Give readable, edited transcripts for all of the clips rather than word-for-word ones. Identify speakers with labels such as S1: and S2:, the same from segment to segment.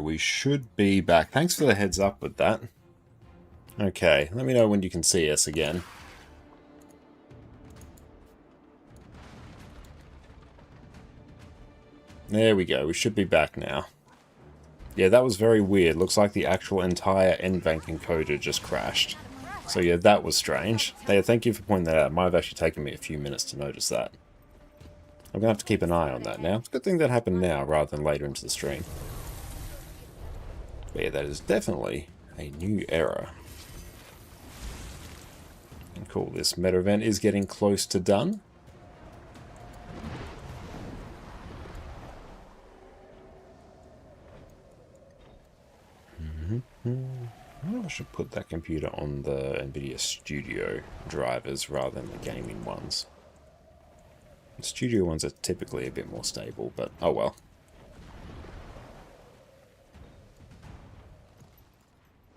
S1: we should be back. Thanks for the heads up with that. Okay, let me know when you can see us again. There we go, we should be back now. Yeah, that was very weird. Looks like the actual entire NVENC encoder just crashed. So yeah, that was strange. Yeah, thank you for pointing that out. It might have actually taken me a few minutes to notice that. I'm going to have to keep an eye on that now. It's a good thing that happened now rather than later into the stream. But yeah, that is definitely a new error. And cool, this meta event is getting close to done. I wonder if I should put that computer on the NVIDIA Studio drivers rather than the gaming ones. The Studio ones are typically a bit more stable, but oh well.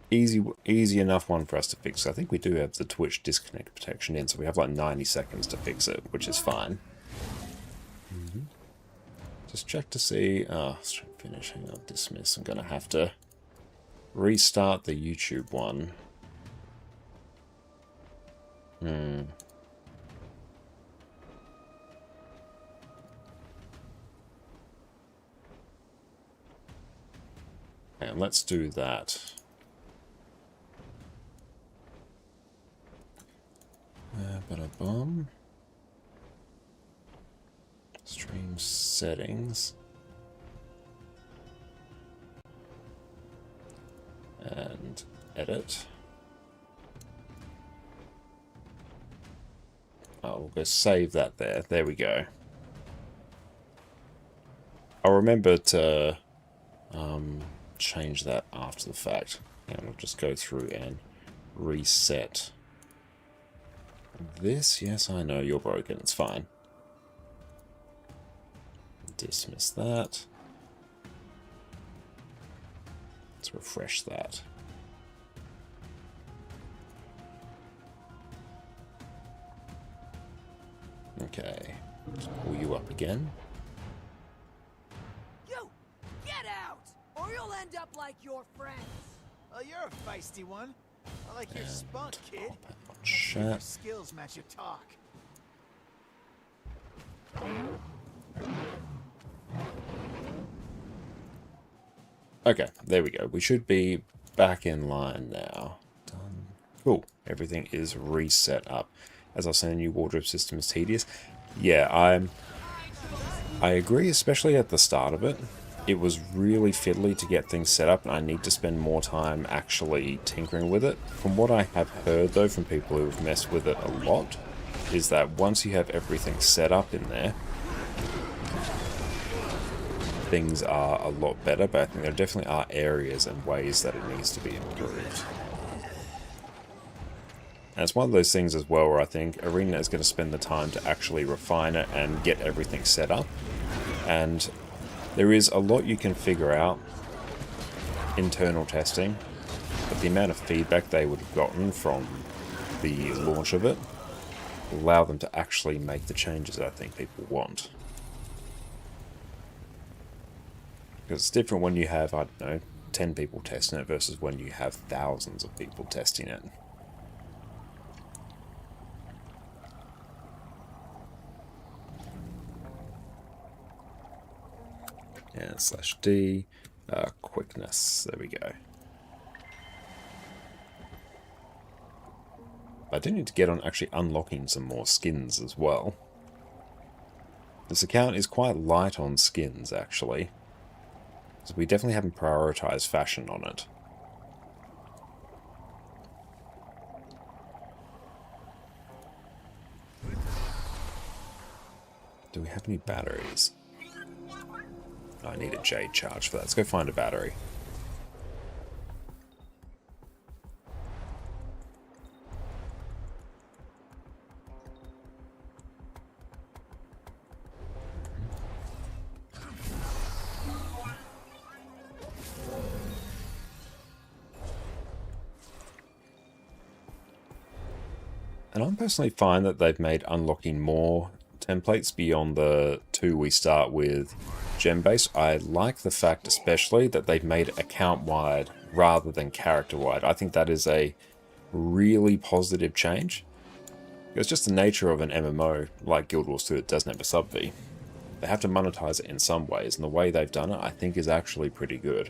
S1: Easy enough one for us to fix. I think we do have the Twitch disconnect protection in, so we have like 90 seconds to fix it, which is fine. Just check to see... Oh, finish, hang on, dismiss. I'm going to have to restart the YouTube one. And let's do that. Ba-da-bum. Stream settings. And edit. Oh, we'll go save that there. There we go. I'll remember to change that after the fact. And we'll just go through and reset this. Yes, I know you're broken. It's fine. Dismiss that. Let's refresh that. Okay. Let's pull you up again.
S2: You get out, or you'll end up like your friends.
S3: Oh, you're a feisty one. I like your spunk, kid.
S1: Chat.
S3: Your skills match your talk.
S1: Okay, there we go. We should be back in line now. Done. Cool. Everything is reset up. As I was saying, the new wardrobe system is tedious. Yeah, I agree, especially at the start of it. It was really fiddly to get things set up, and I need to spend more time actually tinkering with it. From what I have heard, though, from people who have messed with it a lot, is that once you have everything set up in there, things are a lot better, but I think there definitely are areas and ways that it needs to be improved. And it's one of those things as well where I think Arena is going to spend the time to actually refine it and get everything set up. And there is a lot you can figure out internal testing, but the amount of feedback they would have gotten from the launch of it will allow them to actually make the changes I think people want. Because it's different when you have, I don't know, 10 people testing it versus when you have thousands of people testing it. And /D, quickness, there we go. I do need to get on actually unlocking some more skins as well. This account is quite light on skins, actually. So we definitely haven't prioritized fashion on it. Do we have any batteries? I need a jade charge for that. Let's go find a battery. And I'm personally fine that they've made unlocking more templates beyond the 2 we start with gem base. I like the fact especially that they've made it account wide rather than character wide. I think that is a really positive change. It's just the nature of an MMO like Guild Wars 2 that doesn't have a sub-V. They have to monetize it in some ways, and the way they've done it I think is actually pretty good.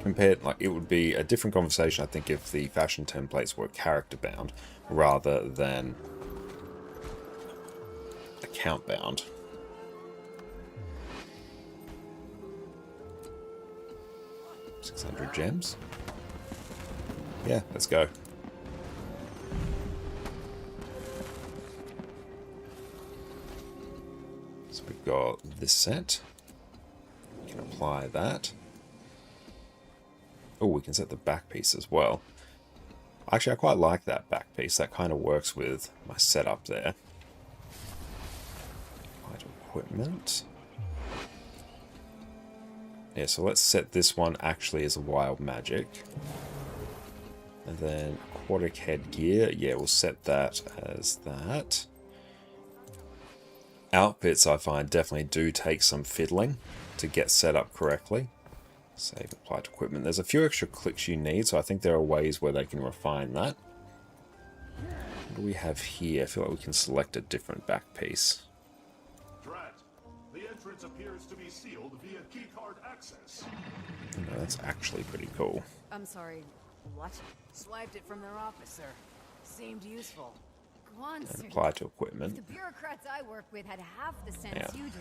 S1: Compared, like, it would be a different conversation I think if the fashion templates were character bound rather than account bound. $600 gems? Yeah, let's go. So we've got this set. We can apply that. Oh, we can set the back piece as well. Actually, I quite like that back piece. That kind of works with my setup there. Apply to equipment. Yeah, so let's set this one actually as a wild magic. And then aquatic headgear. Yeah, we'll set that as that. Outfits, I find, definitely do take some fiddling to get set up correctly. Save apply to equipment. There's a few extra clicks you need, so I think there are ways where they can refine that. What do we have here? I feel like we can select a different back piece.
S4: Drat, the entrance appears to be sealed via keycard access.
S1: No, that's actually pretty cool.
S2: I'm sorry, what? Swiped it from their officer. Seemed useful. Go on,
S1: And
S2: sir.
S1: apply to equipment.
S2: The bureaucrats I work with had half the sense
S1: Yeah.
S2: you do.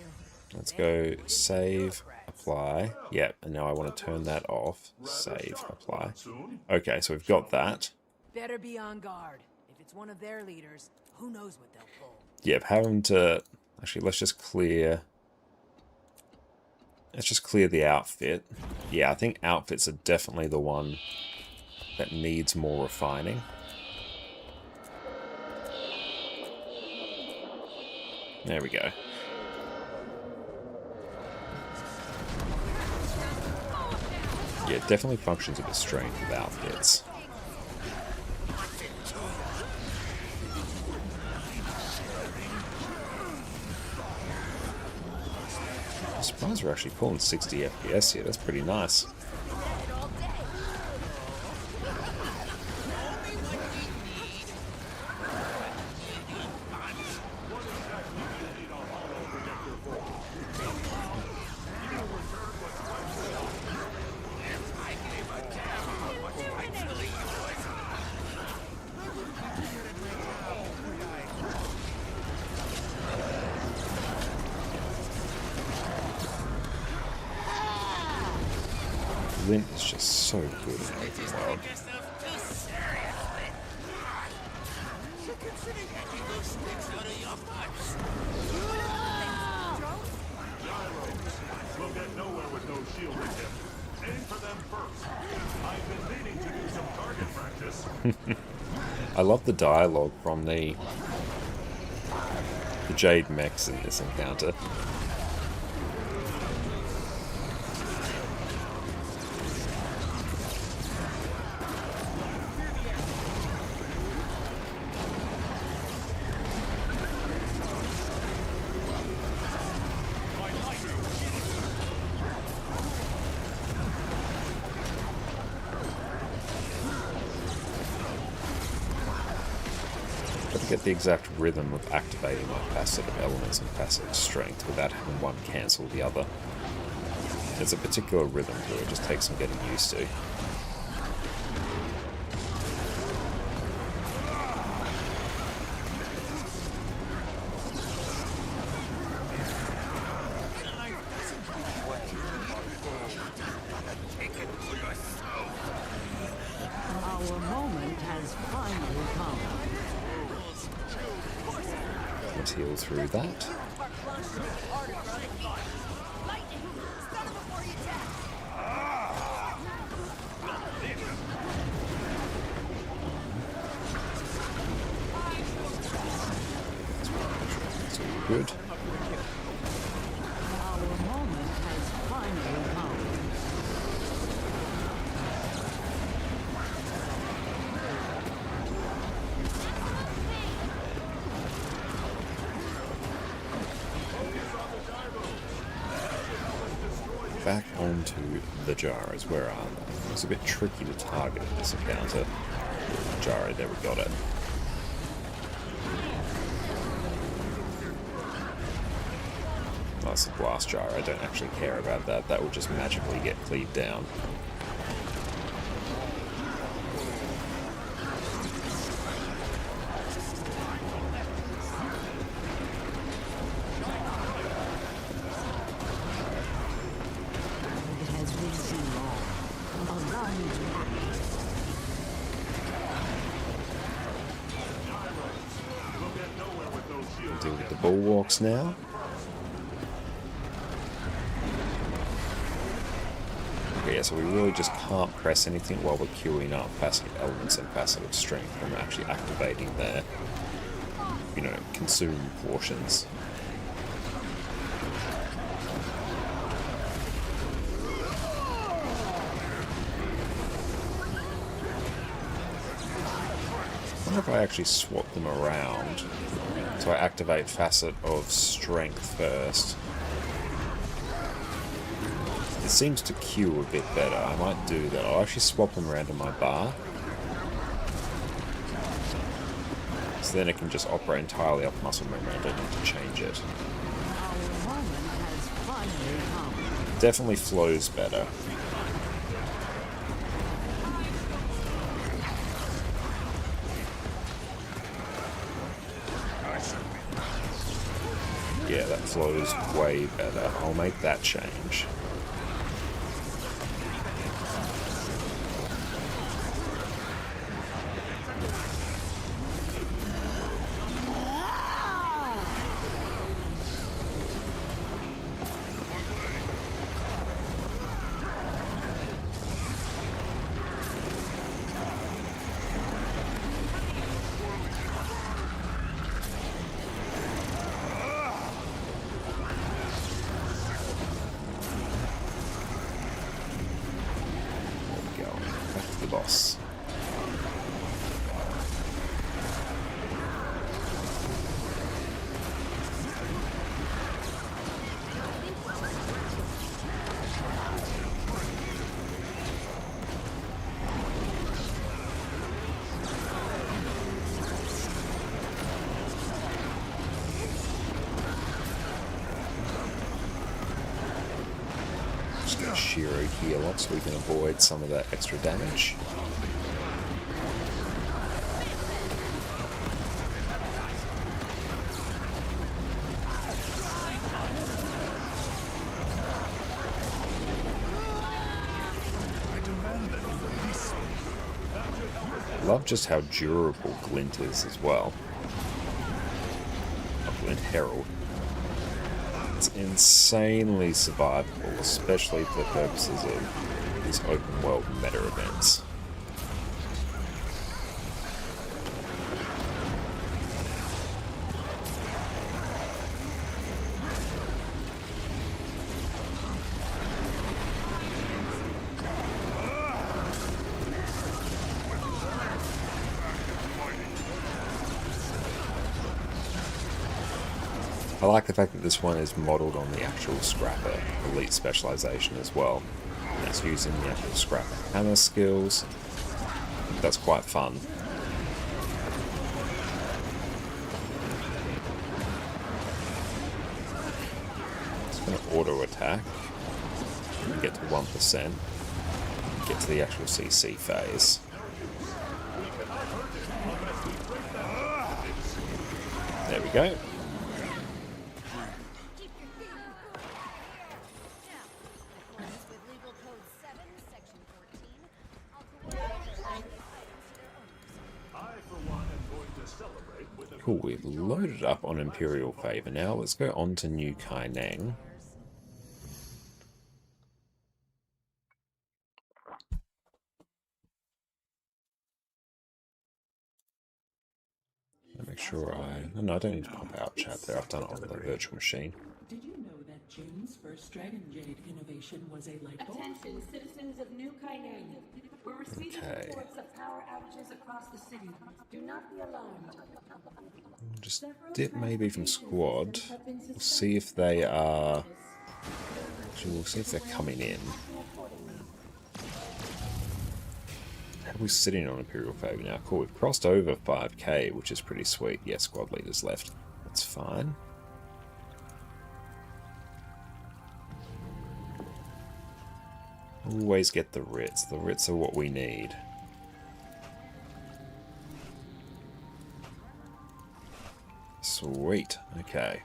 S1: Let's go save, apply. Yep, and now I want to turn that off. Save, apply. Okay, so we've got that.
S2: Better be on guard. If it's one of their leaders, who knows what they'll pull.
S1: Yep, having to... Actually, let's just clear the outfit. Yeah, I think outfits are definitely the one that needs more refining. There we go. Yeah, it definitely functions a bit strange with outfits. I'm surprised we're actually pulling 60 FPS here. That's pretty nice. Lint is just so good in open world.
S4: We'll get nowhere with no shield in him. Aim for them first. I've been meaning to do some target practice.
S1: I love the dialogue from the Jade mechs in this encounter. Got to get the exact rhythm of activating my passive elements and passive strength without having one cancel the other. There's a particular rhythm to it, it just takes some getting used to.
S5: Our moment has finally come.
S1: Let's heal through that. It's all good.
S5: Our moment has finally come.
S1: back onto the Gyros. Where are they? It's a bit tricky to target in this encounter. Gyro, there we got it. That's a blast gyro. I don't actually care about that. That will just magically get cleaved down.
S5: It has been too long. Allow me to act.
S1: Deal with the bulwarks now. Okay, yeah, so we really just can't press anything while we're queuing up passive elements and passive strength and actually activating their, you know, consume portions. I wonder if I actually swap them around. So I activate facet of strength first. It seems to queue a bit better. I might do that. I'll actually swap them around in my bar. So then it can just operate entirely off muscle memory. I don't need to change it.
S5: Our moment has finally come.
S1: Definitely flows better. Yeah, that flows way better. I'll make that change. Boss. Just gonna Shiro heal up so we can avoid some of that extra damage. Love just how durable Glint is as well. Glint Herald. It's insanely survivable, especially for the purposes of these open world meta events. I like the fact that this one is modelled on the actual Scrapper Elite specialisation as well. That's using the actual Scrapper hammer skills. That's quite fun. It's going to auto attack. Get to 1%. Get to the actual CC phase. There we go. Cool, we've loaded up on Imperial Favor now. Let's go on to New Kaineng. Make sure no, I don't need to pop out chat there. I've done it on the virtual machine.
S6: Did you know that Jane's first Dragon Jade innovation was a light bulb?
S7: Attention, citizens of New Kaineng. We're receiving reports of power outages across the city. Do not be alarmed.
S1: Just dip maybe from squad. We'll see if they are So we'll see if they're coming in. How are we sitting on Imperial Favor now? Cool, we've crossed over 5k, which is pretty sweet. Yeah, squad leaders left. That's fine. Always get the writs. The writs are what we need. Sweet. Okay.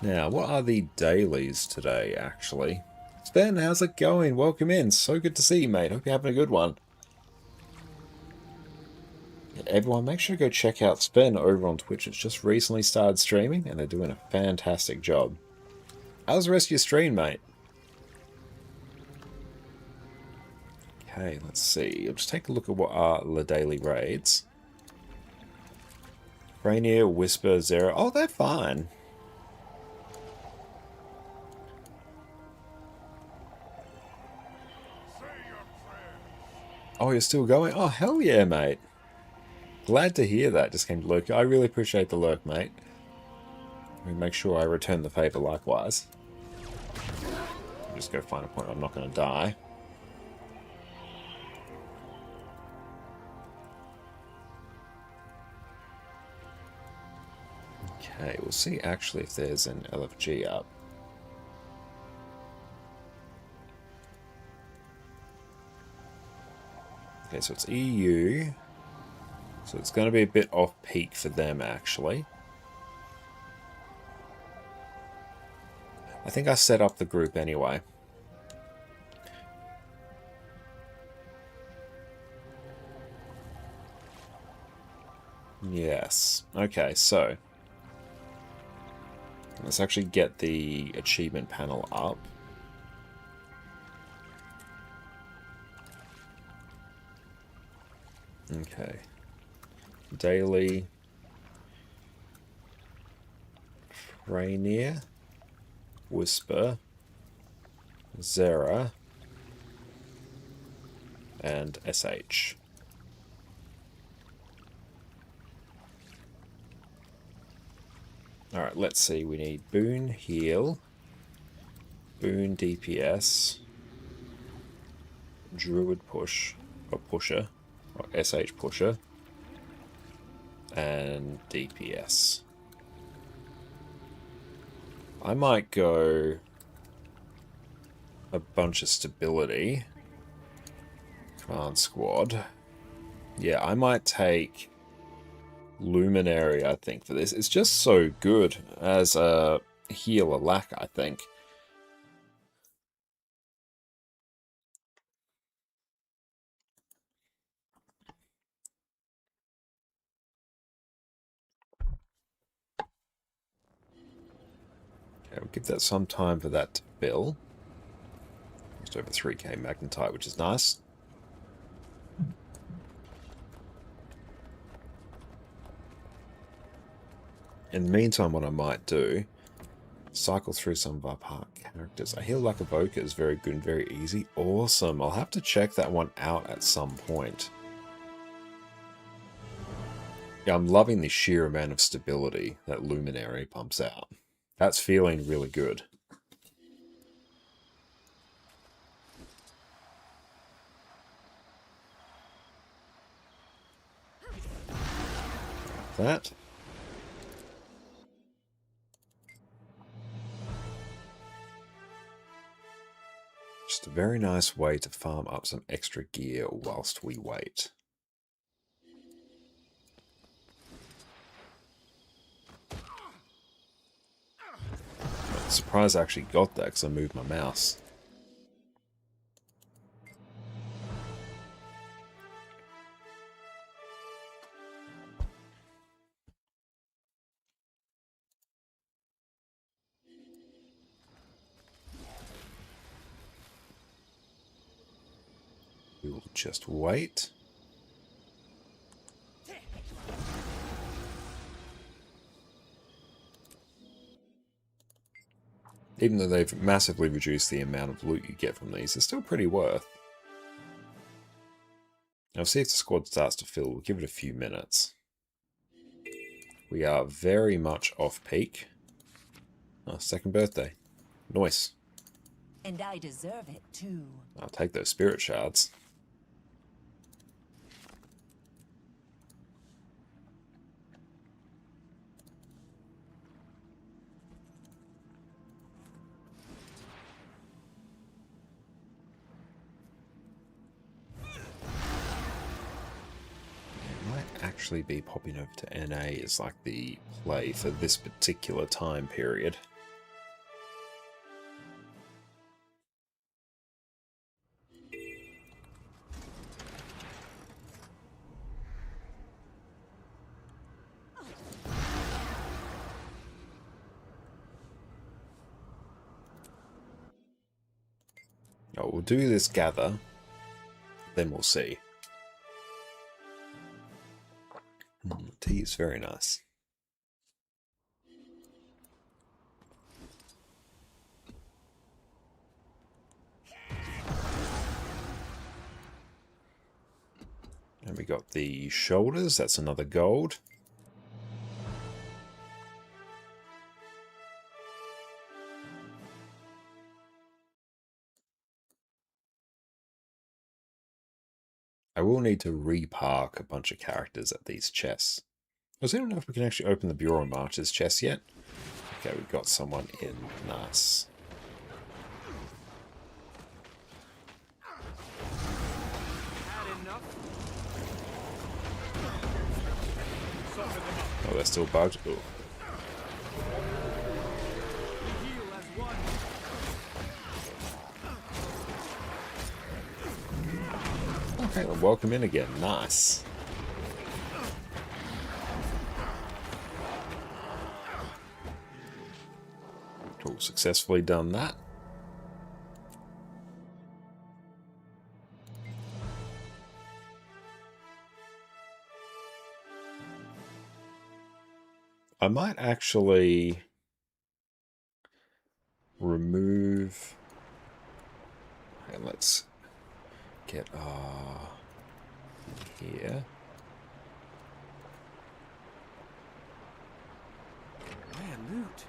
S1: Now, what are the dailies today, actually? Sven, how's it going? Welcome in. So good to see you, mate. Hope you're having a good one. Everyone, make sure to go check out Sven over on Twitch. It's just recently started streaming, and they're doing a fantastic job. How's the rest of your stream, mate? Okay, let's see. I'll just take a look at what are the daily raids. Rainier, Whisper, Zero. Oh, they're fine. Oh, you're still going? Oh, hell yeah, mate. Glad to hear that. Just came to lurk. I really appreciate the lurk, mate. Let me make sure I return the favor likewise. I'll just go find a point. I'm not going to die. Okay, we'll see actually if there's an LFG up. Okay, so it's EU. So it's going to be a bit off peak for them, actually. I think I set up the group anyway. Yes. Okay, so let's actually get the achievement panel up. Okay. Daily. Rainier. Whisper. Zera. And SH. Alright, let's see. We need Boon Heal. Boon DPS. Druid Push. Or Pusher. Or SH Pusher. And DPS. I might go a bunch of stability. Command Squad. Yeah, I might take Luminary, I think, for this. It's just so good as a healer lack, I think. Okay, we'll give that some time for that to fill. Just over 3k magnetite, which is nice. In the meantime, what I might do, cycle through some of our park characters. I hear Luck Evoker is very good and very easy. Awesome. I'll have to check that one out at some point. Yeah, I'm loving the sheer amount of stability that Luminary pumps out. That's feeling really good. That. Just a very nice way to farm up some extra gear whilst we wait. I'm surprised I actually got that because I moved my mouse. We will just wait. Even though they've massively reduced the amount of loot you get from these, they're still pretty worth. Now, see if the squad starts to fill. We'll give it a few minutes. We are very much off peak. Oh, second birthday. Nice.
S2: And I deserve it too.
S1: I'll take those spirit shards. Actually be popping over to NA as like the play for this particular time period. Oh, we'll do this gather, then we'll see. Tea is very nice. And we got the shoulders, that's another gold. I will need to repark a bunch of characters at these chests. Does anyone know if we can actually open the Bureau Marches chest yet? Okay, we've got someone in. Nice. Oh, they're still bugged? Ooh. Okay, well, welcome in again. Nice. Cool, successfully done that. I might actually remove... Okay, let's get here.
S3: Man, loot.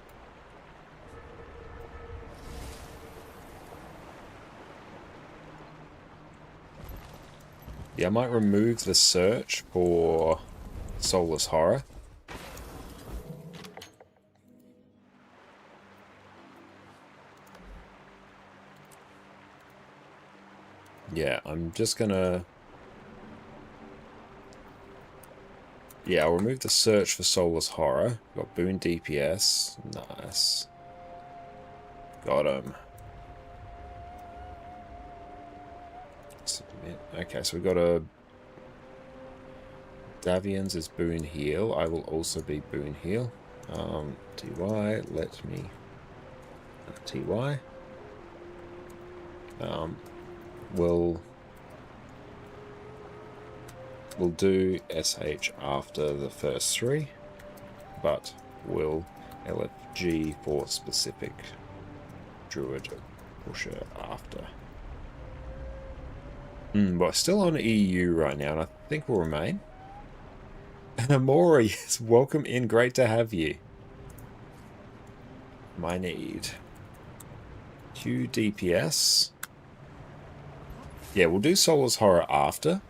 S1: Yeah, I might remove the search for Soulless Horror. Yeah, I'm just gonna... Yeah, I'll remove the search for Soulless Horror. Got Boon DPS. Nice. Got him. Submit. Okay, so we've got a... Davians is Boon Heal. I will also be Boon Heal. TY, let me... TY. We'll do SH after the first three, but we'll LFG for specific Druid Pusher after. But still on EU right now, and I think we'll remain. And Amora, yes, welcome in, great to have you. My need. Q DPS. Yeah, we'll do Soulless Horror after.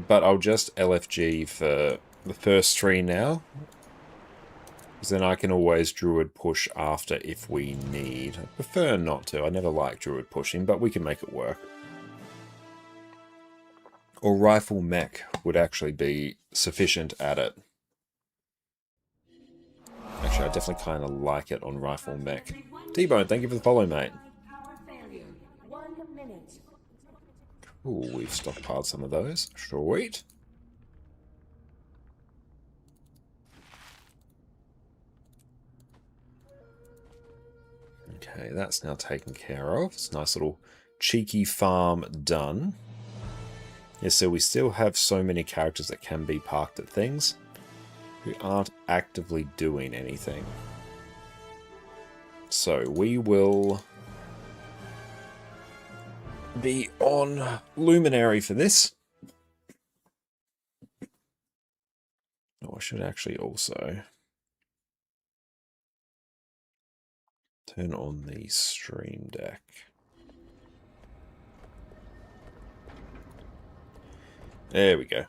S1: But I'll just LFG for the first three now. Because then I can always Druid push after if we need. I prefer not to. I never like Druid pushing, but we can make it work. Or Rifle Mech would actually be sufficient at it. Actually, I definitely kind of like it on Rifle Mech. T-Bone, thank you for the follow, mate. Ooh, we've stockpiled some of those. Sweet. Okay, that's now taken care of. It's a nice little cheeky farm done. Yeah, so we still have so many characters that can be parked at things who aren't actively doing anything. So we will be on Luminary for this. Oh, I should actually also Turn on the stream deck. There we go.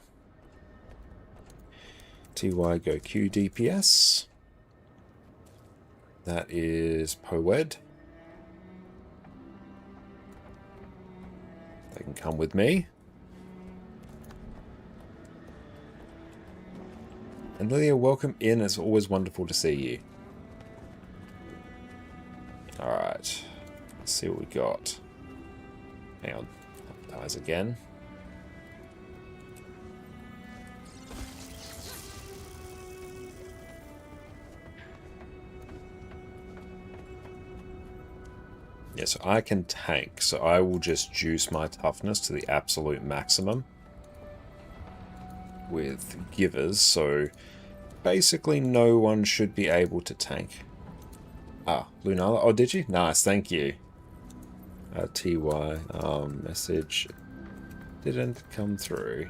S1: TY go Q DPS. That is Poed. They can come with me. And Lilia, welcome in. It's always wonderful to see you. Alright. Let's see what we got. Hang on. Dies again. Yeah, so I can tank, so I will just juice my toughness to the absolute maximum with givers, so basically no one should be able to tank. Ah, Lunala. Oh, did you? Nice, thank you. TY, message didn't come through.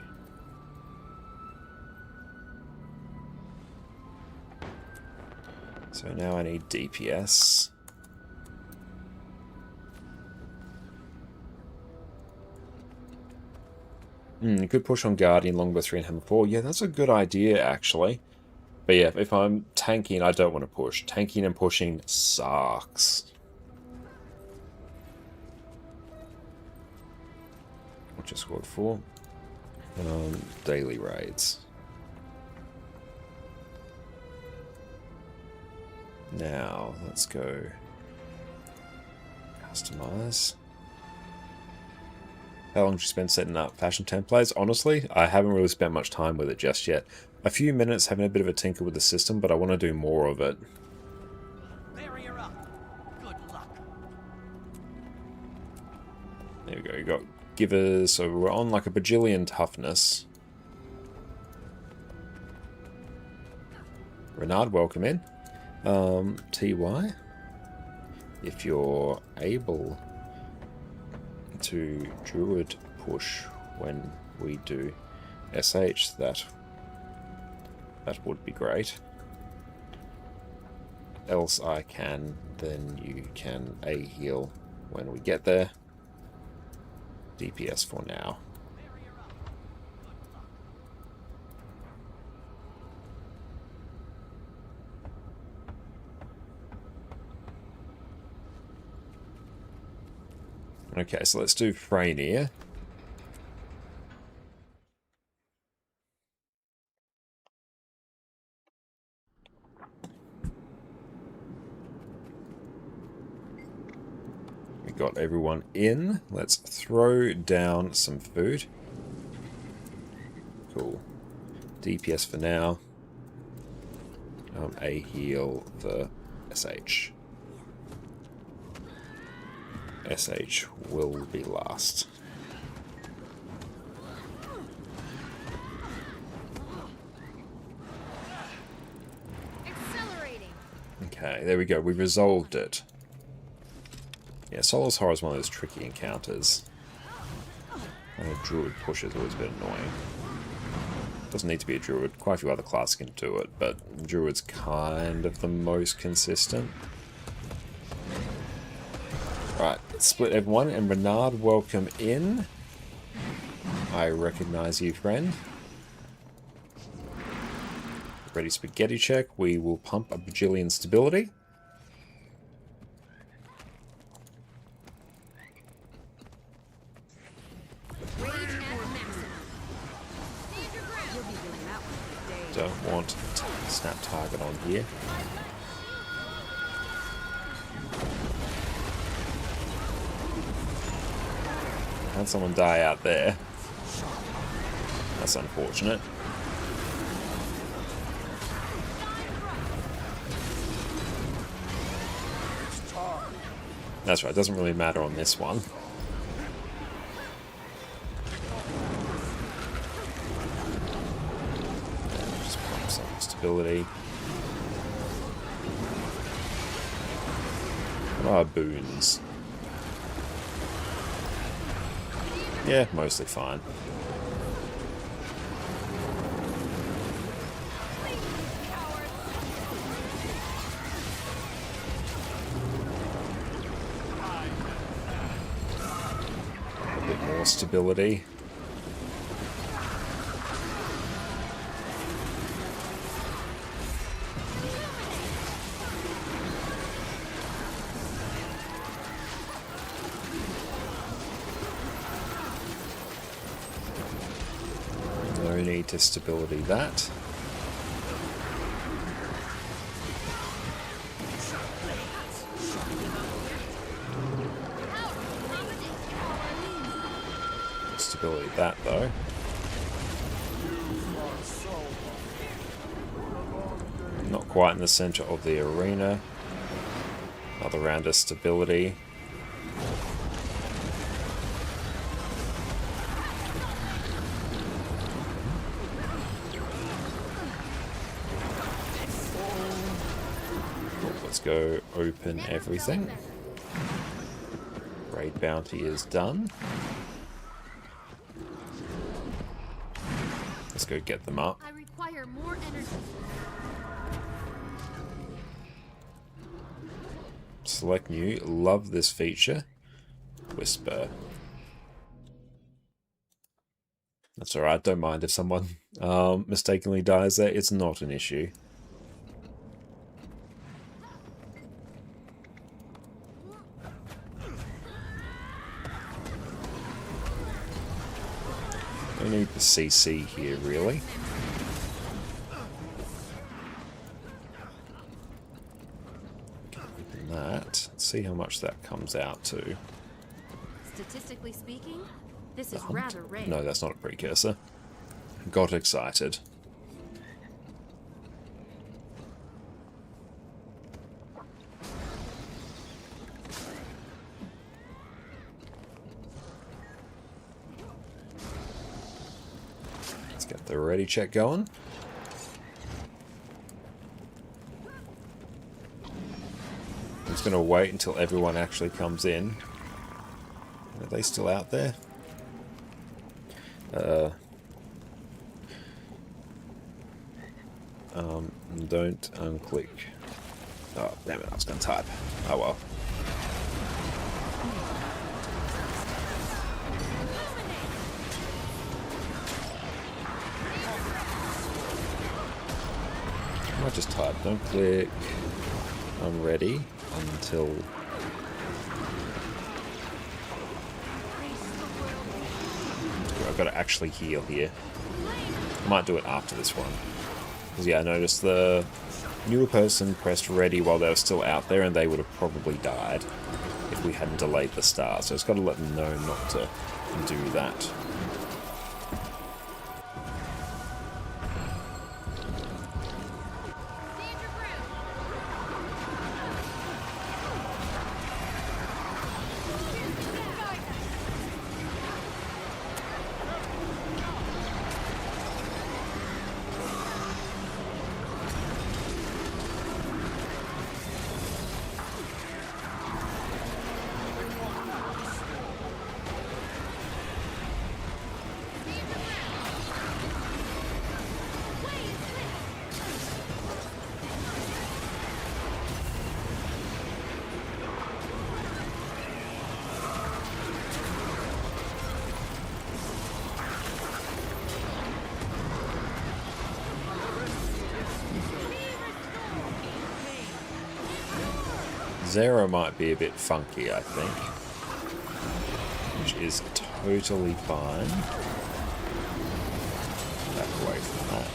S1: So now I need DPS. Good push on Guardian, Longbow 3 and Hammer 4. Yeah, that's a good idea, actually. But yeah, if I'm tanking, I don't want to push. Tanking and pushing sucks. What's your squad for? Daily raids. Now, let's go customize. How long did you spend setting up fashion templates? Honestly, I haven't really spent much time with it just yet. A few minutes having a bit of a tinker with the system, but I want to do more of it.
S3: Barrier up. Good luck.
S1: There we go, you got givers, so we're on like a bajillion toughness. Renard, welcome in. TY, if you're able to druid push when we do SH, that would be great. Else I can, then you can A heal when we get there. DPS for now. Okay, so let's do Freynier. We got everyone in. Let's throw down some food. Cool. DPS for now. A heal for SH. SH will be last.
S2: Accelerating.
S1: Okay, there we go. We resolved it. Yeah, Solace Horror is one of those tricky encounters. Druid push is always a bit annoying. Doesn't need to be a Druid. Quite a few other classes can do it, but Druid's kind of the most consistent. Right, split everyone, and Renard, welcome in. I recognize you, friend. Ready spaghetti check. We will pump a bajillion stability.
S2: Rage at maximum. Stand your ground. You'll be doing that one for days.
S1: Don't want snap target on here. Had someone die out there. That's unfortunate. That's right, doesn't really matter on this one. Just pump some stability. What are boons? Yeah, mostly fine. more stability. No need to stability that. Stability that though. Not quite in the center of the arena. Another round of stability. Let's go open everything. Raid bounty is done. Let's go get them up.
S8: I require more energy.
S1: Select new. Love this feature. Whisper. That's alright, don't mind if someone mistakenly dies there. It's not an issue. We need the CC here, really. Open that. Let's see how much that comes out to.
S8: Statistically speaking, this is
S1: Hunt?
S8: rather rare.
S1: No, that's not a precursor. Got excited. Let's get the ready check going. I'm just going to wait until everyone actually comes in. Are they still out there? Don't unclick. Oh, damn it, I was going to type. Oh well. I might just type, don't click. I'm ready until... I've got to actually heal here. I might do it after this one. Because yeah, I noticed the newer person pressed ready while they were still out there and they would have probably died if we hadn't delayed the start. So it's got to let them know not to do that. Zero might be a bit funky, I think. Which is totally fine. Back away from that.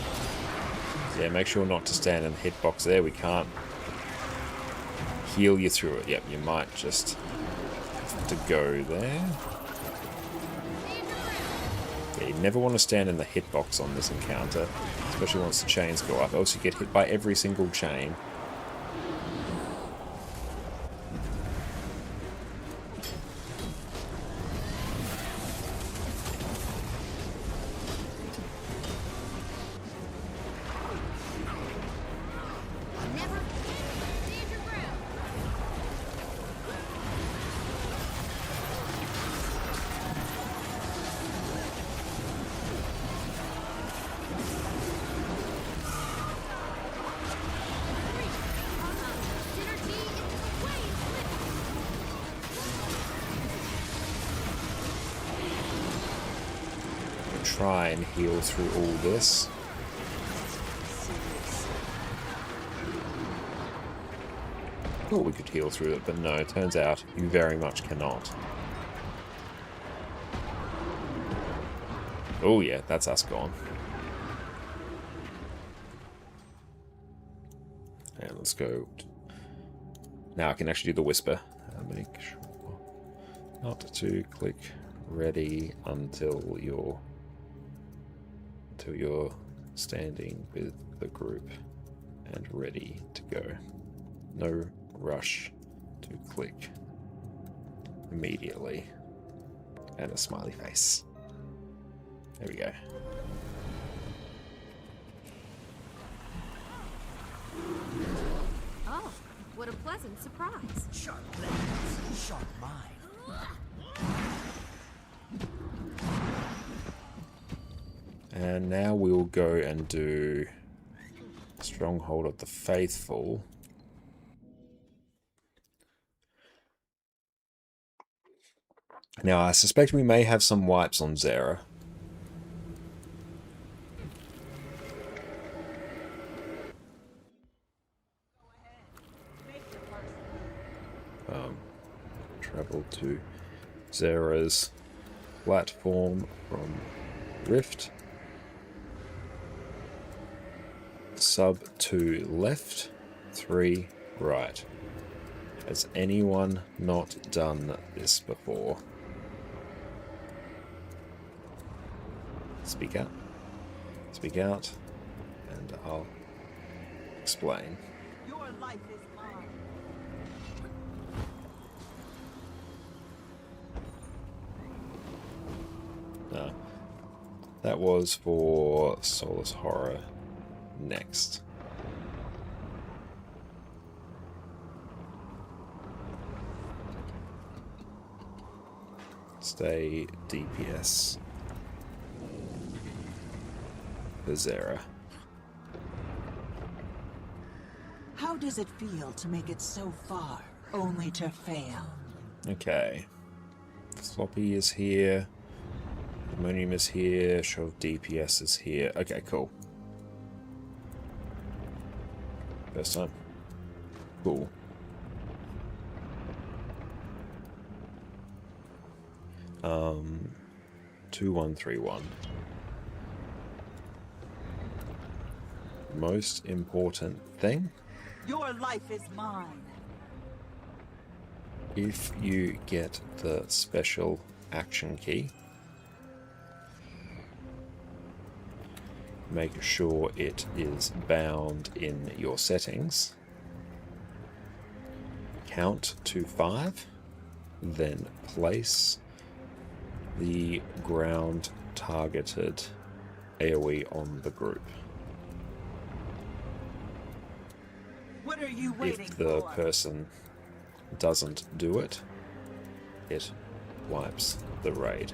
S1: Yeah, make sure not to stand in the hitbox there. We can't heal you through it. Yep, you might just have to go there. Yeah, you never want to stand in the hitbox on this encounter, especially once the chains go up, else you get hit by every single chain. try and heal through all this. Thought we could heal through it, but no, it turns out you very much cannot. Oh yeah, that's us gone. And let's go. Now I can actually do the whisper. Make sure not to click ready until you're standing with the group and ready to go. No rush to click immediately. And a smiley face. There we go.
S8: Oh, what a pleasant surprise.
S3: Sharp blades, sharp mind.
S1: And now we'll go and do Stronghold of the Faithful. Now, I suspect we may have some wipes on Zera. Travel to Zera's platform from Rift. Sub 2 left, 3 right. Has anyone not done this before? Speak out. Speak out, and I'll explain.
S7: Your life is mine.
S1: No. That was for Soulless Horror next. Stay DPS. The Zera.
S9: How does it feel to make it so far, only to fail?
S1: Okay. Floppy is here. Ammonium is here. Show of DPS is here. Okay, cool. First time. Cool. Um, 2131. Most important thing.
S9: Your life is mine.
S1: If you get the special action key, make sure it is bound in your settings. Count to 5, then place the ground targeted AoE on the group.
S9: What are you waiting
S1: If the
S9: for?
S1: person doesn't do it, it wipes the raid.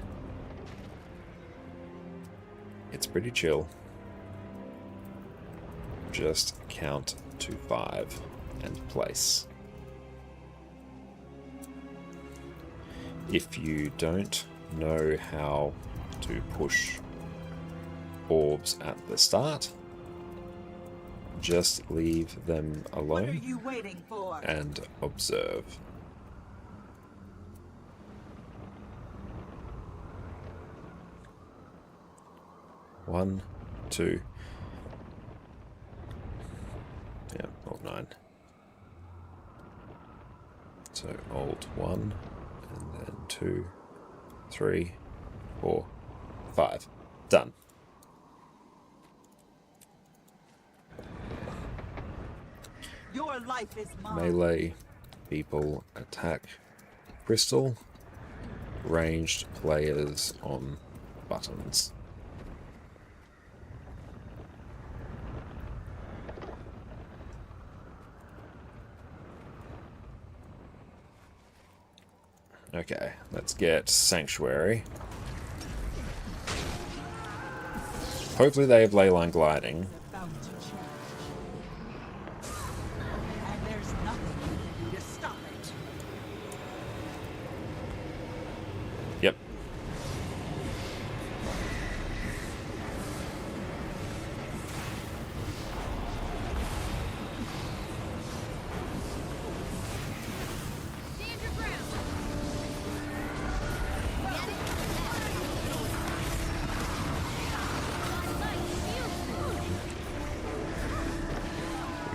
S1: It's pretty chill. Just count to 5 and place. If you don't know how to push orbs at the start, just leave them
S9: What are
S1: alone
S9: you waiting for?
S1: and observe. One, two. Yeah, Alt 9. So Alt 1, and then 2, 3, 4, 5. Done.
S9: Your life is mine.
S1: Melee people attack crystal. Ranged players on buttons. Okay, let's get Sanctuary. Hopefully they have Leyline Gliding.
S9: About to change. And there's nothing you can do to stop it.
S1: Yep.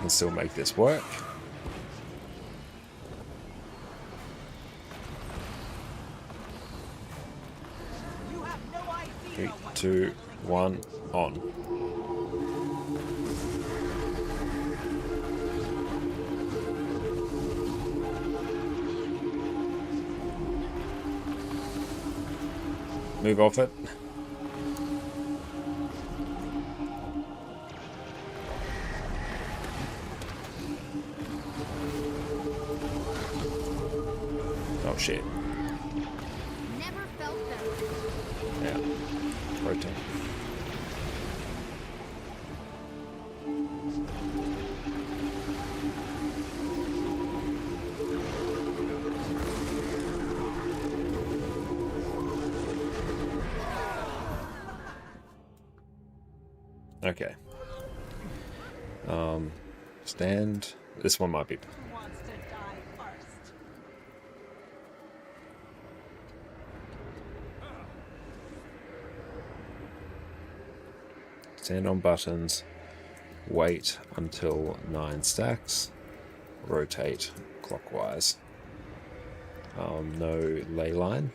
S1: can still make this work.
S3: You have no idea
S1: 3,
S3: what
S1: 2, 1, on. Move off it. Oh shit.
S8: Never felt better.
S1: Yeah. Rotate. Okay. Stand. This one might be.
S9: Wants to die first.
S1: Stand on buttons. Wait until 9 stacks. Rotate clockwise. No ley line.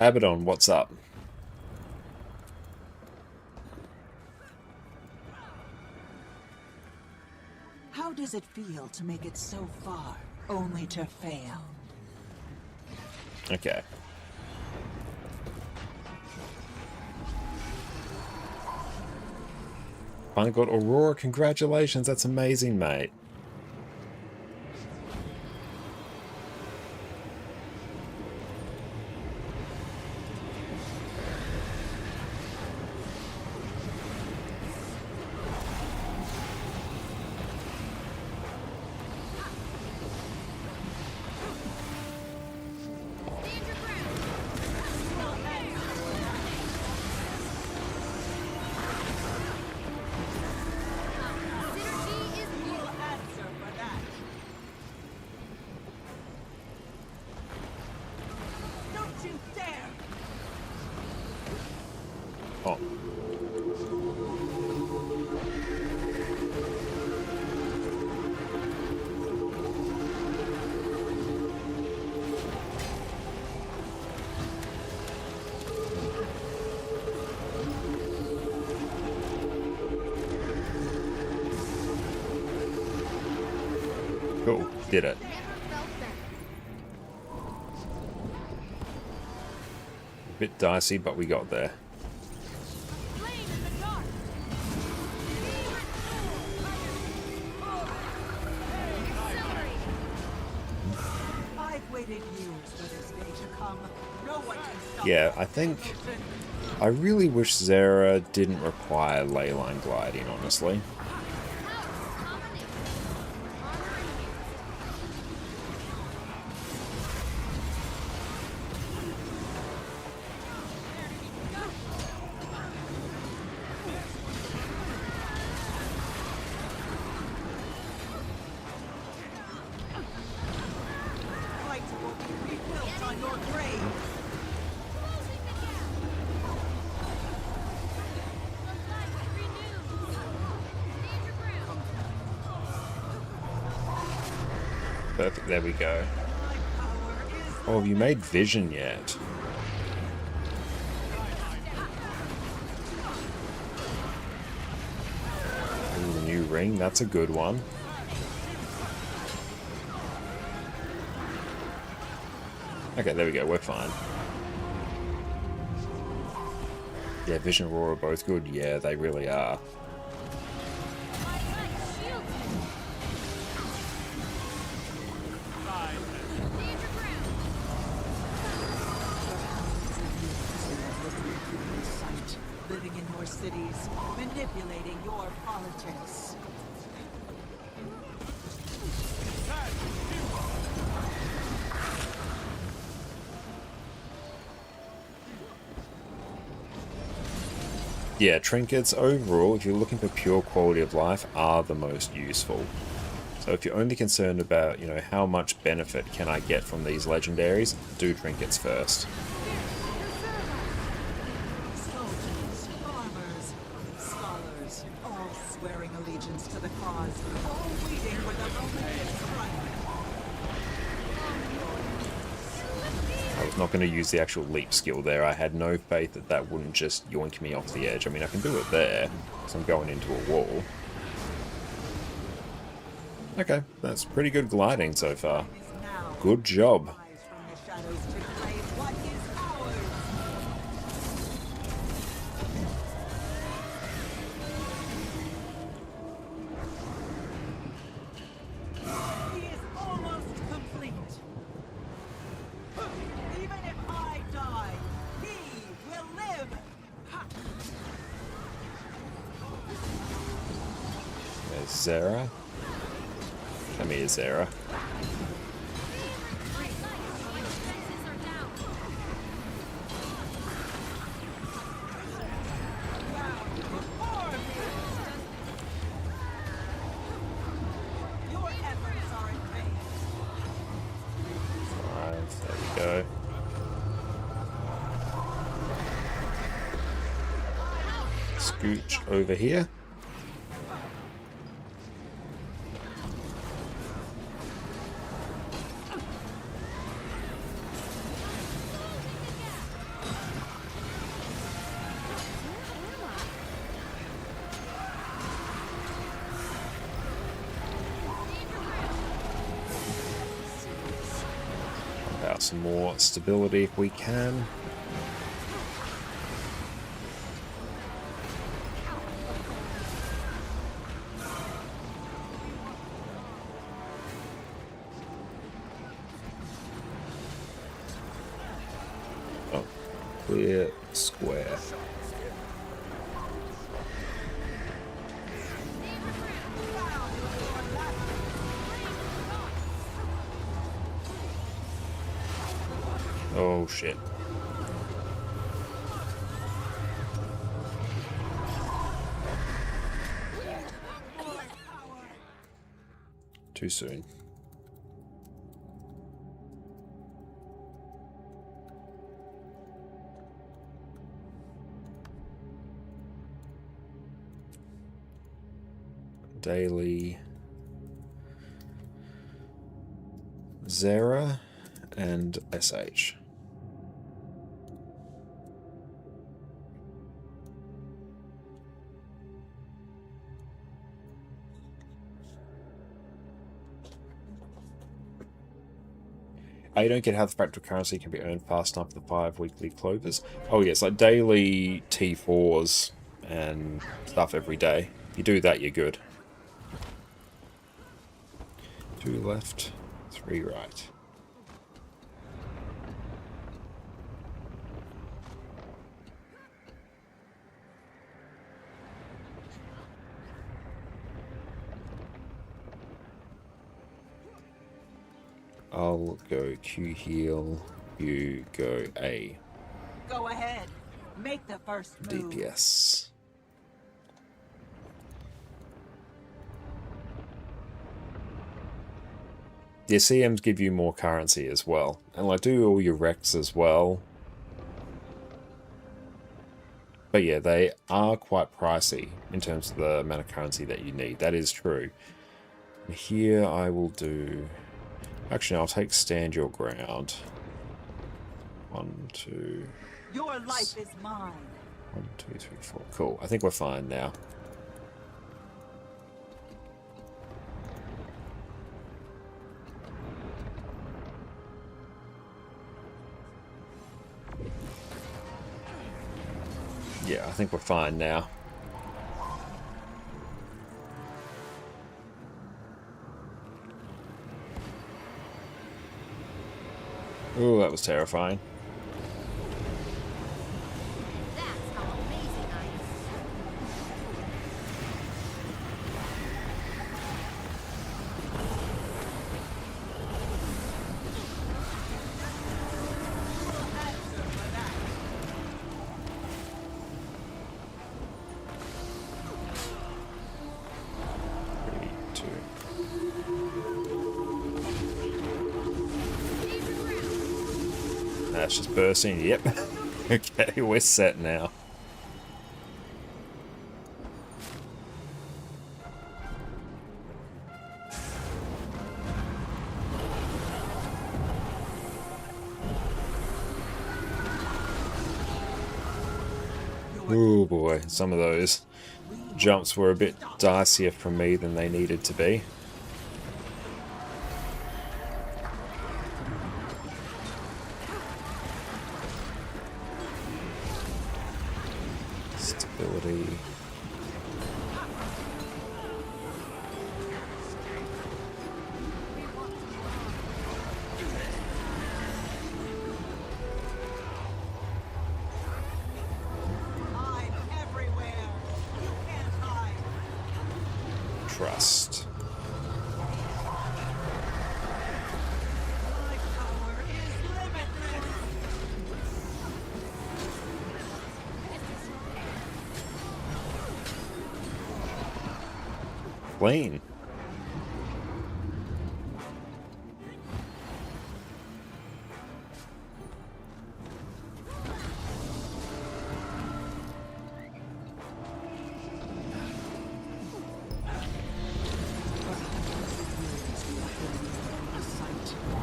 S1: Abaddon, what's up?
S9: How does it feel to make it so far, only to fail?
S1: Okay. Finally got Aurora, congratulations, that's amazing, mate.
S8: Synergy is new.
S9: Answer for that. Don't you dare!
S1: Oh. Cool, did it.
S8: Never felt better.
S1: A bit dicey, but we got there.
S8: Flame in the dark. Accelerate.
S9: I've waited years for this day to come. No one can stop
S1: Yeah, I think I really wish Zera didn't require leyline gliding, honestly.
S8: House domination. Armor enhanced.
S9: Light will be rebuilt on your grave.
S8: Closing the gap. The light renews. Stand your ground.
S1: Perfect, there we go.
S9: My power is
S1: Oh, have you made vision yet? Ooh, the new ring, that's a good one. Okay, there we go, we're fine. Yeah, Vision and Aurora are both good. Yeah, they really are.
S8: My light shields you. Stand your ground.
S9: sight, living in your cities, manipulating your politics.
S1: Yeah, trinkets overall, if you're looking for pure quality of life, are the most useful. So if you're only concerned about, you know, how much benefit can I get from these legendaries, do trinkets first.
S9: Soldiers, farmers, scholars, all swearing allegiance
S1: not going to use the actual leap skill there. I had no faith that that wouldn't just yoink me off the edge. I mean, I can do it there, because I'm going into a wall. Okay, that's pretty good gliding so far. Good job.
S9: Rise from the shadows to claim what is ours. He is almost complete. Even if I die, he will live. Ha!
S1: There's Zera. Come here, Zera.
S9: Your efforts are in vain.
S1: Alright, there we go. Scooch over here. About some more stability if we can. Oh, clear square. Oh shit. Too soon. Daily Zera and SH. You don't get how the fractal currency can be earned fast enough for the 5 weekly clovers. Oh yes, like daily T4s and stuff every day. If you do that, you're good. 2 left, 3 right. I'll go Q heal, you go A.
S9: Go ahead. Make the first move.
S1: DPS. Yeah, CMs give you more currency as well. And like do all your Rex as well. But yeah, they are quite pricey in terms of the amount of currency that you need. That is true. And here I will do... Actually, I'll take Stand Your Ground. 1, 2...
S9: Your life is mine.
S1: 1, 2, 3, 4. Cool. I think we're fine now. Yeah, I think we're fine now. Ooh, that was terrifying.
S8: That's how amazing I am.
S1: That's just bursting. Yep. Okay, we're set now. Oh boy, some of those jumps were a bit dicier for me than they needed to be. Stability.
S9: I'm everywhere. You can't hide.
S1: Trust.
S9: My power is limitless.
S1: Clean.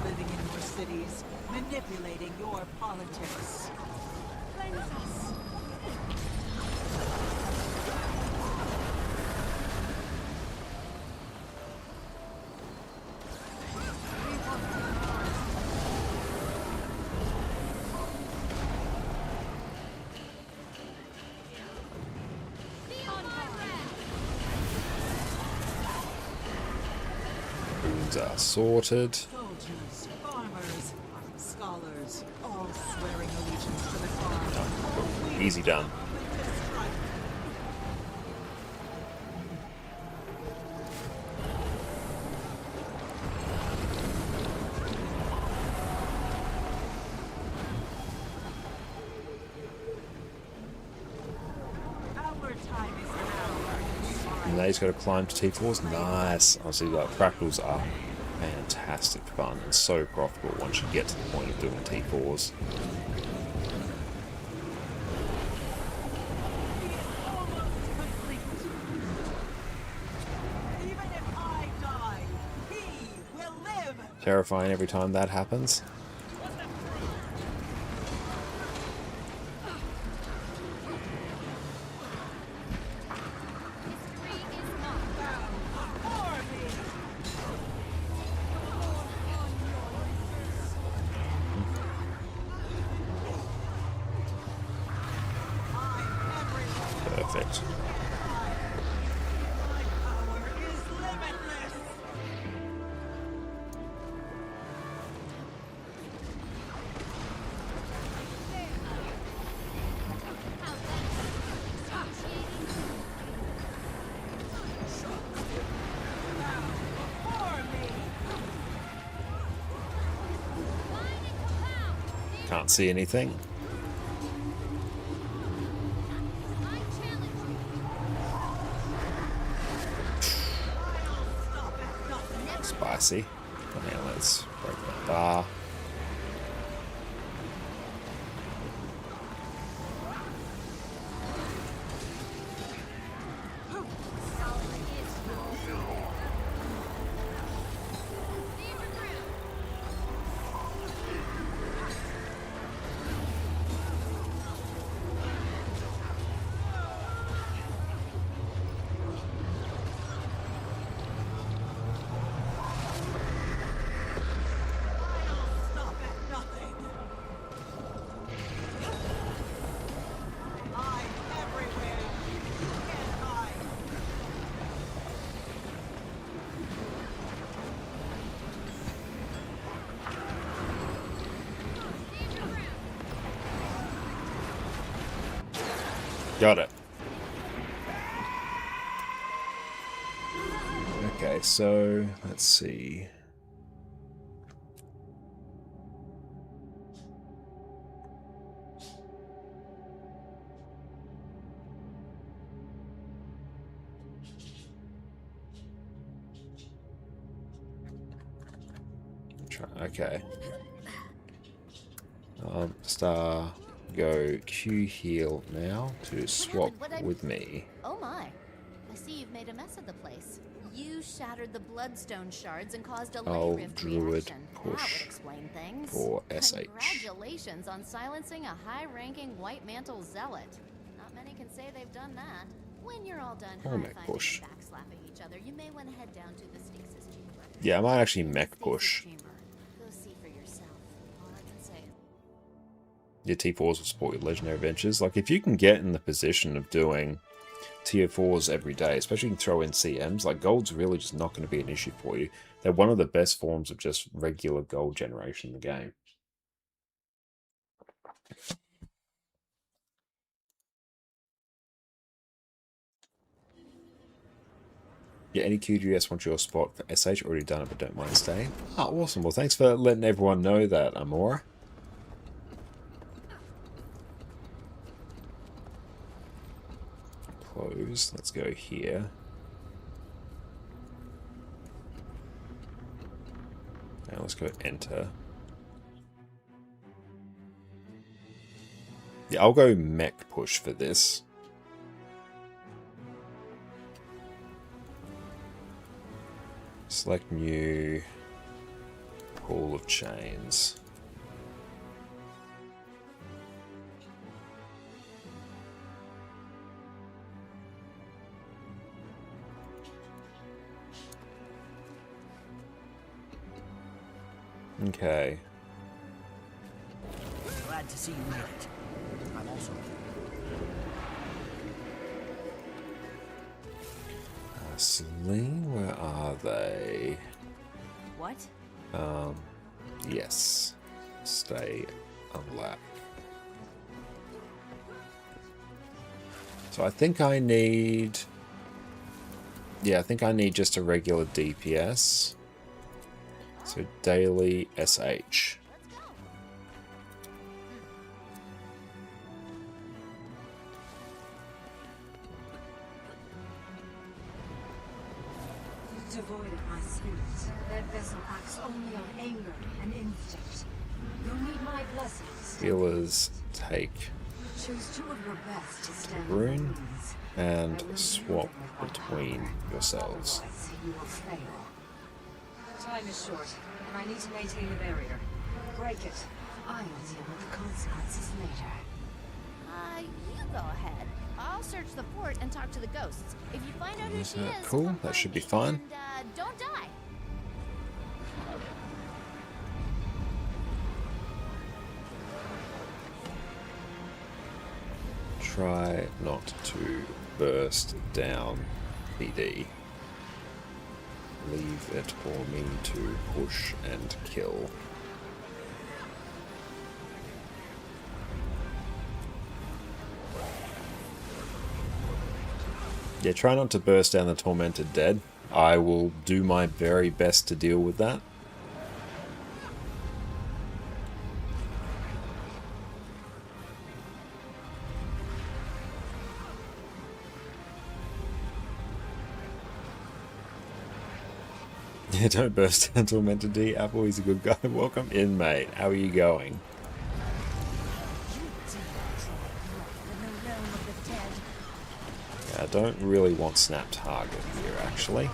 S9: Living in your cities, manipulating your politics.
S1: Wounds are sorted.
S9: Soldiers, farmers, scholars, all swearing allegiance to the cause.
S1: Easy done.
S9: Our time is now.
S1: And now he's got to climb to T4s. Nice. Obviously, like, fractals are fantastic fun and so profitable once you get to the point of doing T4s.
S9: Even if I die, he will live.
S1: Terrifying every time that happens.
S8: History is not.
S9: For me.
S1: Perfect.
S9: My power is limitless.
S8: How's that? Satiating?
S9: For me.
S8: Line and kapow!
S1: Can't see anything.
S8: I challenge you.
S1: Spicy. Okay, let's break that bar.
S9: Stop at nothing. I'm everywhere. You can't hide.
S1: Got it. Okay, so let's see. Okay. Star, go Q heal now to swap with me.
S8: Oh my. I see you've made a mess of the place. You shattered the bloodstone shards and caused a
S1: Oh,
S8: ley rift
S1: druid
S8: reaction. That would
S1: push
S8: explain things.
S1: for SH.
S8: Congratulations on silencing a high-ranking white mantle zealot. Not many many can say they've done that. When you're all done
S1: Or mech
S8: high-fiving
S1: push.
S8: and backslapping each other, you may want to head down to the stasis chamber.
S1: Yeah, I might actually mech
S8: Stasis
S1: push.
S8: chamber. Go see for yourself. All I can say is
S1: Your T4s will support your legendary adventures. Like, if you can get in the position of doing tier 4s every day, especially you can throw in CMs, like, gold's really just not going to be an issue for you. They're one of the best forms of just regular gold generation in the game. Yeah, any QGS wants your spot for SH, already done it, but don't mind staying. Ah, awesome. Well, thanks for letting everyone know that, Amora. Close. Let's go here. Now let's go enter. Yeah, I'll go mech push for this. Select new pool of chains. Okay.
S3: Glad to see you made it. I'm also.
S1: Celine, where are they?
S2: What?
S1: Yes. Stay unlap. So I think I need... Yeah, I think I need just a regular DPS. So daily SH.
S7: Devoid of my spirit, that vessel acts only on anger and instinct. You'll need my blessings.
S1: Healers take
S7: Choose two of your best to stand
S1: rune
S7: on wings.
S1: and swap between yourselves.
S7: Otherwise, you will fail. Time is short, and I need to maintain the barrier. Break it. I'll deal with the consequences later.
S8: You go ahead. I'll search the fort and talk to the ghosts. If you find out who she is,
S1: Cool,
S8: come
S1: that should
S8: find
S1: be
S8: me
S1: fine.
S8: And, don't die.
S1: Try not to burst down PD. Leave it for me to push and kill. Yeah, try not to burst down the Tormented Dead. I will do my very best to deal with that. Yeah, don't burst down Tormented D. Apple, he's a good guy. Welcome in, mate. How are you going? Yeah, I don't really want snap target here, actually.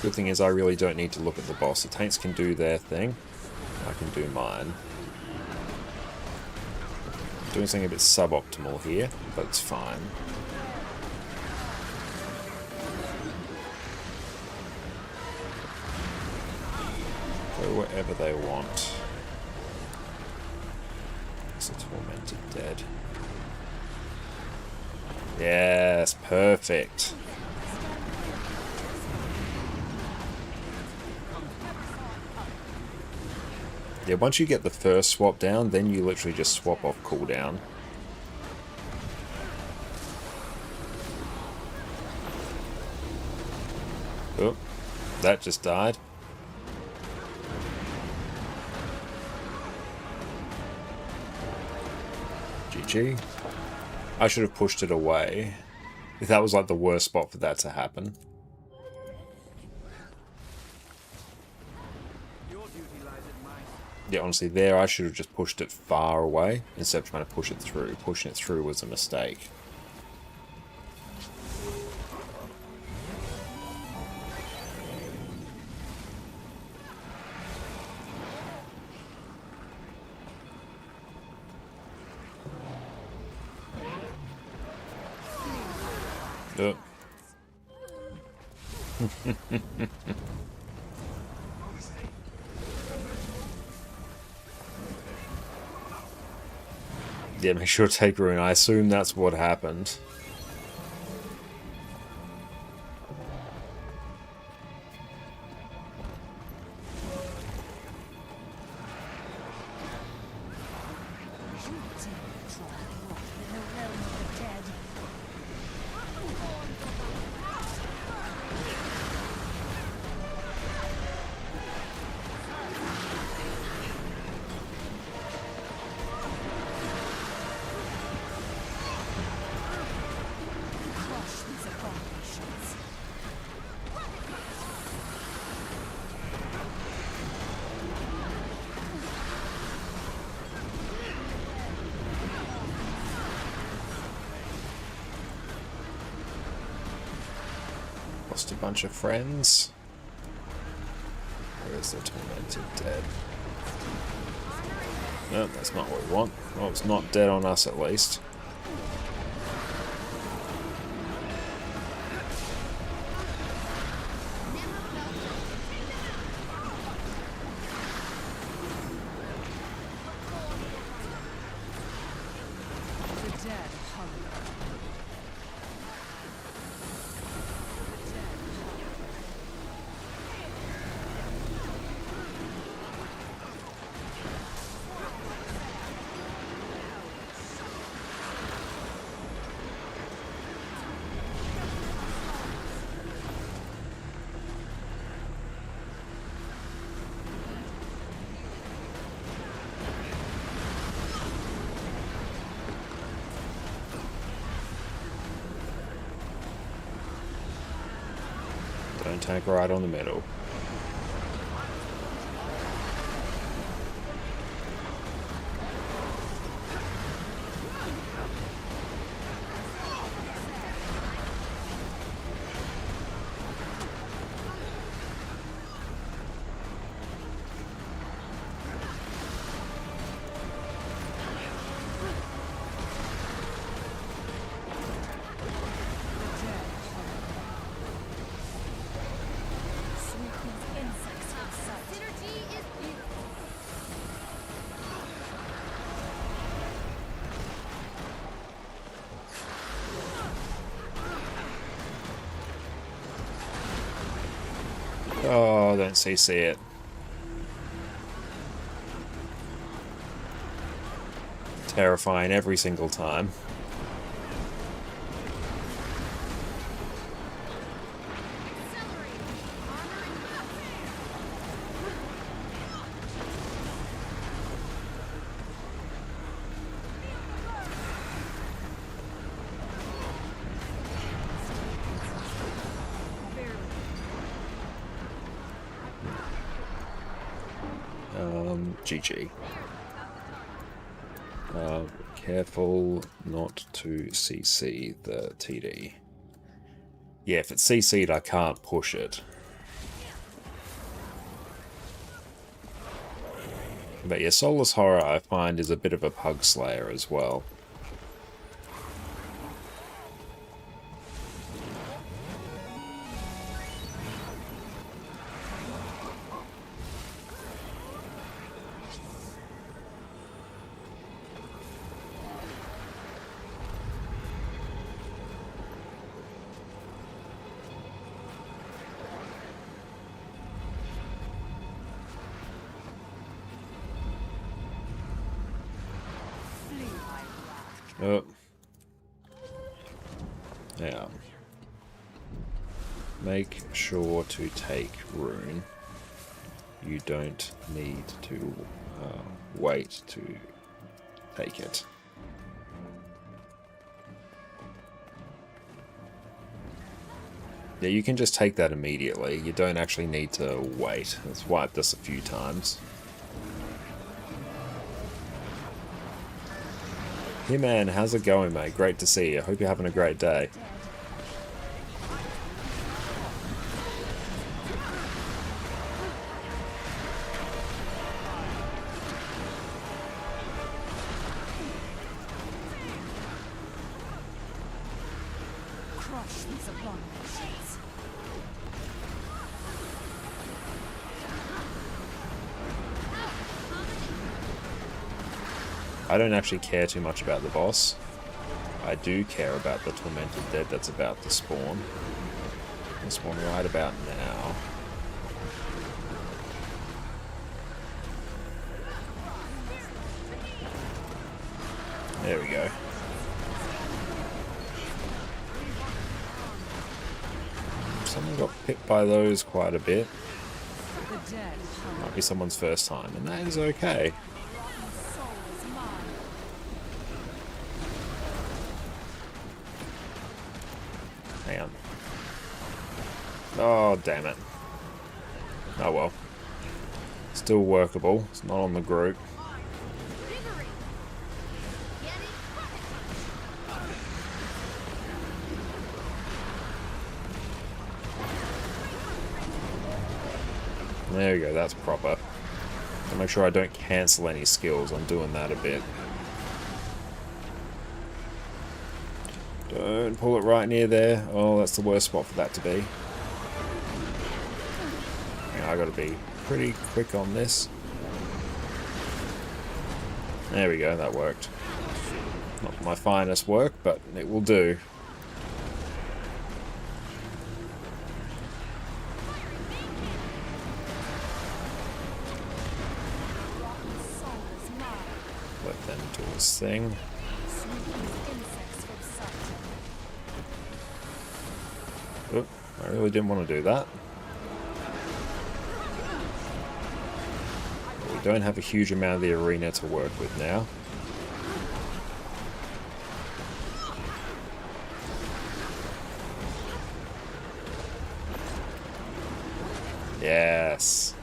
S1: Good thing is I really don't need to look at the boss. The tanks can do their thing. I can do mine. Doing something a bit suboptimal here, but it's fine. Go wherever they want. It's a Tormented Dead. Yes, perfect. Yeah, once you get the first swap down, then you literally just swap off cooldown. Oh, that just died. GG. I should have pushed it away. If that was like the worst spot for that to happen. Yeah, honestly, there I should have just pushed it far away instead of trying to push it through. Pushing it through was a mistake. Oh. Yeah, make sure to take Rune. I assume that's what happened. Lost a bunch of friends. Where's the tormented dead? No, that's not what we want. Well, it's not dead on us at least. Don't tank right on the middle. Oh, don't CC it. Terrifying every single time. GG. Careful not to CC the TD. Yeah, if it's CC'd, I can't push it. But yeah, Soulless Horror I find is a bit of a pug slayer as well. Oh. Yeah. Make sure to take Rune. You don't need to wait to take it. Yeah, you can just take that immediately. You don't actually need to wait. It's wiped us a few times. Hey man, how's it going, mate? Great to see you. Hope you're having a great day.
S2: Crush these abominations.
S1: I don't actually care too much about the boss. I do care about the tormented dead that's about to spawn. It'll spawn right about now. There we go. Someone got hit by those quite a bit.
S2: The dead.
S1: Might be someone's first time, and that is okay.
S2: Soul is mine.
S1: Hang on. Oh, damn it. Oh well. Still workable. It's not on the group. There we go, that's proper. I'll make sure I don't cancel any skills. I'm doing that a bit. Don't pull it right near there. Oh, that's the worst spot for that to be. Yeah, I gotta be pretty quick on this. There we go, that worked. Not my finest work, but it will do. Let them do this thing. Oop, I really didn't want to do that. But we don't have a huge amount of the arena to work with now. Yes.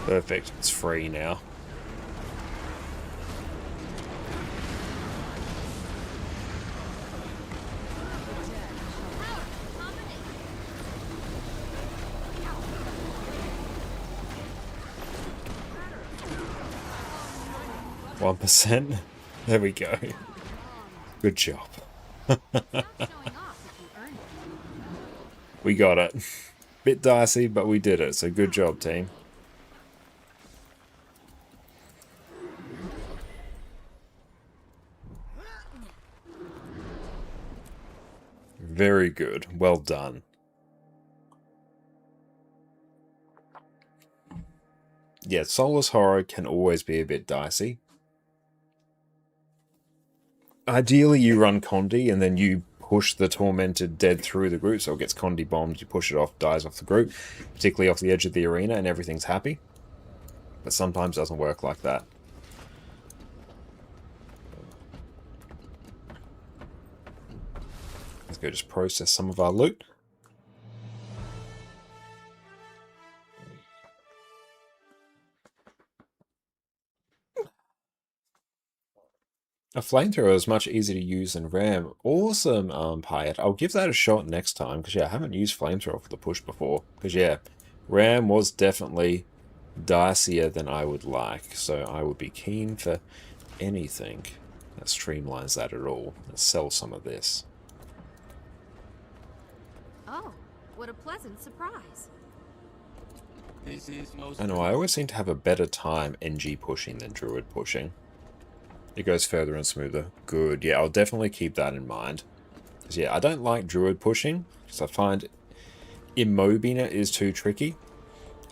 S1: Perfect. It's free now. %. There we go. Good job. We got it. Bit dicey, but we did it. So good job, team. Very good. Well done. Yeah, Soulless Horror can always be a bit dicey. Ideally, you run Condi and then you push the Tormented Dead through the group, so it gets Condi bombed, you push it off, dies off the group, particularly off the edge of the arena, and everything's happy. But sometimes it doesn't work like that. Let's go just process some of our loot. A flamethrower is much easier to use than Ram. Awesome, Pyatt. I'll give that a shot next time, because yeah, I haven't used flamethrower for the push before. Because yeah, Ram was definitely dicier than I would like, so I would be keen for anything that streamlines that at all. Let's sell some of this.
S8: Oh, what a pleasant surprise.
S1: I know, I always seem to have a better time NG pushing than Druid pushing. It goes further and smoother. Good. Yeah, I'll definitely keep that in mind. Because yeah, I don't like Druid pushing, because I find immobing it is too tricky.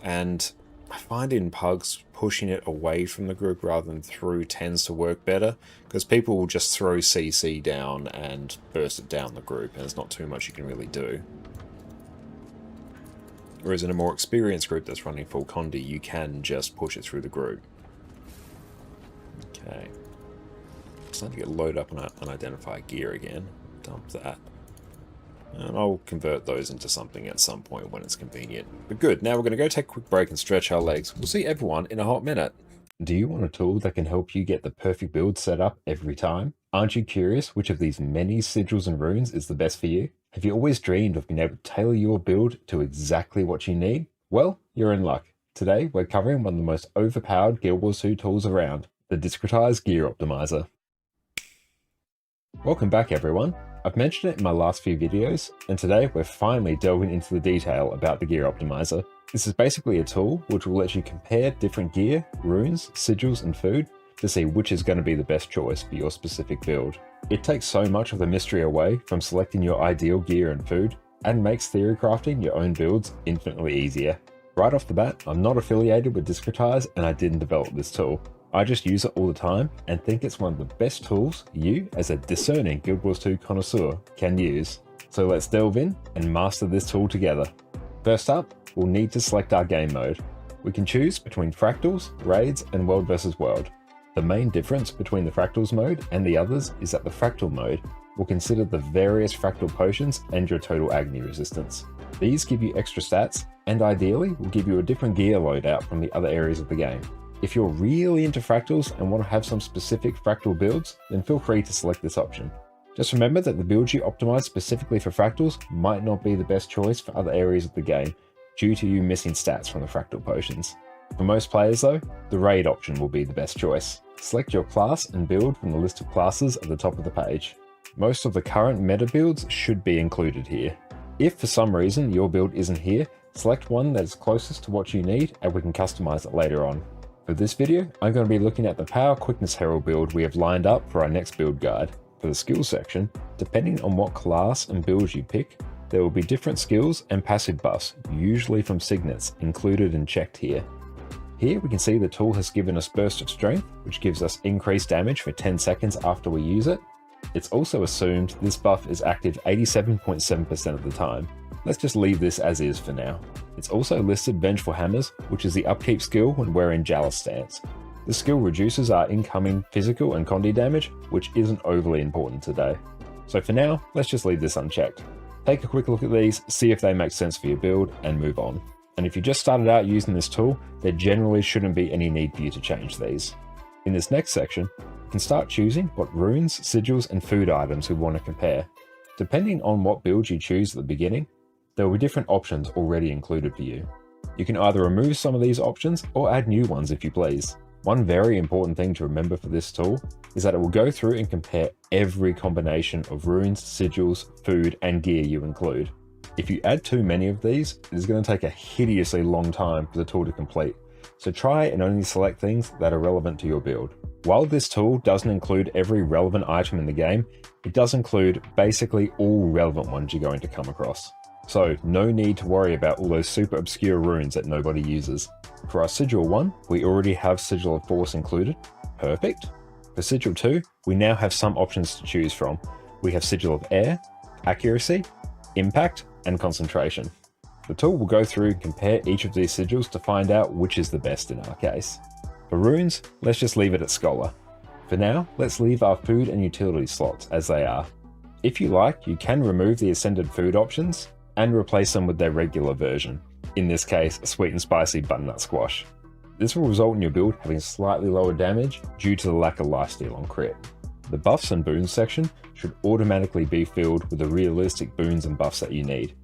S1: And I find in Pugs, pushing it away from the group rather than through tends to work better. Because people will just throw CC down and burst it down the group, and there's not too much you can really do. Whereas in a more experienced group that's running full Condi, you can just push it through the group. Okay. Starting to get load up on unidentified gear again. Dump that. And I'll convert those into something at some point when it's convenient. But good, now we're going to go take a quick break and stretch our legs. We'll see everyone in a hot minute. Do you want a tool that can help you get the perfect build set up every time? Aren't you curious which of these many sigils and runes is the best for you? Have you always dreamed of being able to tailor your build to exactly what you need? Well, you're in luck. Today, we're covering one of the most overpowered Guild Wars 2 tools around, the Discretize Gear Optimizer. Welcome back everyone. I've mentioned it in my last few videos, and today we're finally delving into the detail about the Gear Optimizer. This is basically a tool which will let you compare different gear, runes, sigils, and food to see which is going to be the best choice for your specific build. It takes so much of the mystery away from selecting your ideal gear and food, and makes theory crafting your own builds infinitely easier. Right off the bat, I'm not affiliated with Discretize and I didn't develop this tool. I just use it all the time and think it's one of the best tools you, as a discerning Guild Wars 2 connoisseur, can use. So let's delve in and master this tool together. First up, we'll need to select our game mode. We can choose between Fractals, Raids, and World vs. World. The main difference between the Fractals mode and the others is that the Fractal mode will consider the various Fractal potions and your total Agony resistance. These give you extra stats, and ideally will give you a different gear loadout from the other areas of the game. If you're really into Fractals and want to have some specific Fractal builds, then feel free to select this option. Just remember that the build you optimize specifically for Fractals might not be the best choice for other areas of the game, due to you missing stats from the Fractal potions. For most players though, the Raid option will be the best choice. Select your class and build from the list of classes at the top of the page. Most of the current meta builds should be included here. If for some reason your build isn't here, select one that is closest to what you need and we can customize it later on. For this video, I'm going to be looking at the Power Quickness Herald build we have lined up for our next build guide. For the skills section, depending on what class and build you pick, there will be different skills and passive buffs, usually from signets, included and checked here. Here we can see the tool has given us Burst of Strength, which gives us increased damage for 10 seconds after we use it. It's also assumed this buff is active 87.7% of the time. Let's just leave this as is for now. It's also listed Vengeful Hammers, which is the upkeep skill when we're in Jalis stance. This skill reduces our incoming physical and condi damage, which isn't overly important today. So for now, let's just leave this unchecked. Take a quick look at these, see if they make sense for your build, and move on. And if you just started out using this tool, there generally shouldn't be any need for you to change these. In this next section, you can start choosing what runes, sigils, and food items we want to compare. Depending on what build you choose at the beginning, there will be different options already included for you. You can either remove some of these options or add new ones if you please. One very important thing to remember for this tool is that it will go through and compare every combination of runes, sigils, food, and gear you include. If you add too many of these, it is going to take a hideously long time for the tool to complete, so try and only select things that are relevant to your build. While this tool doesn't include every relevant item in the game, it does include basically all relevant ones you're going to come across. So no need to worry about all those super obscure runes that nobody uses. For our Sigil 1, we already have Sigil of Force included. Perfect. For Sigil 2, we now have some options to choose from. We have Sigil of Air, Accuracy, Impact, and Concentration. The tool will go through and compare each of these sigils to find out which is the best in our case. For runes, let's just leave it at Scholar. For now, let's leave our food and utility slots as they are. If you like, you can remove the Ascended food options and replace them with their regular version. In this case, Sweet and Spicy Butternut Squash. This will result in your build having slightly lower damage due to the lack of lifesteal on crit. The buffs and boons section should automatically be filled with the realistic boons and buffs that you need.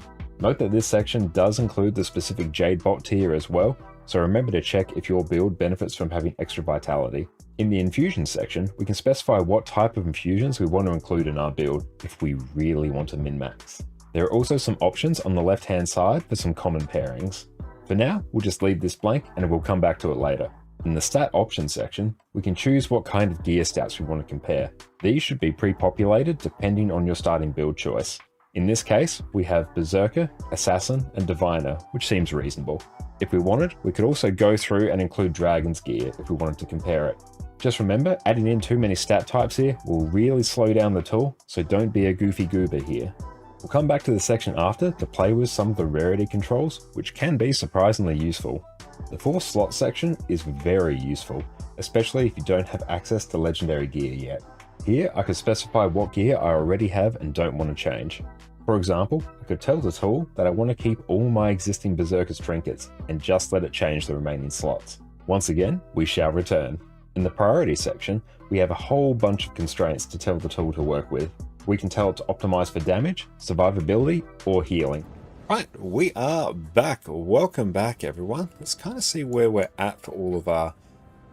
S1: Note that this section does include the specific Jade Bot tier as well, so remember to check if your build benefits from having extra vitality. In the infusion section, we can specify what type of infusions we want to include in our build if we really want to min-max. There are also some options on the left hand side for some common pairings. For now, we'll just leave this blank and we'll come back to it later. In the stat options section, we can choose what kind of gear stats we want to compare. These should be pre-populated depending on your starting build choice. In this case, we have Berserker, Assassin, and Diviner, which seems reasonable. If we wanted, we could also go through and include Dragon's gear if we wanted to compare it. Just remember, adding in too many stat types here will really slow down the tool, so don't be a goofy goober here. We'll come back to the section after to play with some of the rarity controls, which can be surprisingly useful. The Force slot section is very useful, especially if you don't have access to legendary gear yet. Here I could specify what gear I already have and don't want to change. For example, I could tell the tool that I want to keep all my existing Berserker's trinkets and just let it change the remaining slots. Once again, we shall return. In the priority section, we have a whole bunch of constraints to tell the tool to work with. We can tell it to optimize for damage, survivability, or healing. Right, we are back. Welcome back, everyone. Let's kind of see where we're at for all of our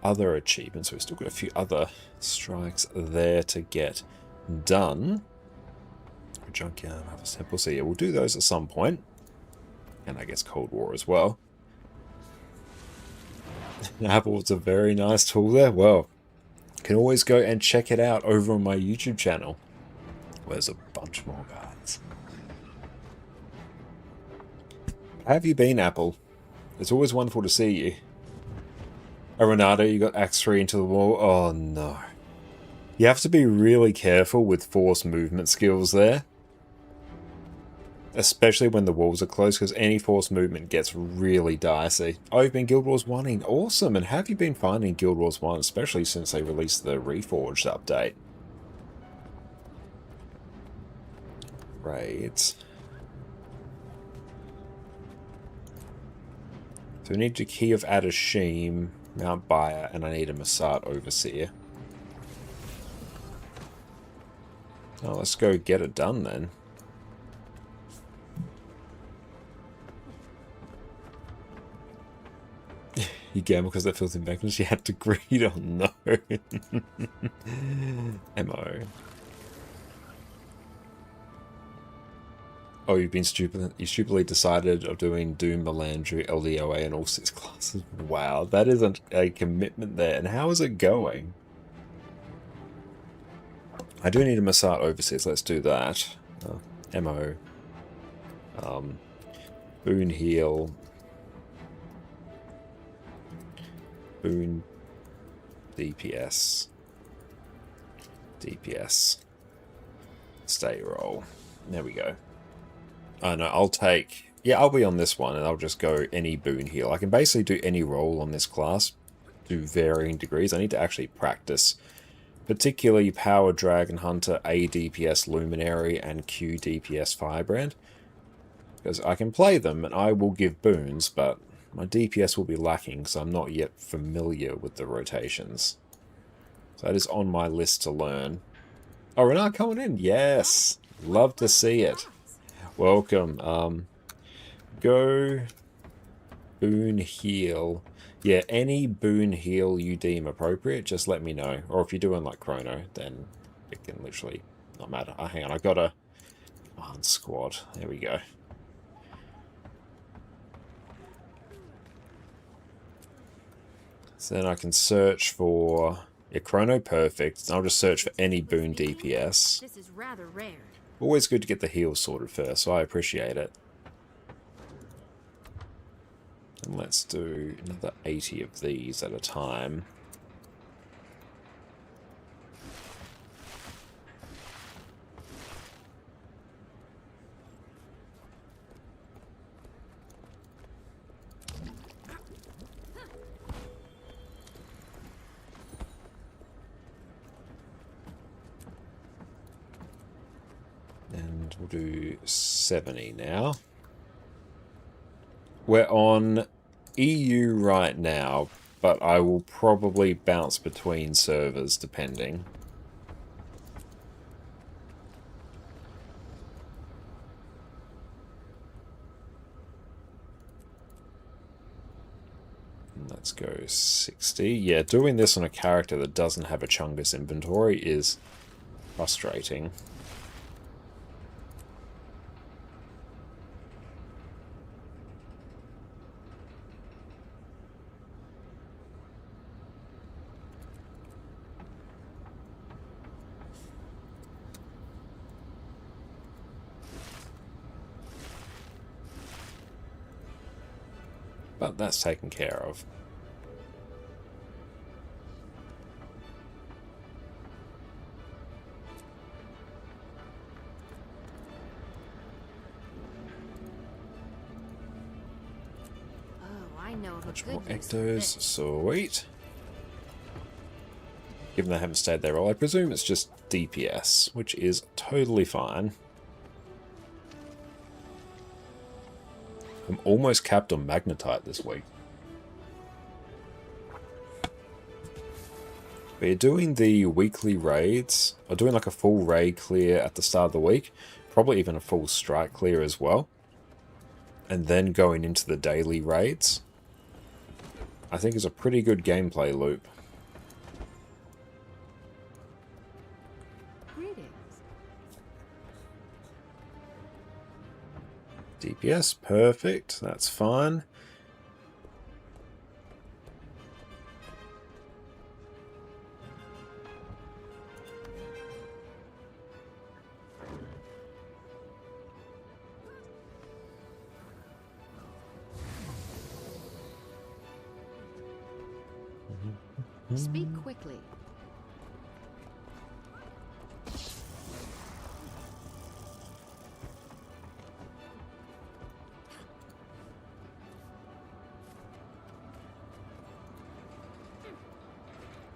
S1: other achievements. We've still got a few other strikes there to get done. Junkyard, Harvest Temple, so yeah, we'll do those at some point. And I guess Cold War as well. Apple's a very nice tool there. Well, you can always go and check it out over on my YouTube channel. There's a bunch more guys. How have you been, Apple? It's always wonderful to see you. Oh, Renato, you got Axe 3 into the wall. Oh, no. You have to be really careful with force movement skills there. Especially when the walls are close, because any force movement gets really dicey. Oh, you've been Guild Wars 1-ing. Awesome. And how have you been finding Guild Wars 1, especially since they released the Reforged update? Right. So we need the Key of Adashim, Mount Bayer, and I need a Masat Overseer. Oh, let's go get it done then. You gamble because that filthy magnets you had to greed. Oh no. MO. Oh, you've been stupid. You stupidly decided of doing Doom, Melandry, LDOA, and all 6 classes. Wow, that isn't a commitment there. And how is it going? I do need a Masat Overseas. Let's do that. MO. Boon Heal. Boon. DPS. DPS. Stay roll. There we go. Oh no, I'll take... Yeah, I'll be on this one and I'll just go any Boon Heal. I can basically do any role on this class to varying degrees. I need to actually practice. Particularly Power Dragon Hunter, A DPS Luminary, and Q DPS Firebrand. Because I can play them and I will give boons, but my DPS will be lacking because I'm not yet familiar with the rotations. So that is on my list to learn. Oh, Renard coming in. Yes. Love to see it. Welcome. Go Boon Heal. Yeah, any Boon Heal you deem appropriate, just let me know. Or if you're doing like Chrono, then it can literally not matter. Oh, hang on, I got a squad. There we go. So then I can search for Chrono Perfect. I'll just search for any Boon DPS.
S8: This is rather rare.
S1: Always good to get the heals sorted first, so I appreciate it. And let's do another 80 of these at a time. And we'll do 70 now. We're on EU right now, but I will probably bounce between servers depending. Let's go 60. Yeah, doing this on a character that doesn't have a Chungus inventory is frustrating. But that's taken care of.
S8: Oh, I know of a
S1: Much
S8: good
S1: more
S8: use for
S1: ectos,
S8: this.
S1: sweet. Given they haven't stayed there all, I presume it's just DPS, which is totally fine. I'm almost capped on Magnetite this week. But you're doing the weekly raids, or doing like a full raid clear at the start of the week, probably even a full strike clear as well, and then going into the daily raids, I think is a pretty good gameplay loop. DPS, perfect, that's fine.
S8: Speak quickly.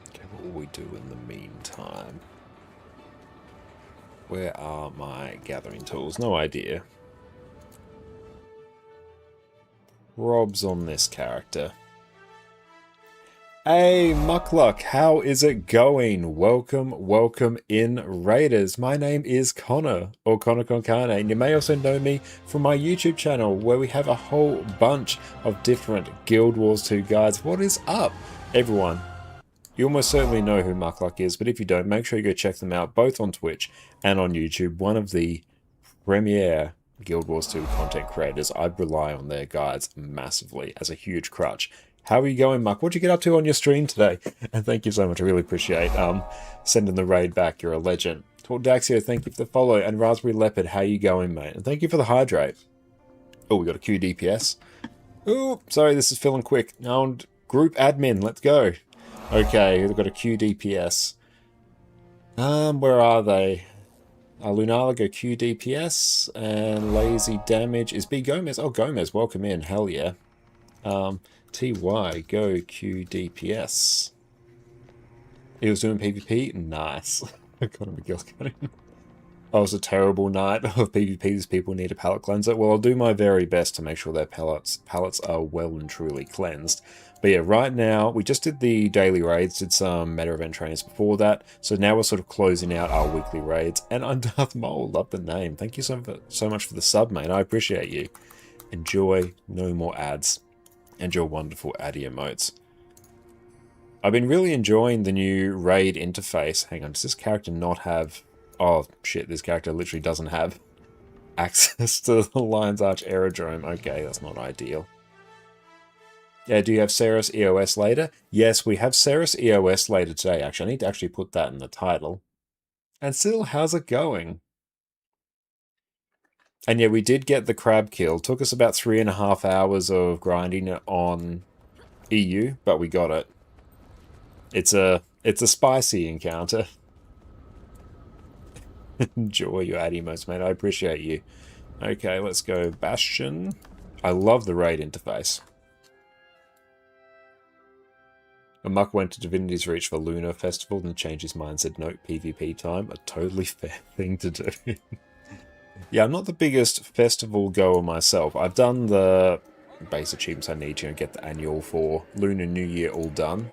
S1: Okay, what will we do in the meantime? Where are my gathering tools? No idea. Rob's on this character. Hey, Muckluck, how is it going? Welcome in, Raiders. My name is Connor, or Connor Concane, and you may also know me from my YouTube channel, where we have a whole bunch of different Guild Wars 2 guides. What is up, everyone? You almost certainly know who Muckluck is, but if you don't, make sure you go check them out, both on Twitch and on YouTube. One of the premier Guild Wars 2 content creators. I rely on their guides massively as a huge crutch. How are you going, Muck? What'd you get up to on your stream today? And thank you so much. I really appreciate sending the raid back. You're a legend. Tall Daxio, thank you for the follow. And Raspberry Leopard, how you going, mate? And thank you for the hydrate. Oh, we got a Q DPS. Oh, sorry, this is filling quick. Now, group admin, let's go. Okay, we've got a Q DPS. Where are they? Lunala go Q DPS. And Lazy Damage is B Gomez. Oh, Gomez, welcome in. Hell yeah. TY, go Q DPS. He was doing PvP? Nice. Connor McGill's cutting. Oh, it was a terrible night of PvPs. People need a palate cleanser. Well, I'll do my very best to make sure their palates are well and truly cleansed. But yeah, right now, we just did the daily raids, did some meta event trainings before that. So now we're sort of closing out our weekly raids. And I'm Darth Maul, love the name. Thank you so much for the sub, mate. I appreciate you. Enjoy, no more ads. And your wonderful Addy emotes. I've been really enjoying the new raid interface. Hang on, does this character not have... Oh, shit, this character literally doesn't have access to the Lion's Arch Aerodrome. Okay, that's not ideal. Yeah, do you have Ceres EOS later? Yes, we have Ceres EOS later today, actually. I need to actually put that in the title. And still, how's it going? And yeah, we did get the crab kill. Took us about 3.5 hours of grinding it on EU, but we got it. It's a spicy encounter. Enjoy your ad emotes, mate. I appreciate you. Okay, let's go Bastion. I love the raid interface. A Muck went to Divinity's Reach for Lunar Festival and changed his mind, said nope, PvP time. A totally fair thing to do. Yeah, I'm not the biggest festival goer myself. I've done the base achievements I need to get the annual for Lunar New Year all done.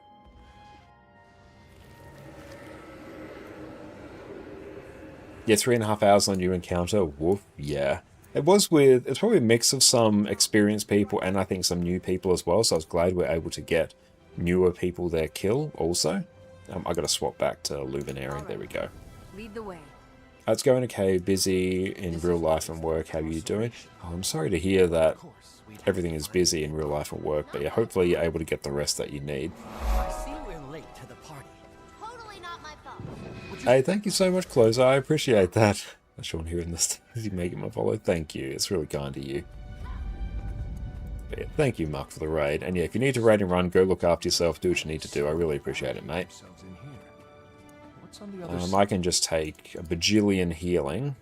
S1: Yeah, 3.5 hours on a new encounter. Woof, yeah. It's probably a mix of some experienced people and I think some new people as well, so I was glad we're able to get newer people their kill also. I gotta swap back to Luminary. Right. There we go.
S2: Lead the way.
S1: It's going okay, busy in real life and work. How are you doing? Oh, I'm sorry to hear that everything is busy in real life and work, but yeah, hopefully you're able to get the rest that you need.
S3: I see we're late to the party.
S8: Totally not my fault.
S1: Hey, thank you so much, Closer. I appreciate that. Sean here in this. You make it my follow. Thank you. It's really kind of you. But yeah, thank you, Muck, for the raid. And yeah, if you need to raid and run, go look after yourself. Do what you need to do. I really appreciate it, mate. I can just take a bajillion healing.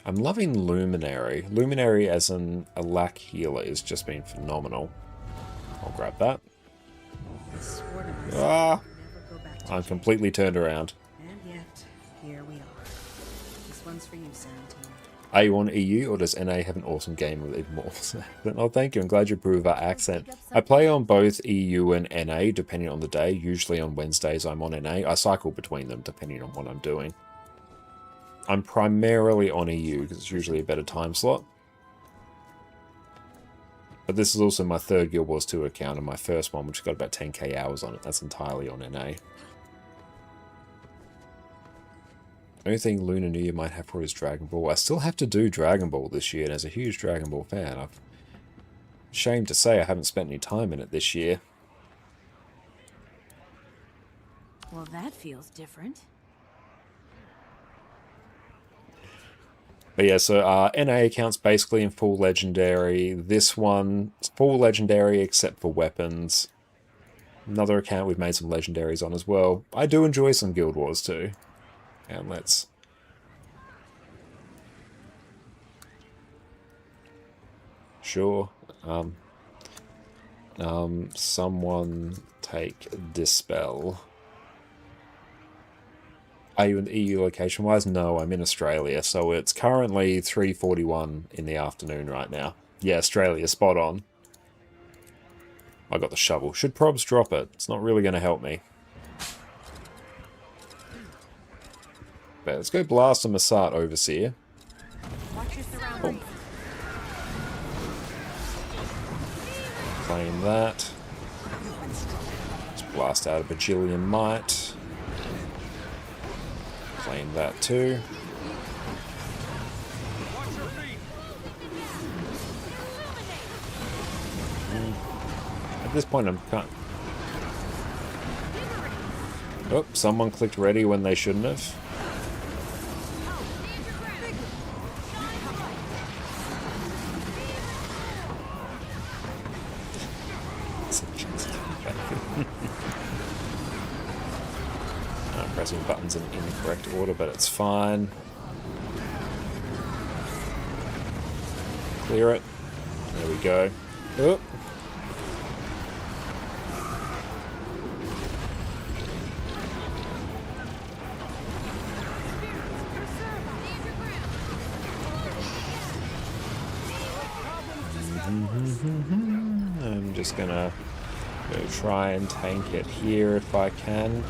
S1: I'm loving Luminary. Luminary as a lack healer has just been phenomenal. I'll grab that. Ah! I'm completely turned around.
S2: And yet, here we are. This one's for you, Sarantine.
S1: Are you on EU, or does NA have an awesome game with even more? Oh, thank you. I'm glad you approve of our accent. I play on both EU and NA, depending on the day. Usually on Wednesdays, I'm on NA. I cycle between them, depending on what I'm doing. I'm primarily on EU, because it's usually a better time slot. But this is also my third Guild Wars 2 account, and my first one, which has got about 10k hours on it. That's entirely on NA. The only thing Lunar New Year might have for it is Dragon Ball. I still have to do Dragon Ball this year, and as a huge Dragon Ball fan, I'm ashamed to say I haven't spent any time in it this year.
S2: Well, that feels different.
S1: But yeah, so NA account's basically in full legendary. This one is full legendary except for weapons. Another account we've made some legendaries on as well. I do enjoy some Guild Wars too. And let's... Sure. Someone take Dispel. Are you in the EU location-wise? No, I'm in Australia, so it's currently 3:41 in the afternoon right now. Yeah, Australia, spot on. I got the shovel. Should probs drop it? It's not really going to help me. But let's go blast a Massat Overseer.
S2: Watch your surroundings.
S1: Claim that. Let's blast out a Bajillion Might. Claim that too. At this point, I'm kind. Oh, someone clicked ready when they shouldn't have. I'm pressing buttons in incorrect order, but it's fine. Clear it. There we go. Oh. I'm just gonna go try and tank it here if I can.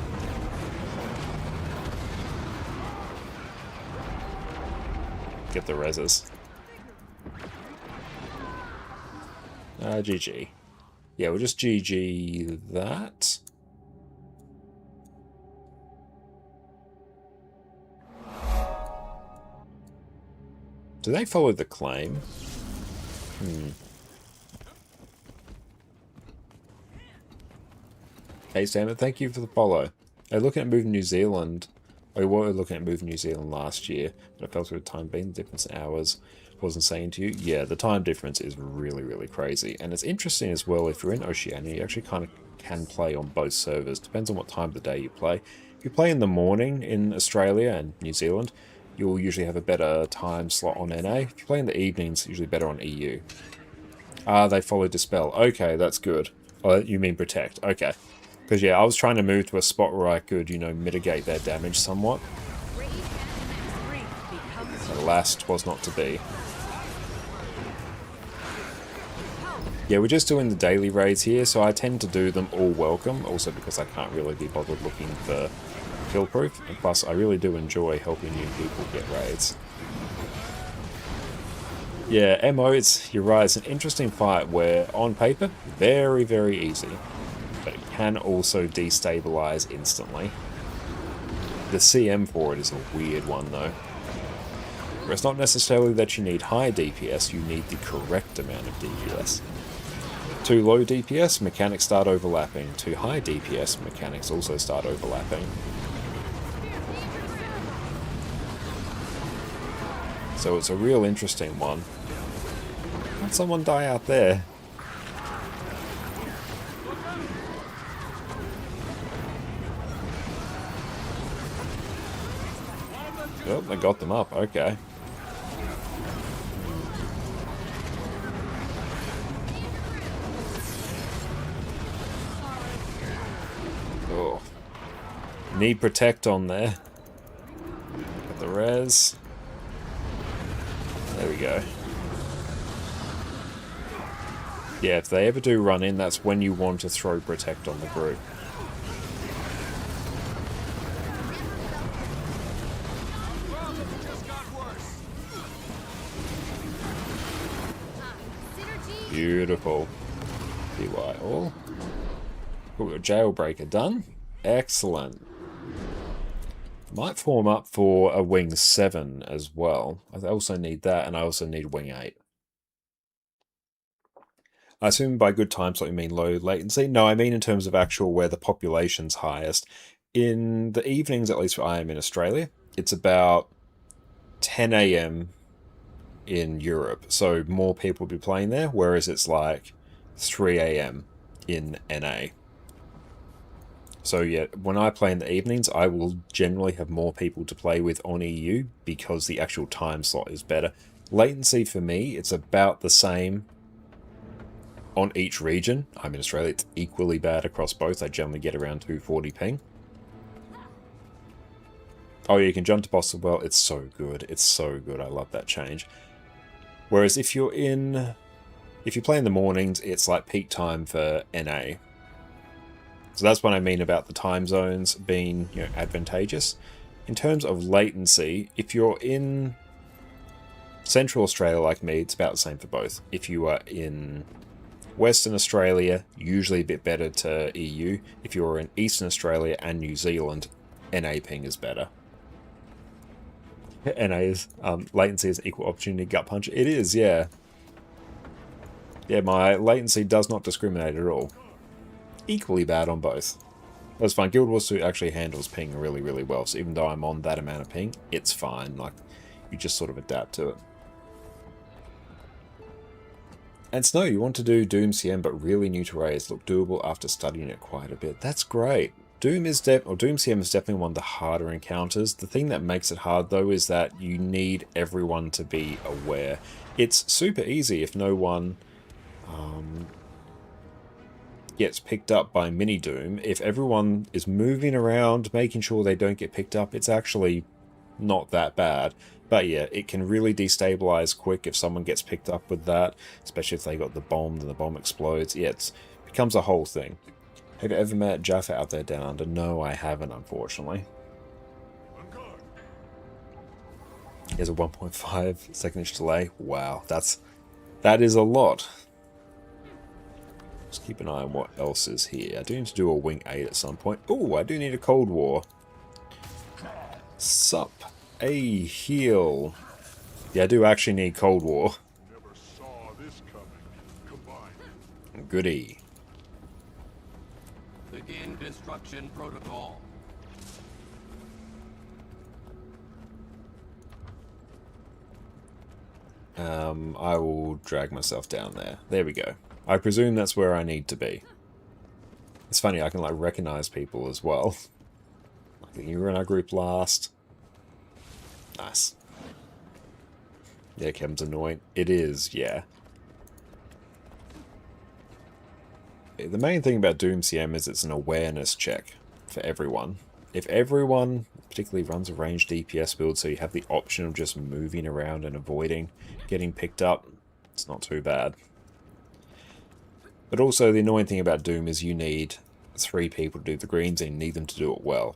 S1: Get the reses. GG. Yeah, we'll just GG that. Do they follow the claim? Hey Sam, thank you for the follow. They're looking at moving New Zealand. We were looking at moving New Zealand last year, but I felt with the time being, the difference in hours wasn't saying to you. Yeah, the time difference is really, really crazy. And it's interesting as well, if you're in Oceania, you actually kind of can play on both servers. Depends on what time of the day you play. If you play in the morning in Australia and New Zealand, you'll usually have a better time slot on NA. If you play in the evenings, usually better on EU. They follow Dispel. Okay, that's good. Oh, you mean Protect. Okay. Because, yeah, I was trying to move to a spot where I could, you know, mitigate their damage somewhat. But alas, 'twas not to be. Yeah, we're just doing the daily raids here, so I tend to do them all welcome. Also because I can't really be bothered looking for kill proof. And plus, I really do enjoy helping new people get raids. Yeah, MO, you're right, it's an interesting fight where, on paper, very, very easy. But it can also destabilize instantly. The CM for it is a weird one, though. Where it's not necessarily that you need high DPS, you need the correct amount of DPS. Too low DPS, mechanics start overlapping. Too high DPS, mechanics also start overlapping. So it's a real interesting one. How'd someone die out there? Oh, they got them up, okay. Oh. Need Protect on there. Got the res. we go. Yeah, if they ever do run in, that's when you want to throw Protect on the group. Beautiful. PY all. Cool, we got Jailbreaker done. Excellent. Might form up for a Wing 7 as well. I also need that, and I also need Wing 8. I assume by good time slot you mean low latency? No, I mean in terms of actual where the population's highest. In the evenings, at least where I am in Australia, it's about 10 AM in Europe. So more people will be playing there, whereas it's like 3 AM in NA. So yeah, when I play in the evenings, I will generally have more people to play with on EU because the actual time slot is better. Latency for me, it's about the same on each region. I'm in Australia, it's equally bad across both. I generally get around 240 ping. Oh yeah, you can jump to boss as well. It's so good. It's so good. I love that change. Whereas if you play in the mornings, it's like peak time for NA. So that's what I mean about the time zones being, you know, advantageous. In terms of latency, if you're in Central Australia like me, it's about the same for both. If you are in Western Australia, usually a bit better to EU. If you're in Eastern Australia and New Zealand, NA ping is better. NA is, latency is equal opportunity gut punch. It is, yeah. Yeah, my latency does not discriminate at all. Equally bad on both. That's fine. Guild Wars 2 actually handles ping really, really well. So even though I'm on that amount of ping, it's fine. Like, you just sort of adapt to it. And Snow, you want to do Doom CM, but really new to Raze. Look doable after studying it quite a bit. That's great. Doom CM is definitely one of the harder encounters. The thing that makes it hard, though, is that you need everyone to be aware. It's super easy if no one gets picked up by Mini Doom. If everyone is moving around, making sure they don't get picked up, it's actually not that bad. But yeah, it can really destabilize quick if someone gets picked up with that, especially if they got the bomb and the bomb explodes. Yeah, it becomes a whole thing. Have you ever met Jaffa out there down under? No, I haven't, unfortunately. There's a 1.5 second delay. Wow, that is a lot. Just keep an eye on what else is here. I do need to do a Wing 8 at some point. Oh, I do need a Cold War. Sup, a heal. Yeah, I do actually need Cold War.
S4: Never saw this coming. Combined.
S1: Goody.
S10: Begin destruction protocol.
S1: I will drag myself down there. There we go. I presume that's where I need to be. It's funny, I can like recognize people as well. Like, you were in our group last. Nice. Yeah, Kevin's annoying. It is, yeah. The main thing about Doom CM is it's an awareness check for everyone. If everyone particularly runs a ranged DPS build, so you have the option of just moving around and avoiding getting picked up, it's not too bad. But also the annoying thing about Doom is you need 3 people to do the greens and you need them to do it well.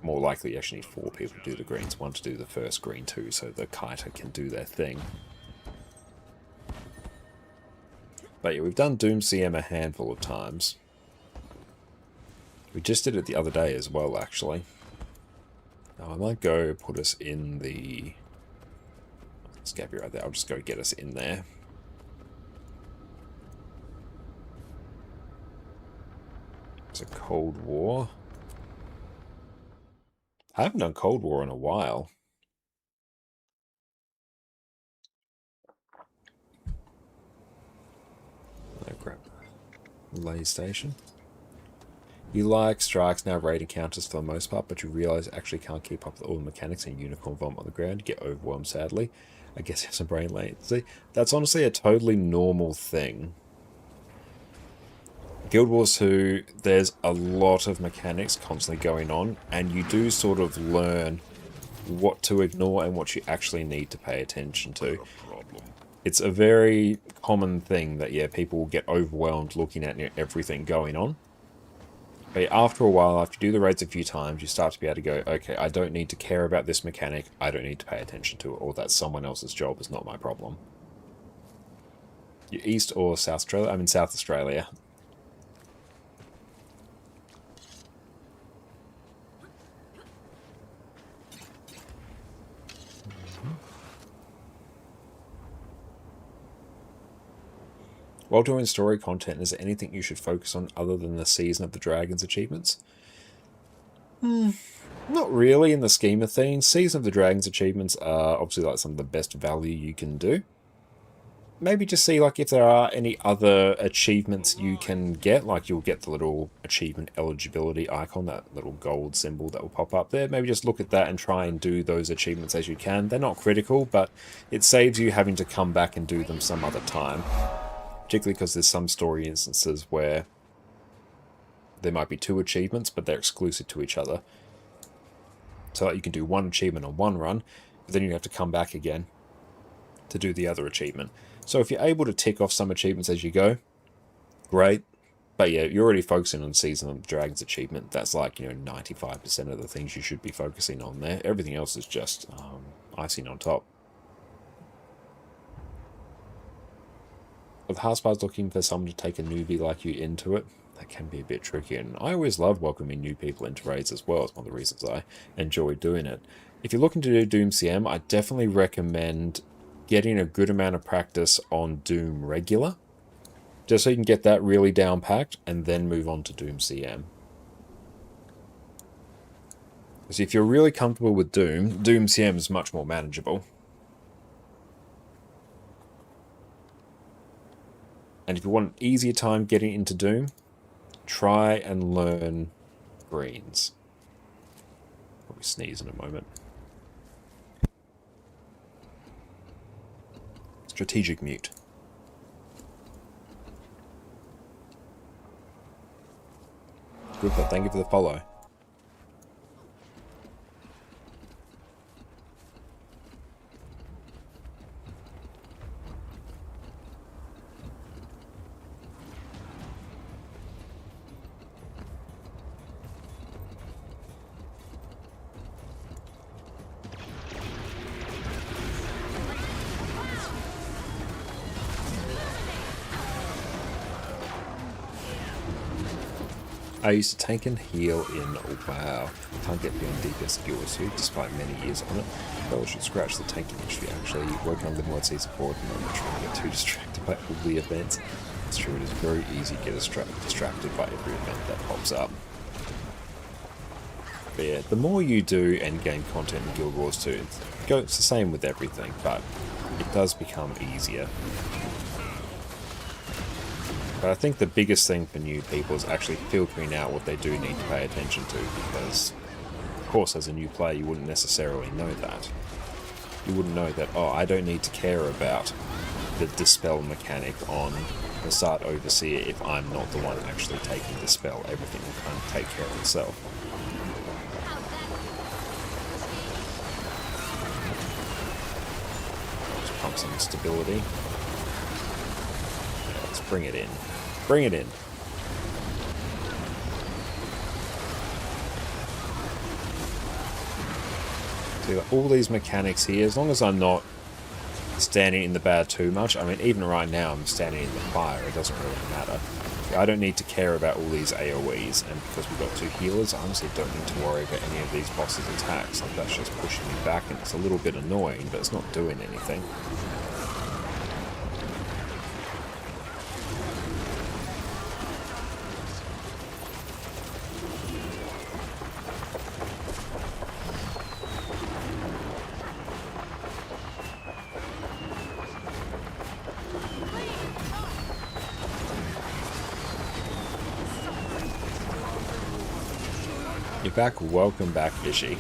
S1: More likely you actually need 4 people to do the greens, 1 to do the first green too, so the kiter can do their thing. But yeah, we've done Doom CM a handful of times. We just did it the other day as well, actually. Now I might go put us in the... Scabby right there, I'll just go get us in there. It's a Cold War. I haven't done Cold War in a while. Oh crap. Lay station. You like strikes, now raid encounters for the most part, but you realise you actually can't keep up with all the mechanics and unicorn vomit on the ground. You get overwhelmed, sadly. I guess you have some brain latency. That's honestly a totally normal thing. Guild Wars 2, there's a lot of mechanics constantly going on, and you do sort of learn what to ignore and what you actually need to pay attention to. It's a very common thing that, yeah, people will get overwhelmed looking at everything going on. But after a while, after you do the raids a few times, you start to be able to go, okay, I don't need to care about this mechanic, I don't need to pay attention to it, or that's someone else's job, it's not my problem. You East or South Australia? I'm in South Australia. While doing story content, is there anything you should focus on other than the Season of the Dragons achievements? Not really in the scheme of things. Season of the Dragons achievements are obviously like some of the best value you can do. Maybe just see like if there are any other achievements you can get, like you'll get the little achievement eligibility icon, that little gold symbol that will pop up there. Maybe just look at that and try and do those achievements as you can. They're not critical, but it saves you having to come back and do them some other time. Particularly because there's some story instances where there might be 2 achievements, but they're exclusive to each other. So that you can do one achievement on one run, but then you have to come back again to do the other achievement. So if you're able to tick off some achievements as you go, great. But yeah, you're already focusing on Season of the Dragons achievement. That's like, 95% of the things you should be focusing on there. Everything else is just icing on top. With Hearthspa's looking for someone to take a newbie like you into it, that can be a bit tricky, and I always love welcoming new people into raids as well. It's one of the reasons I enjoy doing it. If you're looking to do Doom CM, I definitely recommend getting a good amount of practice on Doom Regular, just so you can get that really down packed, and then move on to Doom CM. So if you're really comfortable with Doom, Doom CM is much more manageable. And if you want an easier time getting into Doom, try and learn greens. Probably sneeze in a moment. Strategic mute. Good, but thank you for the follow. I used to tank and heal in WoW. Can't get beyond DPS Guilty despite many years on it. Well, I should scratch the tanking issue actually. Working on the Mod C support and I'm not trying to get too distracted by all the events. It's true, it is very easy to get distracted by every event that pops up. But yeah, the more you do endgame content in Guild Wars 2, it's the same with everything, but it does become easier. But I think the biggest thing for new people is actually filtering out what they do need to pay attention to, because, of course, as a new player, you wouldn't necessarily know that. You wouldn't know that, oh, I don't need to care about the Dispel mechanic on Hasard Overseer if I'm not the one actually taking Dispel. Everything will kind of take care of itself. Just pump some stability. Let's bring it in. Bring it in. So you've got all these mechanics here. As long as I'm not standing in the bad too much. I mean, even right now I'm standing in the fire. It doesn't really matter. I don't need to care about all these AoEs. And because we've got 2 healers, I honestly don't need to worry about any of these bosses' attacks. Like, that's just pushing me back, and it's a little bit annoying, but it's not doing anything. You're back. Welcome back, Fishy.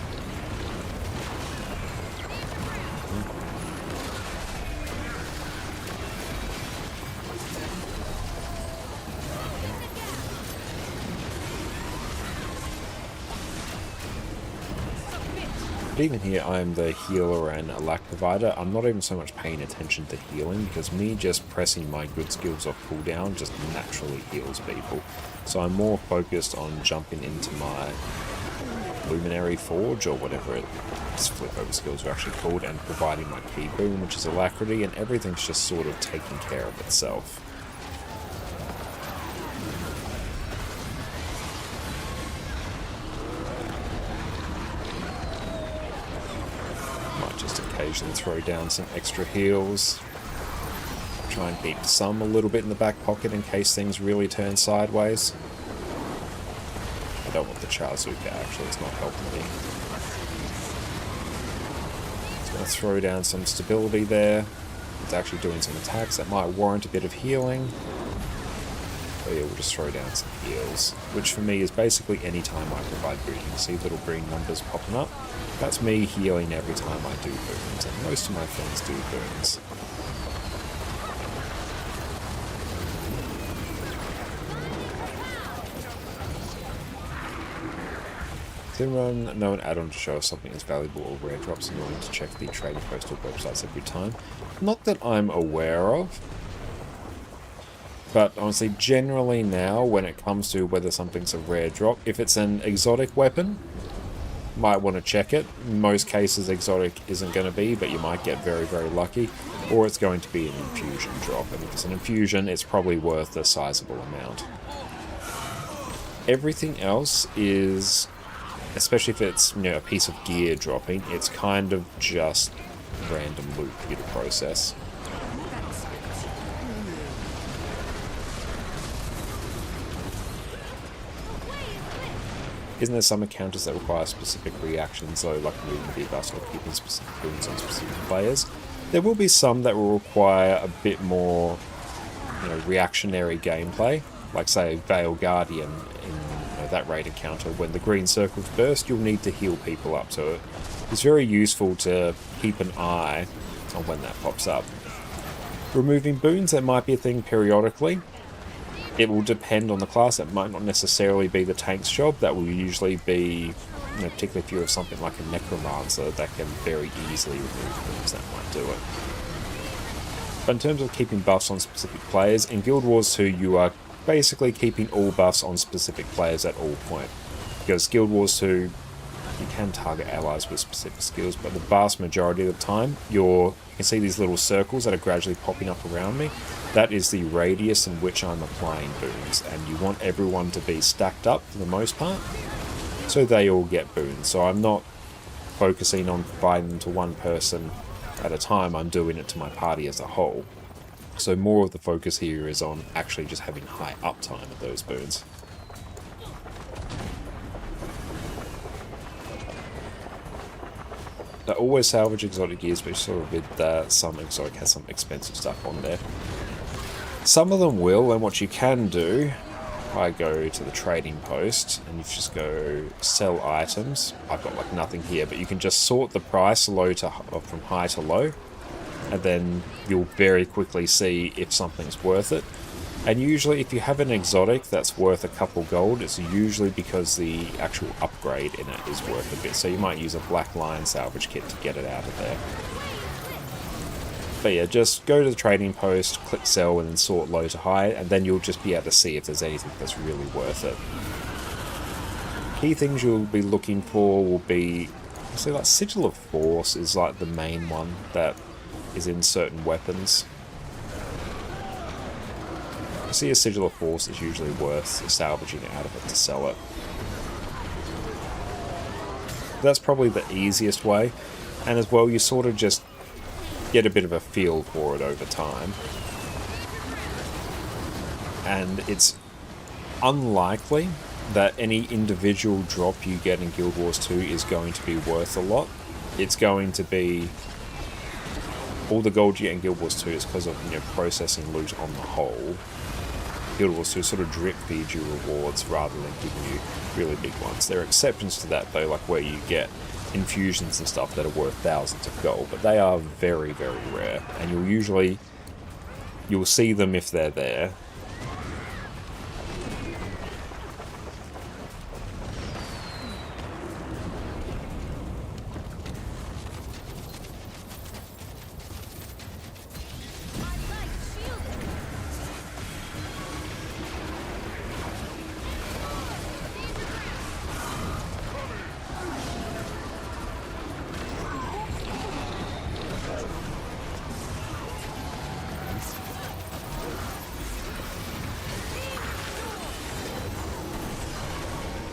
S1: But even here, I'm the healer and a lack provider. I'm not even so much paying attention to healing, because me just pressing my good skills off cooldown just naturally heals people. So I'm more focused on jumping into my Luminary Forge, or whatever its flip over skills are actually called, and providing my key boom, which is Alacrity, and everything's just sort of taking care of itself. Might just occasionally throw down some extra heals. Try and keep some a little bit in the back pocket in case things really turn sideways. I don't want the Chazuka, actually, it's not helping me. Just going to throw down some stability there. It's actually doing some attacks that might warrant a bit of healing. But yeah, we'll just throw down some heals, which for me is basically any time I provide boon. You see little green numbers popping up. That's me healing every time I do boons, and most of my friends do boons. Then run know an add-on to show us something is valuable or rare drops, and you'll need to check the trading post or websites every time. Not that I'm aware of. But honestly, generally now, when it comes to whether something's a rare drop, if it's an exotic weapon, might want to check it. In most cases, exotic isn't going to be, but you might get very, very lucky. Or it's going to be an infusion drop, and if it's an infusion, it's probably worth a sizable amount. Everything else is, especially if it's, you know, a piece of gear dropping, it's kind of just random loot for you to process. Isn't there some encounters that require specific reactions, though, like moving the debuffs or keeping specific boons on specific players? There will be some that will require a bit more, you know, reactionary gameplay, like say Veil Guardian in, you know, that raid encounter. When the green circles burst, you'll need to heal people up, so it's very useful to keep an eye on when that pops up. Removing boons, that might be a thing periodically. It will depend on the class. It might not necessarily be the tank's job. That will usually be, you know, particularly if you have something like a Necromancer that can very easily remove boons, that might do it. But in terms of keeping buffs on specific players, in Guild Wars 2 you are basically keeping all buffs on specific players at all point. Because Guild Wars 2, you can target allies with specific skills, but the vast majority of the time, you can see these little circles that are gradually popping up around me. That is the radius in which I'm applying boons, and you want everyone to be stacked up for the most part, so they all get boons. So I'm not focusing on providing them to one person at a time, I'm doing it to my party as a whole. So more of the focus here is on actually just having high uptime of those boons. I always salvage exotic gears, but sort of with that, some exotic has some expensive stuff on there. Some of them will, and what you can do, I go to the trading post, and you just go sell items. I've got like nothing here, but you can just sort the price low to from high to low, and then you'll very quickly see if something's worth it. And usually if you have an exotic that's worth a couple gold, it's usually because the actual upgrade in it is worth a bit. So you might use a Black Lion salvage kit to get it out of there. But yeah, just go to the trading post, click sell, and then sort low to high, and then you'll just be able to see if there's anything that's really worth it. Key things you'll be looking for will be, so like Sigil of Force is like the main one that is in certain weapons. You see a Sigil of Force is usually worth salvaging out of it to sell it. That's probably the easiest way, and as well you sort of just get a bit of a feel for it over time. And it's unlikely that any individual drop you get in Guild Wars 2 is going to be worth a lot. It's going to be all the gold you get in Guild Wars 2 is because of, you know, processing loot on the whole. Guild Wars 2 sort of drip feeds you rewards rather than giving you really big ones. There are exceptions to that though, like where you get infusions and stuff that are worth thousands of gold, but they are very, very rare, and you'll see them if they're there.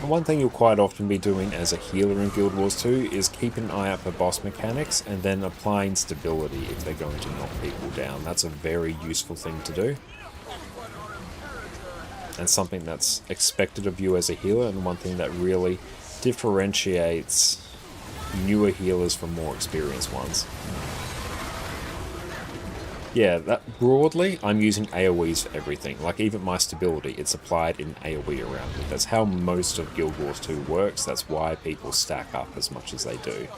S1: And one thing you'll quite often be doing as a healer in Guild Wars 2 is keeping an eye out for boss mechanics and then applying stability if they're going to knock people down. That's a very useful thing to do. And something that's expected of you as a healer, and one thing that really differentiates newer healers from more experienced ones. Yeah, that broadly, I'm using AoEs for everything. Like, even my stability, it's applied in AoE around me. That's how most of Guild Wars 2 works. That's why people stack up as much as they do.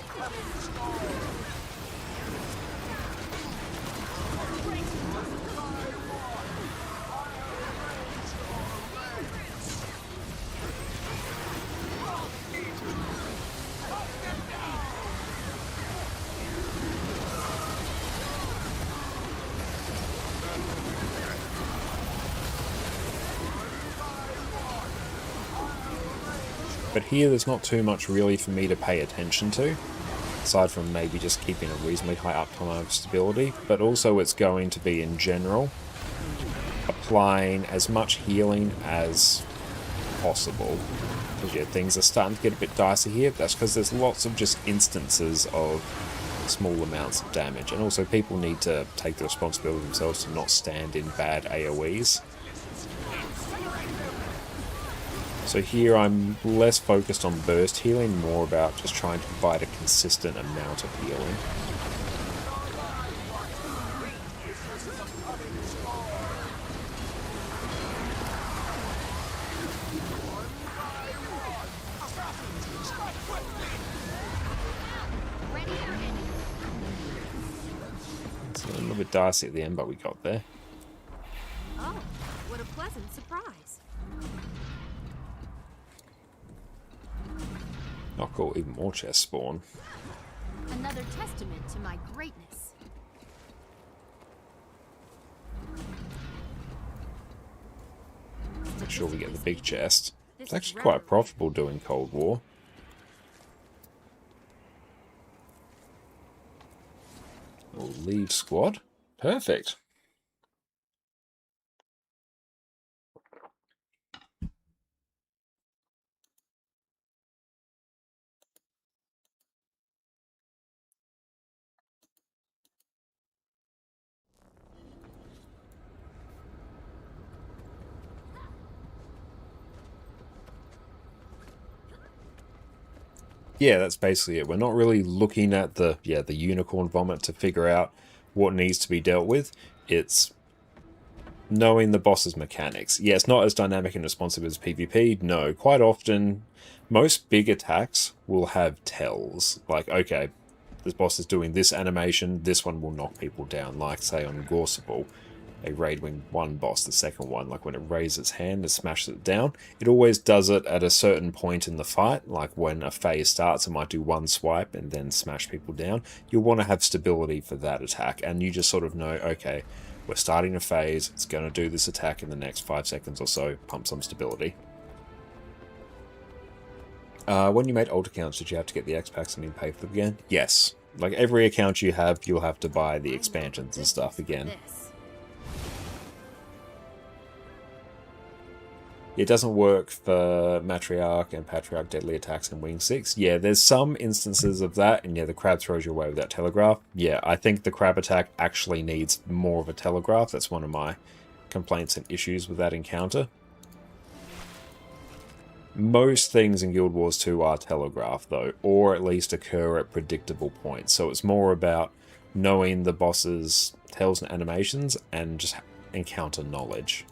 S1: But here there's not too much really for me to pay attention to, aside from maybe just keeping a reasonably high uptime of stability, but also it's going to be in general applying as much healing as possible. Because yeah, things are starting to get a bit dicey here. That's because there's lots of just instances of small amounts of damage, and also people need to take the responsibility themselves to not stand in bad AoEs. So here I'm less focused on burst healing, more about just trying to provide a consistent amount of healing. It's a little bit dicey at the end, but we got there.
S8: Oh, what a pleasant surprise.
S1: Not cool, even more chests spawn.
S8: Another testament to my greatness.
S1: Make sure we get the big chest. It's actually quite profitable doing Cold War. We'll leave squad. Perfect. Yeah, that's basically it. We're not really looking at the unicorn vomit to figure out what needs to be dealt with. It's knowing the boss's mechanics. Yeah, it's not as dynamic and responsive as PvP. No, quite often, most big attacks will have tells. Like, okay, this boss is doing this animation, this one will knock people down. Like, say, on Gorsable, a Raid Wing 1 boss, the second one, like when it raises its hand and smashes it down, it always does it at a certain point in the fight. Like when a phase starts, it might do one swipe and then smash people down. You'll want to have stability for that attack, and you just sort of know, okay, we're starting a phase, it's going to do this attack in the next 5 seconds or so, pump some stability. When you made old accounts, did you have to get the X-Packs and then pay for them again? Yes. Like every account you have, you'll have to buy the expansions and stuff again. It doesn't work for Matriarch and Patriarch Deadly Attacks in Wing 6. Yeah, there's some instances of that, and yeah, the crab throws you away with that telegraph. Yeah, I think the crab attack actually needs more of a telegraph. That's one of my complaints and issues with that encounter. Most things in Guild Wars 2 are telegraphed, though, or at least occur at predictable points. So it's more about knowing the boss's tells and animations and just encounter knowledge.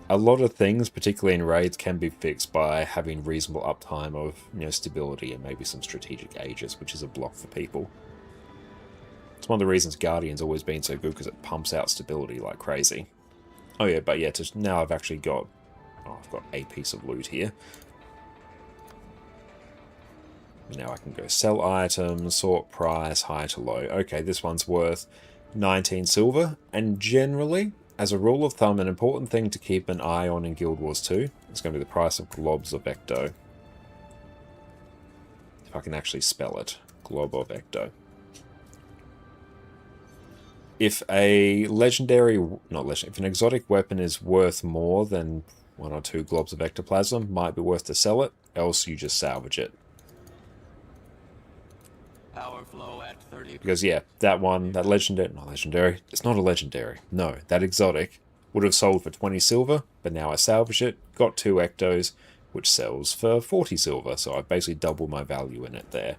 S1: A lot of things, particularly in raids, can be fixed by having reasonable uptime of, stability and maybe some strategic ages, which is a block for people. It's one of the reasons Guardian's always been so good, because it pumps out stability like crazy. Oh yeah, but yeah, now I've actually got... Oh, I've got a piece of loot here. Now I can go sell items, sort price, high to low. Okay, this one's worth 19 silver, and generally, as a rule of thumb, an important thing to keep an eye on in Guild Wars 2 is going to be the price of Globs of Ecto. If I can actually spell it. Glob of Ecto. If a legendary... Not legendary. If an exotic weapon is worth more than... 1 or 2 globs of ectoplasm, might be worth to sell it, else you just salvage it.
S10: Power flow at 30.
S1: Because yeah, that one, that legendary, it's not a legendary, no, that exotic would have sold for 20 silver, but now I salvage it, got 2 ectos, which sells for 40 silver, so I basically doubled my value in it there.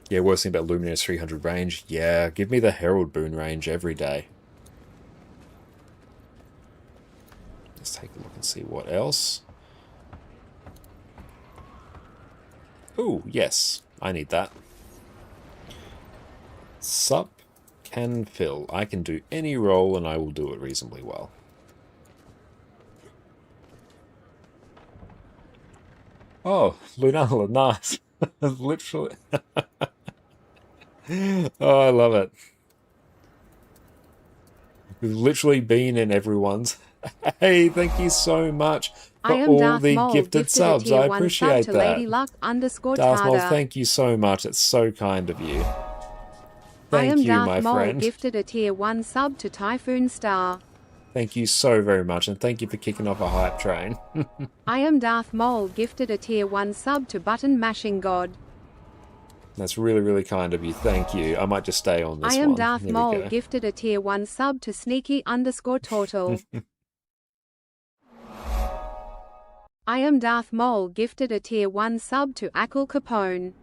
S1: Yeah, worst thing about Lumina's 300 range, yeah, give me the Herald Boon range every day. Let's take a look and see what else. Ooh, yes, I need that. Sup can fill. I can do any role and I will do it reasonably well. Oh, Lunala, nice. Literally. Oh, I love it. We've literally been in everyone's. Hey, thank you so much for all
S11: Darth
S1: the
S11: Maul,
S1: gifted subs. I appreciate
S11: sub to
S1: that.
S11: Lady Luck _
S1: Darth Maul,
S11: Tarda.
S1: thank you so much. It's so kind of you.
S11: I
S1: Thank
S11: am
S1: you,
S11: Darth
S1: my
S11: Maul
S1: friend.
S11: gifted a tier 1 sub to Typhoon Star.
S1: Thank you so very much, and thank you for kicking off a hype train.
S11: I am Darth Maul gifted a tier 1 sub to Button Mashing God.
S1: That's really, really kind of you. Thank you. I might just stay on this
S11: I am
S1: one.
S11: Darth
S1: There we
S11: Maul
S1: go.
S11: gifted a tier 1 sub to Sneaky _ Turtle. I am Darth Maul gifted a tier 1 sub to Akil Capone.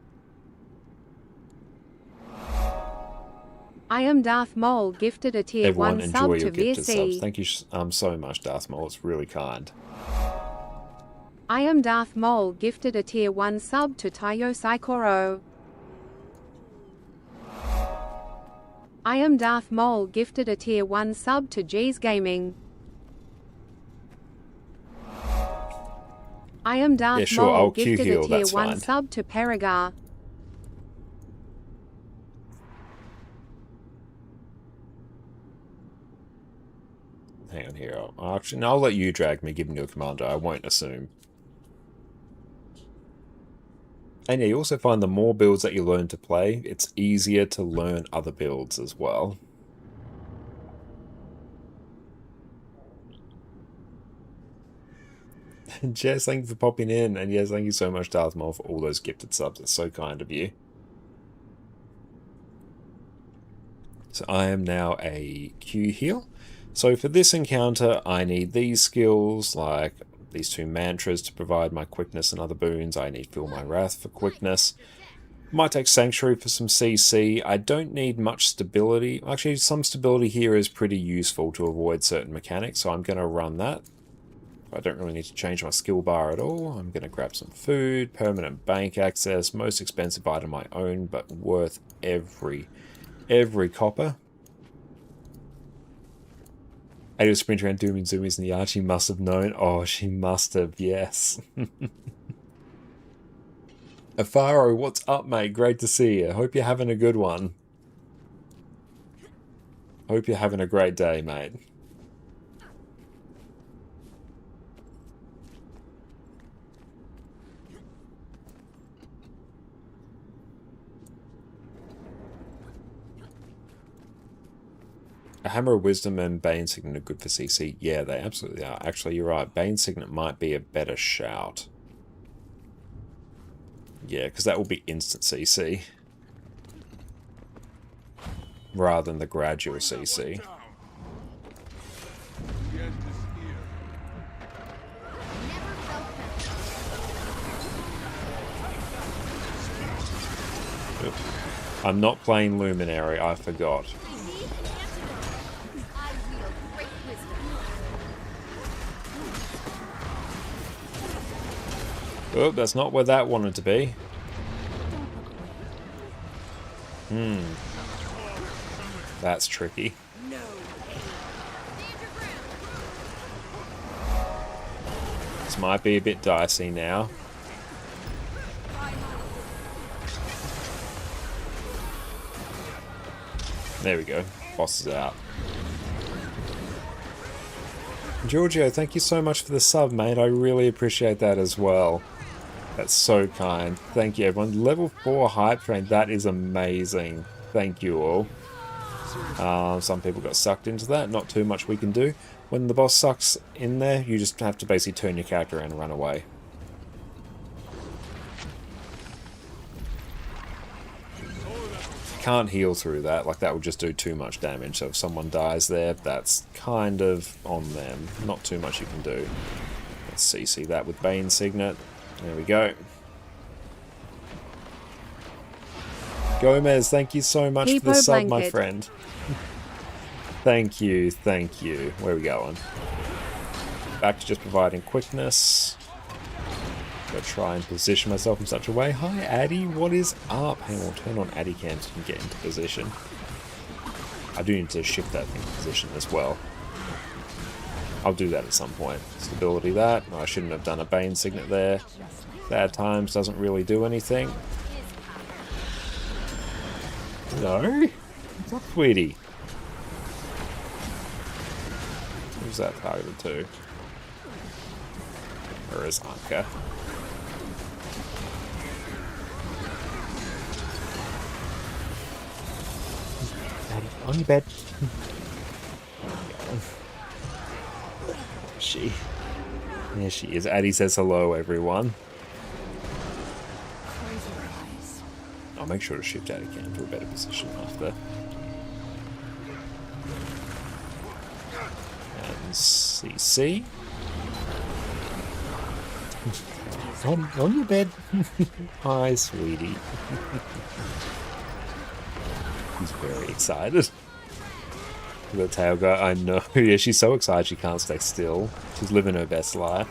S11: I am Darth Maul gifted a tier
S1: Everyone
S11: 1
S1: enjoy
S11: sub
S1: your
S11: to
S1: gifted subs.
S11: VC.
S1: Thank you so much, Darth Maul. It's really kind.
S11: I am Darth Maul gifted a tier 1 sub to Tayo Saikoro. I am Darth Maul gifted a tier 1 sub to G's Gaming. I am Darth
S1: Yeah, sure,
S11: Maul
S1: I'll Q
S11: gifted
S1: heal,
S11: a tier
S1: that's
S11: 1
S1: fine.
S11: sub to Perigar.
S1: Hang on here. Actually, no, I'll let you drag me, given you're commander. I won't assume. And yeah, you also find the more builds that you learn to play, it's easier to learn other builds as well. Jess, thank you for popping in. And yes, thank you so much, Darth Maul, for all those gifted subs. It's so kind of you. So I am now a Q heal. So for this encounter, I need these skills, like these 2 mantras to provide my quickness and other boons. I need Feel My Wrath for quickness. Might take Sanctuary for some CC. I don't need much stability. Actually, some stability here is pretty useful to avoid certain mechanics, so I'm going to run that. I don't really need to change my skill bar at all. I'm going to grab some food, permanent bank access, most expensive item I own, but worth every copper. I was sprinting around doing zoomies and the Archie must have known. Oh, she must have, yes. Afaro, what's up, mate? Great to see you. Hope you're having a good one. Hope you're having a great day, mate. A Hammer of Wisdom and Bane Signet are good for CC. Yeah, they absolutely are. Actually, you're right. Bane Signet might be a better shout. Yeah, because that will be instant CC. Rather than the gradual CC. Oop. I'm not playing Luminary, I forgot. Oh, that's not where that wanted to be. That's tricky. This might be a bit dicey now. There we go. Boss is out. Giorgio, thank you so much for the sub, mate. I really appreciate that as well. That's so kind. Thank you, everyone. Level 4 hype train. That is amazing. Thank you all. Some people got sucked into that. Not too much we can do. When the boss sucks in there, you just have to basically turn your character around and run away. Can't heal through that, like that would just do too much damage. So if someone dies there, that's kind of on them. Not too much you can do. Let's see that with Bane Signet. There we go. Gomez, thank you so much for the sub, my friend. Thank you, thank you. Where are we going? Back to just providing quickness. Gotta try and position myself in such a way. Hi, Addy, what is up? Hang on, turn on Addy cam so you can get into position. I do need to shift that thing to position as well. I'll do that at some point. Stability that. No, I shouldn't have done a Bane Signet there. Bad times doesn't really do anything. No? What's up, sweetie? Who's that targeted to? Or is Anka? Daddy, on your bed. There she is. Addie says hello, everyone. I'll make sure to shift Addie cam to a better position after. And CC. on your bed. Hi, sweetie. He's very excited. The tail guy, I know. Yeah, she's so excited she can't stay still. She's living her best life.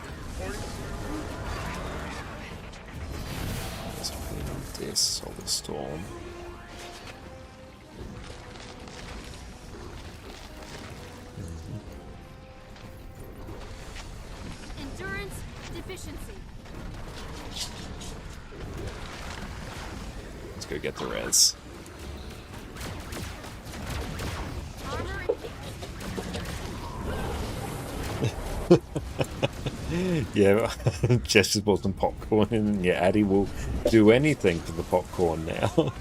S1: Let's clean this Solar Storm.
S8: Endurance deficiency.
S1: Let's go get the res. Yeah, Jess just bought some popcorn and yeah, Addie will do anything for the popcorn now.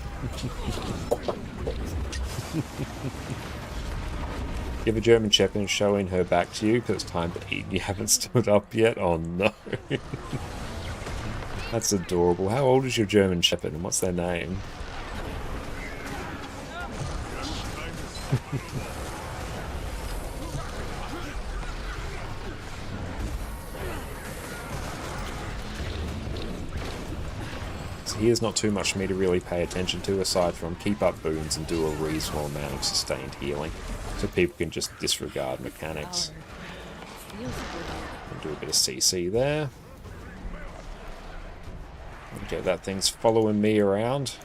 S1: Give a German Shepherd showing her back to you because it's time to eat. You haven't stood up yet? Oh no. That's adorable. How old is your German Shepherd and what's their name? Here's not too much for me to really pay attention to aside from keep up boons and do a reasonable amount of sustained healing so people can just disregard mechanics. And do a bit of CC there. Okay, that thing's following me around.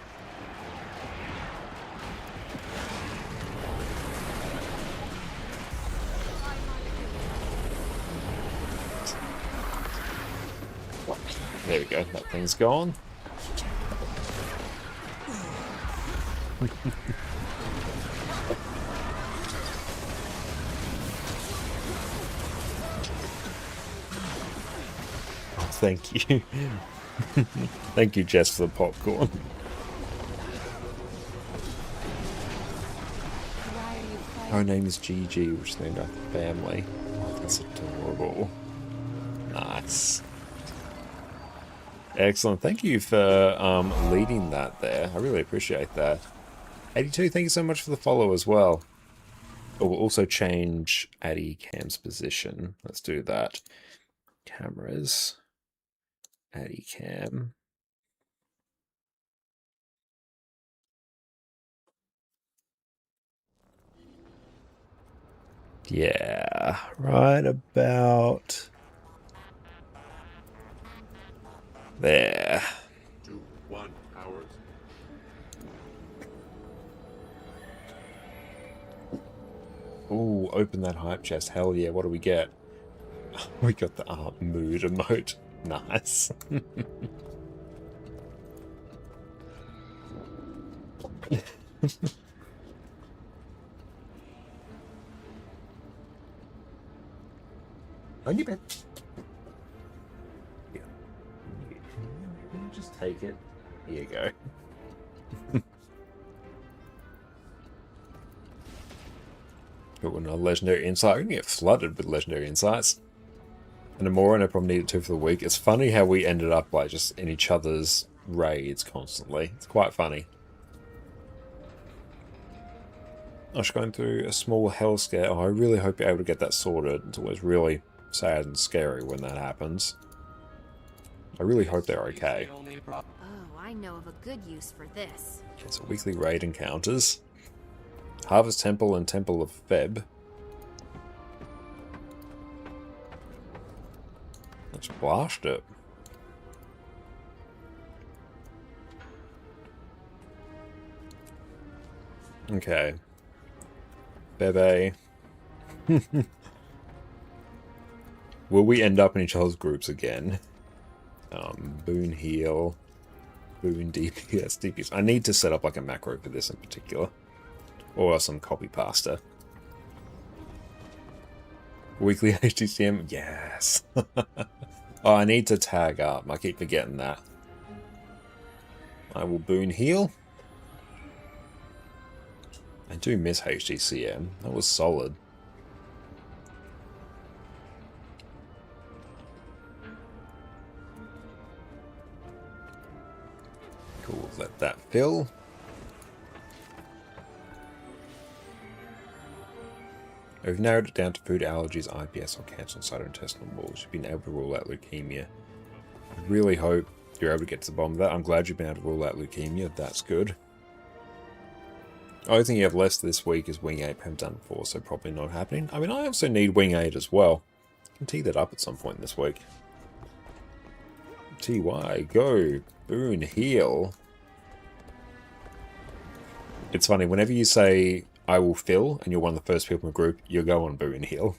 S1: There we go, that thing's gone. Oh, thank you. Thank you, Jess, for the popcorn. Her name is Gigi, which is named after the family. Oh, that's adorable. Nice. Excellent. Thank you for leading that there. I really appreciate that. 82, thank you so much for the follow as well. Oh, we'll also change Addy Cam's position. Let's do that. Cameras. Addy Cam. Yeah, right about there.
S4: 2, 1 hours.
S1: Ooh, open that hype chest. Hell yeah, what do we get? We got the mood emote. Nice. On your bed. Yeah. Just take it. Here you go. Cool, another legendary insight. We're going to get flooded with legendary insights. And Amora, no problem, needed 2 for the week. It's funny how we ended up like just in each other's raids constantly. It's quite funny. I was going through a small hell scare. Oh, I really hope you're able to get that sorted. It's always really sad and scary when that happens. I really hope they're okay.
S8: Oh, I know of a good use for this.
S1: Okay, so weekly raid encounters. Harvest Temple and Temple of Feb. Let's blast it. Okay. Bebe. Will we end up in each other's groups again? Boon heal. Boon DPS, DPS. I need to set up like a macro for this in particular. Or some copy pasta. Weekly HTCM? Yes. Oh, I need to tag up. I keep forgetting that. I will boon heal. I do miss HTCM. That was solid. Cool, let that fill. We've narrowed it down to food allergies, IBS, or cancer inside our intestinal walls. You've been able to rule out leukemia. I really hope you're able to get to the bottom of that. I'm glad you've been able to rule out leukemia. That's good. The only thing you have less this week is Wing 8. I haven't done it before, so probably not happening. I mean, I also need Wing 8 as well. I can tee that up at some point this week. TY, go. Boon, heal. It's funny, whenever you say, I will fill, and you're one of the first people in the group, you'll go on Boon heal.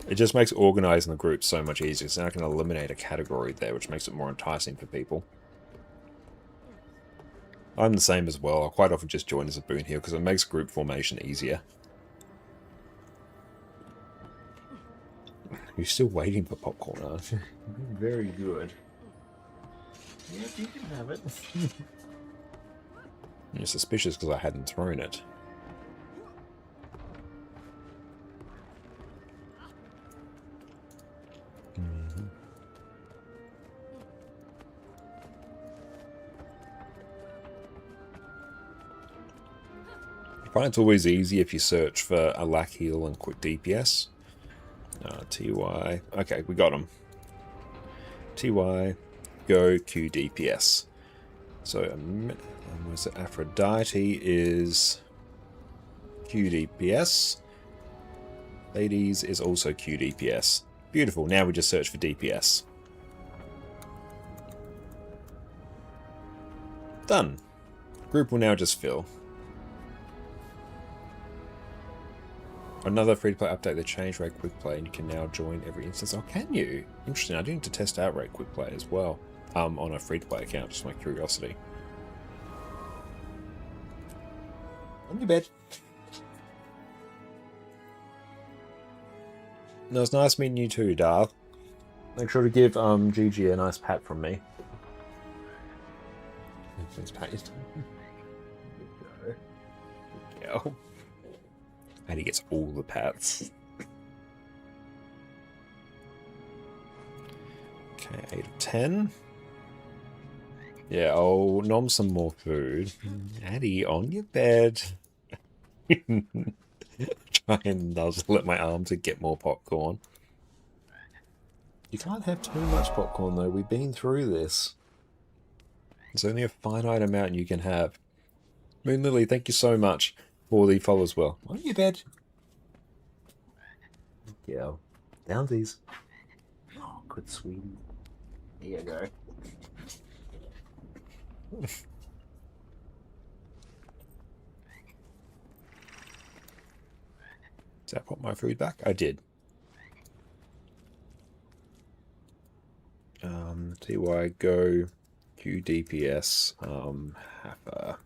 S1: It just makes organising the group so much easier, so now I can eliminate a category there, which makes it more enticing for people. I'm the same as well. I'll quite often just join as a Boon heal, because it makes group formation easier. You're still waiting for popcorn, aren't you? Very good. Yeah, you can have it. You're suspicious because I hadn't thrown it. I find it's always easy if you search for a lack heal and quick DPS. TY. Okay, we got him. TY, go Q DPS. So, was it Aphrodite is QDPS. Ladies is also QDPS. Beautiful. Now we just search for DPS. Done. Group will now just fill. Another free-to-play update that changed Raid Quick Play, and you can now join every instance. Oh, can you? Interesting. I do need to test out Raid Quick Play as well. On a free-to-play account, just my curiosity. On your bed. No, it's nice meeting you too, Darth. Make sure to give Gigi a nice pat from me. Please pat his Go. And he gets all the pats. Okay, 8 of 10. Yeah, I'll nom some more food. Addie, on your bed. Try and I'll just let my arm to get more popcorn. You can't have too much popcorn though, we've been through this. There's only a finite amount you can have. Moon Lily, thank you so much for the follow as well. On your bed. Yeah. Downsies. Oh, good sweetie. Here you go. Did I put my food back? I did. TY go QDPS Haffa.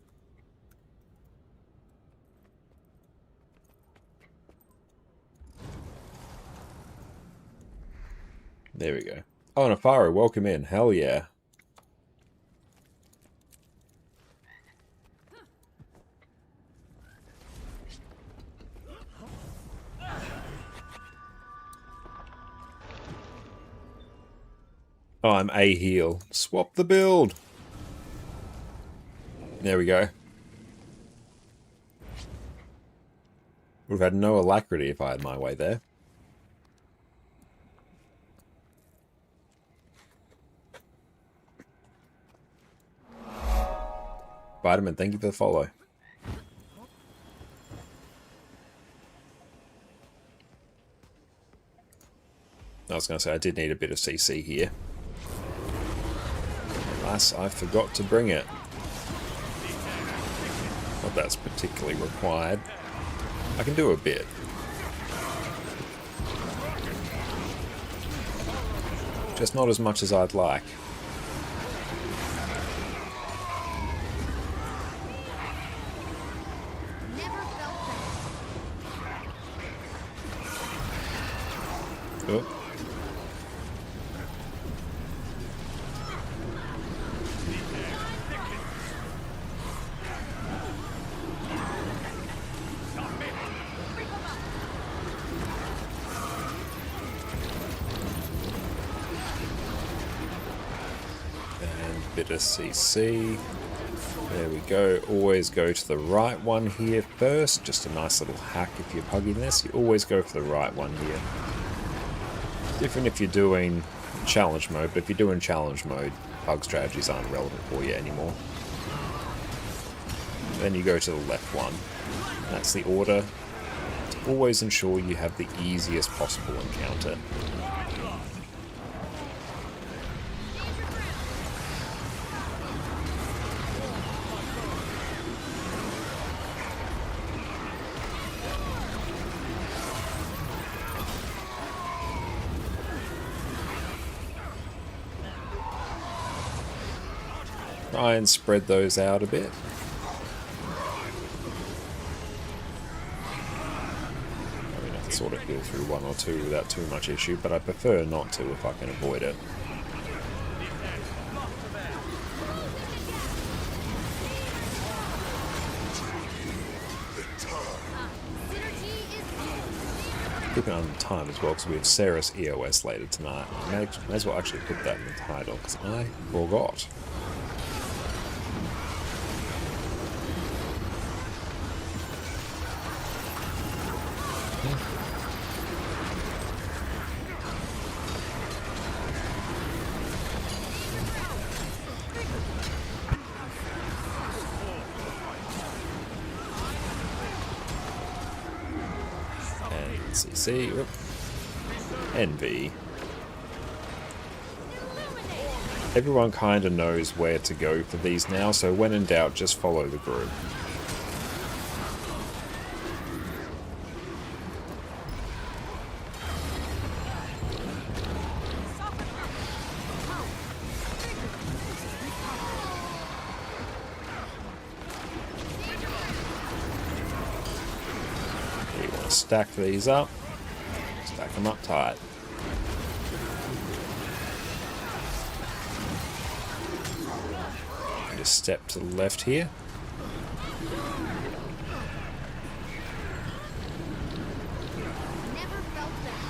S1: There we go. Oh, Nafaro, welcome in. Hell yeah. Oh, I'm a heal. Swap the build. There we go. Would have had no alacrity if I had my way there. Vitamin, thank you for the follow. I was going to say, I did need a bit of CC here. Alas, I forgot to bring it. Not that's particularly required. I can do a bit. Just not as much as I'd like. Oh. Bit of CC. There we go. Always go to the right one here first. Just a nice little hack if you're pugging this. You always go for the right one here. Different if you're doing challenge mode, but if you're doing challenge mode, pug strategies aren't relevant for you anymore. Then you go to the left one. That's the order. To always ensure you have the easiest possible encounter. Try and spread those out a bit. I mean, I can sort of go through one or two without too much issue, but I prefer not to if I can avoid it. Keep an eye on the time as well, because we have Ceres EOS later tonight. I may as well actually put that in the title, because I forgot. CC, whoop. NV. Everyone kind of knows where to go for these now, so when in doubt, just follow the group. Stack these up, stack them up tight. And just step to the left here.
S8: Never felt that.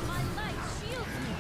S8: My light shields me.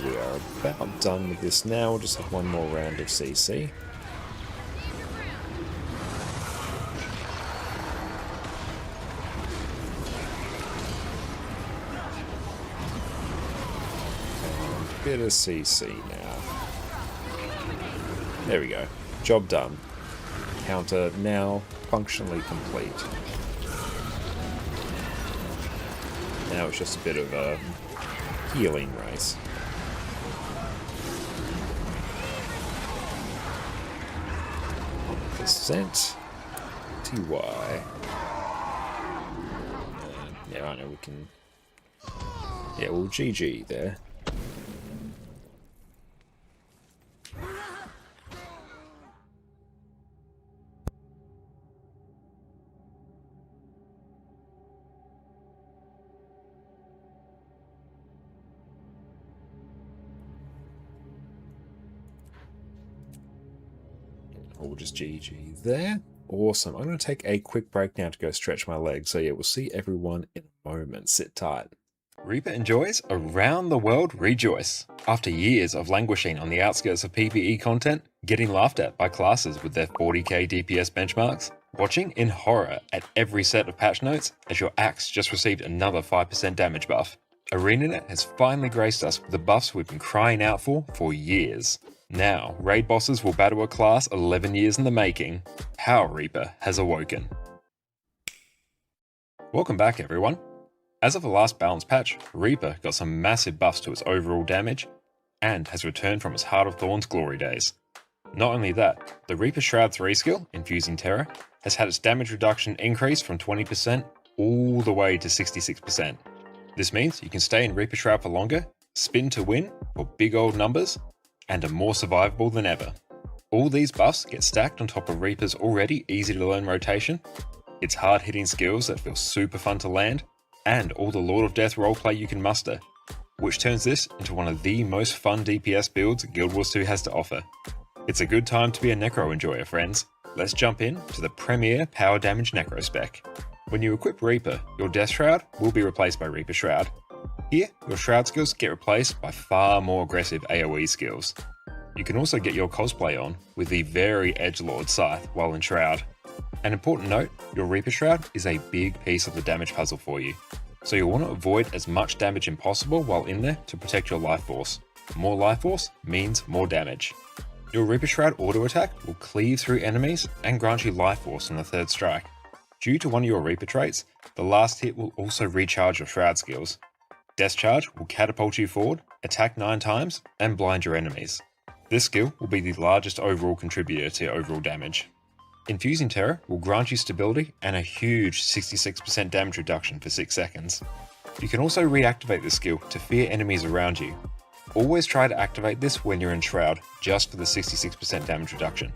S1: We are about done with this now. We'll just have one more round of CC. And a bit of CC now. There we go. Job done. Counter now functionally complete. Now it's just a bit of a healing race. %TY. Yeah, I know we can Yeah, well, GG there. Or just GG there. Awesome. I'm going to take a quick break now to go stretch my legs. So yeah, we'll see everyone in a moment. Sit tight. Reaper enjoys Around the World Rejoice. After years of languishing on the outskirts of PvE content, getting laughed at by classes with their 40k DPS benchmarks, watching in horror at every set of patch notes as your axe just received another 5% damage buff, ArenaNet has finally graced us with the buffs we've been crying out for years. Now, raid bosses will battle a class 11 years in the making. Power Reaper has awoken. Welcome back, everyone. As of the last balance patch, Reaper got some massive buffs to its overall damage, and has returned from its Heart of Thorns glory days. Not only that, the Reaper Shroud 3 skill, Infusing Terror, has had its damage reduction increase from 20% all the way to 66%. This means you can stay in Reaper Shroud for longer, spin to win for big old numbers, and are more survivable than ever. All these buffs get stacked on top of Reaper's already easy to learn rotation, its hard hitting skills that feel super fun to land, and all the Lord of Death roleplay you can muster, which turns this into one of the most fun DPS builds Guild Wars 2 has to offer. It's a good time to be a Necro enjoyer, friends. Let's jump in to the premier power damage Necro spec. When you equip Reaper, your Death Shroud will be replaced by Reaper Shroud. Here, your Shroud skills get replaced by far more aggressive AoE skills. You can also get your cosplay on with the very edgelord Scythe while in Shroud. An important note, your Reaper Shroud is a big piece of the damage puzzle for you, so you'll want to avoid as much damage as possible while in there to protect your life force. More life force means more damage. Your Reaper Shroud auto attack will cleave through enemies and grant you life force on the third strike. Due to one of your Reaper traits, the last hit will also recharge your Shroud skills. Death Charge will catapult you forward, attack 9 times, and blind your enemies. This skill will be the largest overall contributor to your overall damage. Infusing Terror will grant you stability and a huge 66% damage reduction for 6 seconds. You can also reactivate this skill to fear enemies around you. Always try to activate this when you're in Shroud, just for the 66% damage reduction.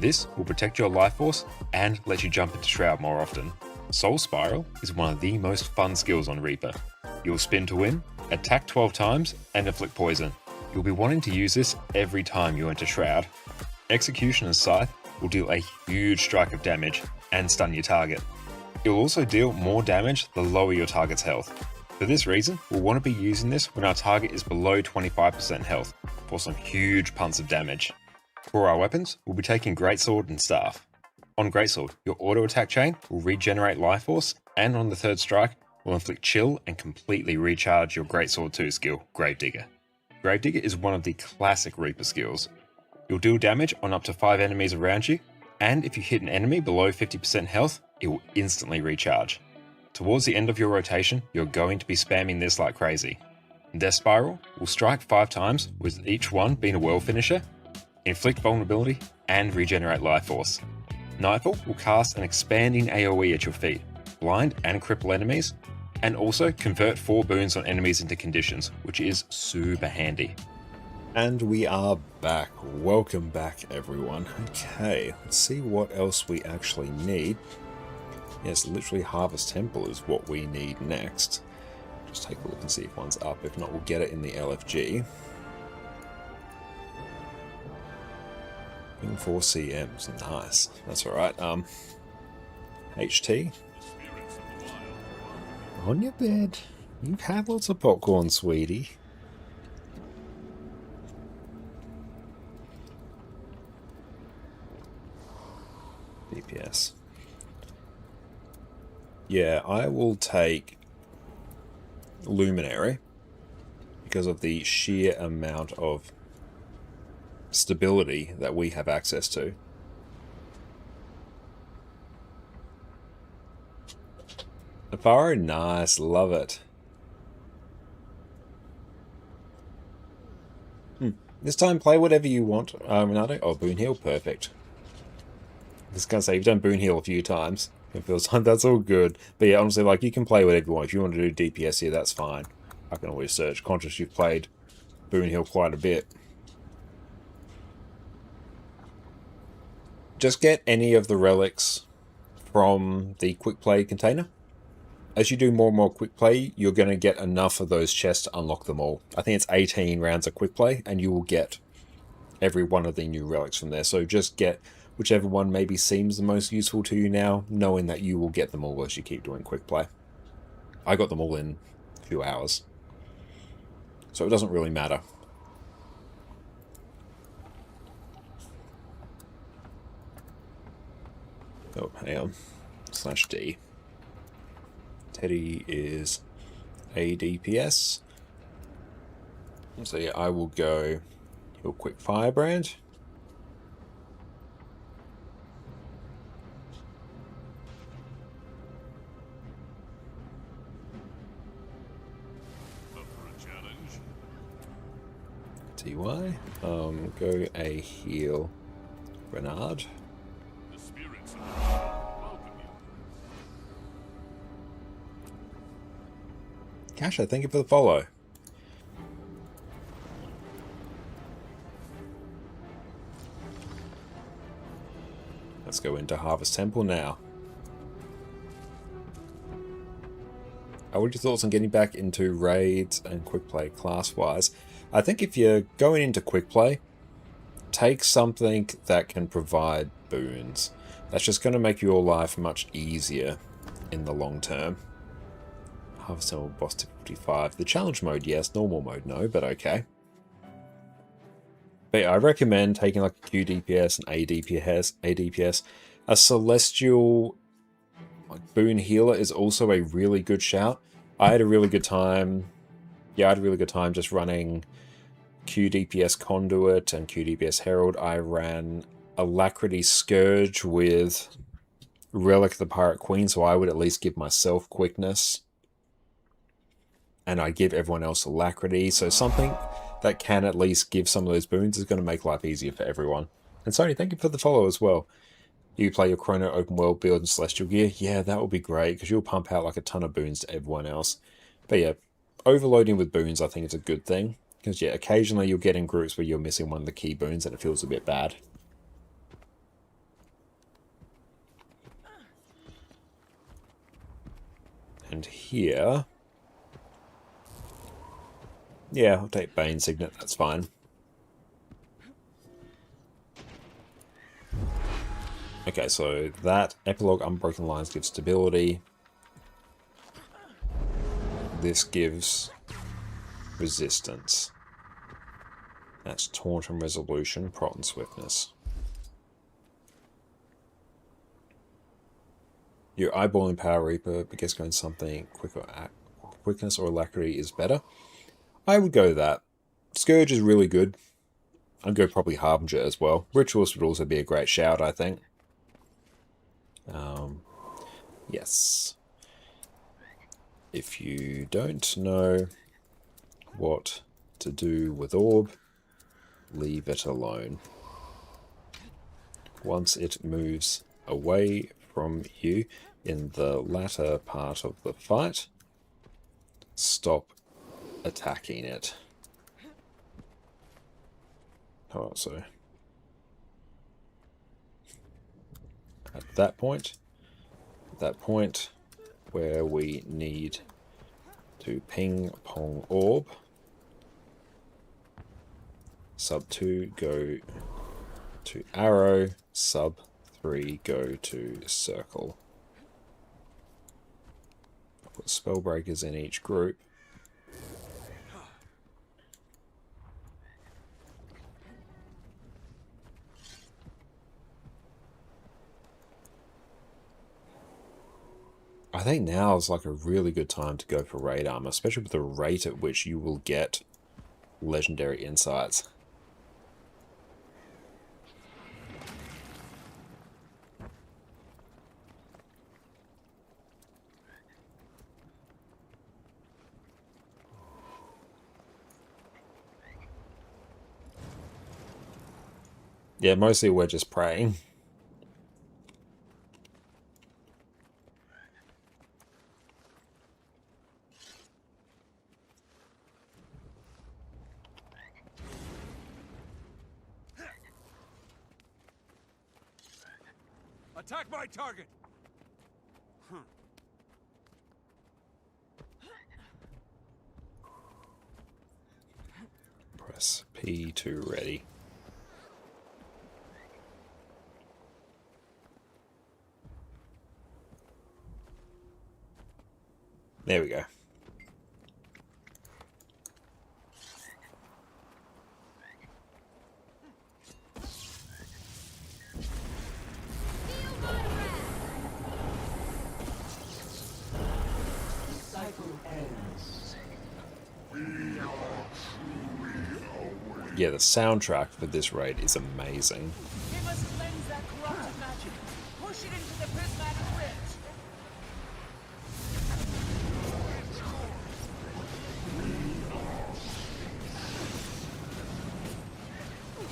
S1: This will protect your life force and let you jump into Shroud more often. Soul Spiral is one of the most fun skills on Reaper. You'll spin to win, attack 12 times, and inflict poison. You'll be wanting to use this every time you enter Shroud. Executioner's Scythe will deal a huge strike of damage and stun your target. It will also deal more damage the lower your target's health. For this reason, we'll want to be using this when our target is below 25% health for some huge punts of damage. For our weapons, we'll be taking Greatsword and Staff. On Greatsword, your auto attack chain will regenerate life force, and on the third strike, will inflict chill and completely recharge your Greatsword 2 skill, Gravedigger. Gravedigger is one of the classic Reaper skills. You'll deal damage on up to 5 enemies around you, and if you hit an enemy below 50% health, it will instantly recharge. Towards the end of your rotation, you're going to be spamming this like crazy. Death Spiral will strike 5 times, with each one being a world finisher, inflict vulnerability, and regenerate life force. Nightfall will cast an expanding AoE at your feet, blind and cripple enemies, and also convert 4 boons on enemies into conditions, which is super handy. And we are back. Welcome back, everyone. Okay, let's see what else we actually need. Yes, literally Harvest Temple is what we need next. Just take a look and see if one's up. If not, we'll get it in the LFG. 4 CMs, nice. That's alright. HT. On your bed. You've had lots of popcorn, sweetie. DPS. Yeah, I will take Luminary because of the sheer amount of stability that we have access to. Nefaro, nice, love it. This time, play whatever you want, Renato. Oh, Boon Heal, perfect. I was gonna say, you've done Boon Heal a few times. It feels like that's all good. But yeah, honestly, like, you can play whatever you want. If you want to do DPS here, that's fine. I can always search. Conscious you've played Boone Hill quite a bit. Just get any of the relics from the quick play container. As you do more and more quick play, you're going to get enough of those chests to unlock them all. I think it's 18 rounds of quick play, and you will get every one of the new relics from there. So just get whichever one maybe seems the most useful to you now, knowing that you will get them all as you keep doing quick play. I got them all in a few hours, so it doesn't really matter. Oh, hang on. /D. Teddy is a DPS. So yeah, I will go your quick firebrand.
S4: Up for a challenge?
S1: TY. Go a heal Renard.
S4: The spirits of welcome you.
S1: Kasha, thank you for the follow. Let's go into Harvest Temple now. What are your thoughts on getting back into raids and quick play class-wise? I think if you're going into quick play, take something that can provide boons. That's just going to make your life much easier in the long term. Harvest Temple boss to 55. The challenge mode, yes. Normal mode, no, but okay. But yeah, I recommend taking like a QDPS and ADPS. A Celestial Boon Healer is also a really good shout. I had a really good time. Yeah, I had a really good time just running QDPS Conduit and QDPS Herald. I ran Alacrity Scourge with Relic of the Pirate Queen, so I would at least give myself quickness. And I give everyone else Alacrity, so something that can at least give some of those boons is going to make life easier for everyone. And Sony, thank you for the follow as well. You play your Chrono open world build and Celestial Gear. Yeah, that will be great, because you'll pump out like a ton of boons to everyone else. But yeah, overloading with boons I think is a good thing. Because yeah, occasionally you'll get in groups where you're missing one of the key boons and it feels a bit bad. And here... yeah, I'll take Bane Signet, that's fine. Okay, so that Epilogue Unbroken Lines gives stability. This gives resistance. That's Taunt and Resolution, Prot and Swiftness. Your Eyeballing Power Reaper, but guess going something quickness or alacrity is better. I would go that. Scourge is really good. I'd go probably Harbinger as well. Ritualist would also be a great shout, I think. Yes. If you don't know what to do with Orb, leave it alone. Once it moves away from you in the latter part of the fight, stop attacking it. Oh, so at that point where we need to ping pong orb, sub 2 go to arrow, sub 3 go to circle. Put spellbreakers in each group. I think now is like a really good time to go for raid armor, especially with the rate at which you will get legendary insights. Yeah, mostly we're just praying.
S10: Attack my target!
S1: Press P to ready. There we go. Yeah, the soundtrack for this raid is amazing.
S3: We must cleanse that corrupted magic. Push it into the prismatic ridge.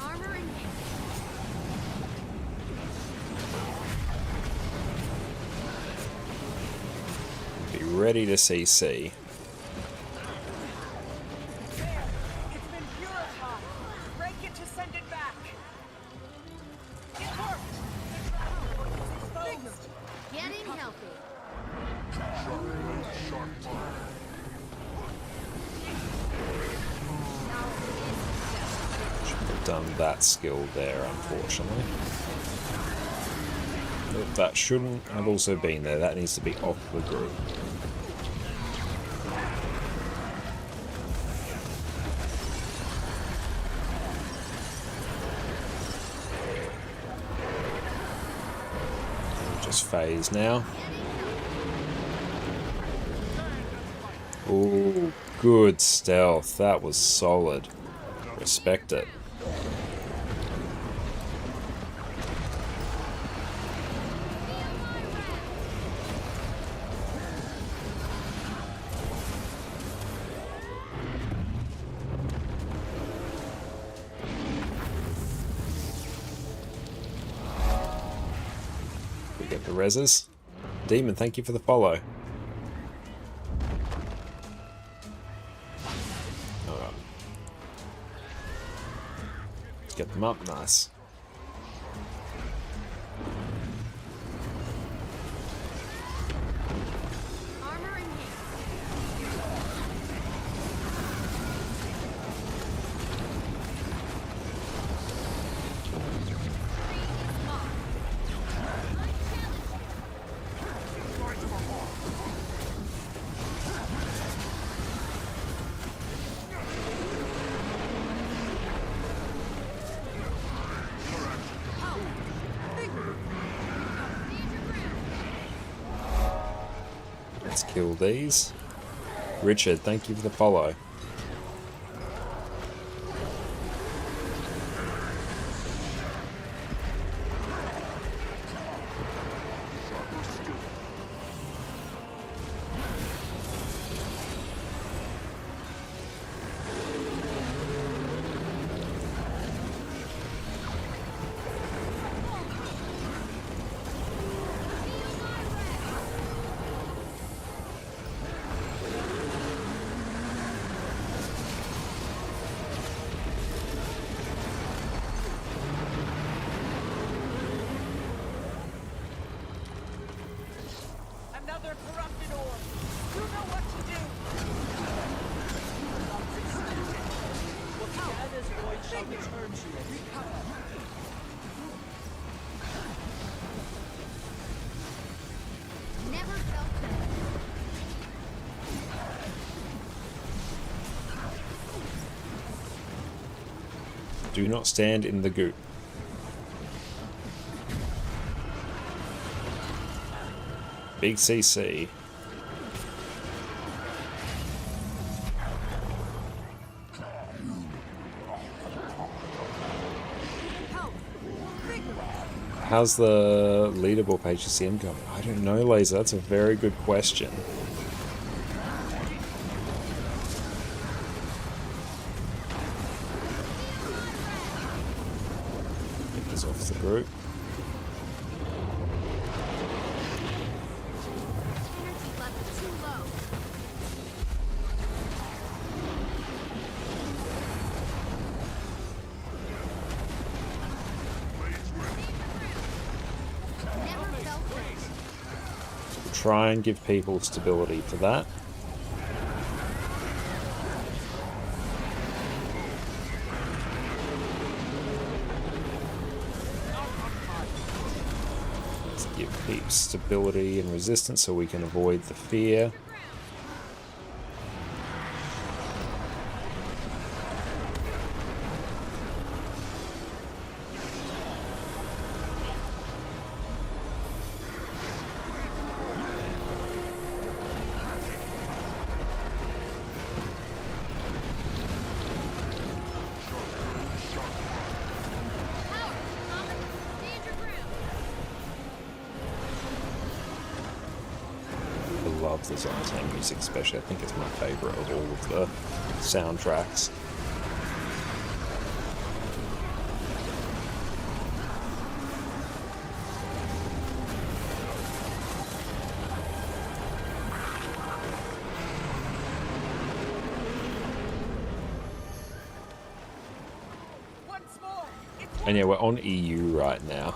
S8: Armor in hand.
S1: Be ready to CC.
S3: It's been purified. Break it to send it back. It worked. It's exposed.
S8: Getting healthy.
S1: Shouldn't have done that skill there, unfortunately. Nope, that shouldn't have also been there. That needs to be off the group. Just phase now. Ooh, good stealth. That was solid. Respect it. We get the reses. Demon, thank you for the follow. Alright. Let's get them up, nice.
S8: Armor in hand.
S1: Let's kill these. Richard, thank you for the follow.
S3: Another corrupted orb. You know what to do. Wakada's void shall return to you.
S8: Never felt better.
S1: Do not stand in the goop. Big CC. How's the leaderboard page CM going? I don't know, Laser. That's a very good question. Get this off the group.
S8: Energy level too low. Never
S1: try and give people stability for that. Let's give people stability and resistance so we can avoid the fear. The Zartan music especially, I think it's my favourite of all of the soundtracks. And yeah, we're on EU right now.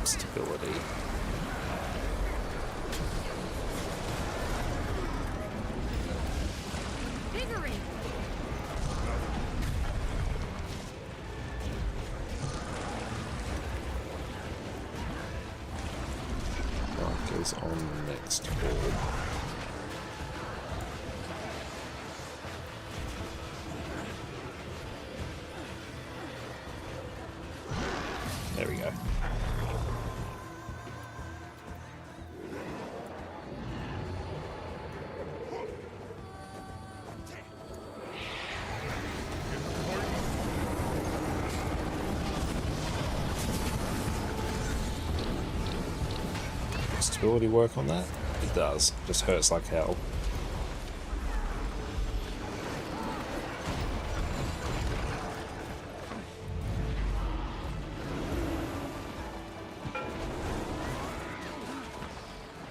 S1: Stability. Markers on the next board. There we go. Stability work on that? It does. Just hurts like hell.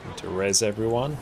S1: Need to res everyone.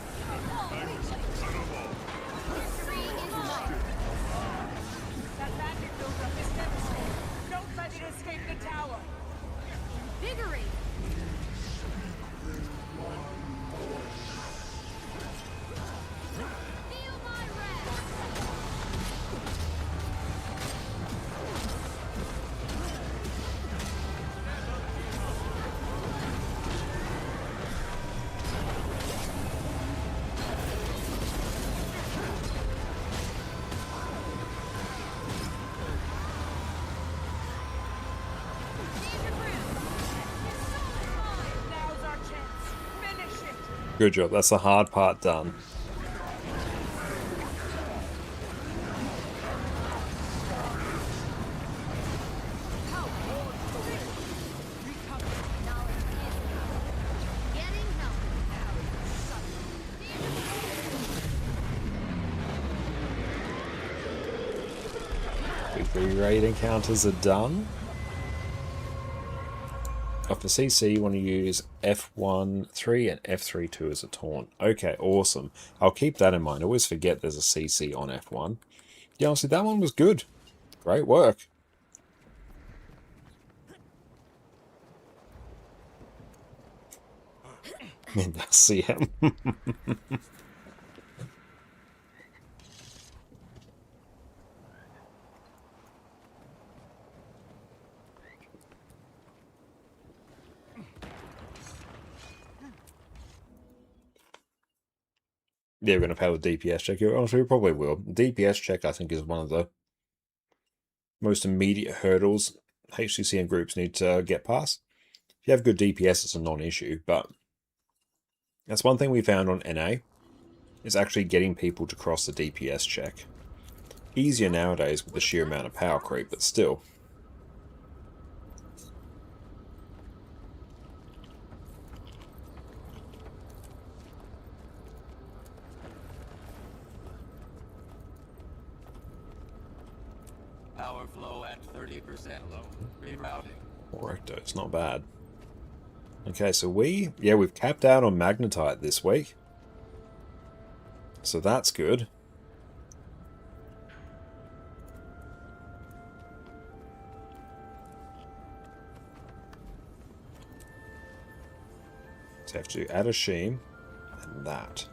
S1: Good job, that's the hard part done. Weekly raid encounters are done. For CC, you want to use F1-3 and F3-2 as a taunt. Okay, awesome. I'll keep that in mind. I always forget there's a CC on F1. Yeah, honestly, that one was good. Great work. And I'll see him. Yeah, we're going to fail the DPS check here. Honestly, we probably will. The DPS check, I think, is one of the most immediate hurdles HCCM groups need to get past. If you have good DPS, it's a non-issue, but that's one thing we found on NA, is actually getting people to cross the DPS check. Easier nowadays with the sheer amount of power creep, but still.
S10: Power flow at 30%. Rerouting.
S1: Recto, it's not bad. Okay, so we've capped out on Magnetite this week. So that's good. So I have to add a sheen and that.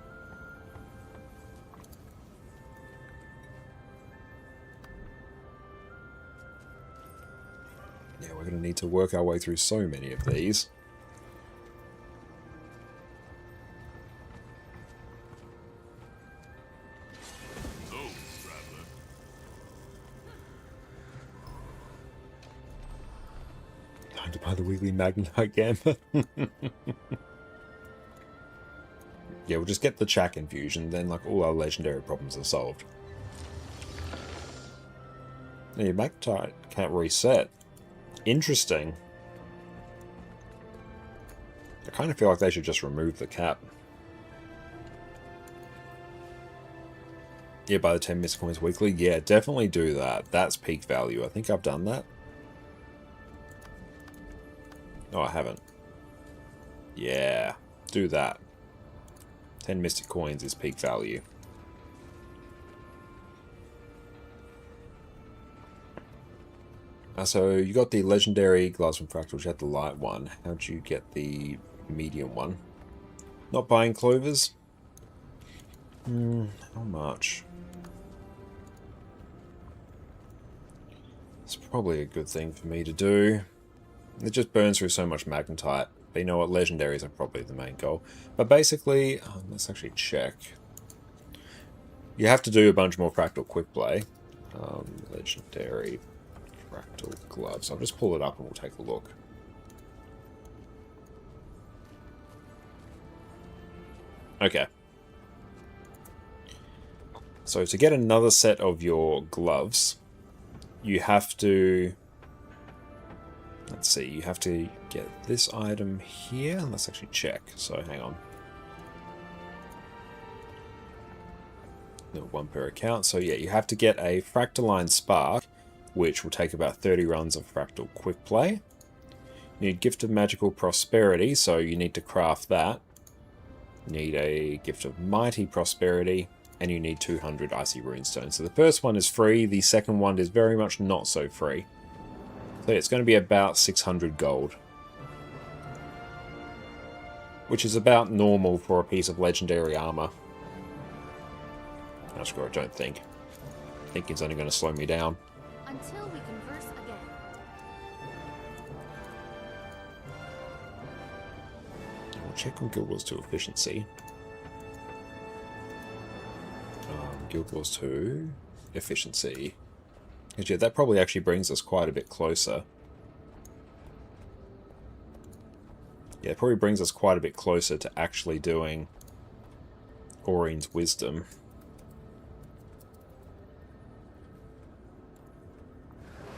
S1: Yeah, we're going to need to work our way through so many of these.
S4: So, traveler.
S1: Time to buy the weekly Magnetite Gamma. Yeah, we'll just get the Chak infusion, then like all our legendary problems are solved. Now your Magnetite can't reset. Interesting. I kind of feel like they should just remove the cap. Yeah, buy the 10 Mystic Coins weekly. Yeah, definitely do that. That's peak value. I think I've done that. No, I haven't. Yeah, do that. 10 Mystic Coins is peak value. So you got the legendary gloves from Fractal, which had the light one. How'd you get the medium one? Not buying clovers? How much? It's probably a good thing for me to do. It just burns through so much magnetite. But you know what? Legendaries are probably the main goal. But basically, let's actually check. You have to do a bunch more Fractal Quick Play. Legendary Fractal Gloves. I'll just pull it up and we'll take a look. Okay. So to get another set of your gloves, you have to... Let's see, you have to get this item here. Let's actually check. So hang on. No, one per account. So yeah, you have to get a Fractaline Spark, which will take about 30 runs of Fractal Quick Play. You need Gift of Magical Prosperity, so you need to craft that. You need a Gift of Mighty Prosperity, and you need 200 Icy Runestones. So the first one is free, the second one is very much not so free. So it's going to be about 600 gold. Which is about normal for a piece of legendary armor. I don't think. I think it's only going to slow me down.
S8: Until we converse again.
S1: We'll check on Guild Wars 2 efficiency. Guild Wars 2 efficiency. Yeah, that probably actually brings us quite a bit closer. Yeah, it probably brings us quite a bit closer to actually doing Aurine's Wisdom.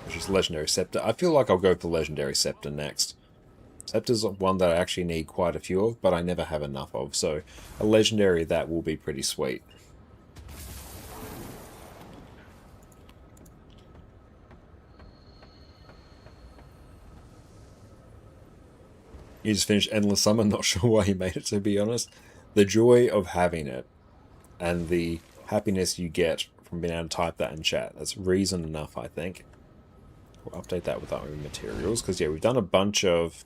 S1: Which is Legendary Scepter. I feel like I'll go for Legendary Scepter next. Scepter's one that I actually need quite a few of, but I never have enough of, so a Legendary that will be pretty sweet. You just finished Endless Summer, not sure why you made it, to be honest. The joy of having it, and the happiness you get from being able to type that in chat, that's reason enough, I think. We'll update that with our own materials, because yeah, we've done a bunch of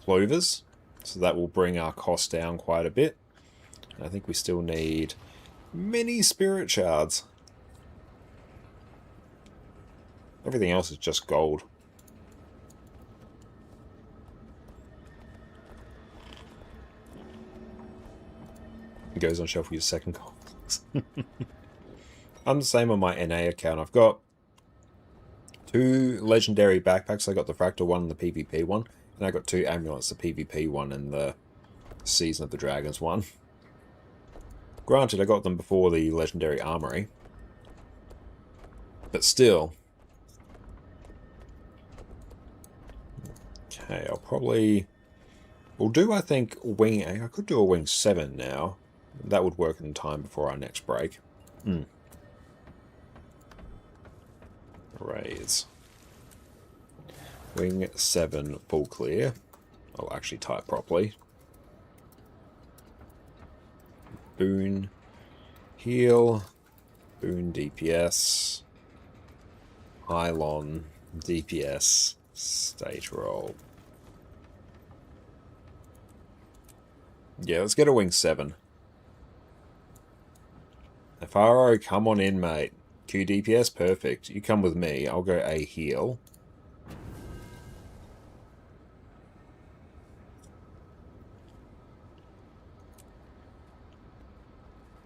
S1: clovers, so that will bring our cost down quite a bit. And I think we still need many spirit shards. Everything else is just gold. It goes on shelf for your second complex. I'm the same on my NA account. I've got 2 legendary backpacks. I got the Fractal one and the PvP one. And I got 2 amulets, the PvP one and the Season of the Dragons one. Granted, I got them before the legendary armory. But still. Okay, I'll probably... We'll do, I think, Wing... I could do a Wing 7 now. That would work in time before our next break. Raise. Wing 7 full clear. I'll actually type properly. Boon. Heal. Boon DPS. Pylon. DPS. Stage roll. Yeah, let's get a wing 7. Faro, come on in, mate. Q DPS, perfect. You come with me. I'll go A heal.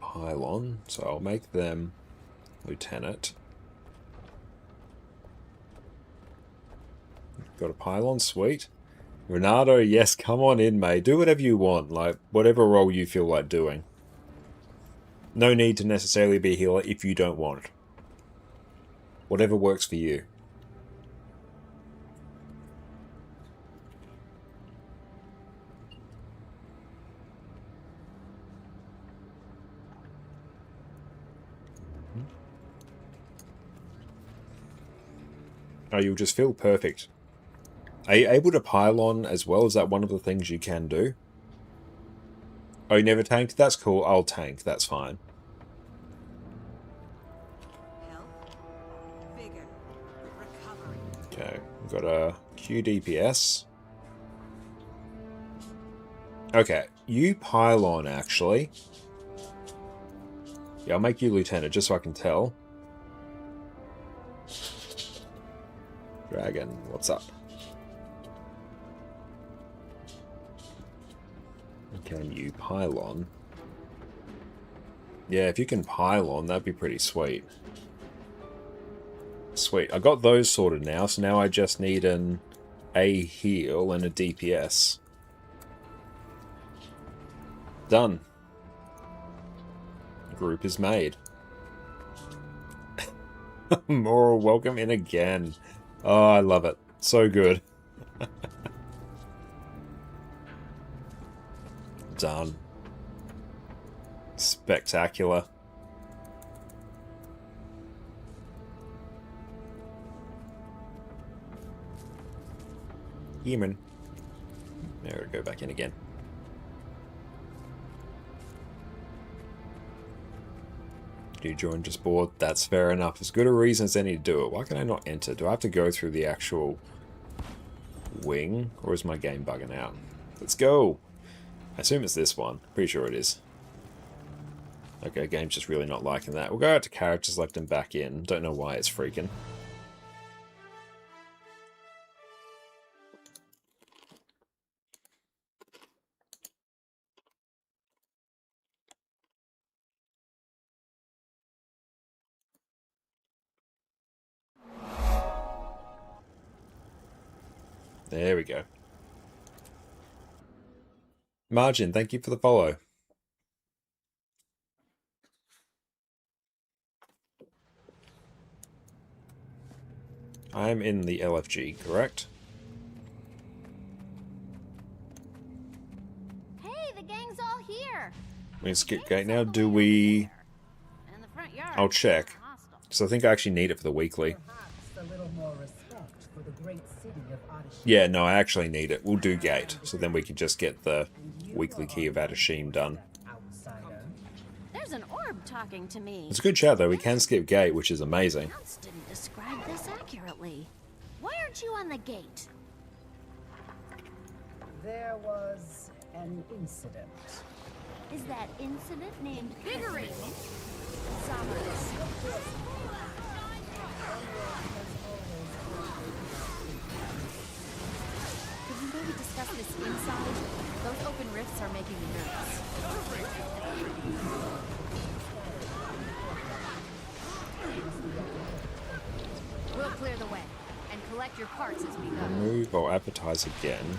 S1: Pylon, so I'll make them lieutenant. Got a pylon, sweet. Renato, yes, come on in, mate. Do whatever you want, like whatever role you feel like doing. No need to necessarily be a healer if you don't want. Whatever works for you. Oh, you'll just feel perfect. Are you able to pylon as well? Is that one of the things you can do? Oh, you never tanked? That's cool. I'll tank. That's fine. Okay, we've got a Q DPS. Okay, you pylon, actually. Yeah, I'll make you lieutenant, just so I can tell. Dragon, what's up? Can you pylon? Yeah, if you can pylon, that'd be pretty sweet. Sweet, I got those sorted now, so now I just need an A heal and a DPS. Done. Group is made. Moral, welcome in again. Oh, I love it. So good. Done. Spectacular. Human. There we go, back in again. You joined just bored. That's fair enough. As good a reason as any to do it. Why can I not enter? Do I have to go through the actual wing? Or is my game bugging out? Let's go! I assume it's this one. Pretty sure it is. Okay, game's just really not liking that. We'll go out to character select and back in. Don't know why it's freaking. There we go. Margin, thank you for the follow. I'm in the LFG, correct?
S8: Hey, the gang's all here.
S1: We can skip gate now. Do we... I'll check. Because I think I actually need it for the weekly. Yeah, no, I actually need it. We'll do gate. So then we can just get the weekly key of Adashim done.
S8: There's an orb talking to me.
S1: It's a good shout though. We can skip gate, which is amazing.
S8: Else didn't describe this accurately. Why aren't you on the gate?
S5: There was an incident.
S8: Is that incident named Biggery? Summers. Could we maybe discuss this inside? Those open rifts are making me nervous. We'll clear the way and collect your parts as we go.
S1: Move or advertise again.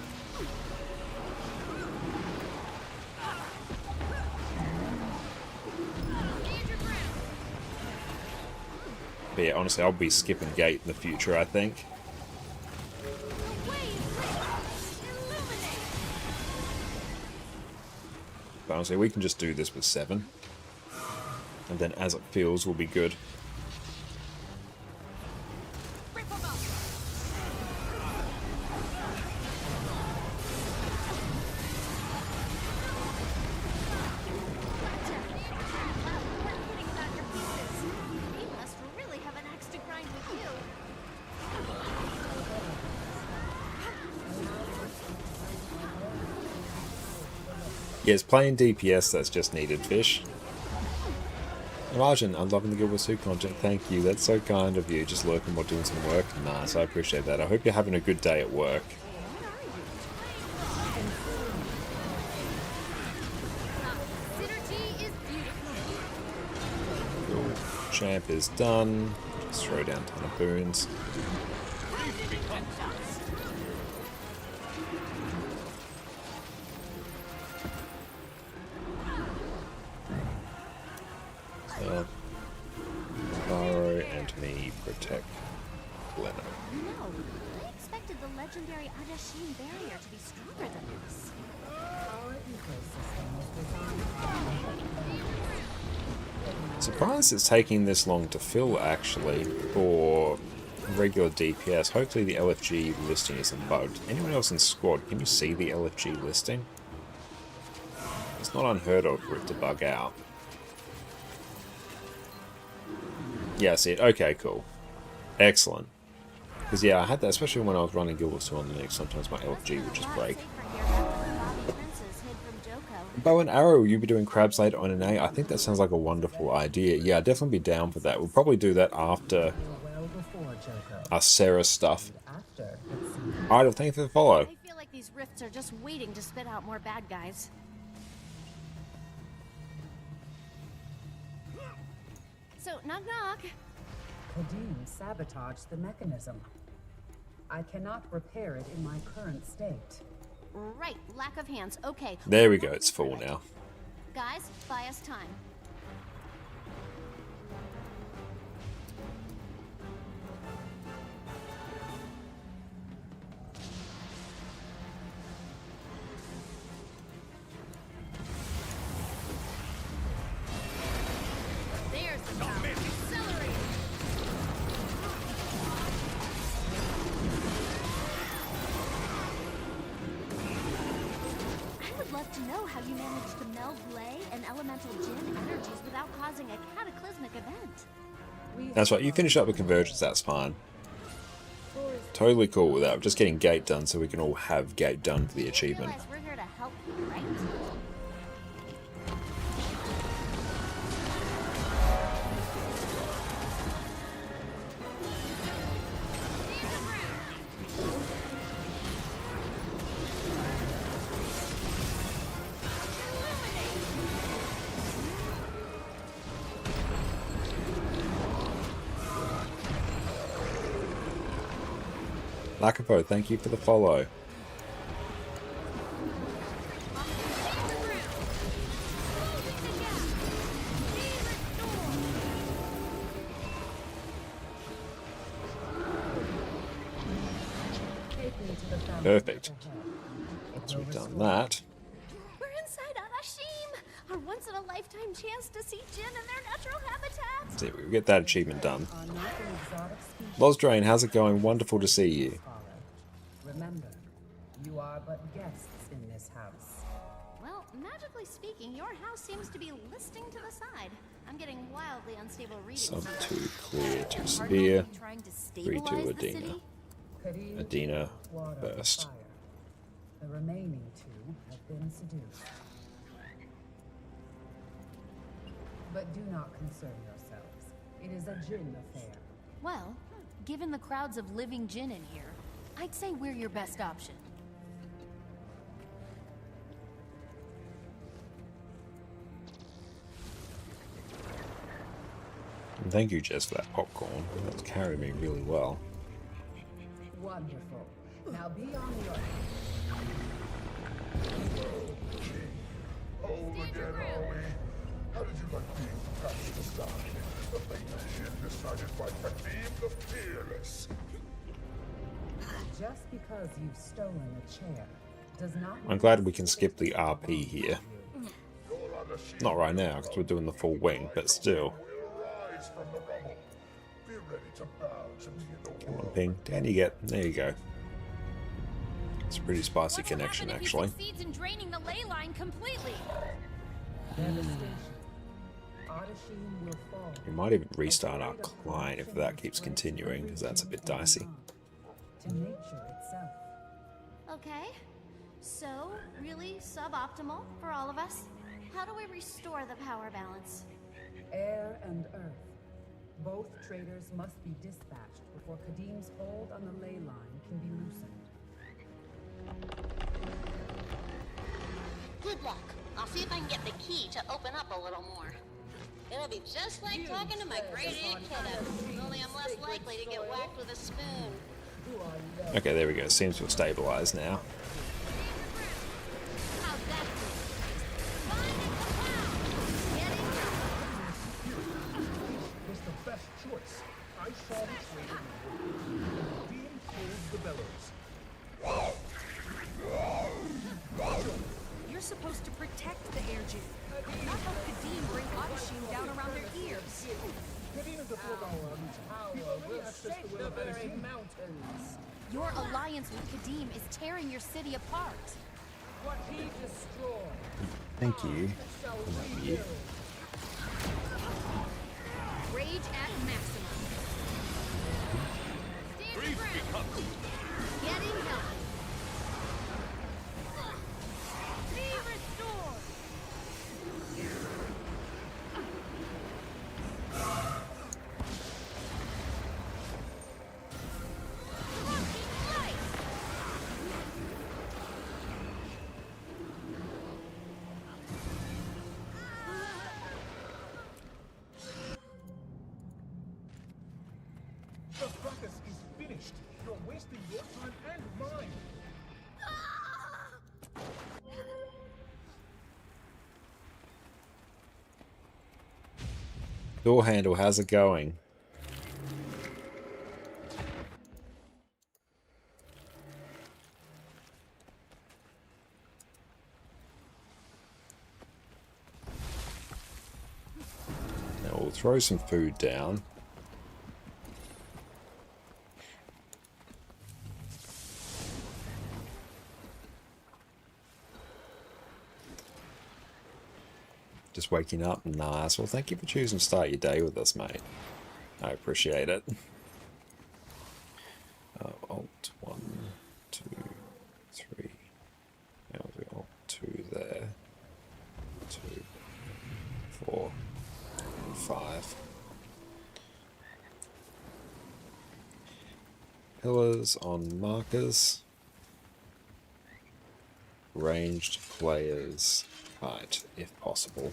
S1: But yeah, honestly, I'll be skipping gate in the future, I think. But honestly, we can just do this with 7. And then as it feels, we'll be good. Yeah, it's playing DPS that's just needed, Fish. Imagine, I'm loving the Guild Wars 2 content. Thank you. That's so kind of you. Just lurking while doing some work. Nice, I appreciate that. I hope you're having a good day at work. Cool. Champ is done. Just throw down a ton of boons. Navarro and me protect Leno.
S8: No, I expected the legendary Adashim barrier to be stronger than this.
S1: Surprised it's taking this long to fill, actually, for regular DPS. Hopefully the LFG listing isn't bugged. Anyone else in squad, can you see the LFG listing? It's not unheard of for it to bug out. Yeah, I see it. Okay, cool. Excellent. Because, yeah, I had that, especially when I was running Guild Wars 2 on Linux. Sometimes my LFG would just break. Bow and arrow, will you be doing crabs later on in A? I think that sounds like a wonderful idea. Yeah, I'd definitely be down for that. We'll probably do that after our Sarah stuff. Idle, thank you for the follow.
S8: I feel like these rifts are just waiting to spit out more bad guys. So, knock knock.
S5: Kadim sabotaged the mechanism. I cannot repair it in my current state.
S8: Right, lack of hands. Okay.
S1: There we go, it's full now.
S8: Guys, buy us time. There's the power. Accelerate. I would love to know how you managed to meld ley and elemental Jinn energies without causing a cataclysmic event.
S1: That's right, you finish up with Convergence, that's fine. Totally cool with that. Just getting Gate done so we can all have Gate done for the achievement.
S8: Realize we're here to help you, right?
S1: Lakapo, thank you for the follow. Perfect. Once we've done that,
S8: We're inside Adashim! Our once-in-a-lifetime chance to see Jinn in their natural habitat!
S1: see, we'll get that achievement done. Losdrain, how's it going? Wonderful to see you.
S5: Remember, you are but guests in this house.
S8: Well, magically speaking, your house seems to be listing to the side. I'm getting wildly unstable readings.
S1: Sub 2 clear to Severe.
S8: Trying to
S1: 3 to
S8: stabilize the
S1: Adina.
S8: city?
S1: Adina
S5: Water,
S1: first.
S5: fire. The remaining two have been seduced. But do not concern yourselves. It is a Jinn affair.
S8: Well, given the crowds of living Jinn in here, I'd say we're your best option.
S1: And thank you, Jess, for that popcorn. That's carried me really well.
S5: Wonderful. Now be on your...
S4: Oh, again, are we? How did you like being cast aside? The fate of Jinn decided by Kadim the Fearless.
S5: Just because you've stolen a chair does not...
S1: I'm glad we can skip the RP here. Not right now, because we're doing the full wing, but still.
S4: Rise from the rubble. Be ready to bow to me in the
S1: Come on,
S4: world.
S1: Ping. Down you get. There you go. It's a pretty spicy connection, actually.
S8: Succeeds in draining the ley line completely.
S5: Devastation. Adashim will fall.
S1: We might even restart our client if that keeps continuing, because that's a bit dicey.
S5: To nature itself.
S8: Okay. So, really suboptimal for all of us? How do we restore the power balance?
S5: Air and earth. Both traders must be dispatched before Kadim's hold on the ley line can be loosened.
S12: Good luck. I'll see if I can get the key to open up a little more. It'll be just like talking to my great-aunt kiddo, only I'm less likely to get whacked with a spoon.
S1: Okay, there we go. Seems to have stabilized now.
S4: Was the best choice. I saw the trader being pulled the bellows.
S7: You're supposed to protect the air gym. Not help Kadim bring Otashim down around their ears.
S8: Your alliance with Kadim is tearing your city apart.
S3: What he destroyed.
S1: Thank you.
S8: Rage at maximum. Stand your ground. Getting help. Be restored.
S4: The ruckus is finished. You're wasting your time and mine.
S1: Door handle, how's it going? Now we'll throw some food down. Just waking up, nice. Well, thank you for choosing to start your day with us, mate. I appreciate it. Alt 1, 2, 3. Now we'll do Alt 2 there. 2, 4, and 5. Pillars on markers. Ranged players height, if possible.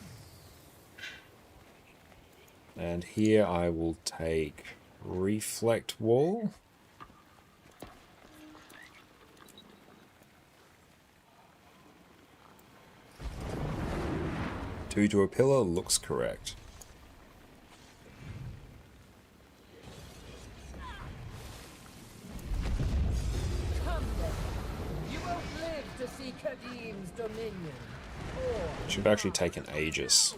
S1: And here I will take reflect wall. Two to a pillar looks correct.
S3: Come then. You won't live to see Kadim's dominion.
S1: Should actually take an Aegis.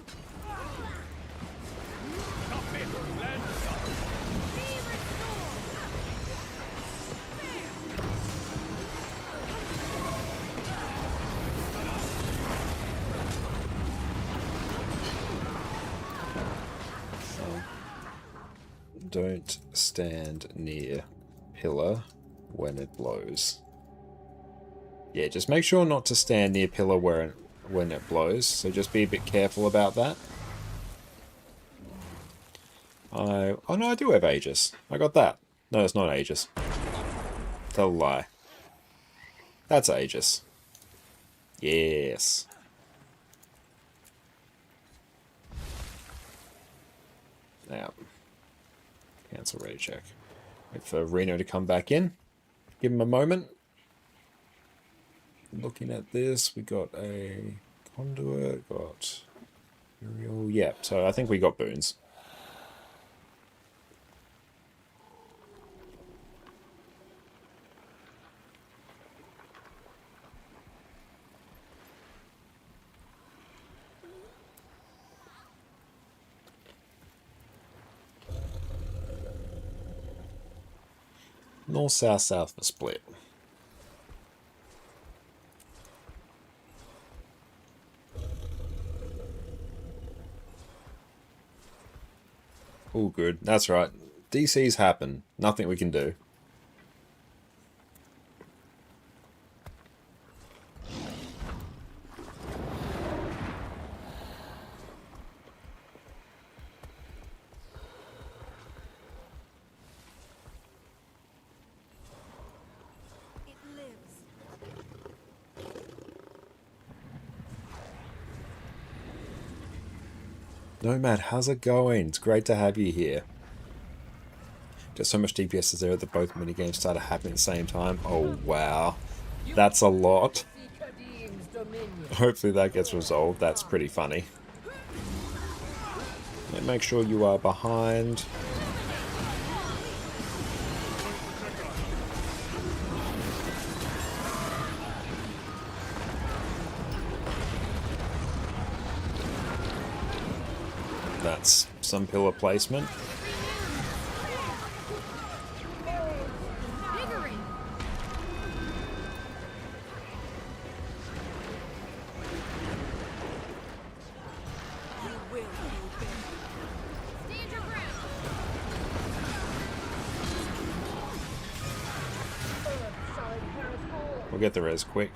S1: Don't stand near pillar when it blows. Yeah, just make sure not to stand near pillar when it blows, so just be a bit careful about that. Oh no, I do have Aegis. I got that. No, it's not Aegis. Tell a lie. That's Aegis. Yes. Now, cancel ready check. Wait for Reno to come back in. Give him a moment. Looking at this, we got a conduit, got Uriel. Yeah, so I think we got boons. North, south, south for split. All good. That's right. DCs happen. Nothing we can do. Nomad, how's it going? It's great to have you here. Just so much DPS is there that both minigames started happening at the same time. Oh wow. That's a lot. Hopefully that gets resolved. That's pretty funny. And make sure you are behind. That's some pillar placement. We'll get the res quick.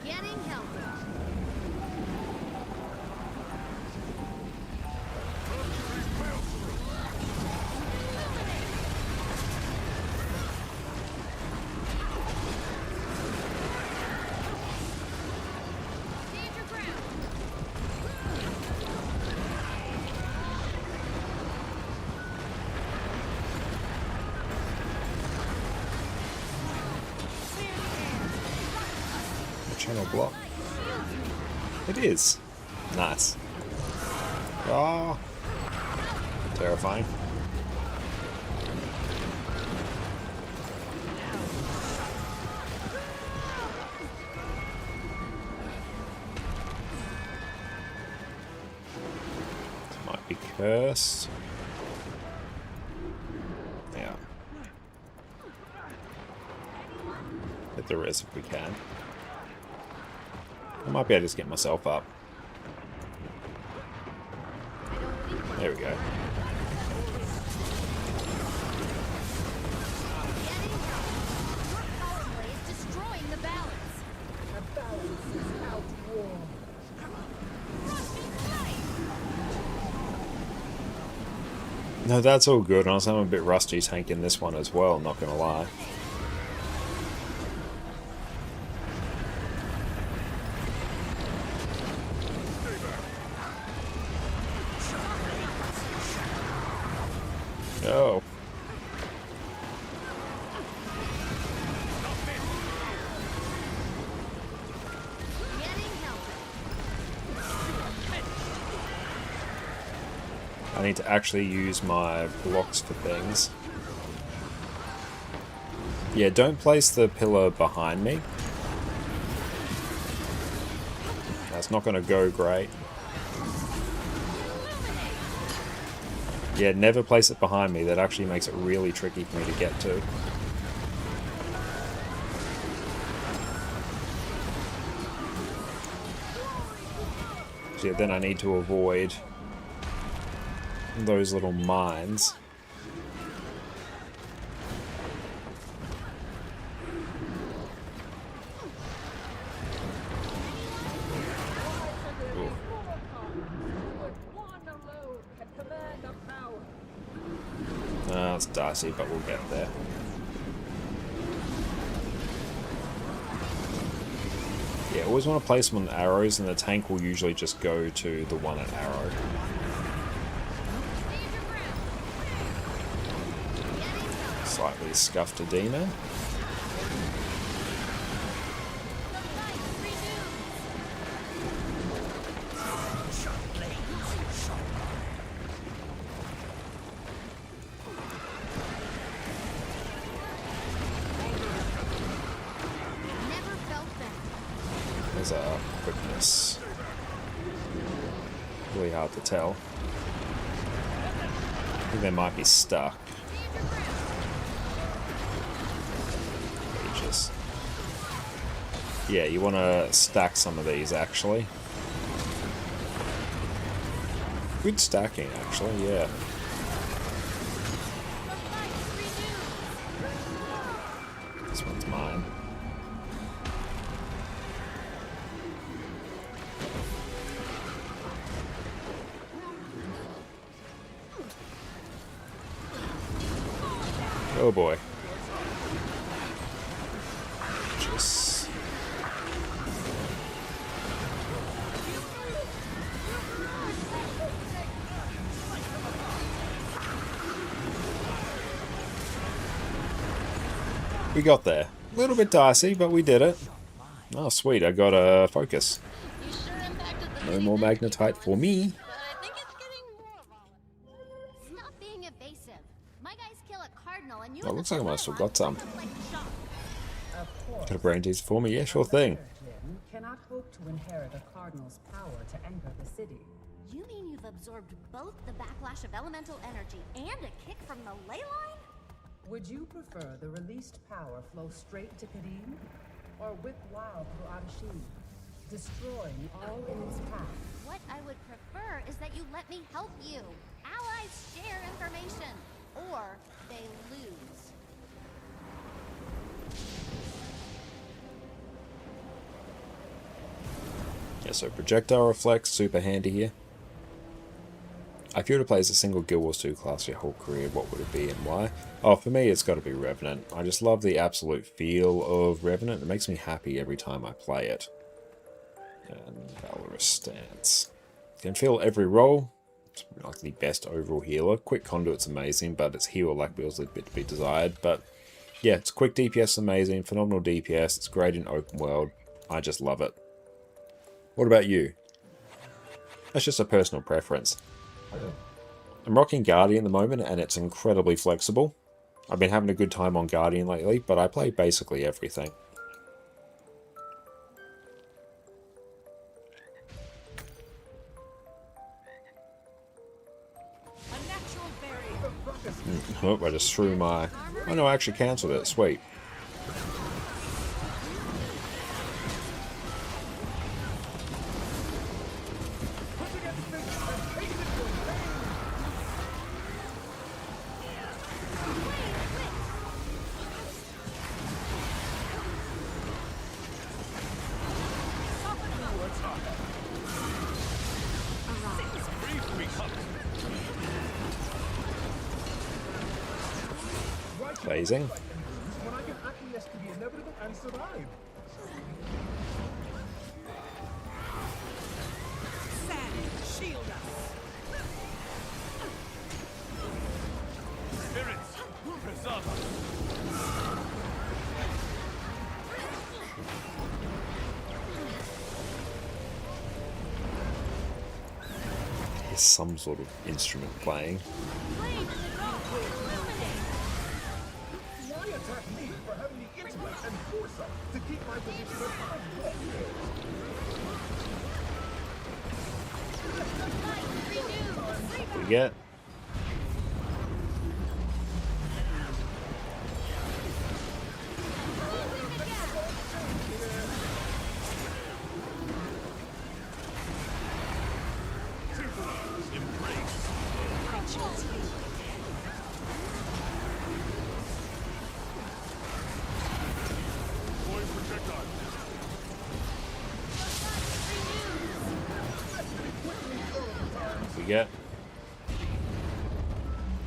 S8: Getting help.
S1: Channel block. It is. Nice. Oh. Terrifying. Might be cursed. Yeah. Get the res if we can. I might be able to just get myself up. There we go. No, that's all good. I'm a bit rusty tanking this one as well, not gonna lie. Oh. I need to actually use my blocks for things. Yeah, don't place the pillar behind me. That's not going to go great. Yeah, never place it behind me. That actually makes it really tricky for me to get to. So yeah, then I need to avoid those little mines. It's dicey, but we'll get there. Yeah, always want to place them on arrows, and the tank will usually just go to the one at arrow. Slightly scuffed a demon. There's a quickness. Really hard to tell. I think they might be stuck. Just... yeah, you want to stack some of these actually. Good stacking actually, yeah. This one's mine. Oh boy. Just We got there. A little bit dicey, but we did it. Oh, sweet. I got a focus. No more magnetite for me.
S8: Stop being evasive. My guys kill a cardinal and you
S1: Oh, looks like I might have still got some.
S5: Of course,
S1: Got a brain teaser for me? Yeah, sure thing.
S5: Jin cannot hope to inherit a cardinal's power to enter the city.
S8: You mean you've absorbed both the backlash of elemental energy and a kick from the ley line?
S5: Would you prefer the released power flow straight to Kadim, or whip wild through Adashim, destroying all in its path?
S8: What I would prefer is that you let me help you. Allies share information, or they lose.
S1: Yeah, so projectile reflex, super handy here. If you were to play as a single Guild Wars 2 class your whole career, what would it be and why? Oh, for me, it's got to be Revenant. I just love the absolute feel of Revenant. It makes me happy every time I play it. And Valorous Stance. Can feel every roll. It's like the best overall healer. Quick Conduit's amazing, but its heal lack feels a bit to be desired. But yeah, it's quick DPS amazing, phenomenal DPS. It's great in open world. I just love it. What about you? That's just a personal preference. I'm rocking Guardian at the moment, and it's incredibly flexible. I've been having a good time on Guardian lately, but I play basically everything. Oh, I just threw my... Oh no, I actually cancelled it. Sweet. Phasing.
S4: When I can acquiesce to the inevitable and survive.
S3: Shield us.
S10: Spirits, preserve us.
S1: There's some sort of instrument playing.
S4: Why attack me for having the intellect and foresight to keep my position at
S1: We get. Get.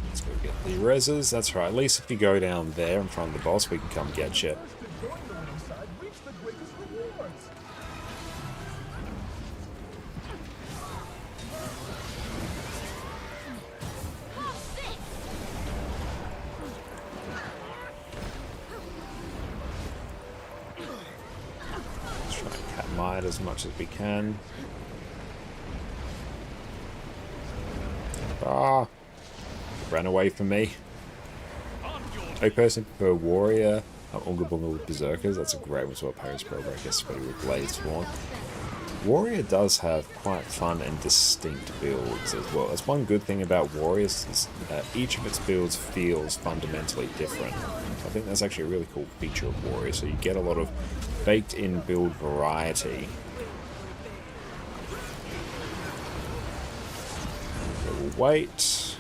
S1: Let's go get the reses. That's right. At least if you go down there in front of the boss, we can come get you. Let's try and cat mine as much as we can. Ah, ran away from me. I personally prefer Warrior, Unga Bunga with Berserkers. That's a great one to swap Paris Spellbreaker, especially with Blade Sworn. Warrior does have quite fun and distinct builds as well. That's one good thing about Warriors, is each of its builds feels fundamentally different. I think that's actually a really cool feature of Warrior, so you get a lot of baked-in build variety. Wait.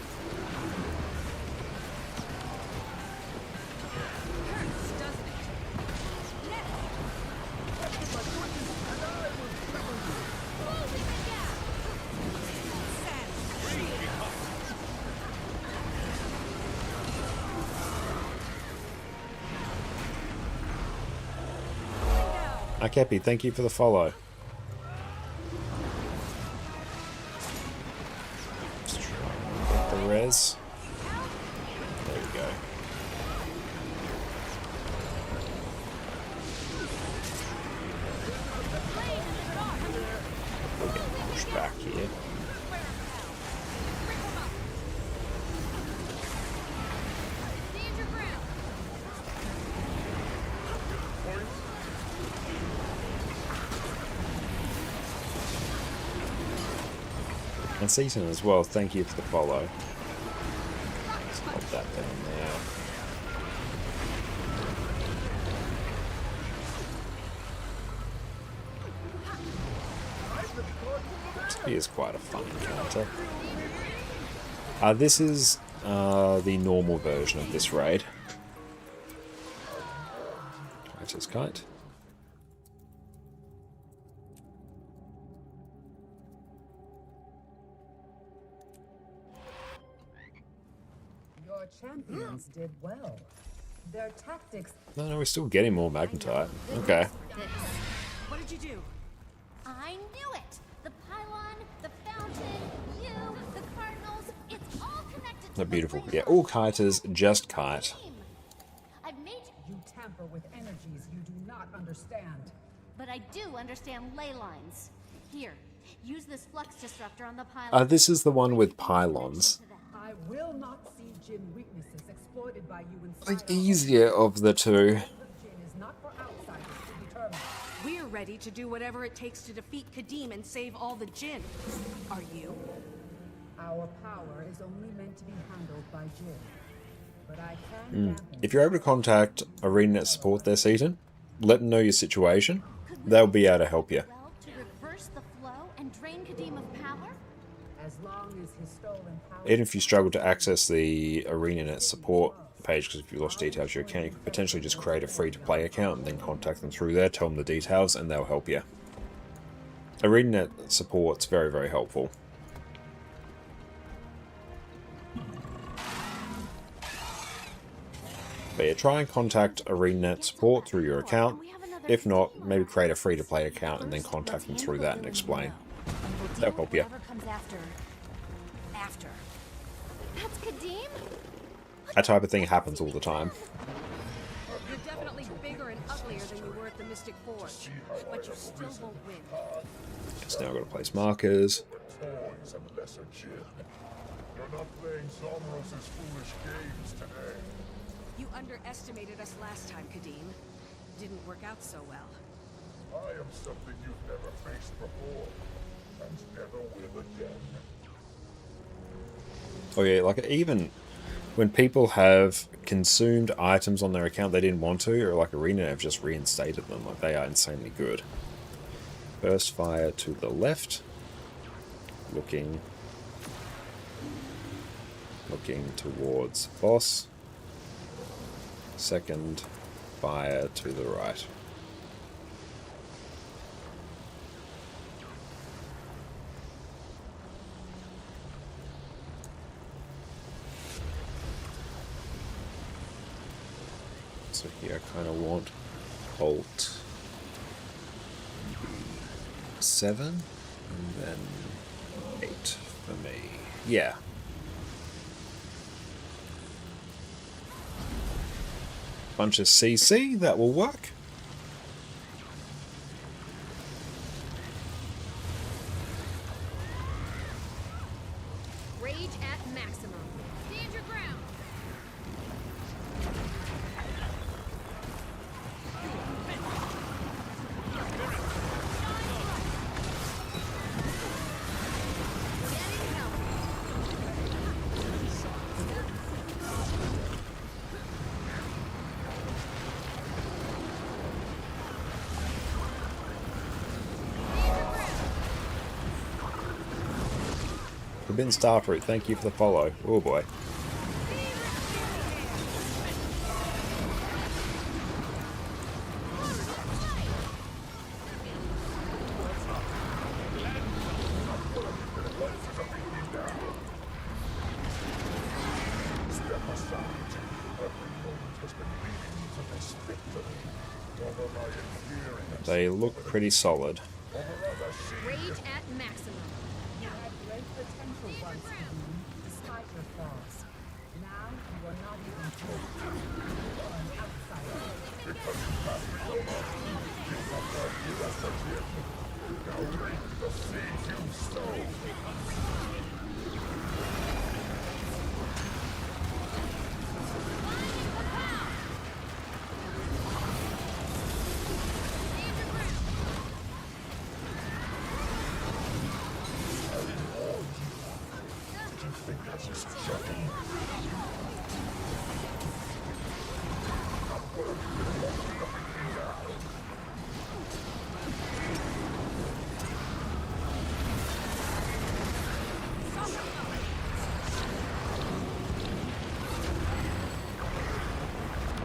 S1: Akepi, thank you for the follow. Res. There we go. here. And Season as well, thank you for the follow. Let's pop that down there. He is quite a fun encounter. This is the normal version of this raid. Right, his kite.
S5: Your champions did well. Their tactics.
S1: No, we're still getting more magnetite. Okay.
S2: What did you do?
S8: I knew it! The pylon, the fountain, you, the cardinals, it's all connected to
S1: They're beautiful. Yeah, all kiters, just kite.
S8: I've made
S5: You tamper with energies you do not understand.
S8: But I do understand ley lines. Here, use this flux disruptor on the pylon.
S1: This is the one with pylons.
S5: I will not see Jin weaknesses exploited by you
S1: The
S5: inside.
S1: easier of the two.
S5: Jin is not for outsiders to determine.
S2: We're ready to do whatever it takes to defeat Kadim and save all the Jinn. Are you?
S5: Our power is only meant to be handled by Jin. But I can dampen.
S1: If you're able to contact ArenaNet support their season, let them know your situation. They'll be able to help you.
S8: Well, to reverse the flow and drain Kadim of power?
S5: As long as his stolen power.
S1: Even if you struggle to access the ArenaNet support page, because if you lost details of your account, you could potentially just create a free-to-play account and then contact them through there, tell them the details, and they'll help you. ArenaNet support's very, very helpful. But yeah, try and contact ArenaNet support through your account. If not, maybe create a free-to-play account and then contact them through that and explain. They'll help you.
S2: Whatever comes after.
S8: That's Kadim?
S1: That type of thing happens all the time.
S2: You're definitely bigger and uglier than you were at the Mystic Forge, but you still won't win.
S1: Just now I've got to place markers.
S4: Toys and lesser Jin. You're not playing Zomros' foolish games today.
S2: You underestimated us last time, Kadim. Didn't work out so well.
S4: I am something you've never faced before, and never will again.
S1: Oh yeah, like even when people have consumed items on their account they didn't want to, or like Arena have just reinstated them, like they are insanely good. Burst fire to the left, looking towards boss. Second fire to the right. So here I kind of want Alt 7 and then 8 for me. Yeah. Bunch of CC, that will work.
S8: Rage at maximum. Stand your ground.
S1: Forbidden Starfruit, thank you for the follow. Oh boy.
S4: Step aside. Every moment has been leading to this victory. Over my inferior.
S1: They look pretty solid.
S8: Rage at maximum.
S5: You had great potential once, Kadim, despite your flaws. Now you are not even close. You are an outsider.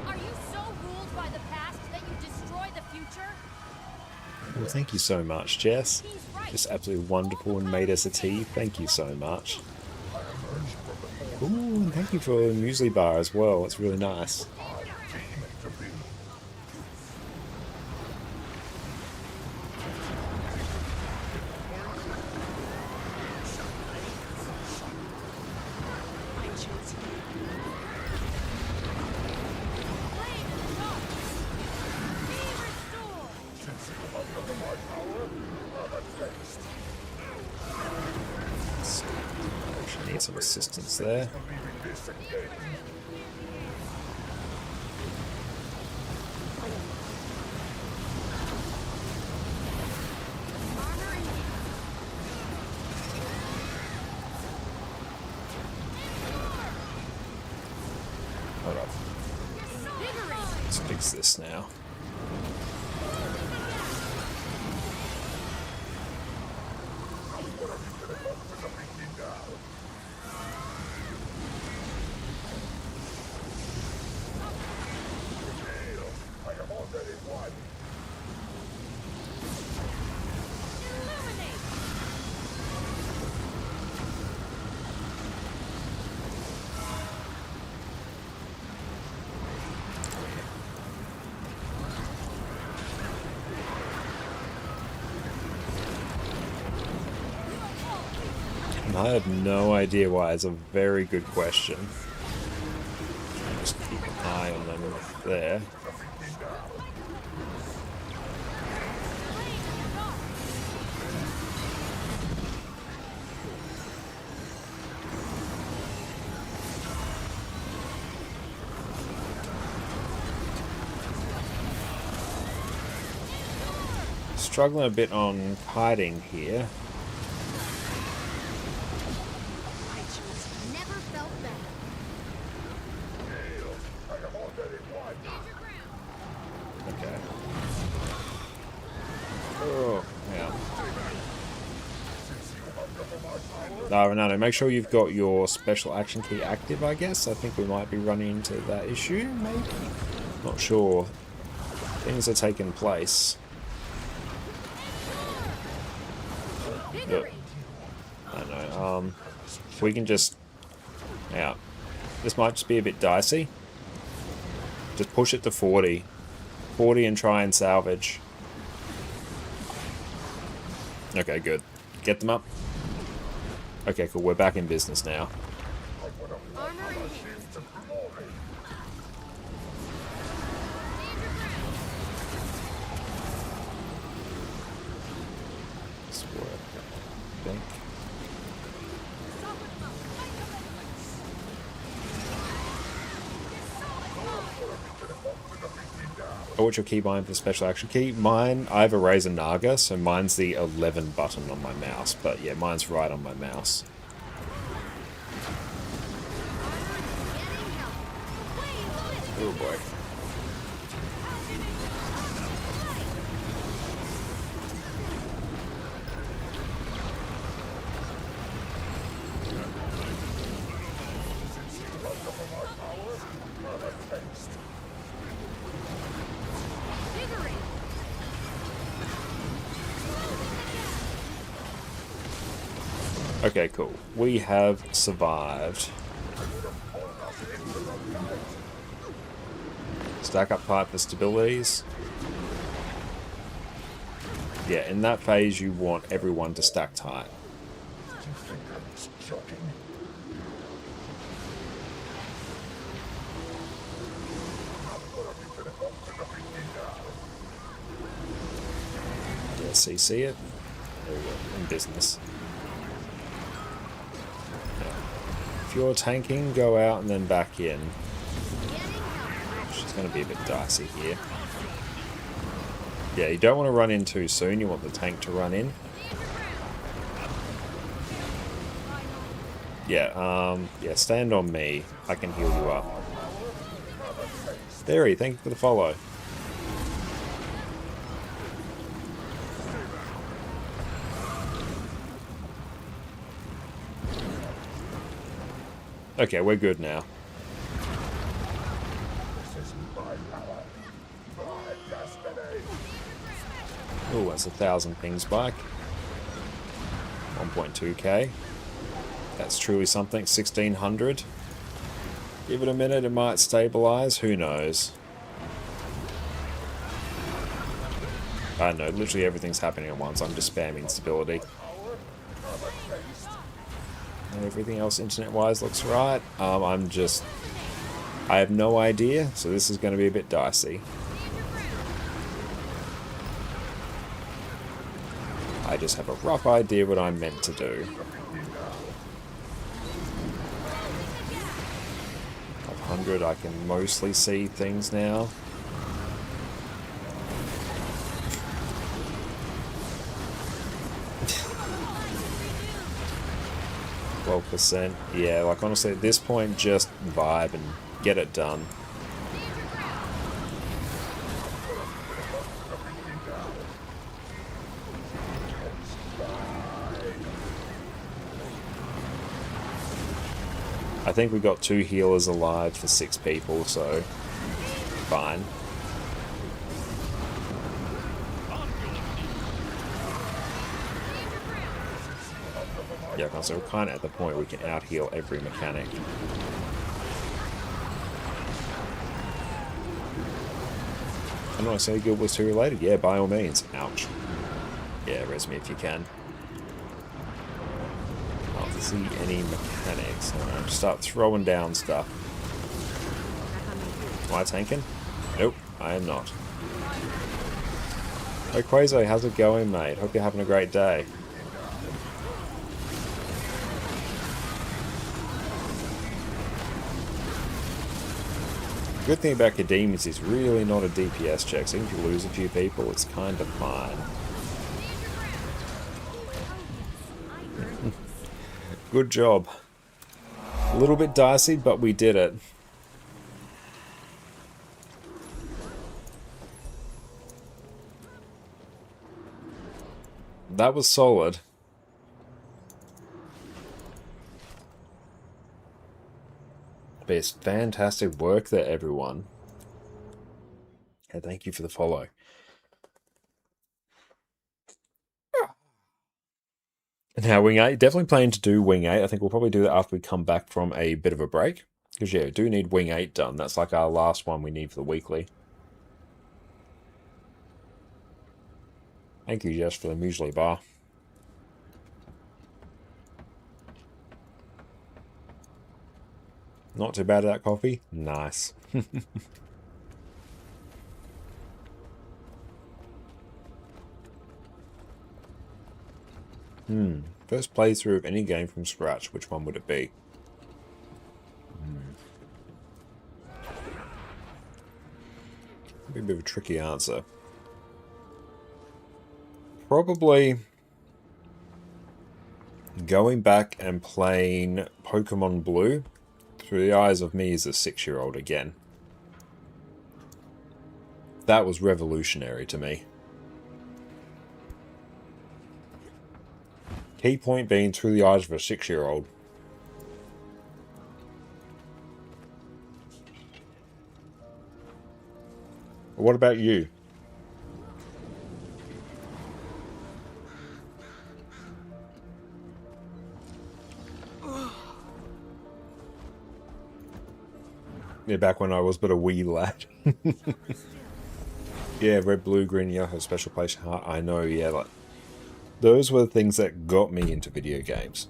S8: Are you so ruled by the past that you destroy the future?
S1: Well, thank you so much, Jess. Just absolutely wonderful and made us a tea. Thank you so much. Ooh, and thank you for the muesli bar as well. It's really nice. Need some assistance there. Hold up. Let's fix this now. I have no idea why. It's a very good question. Just keep an eye on them there. Struggling a bit on hiding here. Okay. Oh, yeah. No, make sure you've got your special action key active, I guess. I think we might be running into that issue, maybe? Not sure. Things are taking place. But, I don't know. We can just... Yeah. This might just be a bit dicey. Just push it to 40. 40 and try and salvage. Okay, good. Get them up. Okay, cool. We're back in business now. Let's work. I think. Oh, what's your key bind for the special action key? Mine, I have a Razer Naga, so mine's the 11 button on my mouse. But yeah, mine's right on my mouse. Oh boy. Okay, cool. We have survived. Stack up pipe for stabilities. Yeah, in that phase you want everyone to stack tight. Yeah, CC it. in business. If you're tanking, go out and then back in. Which is going to be a bit dicey here. Yeah, you don't want to run in too soon. You want the tank to run in. Yeah, yeah, stand on me. I can heal you up. Theory, thank you for the follow. Okay, we're good now. Oh, that's 1,000 ping spike. 1.2k. That's truly something. 1,600. Give it a minute, it might stabilize. Who knows? I don't know, literally everything's happening at once. I'm just spamming stability. Everything else internet-wise looks right. I have no idea, so this is going to be a bit dicey. I just have a rough idea what I'm meant to do. 500, I can mostly see things now. %. Yeah, like honestly at this point just vibe and get it done. I think we got 2 healers alive for 6 people, so fine. Yeah, so we're kind of at the point we can out-heal every mechanic. I'm not saying Guild Wars 2 related. Yeah, by all means. Ouch. Yeah, res me if you can. Not to see any mechanics. Alright, just start throwing down stuff. Am I tanking? Nope, I am not. Hey Quazo, how's it going, mate? Hope you're having a great day. Good thing about Kadim is he's really not a DPS check, so if you lose a few people, it's kind of fine. Good job. A little bit dicey, but we did it. That was solid. But it's fantastic work there, everyone. And thank you for the follow. Now, Wing 8, definitely planning to do Wing 8. I think we'll probably do that after we come back from a bit of a break. Because, yeah, we do need Wing 8 done. That's like our last one we need for the weekly. Thank you, Jess, for the muesli bar. Not too bad at that coffee? Nice. First playthrough of any game from scratch, which one would it be? Be a bit of a tricky answer. Probably going back and playing Pokemon Blue through the eyes of me as a 6-year-old again. That was revolutionary to me. Key point being through the eyes of a 6-year-old. What about you? Yeah, back when I was but a wee lad. Yeah, red, blue, green, yellow, special place, heart. I know, yeah, like those were the things that got me into video games.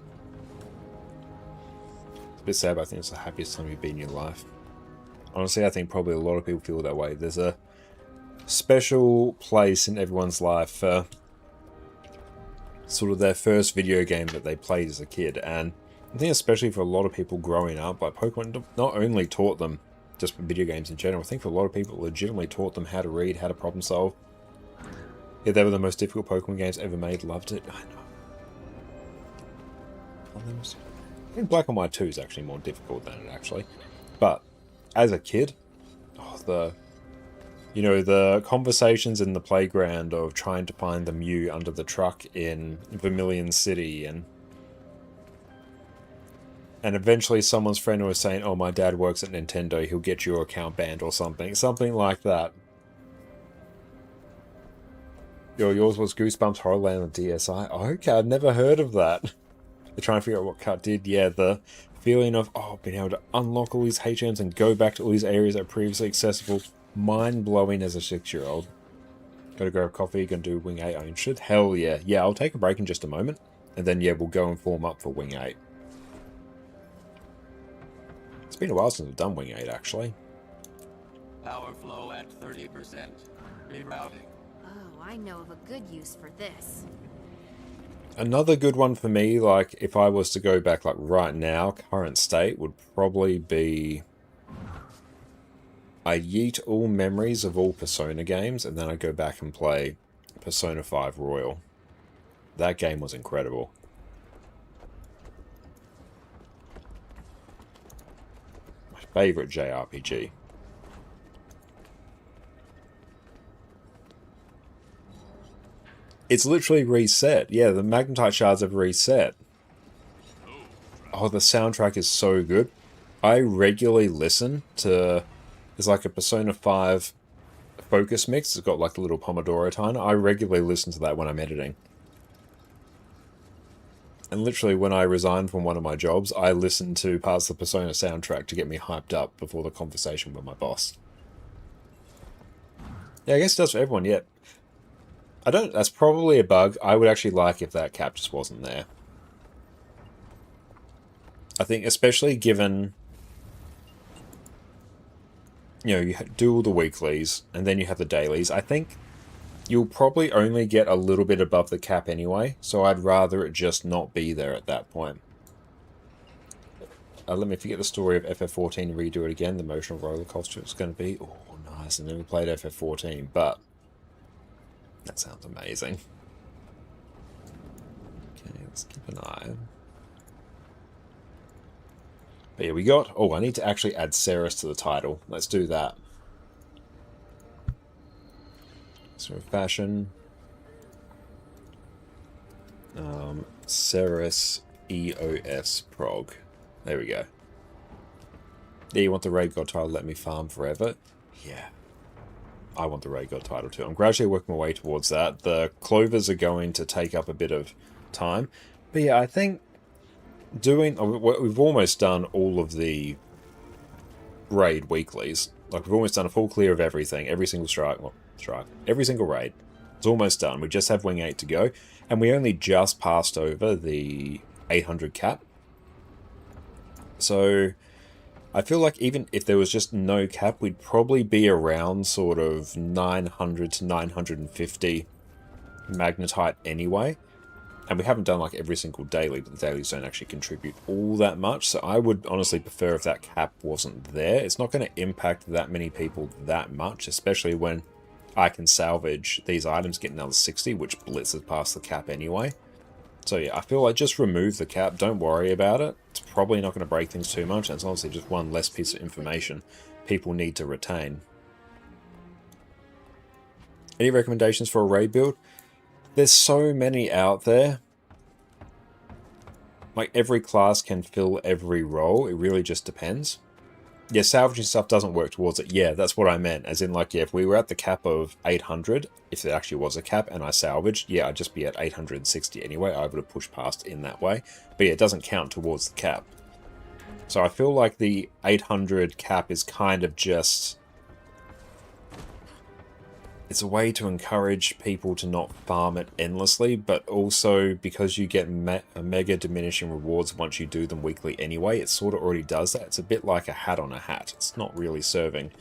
S1: It's a bit sad, but I think it's the happiest time you've been in your life. Honestly, I think probably a lot of people feel that way. There's a special place in everyone's life for sort of their first video game that they played as a kid. And I think especially for a lot of people growing up, like Pokemon not only taught them just video games in general, I think for a lot of people legitimately taught them how to read, how to problem solve. Yeah, they were the most difficult Pokemon games ever made. Loved it. I know. I think Black and White 2 is actually more difficult than it actually. But as a kid, the conversations in the playground of trying to find the Mew under the truck in Vermilion City, and eventually someone's friend was saying, oh, my dad works at Nintendo, he'll get your account banned or something. Something like that. Yours was Goosebumps Horrorland on DSi? Oh, okay, I've never heard of that. They're trying to figure out what Cut did. Yeah, the feeling of, being able to unlock all these HMs and go back to all these areas that are previously accessible. Mind-blowing as a 6-year-old. Gotta grab coffee, gonna do Wing 8 own shit. Hell yeah. Yeah, I'll take a break in just a moment. And then, yeah, we'll go and form up for Wing 8. It's been a while since I've done Wing 8, actually.
S10: Power flow at 30%. Rerouting.
S8: Oh, I know of a good use for this.
S1: Another good one for me, like, if I was to go back, like, right now, current state, would probably be... I yeet all memories of all Persona games, and then I go back and play Persona 5 Royal. That game was incredible. My favourite JRPG. It's literally reset. Yeah, the Magnetite shards have reset. Oh, the soundtrack is so good. I regularly listen to... There's like a Persona 5 focus mix. It's got like a little Pomodoro timer. I regularly listen to that when I'm editing. And literally when I resigned from one of my jobs, I listened to parts of the Persona soundtrack to get me hyped up before the conversation with my boss. Yeah, I guess it does for everyone, yeah. That's probably a bug. I would actually like if that cap just wasn't there. I think especially given... you do all the weeklies, and then you have the dailies. I think you'll probably only get a little bit above the cap anyway, so I'd rather it just not be there at that point. Let me forget the story of FF14 and redo it again. The emotional roller coaster it's going to be. Oh, nice. I never played FF14, but that sounds amazing. Okay, let's keep an eye. But yeah, we got... Oh, I need to actually add Ceres to the title. Let's do that. So, fashion. Ceres EOS prog. There we go. Yeah, you want the Raid God title, let me farm forever? Yeah. I want the Raid God title too. I'm gradually working my way towards that. The Clovers are going to take up a bit of time. But yeah, I think... we've almost done all of the raid weeklies. Like, we've almost done a full clear of everything. Every single every single raid. It's almost done. We just have Wing 8 to go. And we only just passed over the 800 cap. So, I feel like even if there was just no cap, we'd probably be around sort of 900 to 950 Magnetite anyway. And we haven't done like every single daily, but the dailies don't actually contribute all that much. So I would honestly prefer if that cap wasn't there. It's not going to impact that many people that much, especially when I can salvage these items, get another 60, which blitzes past the cap anyway. So yeah, I feel like just remove the cap, don't worry about it. It's probably not going to break things too much. It's honestly just one less piece of information people need to retain. Any recommendations for a raid build? There's so many out there. Like, every class can fill every role. It really just depends. Yeah, salvaging stuff doesn't work towards it. Yeah, that's what I meant. As in, like, yeah, if we were at the cap of 800, if there actually was a cap and I salvaged, yeah, I'd just be at 860 anyway. I would have pushed past in that way. But yeah, it doesn't count towards the cap. So I feel like the 800 cap is kind of just... It's a way to encourage people to not farm it endlessly, but also because you get mega diminishing rewards once you do them weekly anyway, it sort of already does that. It's a bit like a hat on a hat. It's not really serving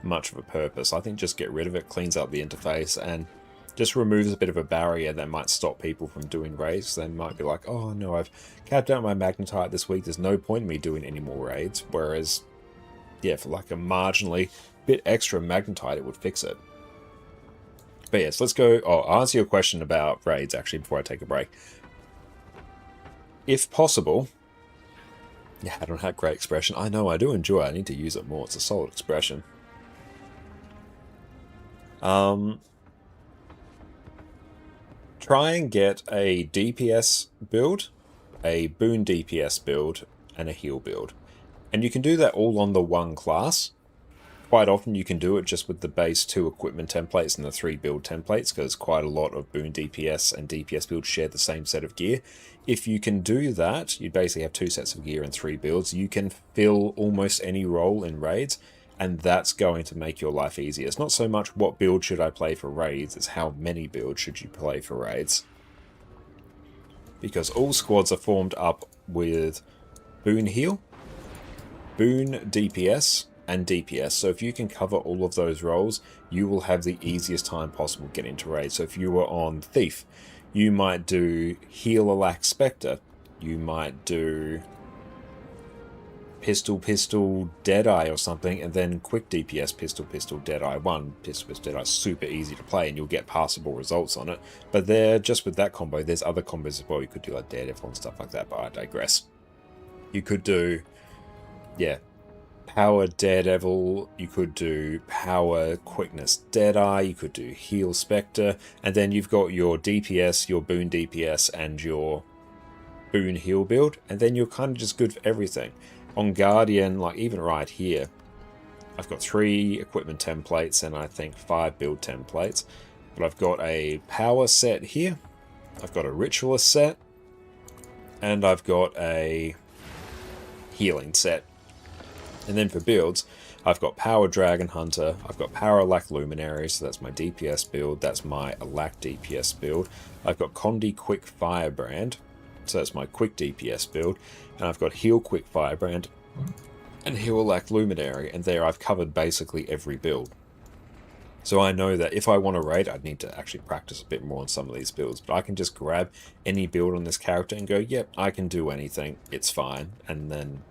S1: much of a purpose. I think just get rid of it, cleans up the interface, and Just removes a bit of a barrier that might stop people from doing raids. They might be like, oh no, I've capped out my magnetite this week, there's no point in me doing any more raids. Whereas, yeah, for like a marginally bit extra magnetite, it would fix it. But yes, let's go. Oh, I'll answer your question about raids actually before I take a break. If possible, yeah, I don't have great expression. I know, I do enjoy it. I need to use it more. It's a solid expression. Try and get a DPS build, a boon DPS build, and a heal build. And you can do that all on the one class. Quite often you can do it just with the base 2 equipment templates and the 3 build templates, because quite a lot of boon DPS and DPS builds share the same set of gear. If you can do that, you basically have 2 sets of gear and 3 builds. You can fill almost any role in raids, and that's going to make your life easier. It's not so much what build should I play for raids, it's how many builds should you play for raids. Because all squads are formed up with boon heal, boon DPS, and DPS. So if you can cover all of those roles, you will have the easiest time possible getting to raids. So if you were on Thief, you might do Heal Alack Spectre, you might do Pistol Deadeye or something, and then quick DPS Pistol Deadeye 1. Pistol Deadeye is super easy to play and you'll get passable results on it. But there, just with that combo, there's other combos as well. You could do like Daredevil and stuff like that, but I digress. You could do, yeah, Power Daredevil, you could do Power Quickness Deadeye, you could do Heal Spectre, and then you've got your DPS, your boon DPS, and your boon heal build, and then you're kind of just good for everything. On Guardian, like even right here, I've got 3 equipment templates and I think 5 build templates. But I've got a power set here, I've got a ritualist set, and I've got a healing set. And then for builds, I've got Power Dragon Hunter, I've got Power Alack Luminary, so that's my DPS build, that's my Alack DPS build. I've got Condi Quick Firebrand, so that's my quick DPS build, and I've got Heal Quick Firebrand and Heal Alack Luminary, and there I've covered basically every build. So I know that if I want to raid, I'd need to actually practice a bit more on some of these builds, but I can just grab any build on this character and go, yep, I can do anything, it's fine, and then,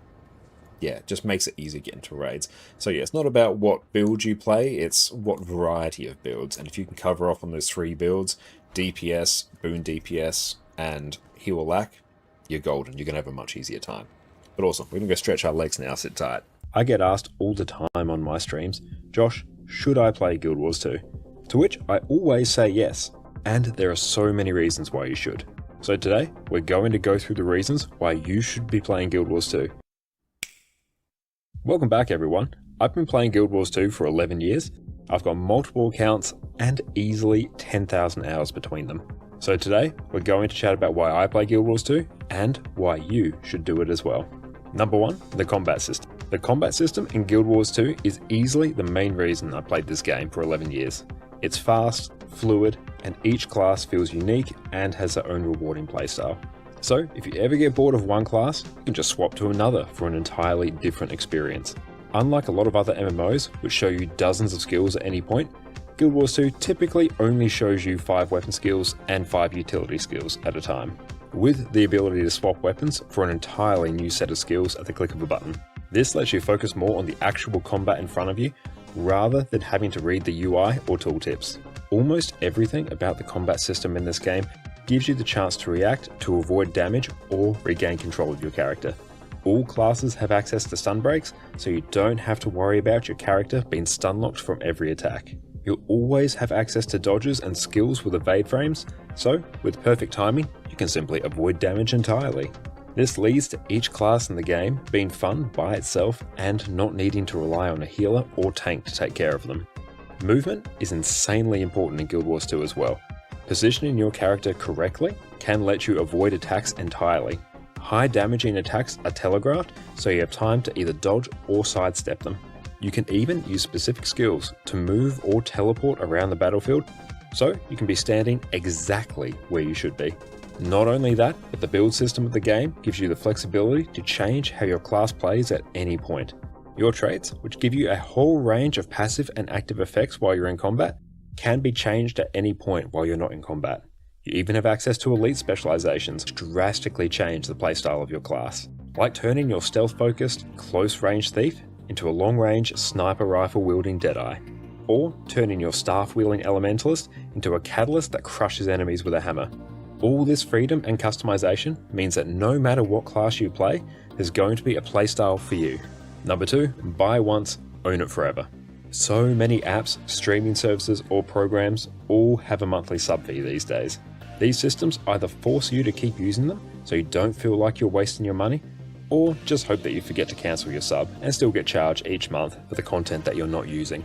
S1: yeah, it just makes it easy to get into raids. So yeah, it's not about what build you play, it's what variety of builds, and if you can cover off on those 3 builds, DPS, boon DPS, and Heal Alack, you're golden. You're going to have a much easier time. But awesome. We're going to go stretch our legs now. Sit tight. I get asked all the time on my streams, Josh, should I play Guild Wars 2? To which I always say yes. And there are so many reasons why you should. So today, we're going to go through the reasons why you should be playing Guild Wars 2. Welcome back, everyone. I've been playing Guild Wars 2 for 11 years. I've got multiple accounts and easily 10,000 hours between them. So today, we're going to chat about why I play Guild Wars 2 and why you should do it as well. Number 1, the combat system. The combat system in Guild Wars 2 is easily the main reason I played this game for 11 years. It's fast, fluid, and each class feels unique and has their own rewarding playstyle. So if you ever get bored of one class, you can just swap to another for an entirely different experience. Unlike a lot of other MMOs, which show you dozens of skills at any point, Guild Wars 2 typically only shows you 5 weapon skills and 5 utility skills at a time, with the ability to swap weapons for an entirely new set of skills at the click of a button. This lets you focus more on the actual combat in front of you, rather than having to read the UI or tooltips. Almost everything about the combat system in this game gives you the chance to react to avoid damage or regain control of your character. All classes have access to stun breaks, so you don't have to worry about your character being stun locked from every attack. You'll always have access to dodges and skills with evade frames, so with perfect timing, you can simply avoid damage entirely. This leads to each class in the game being fun by itself and not needing to rely on a healer or tank to take care of them. Movement is insanely important in Guild Wars 2 as well. Positioning your character correctly can let you avoid attacks entirely. High damaging attacks are telegraphed, so you have time to either dodge or sidestep them. You can even use specific skills to move or teleport around the battlefield, so you can be standing exactly where you should be. Not only that, but the build system of the game gives you the flexibility to change how your class plays at any point. Your traits, which give you a whole range of passive and active effects while you're in combat, can be changed at any point while you're not in combat. You even have access to elite specializations, which drastically change the playstyle of your class, like turning your stealth-focused, close-range thief into a long-range sniper rifle-wielding Deadeye, or turning your staff-wielding elementalist into a catalyst that crushes enemies with a hammer. All this freedom and customization means that no matter what class you play, there's going to be a playstyle for you. Number 2, buy once, own it forever. So many apps, streaming services, or programs all have a monthly sub fee these days. These systems either force you to keep using them so you don't feel like you're wasting your money, or just hope that you forget to cancel your sub and still get charged each month for the content that you're not using.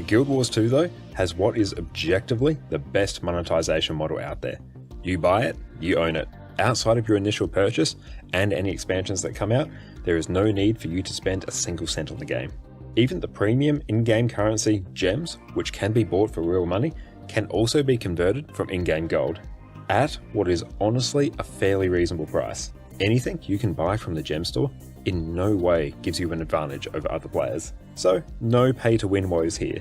S1: Guild Wars 2 though has what is objectively the best monetization model out there. You buy it, you own it. Outside of your initial purchase and any expansions that come out, there is no need for you to spend a single cent on the game. Even the premium in-game currency gems, which can be bought for real money, can also be converted from in-game gold at what is honestly a fairly reasonable price. Anything you can buy from the gem store in no way gives you an advantage over other players. So no pay to win woes here.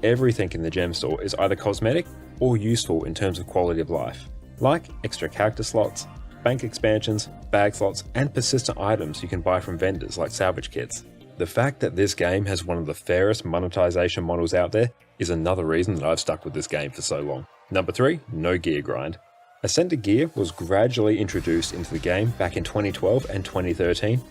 S1: Everything in the gem store is either cosmetic or useful in terms of quality of life, like extra character slots, bank expansions, bag slots, and persistent items you can buy from vendors like salvage kits. The fact that this game has one of the fairest monetization models out there is another reason that I've stuck with this game for so long. Number 3, no gear grind. Ascended gear was gradually introduced into the game back in 2012 and 2013,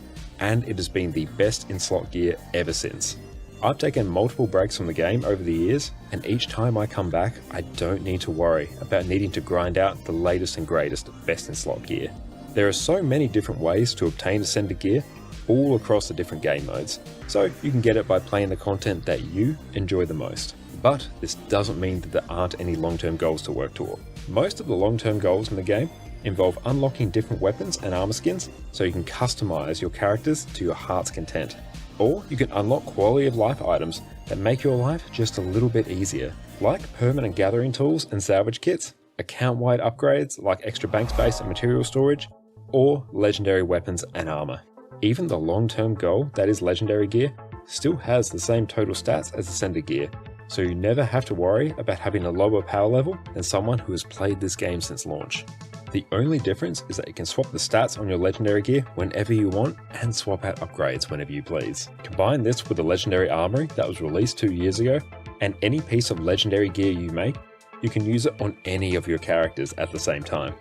S1: and it has been the best in slot gear ever since. I've taken multiple breaks from the game over the years, and each time I come back, I don't need to worry about needing to grind out the latest and greatest best in slot gear. There are so many different ways to obtain Ascended gear, all across the different game modes, so you can get it by playing the content that you enjoy the most. But this doesn't mean that there aren't any long-term goals to work toward. Most of the long-term goals in the game involve unlocking different weapons and armor skins so you can customize your characters to your heart's content. Or you can unlock quality of life items that make your life just a little bit easier, like permanent gathering tools and salvage kits, account-wide upgrades like extra bank space and material storage, or legendary weapons and armor. Even the long-term goal that is legendary gear still has the same total stats as Ascended gear, so you never have to worry about having a lower power level than someone who has played this game since launch. The only difference is that you can swap the stats on your legendary gear whenever you want and swap out upgrades whenever you please. Combine this with the legendary armory that was released 2 years ago, and any piece of legendary gear you make, you can use it on any of your characters at the same time.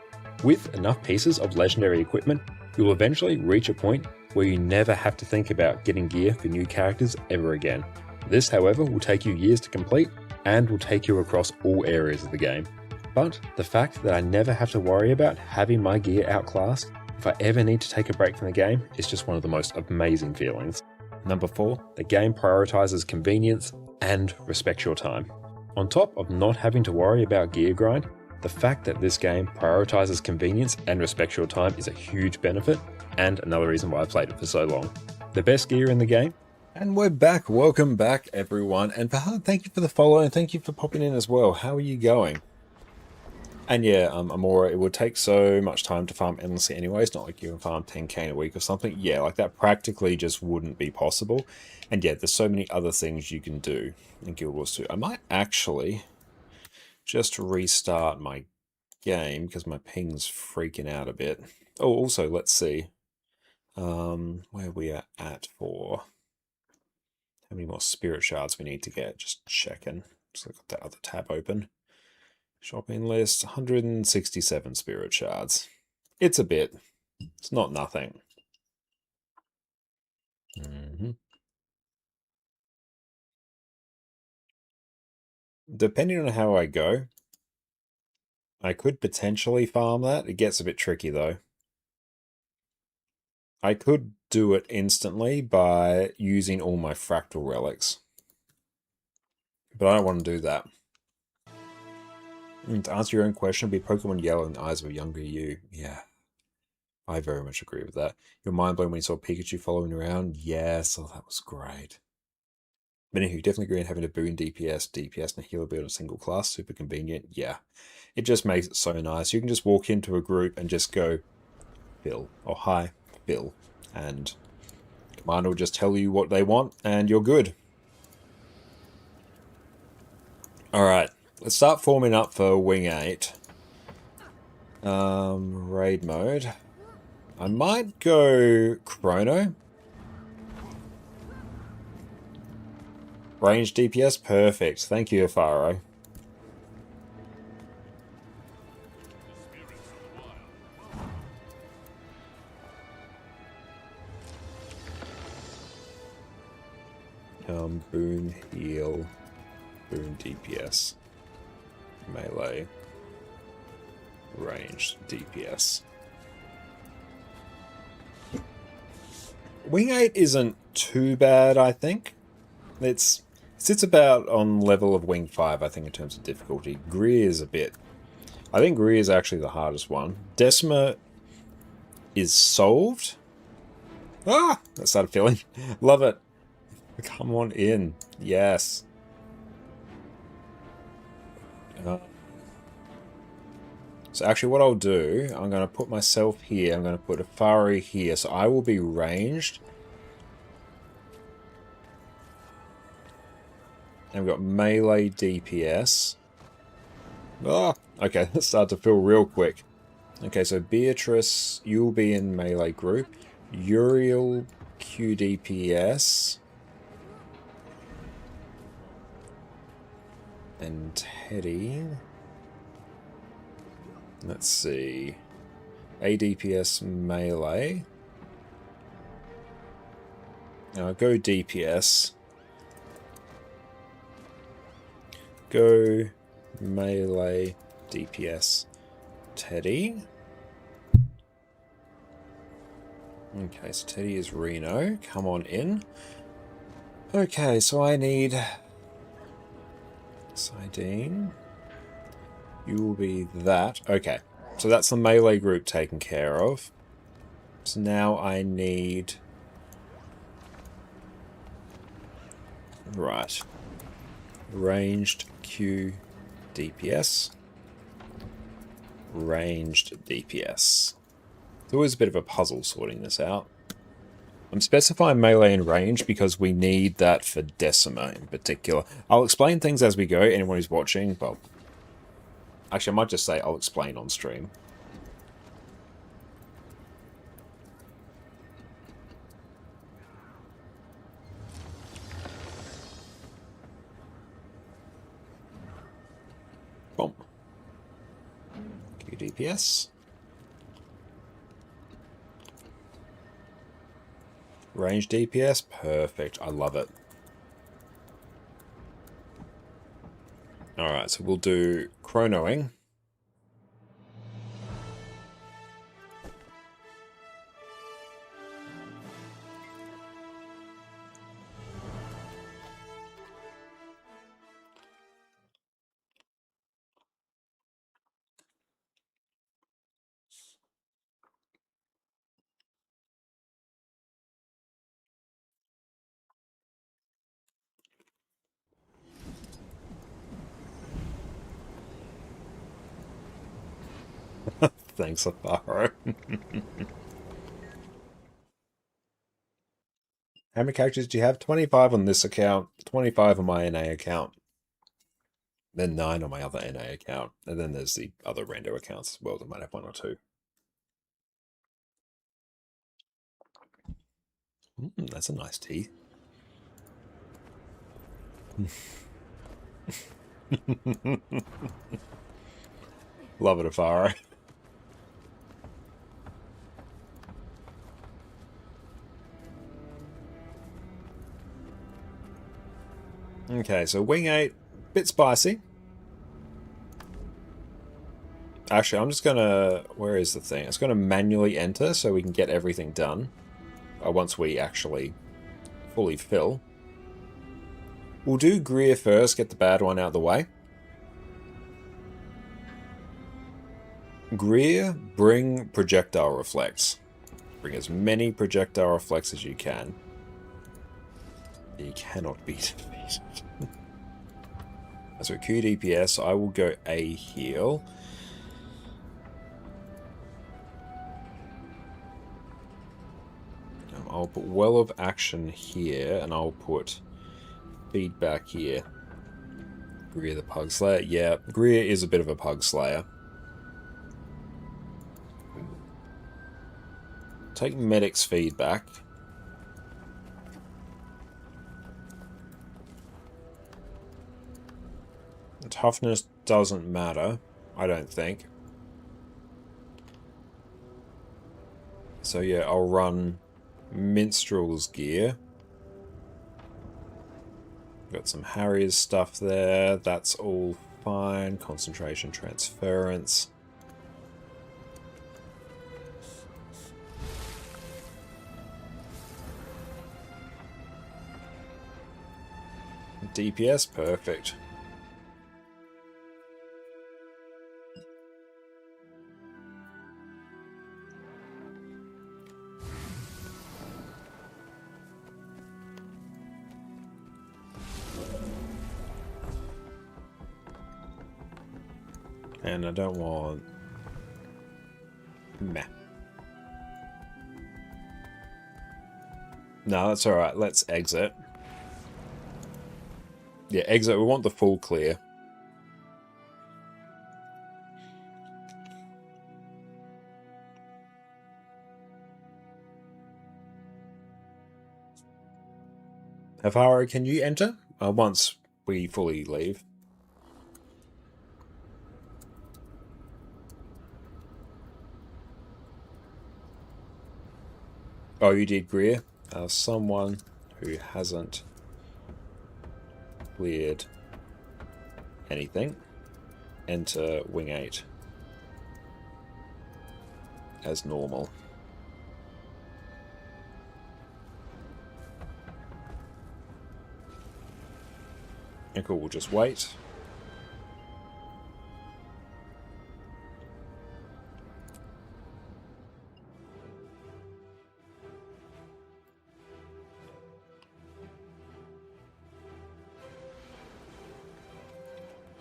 S1: With enough pieces of legendary equipment, you will eventually reach a point where you never have to think about getting gear for new characters ever again. This, however, will take you years to complete and will take you across all areas of the game. But the fact that I never have to worry about having my gear outclassed if I ever need to take a break from the game is just one of the most amazing feelings. Number 4, the game prioritizes convenience and respects your time. On top of not having to worry about gear grind, the fact that this game prioritizes convenience and respects your time is a huge benefit, and another reason why I've played it for so long. The best gear in the game. And we're back. Welcome back, everyone. And Fahad, thank you for the follow, and thank you for popping in as well. How are you going? And yeah, Amora, it would take so much time to farm endlessly anyway. It's not like you can farm 10k in a week or something. Yeah, like that practically just wouldn't be possible. And yeah, there's so many other things you can do in Guild Wars 2. I might actually just restart my game because my ping's freaking out a bit. Oh, also, let's see where we are at for how many more spirit shards we need to get. Just checking. Just got that other tab open. Shopping list, 167 spirit shards. It's a bit. It's not nothing. Depending on how I go, I could potentially farm that. It gets a bit tricky though. I could do it instantly by using all my fractal relics. But I don't want to do that. And to answer your own question, be Pokemon Yellow in the eyes of a younger you. Yeah, I very much agree with that. Your mind blown when you saw Pikachu following around? Yes, oh, that was great. But anyway, you definitely agree on having a boon DPS, and a healer build in a single class. Super convenient. Yeah, it just makes it so nice. You can just walk into a group and just go, Bill, or hi, Bill. And Commander will just tell you what they want, and you're good. Alright, let's start forming up for Wing 8. Raid mode. I might go Chrono. Range DPS, perfect. Thank you, Afaro. Boon, heal, boon DPS, melee, range DPS. Wing 8 isn't too bad, I think. It sits about on level of Wing 5, I think, in terms of difficulty. Greer is a bit... I think Greer is actually the hardest one. Decima is solved. Ah! That started feeling. Love it. Come on in. Yes. So actually what I'll do, I'm going to put myself here. I'm going to put Afari here. So I will be ranged. And we've got melee DPS. Ah, okay, that started to feel real quick. Okay, so Beatrice, you'll be in melee group. Uriel QDPS. And Teddy. Let's see. ADPS melee. Now go DPS. Go melee DPS Teddy. Okay, so Teddy is Reno. Come on in. Okay, so I need Sidene. You will be that. Okay, so that's the melee group taken care of. So now I need... Right. Ranged Q DPS. Ranged DPS. It's always a bit of a puzzle sorting this out. I'm specifying melee and range because we need that for Decima in particular. I'll explain things as we go. Anyone who's watching, well... Actually, I might just say I'll explain on stream. Boom. QDPS. Range DPS, perfect. I love it. Alright, so we'll do chronoing. Thanks, Afaro. How many characters do you have? 25 on this account, 25 on my NA account, then 9 on my other NA account, and then there's the other rando accounts as well that might have 1 or 2. That's a nice tea. Love it, Afaro. Okay, so Wing 8, bit spicy. Actually, I'm just gonna... Where is the thing? It's gonna manually enter so we can get everything done. Once we actually fully fill. We'll do Greer first, get the bad one out of the way. Greer, bring projectile reflects. Bring as many projectile reflects as you can. He cannot be defeated. So QDPS, I will go A heal. I'll put Well of Action here, and I'll put feedback here. Greer the Pug Slayer. Yeah, Greer is a bit of a Pug Slayer. Take Medic's feedback. Toughness doesn't matter, I don't think. So yeah, I'll run Minstrel's gear. Got some Harry's stuff there. That's all fine. Concentration, transference. DPS, perfect. And I don't want... Meh. No, that's alright. Let's exit. Yeah, exit. We want the full clear. Havara, can you enter? Once we fully leave. Oh, you did Greer. Someone who hasn't cleared anything. Enter Wing 8 as normal. And cool, we'll just wait.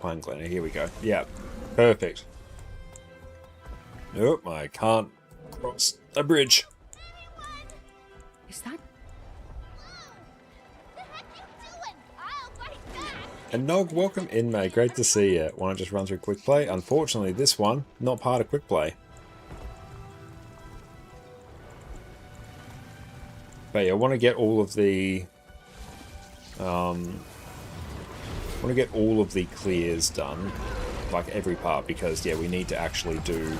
S1: Pine Glenner, here we go. Yeah, perfect. Nope, I can't cross a bridge.
S11: Is that?
S1: And Nog, welcome in, mate. Great to see you. Want to just run through quick play? Unfortunately, this one, not part of quick play. But yeah, I want to get all of the... clears done, like every part, because yeah, we need to actually do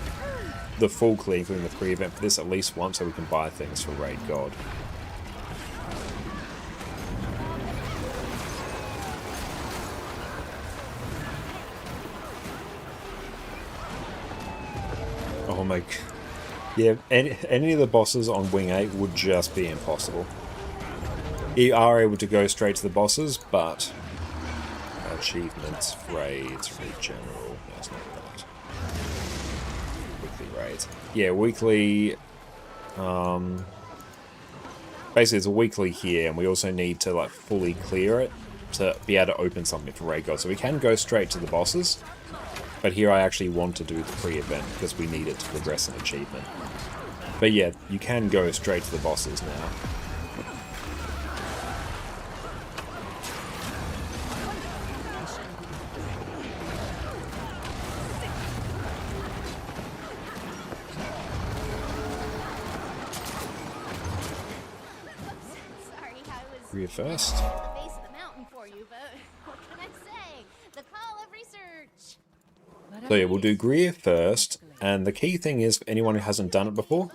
S1: the full clear, including the pre-event for this at least once, so we can buy things for Raid God. Oh my... Yeah, any of the bosses on Wing 8 would just be impossible. You are able to go straight to the bosses, but... Achievements, raids, raid general. No, it's not that. Weekly raids. Yeah, weekly... basically, it's a weekly here, and we also need to like fully clear it to be able to open something for Raid God. So we can go straight to the bosses, but here I actually want to do the pre-event because we need it to progress an achievement. But yeah, you can go straight to the bosses now. Greer first.
S8: The base of the mountain for you, but what can I say? The call of research.
S1: So yeah, we'll do Greer first, and the key thing is, for anyone who hasn't done it before,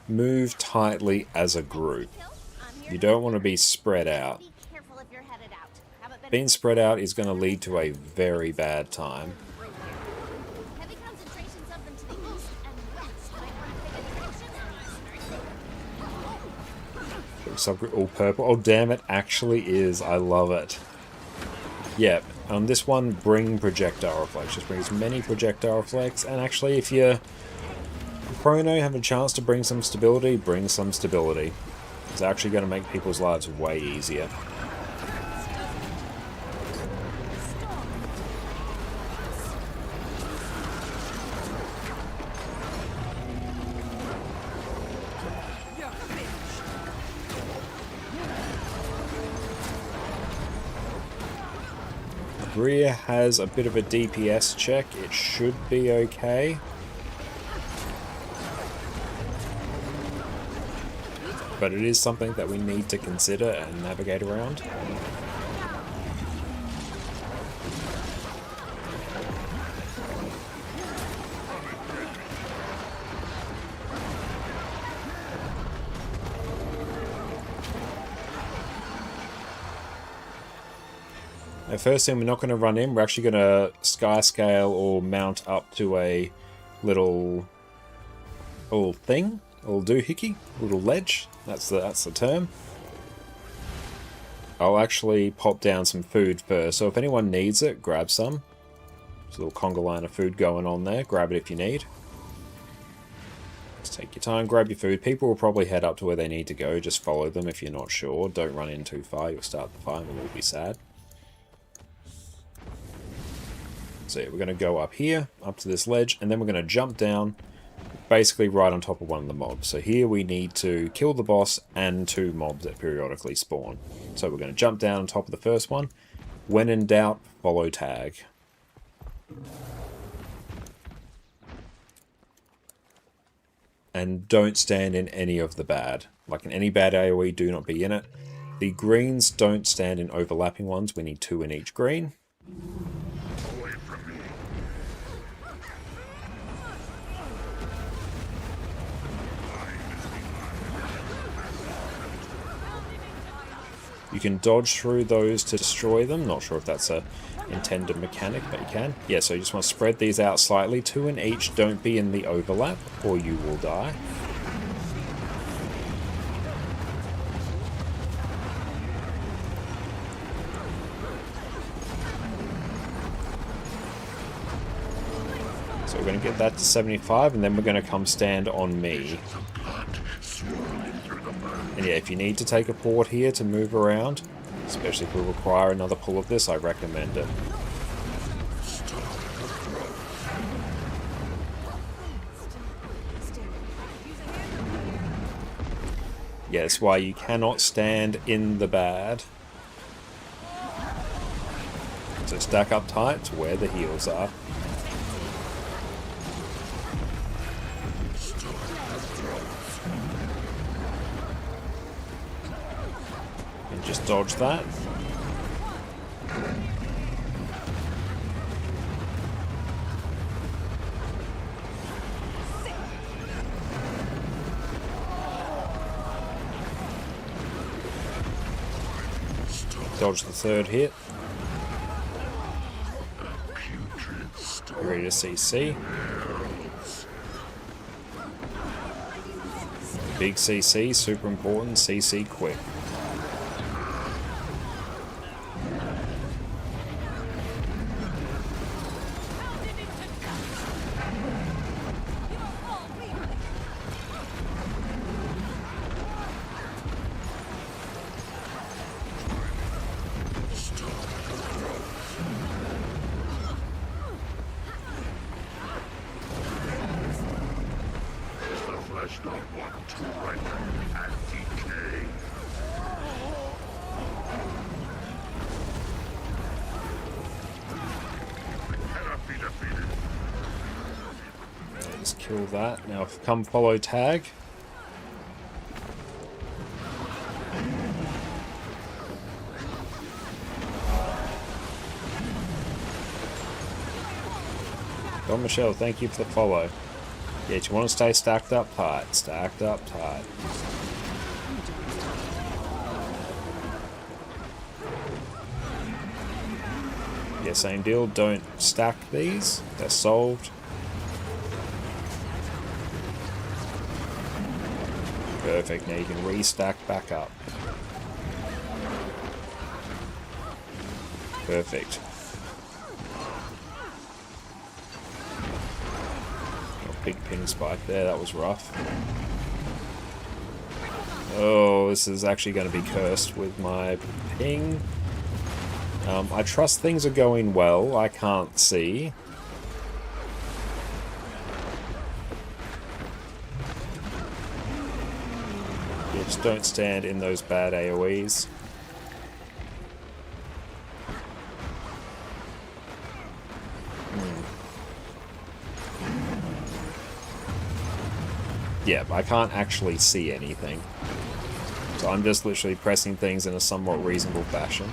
S1: move tightly as a group. You don't want to be spread out. Being spread out is going to lead to a very bad time.
S8: Heavy concentrations of them to the east and west.
S1: Subgroup all purple. Oh damn, it actually is. I love it. Yeah, on this one, bring projectile reflex. Just bring as many projectile reflex, and actually if you're Chrono, have a chance to bring some stability, bring some stability. It's actually going to make people's lives way easier. Greer has a bit of a DPS check. It should be okay. But it is something that we need to consider and navigate around. Now, first thing, we're not going to run in. We're actually going to sky scale or mount up to a little thing, a little doohickey, a little ledge. That's the term. I'll actually pop down some food first. So if anyone needs it, grab some. There's a little conga line of food going on there. Grab it if you need. Just take your time, grab your food. People will probably head up to where they need to go. Just follow them if you're not sure. Don't run in too far. You'll start the fire and we'll all be sad. So yeah, we're going to go up here, up to this ledge, and then we're going to jump down, basically right on top of one of the mobs. So here we need to kill the boss and 2 mobs that periodically spawn. So we're going to jump down on top of the first one. When in doubt, follow tag. And don't stand in any of the bad. Like in any bad AoE, do not be in it. The greens don't stand in overlapping ones. We need 2 in each green. You can dodge through those to destroy them. Not sure if that's a intended mechanic, but you can. Yeah, so you just want to spread these out slightly. 2 in each. Don't be in the overlap, or you will die. So we're going to get that to 75, and then we're going to come stand on me. And yeah, if you need to take a port here to move around, especially if we require another pull of this, I recommend it. Yeah, that's why you cannot stand in the bad. So stack up tight to where the heals are. Just dodge that. Dodge the 3rd hit. Ready to CC. Big CC, super important. CC quick. Just kill that. Now come follow tag. Don Michelle, thank you for the follow. Yeah, you want to stay stacked up tight. Stacked up tight. Yeah, same deal. Don't stack these. They're solved. Perfect. Now you can restack back up. Perfect. Big ping spike there, that was rough. Oh, this is actually going to be cursed with my ping. I trust things are going well, I can't see. Yeah, just don't stand in those bad AoEs. yeah, I can't actually see anything. So I'm just literally pressing things in a somewhat reasonable fashion.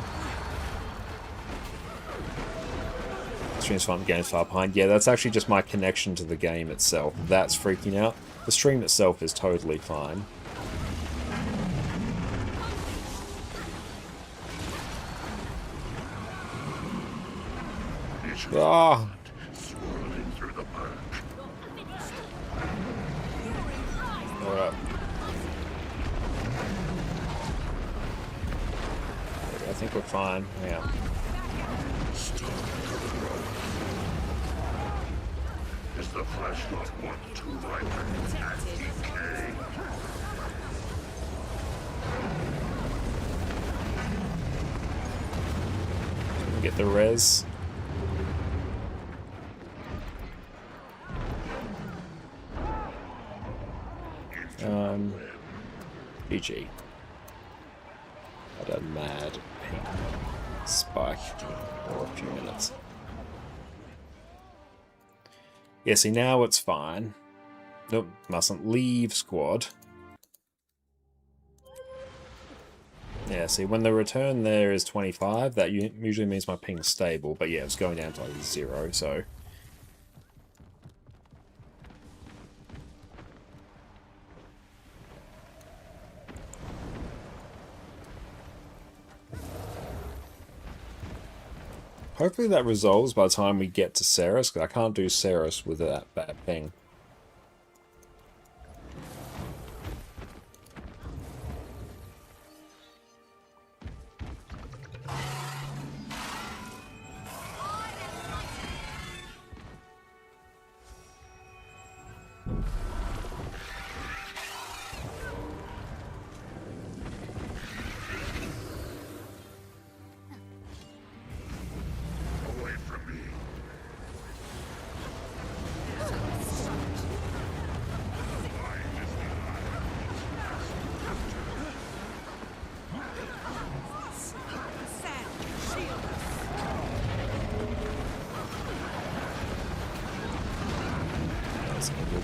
S1: Stream's fun, game's far behind. Yeah, that's actually just my connection to the game itself. That's freaking out. The stream itself is totally fine. Ah! Alright. I think we're fine, yeah.
S4: Is the flesh not want to ripen and decay?
S1: Get the res. GG. Had a mad pink spike for a few minutes. Yeah, see, now it's fine. Nope, mustn't leave squad. Yeah, see, when the return there is 25, that usually means my ping's stable, but yeah, it's going down to like 0, so... Hopefully that resolves by the time we get to Ceres, because I can't do Ceres with that bad ping.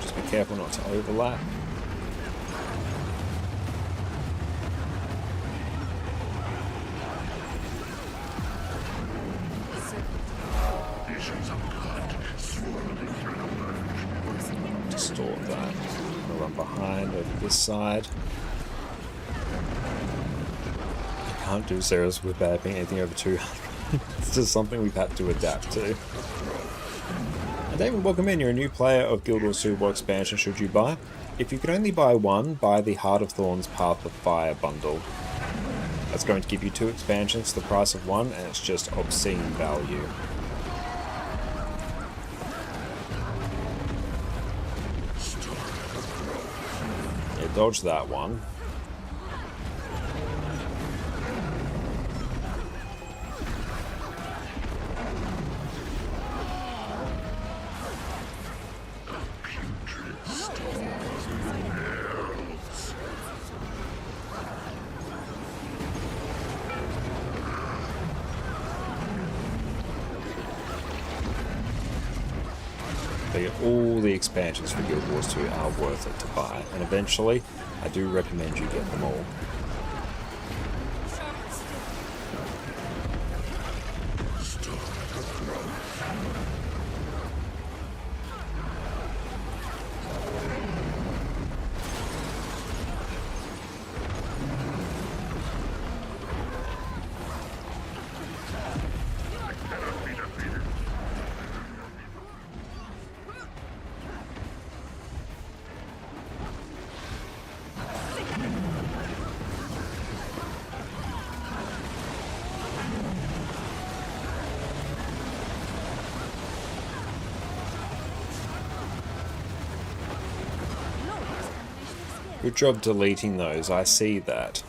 S1: Just be careful not to overlap. Distort that. I'll run behind over this side. I can't do Ceres with bad ping anything over 200. It's just something we've had to adapt to. David, welcome in. You're a new player of Guild Wars 2. What expansion should you buy? If you could only buy one, buy the Heart of Thorns Path of Fire bundle. That's going to give you 2 expansions for the price of 1, and it's just obscene value. Yeah, dodge that one. All the expansions for Guild Wars 2 are worth it to buy, and eventually I do recommend you get them all. Good job deleting those, I see that.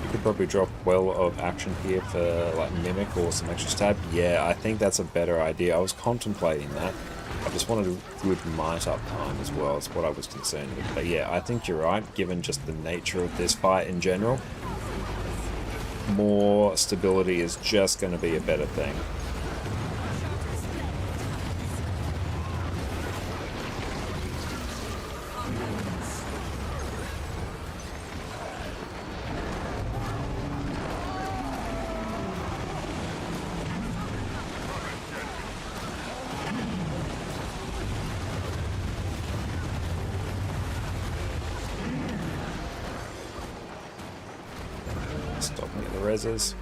S1: You could probably drop Well of Action here for like Mimic or some extra stab. Yeah, I think that's a better idea. I was contemplating that. I just wanted a good might up time as well, is what I was concerned with. But yeah, I think you're right, given just the nature of this fight in general. More stability is just going to be a better thing. reses.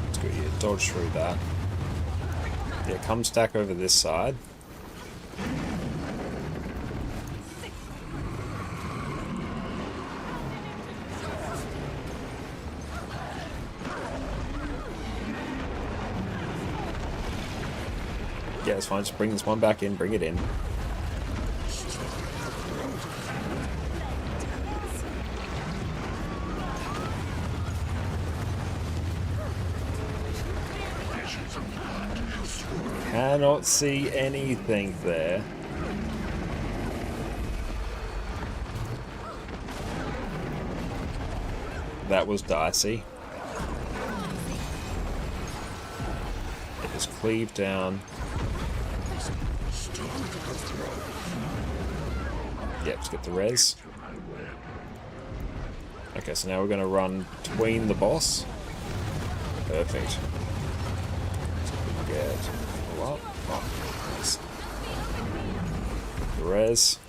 S1: It's good, yeah, dodge through that. Yeah, come stack over this side. Yeah, it's fine. Just bring this one back in. Bring it in. Cannot see anything there. That was dicey. It just cleaved down. Yep, let's get the res. Okay, so now we're going to run between the boss. Perfect. Get up. Oh, nice. The res.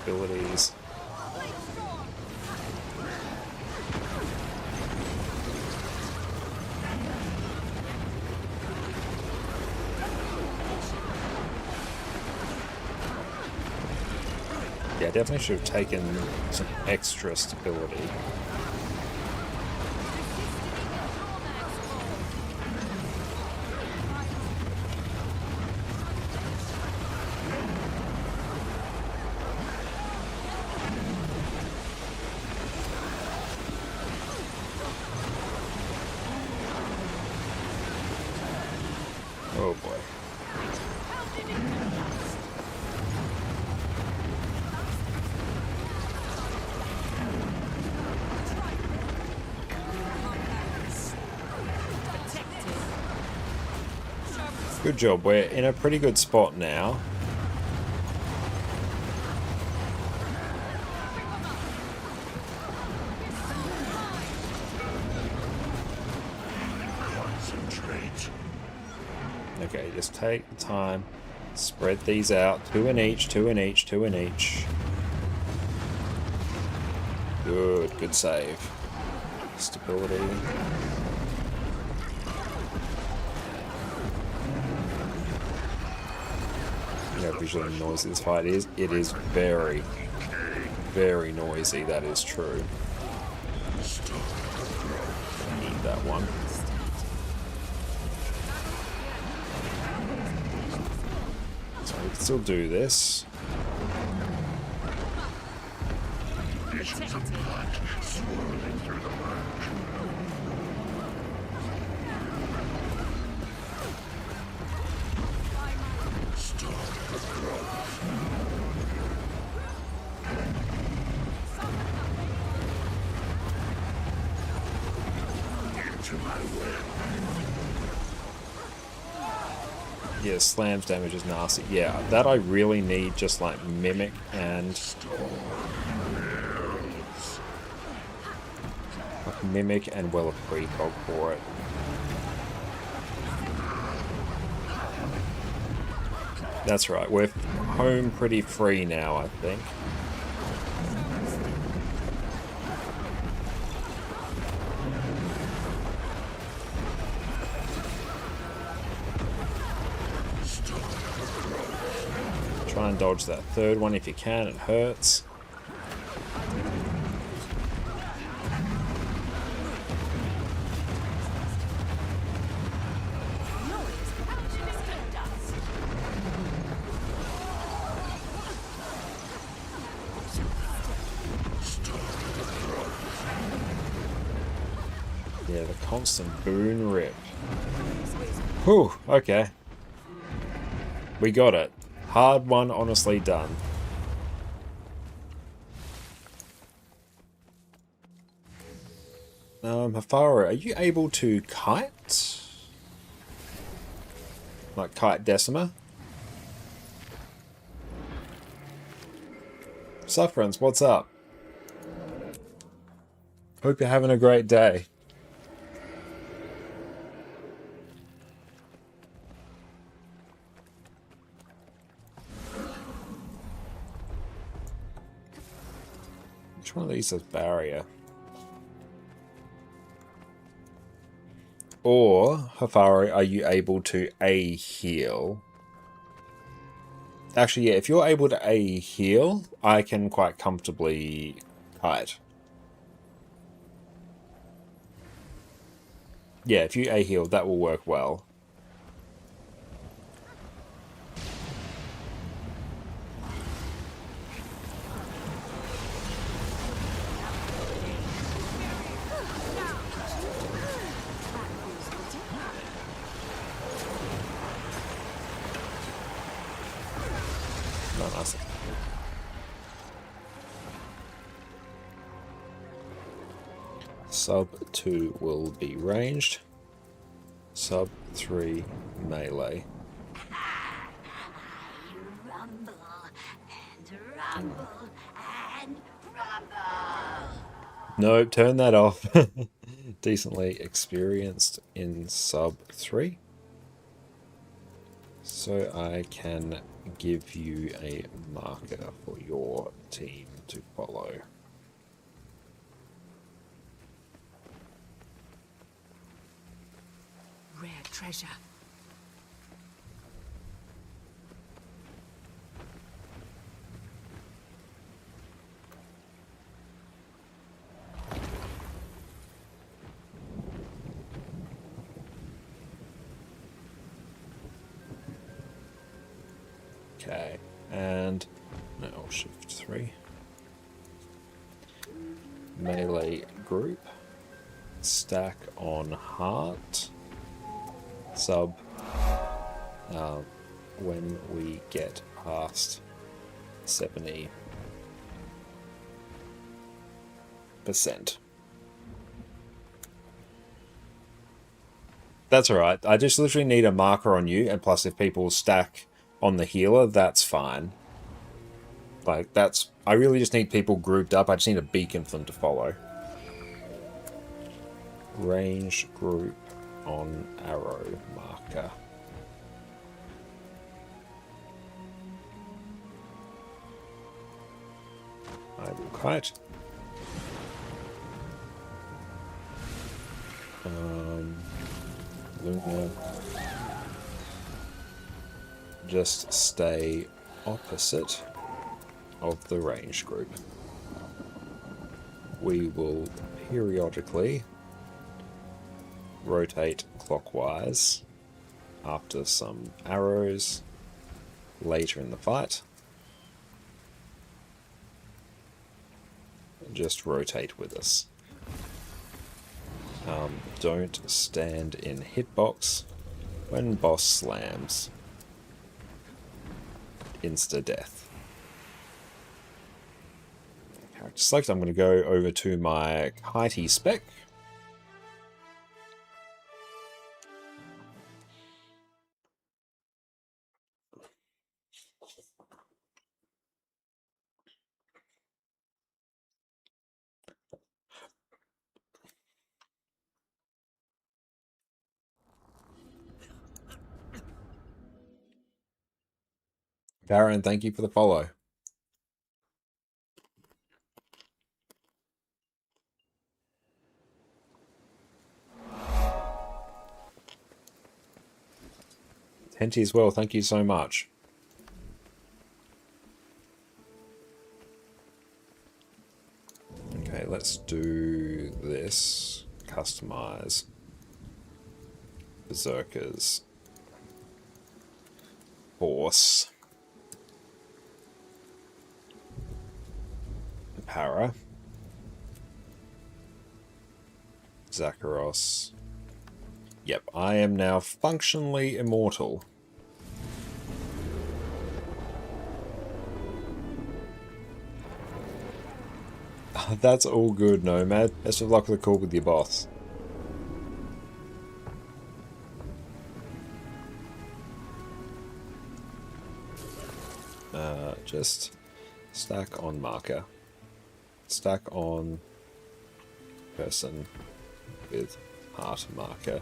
S1: Abilities. Yeah, definitely should have taken some extra stability. Oh boy. Good job, we're in a pretty good spot now. Okay, just take the time, spread these out, 2 in each, 2 in each, 2 in each. Good save. Stability. You know how visually noisy this fight is? It is very, very noisy, that is true. Need that one. So we can still do this.
S4: Visions of blood swirling through the murk. Stop the growth. Into my web.
S1: Yeah, slams damage is nasty. Yeah, that I really need just like Mimic and... Mimic and Well of Precog for it. That's right, we're home pretty free now, I think. Try and dodge that third one if you can, it hurts. Yeah, the constant boon rip. Whew, okay. We got it. Hard one, honestly done. Hafara, are you able to kite? Like kite Decima? Sufferance, what's up? Hope you're having a great day. Which one of these is barrier? Or, Hafari, are you able to A heal? Actually, yeah, if you're able to A heal, I can quite comfortably kite. Yeah, if you A heal, that will work well. Nice. Sub 2 will be ranged. Sub 3 melee.
S12: Rumble and rumble and rumble.
S1: No, turn that off. Decently experienced in sub 3. So I can give you a marker for your team to follow.
S2: Rare treasure.
S1: Okay, and no, shift 3. Melee group. Stack on heart. Sub. When we get past 70%. That's alright. I just literally need a marker on you, and plus if people stack on the healer, that's fine. Like, that's... I really just need people grouped up. I just need a beacon for them to follow. Range group on arrow marker. I will kite. Luna. Just stay opposite of the range group. We will periodically rotate clockwise after some arrows later in the fight. Just rotate with us. Don't stand in hitbox when boss slams. Insta-death. Character select. I'm going to go over to my kitey spec. Karen, thank you for the follow. Henty as well, thank you so much. Okay, let's do this. Customize. Berserkers. Force. Para. Zakharos. Yep, I am now functionally immortal. That's all good, Nomad. Best of luck with the call with your boss. Just stack on marker. Stack on person with heart marker.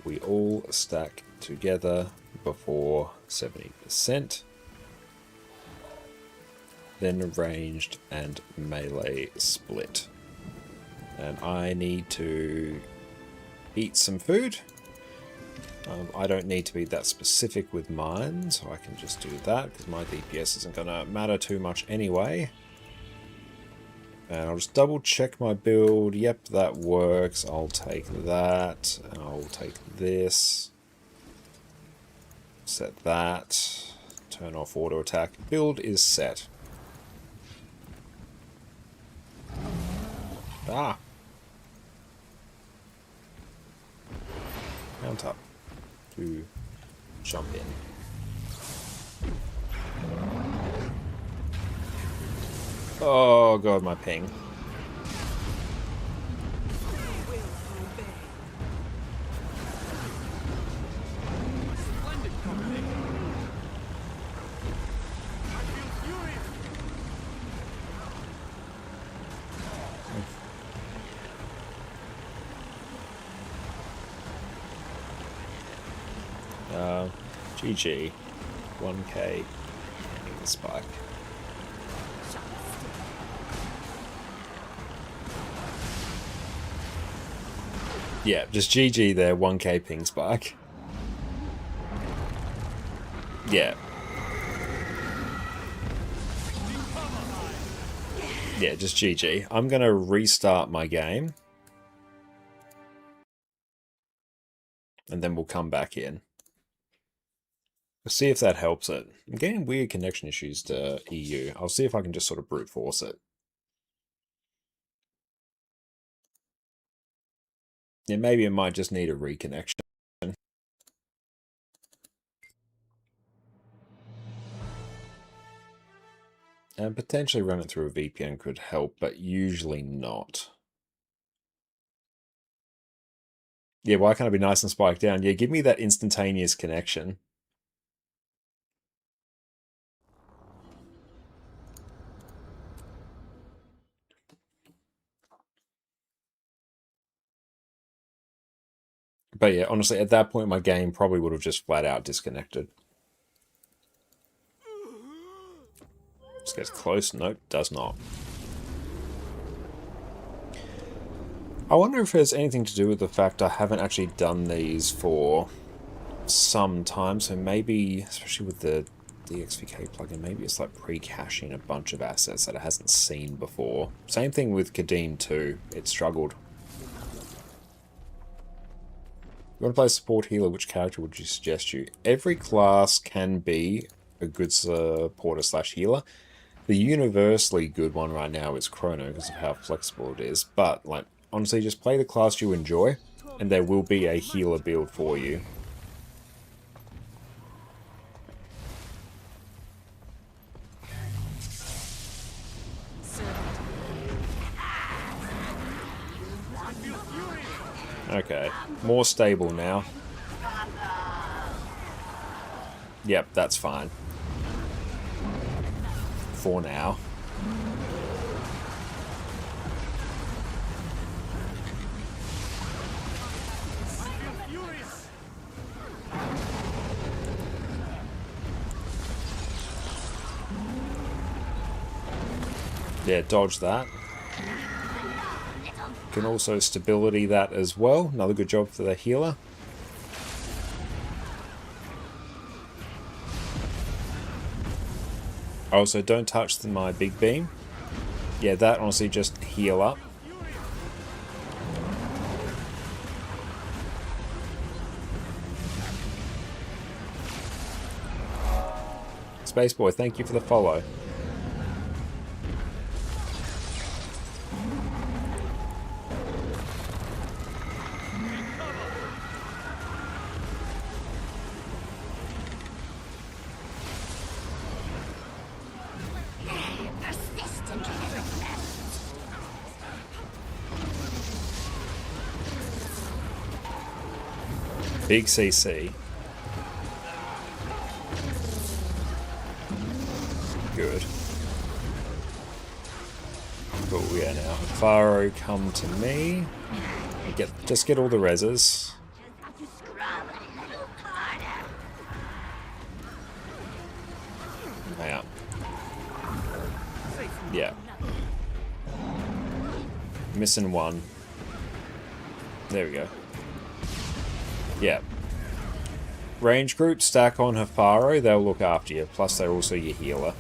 S1: We all stack together before 70%. Then ranged and melee split. And I need to eat some food. I don't need to be that specific with mine, so I can just do that because my DPS isn't going to matter too much anyway. And I'll just double check my build. Yep, that works. I'll take that. And I'll take this. Set that. Turn off auto attack. Build is set. Ah! Mount up to jump in. Oh god, my ping. GG. 1k the spike. Yeah, just GG there, 1k ping spike. Yeah. Yeah, just GG. I'm gonna restart my game. And then we'll come back in. We'll see if that helps it. I'm getting weird connection issues to EU. I'll see if I can just sort of brute force it. Yeah, maybe it might just need a reconnection. And potentially run it through a VPN could help, but usually not. Yeah, why can't it be nice and spiked down? Yeah, give me that instantaneous connection. But yeah, honestly, at that point, my game probably would have just flat out disconnected. This gets close. Nope, does not. I wonder if there's anything to do with the fact I haven't actually done these for some time. So maybe, especially with the DXVK plugin, maybe it's like pre-caching a bunch of assets that it hasn't seen before. Same thing with Kadim too. It struggled. You want to play support healer, which character would you suggest you? Every class can be a good supporter slash healer. The universally good one right now is Chrono because of how flexible it is. But like honestly, just play the class you enjoy, and there will be a healer build for you. Okay, more stable now. Yep, that's fine. For now. Yeah, dodge that. Can also stability that as well. Another good job for the healer. Also, don't touch my big beam. Yeah, that honestly just heal up. Space Boy, thank you for the follow. Big CC. Good. Cool, yeah, now Faro, come to me. Just get all the reses. Yeah. Yeah. Missing one. There we go. Yeah. Range group, stack on Hafaro, they'll look after you. Plus, they're also your healer.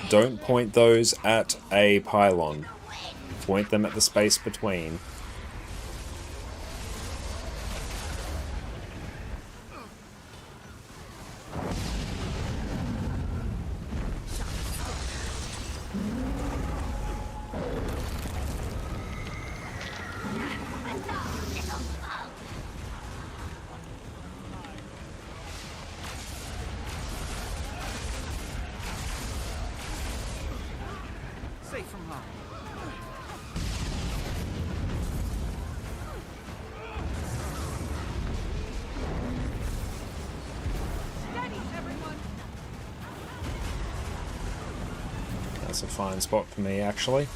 S1: Don't point those at a pylon. Point them at the space between. That's a fine spot for me, actually.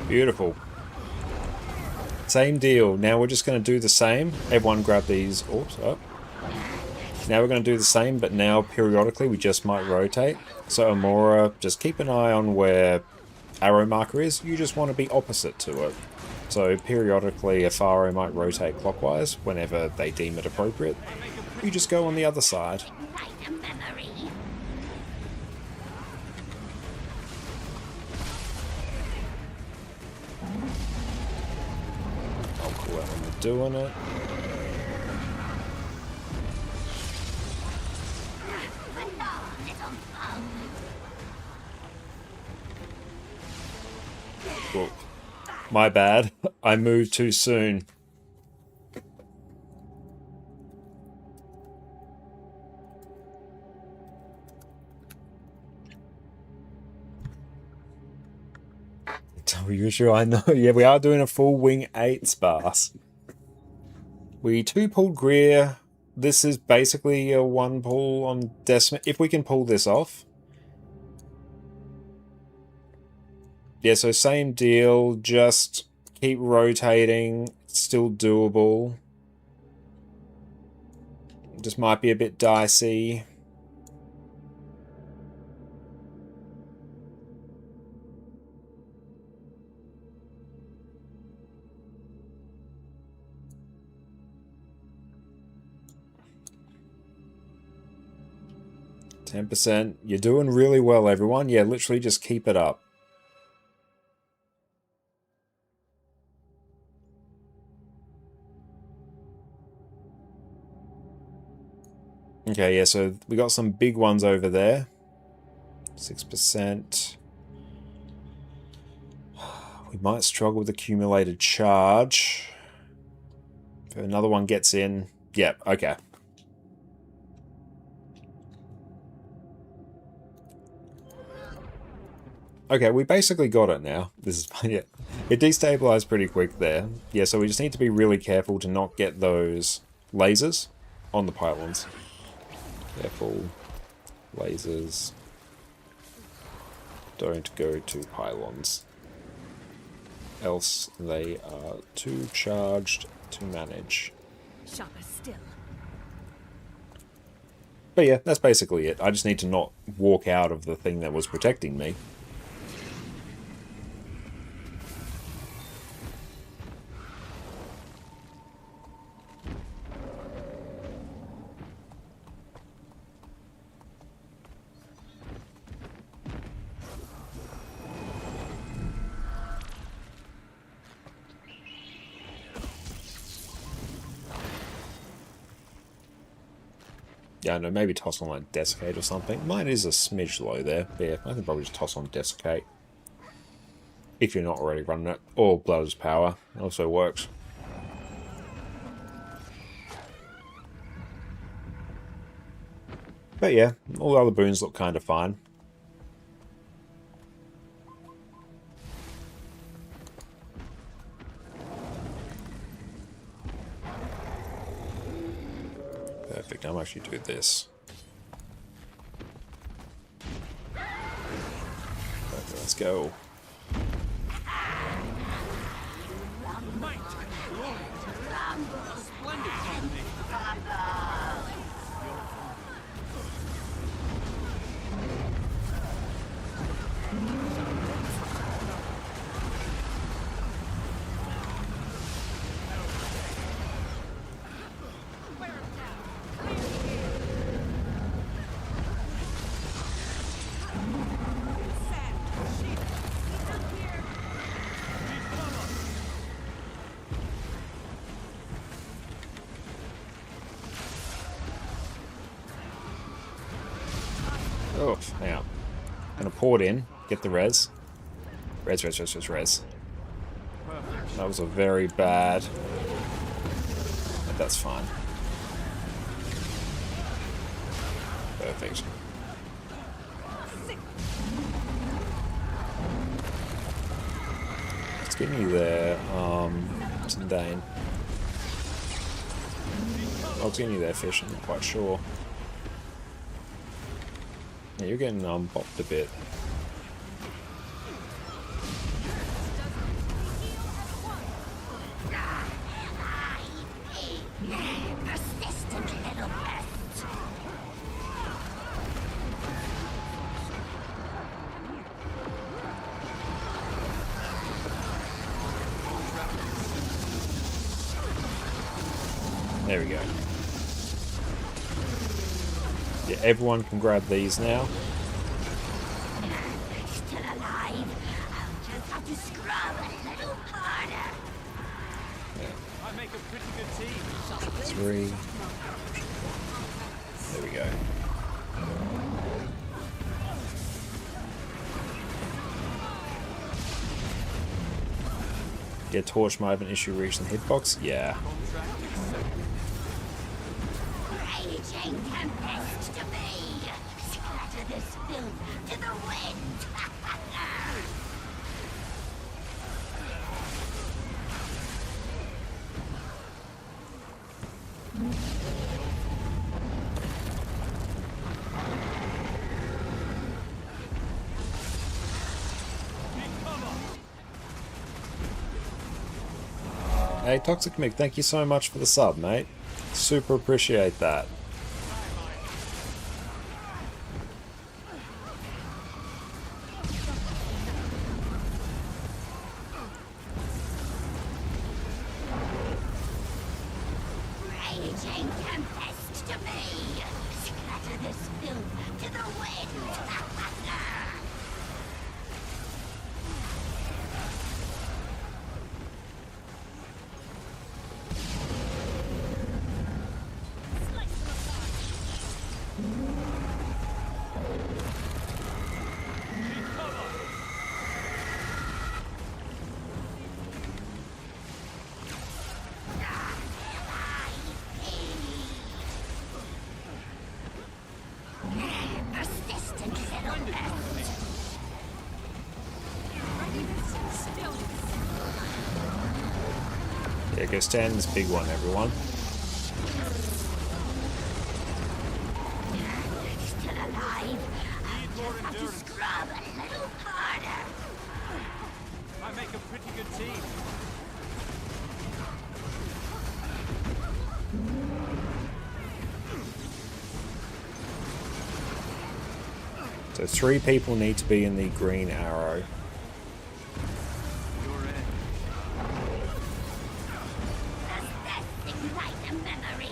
S1: Beautiful. Same deal. Now we're just going to do the same. Everyone grab these. Oops. Oh. Now we're going to do the same, but now periodically we just might rotate. So Amora, just keep an eye on where arrow marker is. You just want to be opposite to it. So periodically a Faro might rotate clockwise whenever they deem it appropriate. You just go on the other side. I'll call out when we're doing it. Cool. My bad. I moved too soon. Are you sure? I know. Yeah, we are doing a full wing 8 sparse. We 2-pulled Greer. This is basically a 1 pull on Decimate. If we can pull this off. Yeah, so same deal. Just keep rotating. It's still doable. Just might be a bit dicey. %. You're doing really well, everyone. Yeah, literally just keep it up. Okay, yeah, so we got some big ones over there. 6%. We might struggle with accumulated charge. If another one gets in... Yep, okay. Okay, we basically got it now. This is... yeah. It destabilized pretty quick there. Yeah, so we just need to be really careful to not get those lasers on the pylons. Careful. Lasers. Don't go to pylons. Else they are too charged to manage.
S2: Sharper still.
S1: But yeah, that's basically it. I just need to not walk out of the thing that was protecting me. Yeah, no, maybe toss on like Desiccate or something. Mine is a smidge low there. But yeah, I can probably just toss on Desiccate. If you're not already running it. Or Blood's Power. Also works. But yeah, all the other boons look kind of fine. Perfect, I might actually do this. Okay, let's go. Oh, hang on. Gonna pour it in, get the res. Res. That was a very bad... But that's fine. Perfect. Let's get you there, Zindane. I was getting you there, Fish, I'm not quite sure. Yeah, you're getting bopped a bit. There we go. Yeah, everyone can grab these now.
S8: Still alive. I'll just have to scrub a little harder.
S10: I make a pretty good team.
S1: 3. There we go. Yeah, Torch might have an issue reaching the hitbox. Yeah.
S8: Raging tempest to me. Scatter this filth to the wind.
S1: Hey, Toxic Mick, thank you so much for the sub, mate. Super appreciate that.
S8: Raging tempest to me. Scatter this filth to the wind.
S1: go stand in this big one, everyone.
S8: Still alive. I'll just have to scrub a little harder.
S10: I make a pretty good team.
S1: So 3 people need to be in the green arrow.
S8: Ignite a memory.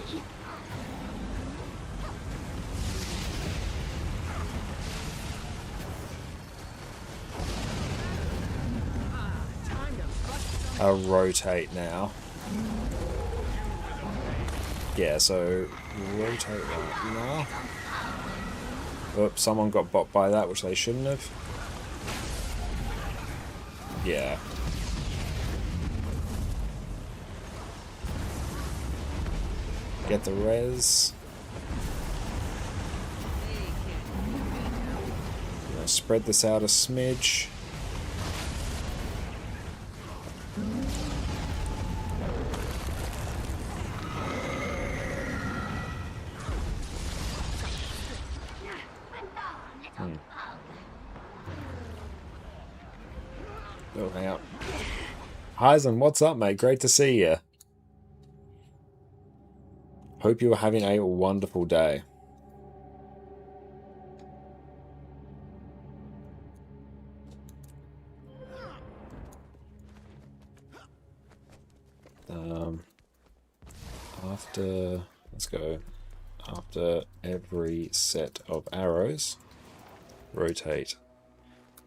S1: I'll rotate now. Yeah, so rotate that now. Oops, someone got bot by that, which they shouldn't have. Yeah. Get the res. Spread this out a smidge. Oh, hang out. Heisen, what's up, mate? Great to see you. Hope you are having a wonderful day. Let's go. After every set of arrows, rotate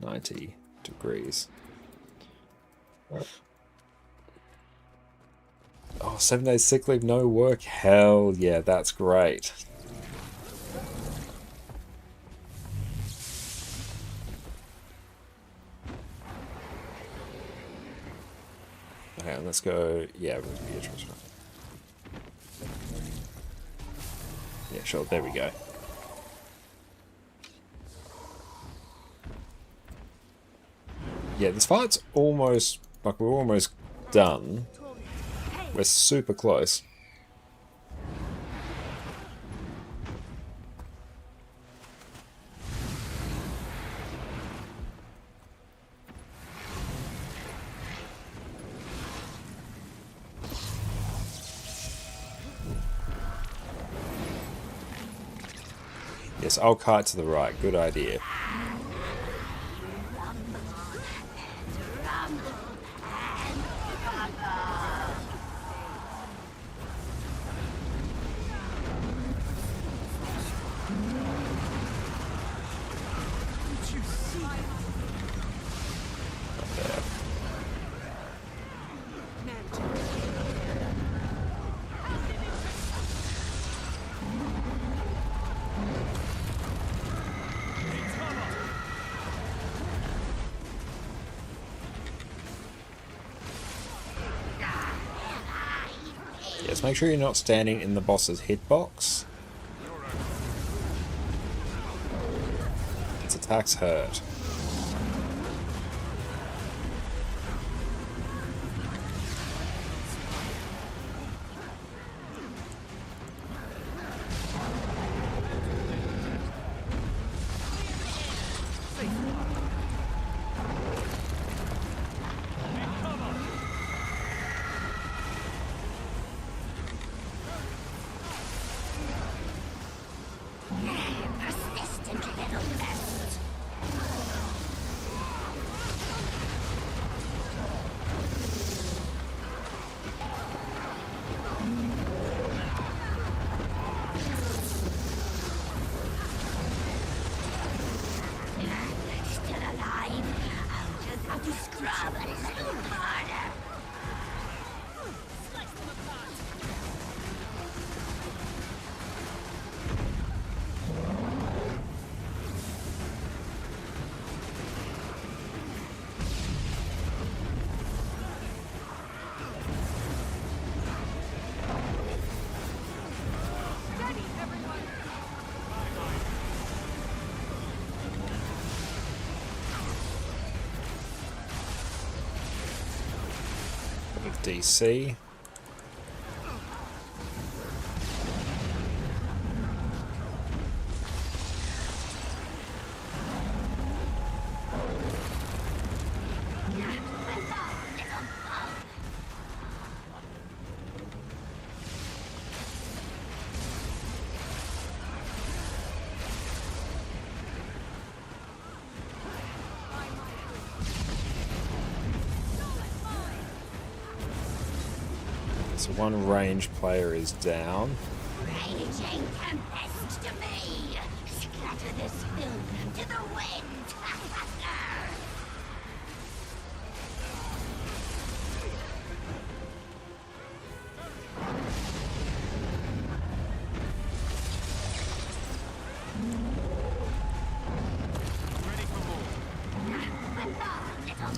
S1: 90 degrees. Oh, 7 days sick leave, no work. Hell yeah, that's great. Okay, let's go. Yeah, yeah, sure. There we go. Yeah, this fight's almost like we're almost done. We're super close. Yes, I'll kite to the right. Good idea. Yes, make sure you're not standing in the boss's hitbox. Its attacks hurt.
S8: Persistent little pest. Still alive. I'll just have to scrub a little harder. Slice them apart.
S1: DC. So one range player is down.
S8: Raging tempest to me! Scatter this film to the wind!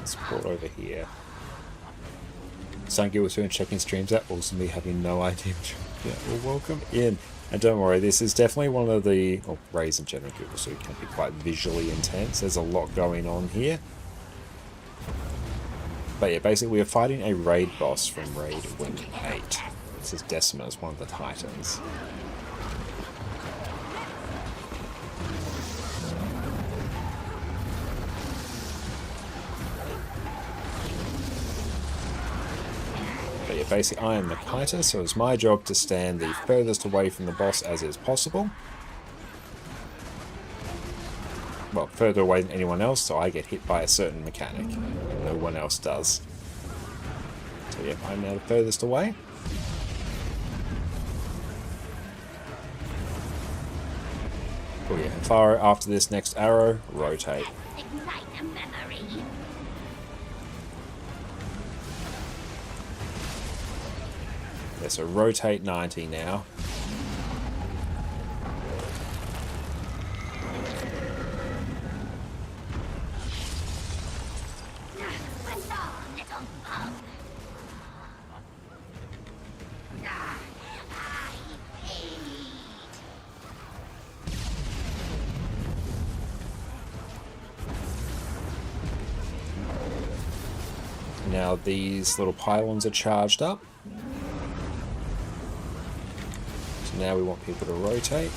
S1: Support over here. Sangi was doing checking streams out, also me having no idea. Yeah, well, welcome in. And don't worry, this is definitely one of the... Well, Ray's in general also can be quite visually intense. There's a lot going on here. But yeah, basically we are fighting a raid boss from Raid Wing 8. This is Decimus, one of the Titans. But yeah, basically I am Nikita, so it's my job to stand the furthest away from the boss as is possible. Well, further away than anyone else, so I get hit by a certain mechanic. And no one else does. So yeah, I'm now the furthest away. Oh yeah, fire after this next arrow, rotate.
S8: Ignite a memory!
S1: Yeah, so rotate 90 now. Now these little pylons are charged up. So now we want people to rotate.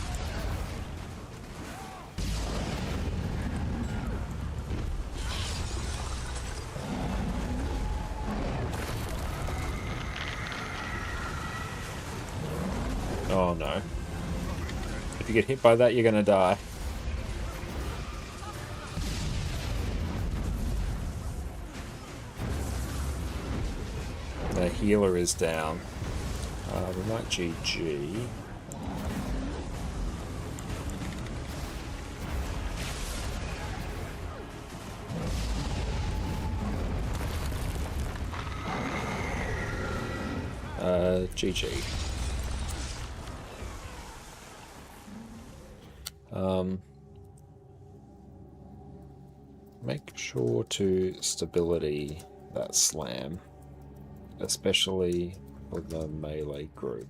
S1: Oh no. If you get hit by that, you're gonna die. The healer is down. We might GG. GG. Make sure to stability that slam, especially for the melee group.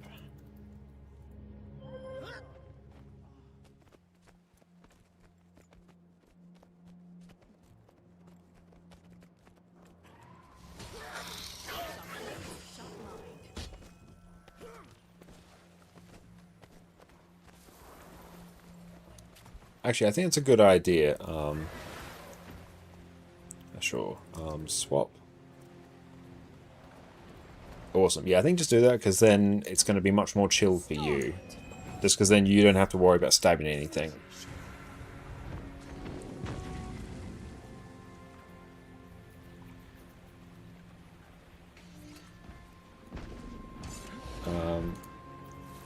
S1: Actually, I think it's a good idea. Sure. Swap. Awesome. Yeah, I think just do that because then it's going to be much more chill for you. Just because then you don't have to worry about stabbing anything.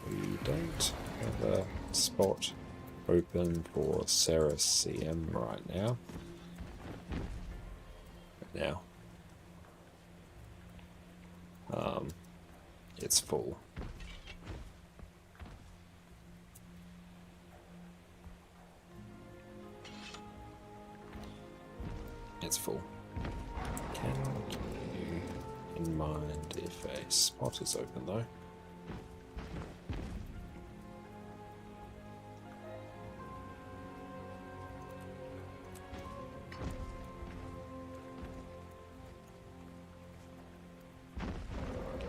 S1: We don't have a spot open for Sarah CM right now. It's full. It's full. Can you in mind if a spot is open though?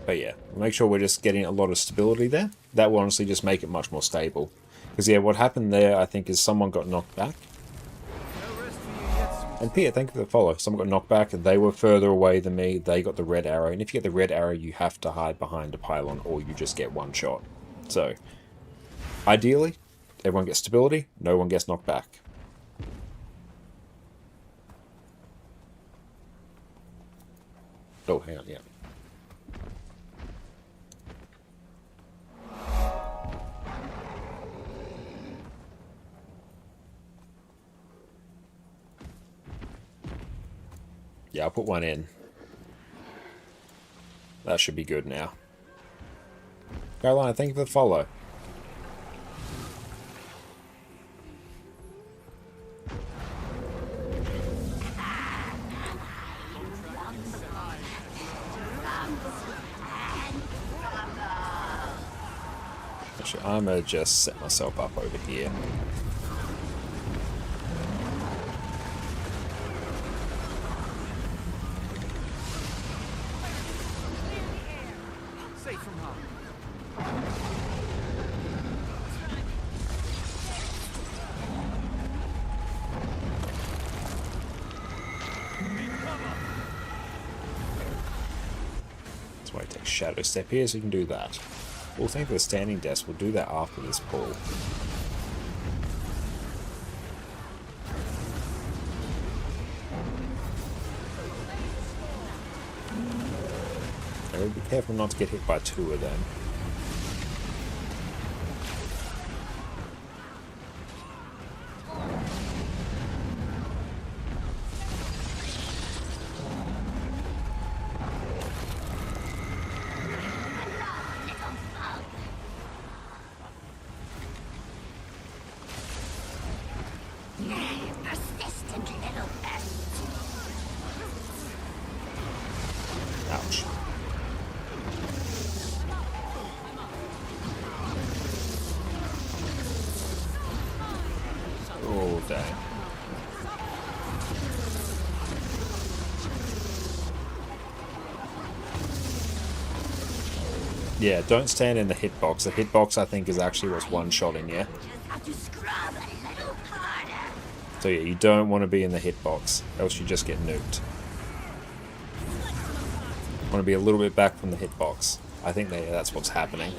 S1: But yeah, make sure we're just getting a lot of stability there. That will honestly just make it much more stable. Because yeah, what happened there, I think, is someone got knocked back. And Peter, thank you for the follow. Someone got knocked back, and they were further away than me. They got the red arrow. And if you get the red arrow, you have to hide behind a pylon, or you just get one shot. So, ideally, everyone gets stability, no one gets knocked back. Oh, hang on, yeah. Yeah, I'll put one in. That should be good now. Carolina, thank you for the follow. Actually, I'm gonna just set myself up over here.
S10: Safe from harm.
S1: That's why I take Shadow Step here, so you can do that. We'll think of the standing desk. We'll do that after this pull. So be careful not to get hit by two of them. Ouch. Oh, dang. Yeah, don't stand in the hitbox. The hitbox, I think, is actually what's one-shotting you. So yeah, you don't want to be in the hitbox, else you just get nuked. You want to be a little bit back from the hitbox. I think that's what's happening.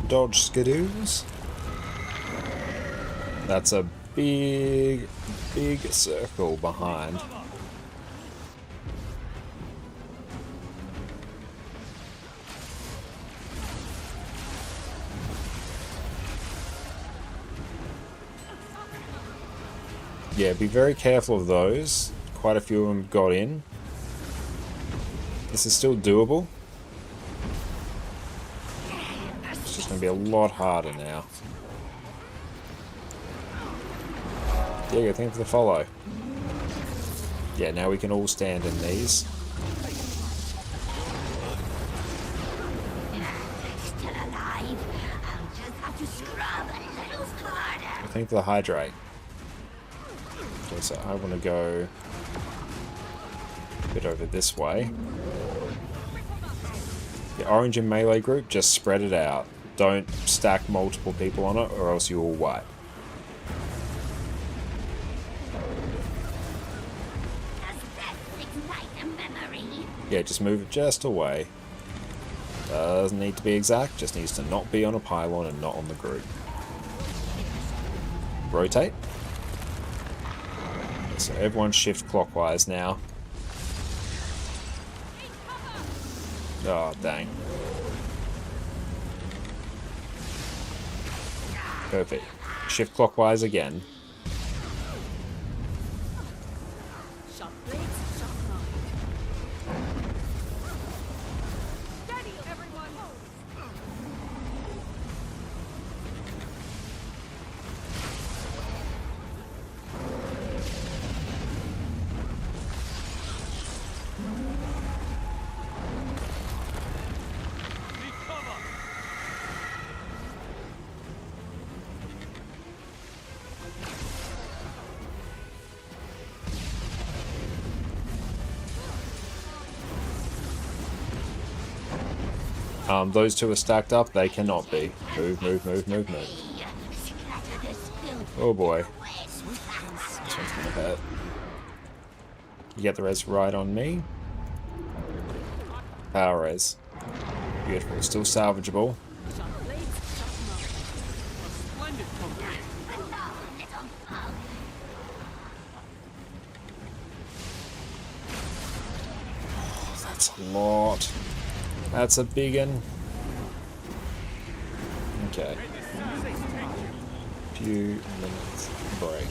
S1: Dodge skidoos. That's a big circle behind. Yeah, be very careful of those. Quite a few of them got in. This is still doable. It's just going to be a lot harder now. Diego, thank you for the follow. Yeah, now we can all stand in these. Thank you for the hydrate. Okay, so I want to go a bit over this way. The orange and melee group, just spread it out. Don't stack multiple people on it or else you will wipe. Yeah, just move it just away. Doesn't need to be exact, just needs to not be on a pylon and not on the group. Rotate. So everyone shift clockwise now. Oh, dang. Perfect. Shift clockwise again. Those two are stacked up. They cannot be. Move, move, move, move, move. Oh boy. This one's gonna hurt. You get the res right on me. Power res. Beautiful. Still salvageable. That's a lot. That's a big one. Okay. Few minutes break.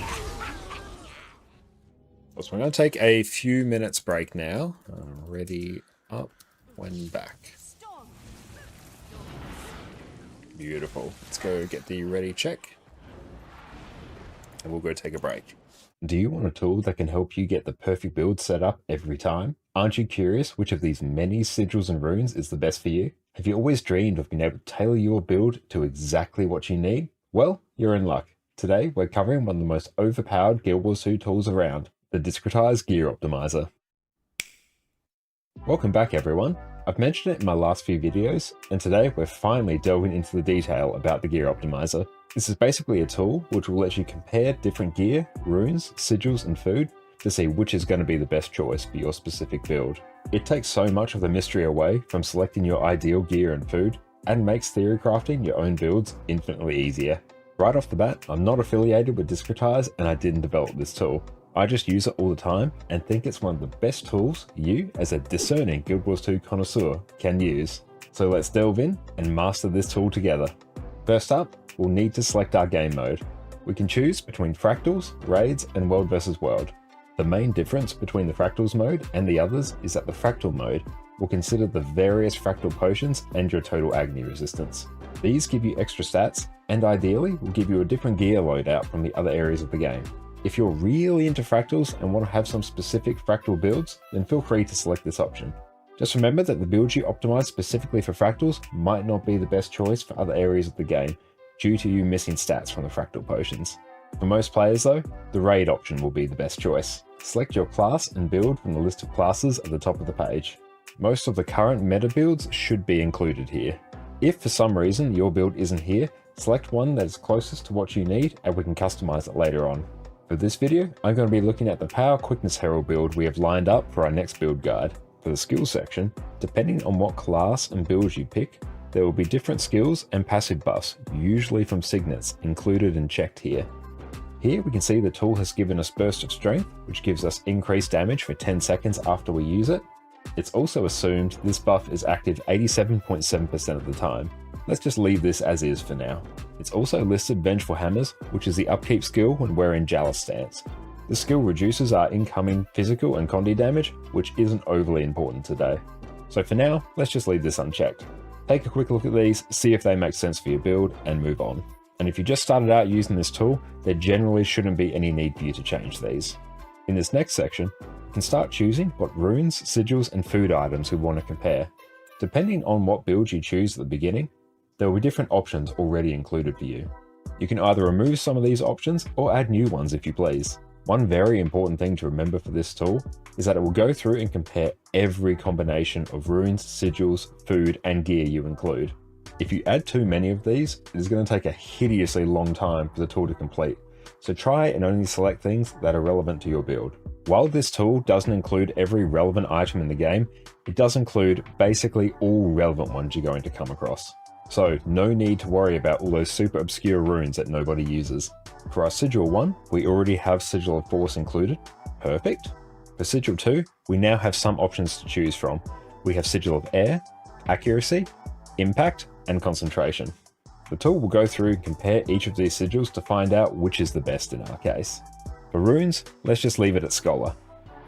S1: So we're going to take a few minutes break now. Ready up when back. Beautiful. Let's go get the ready check. And we'll go take a break. Do you want a tool that can help you get the perfect build set up every time? Aren't you curious which of these many sigils and runes is the best for you? Have you always dreamed of being able to tailor your build to exactly what you need? Well, you're in luck. Today, we're covering one of the most overpowered Guild Wars 2 tools around, the Discretize Gear Optimizer. Welcome back everyone. I've mentioned it in my last few videos, and today we're finally delving into the detail about the Gear Optimizer. This is basically a tool which will let you compare different gear, runes, sigils, and food to see which is going to be the best choice for your specific build. It takes so much of the mystery away from selecting your ideal gear and food, and makes theory crafting your own builds infinitely easier. Right off the bat, I'm not affiliated with Discretize and I didn't develop this tool. I just use it all the time and think it's one of the best tools you, as a discerning Guild Wars 2 connoisseur, can use. So let's delve in and master this tool together. First up, we'll need to select our game mode. We can choose between fractals, raids, and world versus world. The main difference between the fractals mode and the others is that the fractal mode will consider the various fractal potions and your total agony resistance. These give you extra stats and ideally will give you a different gear loadout from the other areas of the game. If you're really into fractals and want to have some specific fractal builds, then feel free to select this option. Just remember that the builds you optimize specifically for fractals might not be the best choice for other areas of the game, due to you missing stats from the fractal potions. For most players though, the raid option will be the best choice. Select your class and build from the list of classes at the top of the page. Most of the current meta builds should be included here. If for some reason your build isn't here, select one that is closest to what you need and we can customize it later on. For this video, I'm going to be looking at the Power Quickness Herald build we have lined up for our next build guide. For the skills section, depending on what class and builds you pick, there will be different skills and passive buffs, usually from signets, included and checked here. Here we can see the tool has given us Burst of Strength, which gives us increased damage for 10 seconds after we use it. It's also assumed this buff is active 87.7% of the time. Let's just leave this as is for now. It's also listed Vengeful Hammers, which is the upkeep skill when we're in Jalis stance. This skill reduces our incoming physical and condi damage, which isn't overly important today. So for now, let's just leave this unchecked. Take a quick look at these, see if they make sense for your build, and move on. And if you just started out using this tool, there generally shouldn't be any need for you to change these. In this next section, you can start choosing what runes, sigils, and food items we want to compare. Depending on what build you choose at the beginning, there will be different options already included for you. You can either remove some of these options or add new ones if you please. One very important thing to remember for this tool is that it will go through and compare every combination of runes, sigils, food, and gear you include. If you add too many of these, it is going to take a hideously long time for the tool to complete, so try and only select things that are relevant to your build. While this tool doesn't include every relevant item in the game, it does include basically all relevant ones you're going to come across. So no need to worry about all those super obscure runes that nobody uses. For our Sigil 1, we already have Sigil of Force included. Perfect. For Sigil 2, we now have some options to choose from. We have Sigil of Air, Accuracy, Impact, and Concentration. The tool will go through and compare each of these sigils to find out which is the best in our case. For runes, let's just leave it at Scholar.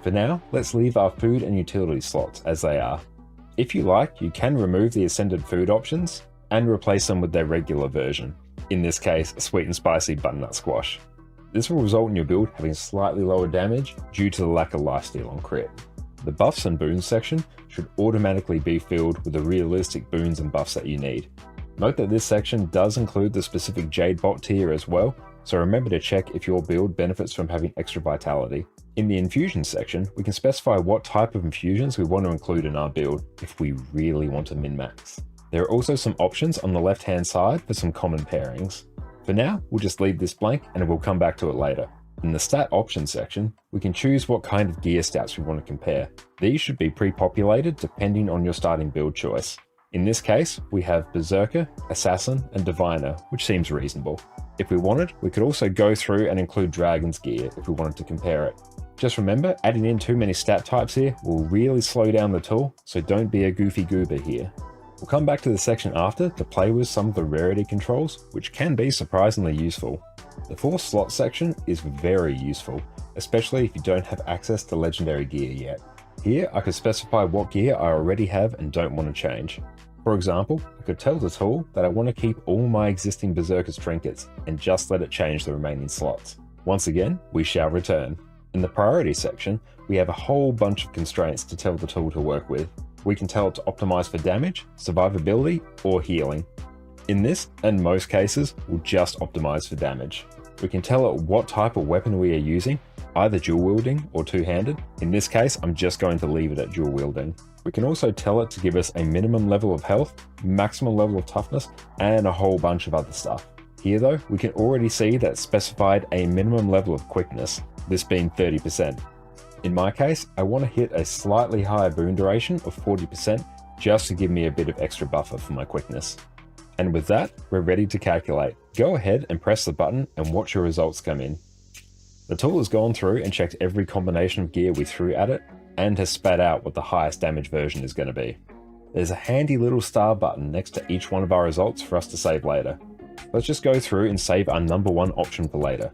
S1: For now, let's leave our food and utility slots as they are. If you like, you can remove the Ascended food options and replace them with their regular version. In this case, a sweet and spicy butternut squash. This will result in your build having slightly lower damage due to the lack of lifesteal on crit. The buffs and boons section should automatically be filled with the realistic boons and buffs that you need. Note that this section does include the specific Jade Bolt tier as well, so remember to check if your build benefits from having extra vitality. In the infusion section, we can specify what type of infusions we want to include in our build if we really want to min-max. There are also some options on the left hand side for some common pairings. For now, we'll just leave this blank and we'll come back to it later. In the stat options section, we can choose what kind of gear stats we want to compare. These should be pre-populated depending on your starting build choice. In this case, we have Berserker, Assassin, and Diviner, which seems reasonable. If we wanted, we could also go through and include Dragon's gear if we wanted to compare it. Just remember, adding in too many stat types here will really slow down the tool, so don't be a goofy goober here. We'll come back to the section after to play with some of the rarity controls, which can be surprisingly useful. The 4 slot section is very useful, especially if you don't have access to legendary gear yet. Here I could specify what gear I already have and don't want to change. For example, I could tell the tool that I want to keep all my existing Berserker's trinkets and just let it change the remaining slots. Once again, we shall return. In the priority section, we have a whole bunch of constraints to tell the tool to work with. We can tell it to optimize for damage, survivability, or healing. In this, and most cases, we'll just optimize for damage. We can tell it what type of weapon we are using, either dual wielding or two-handed. In this case, I'm just going to leave it at dual wielding. We can also tell it to give us a minimum level of health, maximum level of toughness, and a whole bunch of other stuff. Here though, we can already see that it specified a minimum level of quickness, this being 30%. In my case, I want to hit a slightly higher boon duration of 40% just to give me a bit of extra buffer for my quickness. And with that, we're ready to calculate. Go ahead and press the button and watch your results come in. The tool has gone through and checked every combination of gear we threw at it, and has spat out what the highest damage version is going to be. There's a handy little star button next to each one of our results for us to save later. Let's just go through and save our number 1 option for later.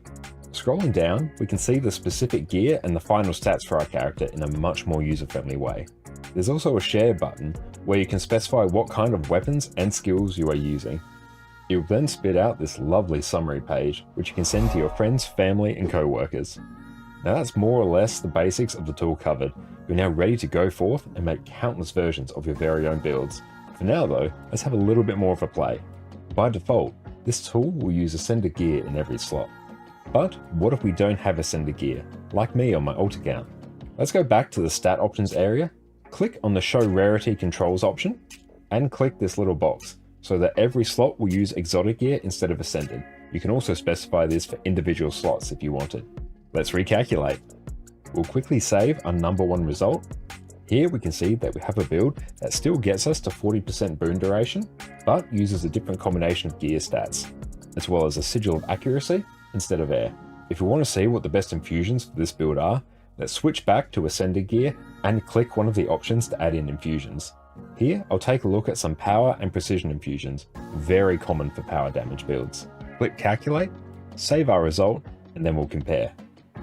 S1: Scrolling down, we can see the specific gear and the final stats for our character in a much more user-friendly way. There's also a share button where you can specify what kind of weapons and skills you are using. It will then spit out this lovely summary page, which you can send to your friends, family, and co-workers. Now that's more or less the basics of the tool covered. You're now ready to go forth and make countless versions of your very own builds. For now though, let's have a little bit more of a play. By default, this tool will use Ascender gear in every slot. But what if we don't have Ascender gear, like me on my alt account? Let's go back to the stat options area, click on the show rarity controls option, and click this little box, so that every slot will use exotic gear instead of Ascended. You can also specify this for individual slots if you wanted. Let's recalculate. We'll quickly save our number 1 result. Here we can see that we have a build that still gets us to 40% boon duration, but uses a different combination of gear stats, as well as a sigil of accuracy instead of air. If we want to see what the best infusions for this build are, let's switch back to Ascended gear and click one of the options to add in infusions. Here I'll take a look at some power and precision infusions, very common for power damage builds. Click calculate, save our result, and then we'll compare.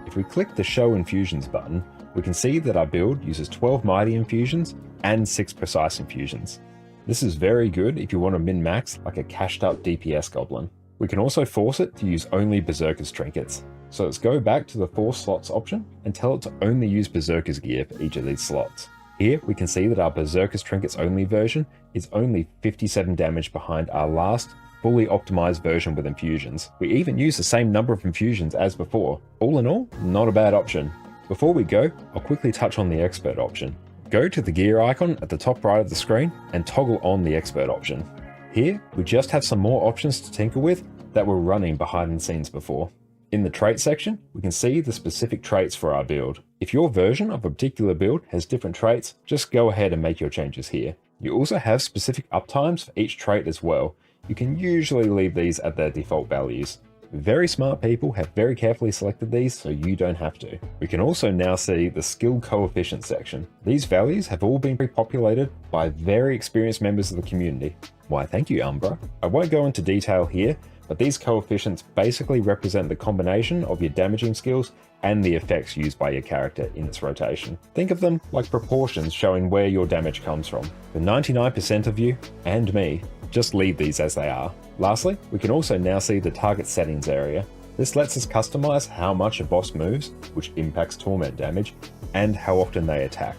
S1: If we click the Show Infusions button, we can see that our build uses 12 Mighty Infusions and 6 Precise Infusions. This is very good if you want to min-max like a cashed up DPS goblin. We can also force it to use only Berserker's trinkets. So let's go back to the 4 slots option and tell it to only use Berserker's gear for each of these slots. Here we can see that our Berserker's trinkets only version is only 57 damage behind our last fully optimized version with infusions. We even use the same number of infusions as before. All in all, not a bad option. Before we go, I'll quickly touch on the expert option. Go to the gear icon at the top right of the screen and toggle on the expert option. Here, we just have some more options to tinker with that were running behind the scenes before. In the trait section, we can see the specific traits for our build. If your version of a particular build has different traits, just go ahead and make your changes here. You also have specific uptimes for each trait as well. You can usually leave these at their default values. Very smart people have very carefully selected these so you don't have to. We can also now see the skill coefficient section. These values have all been pre-populated by very experienced members of the community. Why thank you, Umbra. I won't go into detail here, but these coefficients basically represent the combination of your damaging skills and the effects used by your character in its rotation. Think of them like proportions showing where your damage comes from. For 99% of you, and me, just leave these as they are. Lastly, we can also now see the target settings area. This lets us customize how much a boss moves, which impacts torment damage, and how often they attack,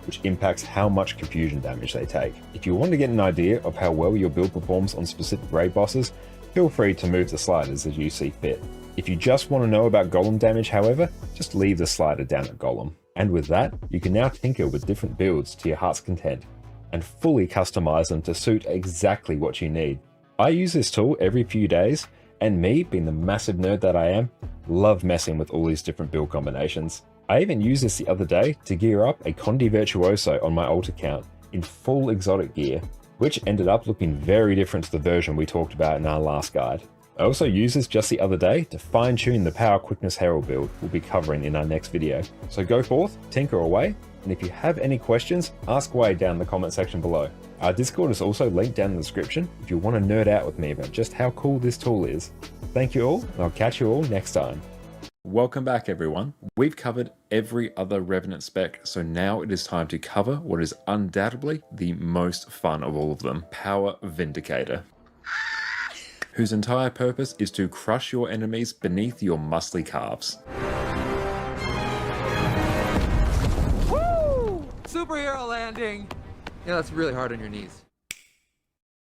S1: which impacts how much confusion damage they take. If you want to get an idea of how well your build performs on specific raid bosses, feel free to move the sliders as you see fit. If you just want to know about golem damage, however, just leave the slider down at golem. And with that, you can now tinker with different builds to your heart's content. and fully customize them to suit exactly what you need. I use this tool every few days, and me, being the massive nerd that I am, love messing with all these different build combinations. I even used this the other day to gear up a Condi Virtuoso on my alt account in full exotic gear, which ended up looking very different to the version we talked about in our last guide. I also used this just the other day to fine tune the Power Quickness Herald build we'll be covering in our next video. So go forth, tinker away, and if you have any questions, ask away down in the comment section below. Our Discord is also linked down in the description if you want to nerd out with me about just how cool this tool is. Thank you all, and I'll catch you all next time. Welcome back everyone. We've covered every other Revenant spec, so now it is time to cover what is undoubtedly the most fun of all of them, Power Vindicator, whose entire purpose is to crush your enemies beneath your muscly calves.
S10: Woo! Superhero landing! Yeah, that's really hard on your knees.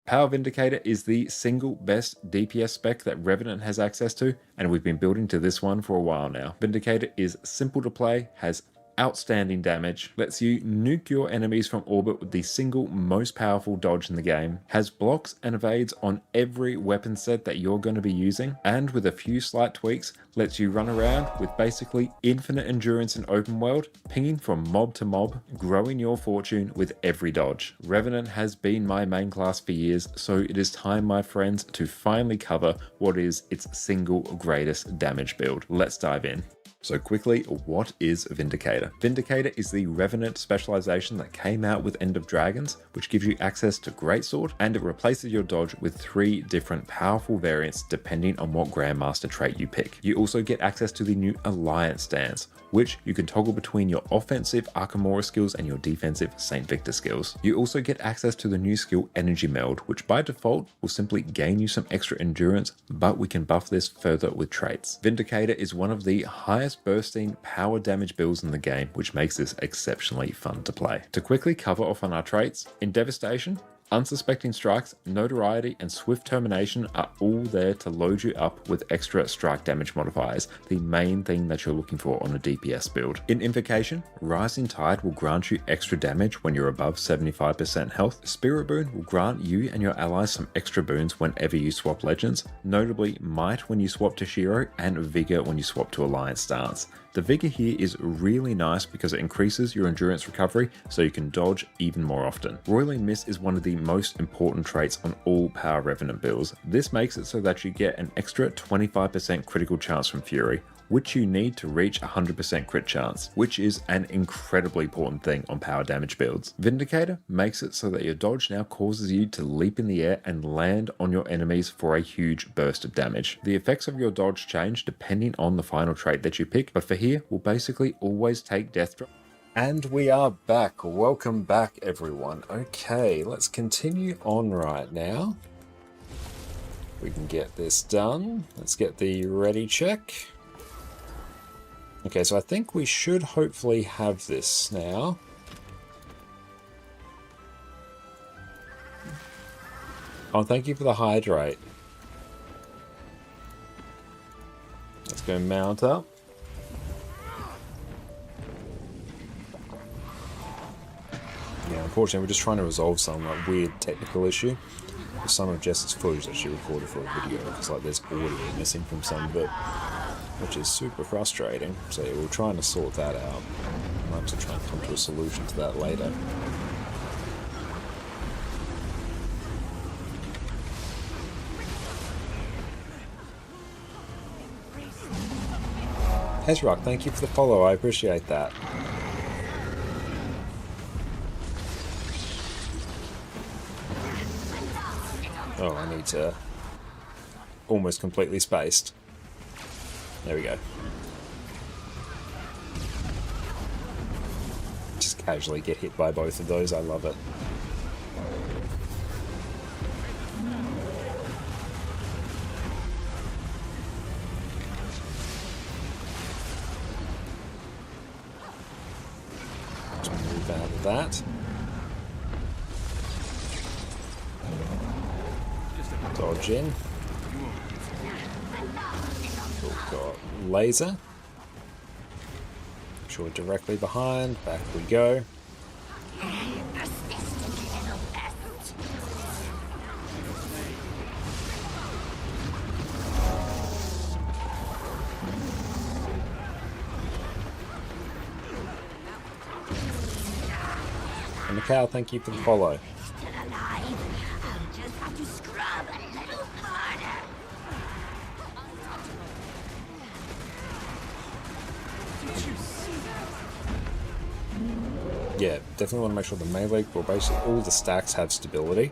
S1: Power Vindicator is the single best DPS spec that Revenant has access to, and we've been building to this one for a while now. Vindicator is simple to play, has outstanding damage, lets you nuke your enemies from orbit with the single most powerful dodge in the game, has blocks and evades on every weapon set that you're going to be using, and with a few slight tweaks, lets you run around with basically infinite endurance in open world, pinging from mob to mob, growing your fortune with every dodge. Revenant has been my main class for years, so it is time, my friends, to finally cover what is its single greatest damage build. Let's dive in. So quickly, what is Vindicator? Vindicator is the Revenant specialization that came out with End of Dragons, which gives you access to Greatsword, and it replaces your dodge with 3 different powerful variants depending on what Grandmaster trait you pick. You also get access to the new Alliance stance, which you can toggle between your offensive Arkamora skills and your defensive St. Victor skills. You also get access to the new skill Energy Meld, which by default will simply gain you some extra endurance, but we can buff this further with traits. Vindicator is one of the highest bursting power damage builds in the game, which makes this exceptionally fun to play. To quickly cover off on our traits, in Devastation, Unsuspecting Strikes, Notoriety, and Swift Termination are all there to load you up with extra strike damage modifiers, the main thing that you're looking for on a DPS build. In Invocation, Rising Tide will grant you extra damage when you're above 75% health. Spirit Boon will grant you and your allies some extra boons whenever you swap legends, notably Might when you swap to Shiro and Vigor when you swap to Alliance stance. The Vigor here is really nice because it increases your endurance recovery so you can dodge even more often. Roiling Mist is one of the most important traits on all Power Revenant builds. This makes it so that you get an extra 25% critical chance from Fury, which you need to reach 100% crit chance, which is an incredibly important thing on power damage builds. Vindicator makes it so that your dodge now causes you to leap in the air and land on your enemies for a huge burst of damage. The effects of your dodge change depending on the final trait that you pick, but for here, we'll basically always take Death Drop. And we are back. Welcome back, everyone. Okay, let's continue on right now. We can get this done. Let's get the ready check. Okay, so I think we should hopefully have this now. Oh, thank you for the hydrate. Let's go mount up. Yeah, unfortunately, we're just trying to resolve some weird technical issue with some of Jess's footage that she recorded for a video, because there's audio missing from some of it, which is super frustrating. So yeah, we're trying to sort that out. I'll have to try and come to a solution to that later. Hezrock, thank you for the follow, I appreciate that. Oh, I need to... almost completely spaced. There we go. Just casually get hit by both of those, I love it. Just move out of that. Dodge in. We've got laser. Sure, directly behind. Back we go. And Macau, thank you for the follow.
S8: Still alive. I'll just have to scrub a little harder.
S1: Yeah, definitely want to make sure the melee, well, basically all the stacks have stability.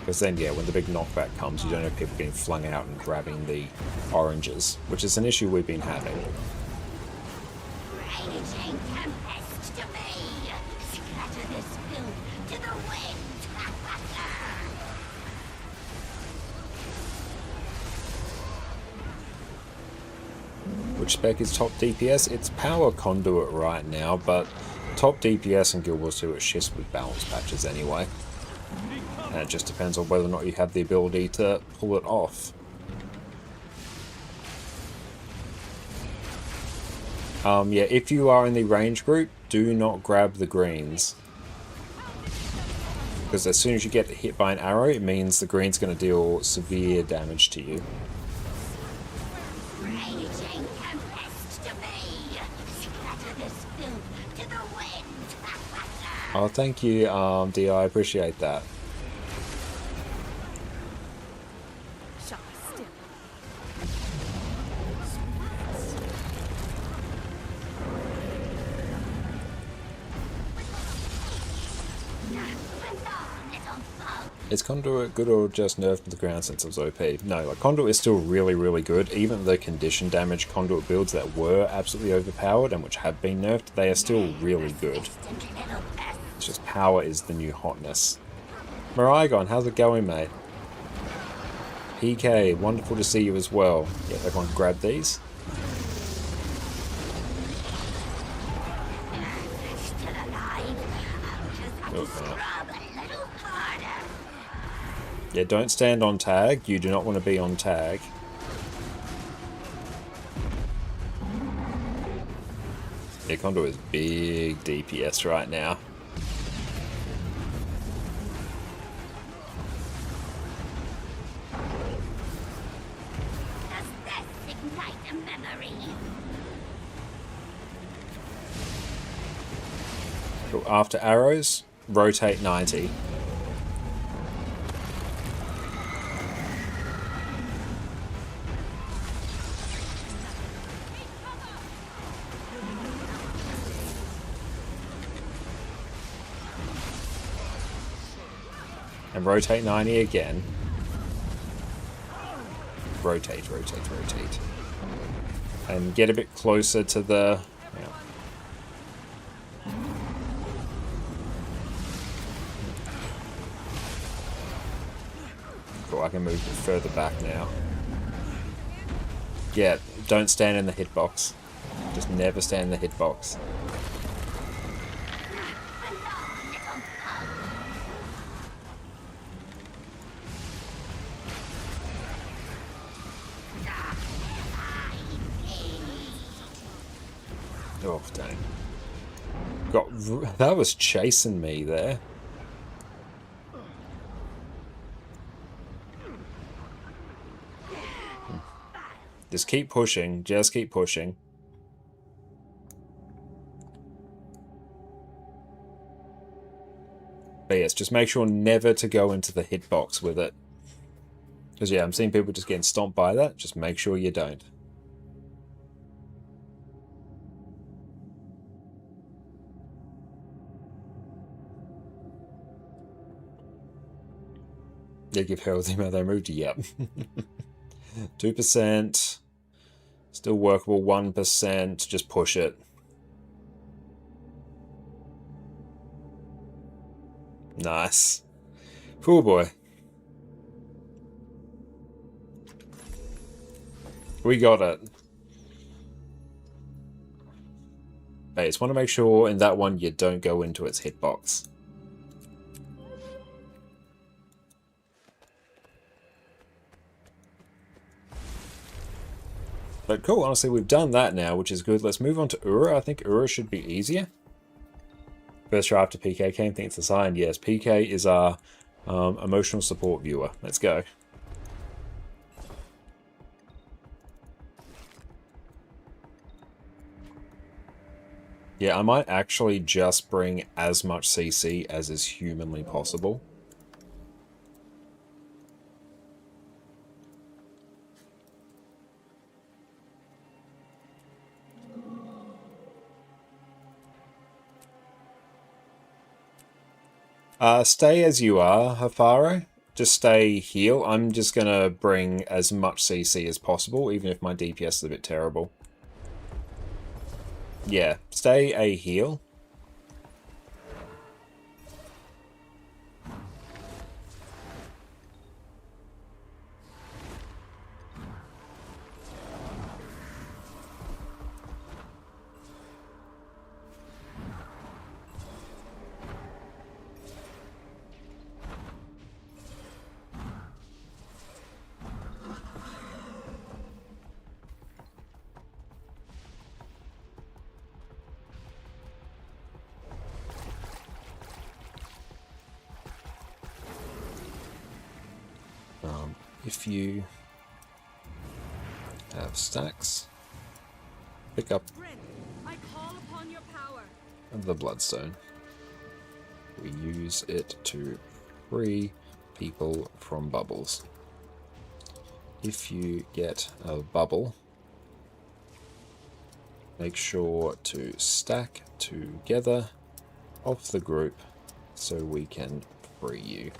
S1: Because then, yeah, when the big knockback comes, you don't have people getting flung out and grabbing the oranges, which is an issue we've been having.
S8: Raging tempest to me. Scatter this filth to the wind.
S1: Which spec is top DPS? It's Power Conduit right now, but top DPS in Guild Wars 2 it shifts with balance patches anyway. And it just depends on whether or not you have the ability to pull it off. Yeah, if you are in the range group, do not grab the greens. Because as soon as you get hit by an arrow, it means the green's going to deal severe damage to you.
S8: Raging tempest to me. Scatter this filth to the wind.
S1: Oh, thank you, Di. I appreciate that.
S2: Shall I still?
S1: Is Conduit good or just nerfed to the ground since it was OP? No, like Conduit is still really, really good. Even the condition damage Conduit builds that were absolutely overpowered and which have been nerfed, they are still really good. It's just power is the new hotness. Marigon, how's it going, mate? PK, wonderful to see you as well. Yeah, everyone grab these. Oh, yeah, don't stand on tag. You do not want to be on tag. Yeah, Condor is big DPS right now.
S8: Does this ignite a memory?
S1: Cool. After arrows, rotate 90. And rotate 90 again. Rotate, rotate, rotate. And get a bit closer to the... Yeah. Cool, I can move further back now. Yeah, don't stand in the hitbox. Just never stand in the hitbox. Oh, dang. That was chasing me there. Just keep pushing. Just keep pushing. But yes, just make sure never to go into the hitbox with it. Because yeah, I'm seeing people just getting stomped by that. Just make sure you don't. Yeah, give Herald the email they moved. Yep. 2%. Still workable. 1%. Just push it. Nice. Cool boy. We got it. Hey, just want to make sure in that one you don't go into its hitbox. But cool, honestly, we've done that now, which is good. Let's move on to Ura. I think Ura should be easier. First try after PK came, think it's a sign. Yes, PK is our emotional support viewer. Let's go. Yeah, I might actually just bring as much CC as is humanly possible. Stay as you are, Hafaro. Just stay heal. I'm just gonna bring as much CC as possible, even if my DPS is a bit terrible. Yeah, stay a heal. If you have stacks, pick up
S3: I call upon your power.
S1: the Bloodstone. We use it to free people from bubbles. If you get a bubble, make sure to stack together off the group so we can free you.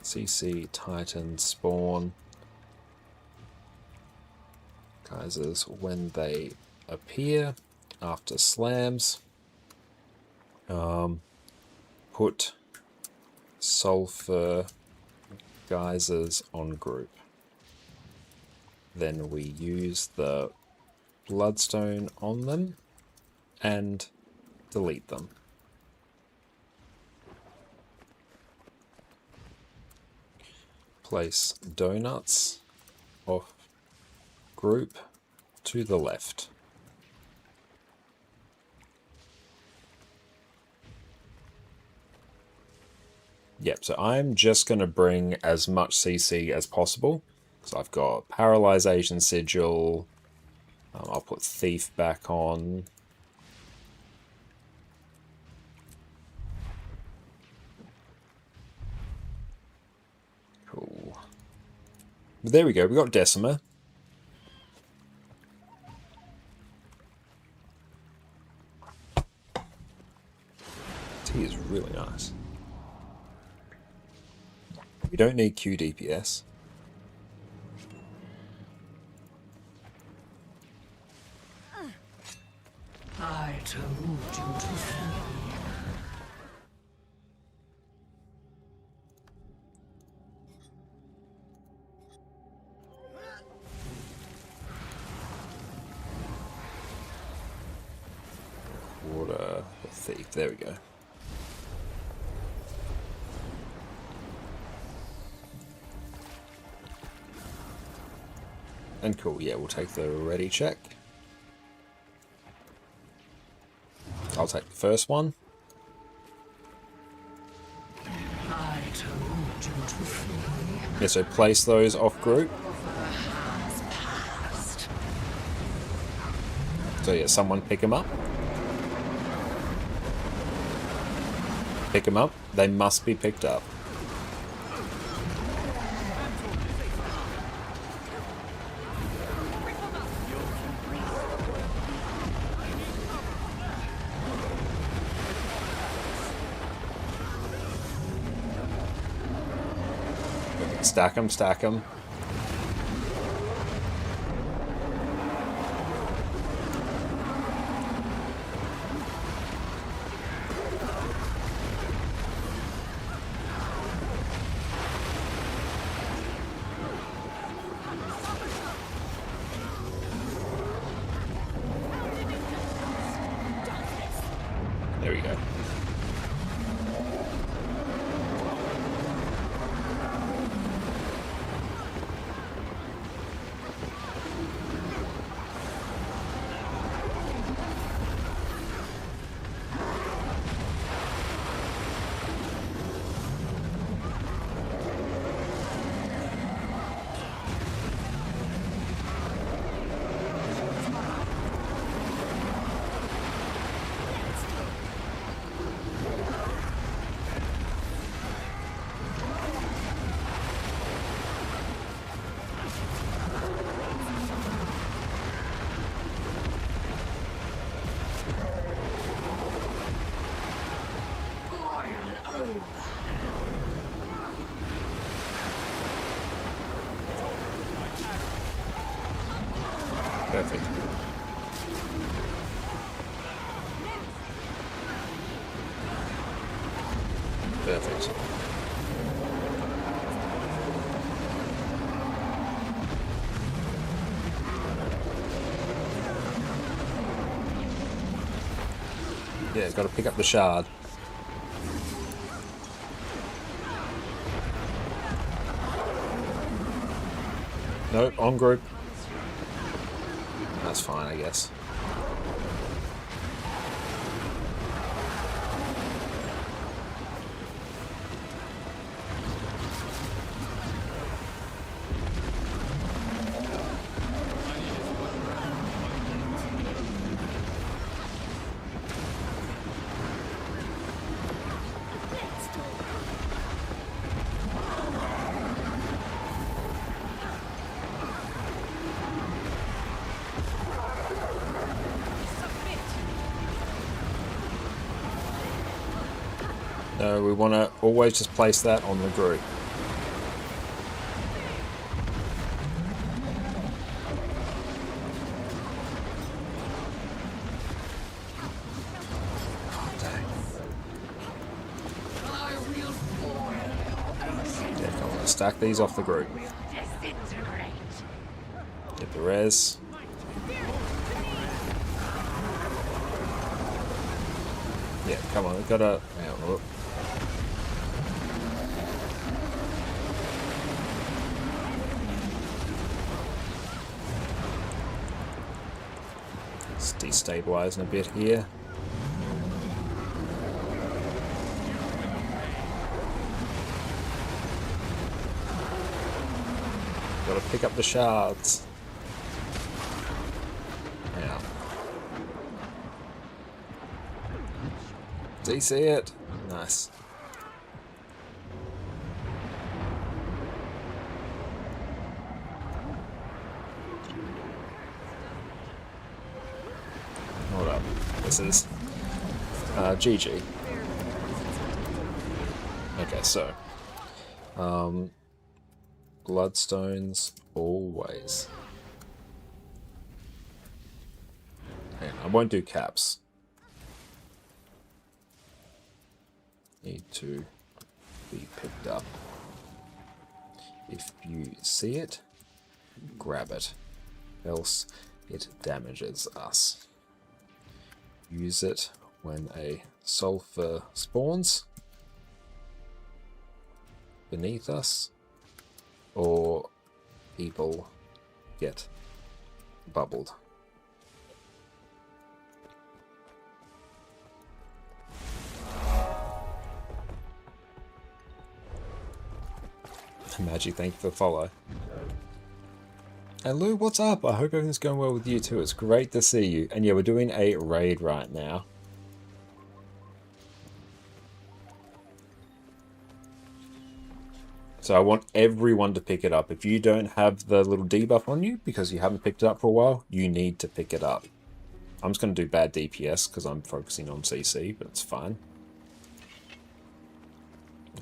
S1: CC Titan spawn. Kaisers, when they appear after slams, put sulfur geysers on group. Then we use the bloodstone on them and delete them. Place donuts off group to the left. Yep, so I'm just going to bring as much CC as possible, because I've got Paralyzation Sigil. I'll put Thief back on. Cool. There we go, we got Decima. Tea is really nice. We don't need Q DPS.
S6: I told you to flee.
S1: Water Thief, there we go. And cool, yeah, we'll take the ready check. I'll take the first one.
S6: I told you to flee.
S1: Yeah, so place those off group. So yeah, someone pick them up. Pick them up. They must be picked up. Stack them, stack them. There we go. Perfect. Perfect. Yeah, got to pick up the shard. Nope, on group. That's fine, I guess. No, we want to always just place that on the group. Oh, dang. Yeah, come on, stack these off the group. Get the res. Yeah, come on, we've got to... Hang on, look. It's destabilizing a bit here. Got to pick up the shards. Now. DC it. Nice. Hold up. This is GG. Okay, so bloodstones always. Hang on, I won't do caps. Need to be picked up. If you see it, grab it, else it damages us. Use it when a sulfur spawns beneath us, or people get bubbled. Magic, thank you for the follow. And Lou, what's up? I hope everything's going well with you too. It's great to see you. And yeah, we're doing a raid right now. So I want everyone to pick it up. If you don't have the little debuff on you because you haven't picked it up for a while, you need to pick it up. I'm just going to do bad DPS because I'm focusing on CC, but it's fine.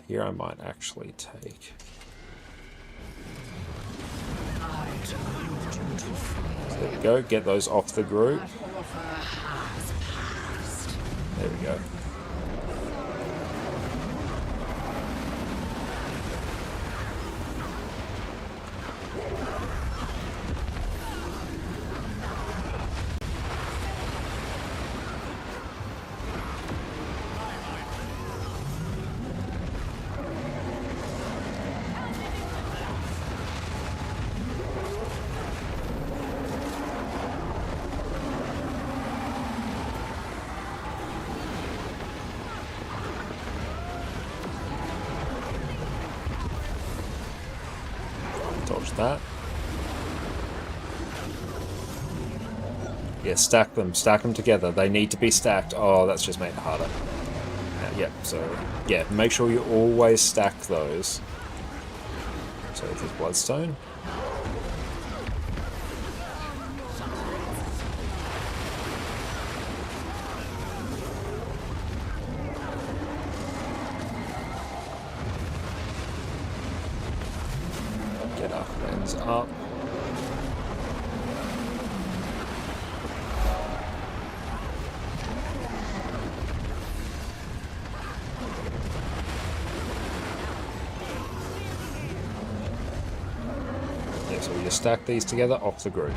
S1: Here I might actually take... So there we go, get those off the group. There we go. Dodge that. Yeah, stack them together. They need to be stacked. Oh, that's just made it harder. Yep, so yeah, make sure you always stack those. So there's Bloodstone. Get our friends up. Yeah, so we just stack these together off the group.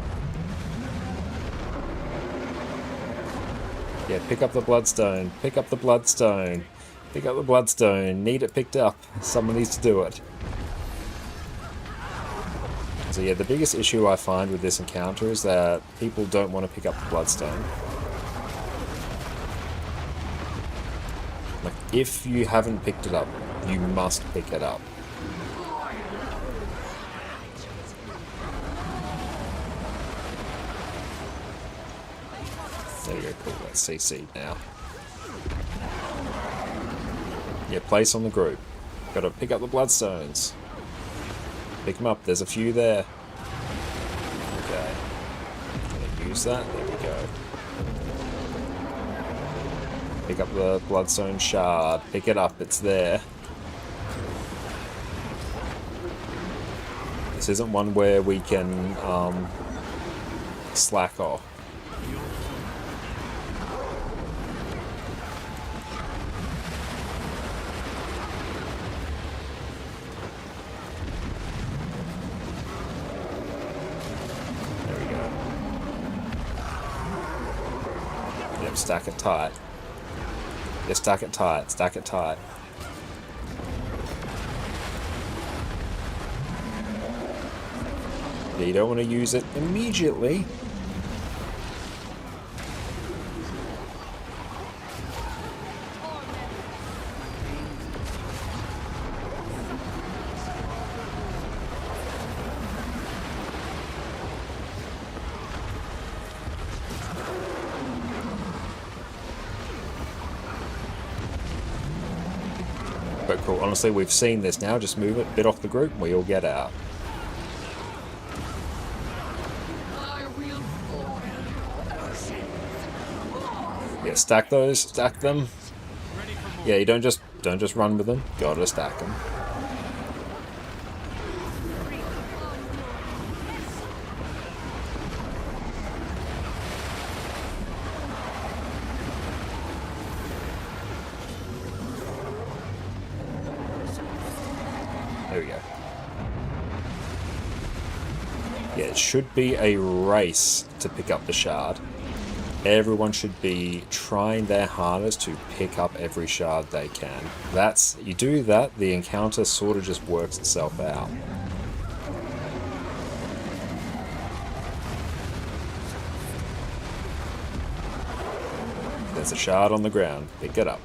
S1: Yeah, pick up the bloodstone. Pick up the bloodstone. Pick up the bloodstone. Need it picked up. Someone needs to do it. So yeah, the biggest issue I find with this encounter is that people don't want to pick up the bloodstone. Like, if you haven't picked it up, you must pick it up. There you go, cool, that's CC'd now. Yeah, place on the group. Gotta pick up the bloodstones. Pick them up, there's a few there. Okay. Gonna use that, there we go. Pick up the bloodstone shard, pick it up, it's there. This isn't one where we can slack off. Stack it tight. Yeah, stack it tight. Stack it tight. Yeah, you don't want to use it immediately. But cool, honestly, we've seen this now. Just move it a bit off the group and we all get out. Yeah, stack those, stack them. Yeah, you don't just run with them. Gotta stack them. There we go. Yeah, it should be a race to pick up the shard. Everyone should be trying their hardest to pick up every shard they can. You do that, the encounter sort of just works itself out. There's a shard on the ground. Pick it up.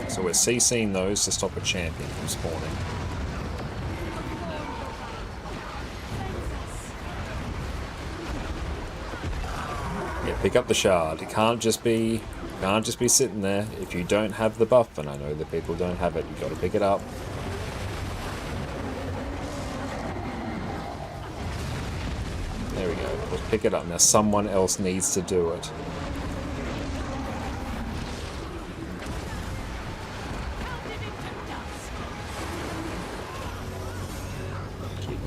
S1: So we're CCing those to stop a champion from spawning. Yeah, pick up the shard. It can't just be sitting there. If you don't have the buff, and I know that people don't have it, you've got to pick it up. There we go. Let's pick it up. Now someone else needs to do it.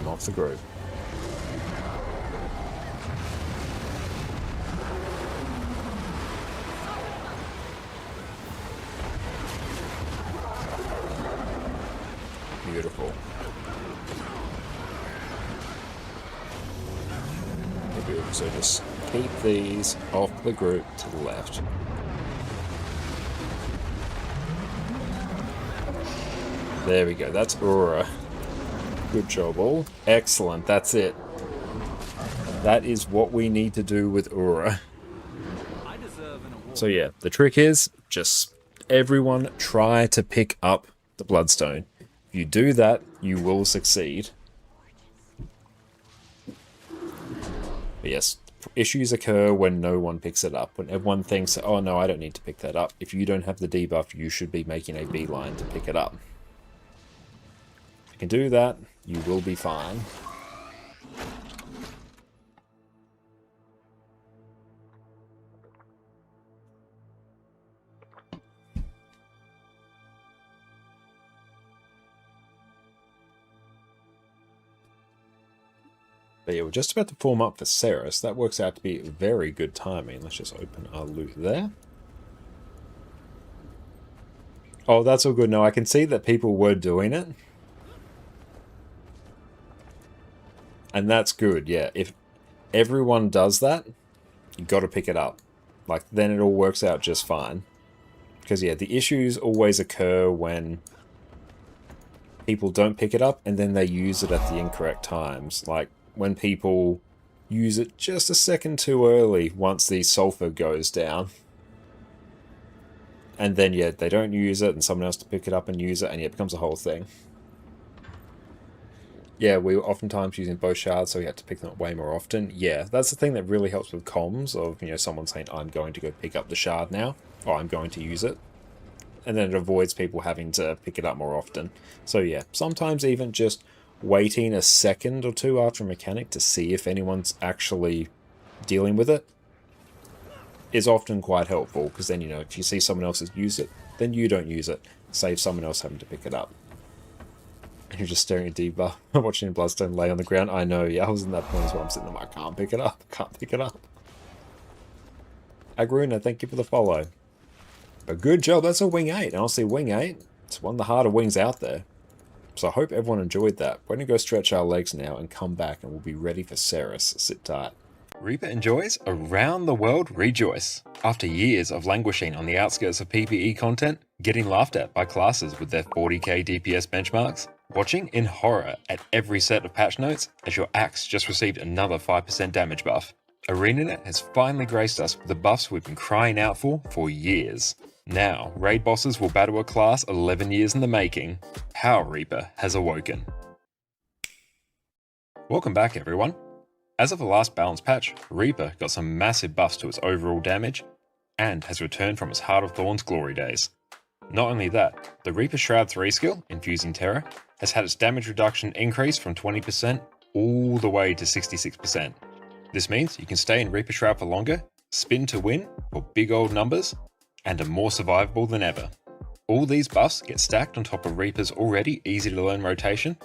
S1: Off the group. Beautiful. Beautiful. So just keep these off the group to the left. There we go. That's Aura. Good job, all. Excellent, that's it. That is what we need to do with Aura. So yeah, the trick is just everyone try to pick up the Bloodstone. If you do that, you will succeed. But yes, issues occur when no one picks it up. When everyone thinks, oh no, I don't need to pick that up. If you don't have the debuff, you should be making a beeline to pick it up. If you can do that, you will be fine. But yeah, we're just about to form up for Ceres. That works out to be very good timing. Let's just open our loot there. Oh, that's all good. No, I can see that people were doing it. And that's good, yeah. If everyone does that, you got to pick it up. Like, then it all works out just fine. Because, yeah, the issues always occur when people don't pick it up and then they use it at the incorrect times. Like, when people use it just a second too early once the sulfur goes down. And then, yeah, they don't use it and someone else to pick it up and use it, and yeah, it becomes a whole thing. Yeah, we were oftentimes using both shards, so we had to pick them up way more often. Yeah, that's the thing that really helps with comms of, you know, someone saying, I'm going to go pick up the shard now, or I'm going to use it. And then it avoids people having to pick it up more often. So yeah, sometimes even just waiting a second or two after a mechanic to see if anyone's actually dealing with it is often quite helpful, because then, you know, if you see someone else has used it, then you don't use it. Save someone else having to pick it up. And you're just staring at Diva, watching Bloodstone lay on the ground. I know, yeah, I was in that point as well. I'm sitting there, I can't pick it up, can't pick it up. Agruna, thank you for the follow. But good job, that's a Wing 8. And honestly, Wing 8, it's one of the harder wings out there. So I hope everyone enjoyed that. We're going to go stretch our legs now and come back and we'll be ready for Ceres. Sit tight.
S13: Reaper enjoys Around the World Rejoice. After years of languishing on the outskirts of PvE content, getting laughed at by classes with their 40k DPS benchmarks, watching in horror at every set of patch notes as your axe just received another 5% damage buff, ArenaNet has finally graced us with the buffs we've been crying out for years. Now, raid bosses will battle a class 11 years in the making. Power Reaper has awoken. Welcome back, everyone. As of the last balance patch, Reaper got some massive buffs to its overall damage, and has returned from its Heart of Thorns glory days. Not only that, the Reaper Shroud 3 skill, Infusing Terror, has had its damage reduction increase from 20% all the way to 66%. This means you can stay in Reaper Shroud for longer, spin to win for big old numbers, and are more survivable than ever. All these buffs get stacked on top of Reaper's already easy to learn rotation,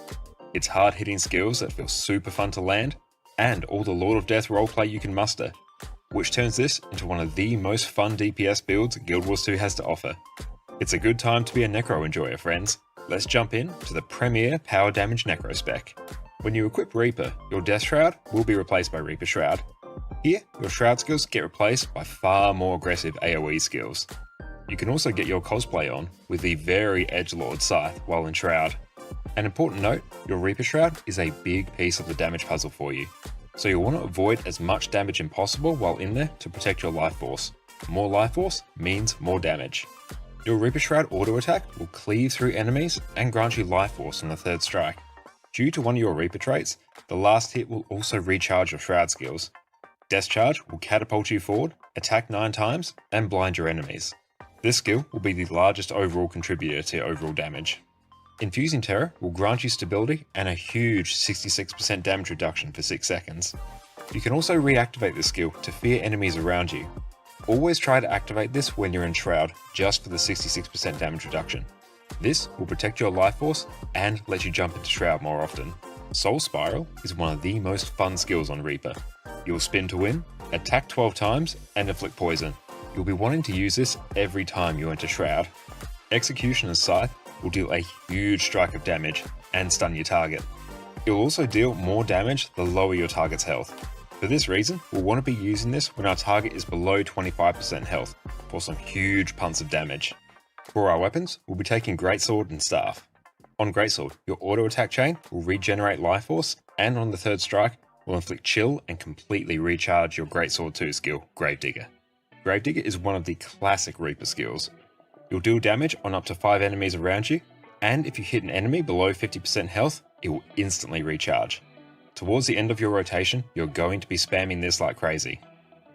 S13: its hard hitting skills that feel super fun to land, and all the Lord of Death roleplay you can muster, which turns this into one of the most fun DPS builds Guild Wars 2 has to offer. It's a good time to be a Necro enjoyer, friends. Let's jump in to the premier power damage Necro spec. When you equip Reaper, your Death Shroud will be replaced by Reaper Shroud. Here, your Shroud skills get replaced by far more aggressive AoE skills. You can also get your cosplay on with the very edgelord Scythe while in Shroud. An important note, your Reaper Shroud is a big piece of the damage puzzle for you, so you'll want to avoid as much damage as possible while in there to protect your life force. More life force means more damage. Your Reaper Shroud auto attack will cleave through enemies and grant you life force on the third strike. Due to one of your Reaper traits, the last hit will also recharge your Shroud skills. Death Charge will catapult you forward, attack 9 times, and blind your enemies. This skill will be the largest overall contributor to your overall damage. Infusing Terror will grant you stability and a huge 66% damage reduction for 6 seconds. You can also reactivate this skill to fear enemies around you. Always try to activate this when you're in Shroud, just for the 66% damage reduction. This will protect your life force and let you jump into Shroud more often. Soul Spiral is one of the most fun skills on Reaper. You'll spin to win, attack 12 times, and inflict poison. You'll be wanting to use this every time you enter Shroud. Executioner's Scythe will deal a huge strike of damage and stun your target. You'll also deal more damage the lower your target's health. For this reason, we'll want to be using this when our target is below 25% health for some huge punts of damage. For our weapons, we'll be taking Greatsword and Staff. On Greatsword, your auto attack chain will regenerate life force, and on the third strike, will inflict chill and completely recharge your Greatsword 2 skill, Gravedigger. Gravedigger is one of the classic Reaper skills. You'll deal damage on up to 5 enemies around you, and if you hit an enemy below 50% health, it will instantly recharge. Towards the end of your rotation, you're going to be spamming this like crazy.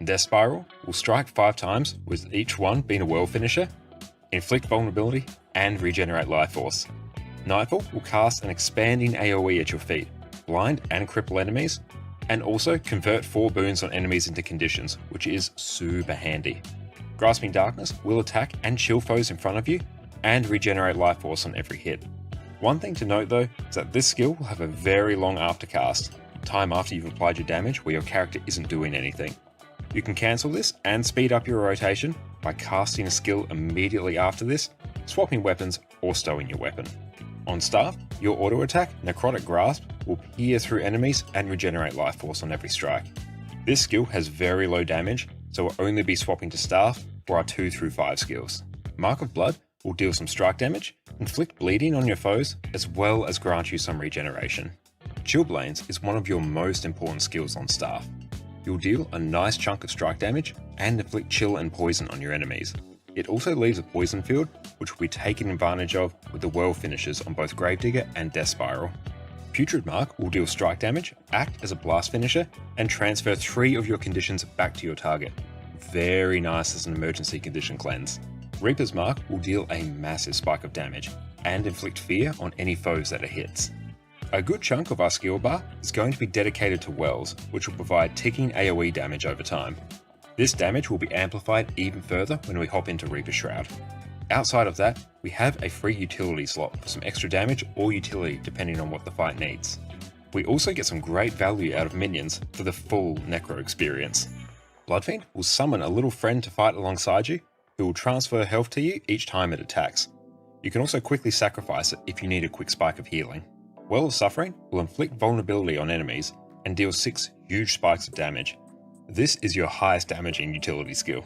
S13: Death Spiral will strike 5 times, with each one being a world finisher, inflict vulnerability, and regenerate life force. Nightfall will cast an expanding AoE at your feet, blind and cripple enemies, and also convert 4 boons on enemies into conditions, which is super handy. Grasping Darkness will attack and chill foes in front of you, and regenerate life force on every hit. One thing to note though, is that this skill will have a very long aftercast. time after you've applied your damage where your character isn't doing anything. You can cancel this and speed up your rotation by casting a skill immediately after this, swapping weapons, or stowing your weapon. On staff, your auto attack, Necrotic Grasp, will pierce through enemies and regenerate life force on every strike. This skill has very low damage, so we'll only be swapping to staff for our 2 through 5 skills. Mark of Blood will deal some strike damage, inflict bleeding on your foes, as well as grant you some regeneration. Chillblains is one of your most important skills on staff. You'll deal a nice chunk of strike damage and inflict chill and poison on your enemies. It also leaves a poison field, which will be taken advantage of with the Whirl finishes on both Gravedigger and Death Spiral. Putrid Mark will deal strike damage, act as a blast finisher, and transfer 3 of your conditions back to your target. Very nice as an emergency condition cleanse. Reaper's Mark will deal a massive spike of damage, and inflict fear on any foes that it hits. A good chunk of our skill bar is going to be dedicated to Wells, which will provide ticking AoE damage over time. This damage will be amplified even further when we hop into Reaper's Shroud. Outside of that, we have a free utility slot for some extra damage or utility depending on what the fight needs. We also get some great value out of minions for the full Necro experience. Bloodfiend will summon a little friend to fight alongside you, who will transfer health to you each time it attacks. You can also quickly sacrifice it if you need a quick spike of healing. Well of Suffering will inflict vulnerability on enemies and deal 6 huge spikes of damage. This is your highest damaging utility skill.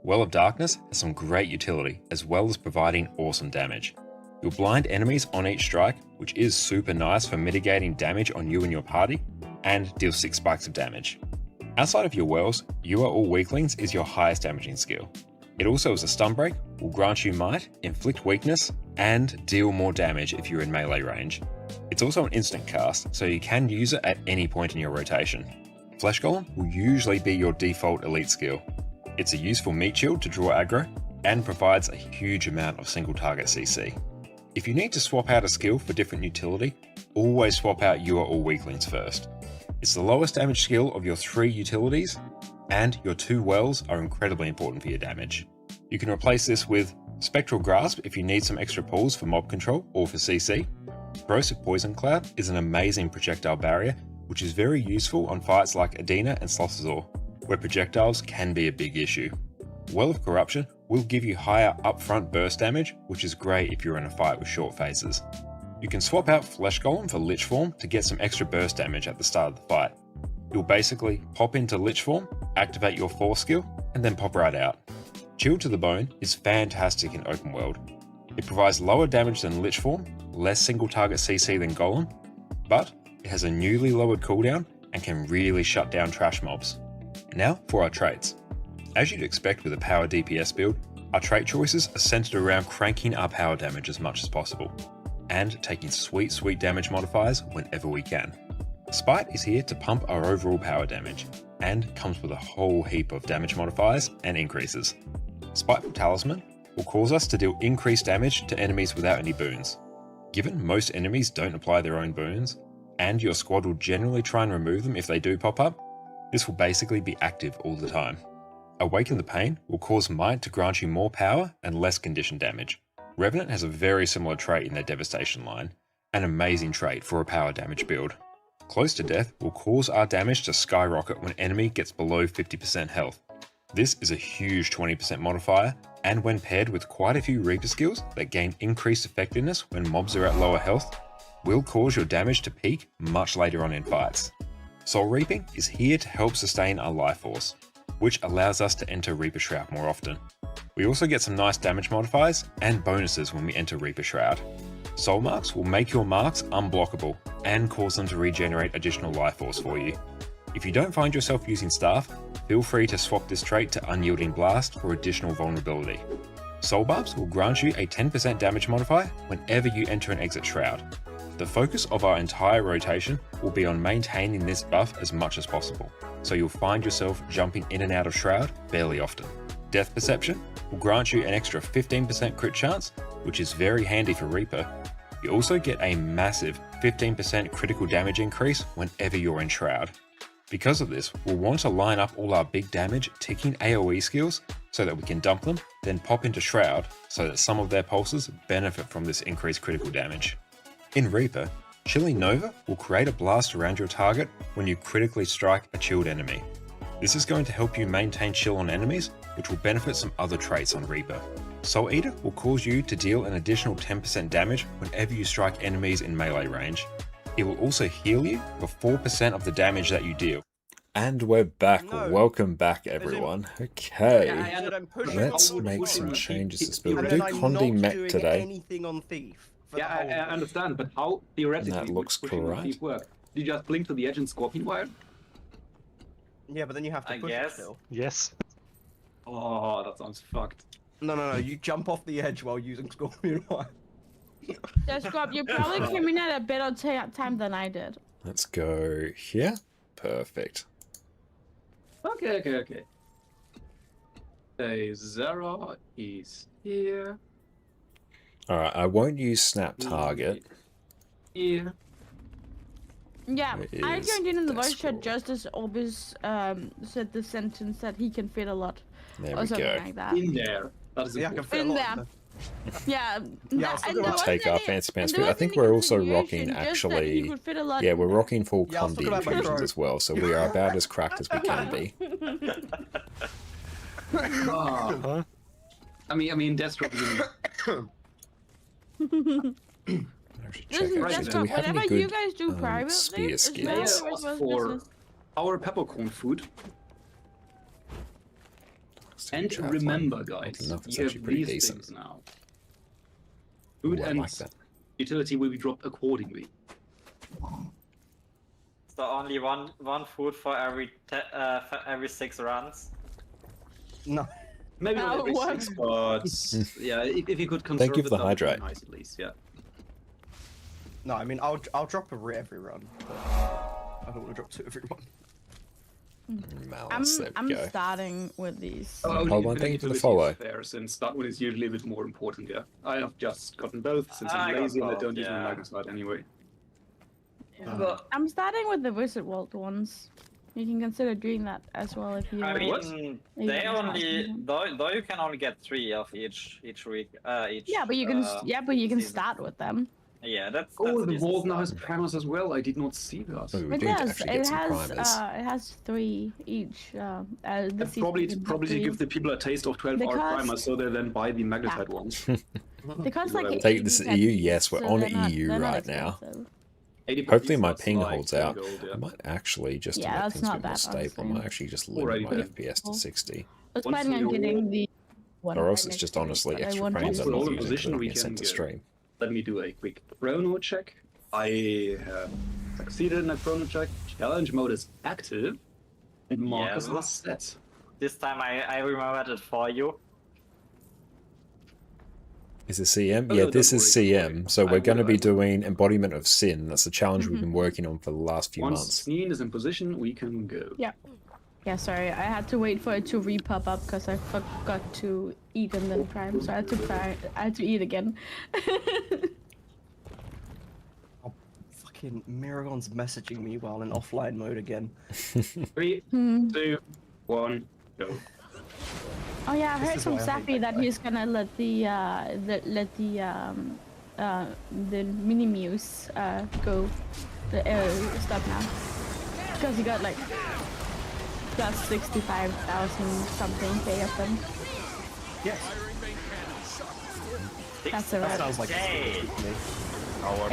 S13: Well of Darkness has some great utility as well as providing awesome damage. You'll blind enemies on each strike, which is super nice for mitigating damage on you and your party, and deal 6 spikes of damage. Outside of your Wells, You Are All Weaklings is your highest damaging skill. It also is a stun break, will grant you might, inflict weakness, and deal more damage if you're in melee range. It's also an instant cast, so you can use it at any point in your rotation. Flesh Golem will usually be your default elite skill. It's a useful meat shield to draw aggro, and provides a huge amount of single target CC. If you need to swap out a skill for different utility, always swap out You Are All Weaklings first. It's the lowest damage skill of your 3 utilities, and your 2 Wells are incredibly important for your damage. You can replace this with Spectral Grasp if you need some extra pulls for mob control or for CC. Corrosive Poison Cloud is an amazing projectile barrier, which is very useful on fights like Adina and Slothazor, where projectiles can be a big issue. Well of Corruption will give you higher upfront burst damage, which is great if you're in a fight with short phases. You can swap out Flesh Golem for Lich Form to get some extra burst damage at the start of the fight. You'll basically pop into Lich Form, activate your Force skill, and then pop right out. Chilled to the Bone is fantastic in open world. It provides lower damage than Lich Form, less single target CC than Golem, but it has a newly lowered cooldown and can really shut down trash mobs. Now for our traits. As you'd expect with a power DPS build, our trait choices are centered around cranking our power damage as much as possible, and taking sweet damage modifiers whenever we can. Spite is here to pump our overall power damage, and comes with a whole heap of damage modifiers and increases. Spiteful Talisman will cause us to deal increased damage to enemies without any boons. Given most enemies don't apply their own boons, and your squad will generally try and remove them if they do pop up, this will basically be active all the time. Awaken the Pain will cause Might to grant you more power and less condition damage. Revenant has a very similar trait in their Devastation line, an amazing trait for a power damage build. Close to Death will cause our damage to skyrocket when enemy gets below 50% health. This is a huge 20% modifier, and when paired with quite a few Reaper skills that gain increased effectiveness when mobs are at lower health, will cause your damage to peak much later on in fights. Soul Reaping is here to help sustain our life force, which allows us to enter Reaper Shroud more often. We also get some nice damage modifiers and bonuses when we enter Reaper Shroud. Soul Marks will make your marks unblockable and cause them to regenerate additional life force for you. If you don't find yourself using staff, feel free to swap this trait to Unyielding Blast for additional vulnerability. Soul Barbs will grant you a 10% damage modifier whenever you enter and exit Shroud. The focus of our entire rotation will be on maintaining this buff as much as possible, so you'll find yourself jumping in and out of Shroud fairly often. Death Perception will grant you an extra 15% crit chance, which is very handy for Reaper. You also get a massive 15% critical damage increase whenever you're in Shroud. Because of this, we'll want to line up all our big damage ticking AoE skills so that we can dump them, then pop into Shroud so that some of their pulses benefit from this increased critical damage. In Reaper, Chilling Nova will create a blast around your target when you critically strike a chilled enemy. This is going to help you maintain chill on enemies, which will benefit some other traits on Reaper. Soul Eater will cause you to deal an additional 10% damage whenever you strike enemies in melee range. It will also heal you for 4% of the damage that you deal.
S1: And we're back. Welcome back, everyone. Okay, let's make some changes to this build. We'll do Condi Mech today.
S14: Anything on Thief.
S15: Yeah, I understand, but how theoretically
S1: that looks
S15: would pushing on
S1: correct.
S15: Thief work? Do you just blink to the edge and Scorpion Wire?
S14: Yeah, but then you have to push it still.
S15: Yes. Oh, that sounds fucked.
S14: No, you jump off the edge while using Scorpion Wire.
S16: Yeah, Scrub, you probably came in at a better time than I did.
S1: Let's go here. Perfect.
S15: Okay. Okay, Zara is here.
S1: Alright, I won't use Snap Target.
S15: Here.
S16: Yeah,
S1: Where
S16: I
S1: is
S16: joined in the voice chat just as Orbis said the sentence that he can fit a lot.
S1: There
S16: or
S1: we
S16: something
S1: go.
S16: like that.
S15: In there. That is
S16: In there. Yeah.
S1: We'll take our fancy pants food. I think we're also rocking actually. Yeah, we're rocking full Condi infusions as well, so we are about as cracked as we can be.
S15: Oh. I mean, Deathstroke
S1: Check do we have any good
S16: you guys do privately,
S1: spear
S16: is
S1: skills?
S16: that
S15: for our peppercorn food. And remember, guys,
S1: enough, it's
S15: you
S1: actually
S15: have
S1: pretty
S15: these
S1: decent.
S15: things now. Food
S1: Ooh, I
S15: and
S1: like that.
S15: utility will be dropped accordingly.
S17: So only one food for every 6 runs.
S14: No.
S15: Maybe not every 6, but yeah, if you could conserve
S1: Thank you for the
S15: that would be
S1: hydrate.
S15: nice at least, yeah.
S14: No, I mean I'll drop every run. But I don't want to drop 2 every one.
S1: Malice, there we
S16: I'm
S1: go.
S16: starting with these.
S15: Oh,
S1: Hold on, thank you for the follow.
S15: Fair, since that one is usually a bit more important, yeah. I have just gotten both since
S17: I
S15: I'm
S17: got
S15: lazy and I
S17: both,
S15: don't use my
S17: yeah.
S15: magnified anyway.
S16: I'm starting with the Wizard World ones. You can consider doing that as well if you.
S17: I mean, they only though you can only get 3 of each week.
S16: Yeah, but you can start with them.
S17: Yeah, that's
S15: Oh, the
S17: decent
S15: Vault now
S17: stuff.
S15: has primers as well. I did not see that.
S1: Oh, we
S16: It
S1: did
S16: does.
S1: actually get some primers.
S16: It has 3 each. This
S15: Probably
S16: season
S15: to
S16: 3.
S15: give the people a taste of 12-hour
S16: Because-
S15: primers, so they then buy the magnified ones.
S16: Because like
S1: Take this EU. Yes, we're on
S16: they're not-
S1: EU
S16: they're not
S1: right now.
S16: expensive.
S15: 80
S1: Hopefully my
S15: pieces,
S1: ping
S15: like
S1: holds
S15: 10
S1: out.
S15: gold, yeah.
S1: I might actually just to
S16: Yeah,
S1: make
S16: that's
S1: things a
S16: not
S1: bit more
S16: bad,
S1: stable. I
S16: honestly.
S1: might actually just limit
S15: Alrighty
S1: my
S15: then.
S1: FPS to 60.
S16: I was
S15: Once
S16: planning on
S15: we
S16: getting
S15: all-
S16: the one.
S1: Or else
S16: right
S1: it's just
S16: next to it,
S1: honestly
S16: but I
S1: extra
S16: wanted
S1: frames
S16: to-
S1: I'm
S15: We're all
S1: not
S15: in
S1: using
S15: position,
S1: because
S15: we
S1: I get sent
S15: can
S1: to
S15: go.
S1: stream.
S15: Let me do a quick chrono check. I have succeeded in a chrono check. Challenge mode is active. And Marcus
S17: Yeah,
S15: was set.
S17: This time I remembered it for you.
S1: Is it CM?
S15: Oh,
S1: Yeah,
S15: no,
S1: this
S15: don't
S1: is
S15: worry, don't
S1: CM.
S15: worry.
S1: So
S15: I
S1: we're going to
S15: will,
S1: be
S15: I will.
S1: doing Embodiment of Sin. That's the challenge we've been working on for the last few
S15: Once
S1: months.
S15: Sneen is in position, we can go.
S16: Yeah. Yeah, sorry. I had to wait for it to re-pop up because I forgot to eat and then prime. So I had to eat again.
S14: Fucking Miragon's messaging me while in offline mode again.
S15: 3, 2, 1, go.
S16: Oh yeah, I
S14: This
S16: heard
S14: is
S16: from
S14: why I hate
S16: Sappy
S14: that
S16: that he's gonna let the mini muse go stop now because he got like plus 65,000 something K of them.
S14: Yes.
S16: That's alright.
S14: That sounds like
S17: Yay.
S14: to me.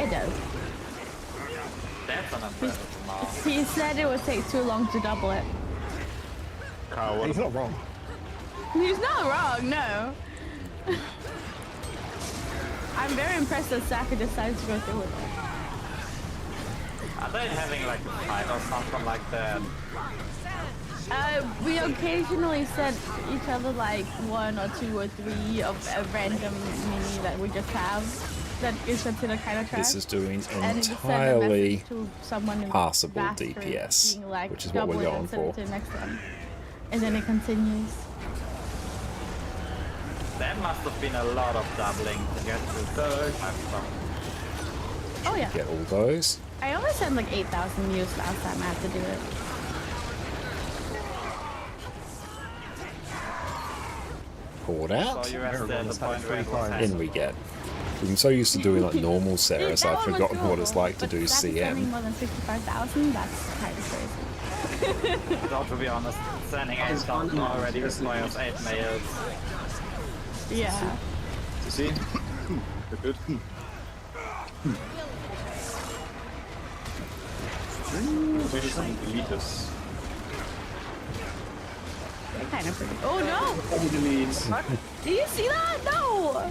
S16: It does.
S17: That's an impressive amount.
S16: He said it would take too long to double it.
S14: He's not wrong.
S16: He's not wrong, no. I'm very impressed that Sappy decided to go through with it.
S17: Are they having like a fight or something like that?
S16: We occasionally send each other like 1 or 2 or 3 of a random mini that we just have that is considered kind of trash.
S1: This is doing
S16: And we send a
S1: entirely
S16: message to someone in
S1: passable
S16: Bastard
S1: DPS,
S16: being like,
S1: which is what we're
S16: double it
S1: going
S16: and send it
S1: for.
S16: to the next one. And then it continues.
S17: That must have been a lot of doubling to get to third.
S16: Oh yeah.
S1: Get all those.
S16: I only sent like 8,000 views last time I had to do it.
S1: Poured out.
S17: So you're at the point where it was
S1: In we get. I'm so used to doing like normal Ceres,
S16: That
S1: I've
S16: one was
S1: forgotten what it's
S16: doable,
S1: like to
S16: but
S1: do
S16: that spending
S1: CM.
S16: more than 65,000, that's kind of crazy.
S17: Though, to be honest, sending 8,000 already requires 8 mails.
S16: Yeah.
S15: See? Good. Elitist.
S16: They're kind of pretty. Oh no!
S15: Oh, deletes.
S16: Do you see that? No!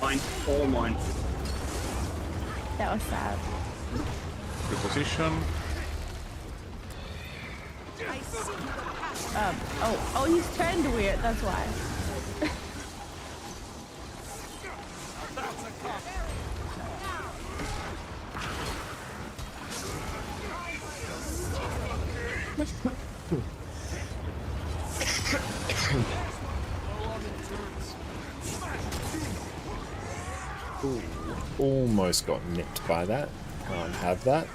S15: Mine. All mine.
S16: That was sad.
S4: Reposition.
S16: Oh, he's turned weird, that's why.
S1: Ooh, almost got nipped by that. Can't have that.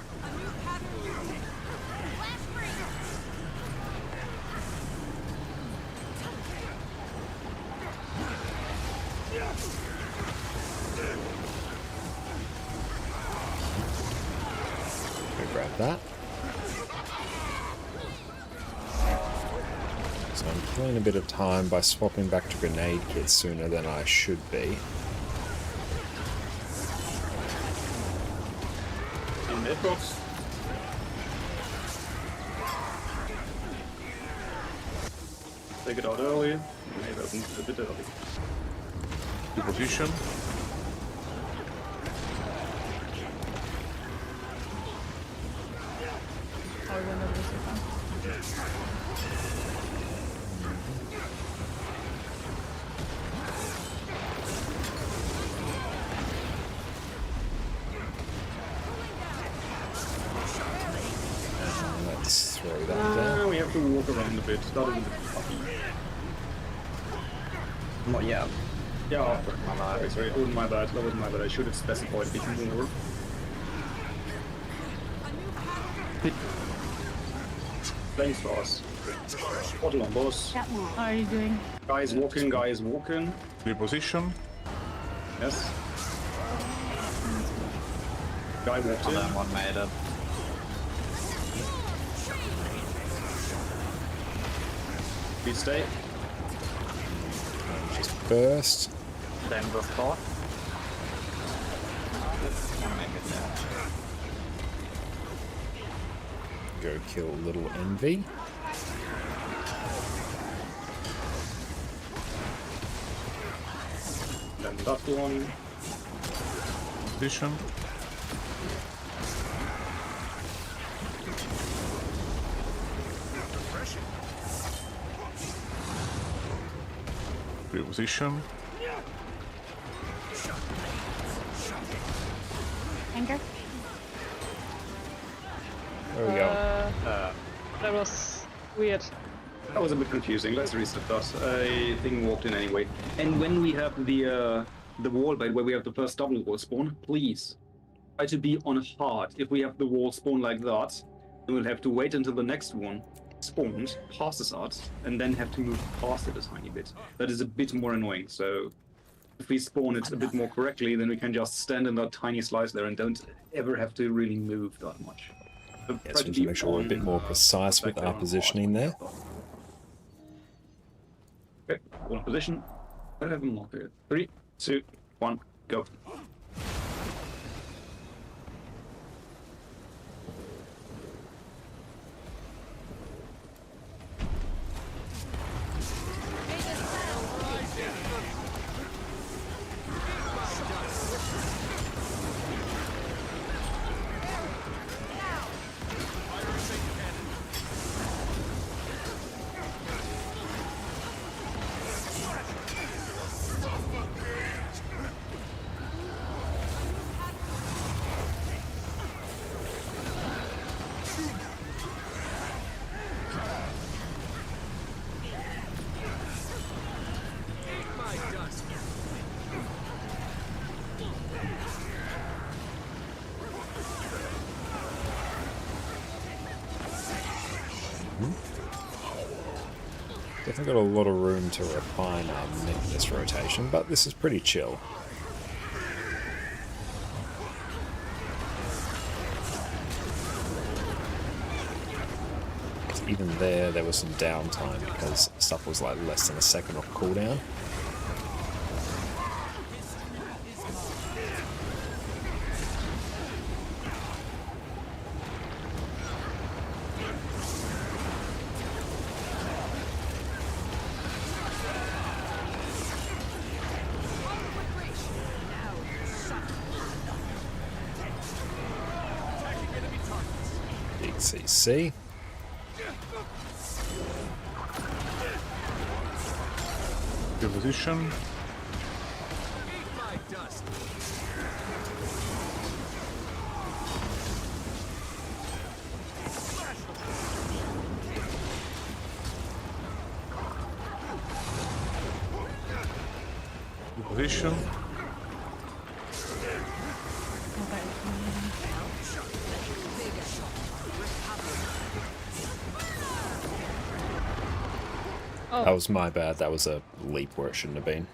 S1: Go grab that. So I'm killing a bit of time by swapping back to grenade kits sooner than I should be.
S15: Netbox. Take it out early. Maybe open a bit early.
S4: Reposition.
S16: Oh, we're gonna lose it now.
S1: Let's throw that down.
S15: We have to walk around a bit. That is a bit fucky.
S14: Not yet.
S15: Yeah, sorry, oh my bad. That was my bad. I should have specified a bit more. Flame stars. Bottle on boss.
S16: How are you doing?
S15: Guys walking, guys walking.
S4: Reposition.
S15: Yes. Guy walked in.
S17: And then one made it.
S15: Speed stay.
S1: Just burst.
S17: Then the spot.
S1: Go kill little Envy.
S15: Then that one.
S4: Position. Reposition.
S16: Anger?
S1: There we go.
S18: That was weird.
S15: That was a bit confusing. Let's reset that. I think walked in anyway. And when we have the wall bait where we have the first double wall spawn, please try to be on hard. If we have the wall spawn like that, then we'll have to wait until the next one spawns, passes us, and then have to move past it a tiny bit. That is a bit more annoying. So if we spawn it a bit more correctly, then we can just stand in that tiny slice there and don't ever have to really move that much. So
S1: Yeah,
S15: try
S1: so we should make sure we're a bit more precise with our positioning there.
S15: Okay, one position. I have a marker. 3, 2, 1, go.
S1: Definitely got a lot of room to refine our Nimbus rotation, but this is pretty chill. even there was some downtime because stuff was like less than a second off cooldown. Big CC.
S4: Your position. Your position.
S1: That was my bad. That was a leap where it shouldn't have been.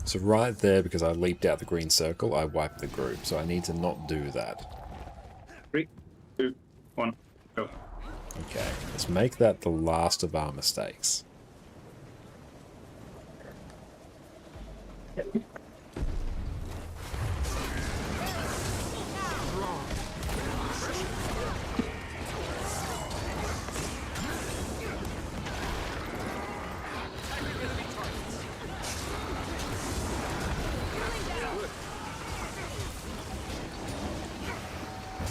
S1: So right there, because I leaped out the green circle, I wiped the group. So I need to not do that.
S15: 3, 2, 1, go.
S1: Okay, let's make that the last of our mistakes.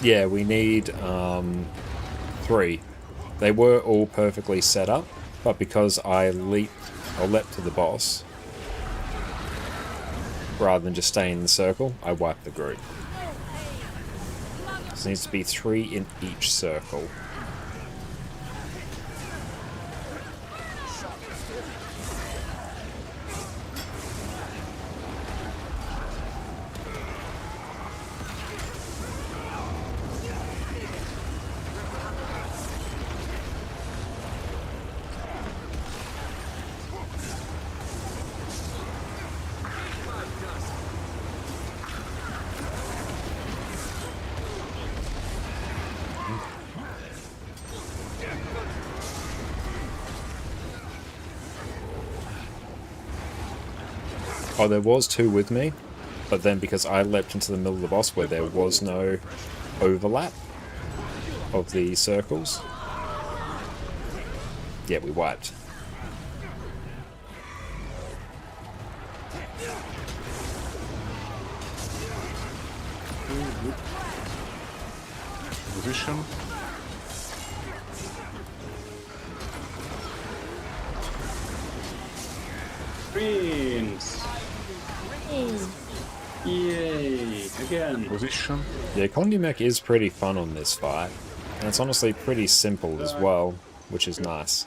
S1: Yeah, we need 3. They were all perfectly set up, but because I leapt to the boss, rather than just staying in the circle, I wiped the group. So it needs to be 3 in each circle. Oh, there was 2 with me, but then because I leapt into the middle of the boss where there was no overlap of the circles, yeah, we wiped.
S4: Position.
S15: Greens. Yay! Again.
S4: Position.
S1: Yeah, Condimech is pretty fun on this fight, and it's honestly pretty simple as well, which is nice.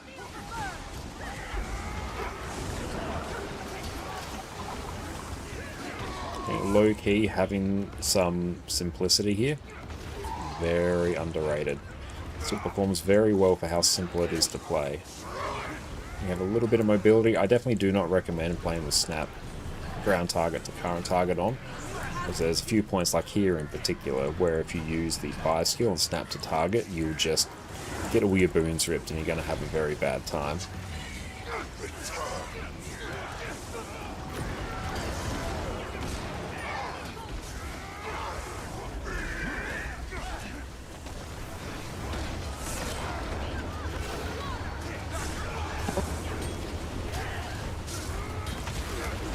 S1: I think low-key having some simplicity here, very underrated. Still performs very well for how simple it is to play. You have a little bit of mobility. I definitely do not recommend playing with snap ground target to current target on, because there's a few points like here in particular where if you use the fire skill and snap to target, you'll just get all your boons ripped and you're going to have a very bad time.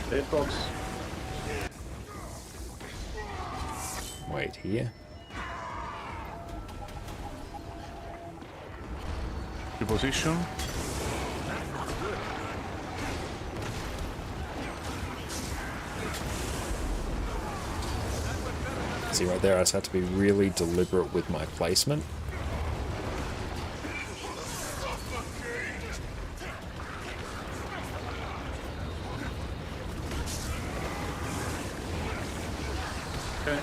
S15: Dead box.
S1: Wait here.
S4: Your position.
S1: See right there, I just had to be really deliberate with my placement.
S15: Okay.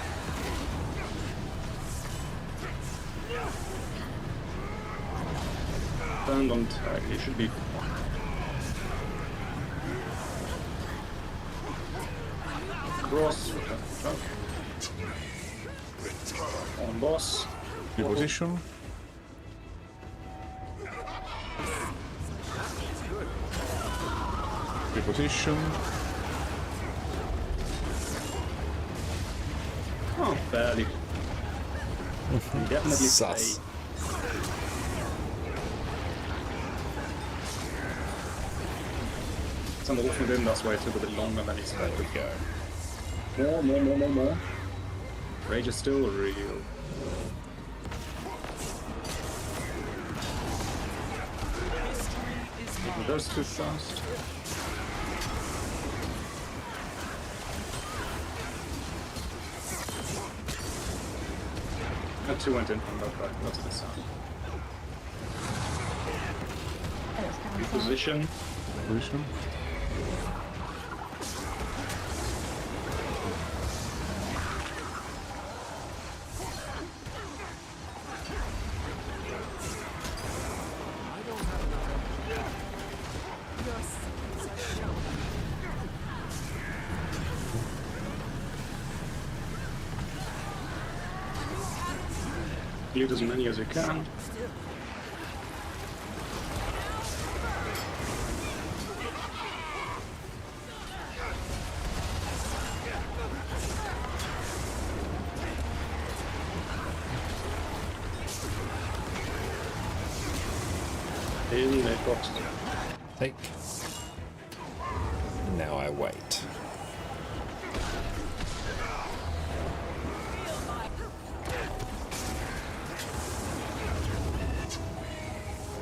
S15: Stand on tag, it should be. Cross. On boss.
S19: Reposition. Reposition.
S15: Oh, barely. Definitely
S1: Sus.
S15: play. Some of from him, that's why it took a bit longer than expected.
S1: There we go.
S15: More. Rage is still real. Those too fast. That two went in from that right. That's the sound. Reposition.
S19: Position.
S15: Use as many as you can. In the box.
S1: Take. Now I wait.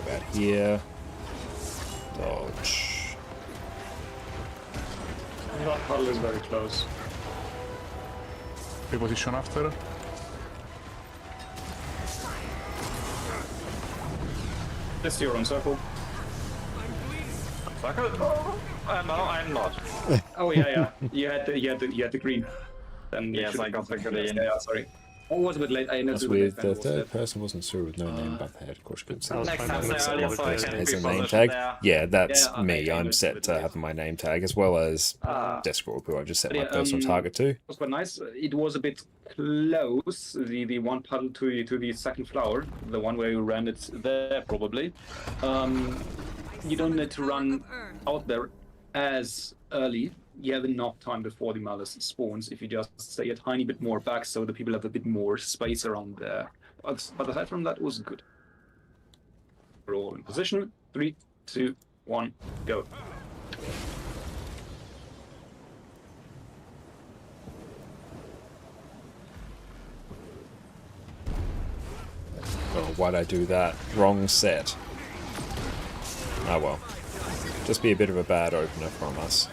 S1: About here. Dodge.
S15: That puddle is very close.
S19: Reposition after.
S15: Let's do your own circle.
S17: Circle? No, I'm not.
S15: Oh yeah. You had the green. Then
S17: Yes, I got the green.
S15: Yeah, sorry. Oh, it was a bit late. I
S1: That's weird. The third person wasn't sure with no name above the head. Of course, couldn't see
S17: Next time say earlier so I can
S1: as a
S17: pre-position
S1: name tag.
S17: there.
S1: Yeah, that's
S15: Yeah, okay,
S1: me. I'm
S15: good,
S1: set
S15: good,
S1: to
S15: good.
S1: have my name tag as well as Discord, who I just set my
S15: Yeah,
S1: personal target to.
S15: It was quite nice. It was a bit close. The one puddle to the second flower, the one where you ran it there probably. You don't need to run out there as early. You have enough time before the Malice spawns if you just stay a tiny bit more back so the people have a bit more space around there. But aside from that, it was good. We're all in position. 3, 2, 1, go.
S1: Oh, why'd I do that? Wrong set. Oh well. Just be a bit of a bad opener from us.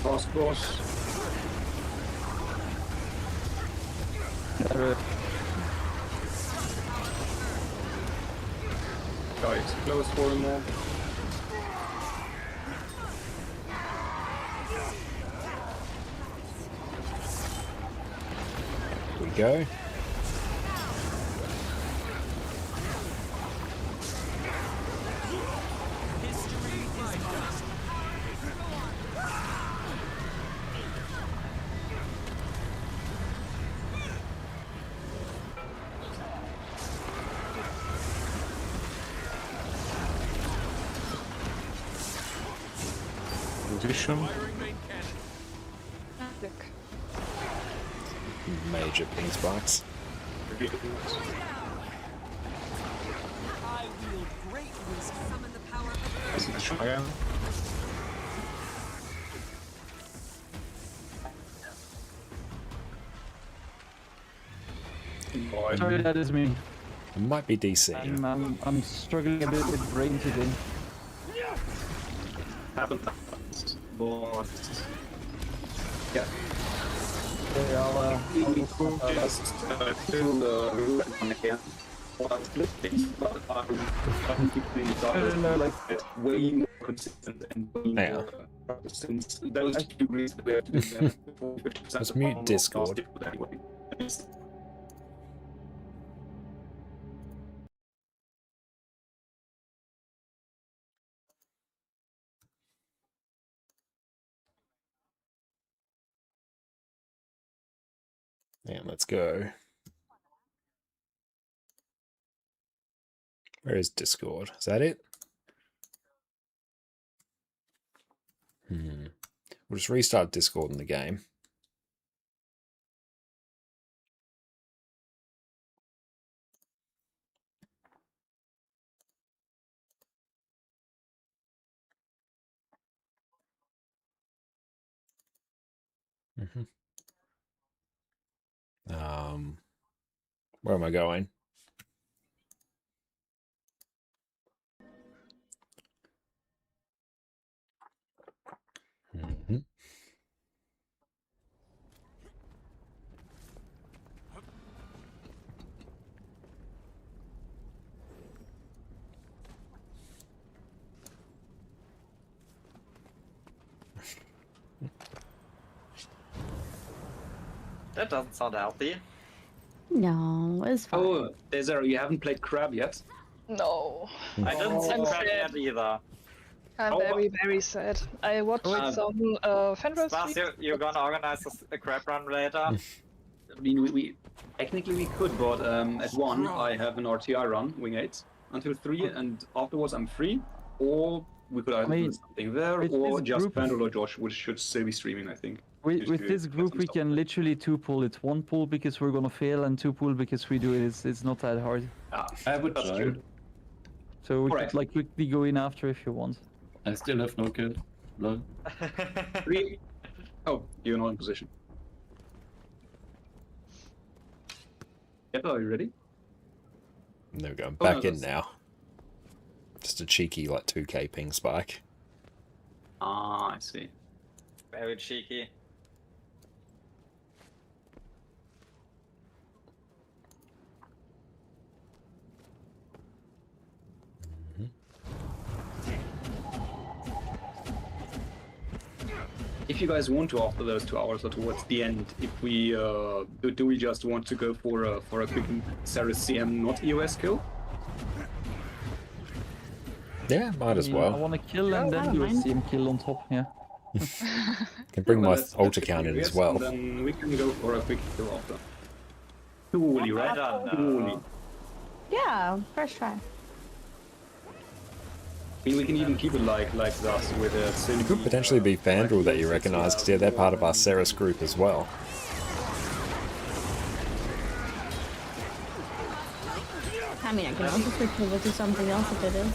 S15: Fast boss. Guys, close for them all.
S1: Here we go.
S19: Position.
S1: Major ping spikes.
S2: I wield great wisdom. Summon the power of
S19: Again.
S20: Sorry, that is me.
S1: It might be DC.
S20: I'm struggling a bit with brain today.
S15: Happens, but yeah.
S20: Okay, I'll
S15: just kill the root again. Like way more consistent and way more since those 2 reasons we have to do that.
S1: Let's mute Discord. And let's go. Where is Discord? Is that it? We'll just restart Discord in the game. Where am I going?
S17: That doesn't sound healthy.
S16: No, it's fine.
S15: Oh, Desiree, you haven't played Crab yet?
S18: No.
S17: I didn't see
S18: I'm
S17: Crab
S18: sad.
S17: yet either.
S18: I'm very, very sad. I watched some Fenris
S17: Spas,
S18: streams.
S17: you're gonna organize a crab run later?
S15: I mean, we technically we could, but at 1 I have an RTI run, Wing 8, until 3, and afterwards I'm free. Or we could either do something there, or just Vandal or Josh, which should still be streaming, I think.
S20: With this group, we can literally 2-pull. It's 1 pull because we're gonna fail, and 2-pull because we do it. It's not that hard.
S21: I would try.
S20: So we could like quickly go in after if you want.
S21: I still have no kill. Lol.
S15: 3. Oh, you're not in position. Yep, are you ready?
S1: There we go. I'm back in now. Just a cheeky like 2k ping spike.
S15: Ah, I see.
S17: Very cheeky.
S15: If you guys want to, after those 2 hours or towards the end, if we do we just want to go for a quick Ceres CM not EOS kill?
S1: Yeah, might as well.
S20: I want to kill and then do a CM kill on top. Yeah.
S1: Can bring my
S15: Let's
S1: altar count in as well.
S15: Then we can go for a quick kill after. Too woolly, right? Too woolly.
S16: Yeah, first try.
S15: I mean, we can even keep it like this with a
S1: It could potentially be Fandral that you recognise, because yeah, they're part of our Ceres group as well.
S16: I mean, I can also switch over to something else if it is.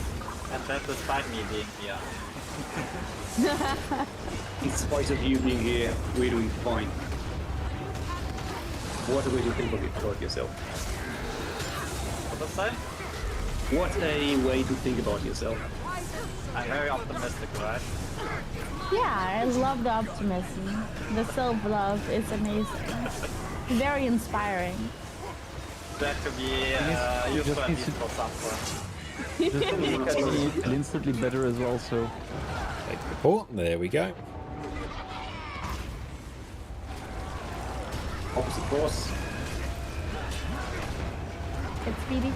S17: And that despite me being here.
S15: In spite of you being here, we're doing fine. What a way to think about yourself.
S17: What did I say?
S15: What a way to think about yourself.
S17: I'm very optimistic, right?
S16: Yeah, I love the optimism. The self-love is amazing. Very inspiring.
S17: That could be useful and useful somewhere.
S20: Just makes it instantly better as well. So.
S1: Take the port. There we go.
S15: Opposite course.
S16: It's speedy.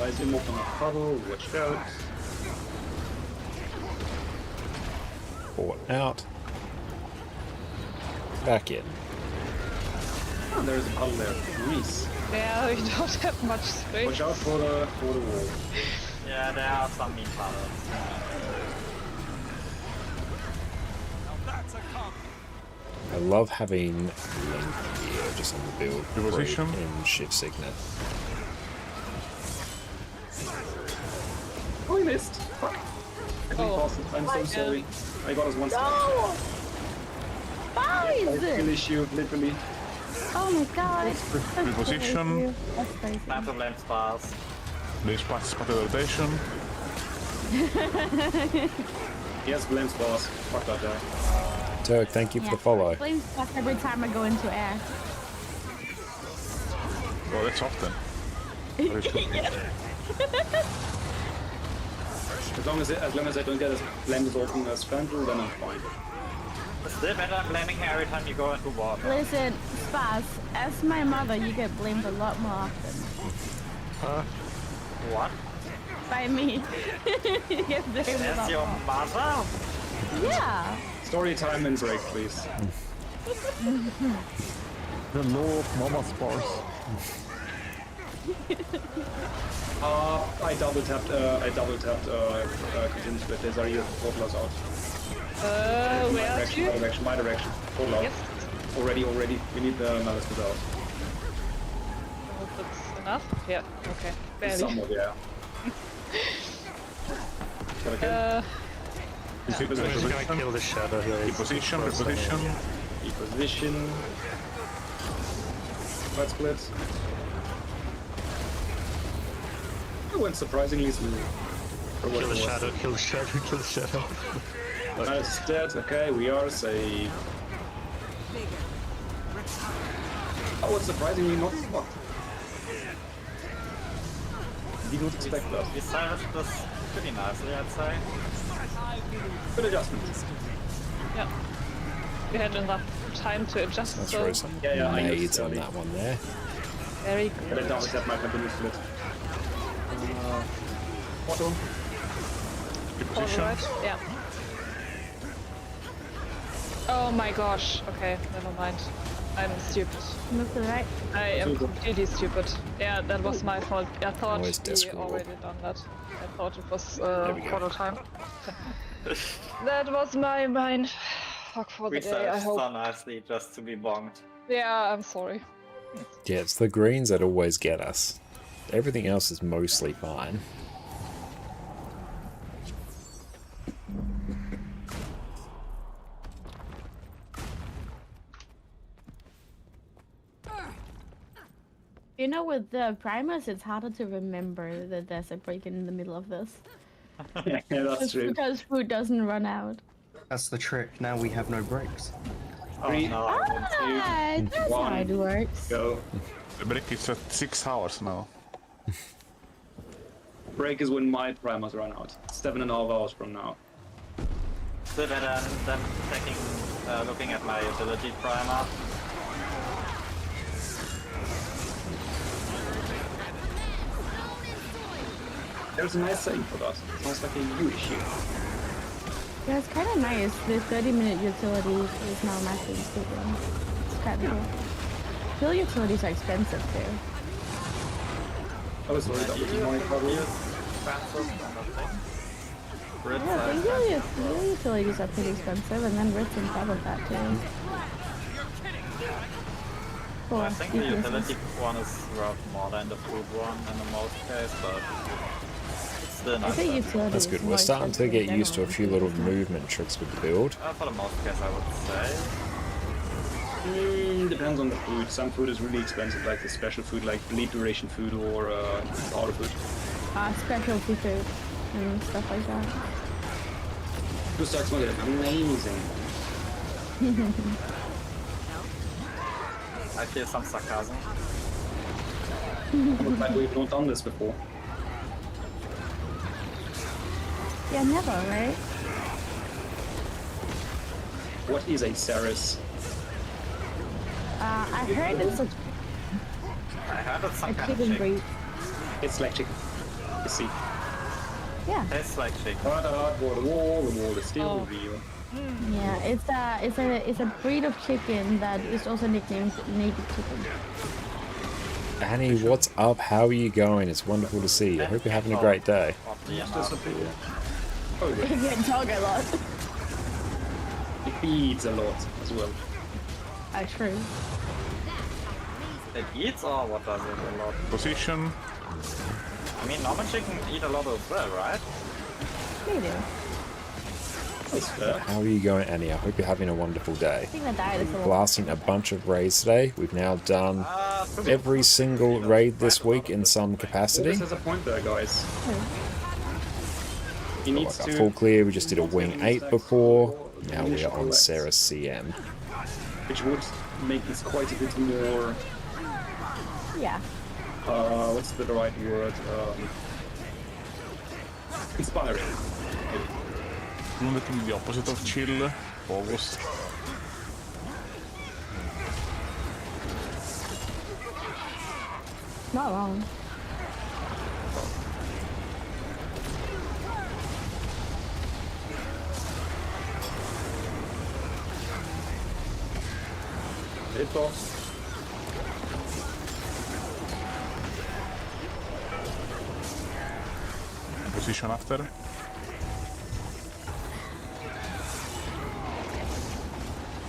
S15: Rise him up on a puddle, watch out.
S1: Port out. Back in.
S15: Oh, there's a puddle there. Nice.
S18: Yeah, we don't have much space.
S15: Watch out for the wall.
S17: Yeah, there are some mean puddles.
S1: I love having Link here just on the build
S19: Position.
S1: in Shift Signet.
S15: Oh, he missed. Fuck. I Kathleen passed it. I'm so sorry. I got us one step.
S16: No! Guys!
S15: Kill issue, literally.
S16: Oh my god.
S19: Reposition.
S16: That's crazy.
S17: Time to blame Spars.
S19: This part is rotation.
S15: Yes, blame Spars. Fuck that guy.
S1: Turk, thank you for the follow.
S16: Flames fuck every time I go into air.
S19: Well, that's often.
S15: As long as I don't get as blamed as often as Fandral, then I'm fine.
S17: It's still better than blaming her every time you go into water.
S16: Listen, Spaz, as my mother, you get blamed a lot more often.
S17: What?
S16: By me. You get blamed a
S17: As
S16: lot
S17: your
S16: more.
S17: mother?
S16: Yeah.
S15: Story time and break, please.
S20: The law of Mama Spars.
S15: I double tapped continuous split. There's already portals out.
S18: Where are you?
S15: My direction. Portal out.
S18: Yes.
S15: Already. We need the malice out.
S18: Hope that's enough. Yeah. Okay. Barely.
S15: Somewhat, yeah.
S19: Keep
S10: gonna kill the shadow here.
S19: Reposition, reposition.
S15: Reposition. Right split. It went surprisingly smooth.
S10: Kill the shadow, kill the shadow, kill the shadow.
S15: Nice, dead. Okay, we are safe. Oh, it's surprisingly not fucked. Did not expect that.
S17: We salvaged this pretty nicely, I'd say.
S15: Good adjustment.
S18: Yeah. We had enough time to adjust.
S1: Let's
S18: so
S1: throw some nades on that one there.
S18: very
S15: Get
S18: good.
S15: it down with that my continuous split. Auto.
S18: Alright, yeah. Oh my gosh. Okay, never mind. I'm stupid.
S16: Move to the right.
S18: I am completely stupid. Yeah, that was my fault. I thought
S1: Always
S18: we
S1: discord.
S18: already done that. I thought it was
S1: we go.
S18: quarter time. That was my mind. Fuck for the
S17: We
S18: day, I
S17: salvaged
S18: hope.
S17: so nicely just to be bonked.
S18: Yeah, I'm sorry.
S1: Yeah, it's the greens that always get us. Everything else is mostly fine.
S16: You know, with the primers, it's harder to remember that there's a break in the middle of this.
S15: Yeah, that's
S16: It's
S15: true.
S16: because food doesn't run out.
S14: That's the trick. Now we have no breaks.
S17: Oh no, I want to.
S16: Ah, that's how it works.
S15: Go.
S19: The break is at 6 hours now.
S15: Break is when my primers run out. 7.5 hours from now.
S17: Still better than taking, looking at my ability primer.
S15: There's a nice saying for that. It sounds like a you issue.
S16: Yeah, it's kind of nice. The 30-minute utility is now massively stupid. It's kind of cool. Fuel utilities are expensive too.
S15: Oh, sorry, that was my problem.
S16: Yeah, fuel utilities are pretty expensive, and then Ritz on top of that too. Cool.
S17: I think the utility one is worth more than the food one in the most case, but it's still
S16: I
S17: not
S16: think
S17: bad.
S16: utility
S1: That's
S16: is
S1: good.
S16: more
S1: We're starting to
S16: expensive
S1: get
S16: in
S1: used to a few
S16: general.
S1: little movement tricks with the build.
S17: For the most case, I would say.
S15: Depends on the food. Some food is really expensive, like the special food, like lead duration food or powder food.
S16: Specialty food and stuff like that.
S15: Two stacks one amazing.
S17: I feel some sarcasm.
S15: I'm glad we've not done this before.
S16: Yeah, never, right?
S15: What is a Ceres?
S16: I heard it's a
S17: I heard it's some
S16: a
S17: kind of
S16: chicken
S17: chicken.
S16: breed.
S15: It's like chicken. You see.
S16: Yeah.
S17: Tastes like chicken.
S15: The wall is still real.
S16: Yeah, it's a breed of chicken that is also nicknamed naked chicken.
S1: Annie, what's up? How are you going? It's wonderful to see you. I hope you're having a great day.
S15: Oh,
S16: You can talk a lot.
S15: it feeds a lot as well.
S16: True.
S17: It eats or what does it a lot?
S19: Position.
S17: I mean, normal chicken eat a lot as well, right?
S16: They do.
S1: How are you going, Annie? I hope you're having a wonderful day.
S16: I think I died a little.
S1: Blasting a bunch of raids today. We've now done every single raid this week in some capacity.
S15: August has a point there, guys. He needs
S1: Got
S15: to...
S1: full clear. We just did a wing 8 before. Now we are on Sarah CM.
S15: Which would make this quite a bit more...
S16: Yeah.
S15: What's the right word? Inspiring.
S19: I'm looking the opposite of chill. August.
S16: Not wrong.
S15: Hitbox.
S19: Position after.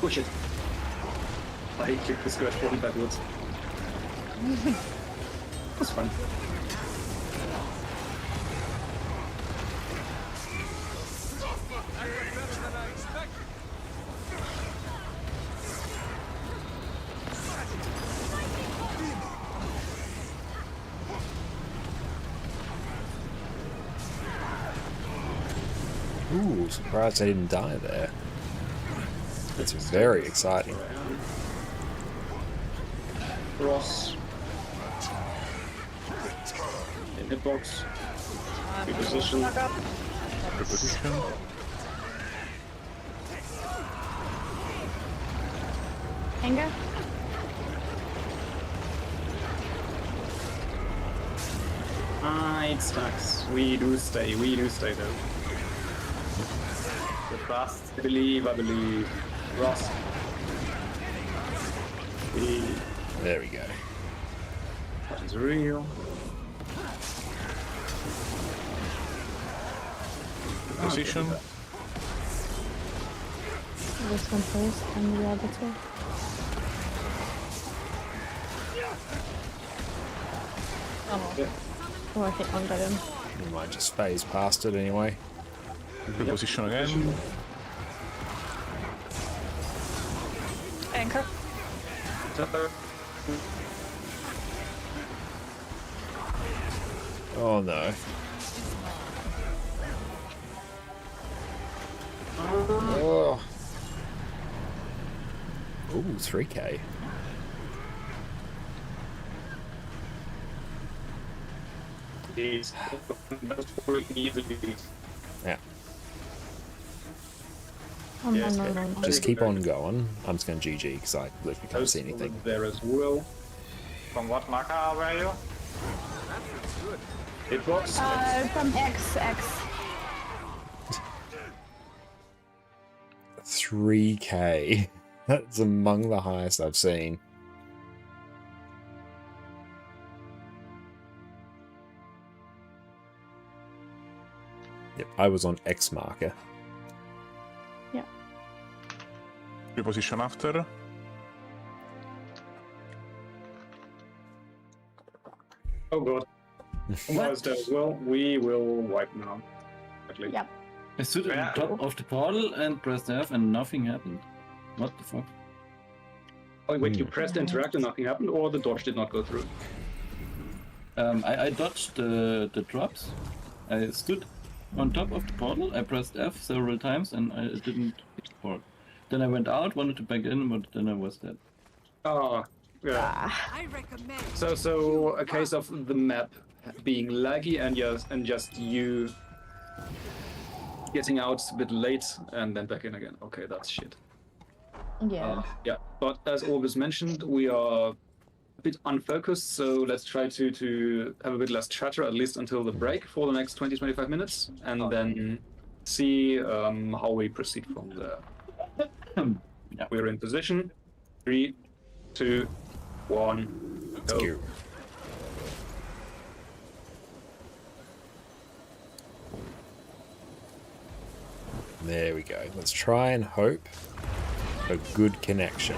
S15: Push it. I kicked the scratch button backwards. That's fun.
S1: Ooh, surprised I didn't die there. That's very exciting.
S15: Cross. In hitbox. Reposition.
S19: Reposition.
S16: Anger?
S15: It stacks. We do stay though. The trust. I believe. Ross.
S1: There we go.
S15: That is real.
S19: Position.
S16: This one first and the other two.
S15: Yeah.
S16: Oh, I hit one button.
S1: We might just phase past it anyway.
S19: Reposition again.
S18: Anchor.
S1: Oh no. Oh. Ooh, 3k.
S15: These.
S1: Yeah.
S16: Oh,
S15: Yes,
S16: no.
S1: Just keep on going. I'm just going to GG because I literally can't see anything.
S15: There as well.
S17: From what marker were you?
S15: Hitbox?
S16: From X.
S1: 3k. That's among the highest I've seen. Yep, I was on X marker.
S16: Yeah.
S19: Reposition after.
S15: Oh god. Almost as well. We will wipe now. At least.
S16: Yep.
S21: I stood on top of the portal and pressed F and nothing happened. What the fuck?
S15: Oh wait, you pressed interact and nothing happened, or the dodge did not go through?
S21: I dodged the drops. I stood on top of the portal, I pressed F several times and I didn't hit the portal. Then I went out, wanted to back in, but then I was dead.
S15: Ah, yeah.
S2: I recommend.
S15: So a case of the map being laggy and just you getting out a bit late and then back in again. Okay, that's shit.
S16: Yeah.
S15: Yeah, but as August mentioned, we are a bit unfocused, so let's try to have a bit less chatter, at least until the break for the next 20-25 minutes, and then see how we proceed from there.
S21: Yeah.
S15: We're in position. 3, 2, 1, go.
S1: There we go. Let's try and hope for good connection.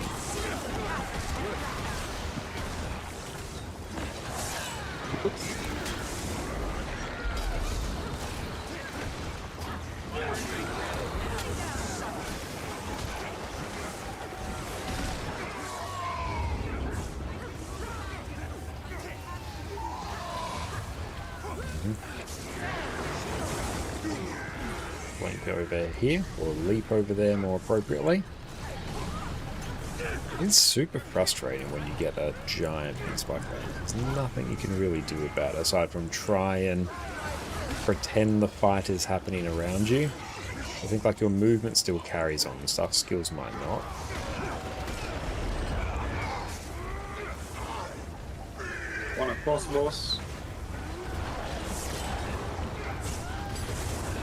S1: leap over here, or leap over there more appropriately. It's super frustrating when you get a giant beast like that. There's nothing you can really do about it aside from try and pretend the fight is happening around you. I think like your movement still carries on and stuff, skills might not.
S15: One across boss.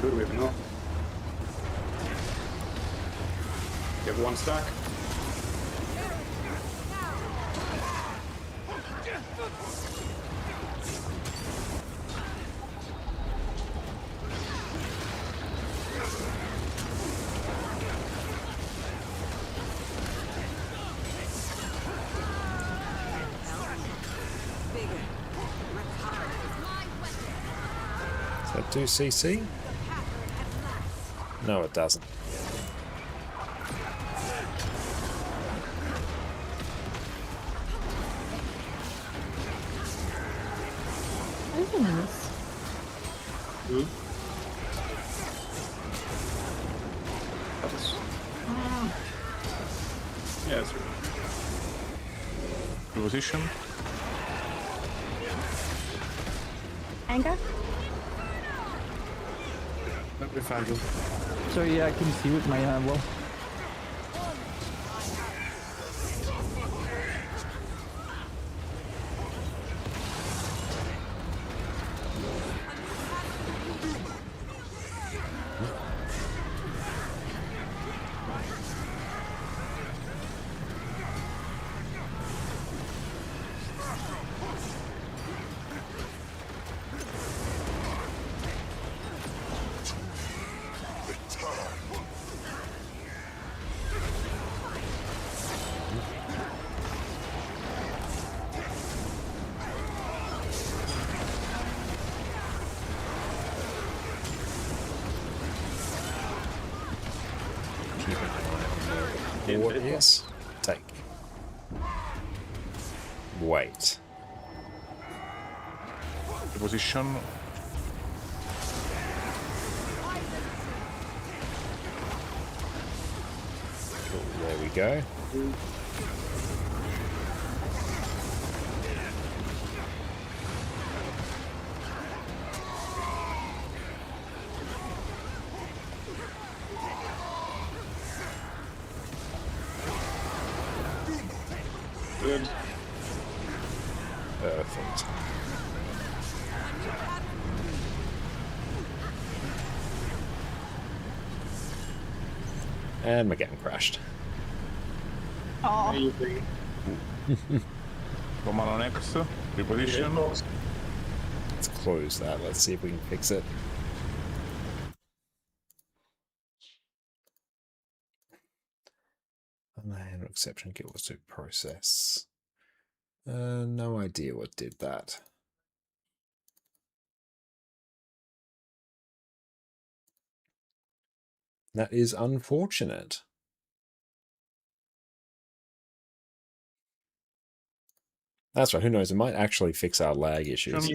S15: Good whip enough. You have one stack.
S1: Does that do CC? No, it doesn't.
S15: Yes.
S19: Position.
S16: Anger?
S19: Let me find you.
S20: Sorry, yeah, I can see with my wall.
S1: What is? Take. Wait.
S19: Position.
S1: Cool, there we go.
S15: Good.
S1: Perfect. And my game crashed.
S16: Oh.
S19: Come on next. Reposition.
S1: Let's close that. Let's see if we can fix it. Handle exception kit was to process. No idea what did that. That is unfortunate. That's right, who knows, it might actually fix our lag issues.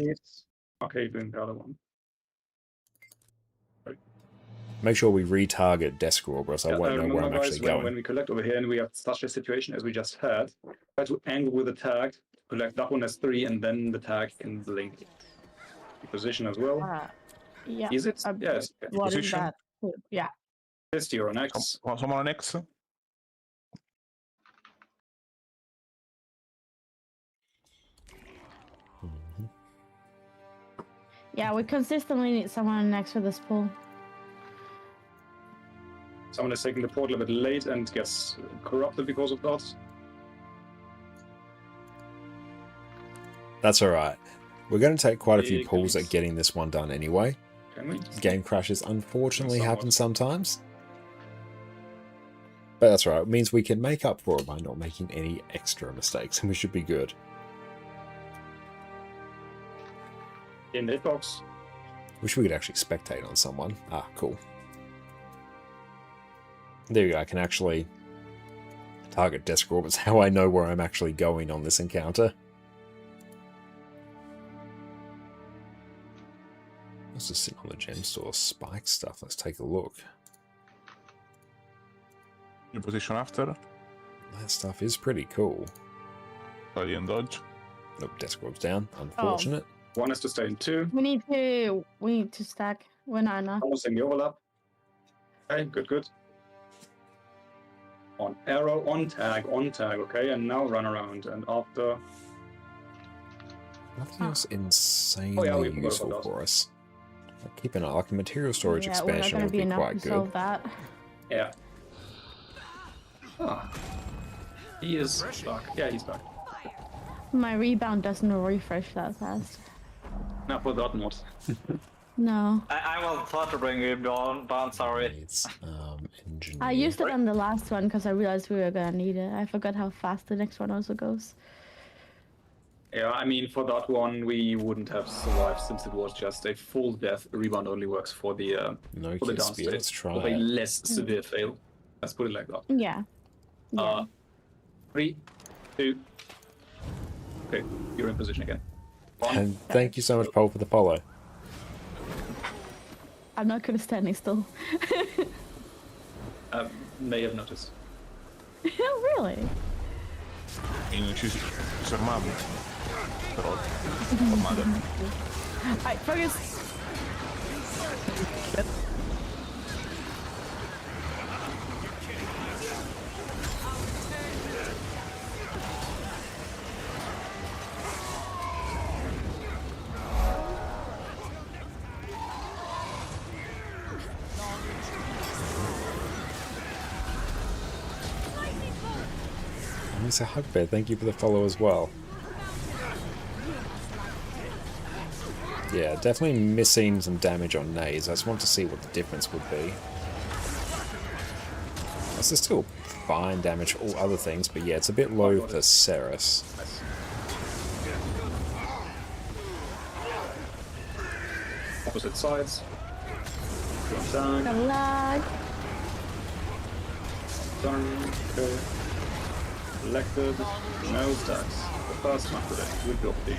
S15: Okay, doing the other one.
S1: Make sure we retarget Desk or else I won't know where I'm actually going.
S15: When we collect over here and we have such a situation as we just had, try to angle with the tag, collect that one as 3, and then the tag can blink. Position as well.
S16: Yeah.
S15: Is it? Yes.
S16: What is
S19: Position.
S16: that? Yeah.
S15: Yes, you're on X.
S19: Someone on X.
S16: Yeah, we consistently need someone next to this pool.
S15: Someone is taking the portal a bit late and gets corrupted because of that.
S1: That's alright. We're going to take quite a few
S15: Big
S1: pulls
S15: miss.
S1: at getting this one done anyway.
S15: Can we?
S1: Game crashes unfortunately
S15: Somewhat.
S1: happen sometimes. But that's right, it means we can make up for it by not making any extra mistakes, and we should be good.
S15: In the hitbox.
S1: Wish we could actually spectate on someone. Ah, cool. There you go, I can actually target desk orbits. How I know where I'm actually going on this encounter. What's just sitting on the gem store? Spike stuff. Let's take a look.
S19: New position after.
S1: That stuff is pretty cool.
S19: Study and dodge.
S1: Nope, desk rolls down. Unfortunate.
S15: One is to stay in 2.
S16: We need to stack. We're not enough.
S15: Almost in the overlap. Okay, good. On arrow, on tag, okay? And now run around. And after...
S1: Nothing else insanely useful for us. Keep an eye, like a material storage expansion would be quite good.
S16: Solve that.
S15: Yeah. Ah. He is back. Yeah, he's back.
S16: My rebound doesn't refresh that fast.
S15: No, for that not.
S16: No.
S17: I will thought to bring him down, sorry.
S16: I used it on the last one because I realized we were gonna need it. I forgot how fast the next one also goes.
S15: Yeah, I mean, for that one, we wouldn't have survived since it was just a full death. Rebound only works for the for the downstage.
S1: Let's try
S15: of a
S1: it.
S15: less severe fail. Let's put it like that.
S16: Yeah.
S15: 3, 2. Okay, you're in position again. 1.
S1: And thank you so much, Paul, for the follow.
S16: I'm not gonna standing still.
S15: May have noticed.
S16: Really?
S19: Ci fermavo. Però ormai
S16: Alright, focus.
S1: Mr. Hugbear, thank you for the follow as well. Yeah, definitely missing some damage on nades. I just want to see what the difference would be. This is still fine damage for all other things, but yeah, it's a bit low for Ceres.
S15: Opposite sides. Down.
S16: Lag.
S15: Done. Okay. Selected. No stacks. The first one today. Good job, team.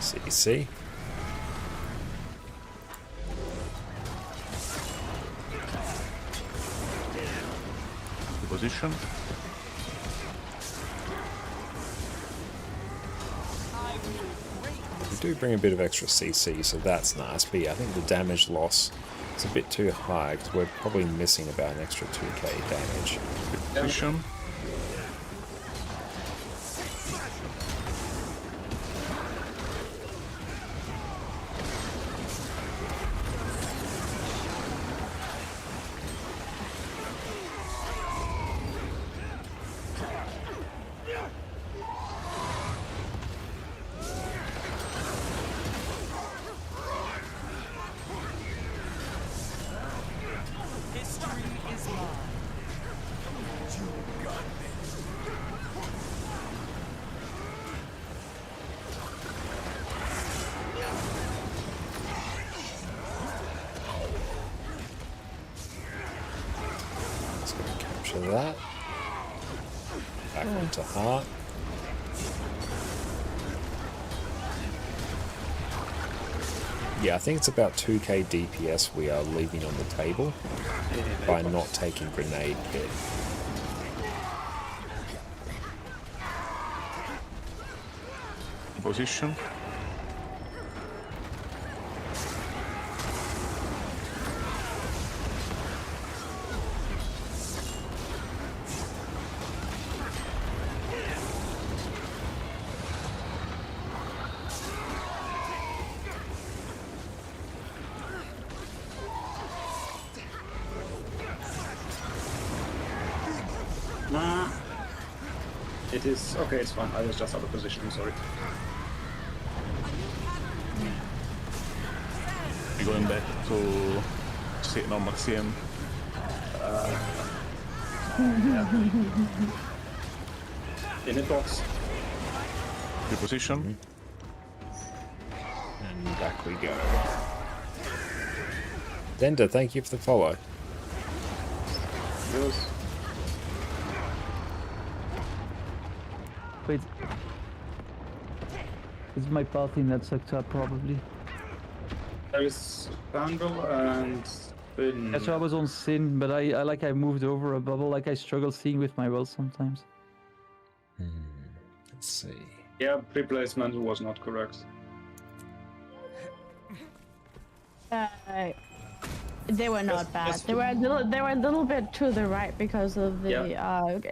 S1: CC.
S19: Position.
S1: We do bring a bit of extra CC, so that's nice. But yeah, I think the damage loss is a bit too high because we're probably missing about an extra 2k damage.
S19: Position.
S1: That. Back onto heart. Yeah, I think it's about 2k DPS we are leaving on the table by not taking grenade hit.
S19: Position.
S15: It is okay, it's fine. I was just out of position, I'm sorry.
S19: We're going back to sit on Maxim.
S15: In a box.
S19: Your position.
S1: back we go. Denda, thank you for the follow.
S15: Yes.
S20: Wait. It's my pathing that sucked up, probably.
S15: There is Vandal and Finn.
S20: Yeah, so I was on Sin, but I moved over a bubble, like I struggle seeing with my will sometimes.
S1: Let's see.
S15: Yeah, pre-placement was not correct.
S16: They were not bad. They were a little bit to the right because of the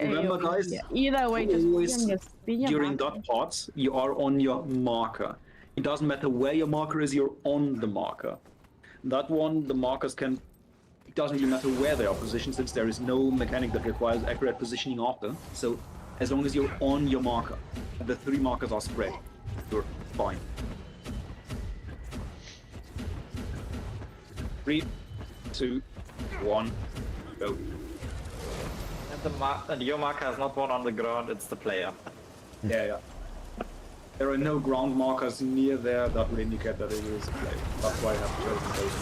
S15: Remember, guys,
S16: either way,
S15: always
S16: just
S15: during that part, you are on your marker. It doesn't matter where your marker is, you're on the marker. That one, the markers can... It doesn't really matter where they are positioned, since there is no mechanic that requires accurate positioning after. So, as long as you're on your marker, the 3 markers are spread, you're fine. 3, 2, 1, go.
S17: And your marker is not one on the ground, it's the player.
S15: Yeah. There are no ground markers near there that would indicate that it is a player. That's why I have chosen those.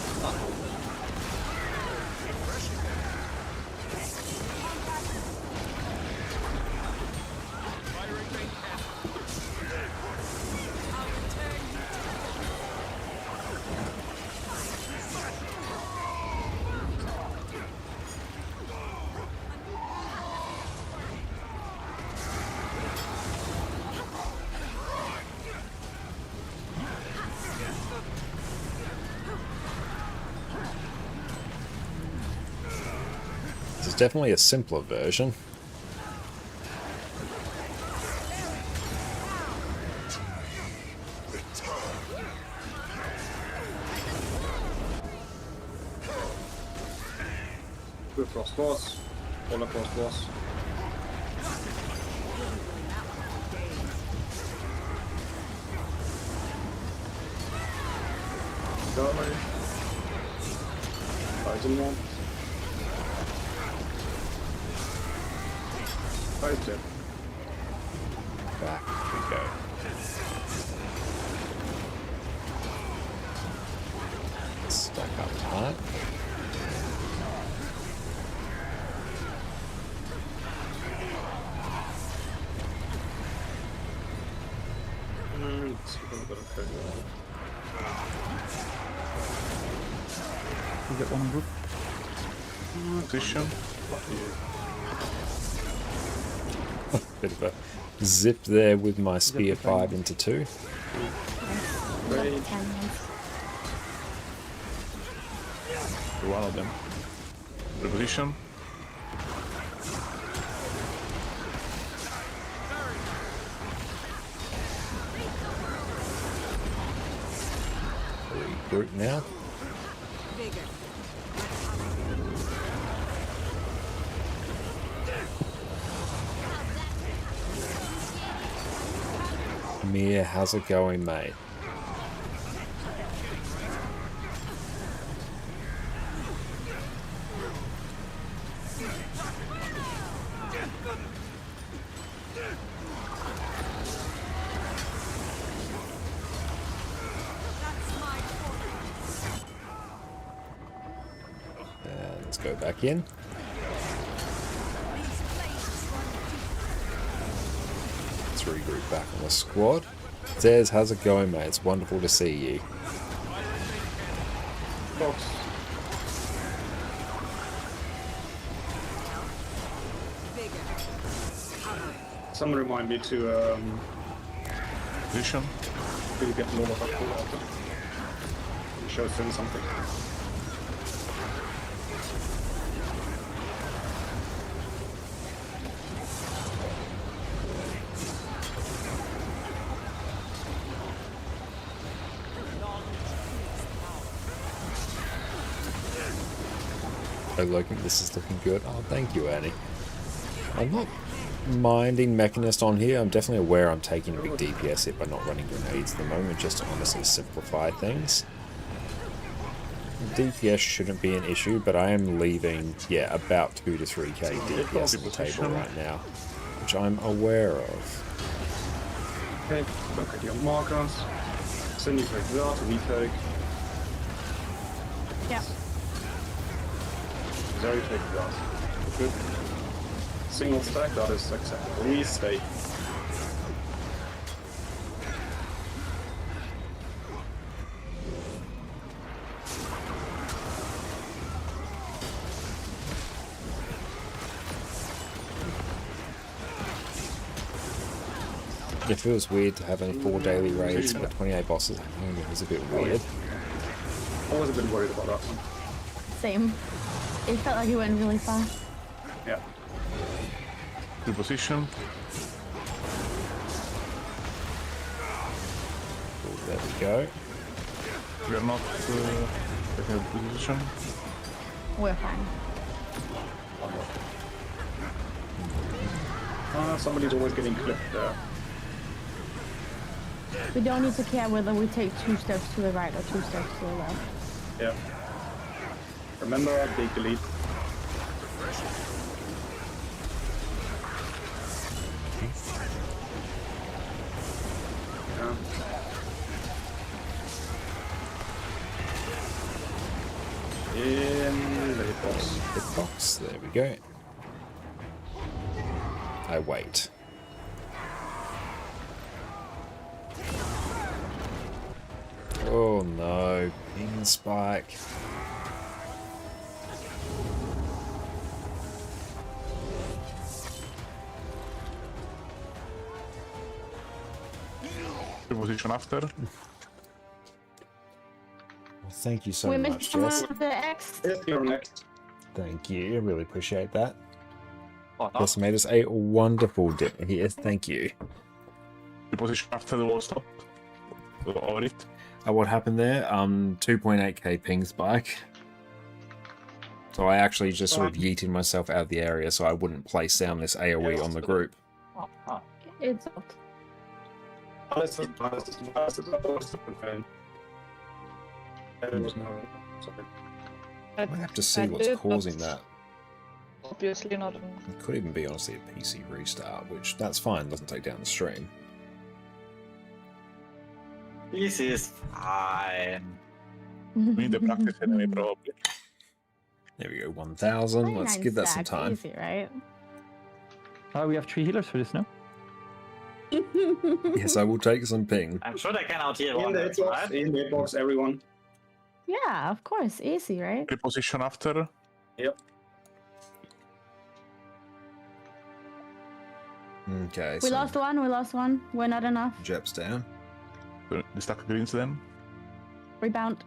S1: This is definitely a simpler version.
S15: Go across boss, all across boss. Go away. Fighting one. Fight it.
S1: Back we go. Stack up high.
S20: You get one group.
S19: Vision.
S1: Bit of a zip there with my spear 5 into 2.
S19: One of them. Revolution.
S1: Regroup now. Mia, how's it going, mate? Let's go back in. Let's regroup back on the squad. Zez, how's it going, mate? It's wonderful to see you.
S15: Box. Someone remind me to
S19: Vision.
S15: to get more of a pull out. Show Finn something.
S1: Oh, Logan, this is looking good. Oh, thank you, Annie. I'm not minding Mechanist on here. I'm definitely aware I'm taking a big DPS hit by not running grenades at the moment, just to honestly simplify things. DPS shouldn't be an issue, but I am leaving, yeah, about 2 to 3k DPS on the table right now, which I'm aware of.
S15: Okay, look at your markers. Cindy take that, we take.
S16: Yeah.
S15: Zeri take that. Good. Single stack, that is acceptable. We stay.
S1: It feels weird to have only 4 daily raids but 28 bosses. I know it was a bit weird.
S15: I was a bit worried about that one.
S16: Same. It felt like it went really fast.
S15: Yeah.
S19: Good position.
S1: There we go.
S19: We are not taking a position.
S16: We're fine.
S15: Somebody's always getting clipped there.
S16: We don't need to care whether we take 2 steps to the right or 2 steps to the left.
S15: Yeah. Remember, big delete. Yeah. In the hitbox.
S1: Hitbox, there we go. I wait. Oh no, ping spike.
S19: The position after.
S1: Well, thank you so
S16: we
S1: much,
S16: missed
S1: Jess.
S16: the X.
S15: You're next.
S1: Thank you, I really appreciate that.
S17: Oh, no.
S1: This made us a wonderful day here, thank you.
S19: The position after the wall stop. Over it.
S1: What happened there? 2.8k ping spike. So I actually just sort of yeeted myself out of the area so I wouldn't place down this AoE on the group.
S16: It's out.
S1: I have to see what's causing that.
S18: Obviously not.
S1: It could even be honestly a PC restart, which that's fine, doesn't take down the stream.
S17: This is fine.
S19: We need to practice enemy probably.
S1: There we go, 1000. Let's give that some time.
S16: Easy, right?
S20: We have 3 healers for this, no?
S1: Yes, I will take some ping.
S17: I'm sure they can out heal
S15: In
S17: one
S15: the
S17: right?
S15: hitbox, in the hitbox, everyone.
S16: Yeah, of course. Easy, right?
S19: The position after.
S15: Yep.
S1: Okay,
S16: We
S1: so
S16: lost one. We're not enough.
S1: Jep's down.
S19: The stack of greens then.
S16: Rebound.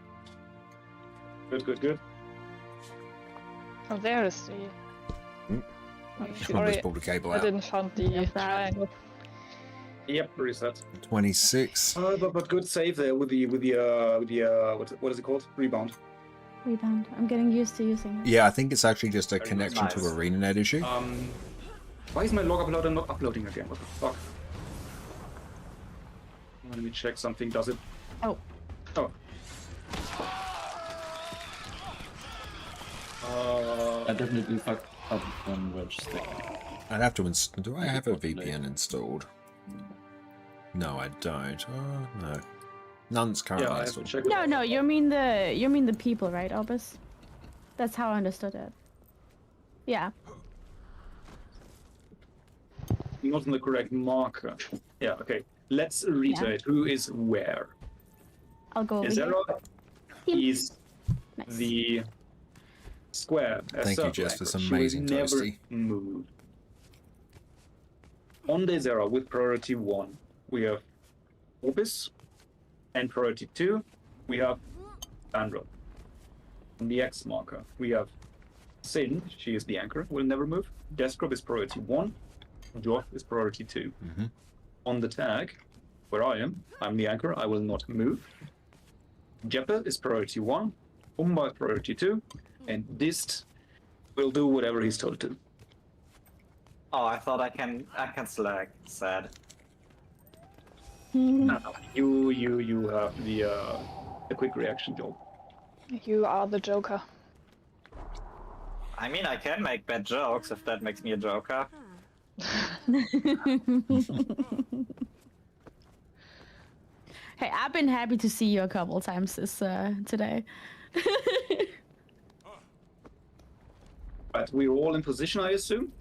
S15: Good, good, good.
S18: Oh, there is the.
S1: Somebody's
S18: Sorry,
S1: pulled a cable
S18: I
S1: out.
S18: didn't find the triangle.
S15: Yep, reset.
S1: 26.
S15: But good save there with the what is it called? Rebound.
S16: Rebound. I'm getting used to using it.
S1: Yeah, I think it's actually just a
S15: Very
S1: connection
S15: nice.
S1: to ArenaNet issue.
S15: Why is my log uploader not uploading again? What the fuck? Let me check something. Does it?
S16: Oh.
S15: Oh.
S21: I definitely fucked up on Wedge stick.
S1: I'd have to install. Do I have a VPN installed? No, I don't. Oh, no. None's currently
S15: Yeah, I have to
S1: installed.
S15: check.
S16: No, you mean the people, right, Albus? That's how I understood it. Yeah.
S15: Not on the correct marker. Yeah. Okay. Let's reiterate who is where.
S16: I'll go over here.
S15: Zera is the square.
S1: Thank you, Jess, for some
S15: She was
S1: amazing
S15: never
S1: toasty.
S15: moved. On day 0 with priority 1, we have Orbis, and priority 2, we have Sandra. On the X marker, we have Sin, she is the anchor, will never move. Deskrop is priority 1, Joff is priority 2. On the tag, where I am, I'm the anchor, I will not move. Jeppe is priority 1, Umba is priority 2, and Dist will do whatever he's told to.
S17: Oh, I thought I can slag. Sad.
S15: No, you have the quick reaction job.
S18: You are the Joker.
S17: I mean, I can make bad jokes if that makes me a joker.
S16: Hey, I've been happy to see you a couple times this today.
S15: Right, we're all in position, I assume?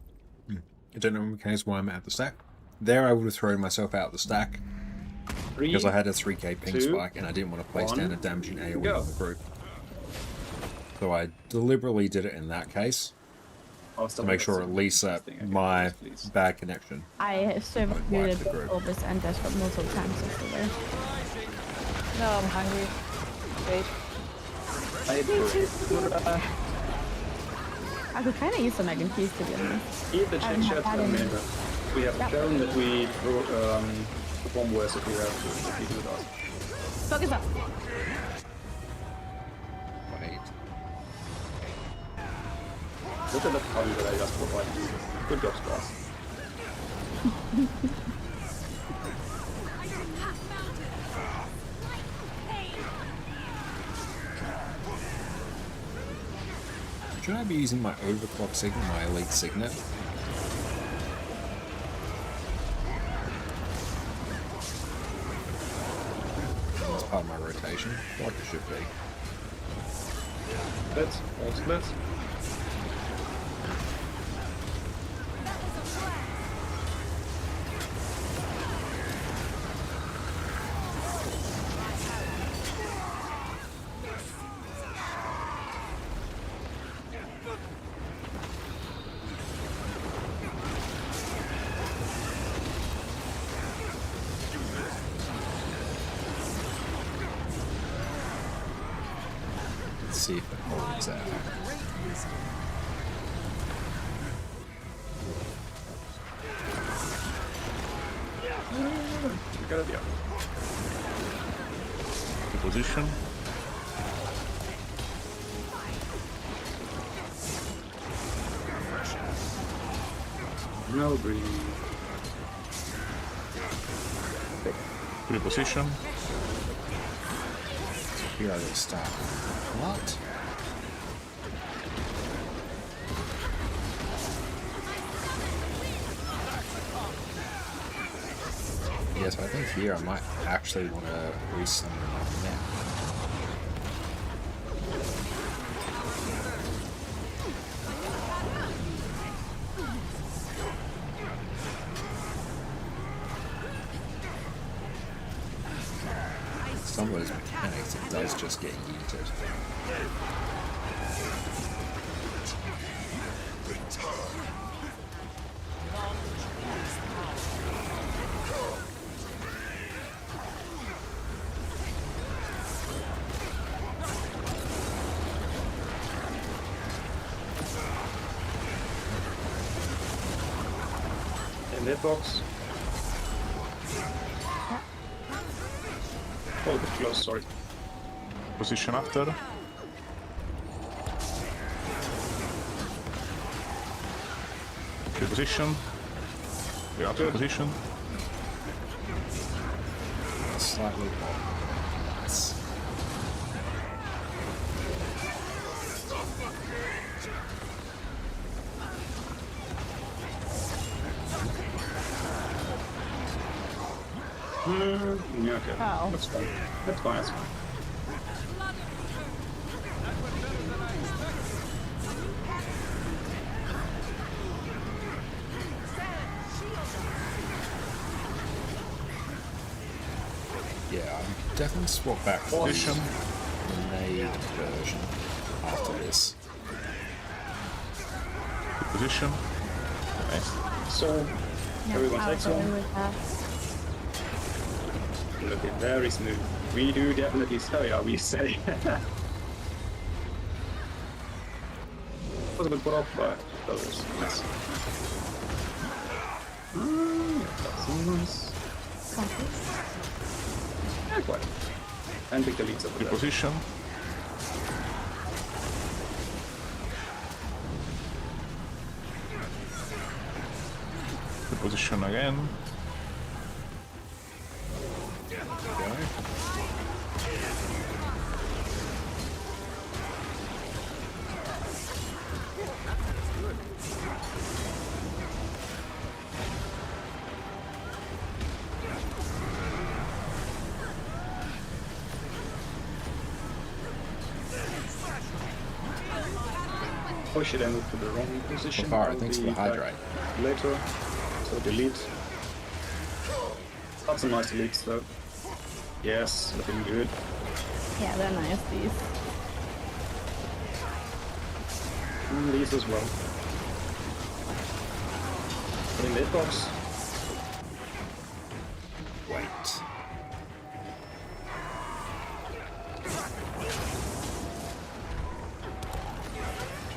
S9: I don't know in case why I'm out of the stack. There I would have thrown myself out of the stack. Because I had a 3k ping spike and I didn't want to place down a damaging AoE on the group. So I deliberately did it in that case. To make sure at least that my bad connection.
S16: I survived both Orbis and Desktop multiple times yesterday.
S18: No, I'm hungry. Wait.
S16: I could kind of use some egg and cheese to be honest.
S15: Eat the chin chat for a minute. We have shown that we perform worse if we have to compete with us.
S16: Focus up.
S9: Wait.
S15: Look at the party that I just provided you. Good job, Squash.
S9: Should I be using my overclock signet, my elite signet? That's part of my rotation, like it should be.
S15: Let's.
S9: Let's see if it holds out.
S15: Good idea.
S19: The position.
S15: No breathing.
S19: Reposition.
S9: Here are they start. What? Yes, I think here I might actually want to resummon my map. Some of those mechanics, it does just get yeeted.
S15: In that box. Oh, a bit close, sorry.
S19: Position after. Position. We are out of position.
S9: Slightly more.
S15: Yeah, okay.
S16: Oh.
S15: That's fine. That's fine, that's fine.
S9: Yeah, I'm definitely swap back position grenade version after this.
S19: Position.
S15: Nice. So, everyone takes one. Looking very smooth. We do definitely stay, are we say? Was a bit put off by others. Nice. Nice. Yeah, quite. And take the leads over there.
S19: Position. Position again.
S15: Oh shit, I moved to the wrong position.
S9: Fire,
S15: I'll
S9: thanks for
S15: be
S9: the hydrate.
S15: back later. So delete. Got some nice deletes though. Yes, looking good.
S16: Yeah, they're nice, these.
S15: And these as well. In the hitbox.
S9: Wait.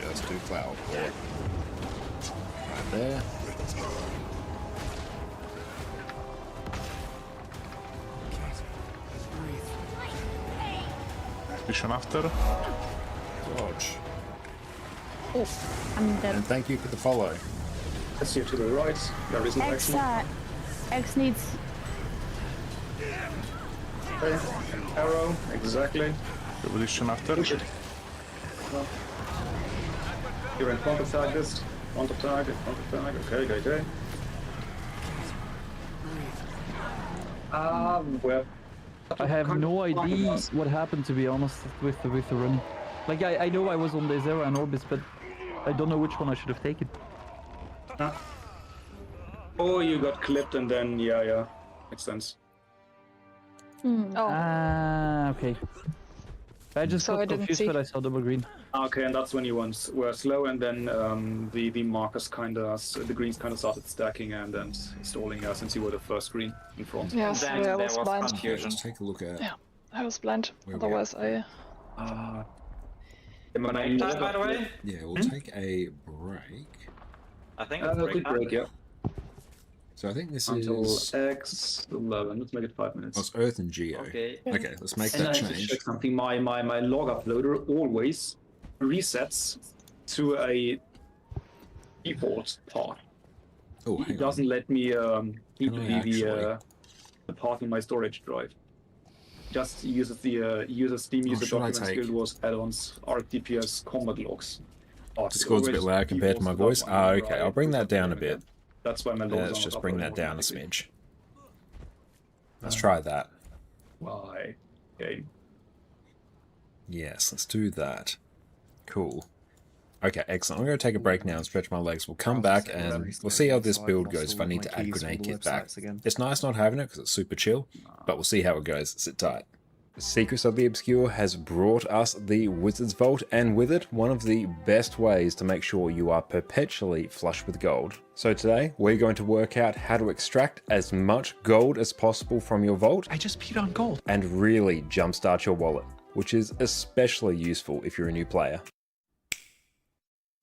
S9: Just do cloud core. Right there.
S19: Vision after.
S9: Dodge.
S16: Oh, I'm dead.
S9: And thank you for the follow.
S15: Let's see to the right. There isn't
S16: X,
S15: actually.
S16: X needs...
S15: Okay. Arrow, exactly.
S19: Vision after.
S15: Push it. No. You're in front of target. Front of target. Okay, okay. Well.
S20: I have no idea what happened, to be honest, with the run. Like, I know I was on the Zera and Orbis, but I don't know which one I should have taken.
S15: Oh, you got clipped and then, yeah. Makes sense.
S20: Okay. I just got confused when I saw double green.
S15: Okay, and that's when you were slow, and then the markers the greens kind of started stacking and then stalling since you were the first green in front.
S18: Yeah, sorry, I was blind.
S9: Confusion. Let's take a look at.
S18: Yeah, I was blind. Otherwise, I.
S15: Am I by the way?
S9: Yeah, we'll take a break.
S17: I think
S15: it's a break, yeah.
S9: So I think this
S15: until
S9: is
S15: X11. Let's make it 5 minutes.
S9: Oh, it's Earth and Geo.
S15: Okay.
S9: Okay, let's make
S15: And
S9: that
S15: I need to
S9: change.
S15: check something. My log uploader always resets to a default path.
S9: Oh,
S15: it doesn't let me keep the path in my storage drive. Just uses the Steam user documents, Guild Wars add-ons, Arc DPS, combat logs.
S9: Discord's a bit loud compared to my voice. Ah, okay, I'll bring that down a bit.
S15: That's why my logs
S9: Let's just bring that down a smidge. Let's try that.
S15: Why? Okay.
S9: Yes, let's do that. Cool. Okay, excellent. I'm going to take a break now and stretch my legs. We'll come back and we'll see how this build goes if I need to add Grenade Kit back. It's nice not having it because it's super chill, but we'll see how it goes. Sit tight. Secrets of the Obscure has brought us the Wizard's Vault, and with it, one of the best ways to make sure you are perpetually flush with gold. So today, we're going to work out how to extract as much gold as possible from your vault.
S19: I just peed on gold.
S9: And really jumpstart your wallet, which is especially useful if you're a new player.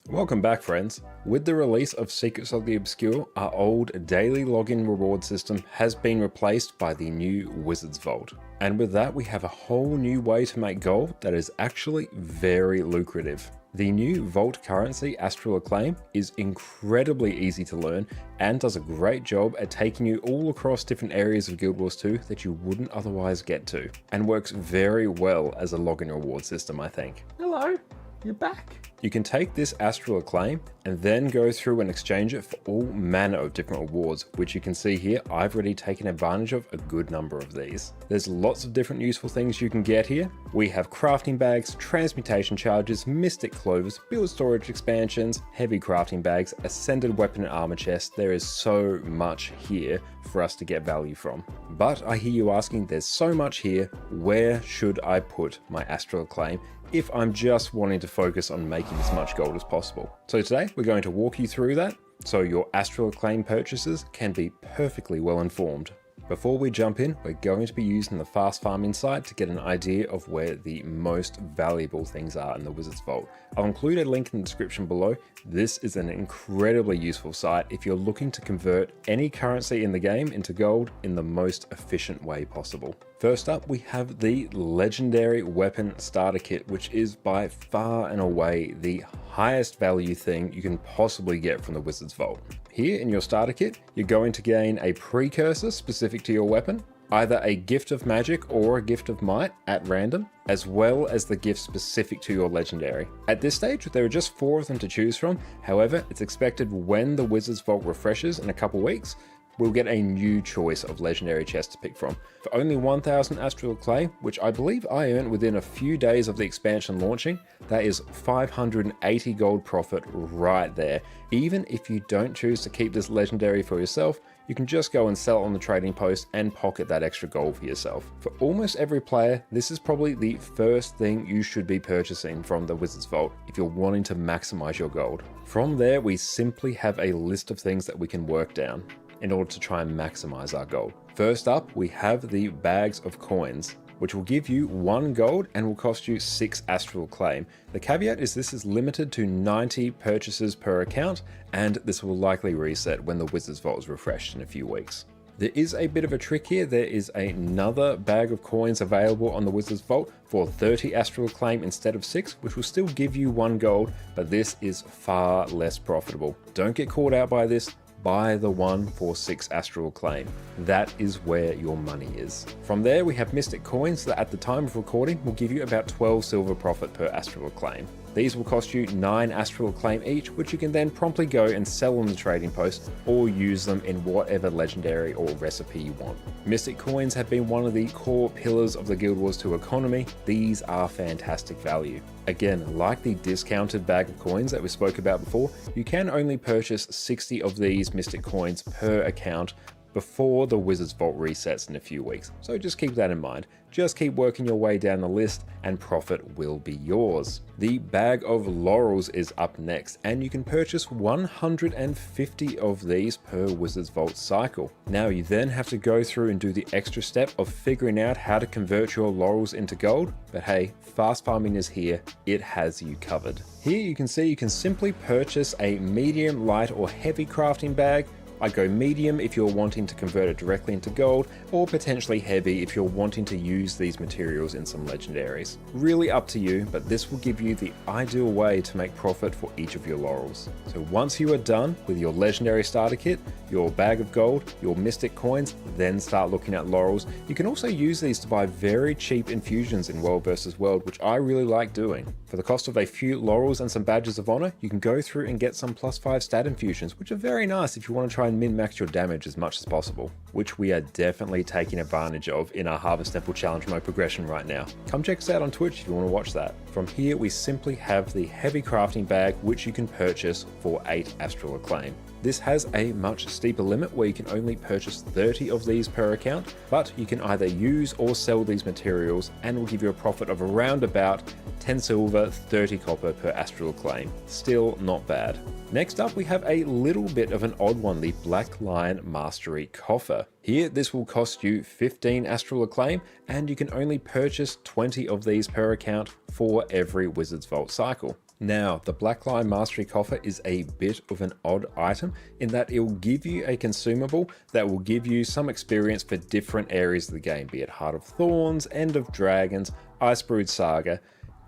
S9: Welcome back, friends. With the release of Secrets of the Obscure, our old daily login reward system has been replaced by the new Wizard's Vault. And with that, we have a whole new way to make gold that is actually very lucrative. The new Vault currency, Astral Acclaim, is incredibly easy to learn and does a great job at taking you all across different areas of Guild Wars 2 that you wouldn't otherwise get to, and works very well as a login reward system, I think.
S19: Hello, you're back.
S9: You can take this Astral Acclaim and then go through and exchange it for all manner of different rewards, which you can see here. I've already taken advantage of a good number of these. There's lots of different useful things you can get here. We have crafting bags, transmutation charges, mystic clovers, build storage expansions, heavy crafting bags, ascended weapon and armor chest. There is so much here for us to get value from. But I hear you asking, there's so much here, where should I put my Astral Acclaim if I'm just wanting to focus on making as much gold as possible? So today we're going to walk you through that so your Astral Acclaim purchases can be perfectly well informed. Before we jump in, we're going to be using the Fast Farming site to get an idea of where the most valuable things are in the Wizard's Vault. I'll include a link in the description below. This is an incredibly useful site if you're looking to convert any currency in the game into gold in the most efficient way possible. First up, we have the Legendary Weapon Starter Kit, which is by far and away the highest value thing you can possibly get from the Wizard's Vault. Here in your starter kit, you're going to gain a precursor specific to your weapon, either a gift of magic or a gift of might at random, as well as the gift specific to your legendary. At this stage, there are just 4 of them to choose from. However, it's expected when the Wizard's Vault refreshes in a couple weeks,
S1: we'll get a new choice of legendary chests to pick from. For only 1000 Astral Clay, which I believe I earned within a few days of the expansion launching, that is 580 gold profit right there. Even if you don't choose to keep this legendary for yourself, you can just go and sell it on the trading post and pocket that extra gold for yourself. For almost every player, this is probably the first thing you should be purchasing from the Wizard's Vault if you're wanting to maximize your gold. From there, we simply have a list of things that we can work down in order to try and maximize our gold. First up, we have the bags of coins, which will give you 1 gold and will cost you 6 Astral Claim. The caveat is this is limited to 90 purchases per account, and this will likely reset when the Wizard's Vault is refreshed in a few weeks. There is a bit of a trick here. There is another bag of coins available on the Wizard's Vault for 30 Astral Claim instead of 6, which will still give you 1 gold, but this is far less profitable. Don't get caught out by this. Buy the one for 6 Astral Claim. That is where your money is. From there, we have Mystic Coins that at the time of recording will give you about 12 silver profit per Astral Claim. These will cost you 9 Astral Claim each, which you can then promptly go and sell on the trading post or use them in whatever legendary or recipe you want. Mystic Coins have been one of the core pillars of the Guild Wars 2 economy. These are fantastic value. Again, like the discounted bag of coins that we spoke about before, you can only purchase 60 of these Mystic Coins per account before the Wizard's Vault resets in a few weeks. So just keep that in mind. Just keep working your way down the list and profit will be yours. The Bag of Laurels is up next, and you can purchase 150 of these per Wizard's Vault cycle. Now you then have to go through and do the extra step of figuring out how to convert your laurels into gold, but hey, fast farming is here, it has you covered. Here you can see you can simply purchase a medium, light or heavy crafting bag. I go medium if you're wanting to convert it directly into gold, or potentially heavy if you're wanting to use these materials in some legendaries. Really up to you, but this will give you the ideal way to make profit for each of your laurels. So once you are done with your legendary starter kit, your bag of gold, your mystic coins, then start looking at laurels. You can also use these to buy very cheap infusions in World vs. World, which I really like doing. For the cost of a few laurels and some badges of honor, you can go through and get some +5 stat infusions, which are very nice if you want to try and min-max your damage as much as possible, which we are definitely taking advantage of in our Harvest Temple Challenge mode progression right now. Come check us out on Twitch if you want to watch that. From here, we simply have the heavy crafting bag, which you can purchase for 8 Astral Acclaim. This has a much steeper limit where you can only purchase 30 of these per account, but you can either use or sell these materials and will give you a profit of around about 10 silver, 30 copper per Astral Claim. Still not bad. Next up, we have a little bit of an odd one, the Black Lion Mastery Coffer. Here, this will cost you 15 Astral Acclaim, and you can only purchase 20 of these per account for every Wizard's Vault cycle. Now, the Black Lion Mastery Coffer is a bit of an odd item in that it will give you a consumable that will give you some experience for different areas of the game, be it Heart of Thorns, End of Dragons, Icebrood Saga,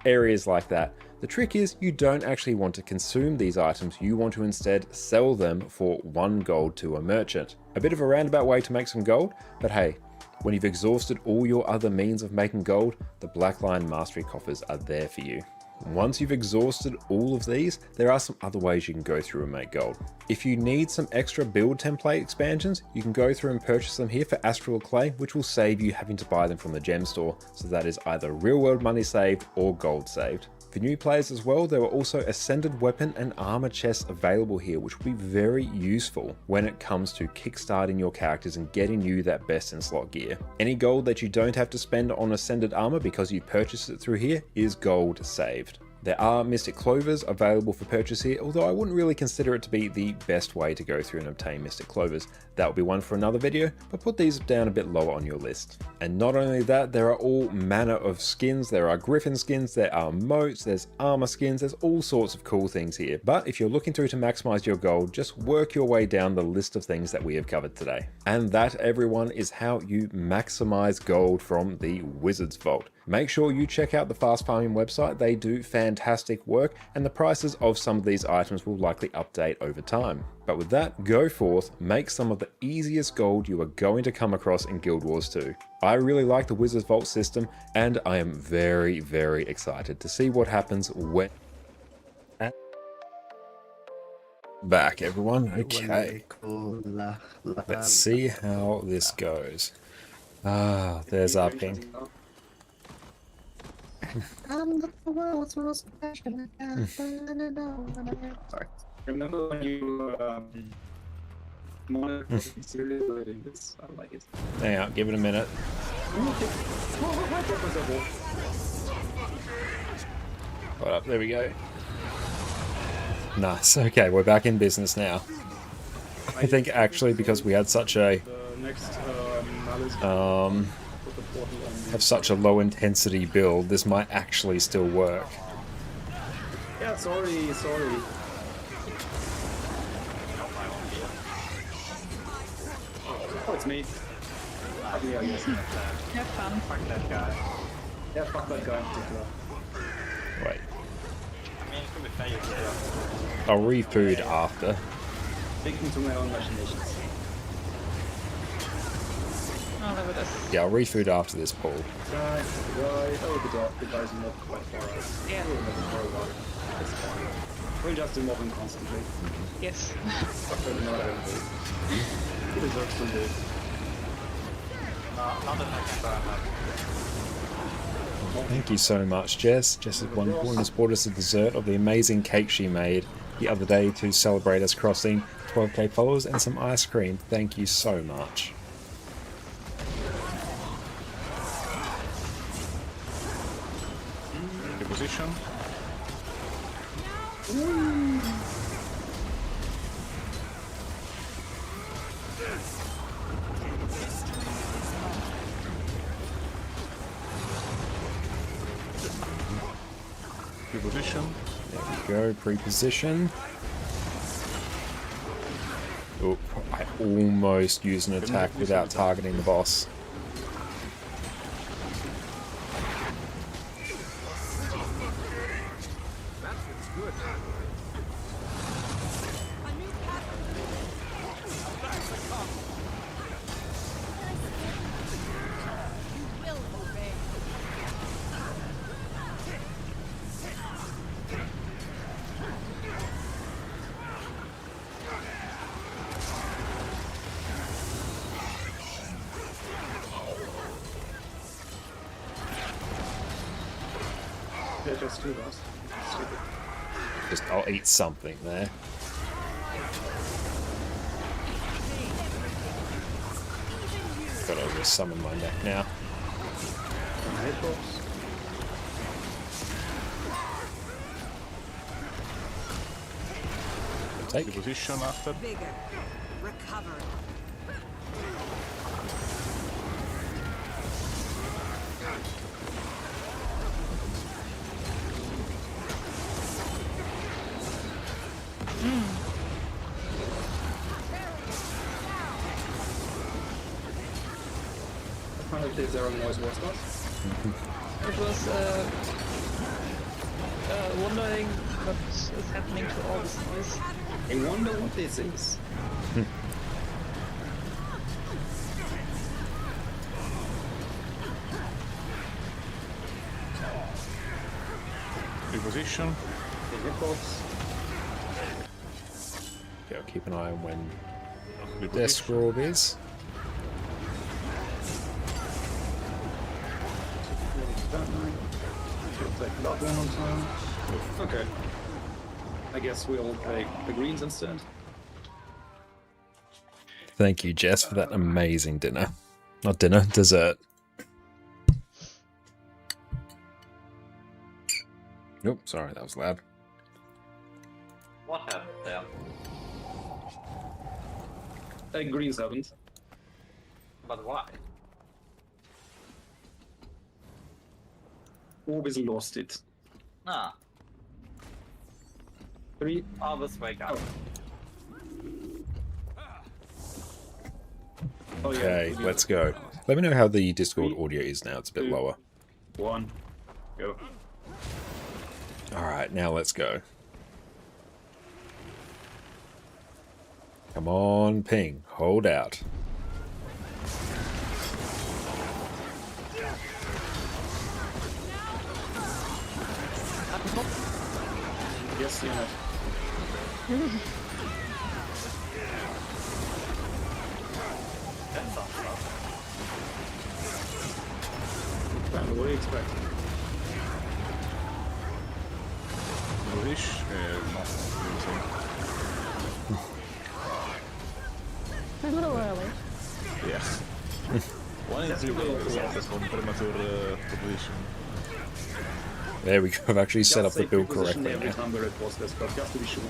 S1: areas like that. The trick is you don't actually want to consume these items, you want to instead sell them for 1 gold to a merchant. A bit of a roundabout way to make some gold, but hey, when you've exhausted all your other means of making gold, the Black Lion Mastery Coffers are there for you. Once you've exhausted all of these, there are some other ways you can go through and make gold. If you need some extra build template expansions, you can go through and purchase them here for Astral Clay, which will save you having to buy them from the gem store, so that is either real world money saved or gold saved. For new players as well, there are also ascended weapon and armor chests available here, which will be very useful when it comes to kickstarting your characters and getting you that best in slot gear. Any gold that you don't have to spend on ascended armor because you purchased it through here is gold saved. There are Mystic Clovers available for purchase here, although I wouldn't really consider it to be the best way to go through and obtain Mystic Clovers. That will be one for another video, but put these down a bit lower on your list. And not only that, there are all manner of skins. There are Griffin skins, there are moats, there's armor skins, there's all sorts of cool things here. But if you're looking through to maximize your gold, just work your way down the list of things that we have covered today. And that, everyone, is how you maximize gold from the Wizard's Vault. Make sure you check out the Fast Farming website. They do fantastic work, and the prices of some of these items will likely update over time. But with that, go forth, make some of the easiest gold you are going to come across in Guild Wars 2. I really like the Wizard's Vault system, and I am very, very excited to see what happens when... back, everyone. Okay. Let's see how this goes. Ah, there's our ping.
S15: I'm the world's most passionate guy. Sorry. Remember when you monitoring this? I like it.
S1: Hang on, give it a minute. Hold up, there we go. Nice. Okay, we're back in business now. I think actually because we had such a have such a low intensity build, this might actually still work.
S15: Yeah, sorry. Oh, it's me. Yeah, yes.
S16: Have fun.
S15: Fuck that guy. Yeah, fuck that guy in particular.
S1: Wait.
S17: I mean, it could be fair, you could,
S1: I'll refood after.
S15: Thinking to my own machinations.
S18: Oh, look at this.
S1: Yeah, I'll refood after this pull.
S15: Right. Oh, the guy's not quite far out.
S18: Yeah.
S15: We're moving for a while. It's fine. We're just moving constantly.
S18: Yes.
S15: Fuck that, not everybody. He deserves to live.
S17: not the next turn.
S1: Thank you so much, Jess. Jess is wonderful and has brought us a dessert of the amazing cake she made the other day to celebrate us crossing 12k followers and some ice cream. Thank you so much.
S19: The position. Pre-position.
S1: There we go, pre-position. Oh, I almost used an attack without targeting the boss.
S15: Yeah, just do that. Stupid.
S1: Just, I'll eat something there. Gotta summon my neck now.
S19: Take the position after.
S2: Bigger. Recovery.
S15: Apparently zero noise was that.
S18: It was wondering what is happening to all this noise.
S15: I wonder what this is.
S19: Pre-position.
S1: Okay, I'll keep an eye on when their scroll is.
S15: Okay. I guess we'll take the greens instead.
S1: Thank you, Jess, for that amazing dinner. Not dinner, dessert. Nope, sorry, that was loud.
S17: What happened there?
S15: Greens haven't.
S17: But why?
S15: Orbis lost it.
S17: Ah.
S15: 3.
S17: Always wake up.
S15: Oh, yeah.
S1: Okay, let's go. Let me know how the Discord audio is now. It's a bit lower.
S15: 1. Go.
S1: Alright, now let's go. Come on, ping. Hold out.
S15: Yes, you have. what do you expect?
S19: Nourish? No.
S16: A little early.
S19: Yeah. One is one premature position.
S1: There we go. I've actually set up the build correctly
S15: Every
S1: now.
S15: time where it was this, but just to be sure.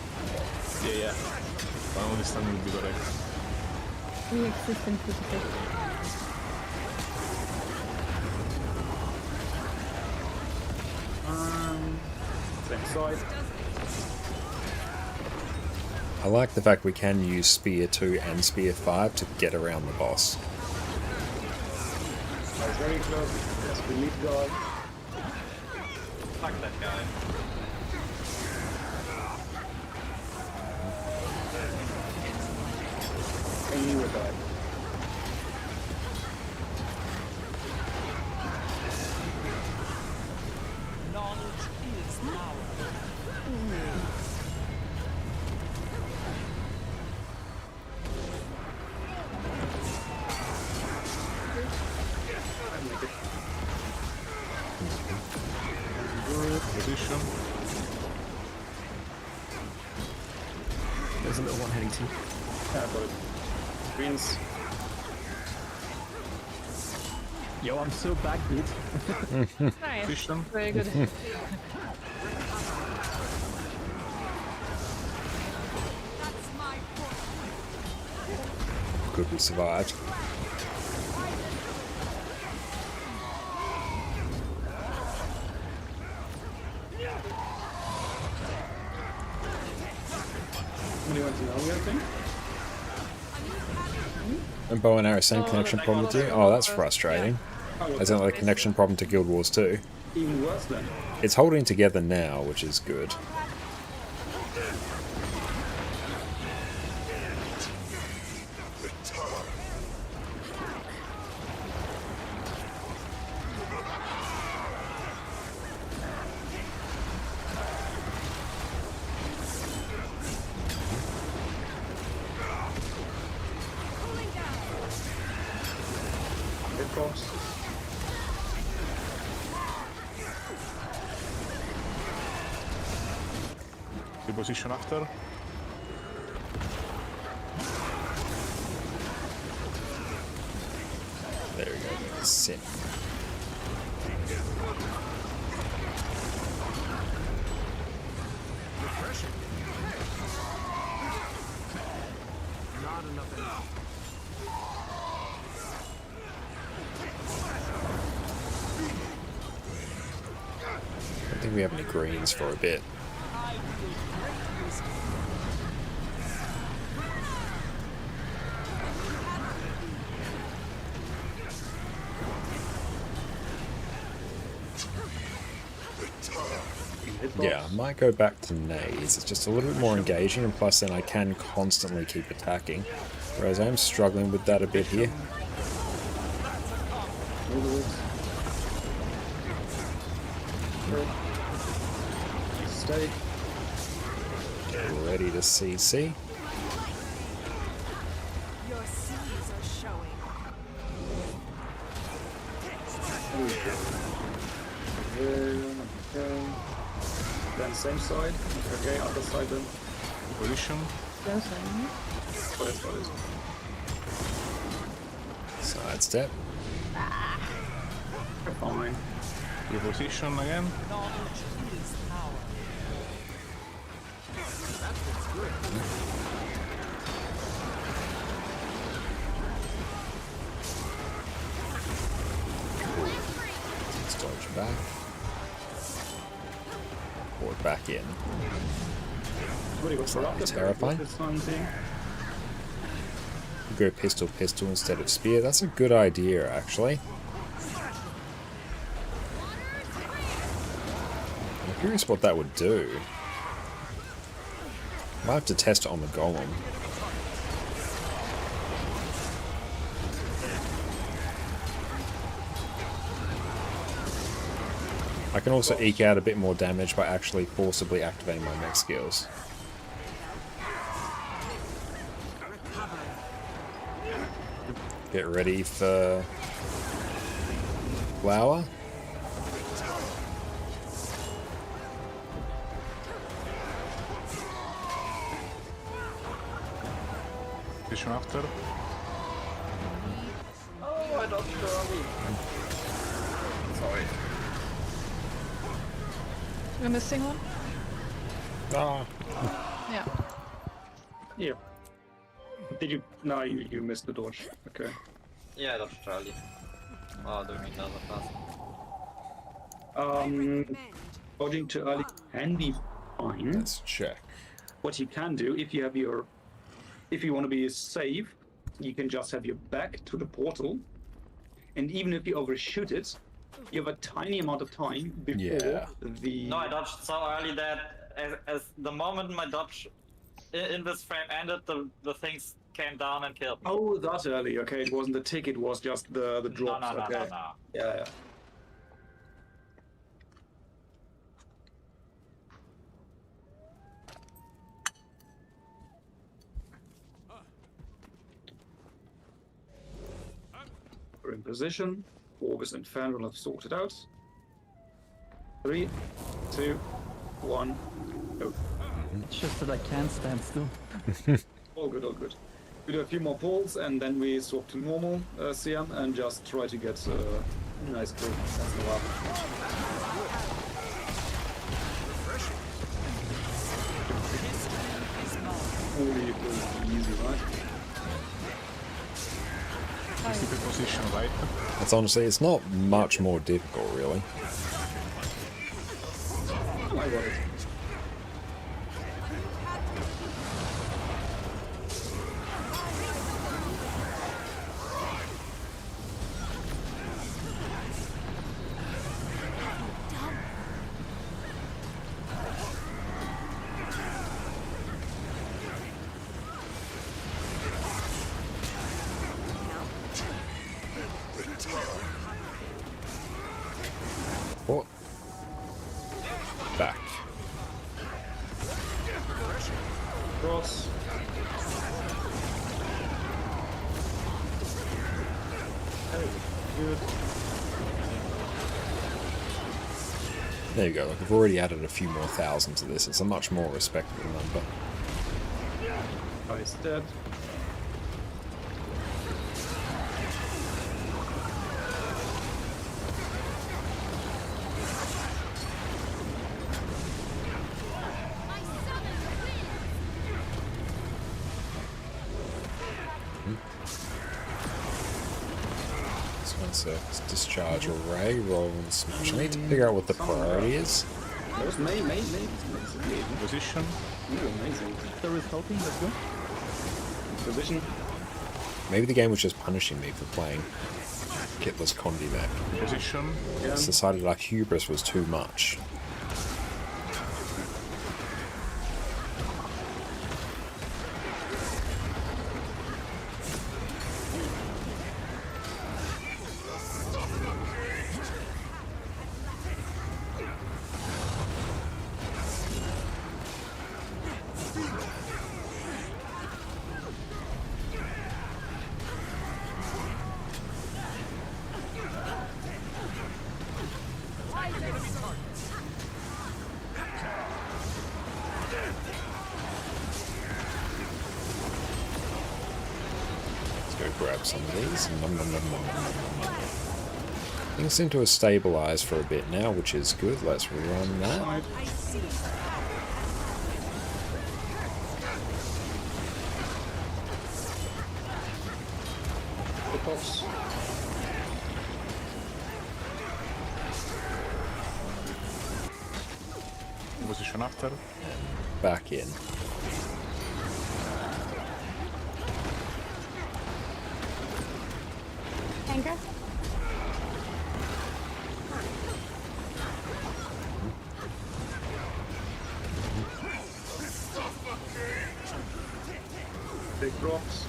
S19: Yeah. One this time will be correct.
S16: We exist in physics.
S15: Same side.
S1: I like the fact we can use Spear 2 and Spear 5 to get around the boss.
S15: I was very close. That's the lead guy.
S17: Fuck that guy.
S15: And you would die.
S10: Knowledge is power.
S19: Good position.
S14: There's a little one heading to you.
S15: Yeah, got it. Greens.
S20: Yo, I'm so backbeat.
S18: Nice.
S19: Position.
S18: Very good.
S1: Good, we survived.
S15: What do you want to know? The other thing?
S1: And bow and arrow, same connection problem with you? Oh, that's frustrating. Isn't like a connection problem to Guild Wars 2?
S15: Even worse then.
S1: It's holding together now, which is good.
S15: Hitbox.
S19: The position after.
S1: There we go, sit.
S10: Not enough energy.
S1: I don't think we have any greens for a bit. Yeah, I might go back to nades. It's just a little bit more engaging, and plus then I can constantly keep attacking. Whereas I'm struggling with that a bit here.
S15: Stay.
S1: Ready to CC.
S2: Your seeds are showing.
S15: Okay. Then same side. Okay, other side then.
S19: Position.
S15: Got it, got it.
S1: Sidestep.
S15: Fine.
S19: Your position again.
S10: Knowledge is power. That's what's good.
S1: Let's dodge back. Or back in. Slightly terrifying. Go pistol instead of spear. That's a good idea, actually. I'm curious what that would do. Might have to test it on the golem. I can also eke out a bit more damage by actually forcibly activating my mech skills. Get ready for flower.
S19: Position after.
S17: Oh, I dodged early.
S19: Sorry.
S18: We're missing one?
S1: Ah.
S18: Yeah.
S15: Yeah. Did you? No, you missed the dodge. Okay.
S17: Yeah, I dodged early. Oh, doing another pass.
S15: Dodging too early can be fine.
S1: Let's check.
S15: What you can do, if you want to be safe, you can just have your back to the portal, and even if you overshoot it, you have a tiny amount of time before the.
S17: No, I dodged so early that as the moment my dodge in this frame ended, the things came down and killed me.
S15: Oh, that early. Okay, it wasn't the tick; it was just the drops.
S17: No.
S15: Okay. Yeah. We're in position. Orbis and Fandral have sorted out. 3, 2, 1, go.
S20: It's just that I can't stand still.
S15: All good, all good. We do a few more pulls and then we swap to normal CM and just try to get a nice kill. That's the last. Holy easy, right?
S19: Keep a position right.
S1: It's honestly, it's not much more difficult, really.
S15: I got it.
S1: What? Back.
S15: Cross. Good.
S1: There you go. Look, I've already added a few more thousand to this. It's a much more respectable number.
S15: Nice dead.
S1: Let's discharge a ray, roll and smash. I need to figure out what the priority is.
S15: That was May.
S19: Position.
S15: Ooh, amazing.
S20: There is helping, let's go.
S15: Position.
S1: Maybe the game was just punishing me for playing Kitless Condi mech.
S19: Position.
S1: It's decided our hubris was too much. Grab some of these. Things seem to have stabilized for a bit now, which is good. Let's run that.
S19: Position after.
S1: And back in.
S16: Anger.
S15: Big drops.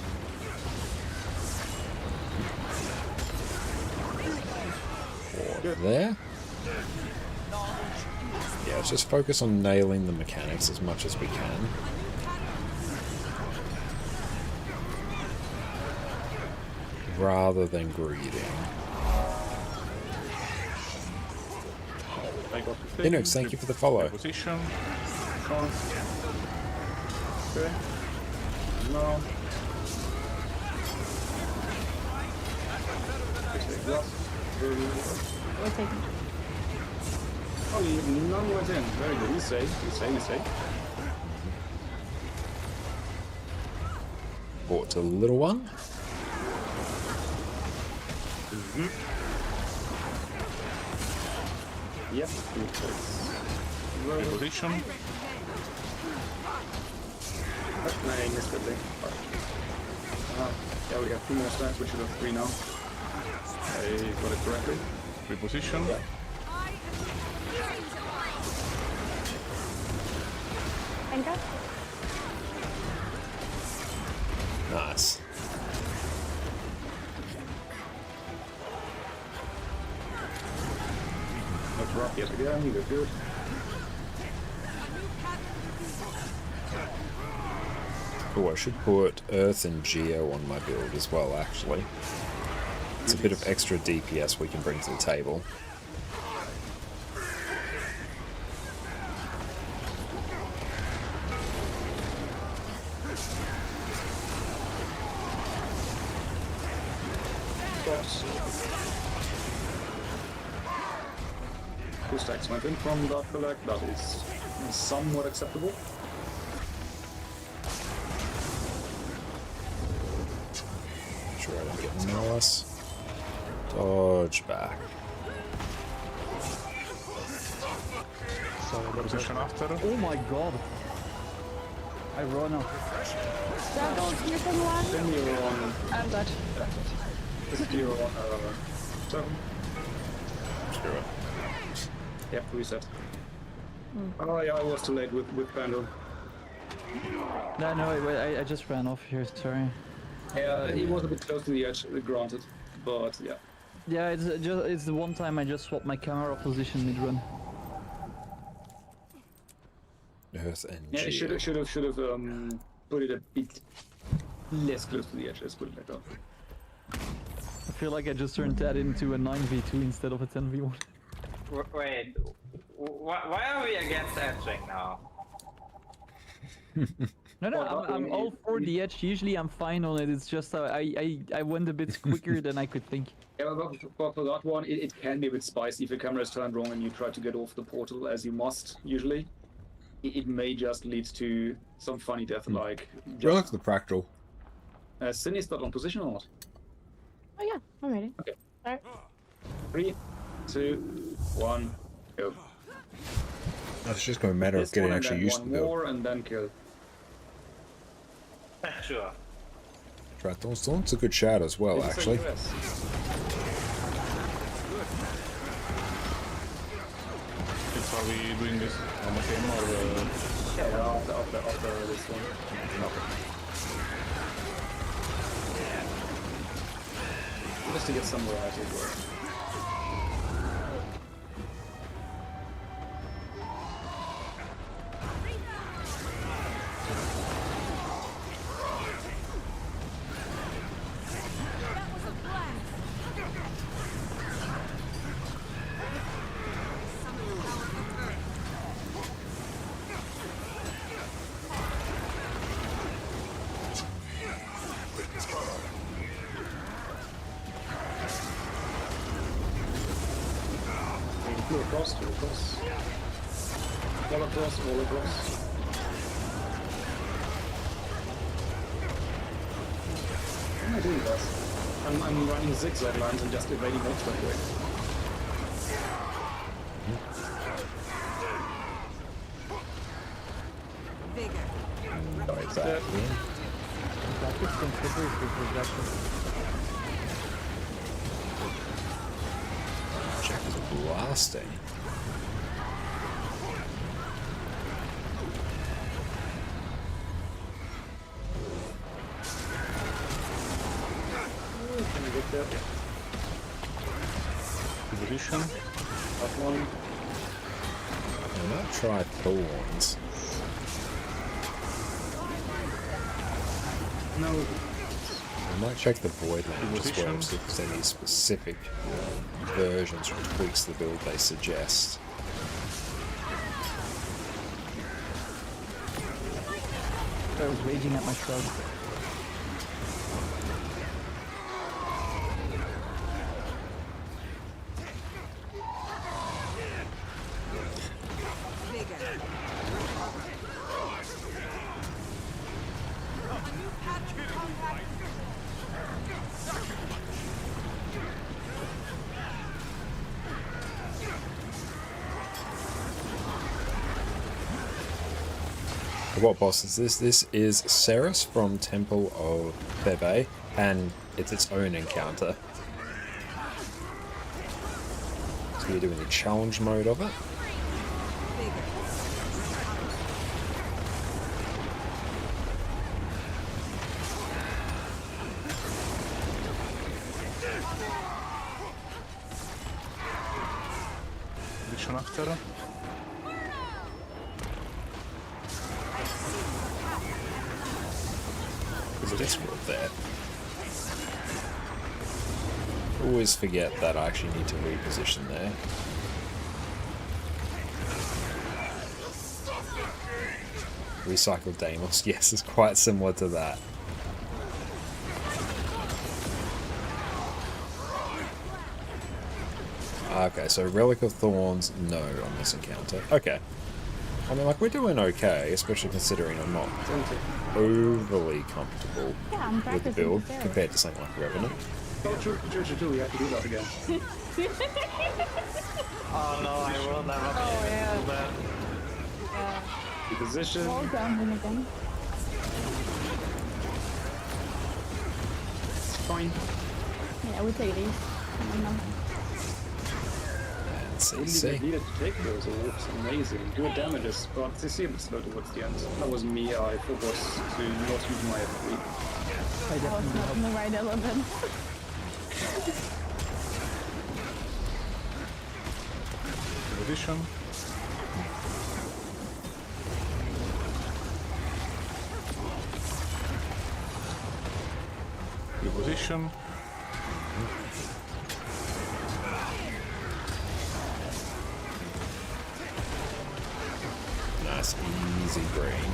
S1: There. Yeah, let's just focus on nailing the mechanics as much as we can. Rather than greeding. Linux, thank you for the follow.
S19: Position.
S15: Okay. No. What?
S16: We're taking.
S15: Oh, none went in. Very good. He's safe. He's safe. He's safe.
S1: Bought a little one.
S15: Yep.
S19: Position.
S15: No, I missed it. Yeah, we have 2 more stacks. We should have 3 now. I got it correctly.
S19: Reposition.
S15: Yeah.
S16: Anchor.
S1: Nice.
S15: Let's rock yet again. You did good.
S1: Oh, I should put Earth and Geo on my build as well, actually. It's a bit of extra DPS we can bring to the table.
S15: Two stacks went in from Dark Collect. That is somewhat acceptable.
S1: Sure I don't get Malice. Dodge back.
S19: Position after.
S20: Oh my god. I run off.
S15: Then you're on.
S18: I'm dead.
S15: You're on 7.
S1: Screw it.
S15: Yep, reset. Oh yeah, I was too late with Pandal.
S20: No, I just ran off here, sorry.
S15: Yeah, he was a bit close to the edge, granted, but yeah.
S20: Yeah, it's the one time I just swapped my camera position mid-run.
S1: Earth and
S15: Yeah,
S1: Geo.
S15: should have put it a bit less close to the edge. Let's put it like that.
S20: I feel like I just turned that into a 9v2 instead of a 10v1.
S17: Wait, why are we against edging now?
S20: No, I'm all for the edge. Usually I'm fine on it. It's just I went a bit quicker than I could think.
S15: Yeah, but for that one, it can be a bit spicy if your camera is turned wrong and you try to get off the portal, as you must usually. It may just lead to some funny death, like.
S1: We'll look at the fractal.
S15: Sin is that on position or not?
S16: Oh yeah, I'm ready.
S15: Okay.
S16: Alright.
S15: 3, 2, 1, go.
S1: It's just going to matter of getting actually used to the
S15: one
S1: build.
S15: more and then kill.
S17: Sure.
S1: Triathlon's a good shout as well, actually.
S19: Are we doing this on the game or?
S15: Yeah, after this one. Just to get some variety as well. Across. All across. What am I doing, guys? I'm running zigzag lines and just evading mobs that way.
S1: Check the blasting.
S15: Can I get there?
S19: Position.
S15: That one.
S1: I might try thorns.
S15: No.
S1: I might check the Void Land as well, see if there's any specific versions or tweaks to the build they suggest.
S20: I was raging at my shroud.
S1: What boss is this? This is Ceres from Temple of Thebe, and it's its own encounter. So you're doing the challenge mode of it.
S19: Which one after?
S1: There's a Discord there. Always forget that I actually need to reposition there. Recycled Deimos, yes, it's quite similar to that. Okay, so Relic of Thorns, no on this encounter. Okay. I mean, like, we're doing okay, especially considering I'm not overly comfortable with the build compared to something like Revenant.
S15: Oh, true, we have to do that again.
S17: Oh no, I will never be able to do that.
S15: The position.
S16: Wall grounding again.
S15: Fine.
S16: Yeah, we'll take these.
S15: Wouldn't even needed to take those orbs, amazing. Good damages, but they seemed slow towards the end. That was me, I forgot to not use my F3.
S16: I was not in the right element.
S19: Position. Position.
S1: Nice, easy brain.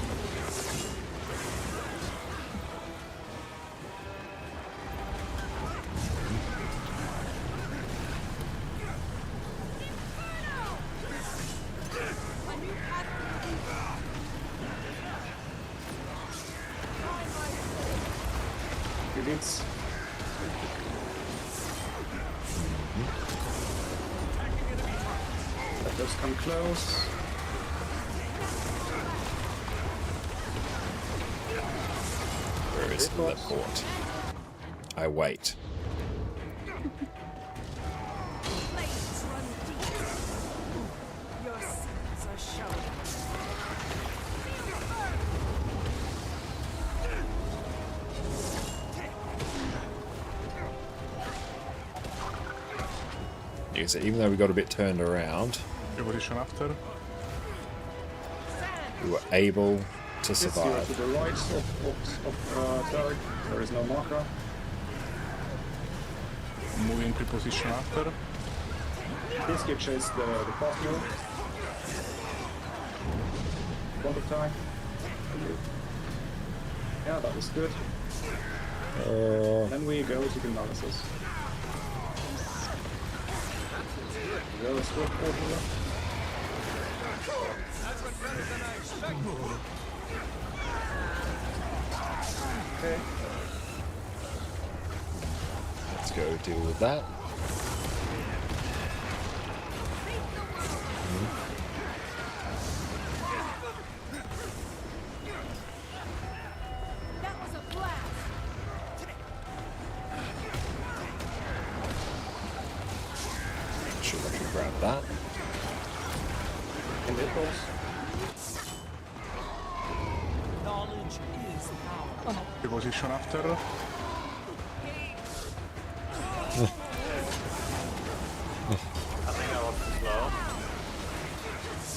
S15: Units. Let those come close.
S1: Where is the port? I wait.
S2: Your sins are shown.
S1: So even though we got a bit turned around,
S19: Position after.
S1: we were able to
S15: Yes, you are
S1: survive.
S15: to the right of Tarek. There is no marker.
S19: Moving to position after.
S15: Please get chase the partner. One time. Yeah, that was good. Then we go to the analysis. Go, let's go forward. Okay.
S1: Let's go deal with that.
S2: That was a blast.
S1: Sure, I can grab that.
S15: And it goes.
S10: Knowledge is power.
S19: Position after.
S17: I think I was too slow.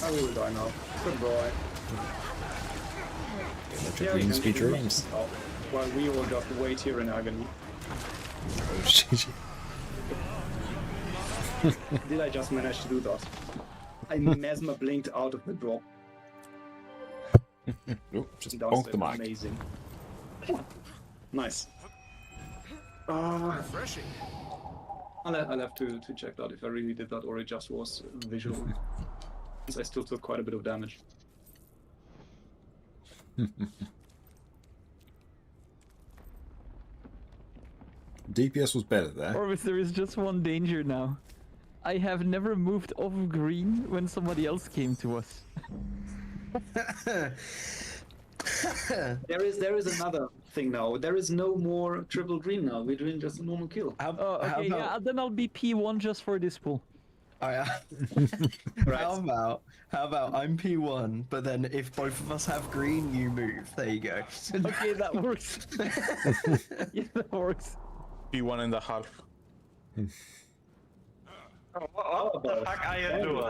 S15: I will die now. Goodbye.
S1: Let your dreams be dreams.
S15: Oh, while we all just wait here in agony.
S1: Oh shit.
S15: Did I just manage to do that? I mesmer blinked out of the drop.
S1: Nope, just
S15: That
S1: bonk
S15: was
S1: the mic.
S15: amazing. Nice.
S10: Refreshing.
S15: I'll have to check that if I really did that or it just was visual. I still took quite a bit of damage.
S9: DPS was better there.
S20: Orbis, there is just one danger now. I have never moved off green when somebody else came to us.
S15: There is another thing now. There is no more triple green now. We're doing just a normal kill.
S20: Okay, yeah, then I'll be P1 just for this pool.
S14: How about I'm P1, but then if both of us have green, you move. There you go.
S20: Okay, that works. Yeah, that works.
S19: P1.5.
S17: What the fuck are you doing?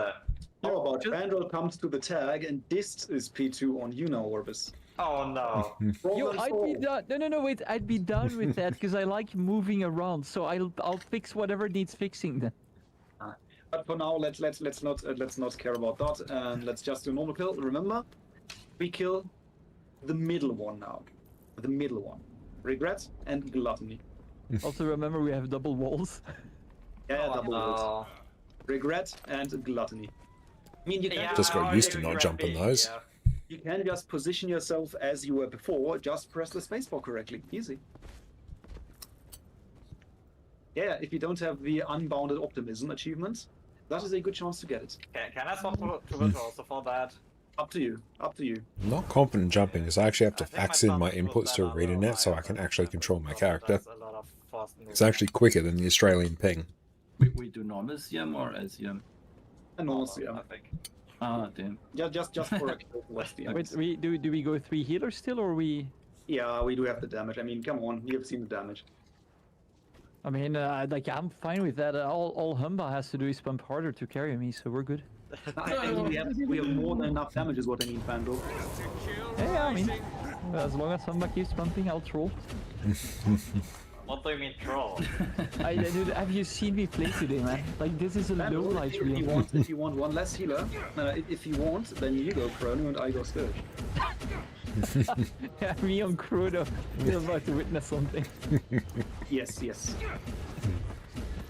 S15: How about Vandal comes to the tag and Dist is P2 on you now, Orbis?
S17: Oh no.
S20: Yo, I'd be done. No, wait. I'd be done with that because I like moving around. So I'll fix whatever needs fixing then.
S15: But for now, let's not care about that, and let's just do normal kill. Remember, we kill the middle one now. The middle one. Regret and Gluttony.
S20: Also remember we have double walls.
S15: Yeah, double walls. Regret and Gluttony. I mean, you can
S1: just got used to not jumping those.
S15: Yeah. You can just position yourself as you were before. Just press the spacebar correctly. Easy. Yeah, if you don't have the Unbounded Optimism achievement, that is a good chance to get it.
S17: Can I swap to Virtuoso for that?
S15: Up to you. Up to you.
S1: I'm not confident jumping because I actually have to fax in my inputs to ArenaNet so I can actually control my character. It's actually quicker than the Australian ping.
S21: We do normal CM or LCM?
S15: Normal CM, I think.
S21: Ah, damn.
S15: Yeah, just for a kill towards the end.
S20: Wait, do we go 3 healers still, or we?
S15: Yeah, we do have the damage. I mean, come on, you have seen the damage.
S20: I mean, like I'm fine with that. All Humba has to do is pump harder to carry me, so we're good.
S15: I mean, we have more than enough damage, is what I mean, Fandor.
S20: Yeah, I mean, as long as Humba keeps pumping, I'll troll.
S17: What do you mean troll?
S20: Dude, have you seen me play today, man? Like, this is a low light reel.
S15: If you want one less healer, if you want, then you go Chrono and I go Scourge.
S20: Yeah, me on Chrono. We're about to witness something.
S15: Yes.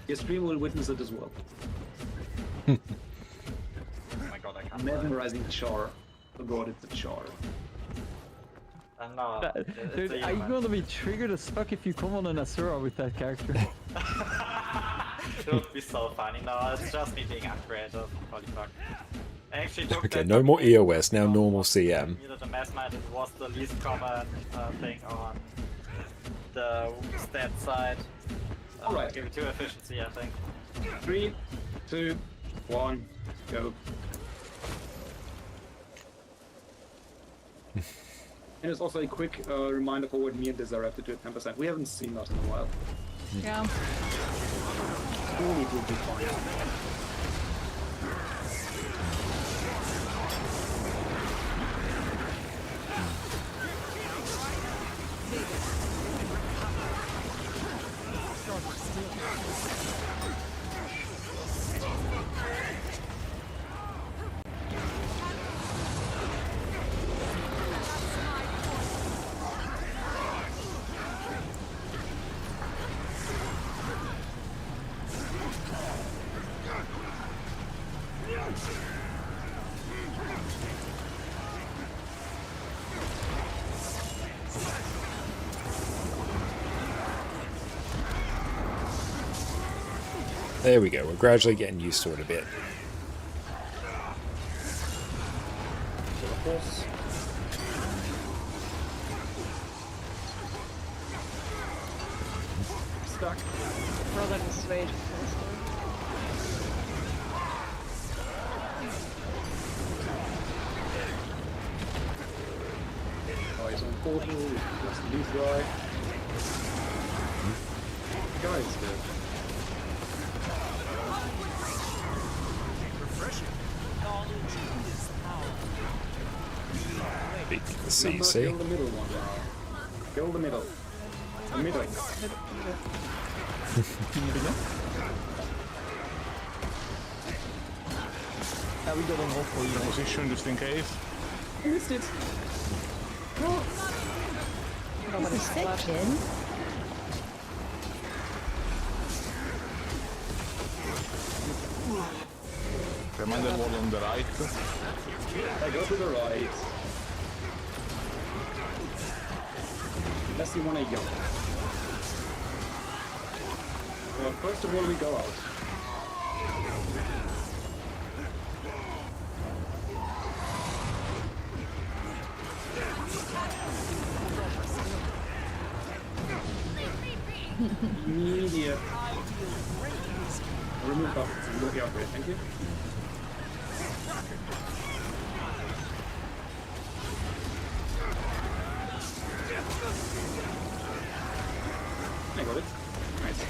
S15: Your stream will witness it as well.
S17: Oh my god, I can't.
S15: Mesmerizing the Char. Oh god, it's the Char.
S17: No,
S20: dude, are you gonna be triggered as fuck if you come on an Asura with that character?
S17: It would be so funny. No, it's just me being uncreative. Holy fuck. I actually took
S1: Okay,
S17: that
S1: no more EOS, now normal CM.
S17: Either the mass might was the least common thing on the stat side.
S15: Alright.
S17: Give it 2 efficiency, I think.
S15: 3, 2, 1, go. And it's also a quick reminder for what me and Desire have to do at 10%. We haven't seen that in a while.
S16: Yeah.
S15: Surely it will be fine.
S1: There we go, we're gradually getting used to it a bit.
S15: Stuck.
S18: Well, that was wait.
S15: Oh, he's on portal, that's the loot guy. The guy is good.
S1: Beat the
S15: Remember,
S1: CC.
S15: kill the middle one now. Kill the middle. The middle.
S20: Yeah, we got an all for you.
S19: Position just in case.
S18: I missed it. Oh.
S8: This is sick, Jin.
S19: Okay, mind the wall on the right.
S15: I go to the right. Unless you want to jump. Well, first of all, we go out. Immediate. Remove buffers. Remove the upgrade. Thank you. I got it. Nice.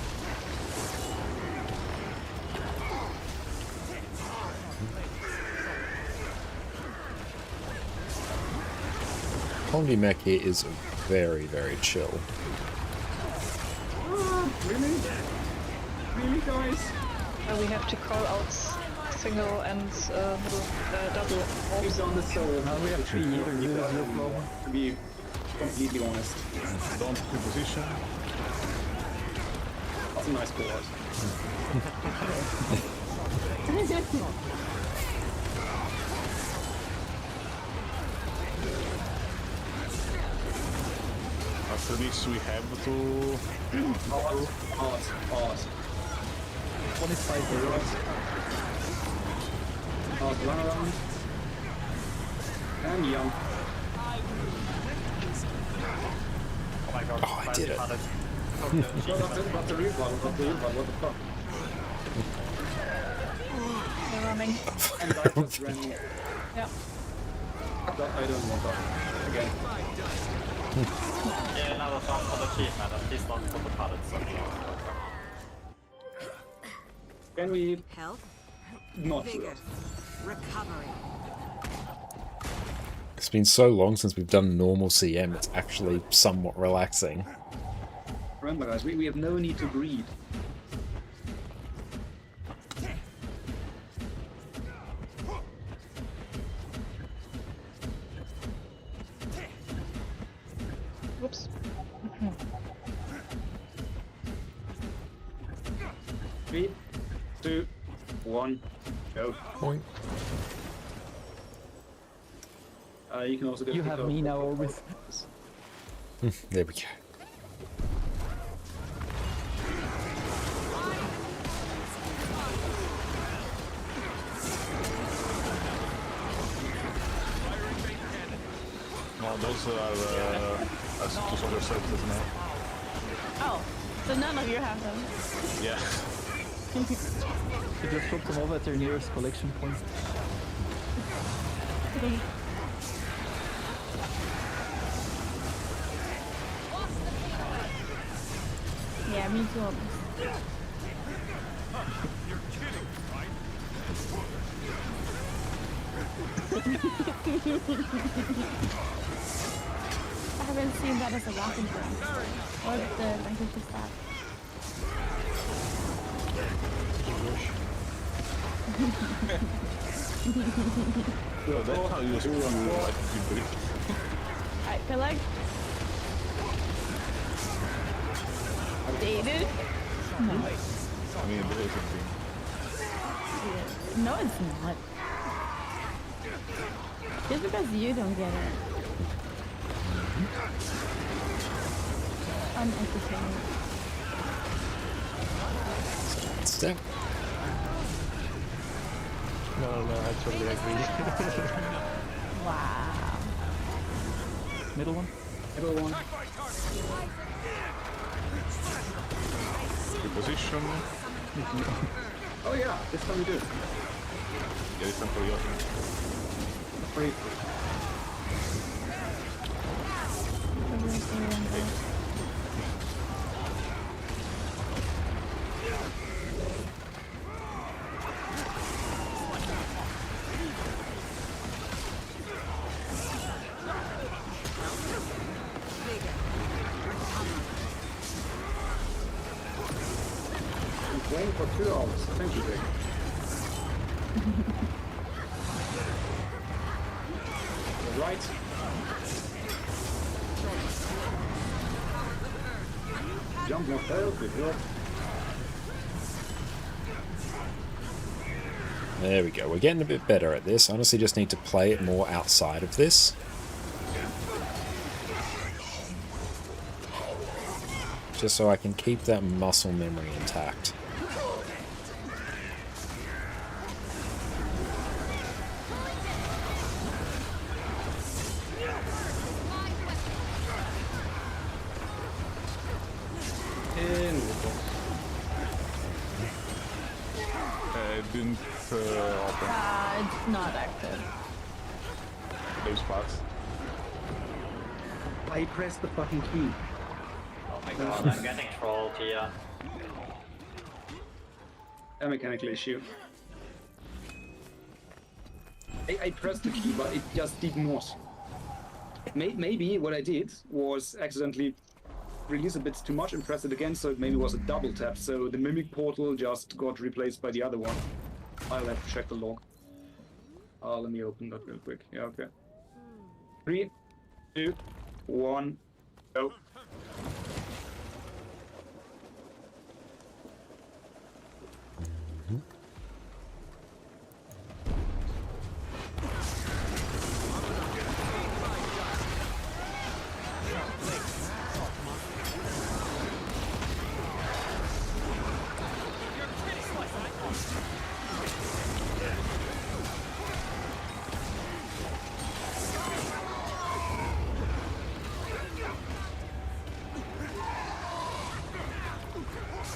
S1: Comedy Mech here is very, very chill.
S15: Really? Really, guys?
S18: We have to call out single and double.
S15: He's on the soul.
S20: We have 3 either. You have no problem.
S15: To be completely honest.
S19: Don't keep position.
S15: That's a nice board.
S19: After this we have to...
S15: Pause.
S20: 25
S15: Run around. And jump.
S17: Oh my god.
S1: Oh, I did it.
S15: That's the real one. What the fuck?
S18: They're running.
S15: And I just ran.
S18: Yeah.
S15: I don't want that. Again.
S17: Yeah, another song for the chief, man. At least not for the pallets.
S15: Can we
S2: Health,
S15: not do
S2: vigor,
S15: that?
S2: recovery.
S1: It's been so long since we've done normal CM, it's actually somewhat relaxing.
S15: Remember, guys, we have no need to breathe.
S18: Whoops.
S15: 3, 2, 1, go.
S1: Point.
S15: You can also go.
S20: You have me now, Orbis.
S1: There we go.
S19: No, those are as to other services now.
S16: Oh, so none of you have them.
S19: Yeah.
S20: You just drop them off at their nearest collection point.
S16: Yeah, me too. Almost. I haven't seen that as a walking thing. Or the language is that.
S19: Well, that's how you screw on the right people.
S16: Alright, collect. Dated? No.
S19: I mean, there is something.
S16: Yeah. No, it's not. Just because you don't get it. Unentertaining.
S1: Step.
S20: No, I totally agree.
S16: Wow.
S20: Middle one?
S15: Middle one.
S19: Position.
S15: Oh yeah, this time we do.
S19: Yeah, this time for you.
S15: Free. Playing for 2 hours. Thank you, Jake. Right. Jump more fail, good job.
S1: There we go. We're getting a bit better at this. Honestly, just need to play it more outside of this. Just so I can keep that muscle memory intact.
S19: It didn't open.
S16: It's not active.
S19: Those spots.
S15: I pressed the fucking key.
S17: Oh my god, I'm getting trolled here.
S15: A mechanical issue. I pressed the key, but it just did not. Maybe what I did was accidentally release a bit too much and press it again, so it maybe was a double tap, so the Mimic portal just got replaced by the other one. I'll have to check the log. Let me open that real quick. Yeah, okay. 3, 2, 1, go.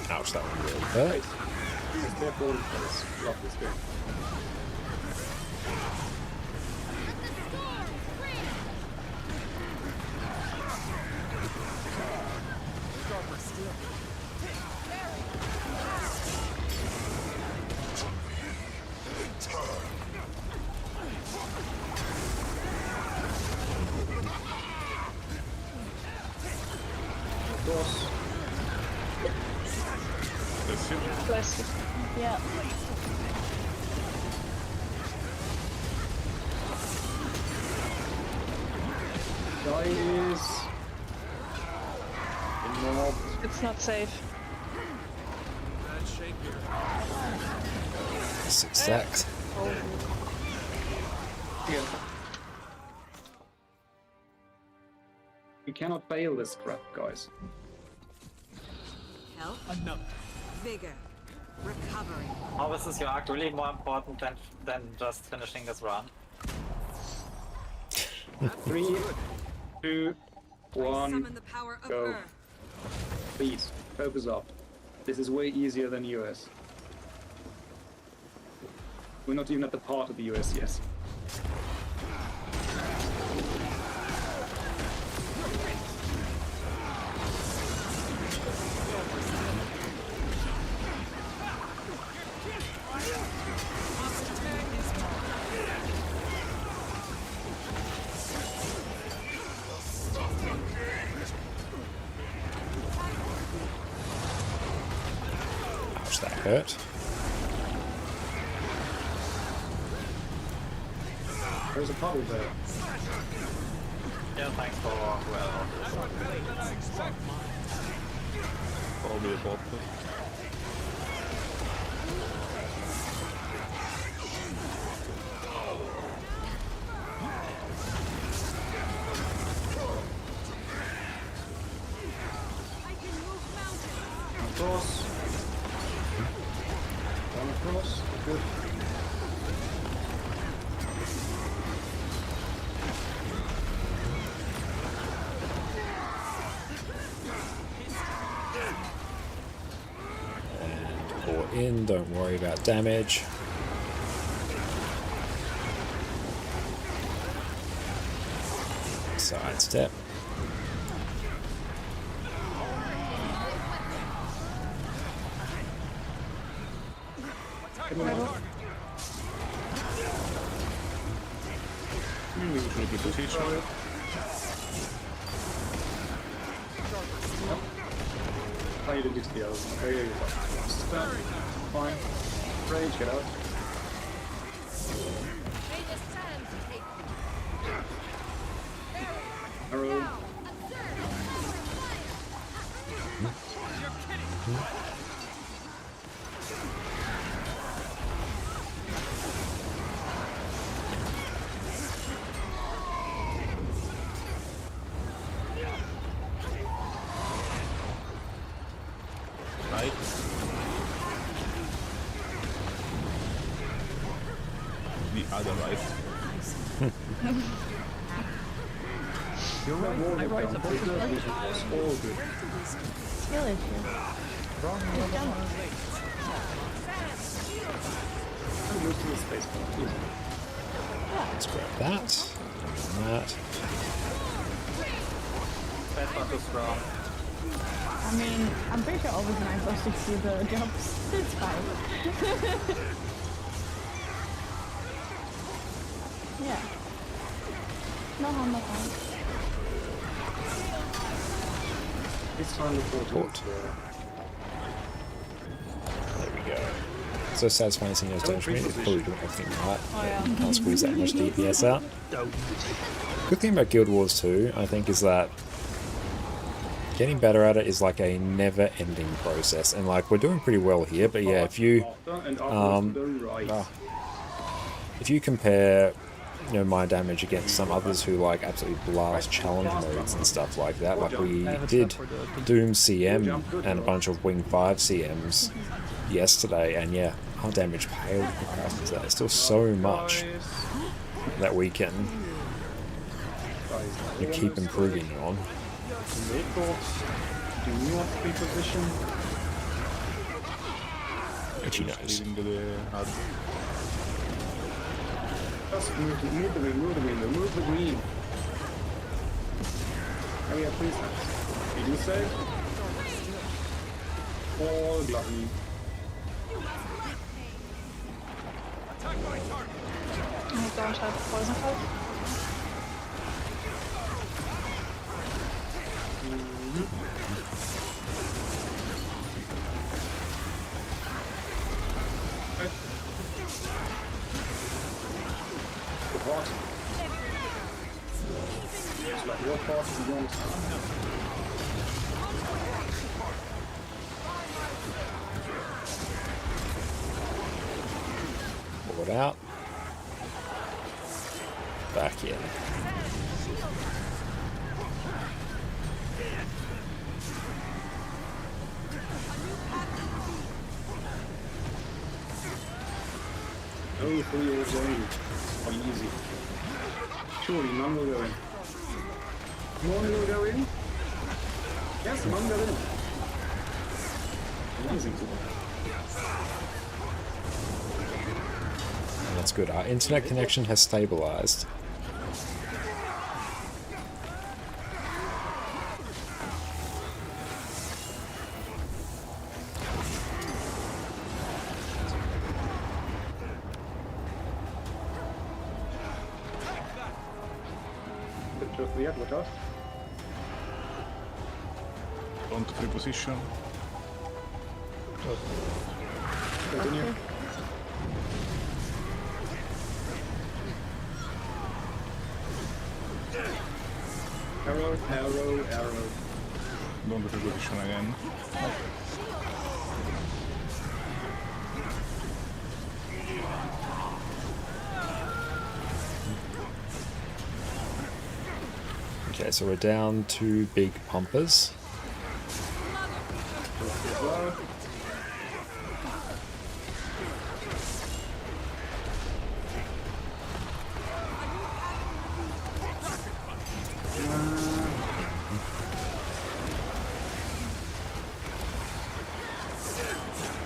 S1: Ouch, that one really hurt.
S18: Bless you.
S16: Yeah.
S15: Guys.
S18: It's not safe.
S1: That's exact.
S15: Yeah. We cannot fail this crap, guys.
S2: Health, vigor, recovery.
S17: How is this your arc really more important than just finishing this run?
S15: 3, 2, 1,
S2: Summon the power of
S15: go.
S2: Earth.
S15: Please, focus up. This is way easier than US. We're not even at the part of the US yet.
S1: Ouch, that hurt.
S15: There's a puddle there.
S17: Yeah, thanks for well.
S19: Probably a bot.
S15: Across. One across. Good.
S1: Or in, don't worry about damage. Sidestep.
S15: Oh, you didn't use the other one. Oh, yeah, you're fine. Stun. Fine. Rage, get out. Arrow.
S19: other right.
S15: You're right.
S16: My right supposed to work.
S15: It's all good.
S16: Skill issue.
S15: I'm losing the space.
S1: Let's grab that. And that.
S17: That's not too strong.
S16: I mean, I'm pretty sure always when I go 60 the jumps. It's fine. Yeah. No harm, no harm.
S15: It's time to port.
S1: There we go. So satisfying seeing those damage meter. It's probably doing everything right. Can't squeeze that much DPS out. Good thing about Guild Wars 2, I think, is that getting better at it is like a never-ending process, and like we're doing pretty well here. But yeah, if you compare, you know, my damage against some others who like absolutely blast challenge modes and stuff like that, like we did Doom CM and a bunch of Wing 5 CMs yesterday, and yeah, our damage paled in comparison to that. There's still so much that we can keep improving on.
S15: Do you want to be positioned?
S1: Itchy nose.
S15: Just move the green, move the green. Oh yeah, please. Did you say? All gluttony.
S18: I don't have poison card.
S15: What? It's like your part you want.
S1: Pull it out. Back in.
S15: No, 3 years in. Oh, easy. Surely none will go in. None will go in? Yes, none go in. Amazing.
S1: That's good. Our internet connection has stabilized.
S15: What else?
S19: On to free position.
S15: Continue. Arrow, arrow, arrow.
S19: Don't to free position again.
S1: Okay, so we're down 2 big pumpers.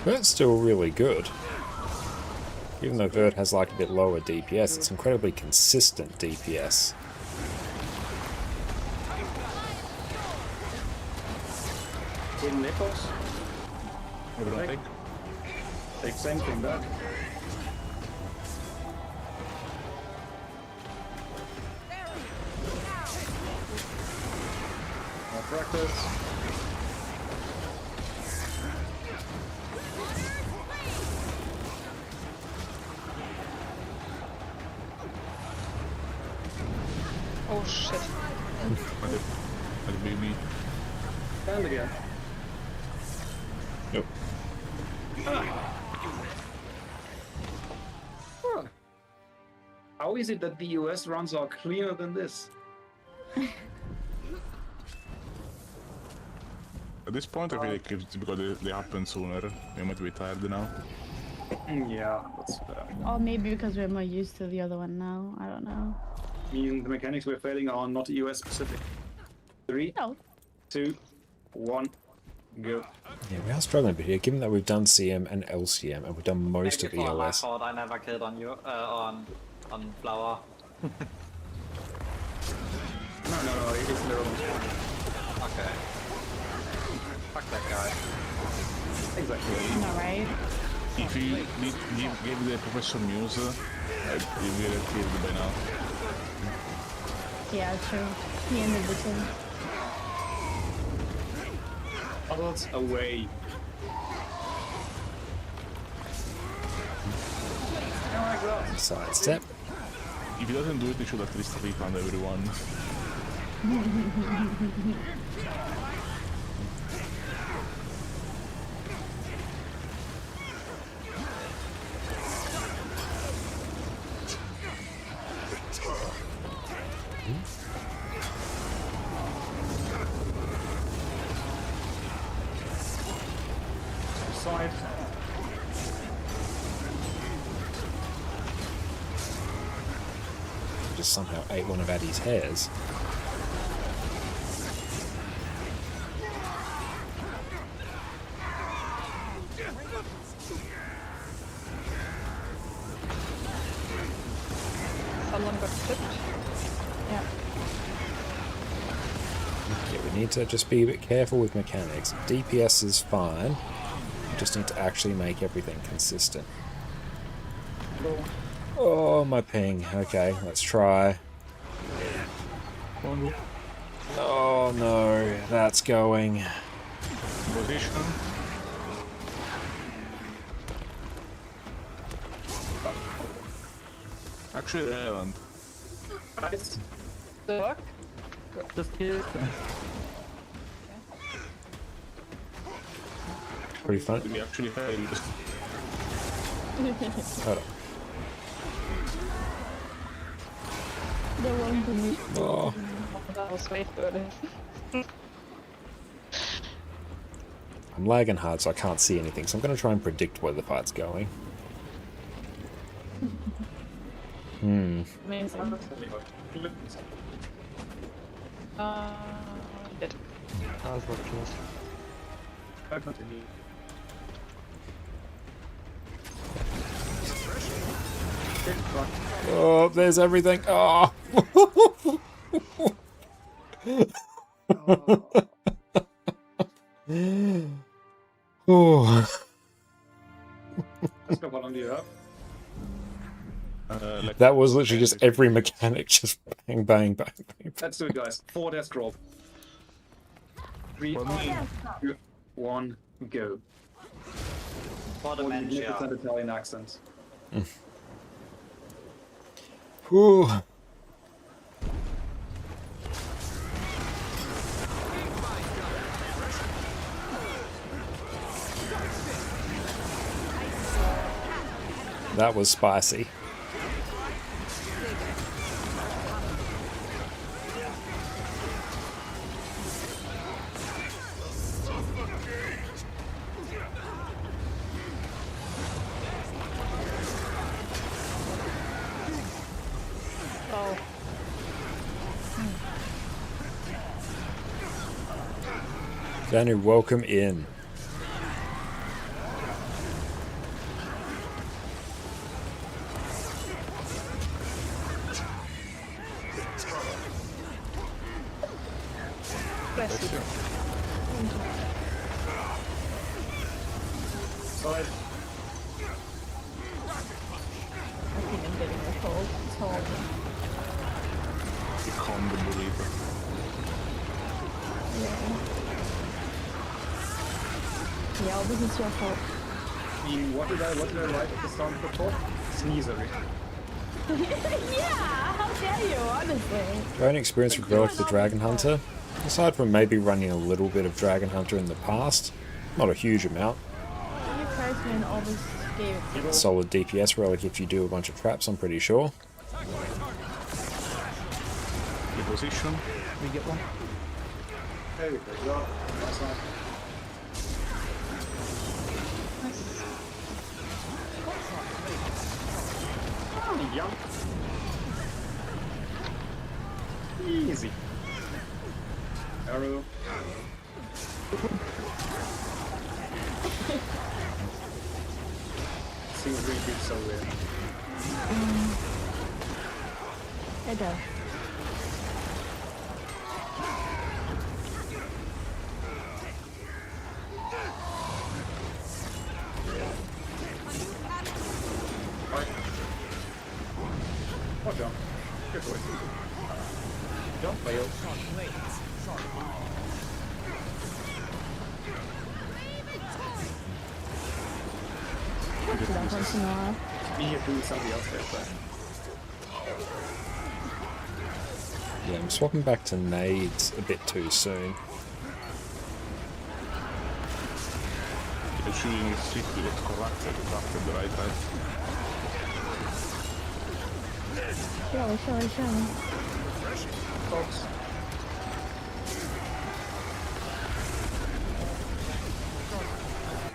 S1: Vert's still really good. Even though Vert has like a bit lower DPS, it's incredibly consistent DPS.
S15: In nipples.
S19: What do I take?
S15: Take same thing back. More practice.
S18: Oh shit.
S19: That'd be me.
S15: And again.
S1: Nope.
S15: Huh. How is it that the US runs are cleaner than this?
S19: At this point, I feel like it's because they happen sooner. We might be tired now.
S15: Yeah, that's fair.
S16: Or maybe because we're more used to the other one now. I don't know.
S15: I mean, the mechanics we're failing are not US specific. 3, 2, 1, go.
S1: Yeah, we are struggling a bit here, given that we've done CM and LCM, and we've done most of
S17: Maybe for my
S1: EOS.
S17: fault, I never killed on you, on Flower.
S15: No, it is their own spawn.
S17: Okay. Fuck that guy.
S15: Exactly.
S16: Alright.
S19: If he gave the Professor Muse, he will have killed by now.
S16: Yeah, true. He ended the team.
S15: Others away.
S1: Sidestep.
S19: If he doesn't do it, he should at least refund everyone.
S15: Side.
S1: Just somehow ate one of Addy's hairs.
S18: Someone got clipped.
S16: Yeah.
S1: Yeah, we need to just be a bit careful with mechanics. DPS is fine. We just need to actually make everything consistent. Oh, my ping. Okay, let's try. Oh no, that's going.
S19: Position. Actually, I haven't.
S15: Nice.
S18: Fuck.
S20: Just kill.
S1: Pretty fun.
S19: We actually failed.
S1: Hold on.
S16: They won't be me.
S1: Oh.
S18: That was way further.
S1: I'm lagging hard, so I can't see anything, so I'm going to try and predict where the fight's going.
S18: Amazing. Dead.
S14: That was not close.
S15: I continue.
S1: Oh, there's everything. Oh. Oh.
S15: Let's go. What long do you have?
S1: That was literally just every mechanic just bang, bang, bang, bang.
S15: Let's do it, guys. 4 death drop. 3, 2, 1, go.
S17: For dementia.
S15: Magnificent Italian accent.
S1: Whew. That was spicy.
S18: Oh.
S1: Daniel, welcome in.
S18: Bless you.
S15: Side.
S16: I think I'm getting a cold. It's horrible.
S19: Become the believer.
S16: Yeah, this is your fault.
S15: I mean, what did I write at the start of the talk? Sneezery.
S16: Yeah, how dare you, honestly.
S1: Growing experience with Relic the Dragon Hunter. Aside from maybe running a little bit of Dragon Hunter in the past, not a huge amount.
S16: You Christman always gave it.
S1: Solid DPS Relic if you do a bunch of traps, I'm pretty sure.
S19: The position.
S20: We get one.
S15: There we go. Nice one. Yeah. Easy. Arrow. Seems really good so weird.
S16: It does.
S15: Oh, jump. Good boy. Jump, fail.
S16: That once in a while.
S15: Me here doing somebody else there, but...
S1: Yeah, I'm swapping back to nades a bit too soon.
S19: Yeah, shooting strictly was corrupted after the right time.
S16: Sure.
S15: Folks.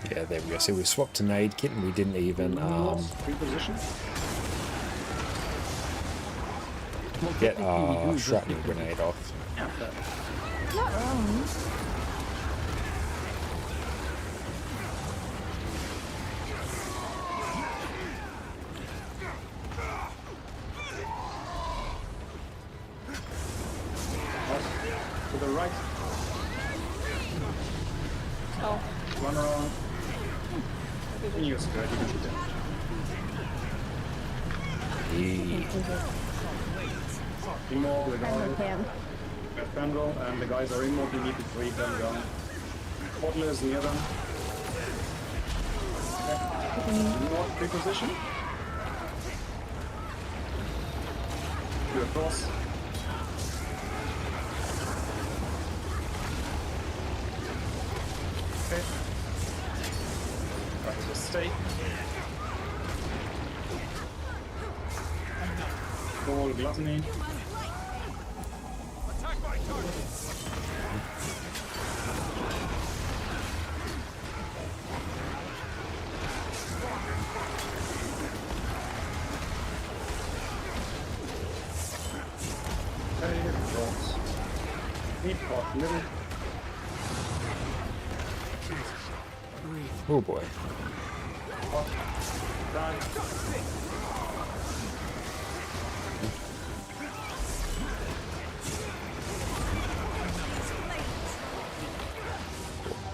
S1: Yeah, there we go. So we swapped to nade kit and we didn't even
S15: Reposition.
S1: get our shrapnel grenade off.
S15: Yeah, that.
S16: Not wrong.
S15: To the right.
S18: Oh.
S15: Run around. You're scared, you can shoot them. Immortal, the guy. Got Fandral, and the guys are immortal, you need to break them down. Portal is near them. Okay. North preposition. Do a cross. Okay. That is a stake. Ball gluttony. Hey, drops. Deep pot, middle.
S1: Oh boy.
S15: Pot. Down.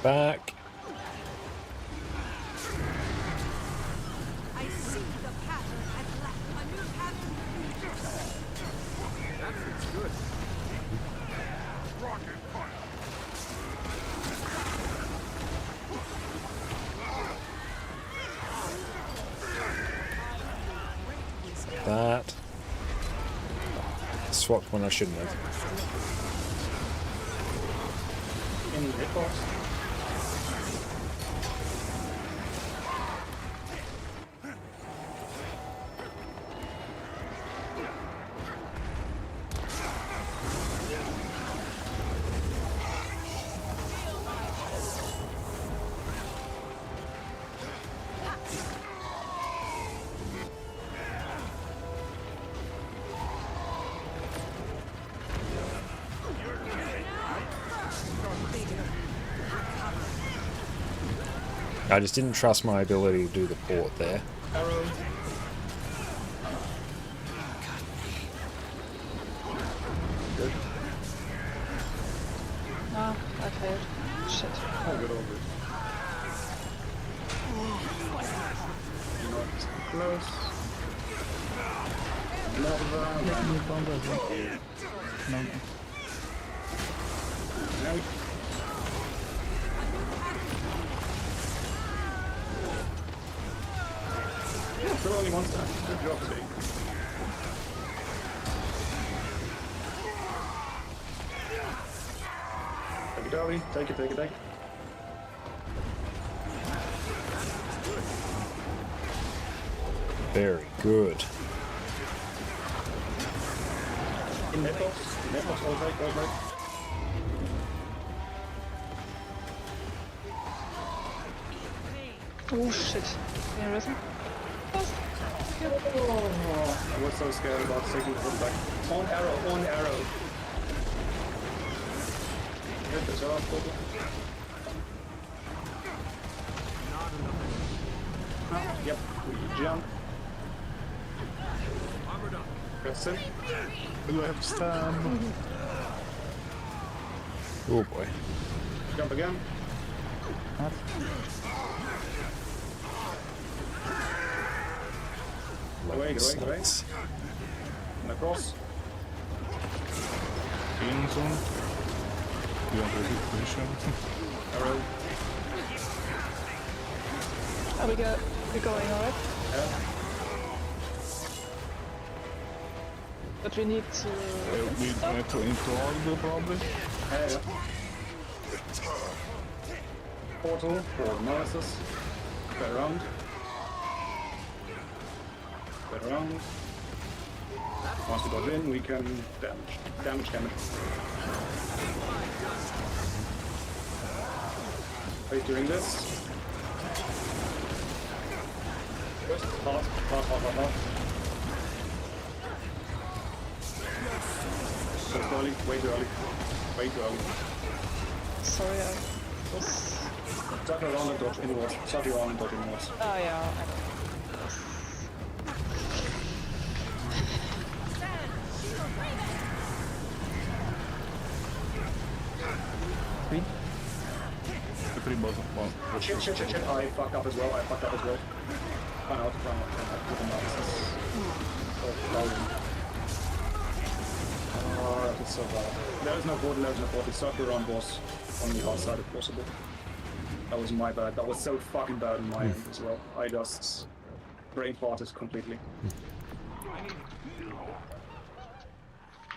S1: Back.
S2: I see the pattern at last. A new pattern. That looks good. Rocket fire.
S1: That. Swapped when I shouldn't have.
S15: In the hitbox.
S1: I just didn't trust my ability to do the port there.
S15: Arrow. Good.
S18: Ah, I failed. Shit.
S15: Oh, good, all good. Not close.
S20: No.
S15: Still only one stack. Good job, Steve. Take it, Darby. Take it, take it, take it.
S1: Very good.
S15: In netbox, all take, all take.
S18: Oh shit. Can you risen?
S15: I was so scared about taking the back. On arrow. Hit the job, Yep, we jump. Press it.
S19: Do I have to stand?
S1: Oh boy.
S15: Jump again. Go away. And across.
S19: In zone. You want to repeat position?
S15: Arrow.
S18: Are we going alright?
S15: Yeah.
S18: But we need to...
S19: We need to interact probably.
S15: Yeah. Portal for Nemesis. Go around. Once we got in, we can damage. Are you doing this? Just hard. So early, way too early.
S18: Sorry, I was...
S15: Circle around and dodge inwards.
S18: Oh yeah, I know.
S19: The three bottom one.
S15: Shit. I fucked up as well. Run out. With the mouse. Oh, that is so bad. There is no portal. Circle around was on the outside if possible. That was my bad. That was so fucking bad on my end as well. I just brain farted completely.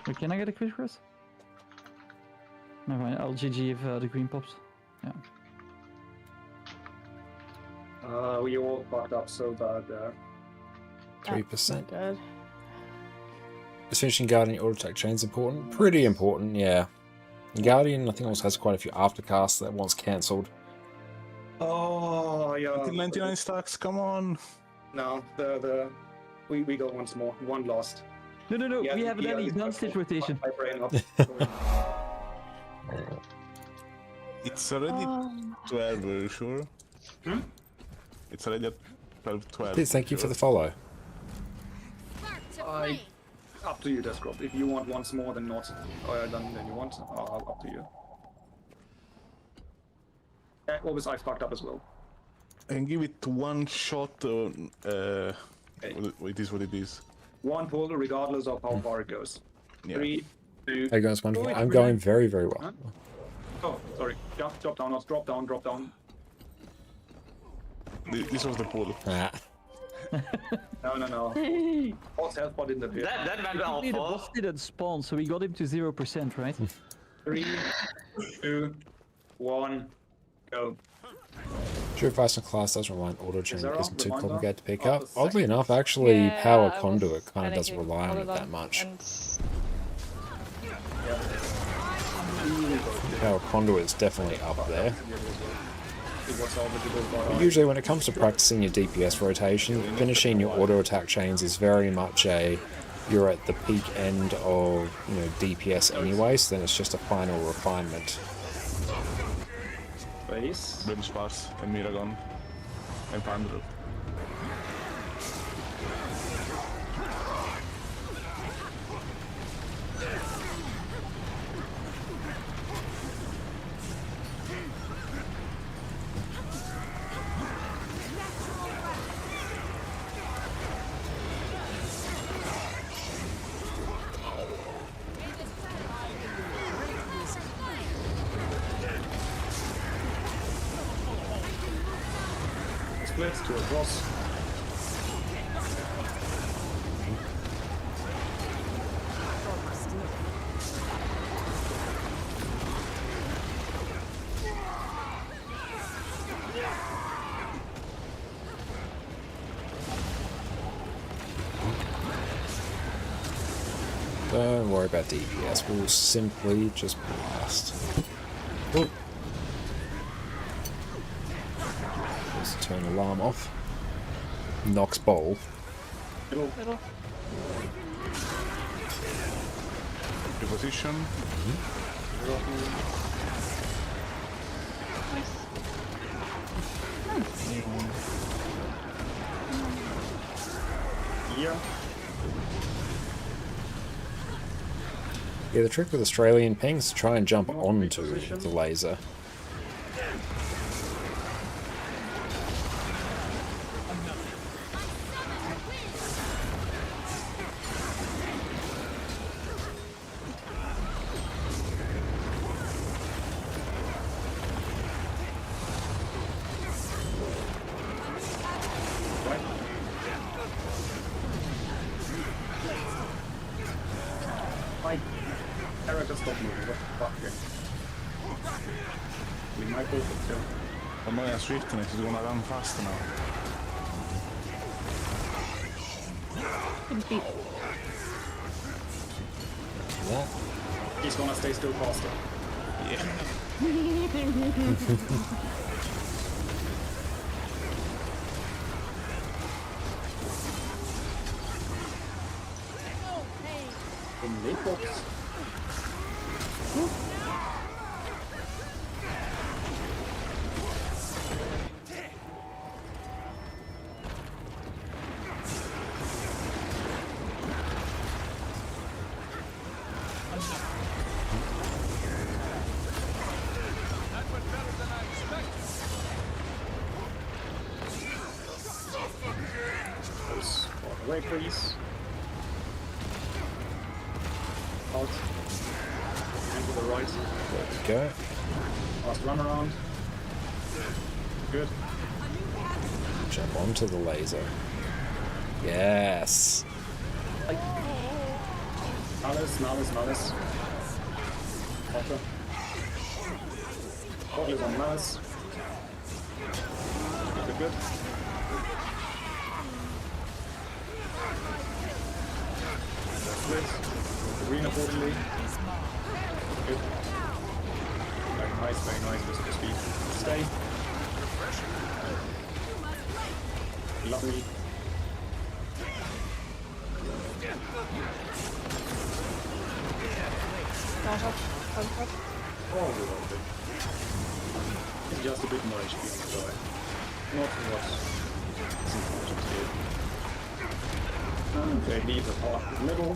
S20: Wait, can I get a quick cross? Never mind, I'll GG if the green pops. Yeah.
S15: We all fucked up so bad there.
S1: 3%.
S18: God.
S1: Is finishing Guardian auto attack chains important? Pretty important, yeah. Guardian, I think, also has quite a few aftercasts that once cancelled.
S15: Oh, yeah.
S19: 99 stacks, come on.
S15: No, we got once more. One lost.
S20: No, we have an early non-stage rotation.
S15: My brain up.
S19: It's already 12, are you sure? It's already at 12.
S1: Please, thank you for the follow.
S15: Up to you, Deskrop. If you want once more, then not. Then you want. Up to you. Always I fucked up as well.
S19: I can give it one shot. It is what it is.
S15: One pull, regardless of how far it goes.
S19: Yeah.
S15: 3, 2.
S1: Hey guys, wonderful. I'm going very, very well.
S15: Huh? Oh, sorry. Drop down, not drop down.
S19: This was the pull.
S1: Ah.
S15: No. Boss health bot in the pit.
S17: That went
S20: The
S17: awful.
S20: boss didn't spawn, so we got him to 0%, right?
S15: 3, 2, 1, go.
S1: True Advice in class does remind auto chain
S15: there
S1: isn't too
S15: reminder?
S1: complicated to pick
S15: Oh,
S1: up.
S15: the
S1: Oddly enough, actually,
S18: Yeah,
S1: Power
S18: I was
S1: Conduit kind of doesn't
S18: panicking
S1: rely on
S18: all
S1: it
S18: of
S1: that much.
S18: And
S1: Power Conduit is definitely up there.
S15: It was salvageable,
S1: But usually when it comes to practicing your DPS rotation, finishing your auto attack chains is very much you're at the peak end of DPS anyway, so then it's just a final refinement.
S15: Base.
S19: Very sparse and Miragon and Pandro.
S15: Splits to a boss.
S1: Don't worry about DPS, we'll simply just blast. Oh. Just turn alarm off. Nox bowl.
S15: Middle.
S18: Middle.
S19: Reposition.
S15: Yeah.
S1: Yeah, the trick with Australian pings is to try and jump onto the laser.
S15: My character stop moving. What the fuck? We might go for two.
S19: Oh my swiftness is gonna run faster now.
S1: What?
S15: He's gonna stay still faster.
S19: Yeah.
S15: In late box. Away, please. Out. And to the right.
S1: There we go.
S15: Last run around. Good.
S1: Jump onto the laser. Yes.
S15: Nalles. Hoppe. Bottle is on Nalles. Good. Split. Arena portally. Good. Very nice, Mr. Speed. Stay. Lovely. Oh, we loved it. It's just a bit more HP on the guy. Not what is important here. Okay, leave the path in the middle.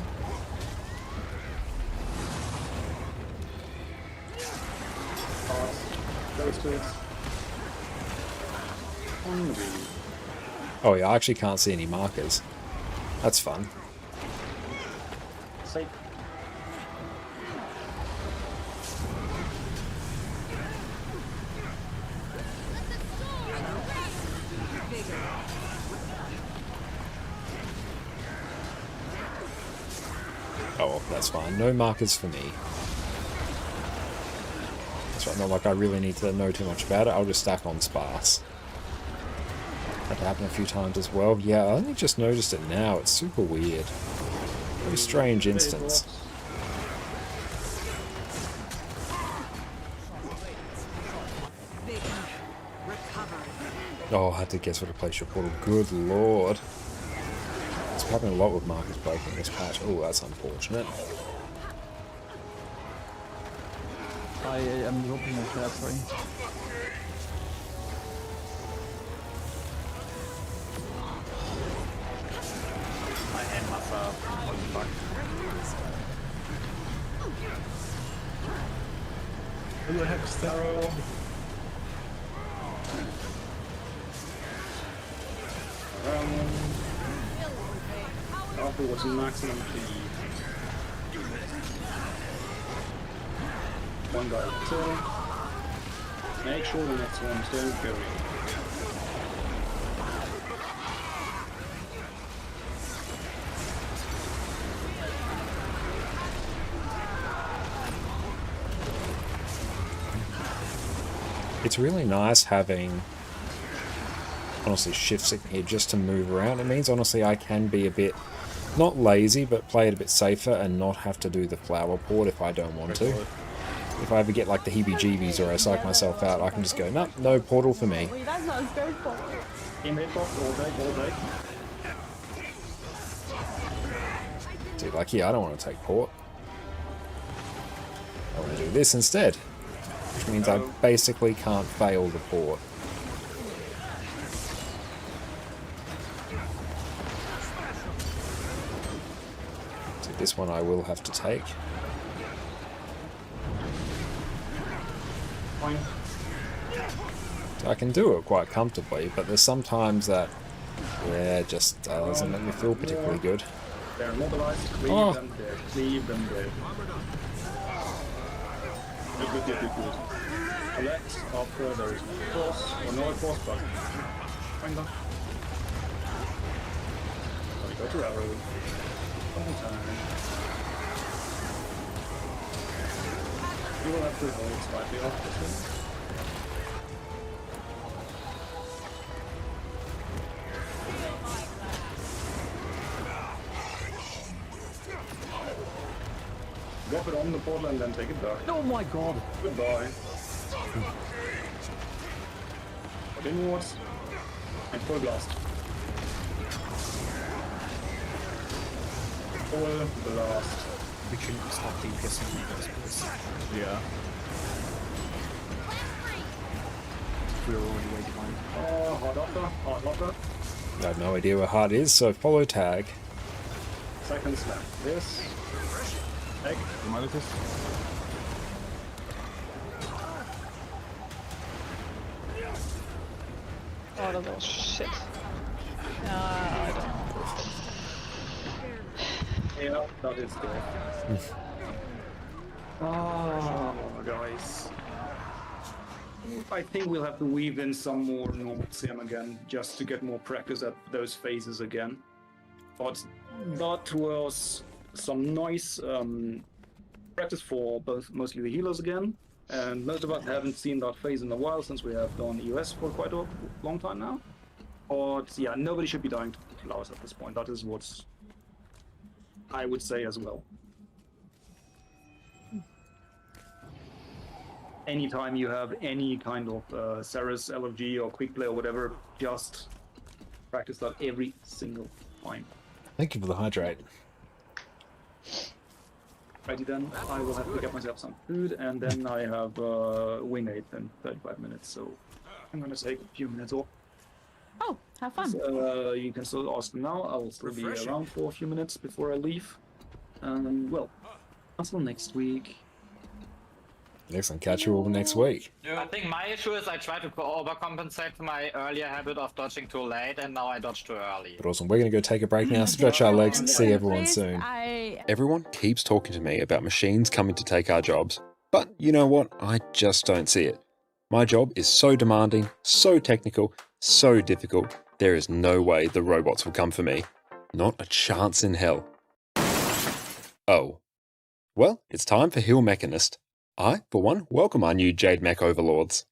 S1: Oh yeah, I actually can't see any markers. That's fun.
S15: Safe.
S1: Oh, well, that's fine. No markers for me. That's right, not like I really need to know too much about it. I'll just stack on sparse. That happened a few times as well. Yeah, I only just noticed it now. It's super weird. Very strange instance. Oh, I had to guess where to place your portal. Good lord. It's happening a lot with markers breaking this patch. Oh, that's unfortunate.
S20: I am dropping a trap, sorry.
S15: I hand myself. What the fuck?
S19: Who the heck's Starro?
S15: Alpha was maximum speed. One guy kill. Make sure the next ones don't go in.
S1: It's really nice having, honestly, shifts in here just to move around. It means, honestly, I can be a bit, not lazy, but play it a bit safer and not have to do the flower port if I don't want to. If I ever get like the heebie-jeebies or I psych myself out, I can just go, nope, no portal for me.
S16: Wait, that's not a good for.
S15: In hitbox all day.
S1: See, like here, I don't want to take port. I want to do this instead. Which means I basically can't fail the port. So this one I will have to take.
S15: Fine.
S1: So I can do it quite comfortably, but there's sometimes that, yeah, it just doesn't make me feel particularly good.
S15: They're mobilized, cleave them there, cleave them there. Good. Collect, after there is no force, or no force, but find them. We go to arrow. One more time. You will have to hold slightly off this one. Drop it on the portal and then take it back.
S20: Oh my god!
S15: Goodbye. Put inwards and full blast. Full blast.
S7: We shouldn't stop DPSing in those places.
S15: Yeah.
S7: We're already way behind.
S15: Oh, hard locker.
S1: I have no idea where hard is, so follow tag.
S15: Second slap. This. Egg.
S19: Malicious.
S18: Oh, that was shit. I don't know.
S15: Yeah, that is good. Oh, guys. I think we'll have to weave in some more normal sim again, just to get more practice at those phases again. But that was some nice practice for mostly the healers again. And most of us haven't seen that phase in a while, since we have done EOS for quite a long time now. But yeah, nobody should be dying to flowers at this point. That is what I would say as well. Anytime you have any kind of Ceres, LFG, or quick play or whatever, just practice that every single time.
S1: Thank you for the hydrate.
S15: Righty then, I will have to get myself some food, and then I have wing 8 in 35 minutes, so I'm gonna take a few minutes off.
S16: Oh, have fun.
S15: So, you can still ask me now, I'll still be around for a few minutes before I leave. Well, until next week.
S1: Excellent, catch you all next week.
S17: I think my issue is I try to overcompensate for my earlier habit of dodging too late, and now I dodge too early.
S1: But awesome, we're going to go take a break now, stretch our legs, and see everyone soon.
S13: Everyone keeps talking to me about machines coming to take our jobs, but you know what? I just don't see it. My job is so demanding, so technical, so difficult, there is no way the robots will come for me. Not a chance in hell. Oh. Well, it's time for Heal Mechanist. I, for one, welcome our new Jade Mech overlords.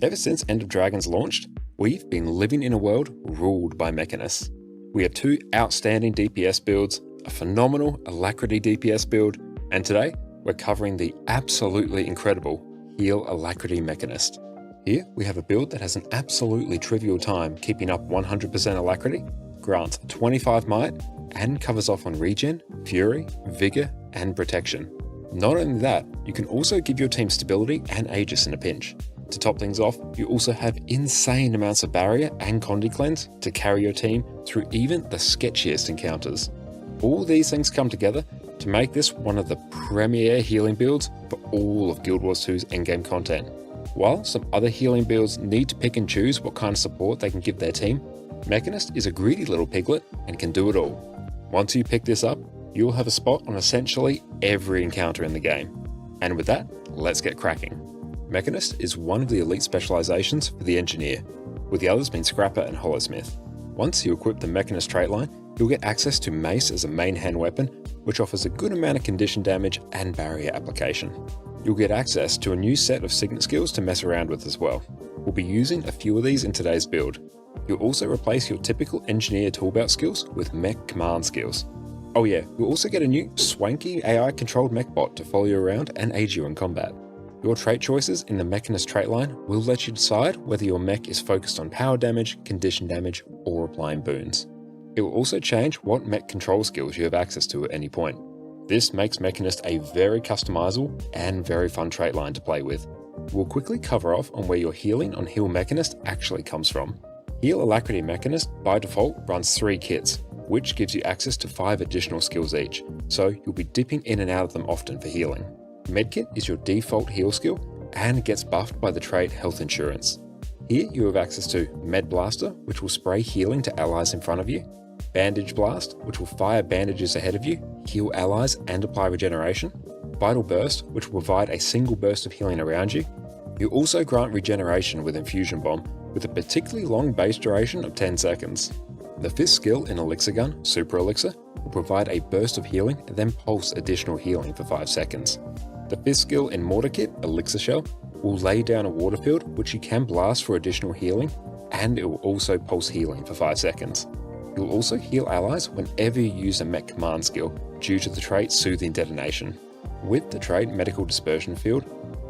S13: Ever since End of Dragons launched, we've been living in a world ruled by mechanists. We have 2 outstanding DPS builds, a phenomenal Alacrity DPS build, and today we're covering the absolutely incredible Heal Alacrity Mechanist. Here we have a build that has an absolutely trivial time keeping up 100% Alacrity, grants 25 might, and covers off on regen, fury, vigor, and protection. Not only that, you can also give your team stability and Aegis in a pinch. To top things off, you also have insane amounts of barrier and Condi Cleanse to carry your team through even the sketchiest encounters. All these things come together to make this one of the premier healing builds for all of Guild Wars 2's endgame content. While some other healing builds need to pick and choose what kind of support they can give their team, Mechanist is a greedy little piglet and can do it all. Once you pick this up, you'll have a spot on essentially every encounter in the game. And with that, let's get cracking. Mechanist is one of the elite specializations for the Engineer, with the others being Scrapper and Hollowsmith. Once you equip the Mechanist trait line, you'll get access to Mace as a main hand weapon, which offers a good amount of condition damage and barrier application. You'll get access to a new set of Signet skills to mess around with as well. We'll be using a few of these in today's build. You'll also replace your typical Engineer toolbelt skills with Mech command skills. Oh yeah, you'll also get a new swanky AI-controlled mech bot to follow you around and aid you in combat. Your trait choices in the Mechanist trait line will let you decide whether your mech is focused on power damage, condition damage, or applying boons. It will also change what mech control skills you have access to at any point. This makes Mechanist a very customizable and very fun trait line to play with. We'll quickly cover off on where your healing on Heal Mechanist actually comes from. Heal Alacrity Mechanist by default runs 3 kits, which gives you access to 5 additional skills each, so you'll be dipping in and out of them often for healing. Medkit is your default heal skill and gets buffed by the trait Health Insurance. Here you have access to Med Blaster, which will spray healing to allies in front of you, Bandage Blast, which will fire bandages ahead of you, heal allies and apply regeneration, Vital Burst, which will provide a single burst of healing around you. You also grant regeneration with Infusion Bomb, with a particularly long base duration of 10 seconds. The 5th skill in Elixir Gun, Super Elixir, will provide a burst of healing and then pulse additional healing for 5 seconds. The 5th skill in Mortar Kit, Elixir Shell, will lay down a water field which you can blast for additional healing, and it will also pulse healing for 5 seconds. You will also heal allies whenever you use a mech command skill due to the trait Soothing Detonation. With the trait Medical Dispersion Field,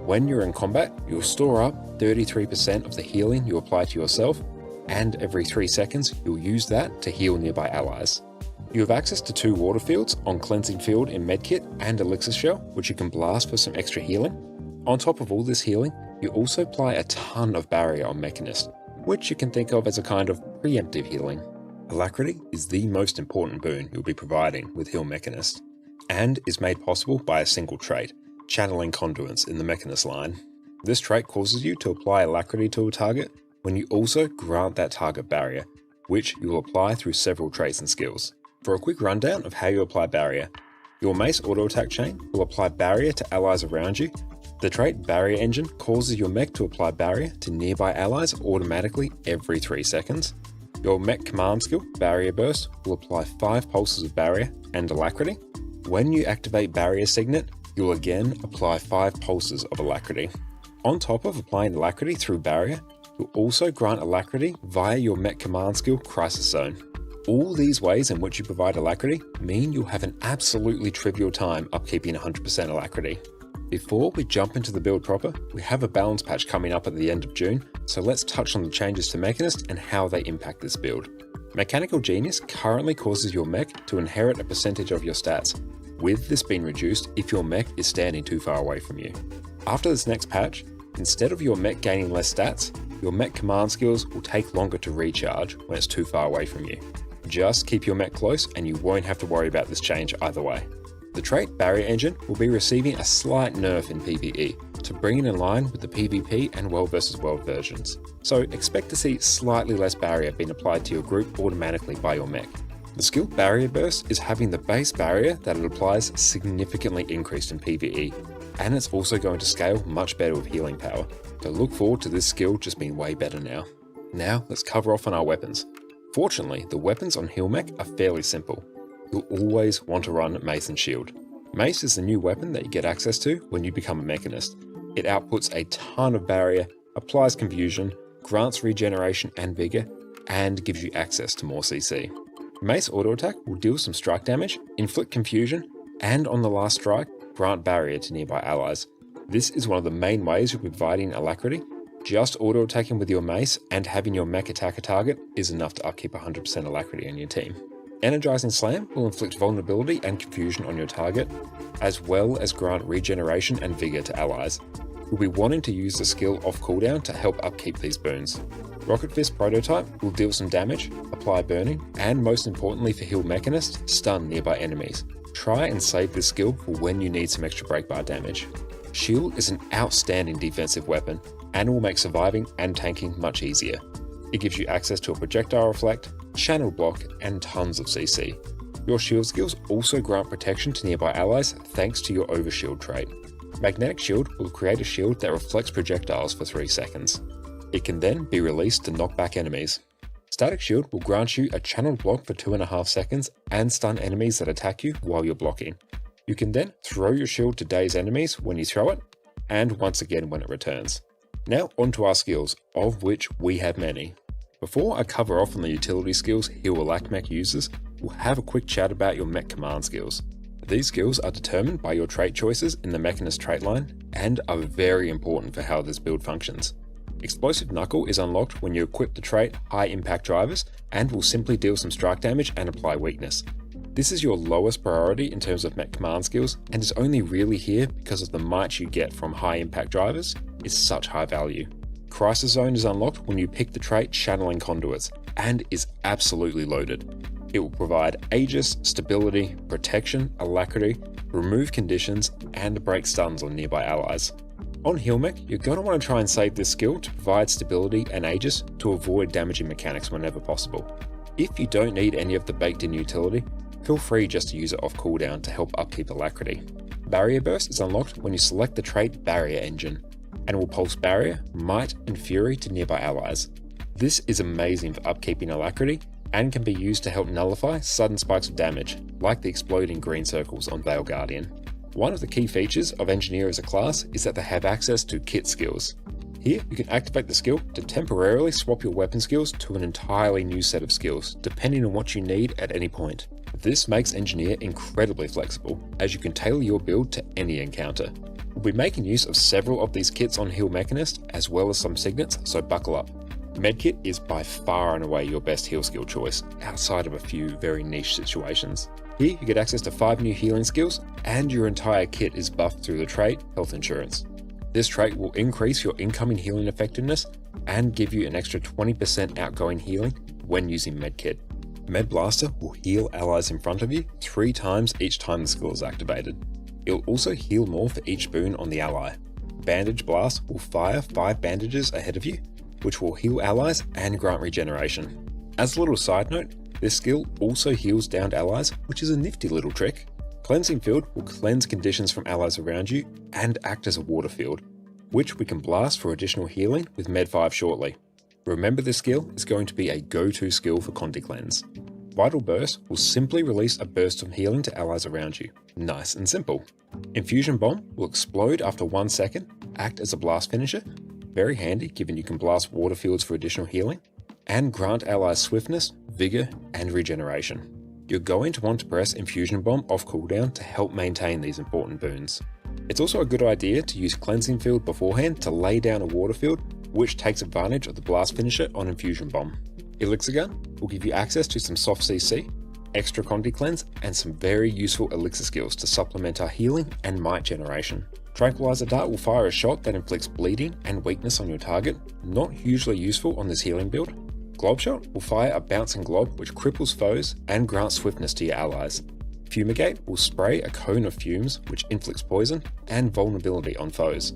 S13: when you're in combat, you'll store up 33% of the healing you apply to yourself, and every 3 seconds you'll use that to heal nearby allies. You have access to 2 water fields on Cleansing Field in Medkit and Elixir Shell, which you can blast for some extra healing. On top of all this healing, you also apply a ton of barrier on Mechanist, which you can think of as a kind of preemptive healing. Alacrity is the most important boon you'll be providing with Heal Mechanist, and is made possible by a single trait, Channeling Conduits in the Mechanist line. This trait causes you to apply Alacrity to a target when you also grant that target barrier, which you will apply through several traits and skills. For a quick rundown of how you apply barrier, your Mace auto attack chain will apply barrier to allies around you. The trait Barrier Engine causes your mech to apply barrier to nearby allies automatically every 3 seconds. Your mech command skill, Barrier Burst, will apply 5 pulses of barrier and alacrity. When you activate Barrier Signet, you'll again apply 5 pulses of alacrity. On top of applying alacrity through barrier, you'll also grant alacrity via your mech command skill, Crisis Zone. All these ways in which you provide alacrity mean you'll have an absolutely trivial time upkeeping 100% alacrity. Before we jump into the build proper, we have a balance patch coming up at the end of June, so let's touch on the changes to Mechanist and how they impact this build. Mechanical Genius currently causes your mech to inherit a percentage of your stats, with this being reduced if your mech is standing too far away from you. After this next patch, instead of your mech gaining less stats, your mech command skills will take longer to recharge when it's too far away from you. Just keep your mech close and you won't have to worry about this change either way. The trait Barrier Engine will be receiving a slight nerf in PvE to bring it in line with the PvP and World vs World versions, so expect to see slightly less barrier being applied to your group automatically by your mech. The skill Barrier Burst is having the base barrier that it applies significantly increased in PvE, and it's also going to scale much better with healing power, so look forward to this skill just being way better now. Now let's cover off on our weapons. Fortunately, the weapons on Heal Mech are fairly simple. You'll always want to run Mace and Shield. Mace is the new weapon that you get access to when you become a Mechanist. It outputs a ton of barrier, applies confusion, grants regeneration and vigor, and gives you access to more CC. Mace auto attack will deal some strike damage, inflict confusion, and on the last strike, grant barrier to nearby allies. This is one of the main ways you'll be providing alacrity. Just auto attacking with your mace and having your mech attack a target is enough to upkeep 100% alacrity on your team. Energizing Slam will inflict vulnerability and confusion on your target, as well as grant regeneration and vigor to allies. You'll be wanting to use the skill off cooldown to help upkeep these boons. Rocket Fist Prototype will deal some damage, apply burning, and most importantly for Heal Mechanist, stun nearby enemies. Try and save this skill for when you need some extra break bar damage. Shield is an outstanding defensive weapon, and will make surviving and tanking much easier. It gives you access to a projectile reflect, channel block, and tons of CC. Your shield skills also grant protection to nearby allies thanks to your Overshield trait. Magnetic Shield will create a shield that reflects projectiles for 3 seconds. It can then be released to knock back enemies. Static Shield will grant you a channeled block for 2.5 seconds and stun enemies that attack you while you're blocking. You can then throw your shield to daze enemies when you throw it, and once again when it returns. Now onto our skills, of which we have many. Before I cover off on the utility skills Heal Alac Mech uses, we'll have a quick chat about your mech command skills. These skills are determined by your trait choices in the Mechanist trait line, and are very important for how this build functions.
S1: Explosive Knuckle is unlocked when you equip the trait High Impact Drivers and will simply deal some strike damage and apply weakness. This is your lowest priority in terms of mech command skills and is only really here because of the might you get from High Impact Drivers is such high value. Crisis Zone is unlocked when you pick the trait Channeling Conduits and is absolutely loaded. It will provide Aegis, stability, protection, alacrity, remove conditions, and break stuns on nearby allies. On Heal Mech, you're going to want to try and save this skill to provide stability and Aegis to avoid damaging mechanics whenever possible. If you don't need any of the baked in utility, feel free just to use it off cooldown to help upkeep alacrity. Barrier Burst is unlocked when you select the trait Barrier Engine, and will pulse Barrier, Might, and Fury to nearby allies. This is amazing for upkeeping alacrity and can be used to help nullify sudden spikes of damage, like the exploding green circles on Veil Guardian. One of the key features of Engineer as a class is that they have access to kit skills. Here, you can activate the skill to temporarily swap your weapon skills to an entirely new set of skills, depending on what you need at any point. This makes Engineer incredibly flexible, as you can tailor your build to any encounter. We'll be making use of several of these kits on Heal Mechanist, as well as some signets, so buckle up. Medkit is by far and away your best heal skill choice, outside of a few very niche situations. Here you get access to 5 new healing skills, and your entire kit is buffed through the trait Health Insurance. This trait will increase your incoming healing effectiveness and give you an extra 20% outgoing healing when using Medkit. Med Blaster will heal allies in front of you 3 times each time the skill is activated. It will also heal more for each boon on the ally. Bandage Blast will fire 5 bandages ahead of you, which will heal allies and grant regeneration. As a little side note, this skill also heals downed allies, which is a nifty little trick. Cleansing Field will cleanse conditions from allies around you and act as a water field, which we can blast for additional healing with Med 5 shortly. Remember, this skill is going to be a go-to skill for Conti Cleanse. Vital Burst will simply release a burst of healing to allies around you. Nice and simple. Infusion Bomb will explode after 1 second, act as a blast finisher, very handy given you can blast water fields for additional healing, and grant allies swiftness, vigor, and regeneration. You're going to want to press Infusion Bomb off cooldown to help maintain these important boons. It's also a good idea to use Cleansing Field beforehand to lay down a water field, which takes advantage of the blast finisher on Infusion Bomb. Elixir Gun will give you access to some soft CC, extra Conti Cleanse, and some very useful elixir skills to supplement our healing and might generation. Tranquilizer Dart will fire a shot that inflicts bleeding and weakness on your target, not hugely useful on this healing build. Glob Shot will fire a bouncing glob which cripples foes and grants swiftness to your allies. Fumigate will spray a cone of fumes which inflicts poison and vulnerability on foes.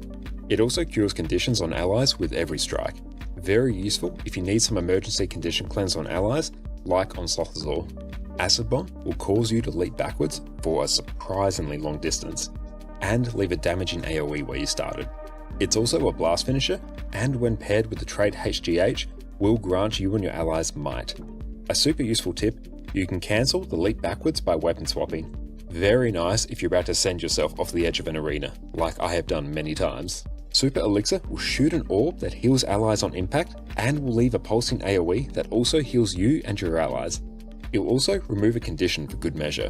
S1: It also cures conditions on allies with every strike. Very useful if you need some emergency condition cleanse on allies, like on Slothazor. Acid Bomb will cause you to leap backwards for a surprisingly long distance, and leave a damaging AoE where you started. It's also a blast finisher, and when paired with the trait HGH, will grant you and your allies might. A super useful tip, you can cancel the leap backwards by weapon swapping. Very nice if you're about to send yourself off the edge of an arena, like I have done many times. Super Elixir will shoot an orb that heals allies on impact, and will leave a pulsing AoE that also heals you and your allies. It will also remove a condition for good measure.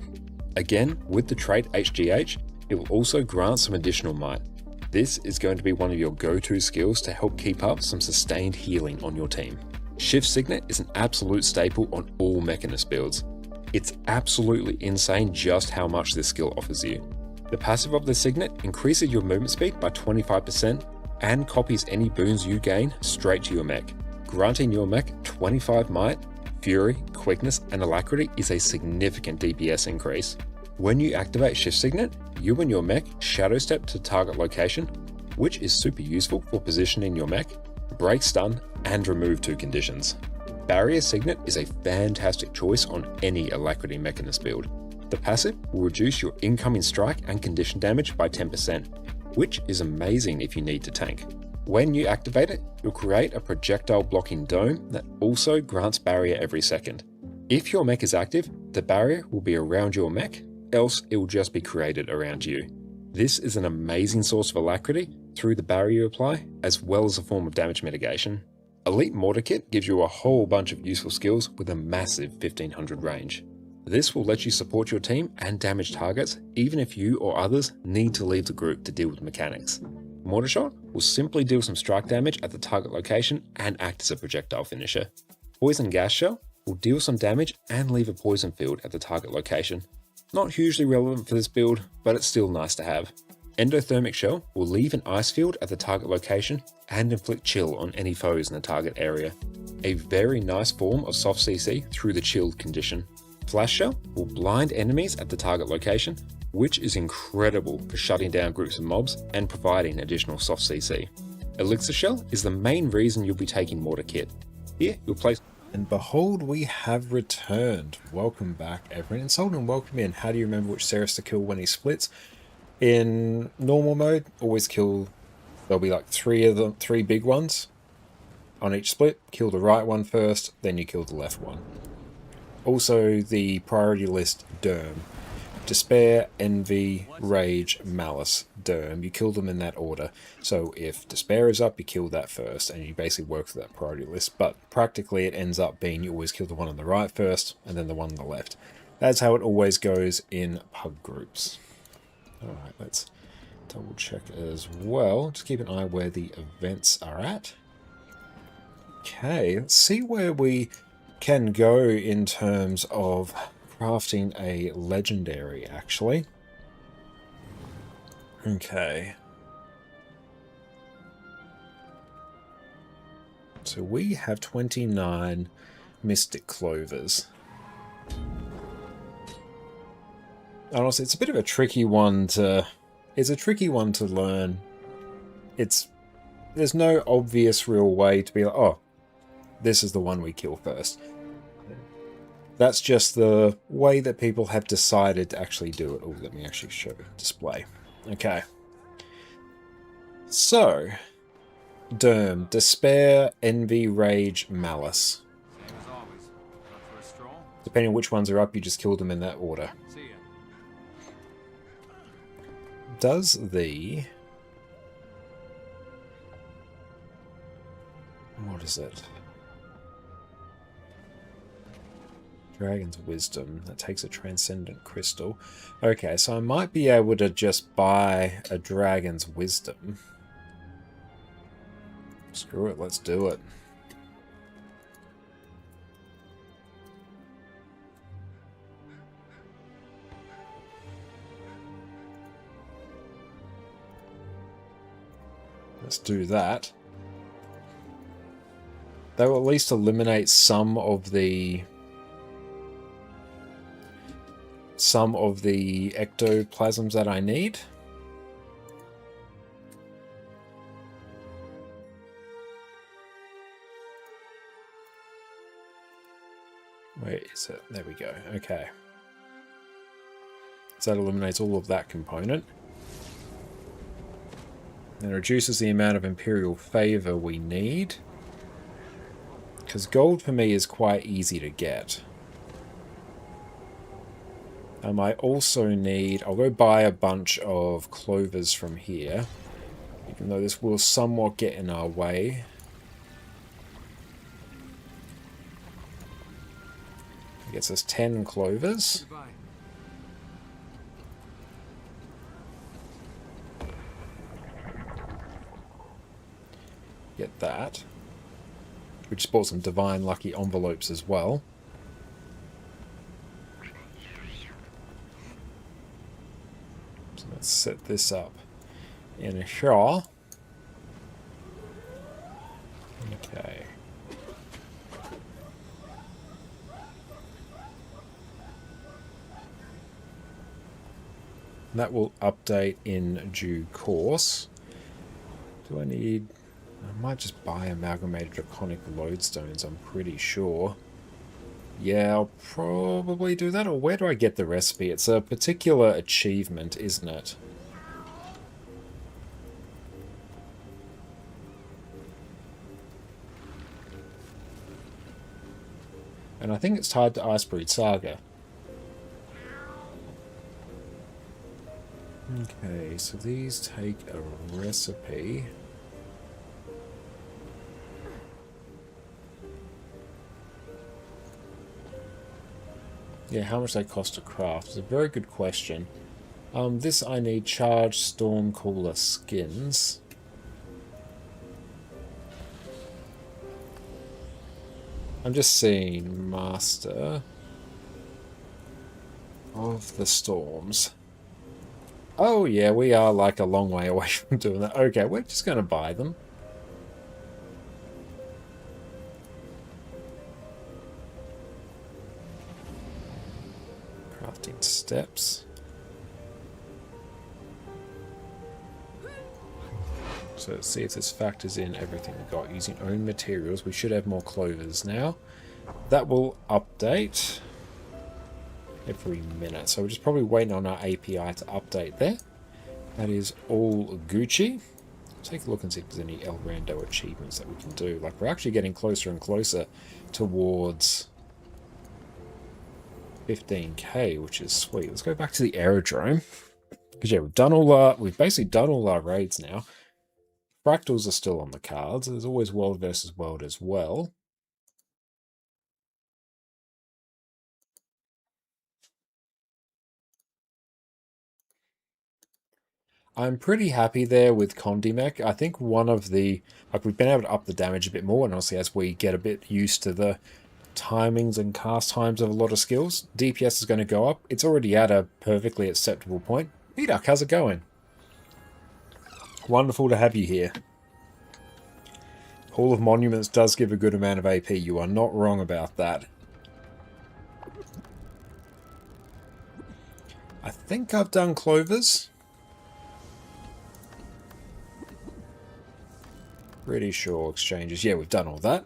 S1: Again, with the trait HGH, it will also grant some additional might. This is going to be one of your go-to skills to help keep up some sustained healing on your team. Shift Signet is an absolute staple on all Mechanist builds. It's absolutely insane just how much this skill offers you. The passive of the Signet increases your movement speed by 25% and copies any boons you gain straight to your mech. Granting your mech 25 might, fury, quickness, and alacrity is a significant DPS increase. When you activate Shift Signet, you and your mech shadow step to target location, which is super useful for positioning your mech, break stun, and remove 2 conditions. Barrier Signet is a fantastic choice on any Alacrity Mechanist build. The passive will reduce your incoming strike and condition damage by 10%, which is amazing if you need to tank. When you activate it, you'll create a projectile blocking dome that also grants barrier every second. If your mech is active, the barrier will be around your mech, else it will just be created around you. This is an amazing source of alacrity through the barrier you apply, as well as a form of damage mitigation. Elite Mortar Kit gives you a whole bunch of useful skills with a massive 1500 range. This will let you support your team and damage targets even if you or others need to leave the group to deal with mechanics.
S13: Mortar Shot will simply deal some strike damage at the target location and act as a projectile finisher. Poison Gas Shell will deal some damage and leave a poison field at the target location. Not hugely relevant for this build, but it's still nice to have. Endothermic Shell will leave an ice field at the target location and inflict chill on any foes in the target area. A very nice form of soft CC through the chilled condition. Flash Shell will blind enemies at the target location, which is incredible for shutting down groups of mobs and providing additional soft CC. Elixir Shell is the main reason you'll be taking Mortar Kit. Here, you'll place...
S1: And behold, we have returned. Welcome back, everyone. And Solden, welcome in. How do you remember which Ceres to kill when he splits? In normal mode, always kill... There'll be like three big ones on each split. Kill the right one first, then you kill the left one. Also, the priority list Derm. Despair, Envy, Rage, Malice, Derm. You kill them in that order. So if Despair is up, you kill that first, and you basically work through that priority list. But practically it ends up being you always kill the one on the right first, and then the one on the left. That's how it always goes in pug groups. Alright, let's double check as well. Just keep an eye where the events are at. Okay, let's see where we can go in terms of crafting a legendary, actually. Okay. So we have 29 Mystic Clovers. Honestly, it's a bit of a tricky one to... It's a tricky one to learn. There's no obvious real way to be like, oh, this is the one we kill first. That's just the way that people have decided to actually do it. Oh, let me actually show display. Okay. So, Derm, Despair, Envy, Rage, Malice. Depending on which ones are up, you just kill them in that order. Does the... What is it? Dragon's Wisdom. That takes a Transcendent Crystal. Okay, so I might be able to just buy a Dragon's Wisdom. Screw it, let's do it. Let's do that. That will at least eliminate some of the ectoplasms that I need. Where is it? There we go. Okay. So that eliminates all of that component. And reduces the amount of Imperial Favor we need. Because gold for me is quite easy to get. I might also need... I'll go buy a bunch of clovers from here. Even though this will somewhat get in our way. It gets us 10 clovers. Get that. We just bought some Divine Lucky Envelopes as well. So let's set this up in a shaw. Okay. That will update in due course. Do I need... I might just buy Amalgamated Draconic Lodestones, I'm pretty sure. Yeah, I'll probably do that. Or where do I get the recipe? It's a particular achievement, isn't it? And I think it's tied to Icebreed Saga. Okay, so these take a recipe. Yeah, how much they cost to craft? It's a very good question. This I need Charged Stormcaller skins. I'm just seeing Master of the Storms. Oh yeah, we are like a long way away from doing that. Okay, we're just going to buy them. Crafting steps. So let's see if this factors in everything we've got. Using own materials, we should have more clovers now. That will update every minute. So we're just probably waiting on our API to update there. That is all Gucci. Take a look and see if there's any El Rando achievements that we can do. Like, we're actually getting closer and closer towards 15k, which is sweet. Let's go back to the aerodrome. Because yeah, we've basically done all our raids now. Fractals are still on the cards. There's always world versus world as well. I'm pretty happy there with Condimech. I think one of the... Like, we've been able to up the damage a bit more, and honestly, as we get a bit used to the timings and cast times of a lot of skills, DPS is going to go up. It's already at a perfectly acceptable point. Meduck, how's it going? Wonderful to have you here. Hall of Monuments does give a good amount of AP. You are not wrong about that. I think I've done clovers. Pretty sure exchanges. Yeah, we've done all that.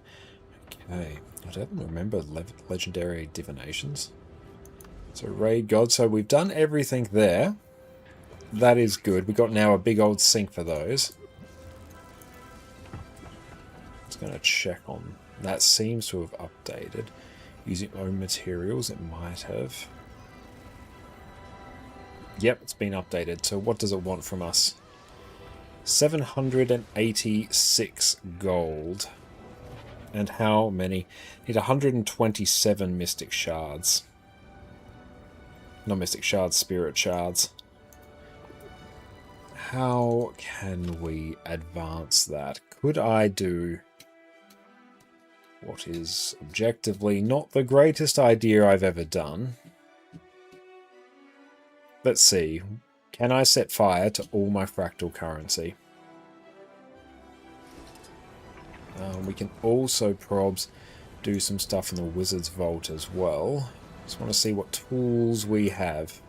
S1: Okay. I don't remember legendary divinations. So raid god. So we've done everything there. That is good. We've got now a big old sink for those. Just going to check on... That seems to have updated. Using own materials, it might have. Yep, it's been updated. So what does it want from us? 786 gold. And how many? Need 127 mystic shards. Not mystic shards, spirit shards. How can we advance that? Could I do what is objectively not the greatest idea I've ever done? Let's see. Can I set fire to all my fractal currency? We can also probs do some stuff in the Wizard's Vault as well. Just want to see what tools we have.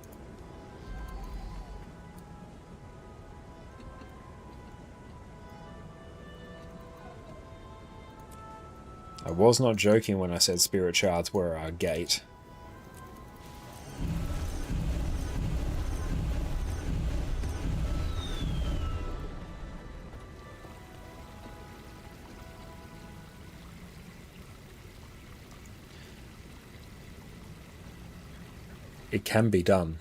S1: I was not joking when I said spirit shards were our gate. It can be done.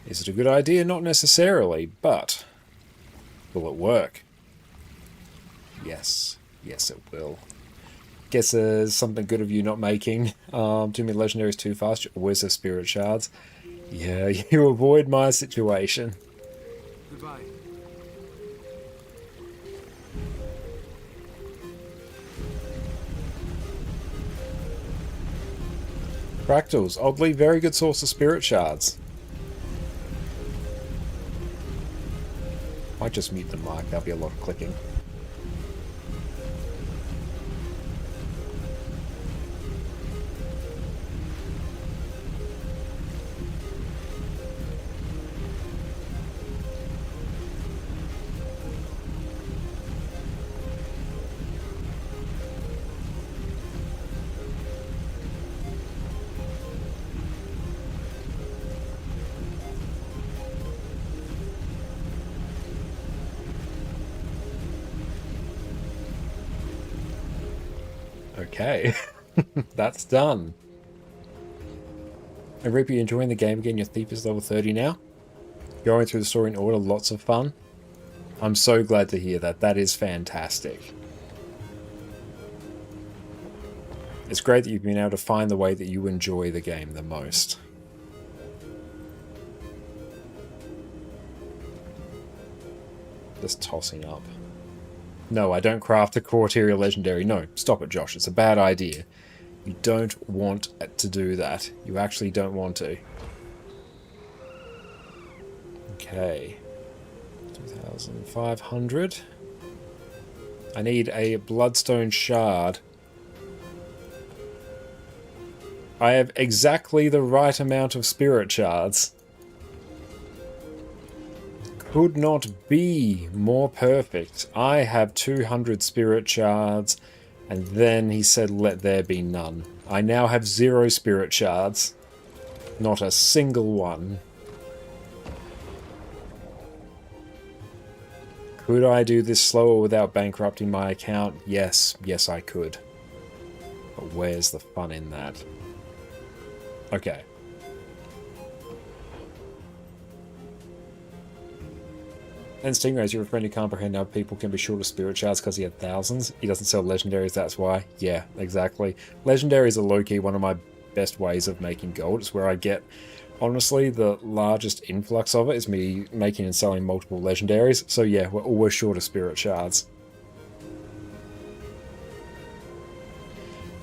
S1: Is it a good idea? Not necessarily, but will it work? Yes. Yes, it will. Guess there's something good of you not making too many legendaries too fast. You always have spirit shards. Yeah, you avoid my situation.
S10: Goodbye.
S1: Fractals, oddly very good source of spirit shards. Might just mute the mic, there'll be a lot of clicking. Okay, that's done. And Reaper, you enjoying the game again? Your thief is level 30 now. Going through the story in order, lots of fun. I'm so glad to hear that. That is fantastic. It's great that you've been able to find the way that you enjoy the game the most. Just tossing up. No, I don't craft a core tier legendary. No, stop it, Josh. It's a bad idea. You don't want to do that. You actually don't want to. Okay. 2,500. I need a bloodstone shard. I have exactly the right amount of spirit shards. Could not be more perfect. I have 200 spirit shards, and then he said, let there be none. I now have 0 spirit shards. Not a single one. Could I do this slower without bankrupting my account? Yes. Yes, I could. But where's the fun in that? Okay. And Stingrays, you're a friend who can't comprehend how people can be short of spirit shards because he had thousands. He doesn't sell legendaries, that's why. Yeah, exactly. Legendaries are low-key one of my best ways of making gold. It's where I get, honestly, the largest influx of it is me making and selling multiple legendaries. So yeah, we're always short of spirit shards.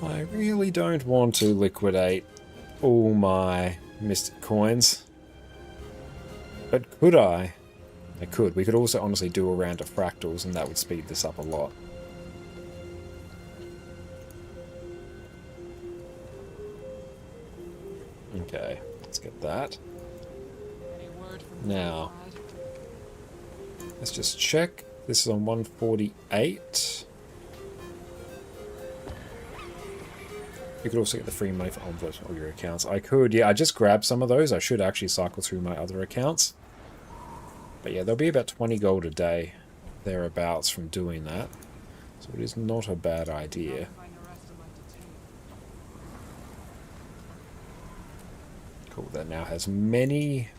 S1: I really don't want to liquidate all my mystic coins. But could I? I could. We could also honestly do a round of fractals and that would speed this up a lot. Okay, let's get that. Now, let's just check. This is on 148. You could also get the free money for envelopes on all your accounts. I could, yeah, I just grabbed some of those. I should actually cycle through my other accounts. But yeah, there'll be about 20 gold a day, thereabouts, from doing that. So it is not a bad idea. Cool, that now has many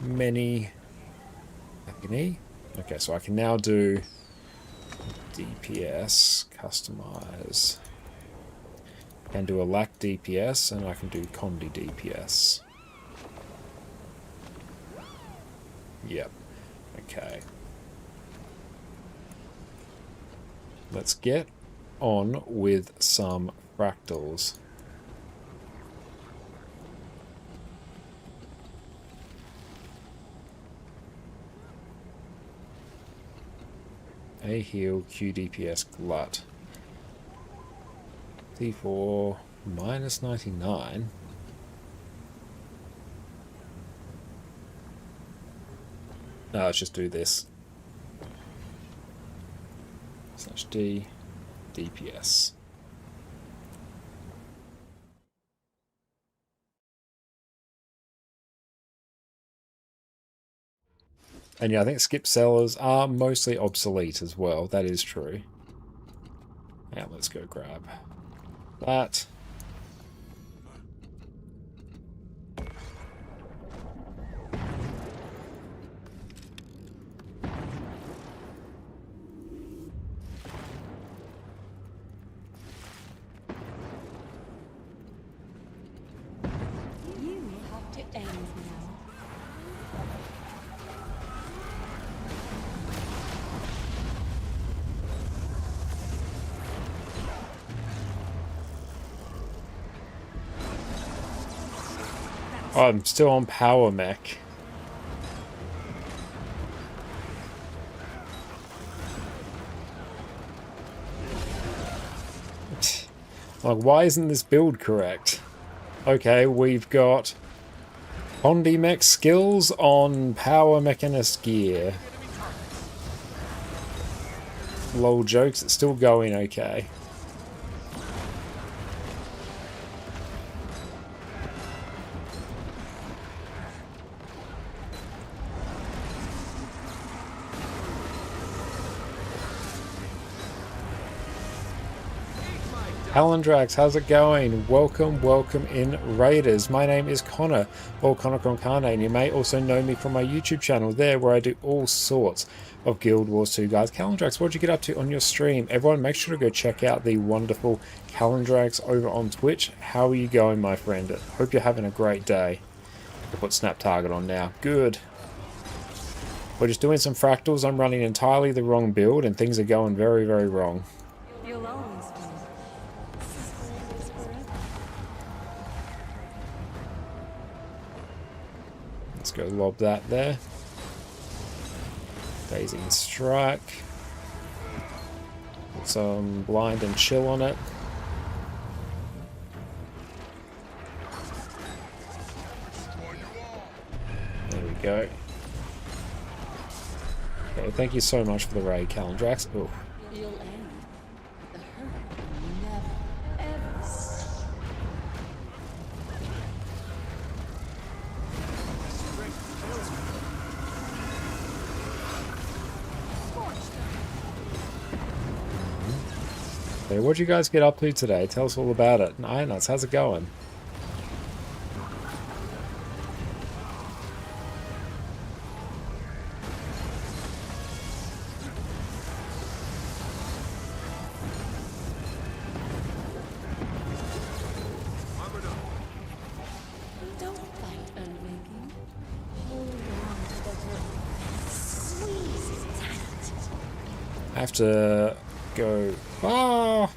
S1: agony. Okay, so I can now do DPS, customize. I can do a lack DPS, and I can do Condi DPS. Yep. Okay. Let's get on with some fractals. A heal, Q DPS, glut. D4 minus 99. No, let's just do this. /D DPS. And yeah, I think skip sellers are mostly obsolete as well. That is true. Now let's go grab that.
S8: You have to end now.
S1: Oh, I'm still on power mech. Like, why isn't this build correct? Okay, we've got Condi mech skills on power mechanist gear. Lol jokes, it's still going okay. Calendrax, how's it going? Welcome, welcome in Raiders. My name is Connor, or Connor Concane, and you may also know me from my YouTube channel there, where I do all sorts of Guild Wars 2 guys. Calendrax, what'd you get up to on your stream? Everyone, make sure to go check out the wonderful Calendrax over on Twitch. How are you going, my friend? Hope you're having a great day. I'll put Snap Target on now. Good. We're just doing some fractals. I'm running entirely the wrong build, and things are going very, very wrong.
S2: You'll always be.
S1: Let's go lob that there. Dazing Strike. Put some Blind and Chill on it. There we go. Okay, thank you so much for the raid, Calendrax. Oh.
S6: You'll end. The hurt will never, ever stop.
S1: Hey, what'd you guys get up to today? Tell us all about it. Ironuts, how's it going?
S6: Don't fight unmaking. Hold on to the hook. Squeeze it tight.
S1: I have to go. Ah!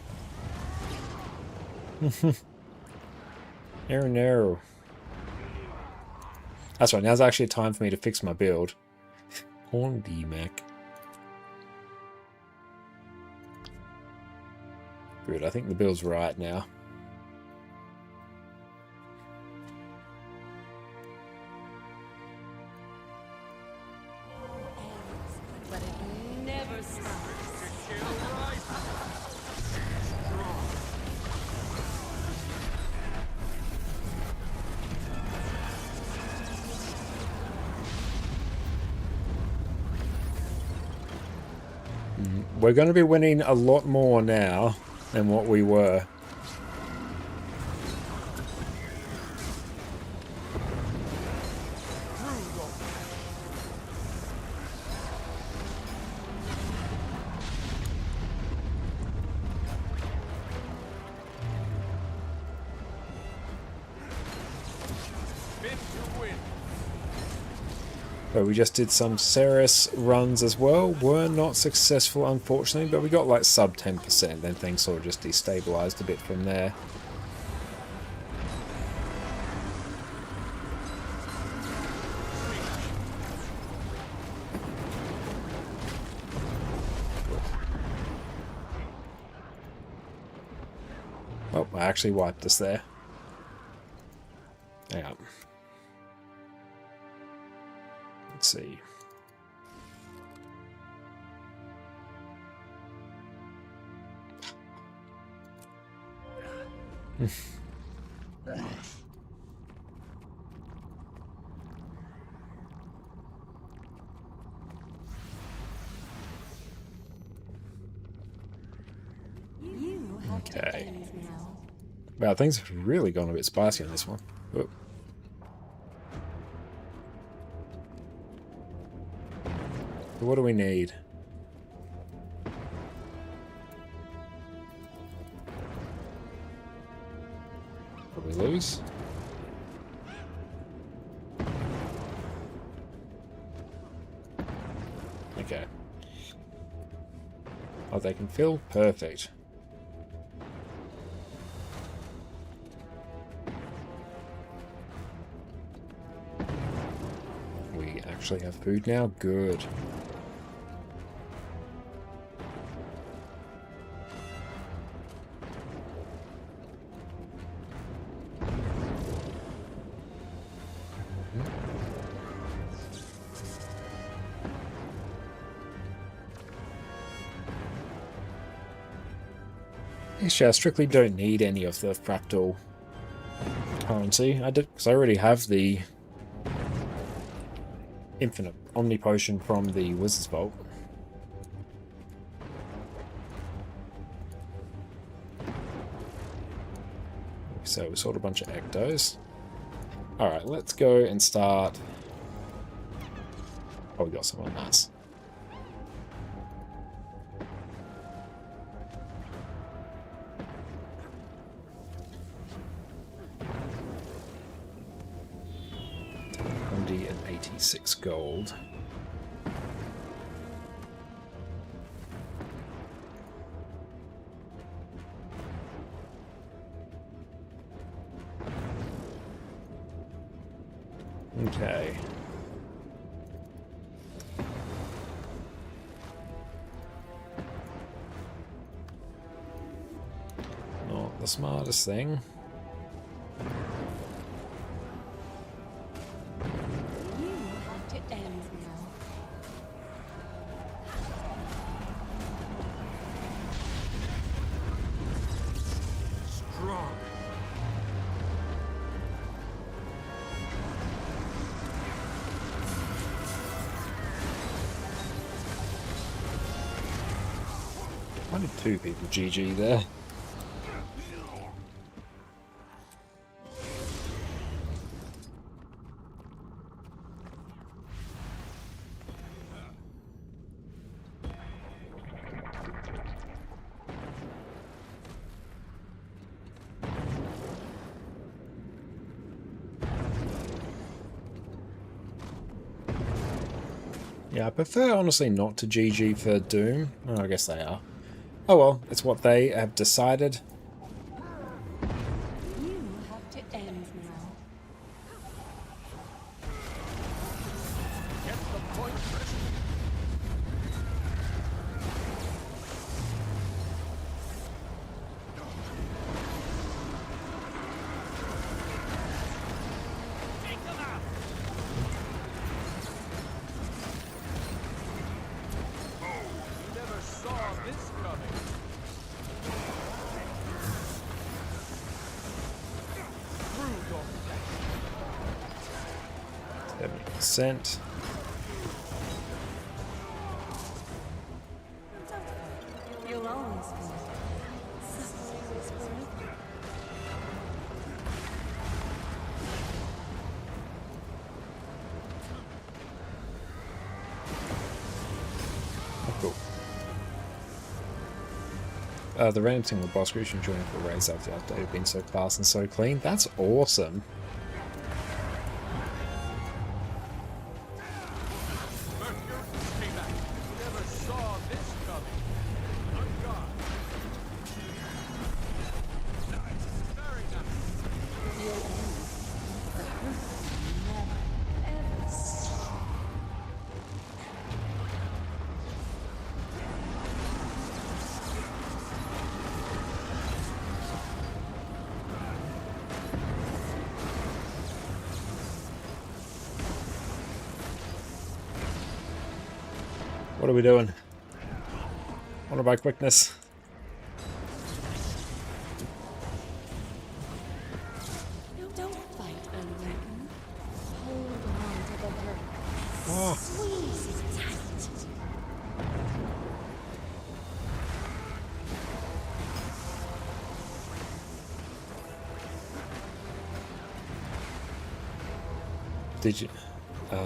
S1: No. That's right, now's actually a time for me to fix my build. Horn D-Mac. Good, I think the build's right now.
S6: But it never stops.
S1: We're going to be winning a lot more now than what we were. But we just did some Ceres runs as well. Were not successful, unfortunately, but we got like sub 10%. Then things sort of just destabilized a bit from there. Oh, I actually wiped us there. Hang on. Let's see. Okay. Wow, things have really gone a bit spicy on this one. Oh. What do we need? Did we lose? Okay. Oh, they can fill? Perfect. We actually have food now? Good. Actually, I strictly don't need any of the fractal currency. I did, because I already have the infinite Omni Potion from the Wizard's Vault. So we saw a bunch of ectos. Alright, let's go and start... Oh, we got someone nice. $186 gold. Okay. Not the smartest thing.
S12: You have to end now.
S10: Strong.
S1: Only 2 people GG there. Yeah, I prefer honestly not to GG for Doom. Oh, I guess they are. Oh well, it's what they have decided.
S12: You have to end now.
S10: Get the point.
S1: 70%.
S12: You'll always be.
S1: Cool. The random single boss creation joining for raids after the update have been so fast and so clean. That's awesome. What are we doing? What about quickness?
S12: Don't fight, Unreckon. Hold on to the hurt.
S1: Oh.
S12: Squeeze it tight.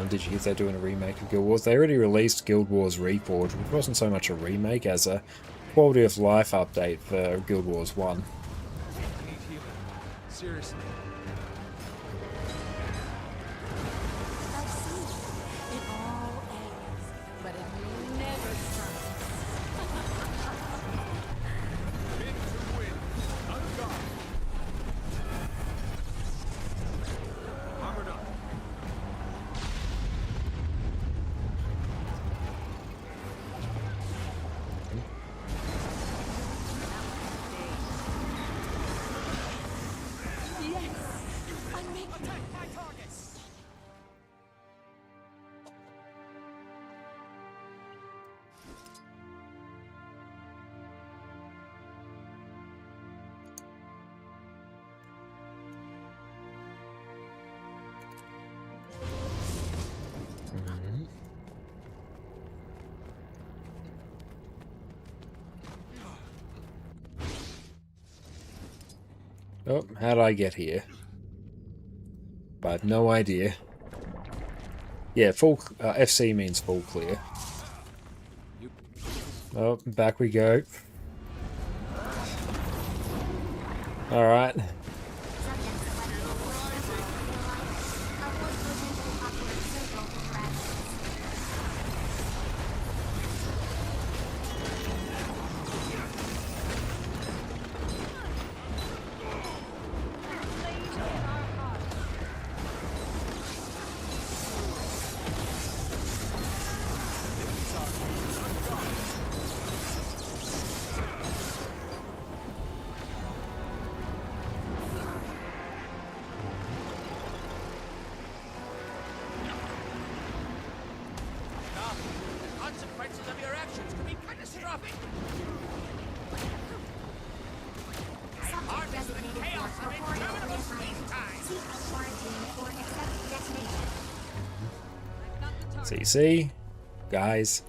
S1: Did you hear they're doing a remake of Guild Wars? They already released Guild Wars Reforged, which wasn't so much a remake as a quality of life update for Guild Wars 1.
S10: Seriously.
S12: I've seen it in all areas, but it never stops.
S10: Armored up.
S12: Yes.
S1: Oh, how did I get here? I have no idea. Yeah, full FC means full clear. Oh, back we go. Alright. CC, guys.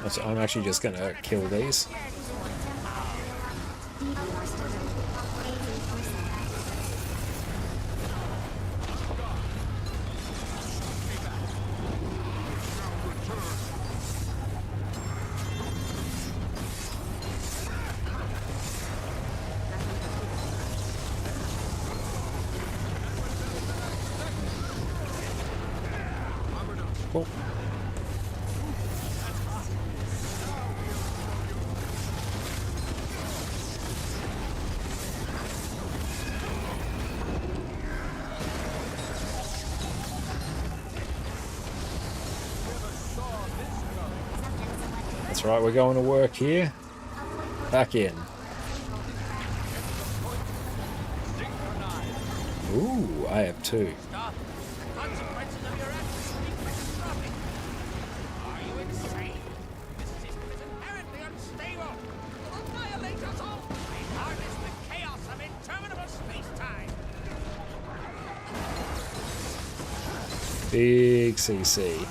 S1: So I'm actually just gonna kill these. Cool. That's right, we're going to work here. Back in. Ooh, I have two. Big CC.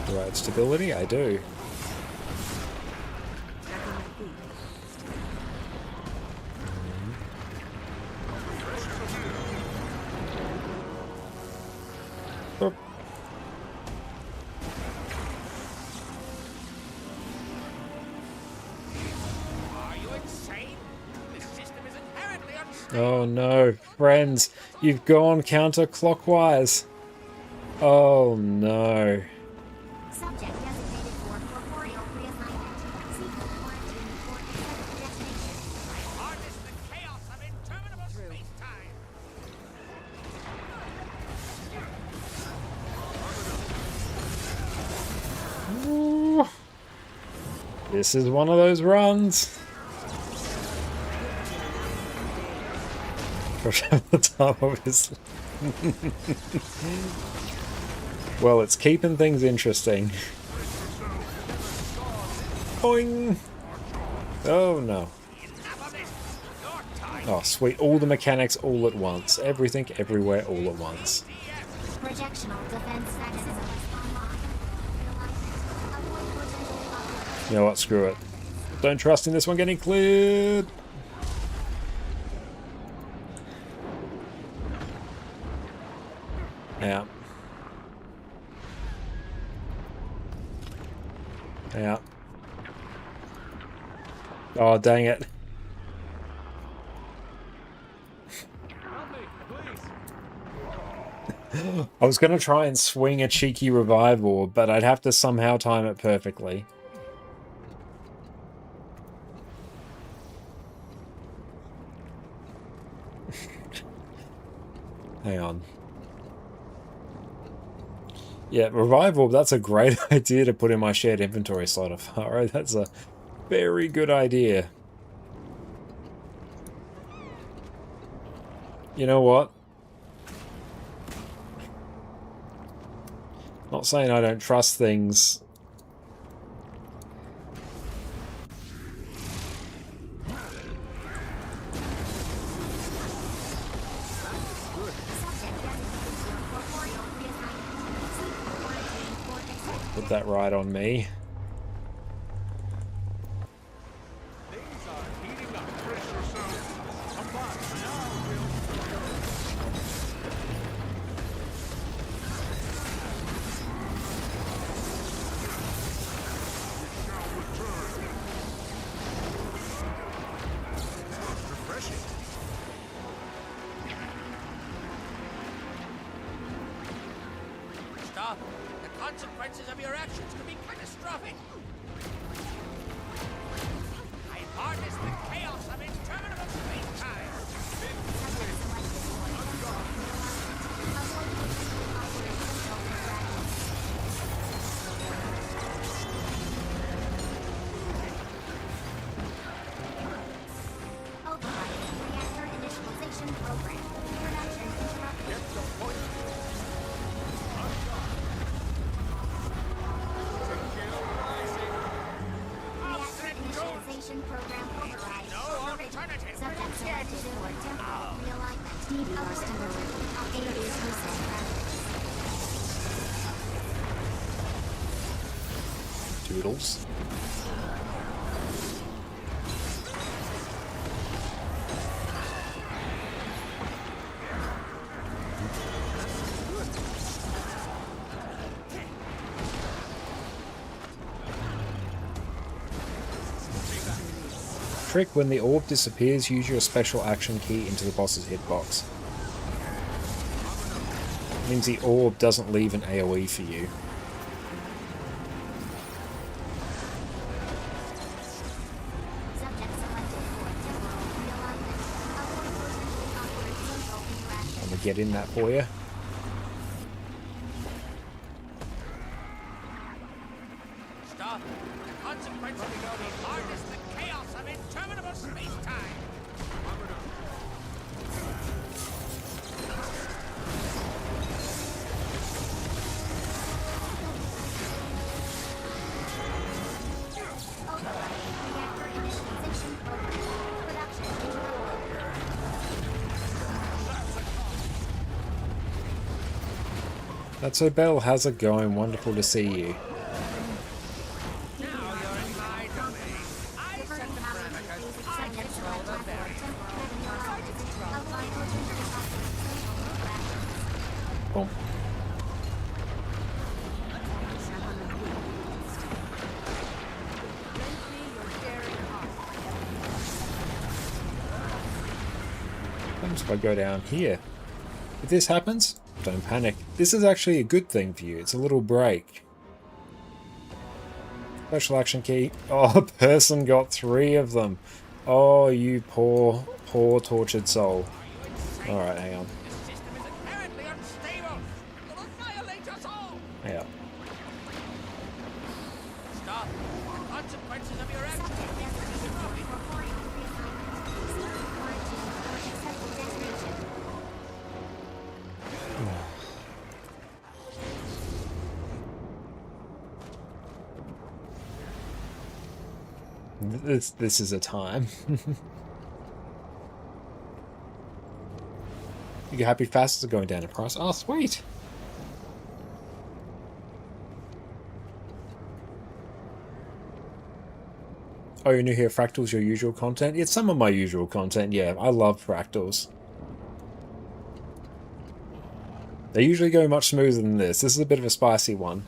S1: Do I have stability? I do. Oh. Oh no, friends, you've gone counterclockwise. Oh no. Ooh. This is one of those runs. The time, obviously. Well, it's keeping things interesting. Boing! Oh no. Oh sweet, all the mechanics all at once. Everything, everywhere, all at once. You know what, screw it. Don't trust in this one getting cleared. Yeah. Yeah. Oh, dang it. I was going to try and swing a cheeky revival, but I'd have to somehow time it perfectly. Hang on. Yeah, revival, that's a great idea to put in my shared inventory slot of Alright, that's a very good idea. You know what? Not saying I don't trust things. Put that right on me.
S10: Stop! The consequences of your actions could be catastrophic! I harness the chaos of interminable space-time!
S1: Doodles. Trick, when the orb disappears, use your special action key into the boss's hitbox. Means the orb doesn't leave an AoE for you. I'm gonna get in that for you.
S10: Stop! The consequences of your harness the chaos of interminable space-time!
S1: That's so Belle, how's it going? Wonderful to see you. Boom. What happens if I go down here? If this happens, don't panic. This is actually a good thing for you. It's a little break. Special action key. Oh, a person got 3 of them. Oh, you poor, poor tortured soul. Alright, hang on. Yeah.
S10: Stop! The consequences of your actions could be catastrophic!
S1: This is a time. You happy fastest are going down in price. Oh, sweet. Oh, you're new here. Fractals, your usual content? It's some of my usual content, yeah. I love Fractals. They usually go much smoother than this. This is a bit of a spicy one.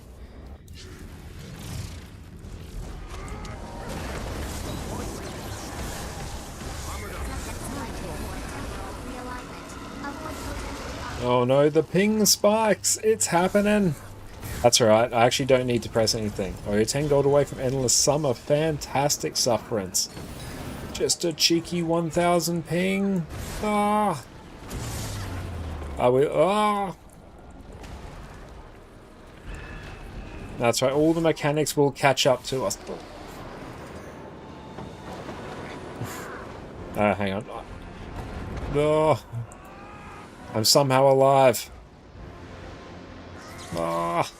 S1: Oh no, the ping spikes! It's happening! That's alright, I actually don't need to press anything. Oh, you're 10 gold away from Endless Summer. Fantastic sufferance. Just a cheeky 1000 ping. Ah! Are we... Ah! That's right, all the mechanics will catch up to us. Hang on. Oh! I'm somehow alive. Ah!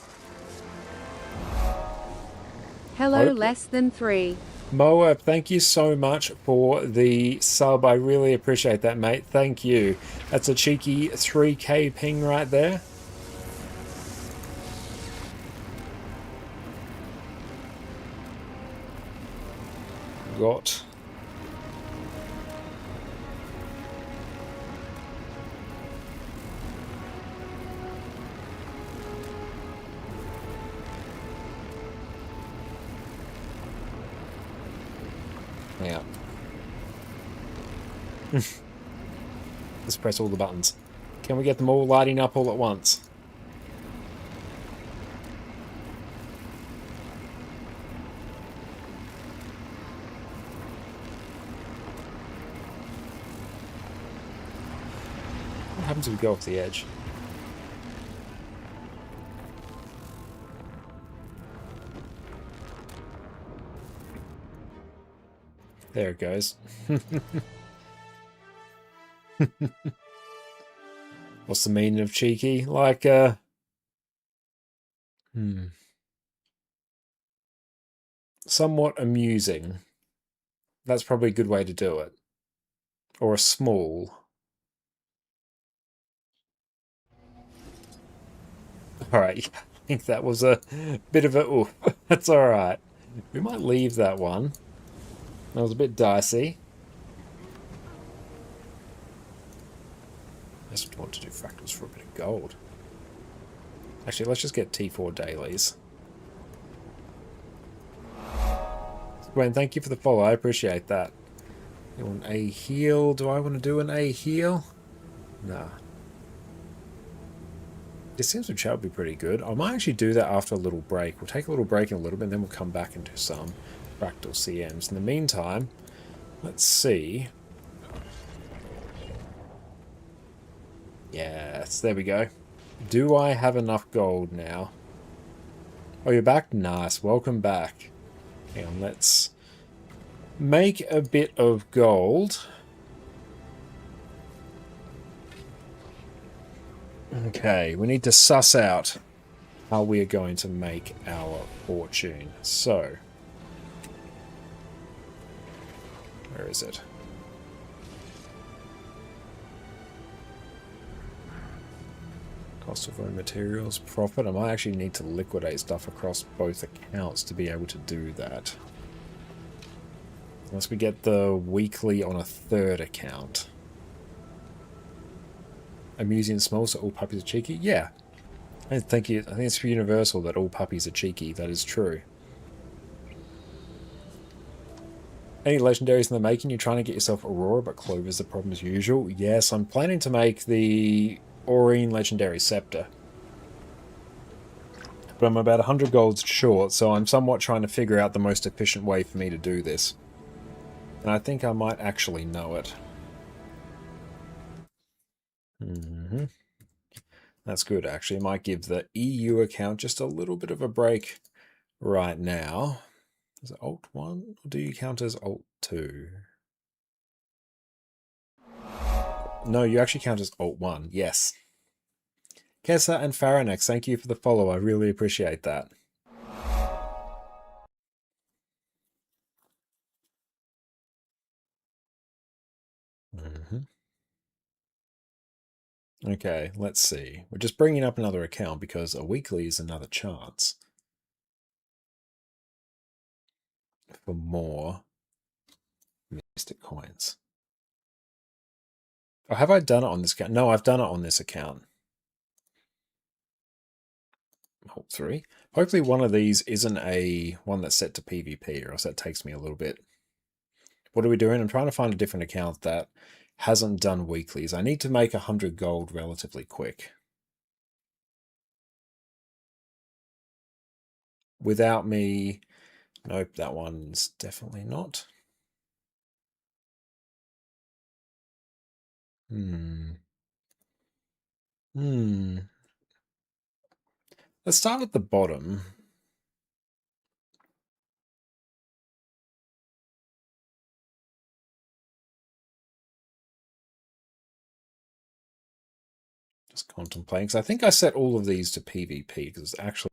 S11: Hello, less than 3.
S1: Moab, thank you so much for the sub. I really appreciate that, mate. Thank you. That's a cheeky 3k ping right there. Got... Yeah. Let's press all the buttons. Can we get them all lighting up all at once? What happens if we go off the edge? There it goes. What's the meaning of cheeky? Like, somewhat amusing. That's probably a good way to do it. Or a small. Alright, I think that was a bit of a... Ooh, that's alright. We might leave that one. That was a bit dicey. I just want to do fractals for a bit of gold. Actually, let's just get T4 dailies. Gwen, thank you for the follow. I appreciate that. You want a heal? Do I want to do an A heal? Nah. This seems to chat would be pretty good. I might actually do that after a little break. We'll take a little break in a little bit, and then we'll come back and do some fractal CMs. In the meantime, let's see. Yes, there we go. Do I have enough gold now? Oh, you're back? Nice. Welcome back. Hang on, let's make a bit of gold. Okay, we need to suss out how we are going to make our fortune. So, where is it? Cost of raw materials, profit. I might actually need to liquidate stuff across both accounts to be able to do that. Unless we get the weekly on a third account. Amusing small, so all puppies are cheeky? Yeah. I think it's universal that all puppies are cheeky. That is true. Any legendaries in the making? You're trying to get yourself Aurora, but Clover's the problem as usual. Yes, I'm planning to make the Aurene Legendary Scepter. But I'm about 100 golds short, so I'm somewhat trying to figure out the most efficient way for me to do this. And I think I might actually know it. That's good, actually. It might give the EU account just a little bit of a break right now. Is it Alt 1? Or do you count as Alt 2? No, you actually count as Alt 1. Yes. Kessa and Faranex, thank you for the follow. I really appreciate that. Okay, let's see. We're just bringing up another account because a weekly is another chance for more Mystic Coins. Oh, have I done it on this account? No, I've done it on this account. Hold 3. Hopefully one of these isn't one that's set to PvP, or else that takes me a little bit. What are we doing? I'm trying to find a different account that hasn't done weeklies. I need to make 100 gold relatively quick. Without me... Nope, that one's definitely not. Let's start at the bottom. Just contemplating, because I think I set all of these to PvP, because it's actually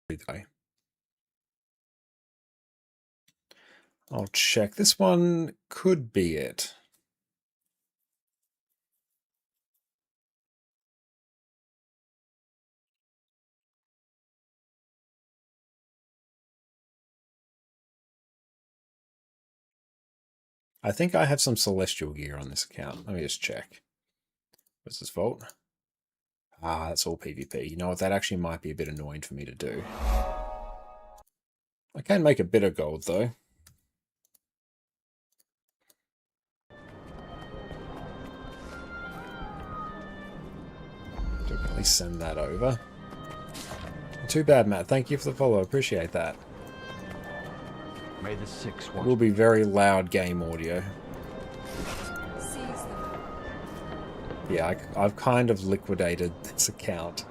S1: the guy. I'll check. This one could be it. I think I have some Celestial gear on this account. Let me just check. What's this vault? Ah, that's all PvP. You know what? That actually might be a bit annoying for me to do. I can make a bit of gold, though. Definitely send that over. Too bad, Matt. Thank you for the follow. Appreciate that.
S5: May the 6
S1: It will be very loud game audio. Yeah, I've kind of liquidated this account.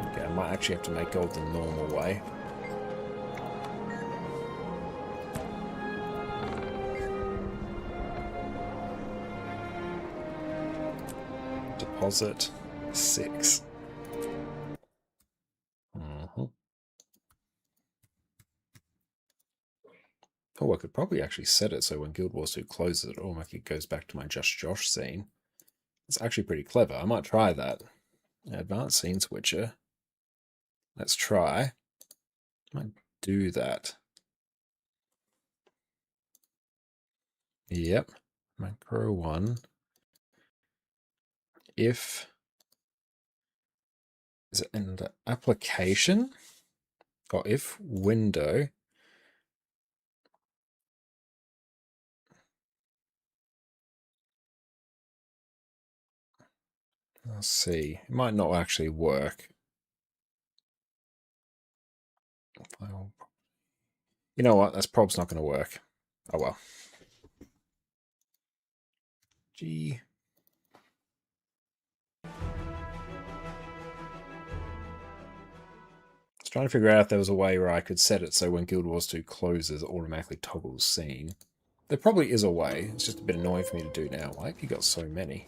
S1: Okay, I might actually have to make gold the normal way. Deposit 6. Oh, I could probably actually set it so when Guild Wars 2 closes, it automatically goes back to my Just Josh scene. It's actually pretty clever. I might try that. Advanced Scene Switcher. Let's try. Might do that. Yep. Macro 1. If... Is it under application? Or if window... Let's see. It might not actually work. You know what? That's probably not going to work. Oh well. G. I was trying to figure out if there was a way where I could set it so when Guild Wars 2 closes, it automatically toggles scene. There probably is a way. It's just a bit annoying for me to do now. Why have you got so many?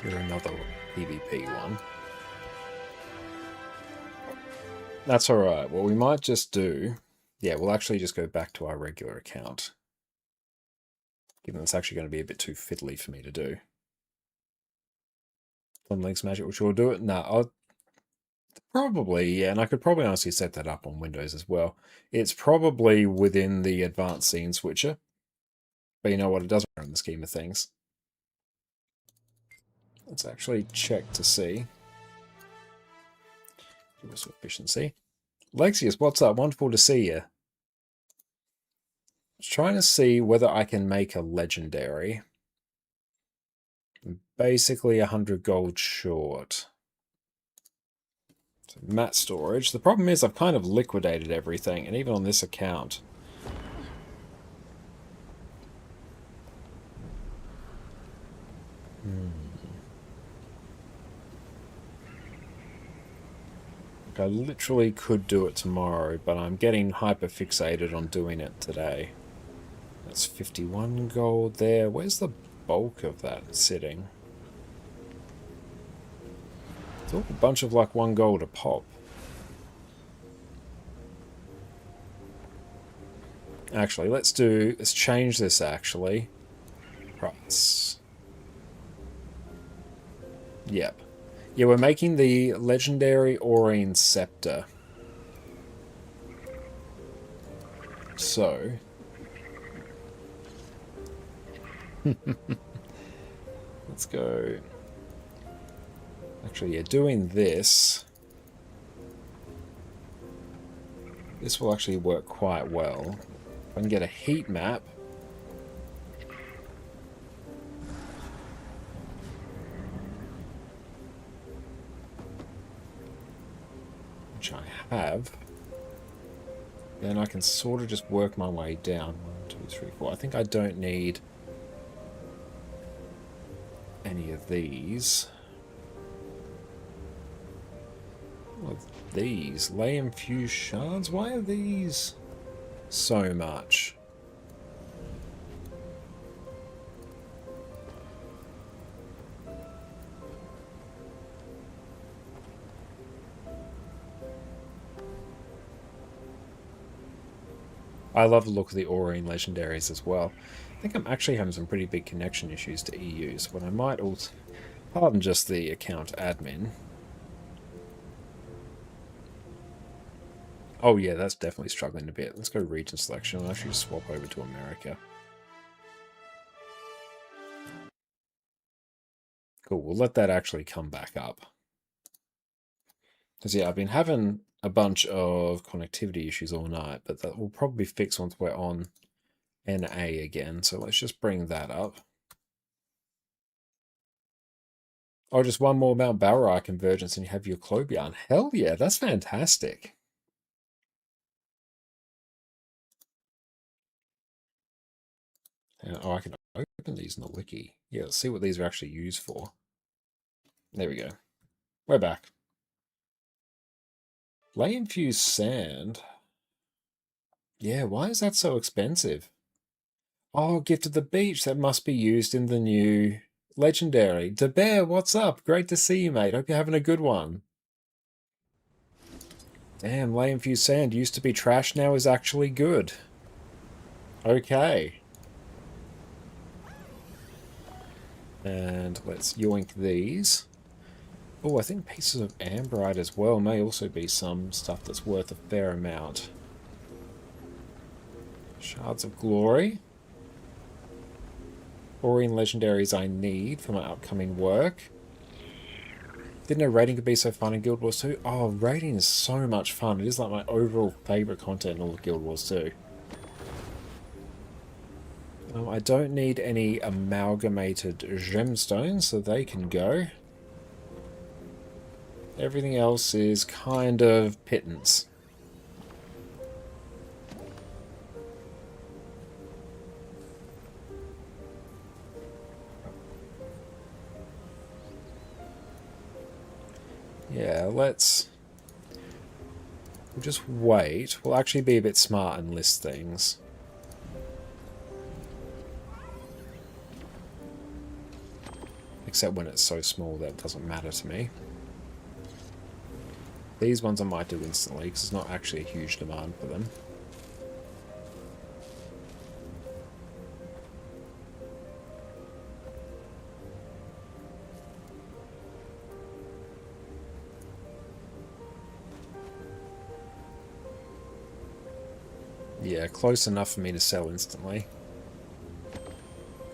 S1: Get another PvP one. That's alright. What we might just do... Yeah, we'll actually just go back to our regular account. Given it's actually going to be a bit too fiddly for me to do. Some Links Magic, which will do it? No, I'll... Probably, yeah, and I could probably honestly set that up on Windows as well. It's probably within the Advanced Scene Switcher. But you know what? It doesn't matter in the scheme of things. Let's actually check to see. Efficiency. Lexius, what's up? Wonderful to see you. Just trying to see whether I can make a legendary. I'm basically 100 gold short. So mat storage. The problem is I've kind of liquidated everything, and even on this account. I literally could do it tomorrow, but I'm getting hyper fixated on doing it today. That's 51 gold there. Where's the bulk of that sitting? It's all a bunch of like 1 gold a pop. Actually, let's change this actually. Price. Yep. Yeah, we're making the legendary Aurine Scepter. So, Let's go. Actually, yeah, doing this. This will actually work quite well. If I can get a heat map. Which I have. Then I can sort of just work my way down. 1, 2, 3, 4. I think I don't need any of these. What are these? Lay infused shards? Why are these so much? I love the look of the Aurine legendaries as well. I think I'm actually having some pretty big connection issues to EU, so what I might also, pardon just the account admin. Oh yeah, that's definitely struggling a bit. Let's go region selection. I'll actually swap over to America. Cool, we'll let that actually come back up. Because yeah, I've been having a bunch of connectivity issues all night, but that will probably fix once we're on NA again. So let's just bring that up. Oh, just one more Mount Balrai convergence and you have your Clobion. Hell yeah, that's fantastic. Oh, I can open these in the wiki. Yeah, let's see what these are actually used for. There we go. We're back. Lay infused sand. Yeah, why is that so expensive? Oh, Gift of the Beach. That must be used in the new legendary. DeBear, what's up? Great to see you, mate. Hope you're having a good one. Damn, Lay infused sand used to be trash, now is actually good. Okay. And let's yoink these. Oh, I think pieces of amberite as well may also be some stuff that's worth a fair amount. Shards of Glory. Aurine legendaries I need for my upcoming work. Didn't know raiding could be so fun in Guild Wars 2. Oh, raiding is so much fun. It is like my overall favourite content in all of Guild Wars 2. I don't need any amalgamated gemstones, so they can go. Everything else is kind of pittance. Yeah, we'll just wait. We'll actually be a bit smart and list things. Except when it's so small that it doesn't matter to me. These ones I might do instantly because there's not actually a huge demand for them. Yeah, close enough for me to sell instantly.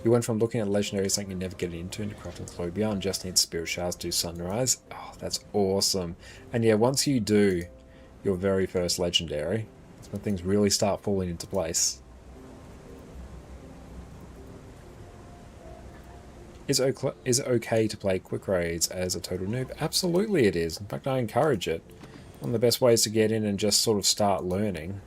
S1: You went from looking at legendary something you never get into crafting Clobion, just need spirit shards to do sunrise. Oh, that's awesome. And yeah, once you do your very first legendary, that's when things really start falling into place. Is it okay to play quick raids as a total noob? Absolutely it is. In fact, I encourage it. One of the best ways to get in and just sort of start learning.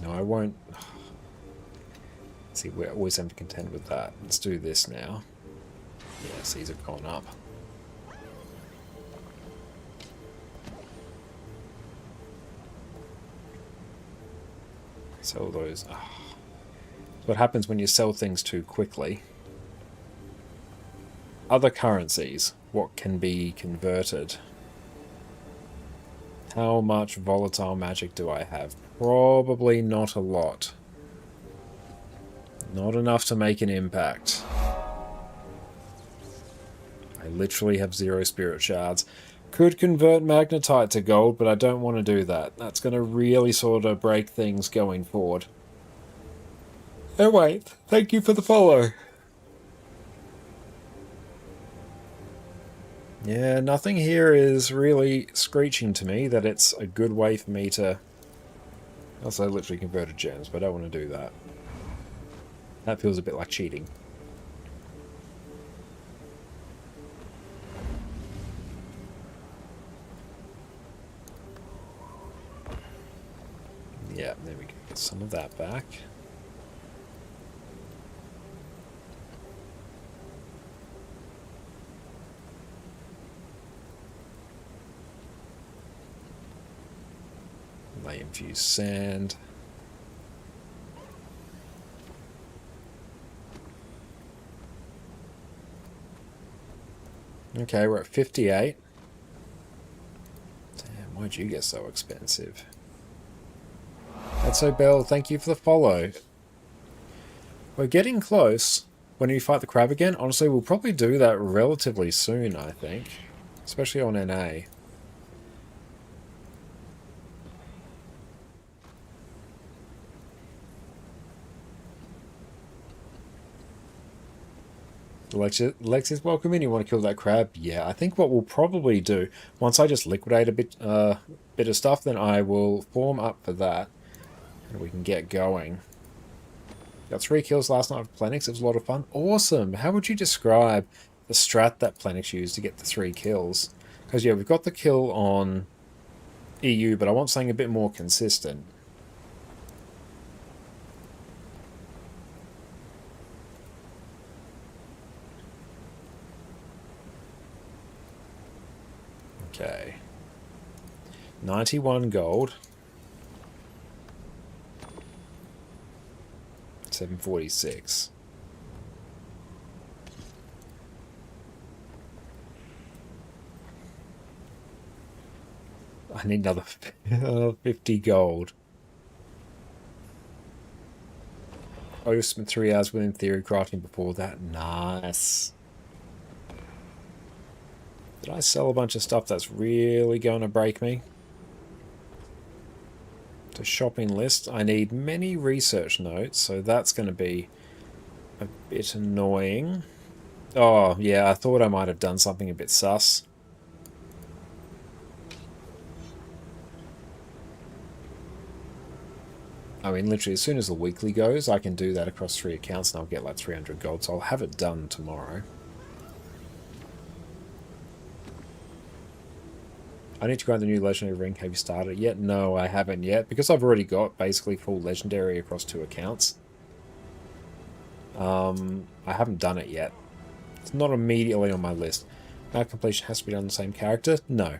S1: No, I won't. See, we always have to contend with that. Let's do this now. Yeah, these have gone up. Sell those. Oh. What happens when you sell things too quickly? Other currencies. What can be converted? How much volatile magic do I have? Probably not a lot. Not enough to make an impact. literally have 0 spirit shards. Could convert magnetite to gold, but I don't want to do that. That's going to really sort of break things going forward. Oh wait, thank you for the follow. Yeah, nothing here is really screeching to me that it's a good way for me to... Also, literally converted gems, but I don't want to do that. That feels a bit like cheating. Yeah, there we go. Get some of that back. My infused sand. Okay, we're at 58. Damn, why'd you get so expensive? That's so Bell, thank you for the follow. We're getting close. When we fight the crab again, honestly, we'll probably do that relatively soon, I think. Especially on NA. Lexi's welcome in. You want to kill that crab? Yeah, I think what we'll probably do, once I just liquidate a bit of stuff, then I will form up for that. And we can get going. Got 3 kills last night with Plenix. It was a lot of fun. Awesome! How would you describe the strat that Plenix used to get the 3 kills? Because, yeah, we've got the kill on EU, but I want something a bit more consistent. Okay. 91 gold. 746. I need another 50 gold. Oh, you spent 3 hours within theory crafting before that. Nice. Did I sell a bunch of stuff that's really going to break me? To shopping list, I need many research notes, so that's going to be a bit annoying. Oh, yeah, I thought I might have done something a bit sus. I mean, literally, as soon as the weekly goes, I can do that across 3 accounts and I'll get like 300 gold, so I'll have it done tomorrow. I need to grind the new legendary ring. Have you started yet? No, I haven't yet, because I've already got basically full legendary across 2 accounts. I haven't done it yet. It's not immediately on my list. Map completion has to be on the same character? No.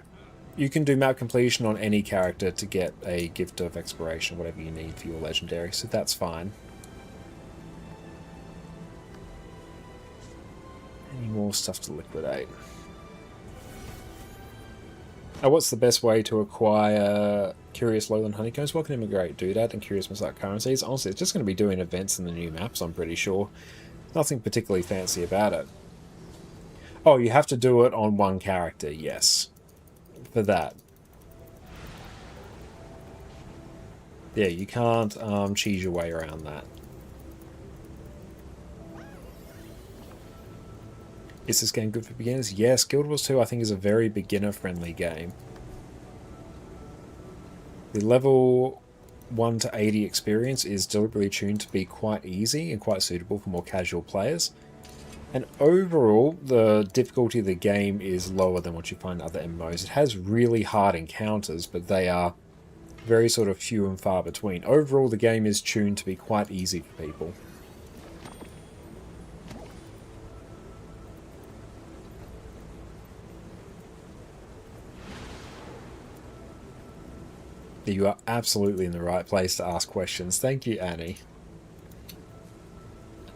S1: You can do map completion on any character to get a gift of exploration, whatever you need for your legendary, so that's fine. Any more stuff to liquidate? What's the best way to acquire Curious Lowland Honeycombs? Welcome to Immigrate Doodad and Curious Mosaic Currencies. Honestly, it's just going to be doing events in the new maps, I'm pretty sure. Nothing particularly fancy about it. Oh, you have to do it on 1 character, yes. For that. Yeah, you can't cheese your way around that. Is this game good for beginners? Yes, Guild Wars 2 I think is a very beginner-friendly game. The level 1 to 80 experience is deliberately tuned to be quite easy and quite suitable for more casual players. And overall, the difficulty of the game is lower than what you find in other MMOs. It has really hard encounters, but they are very sort of few and far between. Overall, the game is tuned to be quite easy for people. You are absolutely in the right place to ask questions. Thank you, Annie.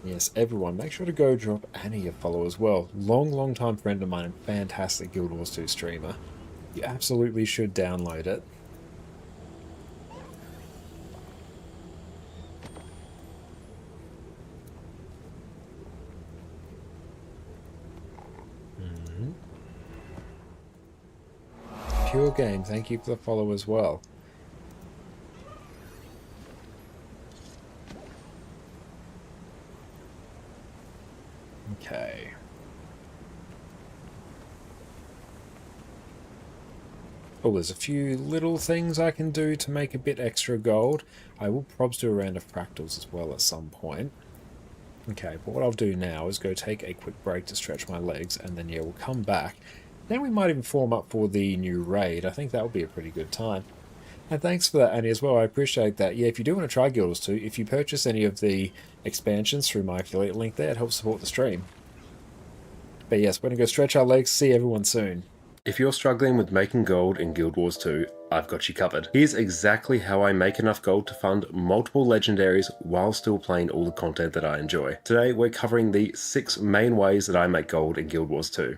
S1: Yes, everyone, make sure to go drop Annie a follow as well. Long time friend of mine and fantastic Guild Wars 2 streamer. You absolutely should download it. your game. Thank you for the follow as well. Okay. Oh, there's a few little things I can do to make a bit extra gold. I will probably do a round of fractals as well at some point. Okay, but what I'll do now is go take a quick break to stretch my legs, and then yeah, we'll come back. Then we might even form up for the new raid. I think that would be a pretty good time. And thanks for that, Annie, as well. I appreciate that. Yeah, if you do want to try Guild Wars 2, if you purchase any of the expansions through my affiliate link there, it helps support the stream. But yes, we're going to go stretch our legs. See everyone soon. If you're struggling with making gold in Guild Wars 2, I've got you covered. Here's exactly how I make enough gold to fund multiple legendaries while still playing all the content that I enjoy. Today we're covering the 6 main ways that I make gold in Guild Wars 2.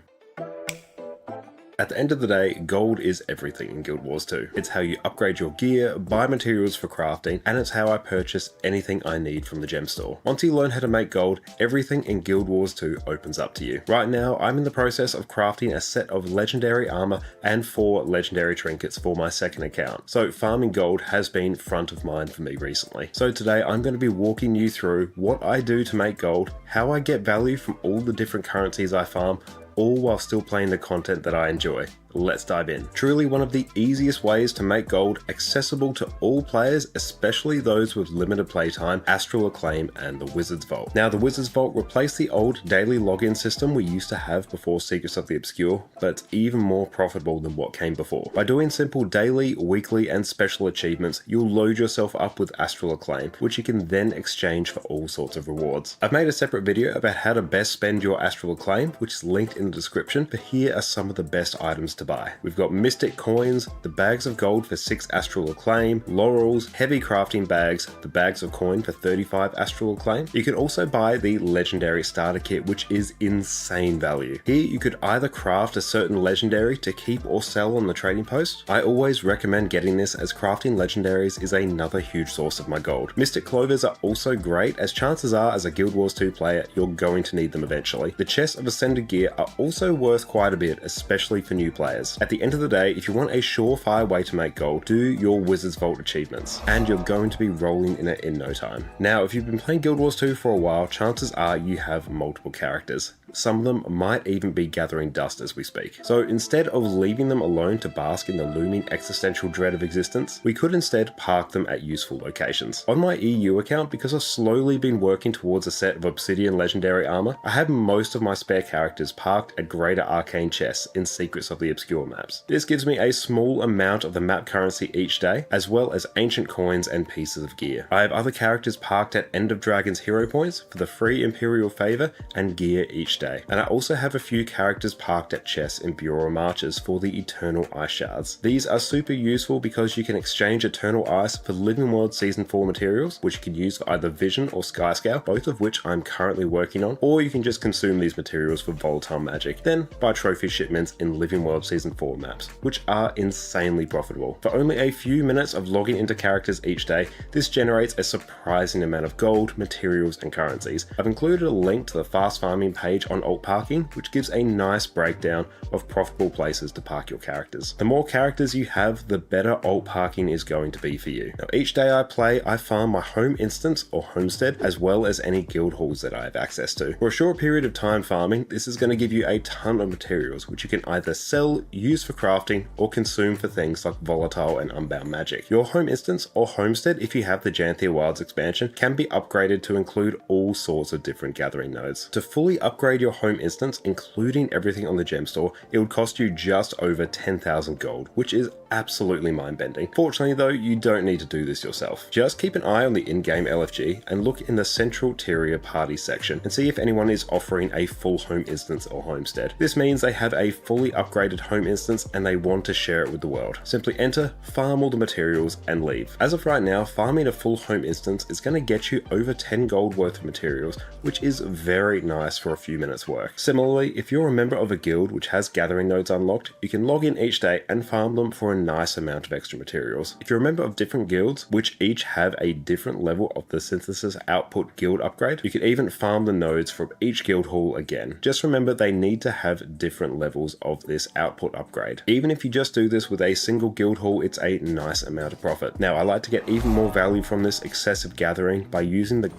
S1: At the end of the day, gold is everything in Guild Wars 2. It's how you upgrade your gear, buy materials for crafting, and it's how I purchase anything I need from the gem store. Once you learn how to make gold, everything in Guild Wars 2 opens up to you. Right now, I'm in the process of crafting a set of legendary armor and 4 legendary trinkets for my second account. So farming gold has been front of mind for me recently. So today I'm going to be walking you through what I do to make gold, how I get value from all the different currencies I farm, all while still playing the content that I enjoy. Let's dive in. Truly one of the easiest ways to make gold, accessible to all players, especially those with limited playtime, Astral Acclaim and the Wizard's Vault. Now the Wizard's Vault replaced the old daily login system we used to have before Secrets of the Obscure, but it's even more profitable than what came before. By doing simple daily, weekly and special achievements, you'll load yourself up with Astral Acclaim, which you can then exchange for all sorts of rewards. I've made a separate video about how to best spend your Astral Acclaim, which is linked in the description, but here are some of the best items to buy. We've got Mystic Coins, the bags of gold for 6 Astral Acclaim, Laurels, heavy crafting bags, the bags of coin for 35 Astral Acclaim. You can also buy the Legendary Starter Kit, which is insane value. Here you could either craft a certain legendary to keep or sell on the trading post. I always recommend getting this as crafting legendaries is another huge source of my gold. Mystic Clovers are also great, as chances are as a Guild Wars 2 player you're going to need them eventually. The chests of Ascended Gear are also worth quite a bit, especially for new players. At the end of the day, if you want a surefire way to make gold, do your Wizard's Vault achievements, and you're going to be rolling in it in no time. Now, if you've been playing Guild Wars 2 for a while, chances are you have multiple characters. Some of them might even be gathering dust as we speak. So instead of leaving them alone to bask in the looming existential dread of existence, we could instead park them at useful locations. On my EU account, because I've slowly been working towards a set of Obsidian legendary armor, I have most of my spare characters parked at Greater Arcane chests in Secrets of the Obscure maps. This gives me a small amount of the map currency each day, as well as ancient coins and pieces of gear. I have other characters parked at End of Dragon's hero points for the free Imperial favor and gear each day. And I also have a few characters parked at chests in Bureau Marches for the Eternal Ice Shards. These are super useful because you can exchange Eternal Ice for Living World Season 4 materials, which you can use for either Vision or Skyscale, both of which I'm currently working on, or you can just consume these materials for Volatile Magic, then buy trophy shipments in Living World Season 4 maps, which are insanely profitable. For only a few minutes of logging into characters each day, this generates a surprising amount of gold, materials, and currencies. I've included a link to the fast farming page on alt parking, which gives a nice breakdown of profitable places to park your characters. The more characters you have, the better alt parking is going to be for you. Now, each day I play, I farm my home instance or homestead, as well as any guild halls that I have access to. For a short period of time farming, this is going to give you a ton of materials, which you can either sell, use for crafting, or consume for things like volatile and unbound magic. Your home instance or homestead, if you have the Janthia Wilds expansion, can be upgraded to include all sorts of different gathering nodes. To fully upgrade your home instance, including everything on the gem store, it would cost you just over 10,000 gold, which is absolutely mind-bending. Fortunately though, you don't need to do this yourself. Just keep an eye on the in-game LFG and look in the Central Tyria party section and see if anyone is offering a full home instance or homestead. This means they have a fully upgraded home instance and they want to share it with the world. Simply enter, farm all the materials and leave. As of right now, farming a full home instance is going to get you over 10 gold worth of materials, which is very nice for a few minutes work. Similarly, if you're a member of a guild which has gathering nodes unlocked, you can log in each day and farm them for a nice amount of extra materials. If you're a member of different guilds, which each have a different level of the synthesis output guild upgrade, you can even farm the nodes from each guild hall again. Just remember they need to have different levels of this output output upgrade. Even if you just do this with a single guild hall, it's a nice amount of profit. Now I like to get even more value from this excessive gathering by using the...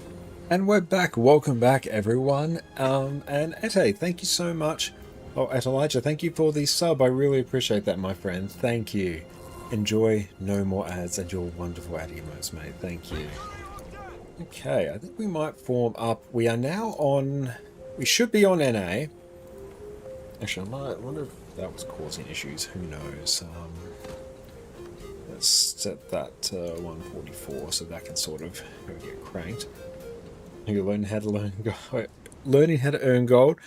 S1: And we're back. Welcome back everyone. And Ete, thank you so much. Oh, Elijah, thank you for the sub. I really appreciate that, my friend. Thank you. Enjoy no more ads and your wonderful ad emotes, mate. Thank you. Okay, I think we might form up. We are now on... We should be on NA. Actually, I wonder if that was causing issues. Who knows? Let's set that to 144 so that can sort of get cranked. You're learning how to earn gold.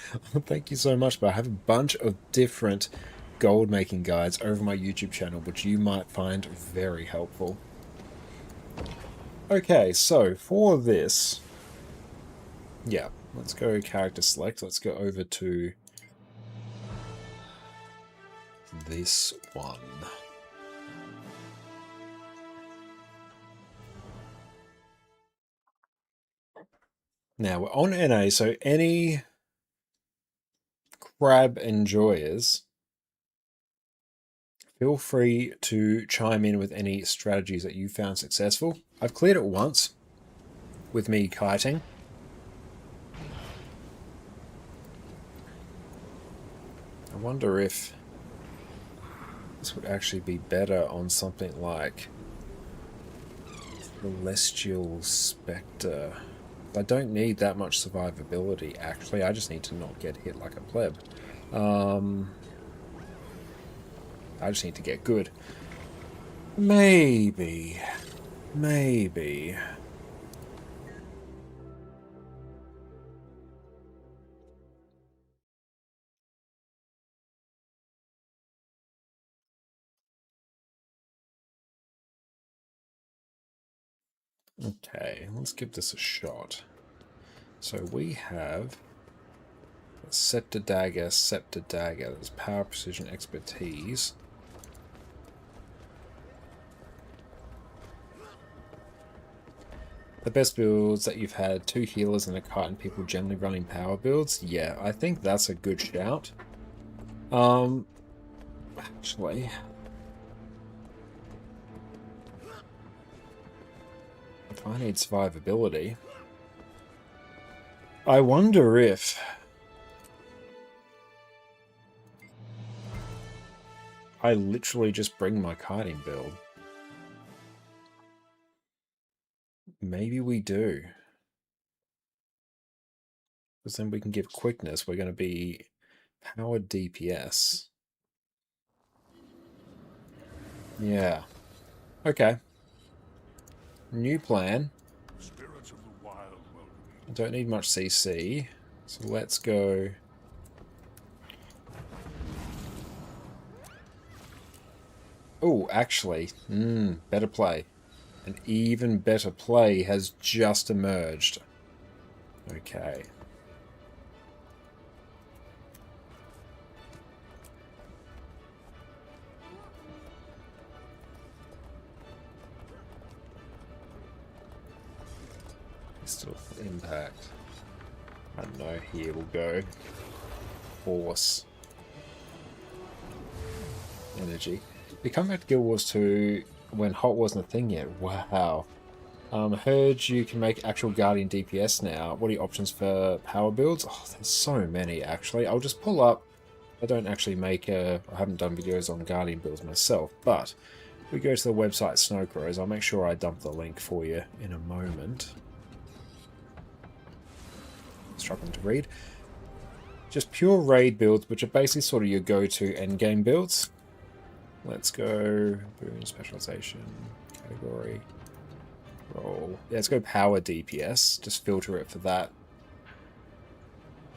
S1: Thank you so much. But I have a bunch of different gold making guides over my YouTube channel, which you might find very helpful. Okay, so for this, yeah, let's go character select. Let's go over to this one. Now we're on NA, so any crab enjoyers, feel free to chime in with any strategies that you found successful. I've cleared it once with me kiting. I wonder if this would actually be better on something like Celestial Spectre. I don't need that much survivability, actually. I just need to not get hit like a pleb. I just need to get good. Maybe. Okay, let's give this a shot. So we have Scepter Dagger, there's Power, Precision, Expertise. The best builds that you've had, 2 healers and a kite and people generally running power builds. Yeah, I think that's a good shout. Actually... if I need survivability... I wonder if... I literally just bring my kiting build. Maybe we do. Because then we can give quickness. We're going to be powered DPS. Yeah. Okay. New plan. I don't need much CC. So let's go... Oh, actually. Better play. An even better play has just emerged. Okay. Still impact. I don't know. Here we'll go. Force. Energy. We come back to Guild Wars 2 when Hot wasn't a thing yet. Wow. Heard you can make actual Guardian DPS now. What are your options for power builds? Oh, there's so many, actually. I'll just pull up. I don't actually make I haven't done videos on Guardian builds myself, but if we go to the website Snowcrows, I'll make sure I dump the link for you in a moment. Struggling to read. Just pure raid builds, which are basically sort of your go-to endgame builds. Let's go boon, specialization, category, roll. Yeah, let's go power DPS. Just filter it for that.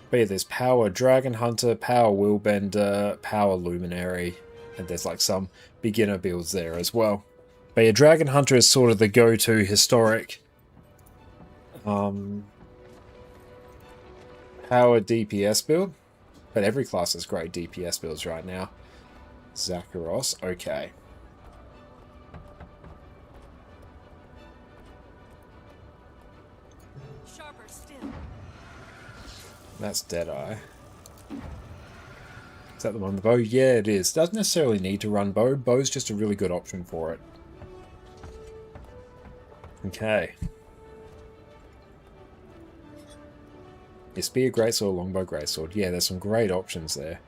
S1: But yeah, there's power Dragon Hunter, power Willbender, power Luminary, and there's like some beginner builds there as well. But yeah, Dragon Hunter is sort of the go-to historic power DPS build. But every class has great DPS builds right now. Zakharos, okay.
S2: Sharper still.
S1: That's Deadeye. Is that the one with the bow? Yeah, it is. Doesn't necessarily need to run bow. Bow's just a really good option for it. Okay. Yeah, spear, greatsword, longbow, greatsword. Yeah, there's some great options there.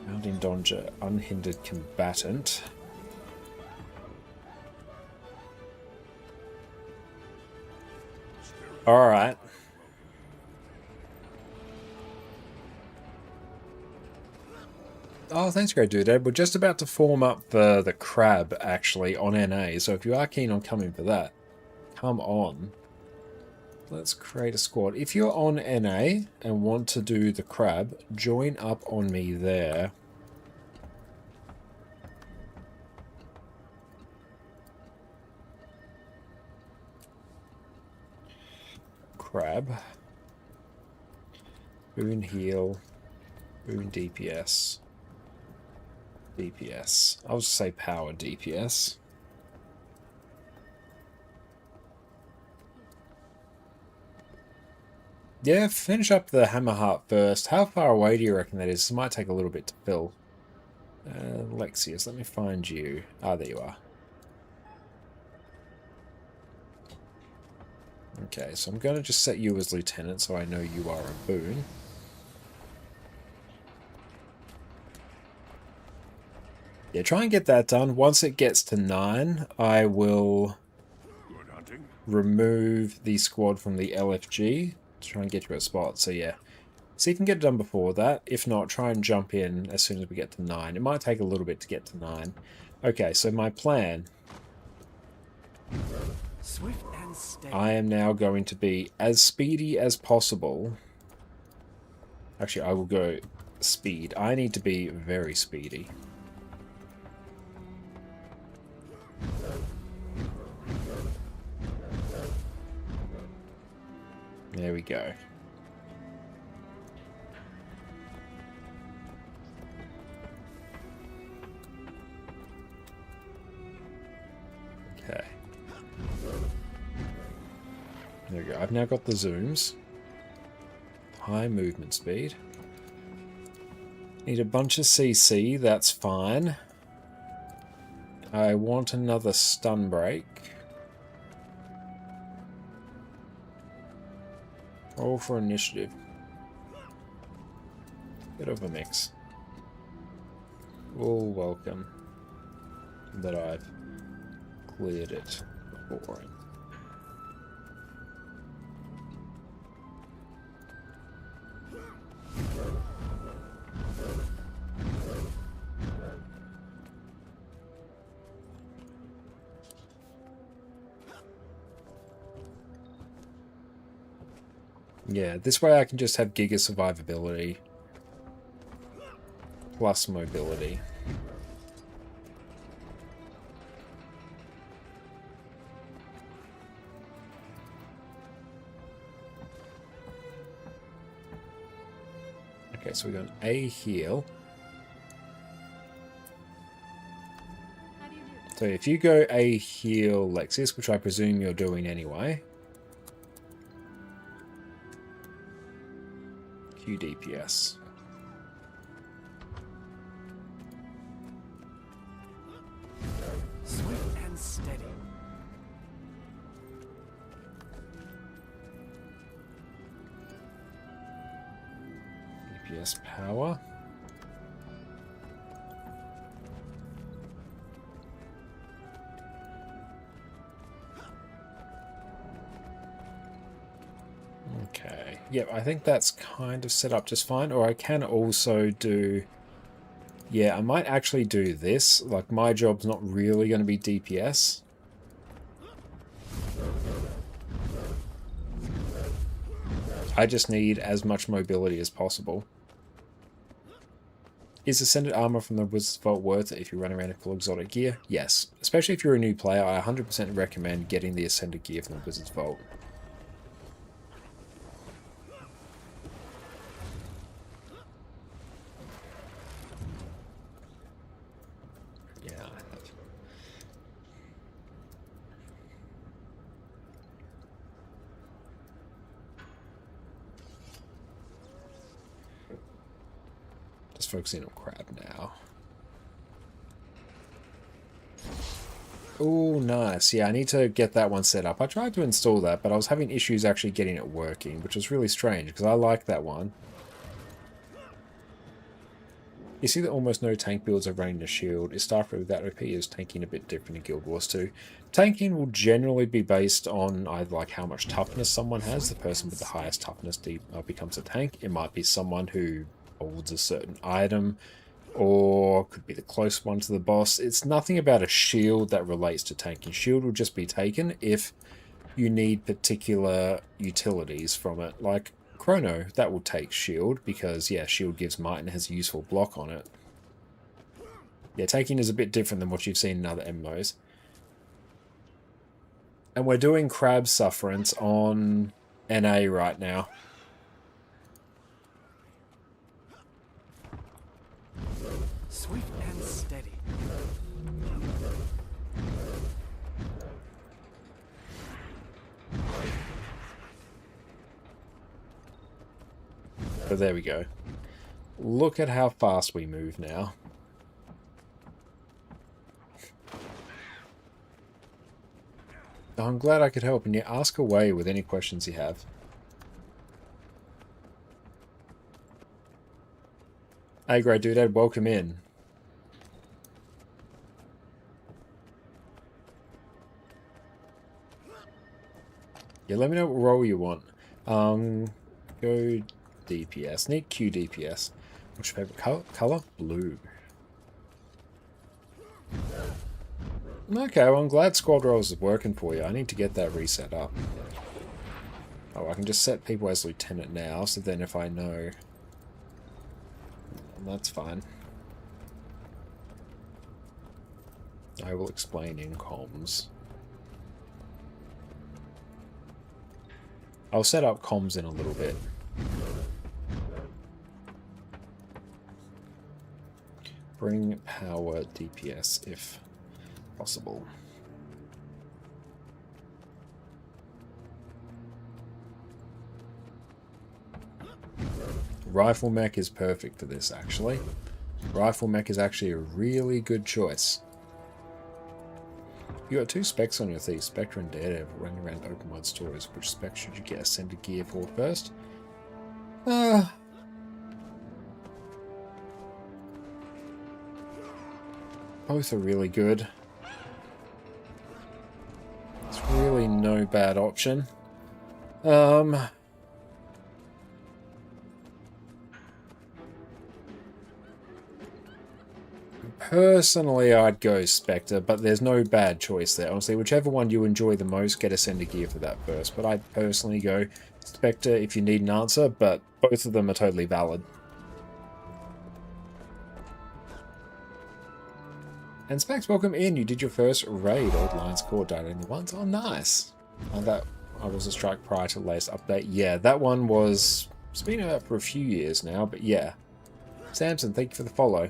S1: Mounting Donger, unhindered combatant. Alright. Oh, thanks, Great Dude. We're just about to form up the crab, actually, on NA. So if you are keen on coming for that, come on. Let's create a squad. If you're on NA and want to do the crab, join up on me there. Crab. Boon heal. Boon DPS. DPS. I'll just say power DPS. Yeah, finish up the Hammerheart first. How far away do you reckon that is? It might take a little bit to fill. Lexius, let me find you. Ah, there you are. Okay, so I'm going to just set you as Lieutenant so I know you are a boon. Yeah, try and get that done. Once it gets to 9, I will remove the squad from the LFG to try and get you a spot. So yeah, see if you can get it done before that. If not, try and jump in as soon as we get to 9. It might take a little bit to get to 9. Okay, so my plan.
S10: Swift and steady.
S1: I am now going to be as speedy as possible. Actually, I will go speed. I need to be very speedy. There we go. Okay. There we go. I've now got the zooms. High movement speed. Need a bunch of CC, that's fine. I want another stun break. All for initiative. Bit of a mix. All welcome that I've cleared it for him. Yeah, this way I can just have Giga survivability plus mobility. Okay, so we got an A heal. So if you go A heal Lexus, which I presume you're doing anyway. Q DPS.
S10: Swift and steady.
S1: DPS power. Okay, yep, I think that's kind of set up just fine, or I can also do... Yeah, I might actually do this, like my job's not really going to be DPS. I just need as much mobility as possible. Is Ascended Armor from the Wizard's Vault worth it if you run around in full exotic gear? Yes, especially if you're a new player, I 100% recommend getting the Ascended gear from the Wizard's Vault. focus in on crab now. Oh, nice. Yeah, I need to get that one set up. I tried to install that, but I was having issues actually getting it working, which was really strange, because I like that one. You see that almost no tank builds are running the shield. Is Starfleet without OP? Is tanking a bit different in Guild Wars 2? Tanking will generally be based on either like how much toughness someone has. The person with the highest toughness becomes a tank. It might be someone who holds a certain item, or could be the close one to the boss. It's nothing about a shield that relates to tanking. Shield will just be taken if you need particular utilities from it, like Chrono, that will take shield, because, yeah, shield gives might and has a useful block on it. Yeah, taking is a bit different than what you've seen in other MMOs. And we're doing Crab Sufferance on NA right now.
S10: Sweet and steady.
S1: So there we go. Look at how fast we move now. I'm glad I could help, and you ask away with any questions you have. Hey, great dude, Ed, welcome in. Yeah, let me know what role you want. Go DPS. Need Q DPS. What's your favorite color? Blue. Okay, well, I'm glad squad roles is working for you. I need to get that reset up. Oh, I can just set people as lieutenant now, so then if I know... That's fine. I will explain in comms. I'll set up comms in a little bit. Bring power DPS if possible. Rifle mech is perfect for this, actually. Rifle mech is actually a really good choice. You got 2 specs on your Thief, Spectre and Daredevil, running around open world stories. Which spec should you get ascended gear for first? Both are really good. It's really no bad option. Personally, I'd go Spectre, but there's no bad choice there. Honestly, whichever one you enjoy the most, get ascended gear for that first. But I'd personally go Spectre if you need an answer, but both of them are totally valid. And Spax, welcome in. You did your first raid. Old Lions Court died only once. Oh, nice. That I was a strike prior to the latest update. Yeah, that one was... It's been out for a few years now, but yeah. Samson, thank you for the follow.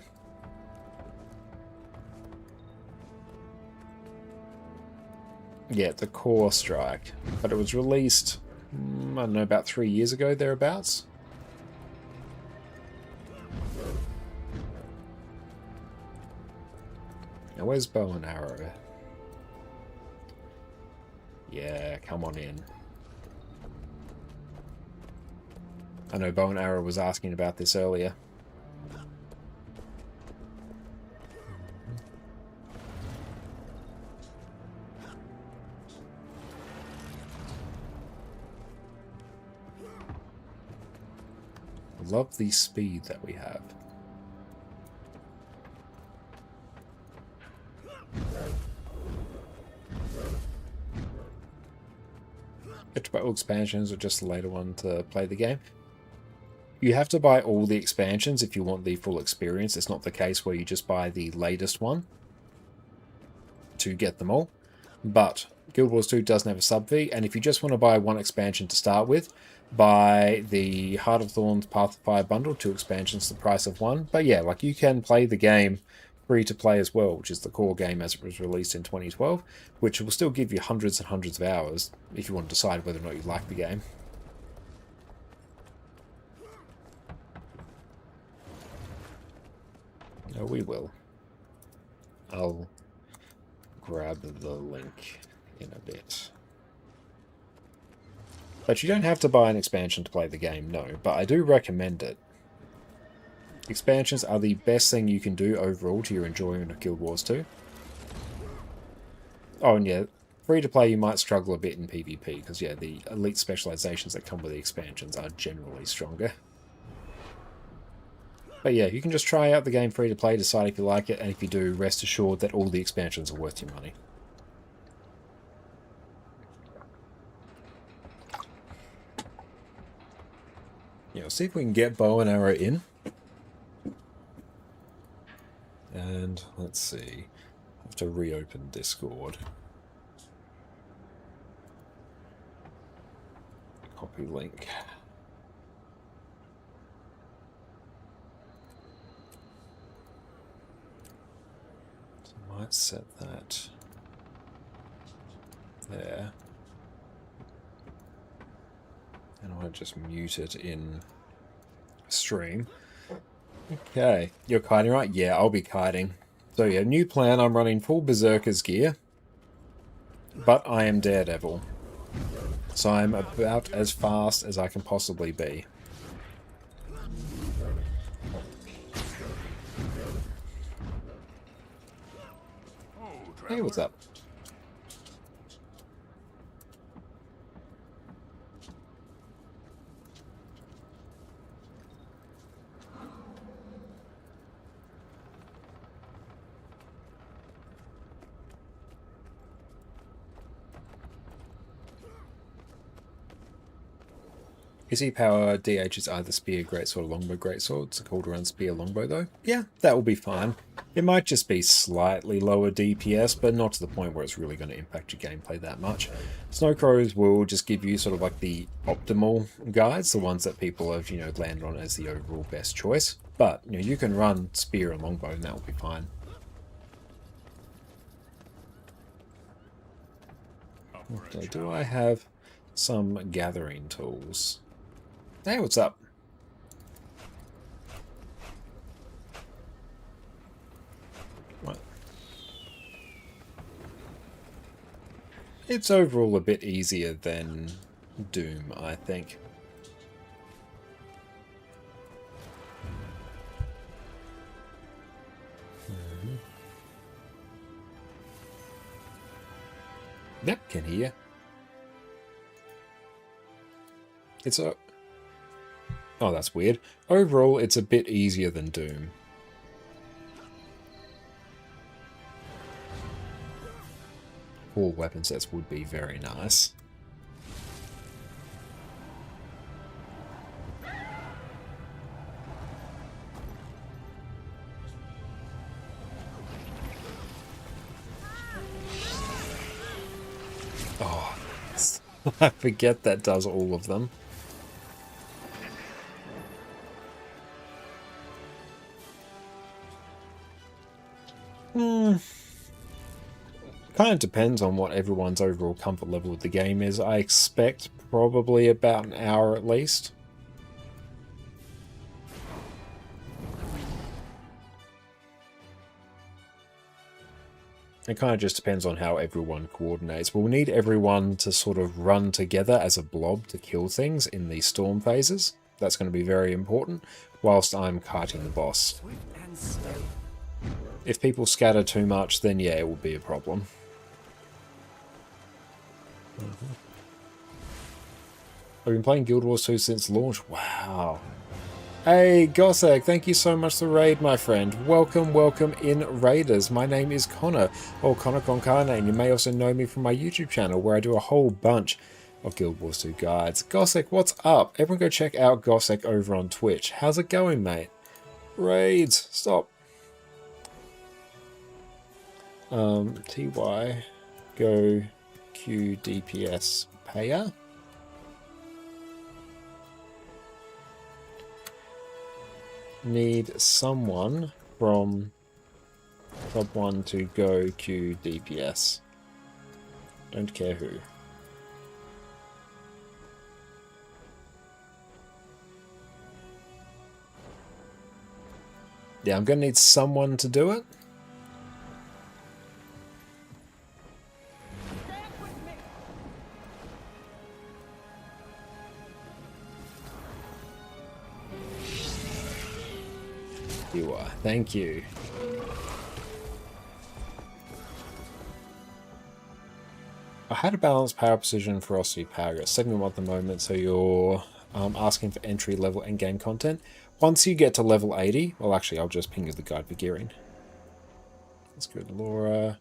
S1: Yeah, it's a core strike, but it was released, I don't know, about 3 years ago, thereabouts. Now, where's bow and arrow? Yeah, come on in. I know bow and arrow was asking about this earlier. Love the speed that we have. Get to buy all expansions or just the later one to play the game? You have to buy all the expansions if you want the full experience. It's not the case where you just buy the latest one to get them all. But Guild Wars 2 doesn't have a sub fee, and if you just want to buy one expansion to start with, buy the Heart of Thorns Path of Fire bundle, 2 expansions, the price of 1. But yeah, like, you can play the game free to play as well, which is the core game as it was released in 2012, which will still give you hundreds and hundreds of hours if you want to decide whether or not you like the game. we will. I'll grab the link in a bit. But you don't have to buy an expansion to play the game, no, but I do recommend it. Expansions are the best thing you can do overall to your enjoyment of Guild Wars 2. Oh, and yeah, free-to-play you might struggle a bit in PvP, because yeah, the elite specializations that come with the expansions are generally stronger. But yeah, you can just try out the game free-to-play, decide if you like it, and if you do, rest assured that all the expansions are worth your money. Yeah, let's see if we can get bow and arrow in. And let's see. I have to reopen Discord. Copy link. So I might set that there. And I'll just mute it in stream. Okay, you're kiting, right? Yeah, I'll be kiting. So yeah, new plan, I'm running full Berserker's gear. But I am Daredevil. So I'm about as fast as I can possibly be. Hey, what's up? Izzy Power DH is either Spear Greatsword or Longbow Greatsword. It's called around Spear Longbow though. Yeah, that will be fine. It might just be slightly lower DPS, but not to the point where it's really going to impact your gameplay that much. Snowcrows will just give you sort of like the optimal guides, the ones that people have, you know, landed on as the overall best choice. But, you know, you can run Spear and Longbow and that will be fine. Okay, do I have some gathering tools? Hey, what's up? What? It's overall a bit easier than Doom, I think. Yep, can hear. It's a... Oh, that's weird. Overall, it's a bit easier than Doom. All weapon sets would be very nice. Oh, I forget that does all of them. Kind of depends on what everyone's overall comfort level with the game is. I expect probably about an hour at least. It kind of just depends on how everyone coordinates. We'll need everyone to sort of run together as a blob to kill things in the storm phases. That's going to be very important, whilst I'm kiting the boss. If people scatter too much, then yeah, it will be a problem. I've been playing Guild Wars 2 since launch. Wow. Hey, Gossek, thank you so much for the raid, my friend. Welcome, welcome in Raiders. My name is Connor, or Connor Concarne, and you may also know me from my YouTube channel, where I do a whole bunch of Guild Wars 2 guides. Gossek, what's up? Everyone go check out Gossek over on Twitch. How's it going, mate? Raids, stop. TY, go Q DPS payer. Need someone from Club 1 to go Q DPS. Don't care who. Yeah, I'm going to need someone to do it. You are. Thank you. I had a balanced power, precision, ferocity, power. Segment 1 at the moment, so you're asking for entry level endgame content. Once you get to level 80, well actually I'll just ping you the guide for gearing. That's good, Laura.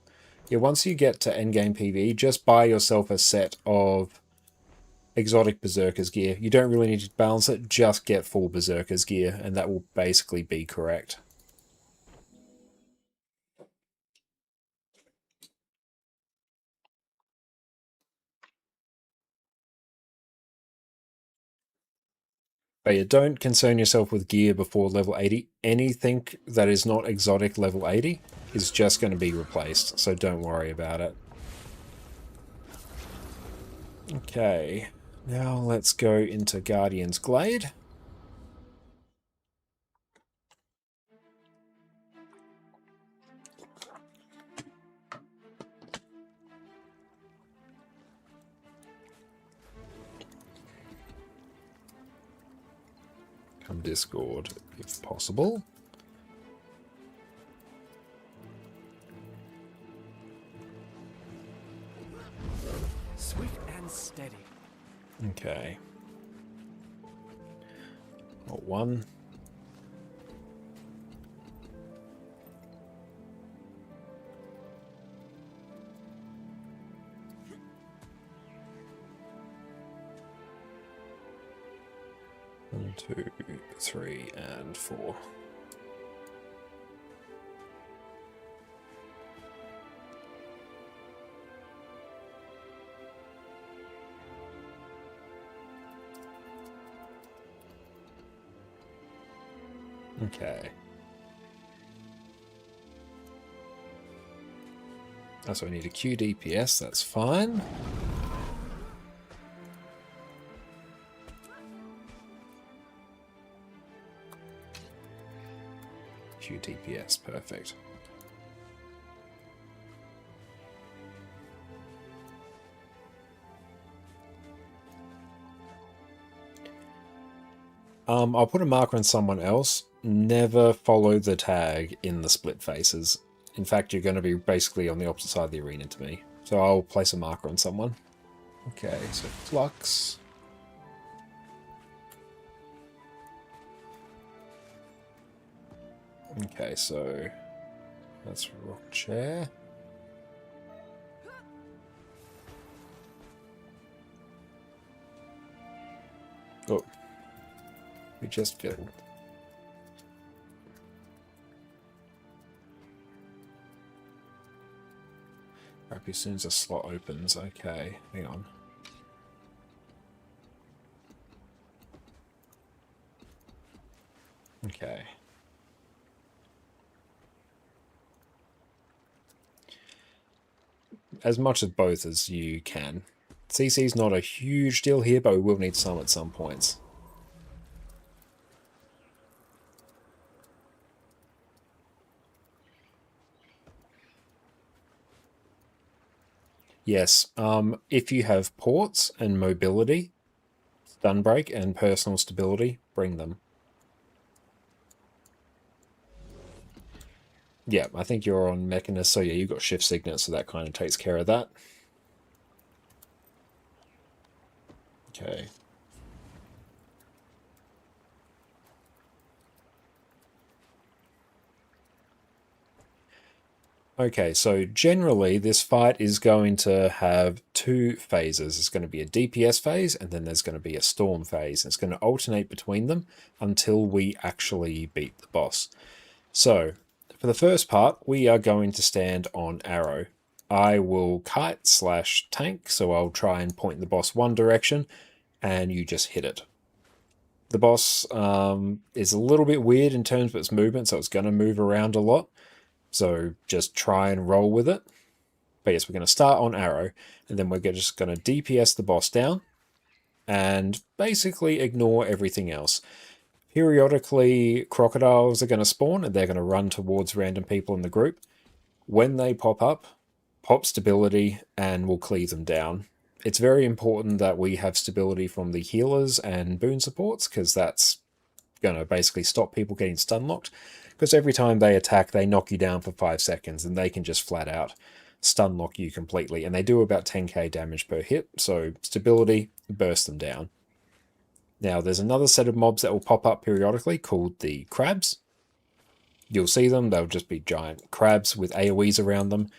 S1: Yeah, once you get to endgame PvE, just buy yourself a set of exotic Berserker's gear. You don't really need to balance it, just get full Berserker's gear, and that will basically be correct. But yeah, don't concern yourself with gear before level 80. Anything that is not exotic level 80 is just going to be replaced, so don't worry about it. Okay, now let's go into Guardian's Glade. Come Discord, if possible.
S10: Swift and steady.
S1: Okay. Got one. One, 2, 3, and 4. Okay. So I need a Q DPS, that's fine. Q DPS, perfect. I'll put a marker on someone else. Never follow the tag in the split faces. In fact, you're going to be basically on the opposite side of the arena to me. So I'll place a marker on someone. Okay, so Flux. Okay, so that's Rock Chair. Oh, we just filled. Right, as soon as a slot opens, okay, hang on. Okay. As much of both as you can. CC is not a huge deal here, but we will need some at some points. Yes, if you have ports and mobility, stun break and personal stability, bring them. Yeah, I think you're on Mechanist, so yeah, you've got Shift Signet, so that kind of takes care of that. Okay. Okay, so generally this fight is going to have two phases. It's going to be a DPS phase, and then there's going to be a Storm phase. It's going to alternate between them until we actually beat the boss. So, for the first part, we are going to stand on Arrow. I will kite / tank, so I'll try and point the boss one direction, and you just hit it. The boss is a little bit weird in terms of its movement, so it's going to move around a lot. So just try and roll with it. But yes, we're going to start on Arrow, and then we're just going to DPS the boss down, and basically ignore everything else. Periodically, crocodiles are going to spawn and they're going to run towards random people in the group. When they pop up, pop stability and we'll cleave them down. It's very important that we have stability from the healers and boon supports, because that's going to basically stop people getting stun locked. Because every time they attack, they knock you down for 5 seconds and they can just flat out stun lock you completely. And they do about 10k damage per hit, so stability, burst them down. Now, there's another set of mobs that will pop up periodically called the crabs. You'll see them, they'll just be giant crabs with AoEs around them.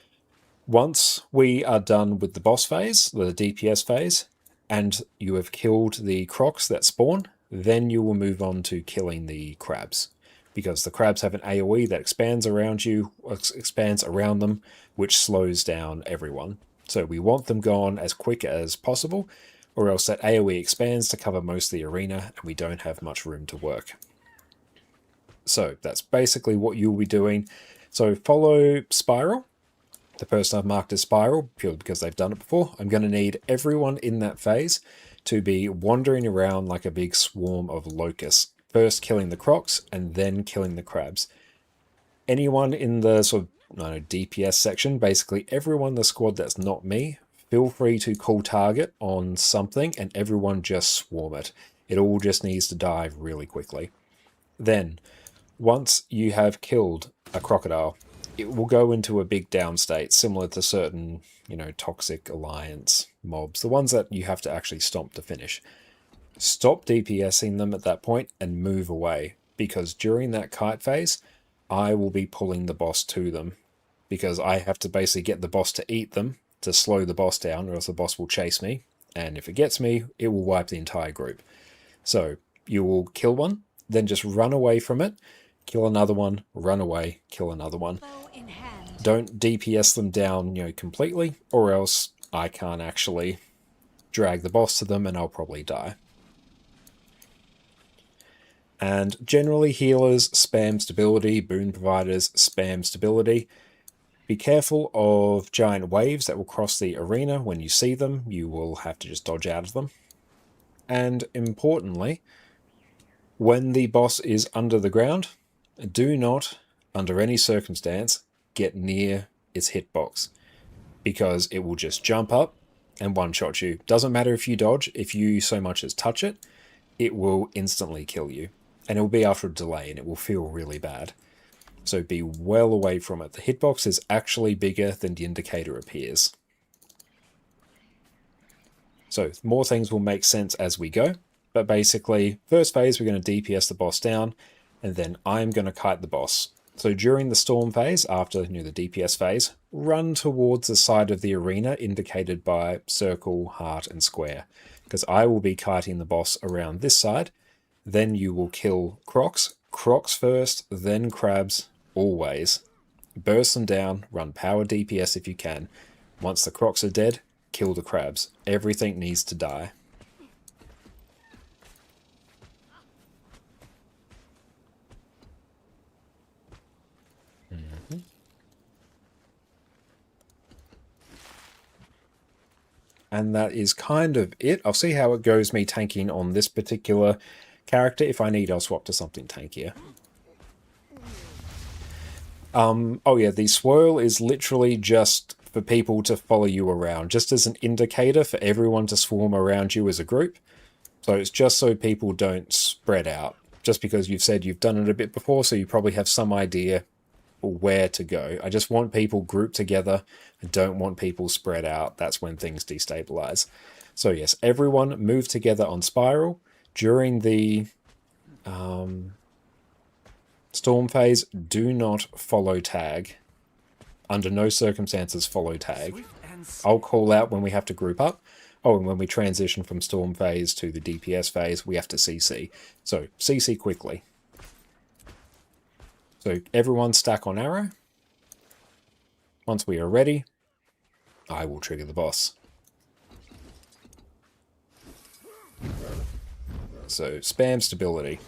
S1: Once we are done with the boss phase, the DPS phase, and you have killed the crocs that spawn, then you will move on to killing the crabs. Because the crabs have an AoE that expands around you, expands around them, which slows down everyone. So we want them gone as quick as possible, or else that AoE expands to cover most of the arena and we don't have much room to work. So that's basically what you'll be doing. So follow Spiral, the person I've marked as Spiral, purely because they've done it before. I'm going to need everyone in that phase to be wandering around like a big swarm of locusts, first killing the crocs and then killing the crabs. Anyone in the sort of DPS section, basically everyone in the squad that's not me, feel free to call target on something and everyone just swarm it. It all just needs to die really quickly. Then, once you have killed a crocodile, it will go into a big down state, similar to certain, Toxic Alliance mobs, the ones that you have to actually stomp to finish. Stop DPSing them at that point and move away, because during that kite phase, I will be pulling the boss to them, because I have to basically get the boss to eat them, to slow the boss down, or else the boss will chase me, and if it gets me, it will wipe the entire group. So, you will kill one, then just run away from it, kill another one, run away, kill another one. Don't DPS them down, completely, or else I can't actually drag the boss to them and I'll probably die. And generally healers spam stability, boon providers spam stability. Be careful of giant waves that will cross the arena. When you see them, you will have to just dodge out of them. And importantly, when the boss is under the ground, do not, under any circumstance, get near its hitbox, because it will just jump up and one-shot you. Doesn't matter if you dodge, if you so much as touch it, it will instantly kill you. And it will be after a delay and it will feel really bad. So be well away from it. The hitbox is actually bigger than the indicator appears. So more things will make sense as we go. But basically, first phase we're going to DPS the boss down, and then I'm going to kite the boss. So during the storm phase, after the DPS phase, run towards the side of the arena indicated by circle, heart, and square. Because I will be kiting the boss around this side. Then you will kill crocs. Crocs first, then crabs, always. Burst them down, run power DPS if you can. Once the crocs are dead, kill the crabs. Everything needs to die. And that is kind of it. I'll see how it goes me tanking on this particular character. If I need, I'll swap to something tankier. Oh yeah, the swirl is literally just for people to follow you around, just as an indicator for everyone to swarm around you as a group. So it's just so people don't spread out. Just because you've said you've done it a bit before, so you probably have some idea where to go. I just want people grouped together. I don't want people spread out. That's when things destabilize. So yes, everyone move together on Spiral. During the storm phase, do not follow tag. Under no circumstances follow tag. I'll call out when we have to group up. Oh, and when we transition from storm phase to the DPS phase, we have to CC. So CC quickly. So everyone stack on arrow. Once we are ready, I will trigger the boss. So spam stability.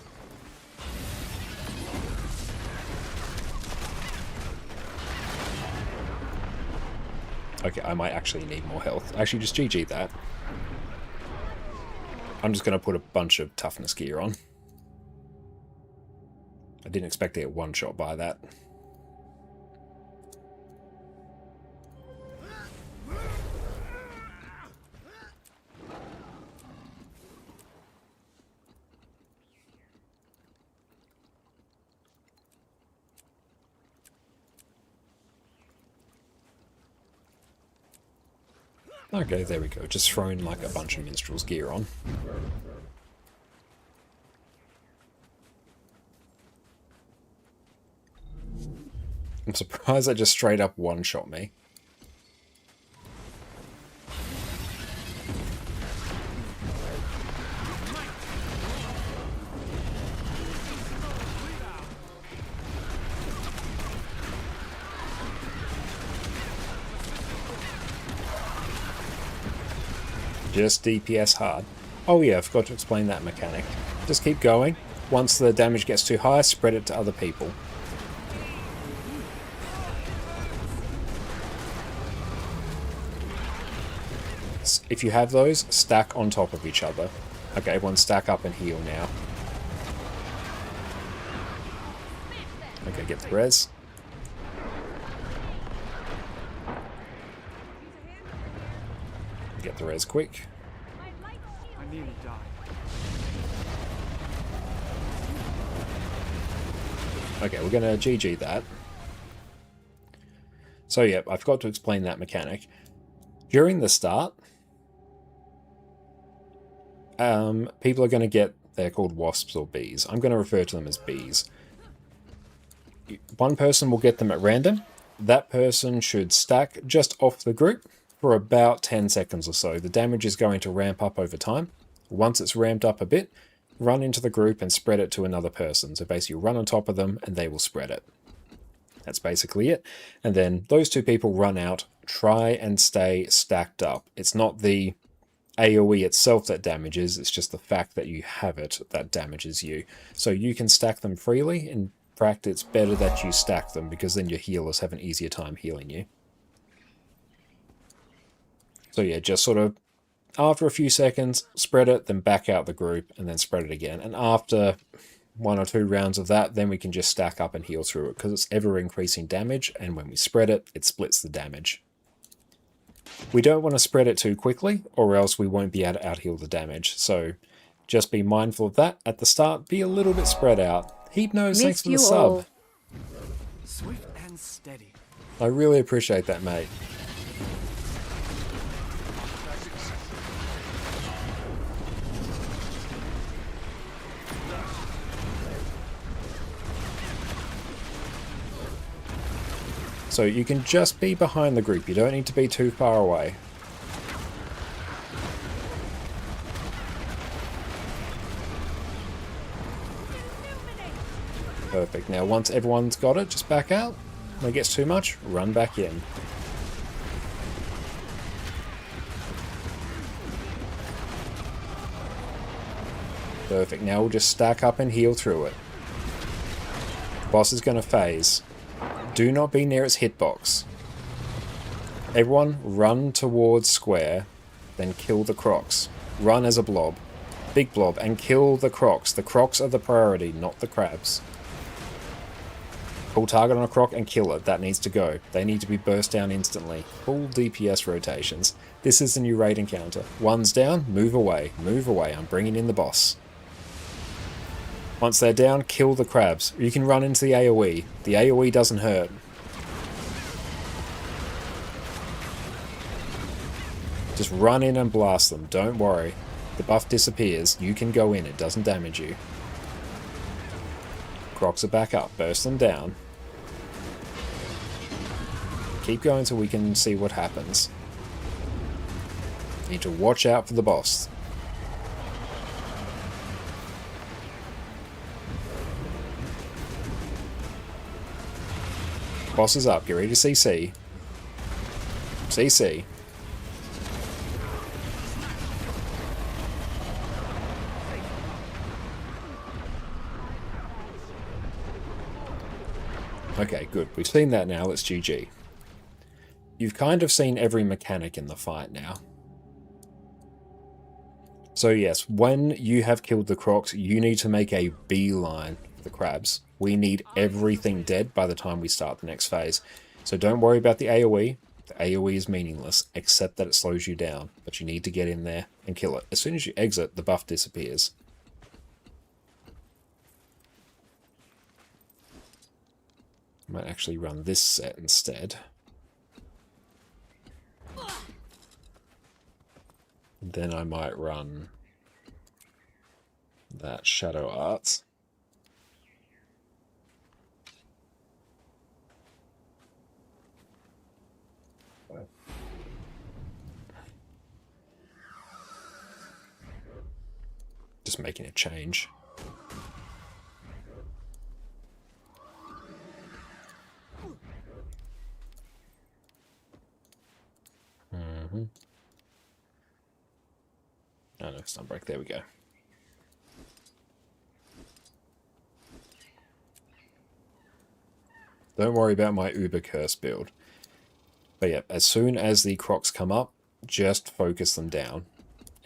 S1: Okay, I might actually need more health. Actually, just GG that. I'm just going to put a bunch of toughness gear on. I didn't expect to get one shot by that. Okay, there we go. Just throwing like a bunch of minstrel's gear on. I'm surprised that just straight up one-shot me. Just DPS hard. Oh yeah, I forgot to explain that mechanic. Just keep going. Once the damage gets too high, spread it to other people. If you have those, stack on top of each other. Okay, everyone stack up and heal now. Okay, get the res. Get the res quick.
S7: I nearly died.
S1: Okay, we're gonna GG that. So yeah, I forgot to explain that mechanic. During the start, people are going to get, they're called wasps or bees. I'm going to refer to them as bees. One person will get them at random. That person should stack just off the group for about 10 seconds or so. The damage is going to ramp up over time. Once it's ramped up a bit, run into the group and spread it to another person. So basically run on top of them and they will spread it. That's basically it. And then those two people run out, try and stay stacked up. It's not the AoE itself that damages, it's just the fact that you have it that damages you. So you can stack them freely. In fact, it's better that you stack them because then your healers have an easier time healing you. So yeah, just sort of after a few seconds, spread it, then back out the group, and then spread it again. And after 1 or 2 rounds of that, then we can just stack up and heal through it because it's ever increasing damage, and when we spread it, it splits the damage. We don't want to spread it too quickly, or else we won't be able to out-heal the damage. So just be mindful of that at the start. Be a little bit spread out. Heapnose, thanks for the sub.
S7: Swift and steady.
S1: I really appreciate that, mate. So you can just be behind the group, you don't need to be too far away. Perfect. Now once everyone's got it, just back out. When it gets too much, run back in. Perfect. Now we'll just stack up and heal through it. Boss is going to phase. Do not be near its hitbox. Everyone run towards square, then kill the crocs. Run as a blob. Big blob, and kill the crocs. The crocs are the priority, not the crabs. Pull target on a croc and kill it. That needs to go. They need to be burst down instantly. Full DPS rotations. This is the new raid encounter. One's down, move away. Move away. I'm bringing in the boss. Once they're down, kill the crabs. You can run into the AoE. The AoE doesn't hurt. Just run in and blast them. Don't worry. The buff disappears. You can go in. It doesn't damage you. Crocs are back up. Burst them down. Keep going so we can see what happens. Need to watch out for the boss. Boss is up. Get ready to CC. CC. Okay, good. We've seen that now. It's GG. You've kind of seen every mechanic in the fight now. So yes, when you have killed the crocs, you need to make a beeline for the crabs. We need everything dead by the time we start the next phase. So don't worry about the AoE. The AoE is meaningless, except that it slows you down. But you need to get in there and kill it. As soon as you exit, the buff disappears. I might actually run this set instead. Then I might run that Shadow Arts. Just making a change. Oh no, Sunbreak, there we go. Don't worry about my Uber Curse build. But yeah, as soon as the Crocs come up, just focus them down.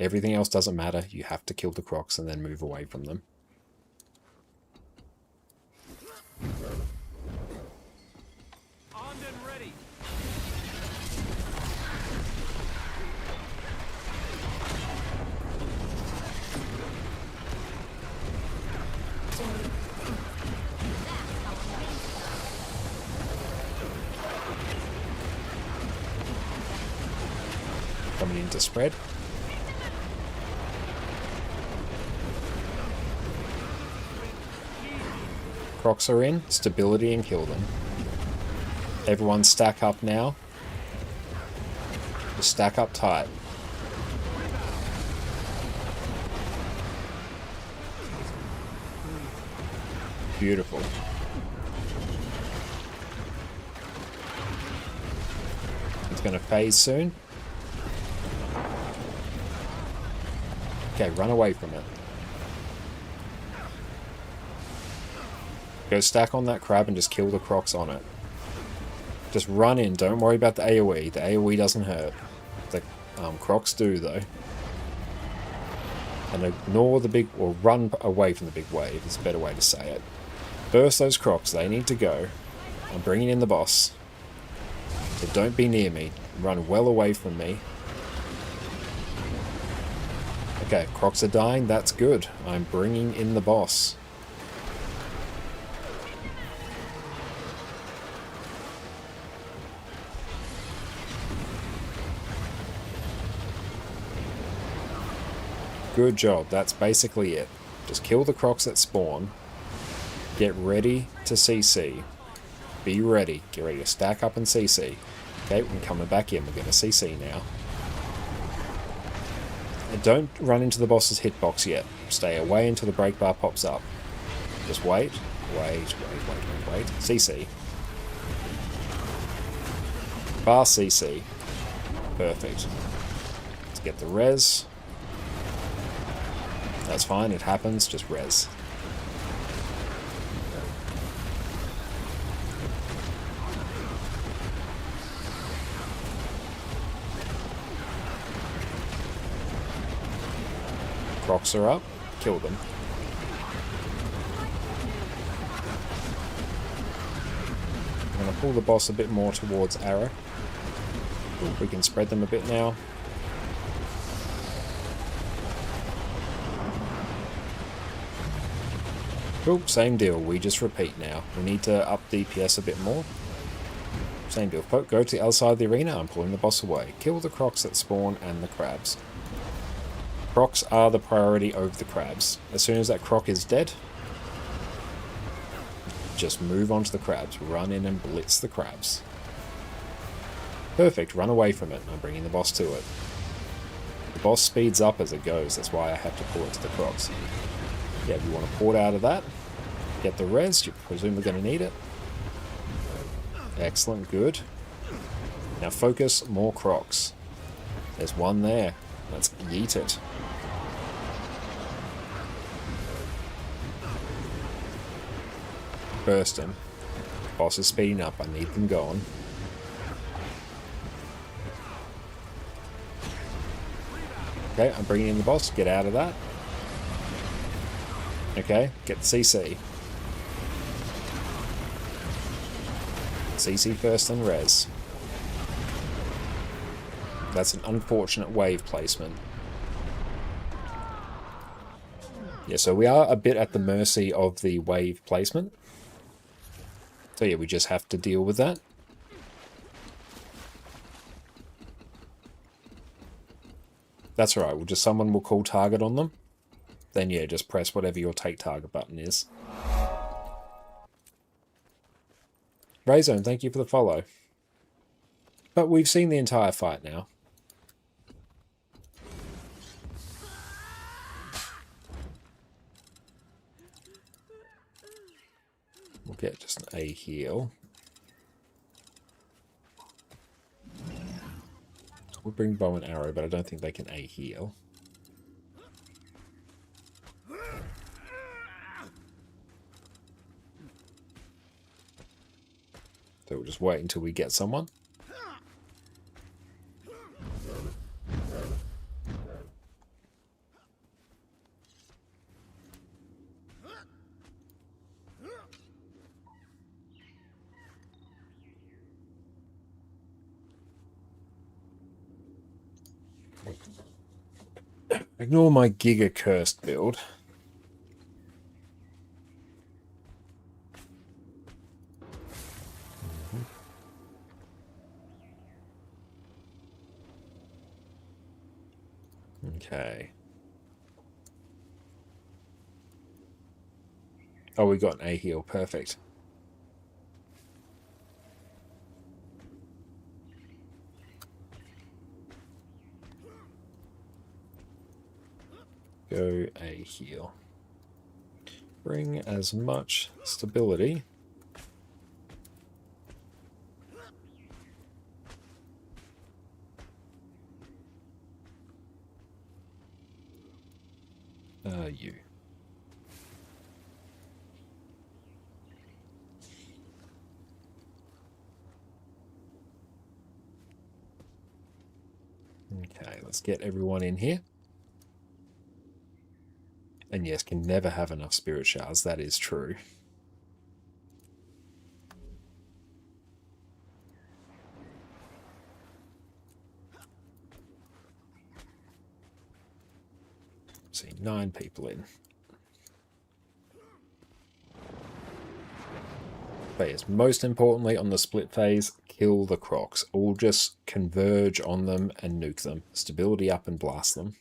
S1: Everything else doesn't matter, you have to kill the Crocs and then move away from them.
S10: Armed and ready.
S1: Coming in to spread. Crocs are in, stability and kill them. Everyone stack up now. Just stack up tight. Beautiful. It's going to phase soon. Okay, run away from it. Go stack on that crab and just kill the Crocs on it. Just run in, don't worry about the AoE. The AoE doesn't hurt. The Crocs do though. And ignore the big, or run away from the big wave is a better way to say it. Burst those Crocs, they need to go. I'm bringing in the boss. So don't be near me. Run well away from me. Okay, Crocs are dying, that's good. I'm bringing in the boss. Good job, that's basically it. Just kill the Crocs that spawn. Get ready to CC. Be ready. Get ready to stack up and CC. Okay, we're coming back in. We're going to CC now. And don't run into the boss's hitbox yet. Stay away until the break bar pops up. Just wait. Wait. CC. Bar CC. Perfect. Let's get the res. That's fine, it happens, just res. Crocs are up, kill them. I'm going to pull the boss a bit more towards Arrow. We can spread them a bit now. Cool, same deal, we just repeat now. We need to up DPS a bit more. Same deal, go to the other side of the arena, I'm pulling the boss away. Kill the Crocs that spawn and the crabs. Crocs are the priority over the crabs. As soon as that Croc is dead, just move on to the crabs. Run in and blitz the crabs. Perfect, run away from it. I'm bringing the boss to it. The boss speeds up as it goes, that's why I have to pull it to the Crocs. Yeah, if you want to port out of that, get the res, you're presumably going to need it. Excellent, good. Now focus more Crocs. There's one there. Let's yeet it. Burst him. Boss is speeding up, I need them going. Okay, I'm bringing in the boss, get out of that. Okay, get the CC. CC first and res. That's an unfortunate wave placement. Yeah, so we are a bit at the mercy of the wave placement. So yeah, we just have to deal with that. That's alright, someone will call target on them. Then yeah, just press whatever your take target button is. Rayzone, thank you for the follow. But we've seen the entire fight now. We'll get just an A heal. We'll bring bow and arrow, but I don't think they can A heal. So we'll just wait until we get someone. Ignore my Giga Cursed build. Okay. Oh, we got an A heal. Perfect. Go A heal. Bring as much stability. You. Okay, let's get everyone in here. And yes, can never have enough spirit shards, that is true. See, 9 people in. But yes, most importantly on the split phase, kill the crocs. All just converge on them and nuke them. Stability up and blast them.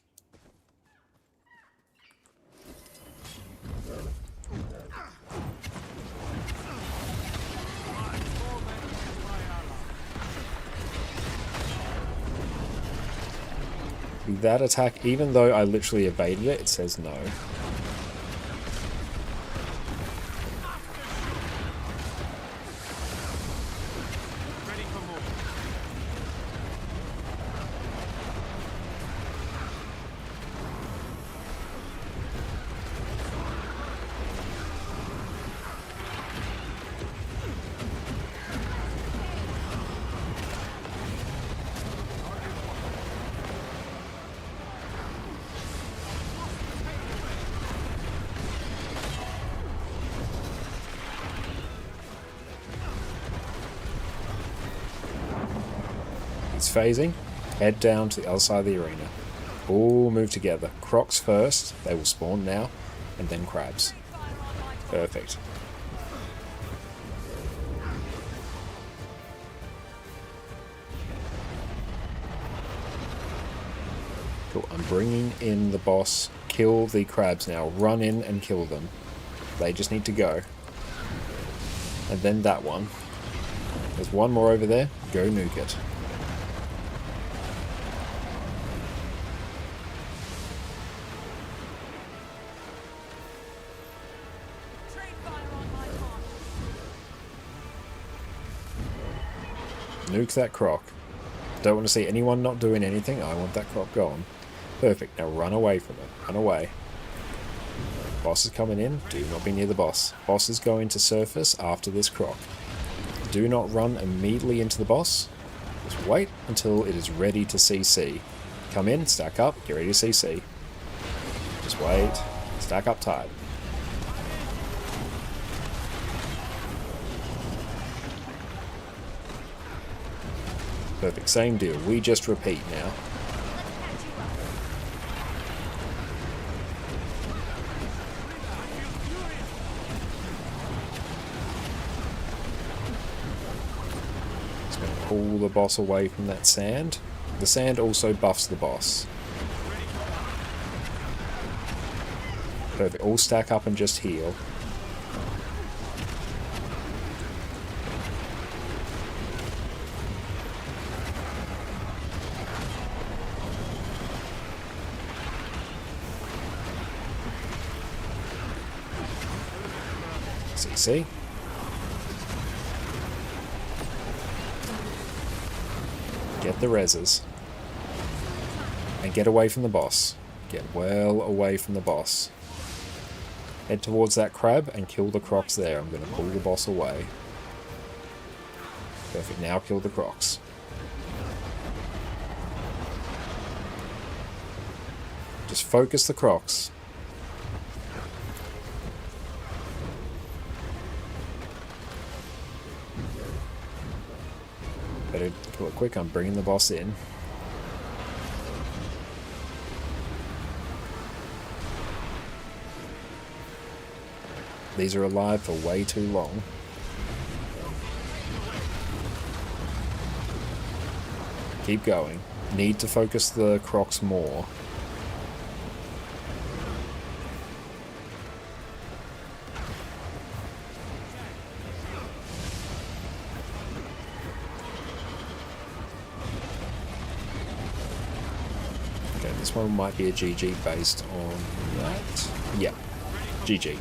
S1: That attack, even though I literally evaded it, it says no. Phasing, head down to the other side of the arena. All move together. Crocs first, they will spawn now, and then crabs. Perfect. Cool, I'm bringing in the boss. Kill the crabs now. Run in and kill them. They just need to go. And then that one. There's one more over there. Go nuke it. Nuke that croc. Don't want to see anyone not doing anything. I want that croc gone. Perfect. Now run away from it. Run away. Boss is coming in. Do not be near the boss. Boss is going to surface after this croc. Do not run immediately into the boss. Just wait until it is ready to CC. Come in, stack up, get ready to CC. Just wait. Stack up tight. Perfect, same deal. We just repeat now. Just going to pull the boss away from that sand. The sand also buffs the boss. Perfect, all stack up and just heal. CC. Get the reses. And get away from the boss. Get well away from the boss. Head towards that crab and kill the crocs there. I'm going to pull the boss away. Perfect, now kill the crocs. Just focus the crocs. Better kill it quick, I'm bringing the boss in. These are alive for way too long. Keep going. Need to focus the crocs more. Okay, this one might be a GG based on that. Yeah, GG.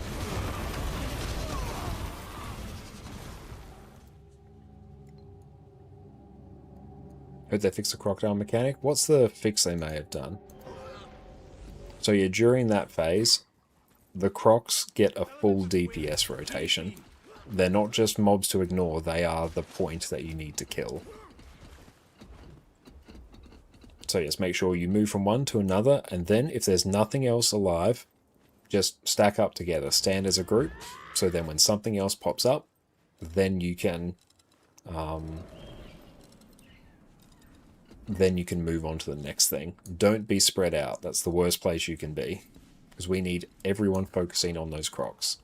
S1: Heard they fixed the crocodile mechanic. What's the fix they may have done? So yeah, during that phase, the crocs get a full DPS rotation. They're not just mobs to ignore, they are the point that you need to kill. So yes, make sure you move from one to another, and then if there's nothing else alive, just stack up together, stand as a group, so then when something else pops up, then you can move on to the next thing. Don't be spread out. That's the worst place you can be. Because we need everyone focusing on those crocs.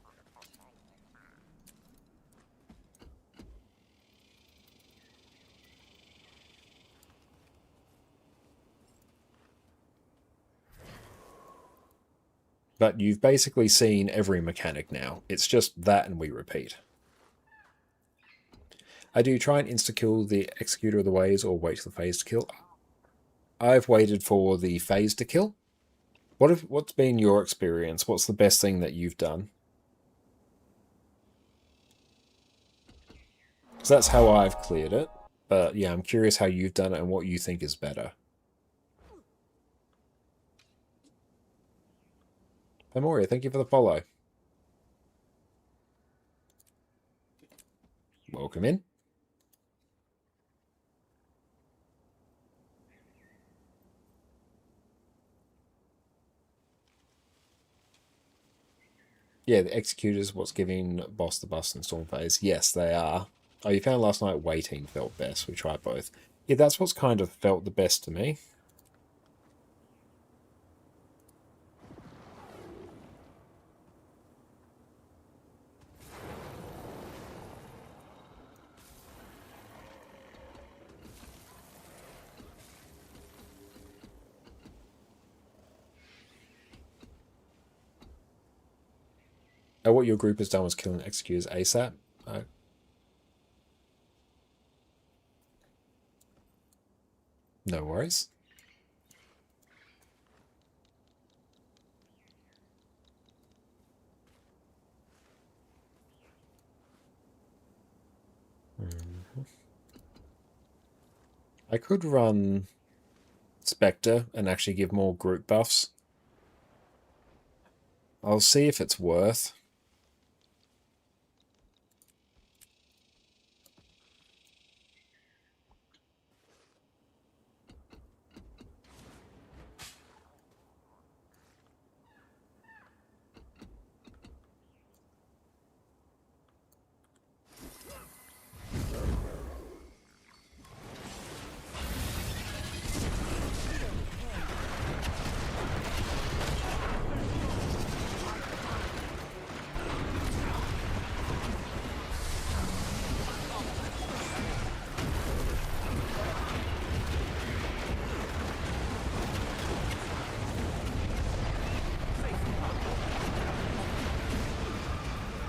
S1: But you've basically seen every mechanic now. It's just that and we repeat. Do you try and insta-kill the Executor of the Ways or wait for the phase to kill? I've waited for the phase to kill. What's been your experience? What's the best thing that you've done? Because that's how I've cleared it. But yeah, I'm curious how you've done it and what you think is better. Memoria, thank you for the follow. Welcome in. Yeah, the Executor's what's giving Boss the Bust and Storm phase. Yes, they are. Oh, you found last night waiting felt best. We tried both. Yeah, that's what's kind of felt the best to me. What your group has done was killing Executors ASAP. No worries. I could run Spectre and actually give more group buffs. I'll see if it's worth.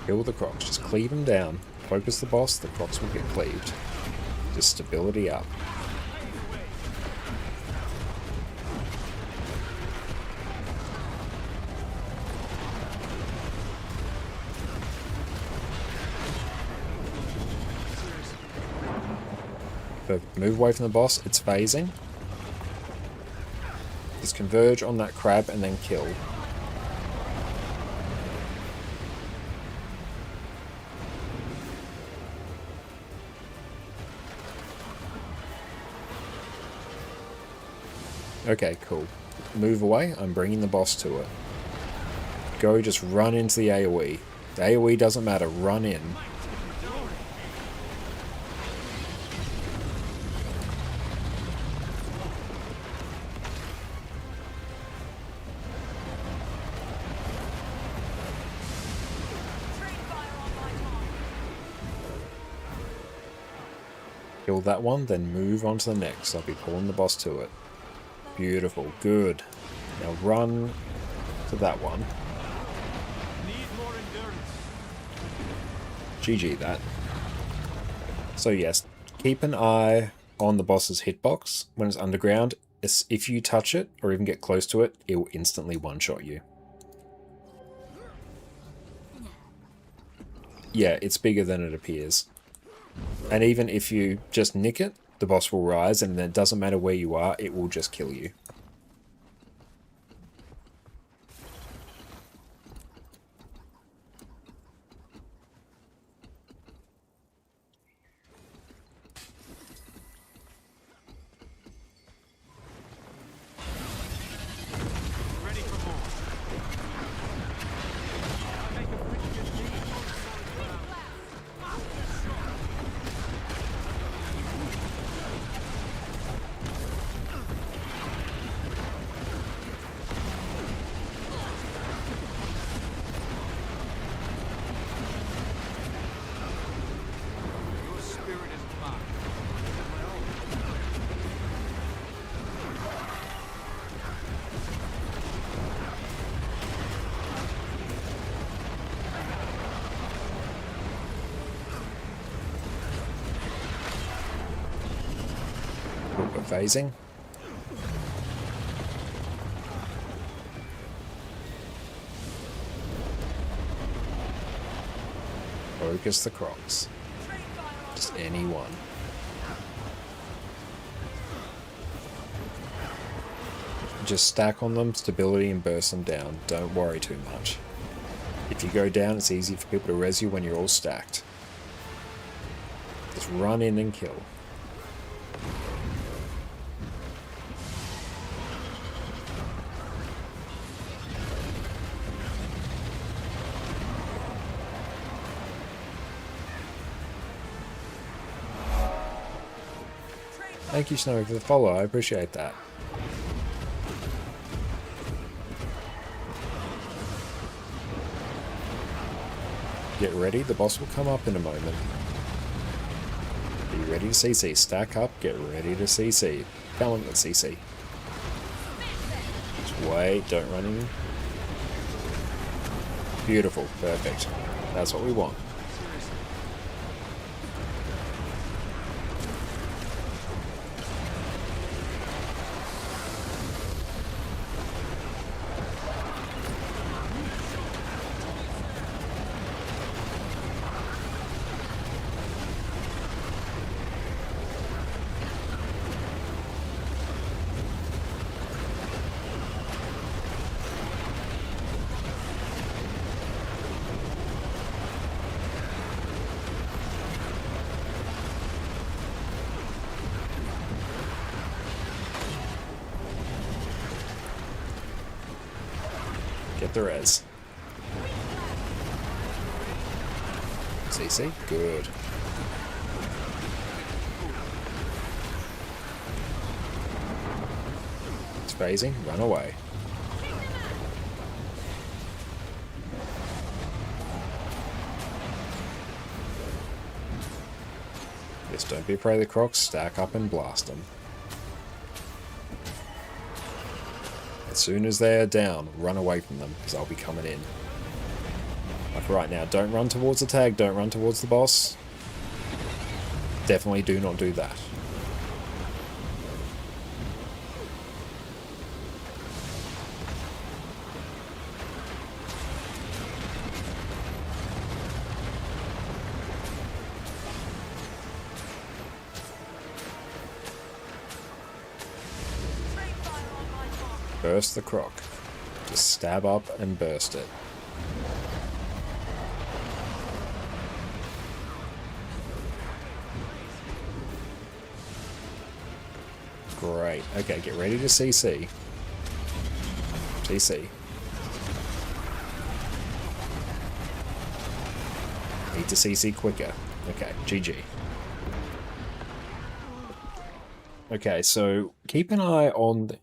S1: Kill the crocs. Just cleave them down. Focus the boss, the crocs will get cleaved. Just stability up. But move away from the boss, it's phasing. Just converge on that crab and then kill. Okay, cool. Move away, I'm bringing the boss to it. Go, just run into the AoE. The AoE doesn't matter, run in. Kill that one, then move on to the next. I'll be pulling the boss to it. Beautiful, good. Now run to that one. GG that. So yes, keep an eye on the boss's hitbox when it's underground. If you touch it, or even get close to it, it will instantly one-shot you. Yeah, it's bigger than it appears. And even if you just nick it, the boss will rise, and then it doesn't matter where you are, it will just kill you. Phasing. Focus the crocs. Just any one. Just stack on them, stability, and burst them down. Don't worry too much. If you go down, it's easy for people to res you when you're all stacked. Just run in and kill. Thank you, Snowy, for the follow. I appreciate that. Get ready. The boss will come up in a moment. Be ready to CC. Stack up. Get ready to CC. Come on, let's CC. Just wait. Don't run in. Beautiful. Perfect. That's what we want. Get the res. CC? Good. It's phasing. Run away. Just don't be afraid of the crocs. Stack up and blast them. As soon as they're down, run away from them, because I'll be coming in. Like right now, don't run towards the tag, don't run towards the boss. Definitely do not do that. Burst the croc. Just stab up and burst it. Great. Okay, get ready to CC. CC. Need to CC quicker. Okay, GG. Okay, so keep an eye on the...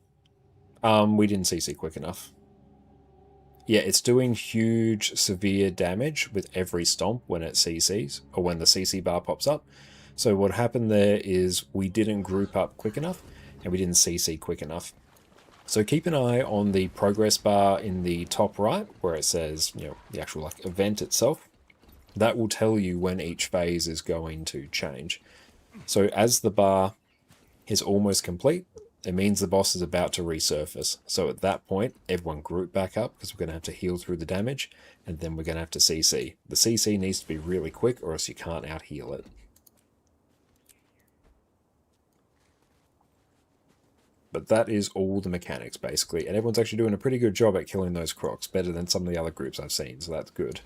S1: we didn't CC quick enough. Yeah, it's doing huge, severe damage with every stomp when it CCs, or when the CC bar pops up. So what happened there is we didn't group up quick enough, and we didn't CC quick enough. So keep an eye on the progress bar in the top right, where it says, you know, the actual like event itself. That will tell you when each phase is going to change. So as the bar is almost complete, it means the boss is about to resurface. So at that point, everyone group back up, because we're going to have to heal through the damage, and then we're going to have to CC. The CC needs to be really quick, or else you can't out-heal it. But that is all the mechanics, basically, and everyone's actually doing a pretty good job at killing those crocs, better than some of the other groups I've seen, so that's good.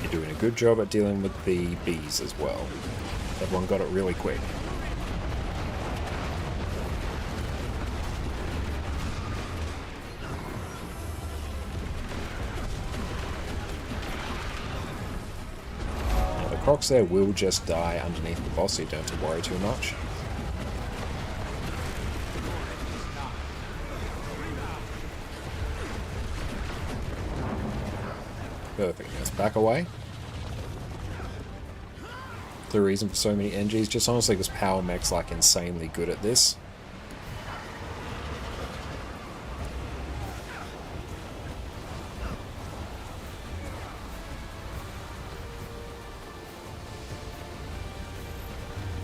S1: You're doing a good job at dealing with the bees as well. Everyone got it really quick. Now the crocs there will just die underneath the boss, so you don't have to worry too much. Perfect, let's back away. The reason for so many NGs, just honestly because Power Mech's like insanely good at this.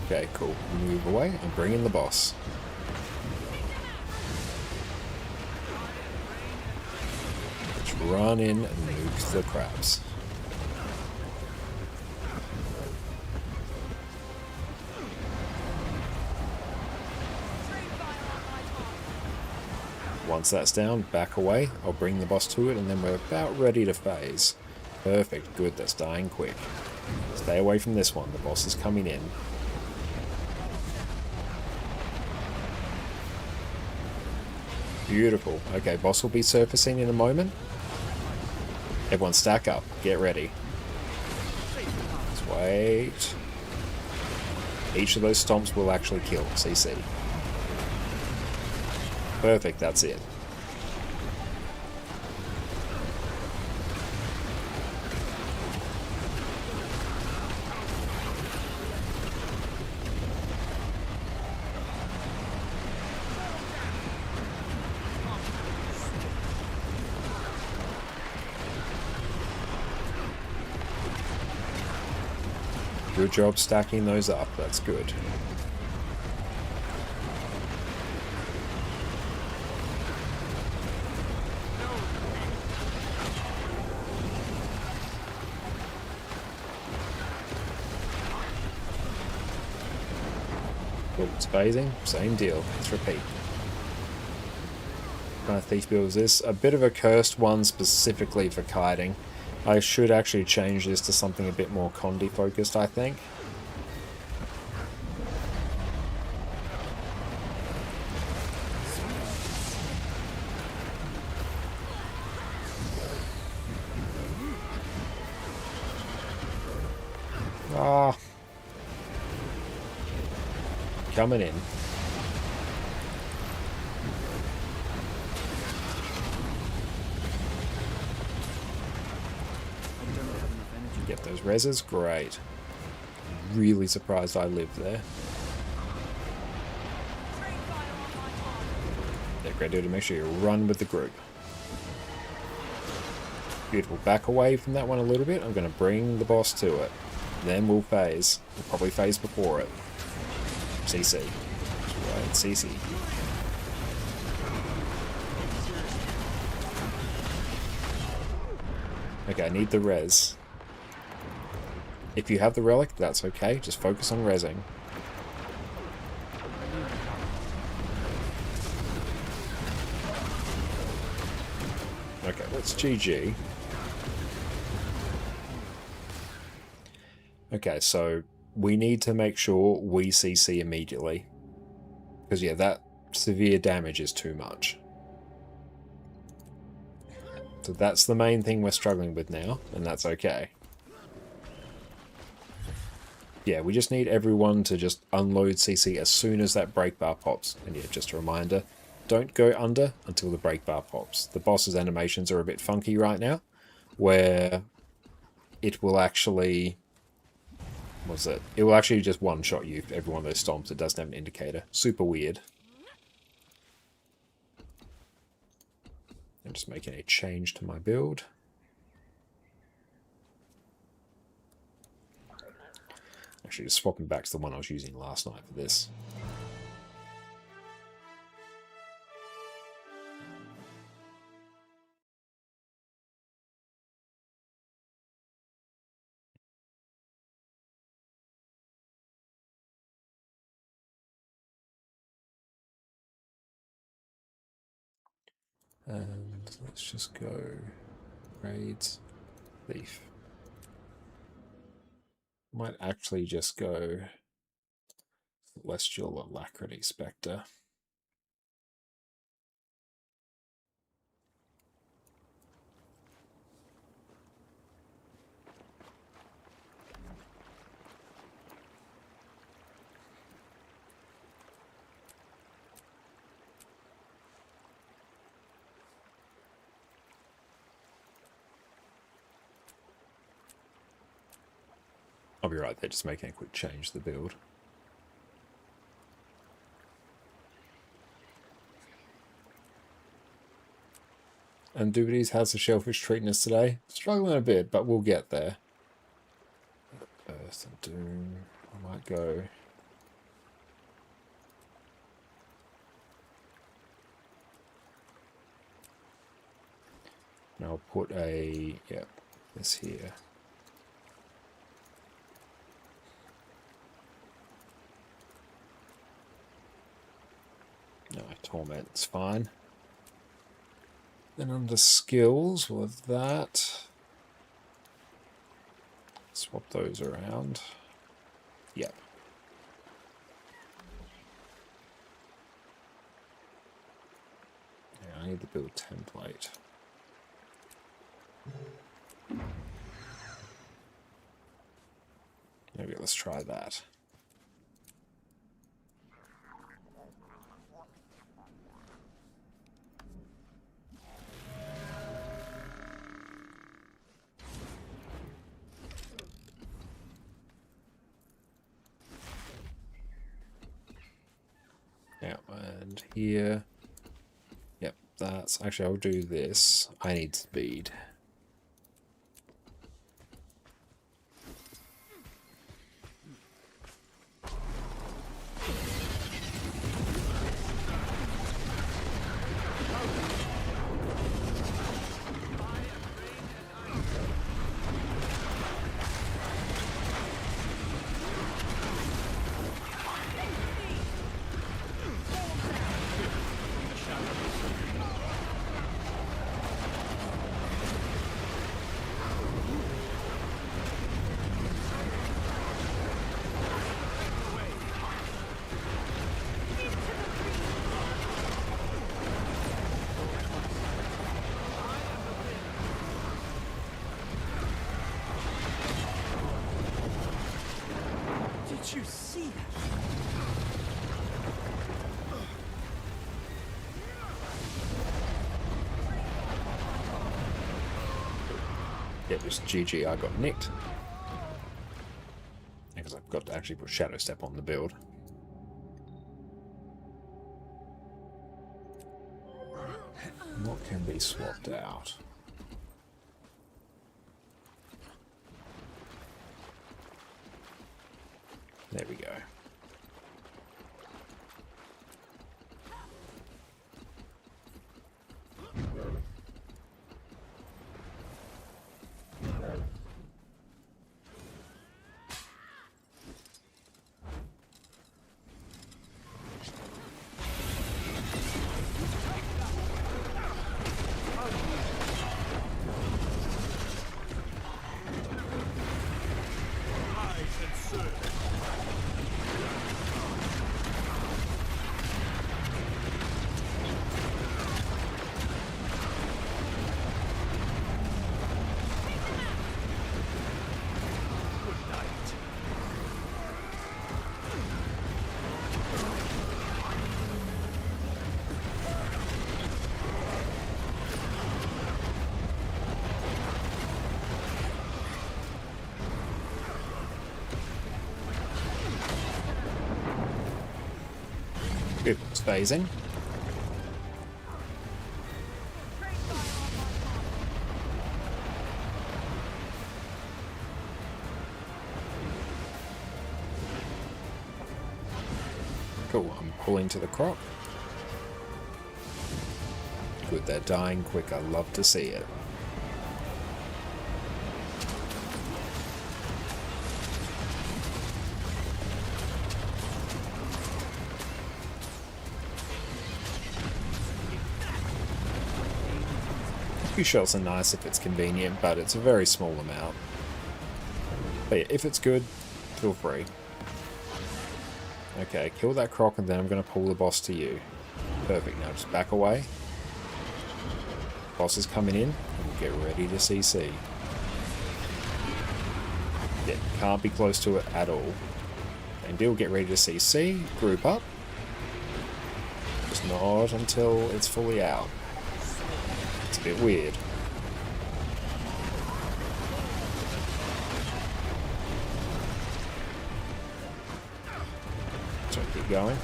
S1: Okay, cool. Move away and bring in the boss. Let's run in and nuke the crabs. Once that's down, back away, I'll bring the boss to it, and then we're about ready to phase. Perfect, good, that's dying quick. Stay away from this one, the boss is coming in. Beautiful. Okay, boss will be surfacing in a moment. Everyone stack up, get ready. Let's wait. Each of those stomps will actually kill CC. Perfect, that's it. Good job stacking those up, that's good. Cool, it's phasing, same deal, let's repeat. What kind of thief build is this? A bit of a cursed one specifically for kiting. I should actually change this to something a bit more Condi focused, I think. Ah. Coming in. Get those reses, great. Really surprised I lived there. Yeah, great deal to make sure you run with the group. Beautiful. Back away from that one a little bit. I'm going to bring the boss to it. Then we'll phase. We'll probably phase before it. CC. Right, CC. Okay, I need the res. If you have the relic, that's okay. Just focus on resing. Okay, that's GG. Okay, so we need to make sure we CC immediately. Because, yeah, that severe damage is too much. So that's the main thing we're struggling with now, and that's okay. Yeah, we just need everyone to just unload CC as soon as that break bar pops. And yeah, just a reminder, don't go under until the break bar pops. The boss's animations are a bit funky right now, where it will actually... What's it? It will actually just one-shot you for every one of those stomps. It doesn't have an indicator. Super weird. I'm just making a change to my build. Actually, just swapping back to the one I was using last night for this. And let's just go raids, thief. Might actually just go Celestial Alacrity Spectre. I'll be right there, just making a quick change to the build. And Doobities has the shellfish treating us today. Struggling a bit, but we'll get there. Earth and Doom. I might go. And I'll put a, yeah, this here. No, Torment's fine. Then under skills, we'll have that. Swap those around. Yep. Yeah, I need the build template. Maybe let's try that. Yeah, and here, yep, that's, actually I'll do this. I need speed.
S7: Did you see that?
S1: Yeah, just GG, I got nicked. got to actually put Shadow Step on the build. What can be swapped out? There we go. Good, it's phasing. Cool, I'm pulling to the croc. Good, they're dying quick, I love to see it. Few shots are nice if it's convenient, but it's a very small amount. But yeah, if it's good, feel free. Okay, kill that croc and then I'm going to pull the boss to you. Perfect, now just back away. Boss is coming in, and get ready to CC. Yeah, can't be close to it at all. And deal, get ready to CC, group up. Just not until it's fully out. It's a bit weird. So keep going.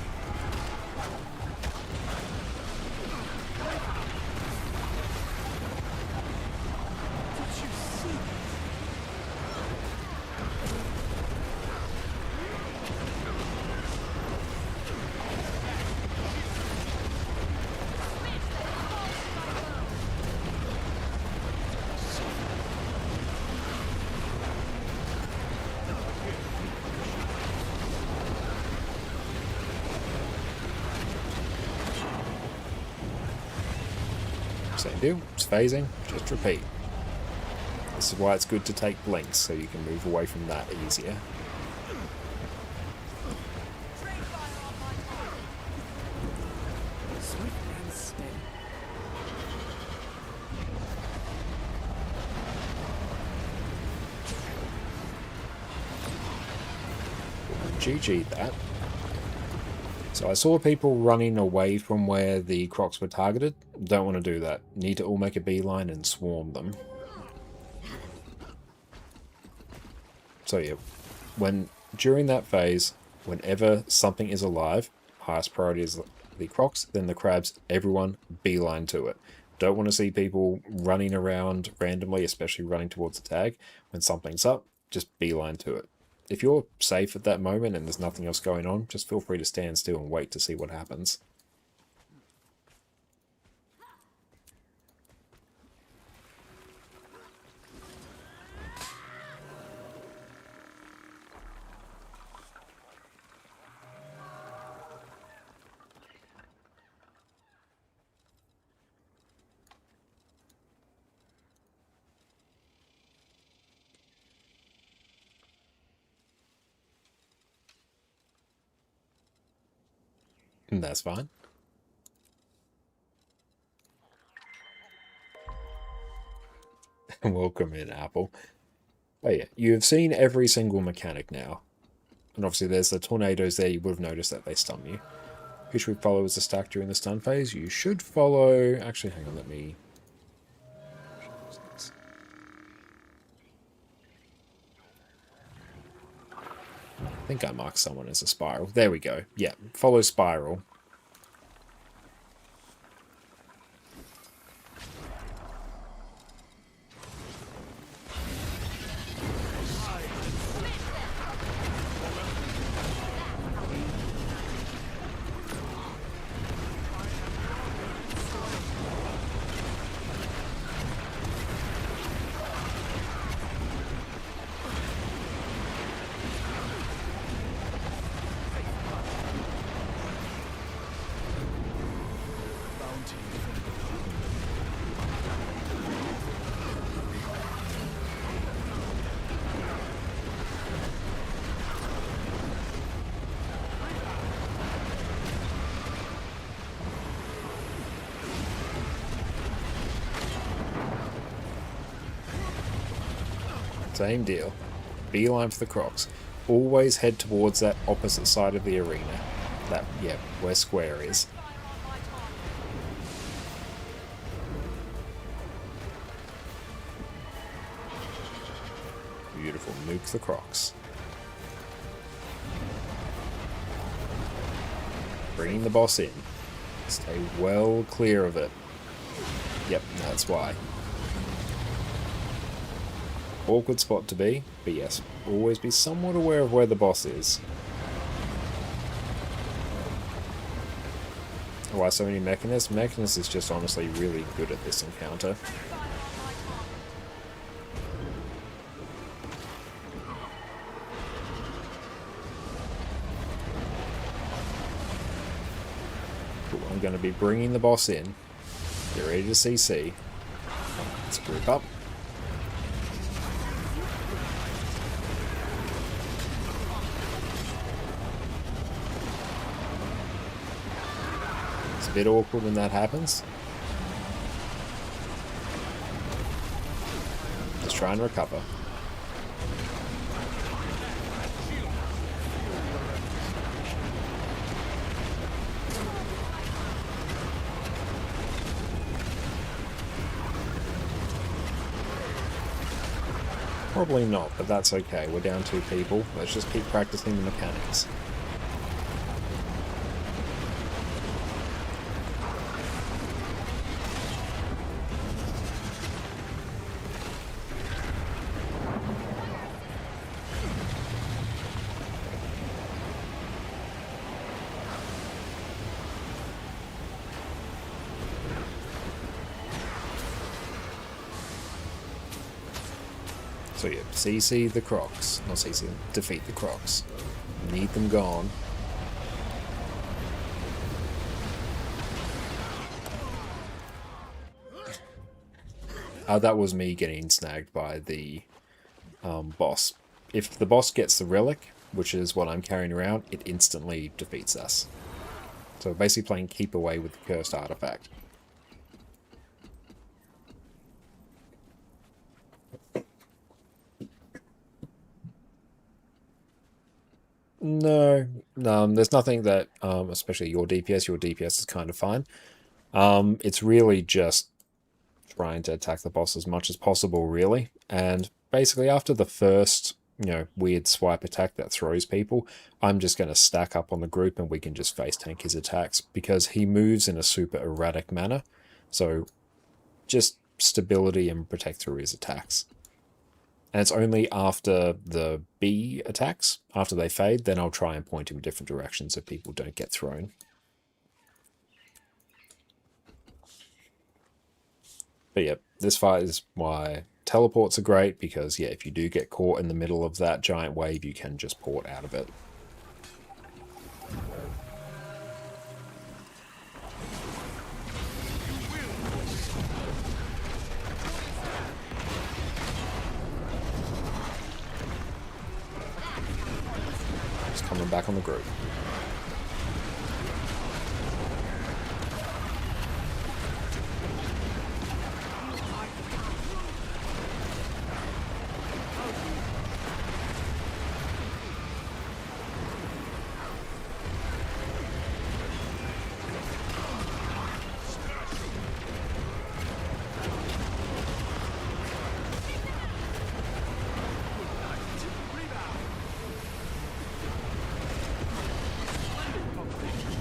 S1: Same deal, it's phasing, just repeat. This is why it's good to take blinks, so you can move away from that easier. GG that. So I saw people running away from where the crocs were targeted. Don't want to do that. Need to all make a beeline and swarm them. So yeah, during that phase, whenever something is alive, highest priority is the crocs, then the crabs, everyone beeline to it. Don't want to see people running around randomly, especially running towards the tag. When something's up, just beeline to it. If you're safe at that moment and there's nothing else going on, just feel free to stand still and wait to see what happens. And that's fine. Welcome in, Apple. Oh yeah, you've seen every single mechanic now. And obviously there's the tornadoes there, you would have noticed that they stun you. Who should we follow as a stack during the stun phase? You should follow... Actually, hang on, let me... I think I marked someone as a spiral. There we go. Yeah, follow spiral. Same deal. Beeline for the Crocs. Always head towards that opposite side of the arena. That, yeah, where square is. Beautiful. Nuke the Crocs. Bringing the boss in. Stay well clear of it. Yep, that's why. Awkward spot to be, but yes, always be somewhat aware of where the boss is. Why so many Mechanus? Mechanus is just honestly really good at this encounter. Cool, I'm going to be bringing the boss in. Get ready to CC. Let's group up. Bit awkward when that happens. Just try and recover. Probably not, but that's okay. We're down 2 people. Let's just keep practicing the mechanics. So yeah, CC the Crocs. Not CC, defeat the Crocs. Need them gone. That was me getting snagged by the boss. If the boss gets the relic, which is what I'm carrying around, it instantly defeats us. So basically playing keep away with the cursed artifact. No, there's nothing that, especially your DPS is kind of fine. It's really just trying to attack the boss as much as possible, really. And basically after the first, weird swipe attack that throws people, I'm just going to stack up on the group and we can just face tank his attacks, because he moves in a super erratic manner. So just stability and protect through his attacks. And it's only after the B attacks, after they fade, then I'll try and point him in different directions so people don't get thrown. But yeah, this fight is why teleports are great, because yeah, if you do get caught in the middle of that giant wave, you can just port out of it. Coming back on the group.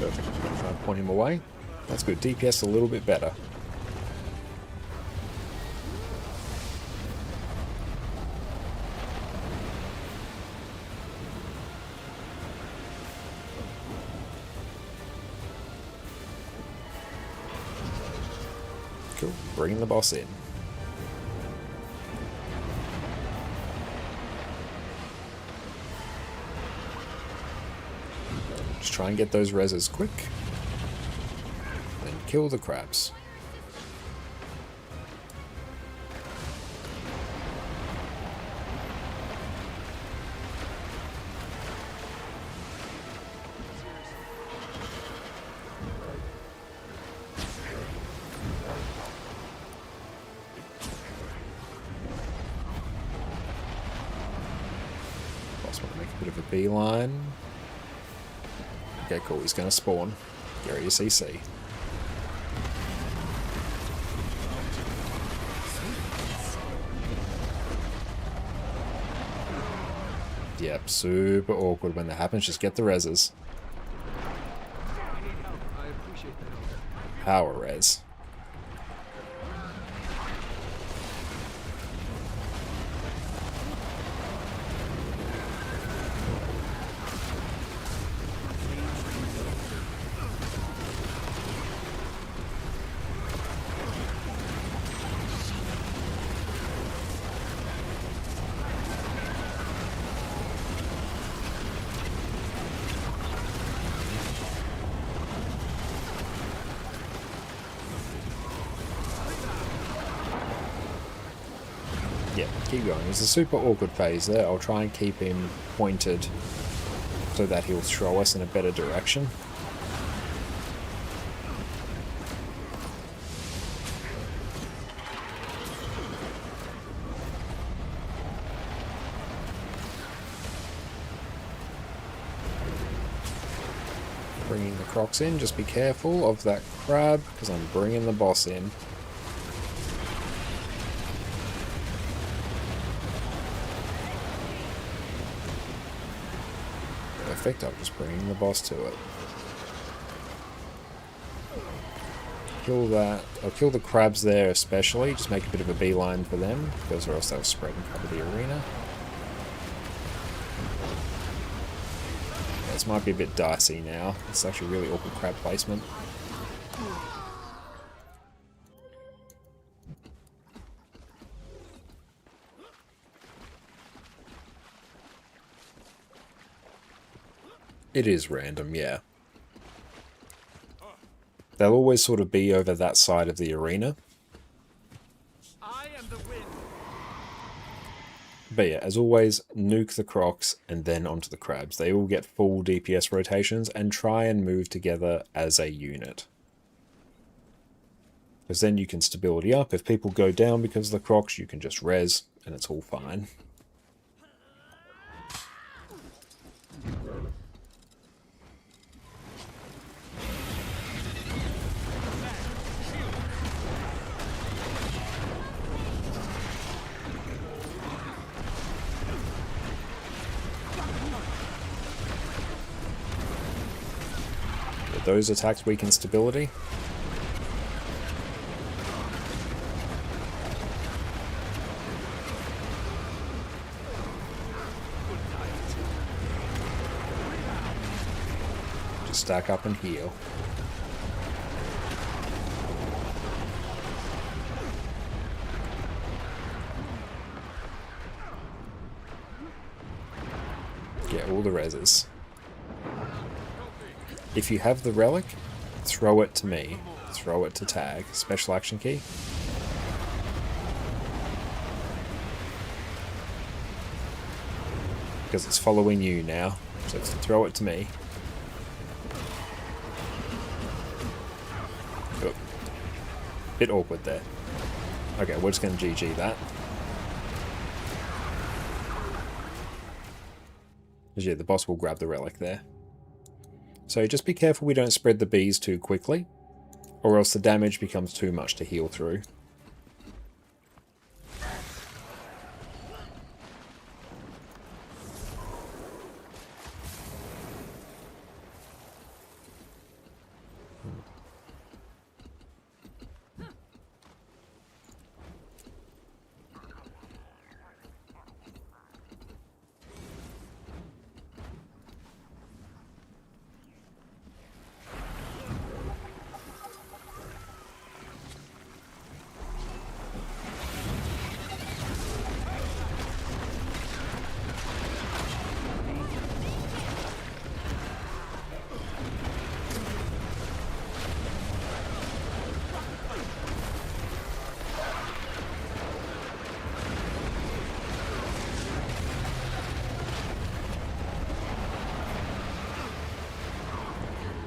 S1: Perfect. Try and point him away. That's good. DPS a little bit better. Cool. Bringing the boss in. Just try and get those reses quick. And kill the crabs. Boss want to make a bit of a beeline. Okay, cool. He's going to spawn. Get ready to CC. Yep, super awkward when that happens. Just get the reses. Power res. Yeah, keep going. There's a super awkward phase there. I'll try and keep him pointed so that he'll throw us in a better direction. Bringing the crocs in. Just be careful of that crab because I'm bringing the boss in. Perfect, I'm just bringing the boss to it. Kill that. I'll kill the crabs there especially, just make a bit of a beeline for them, because or else they'll spread and cover the arena. This might be a bit dicey now. It's actually really awkward crab placement. It is random, yeah. They'll always sort of be over that side of the arena. But yeah, as always, nuke the crocs and then onto the crabs. They all get full DPS rotations and try and move together as a unit. Because then you can stability up. If people go down because of the crocs, you can just res and it's all fine. Those attacks weaken stability. Just stack up and heal. Get all the reses. If you have the relic, throw it to me. Throw it to tag. Special action key. Because it's following you now. So throw it to me. Oh. Bit awkward there. Okay, we're just going to GG that. Because yeah, the boss will grab the relic there. So just be careful we don't spread the bees too quickly, or else the damage becomes too much to heal through.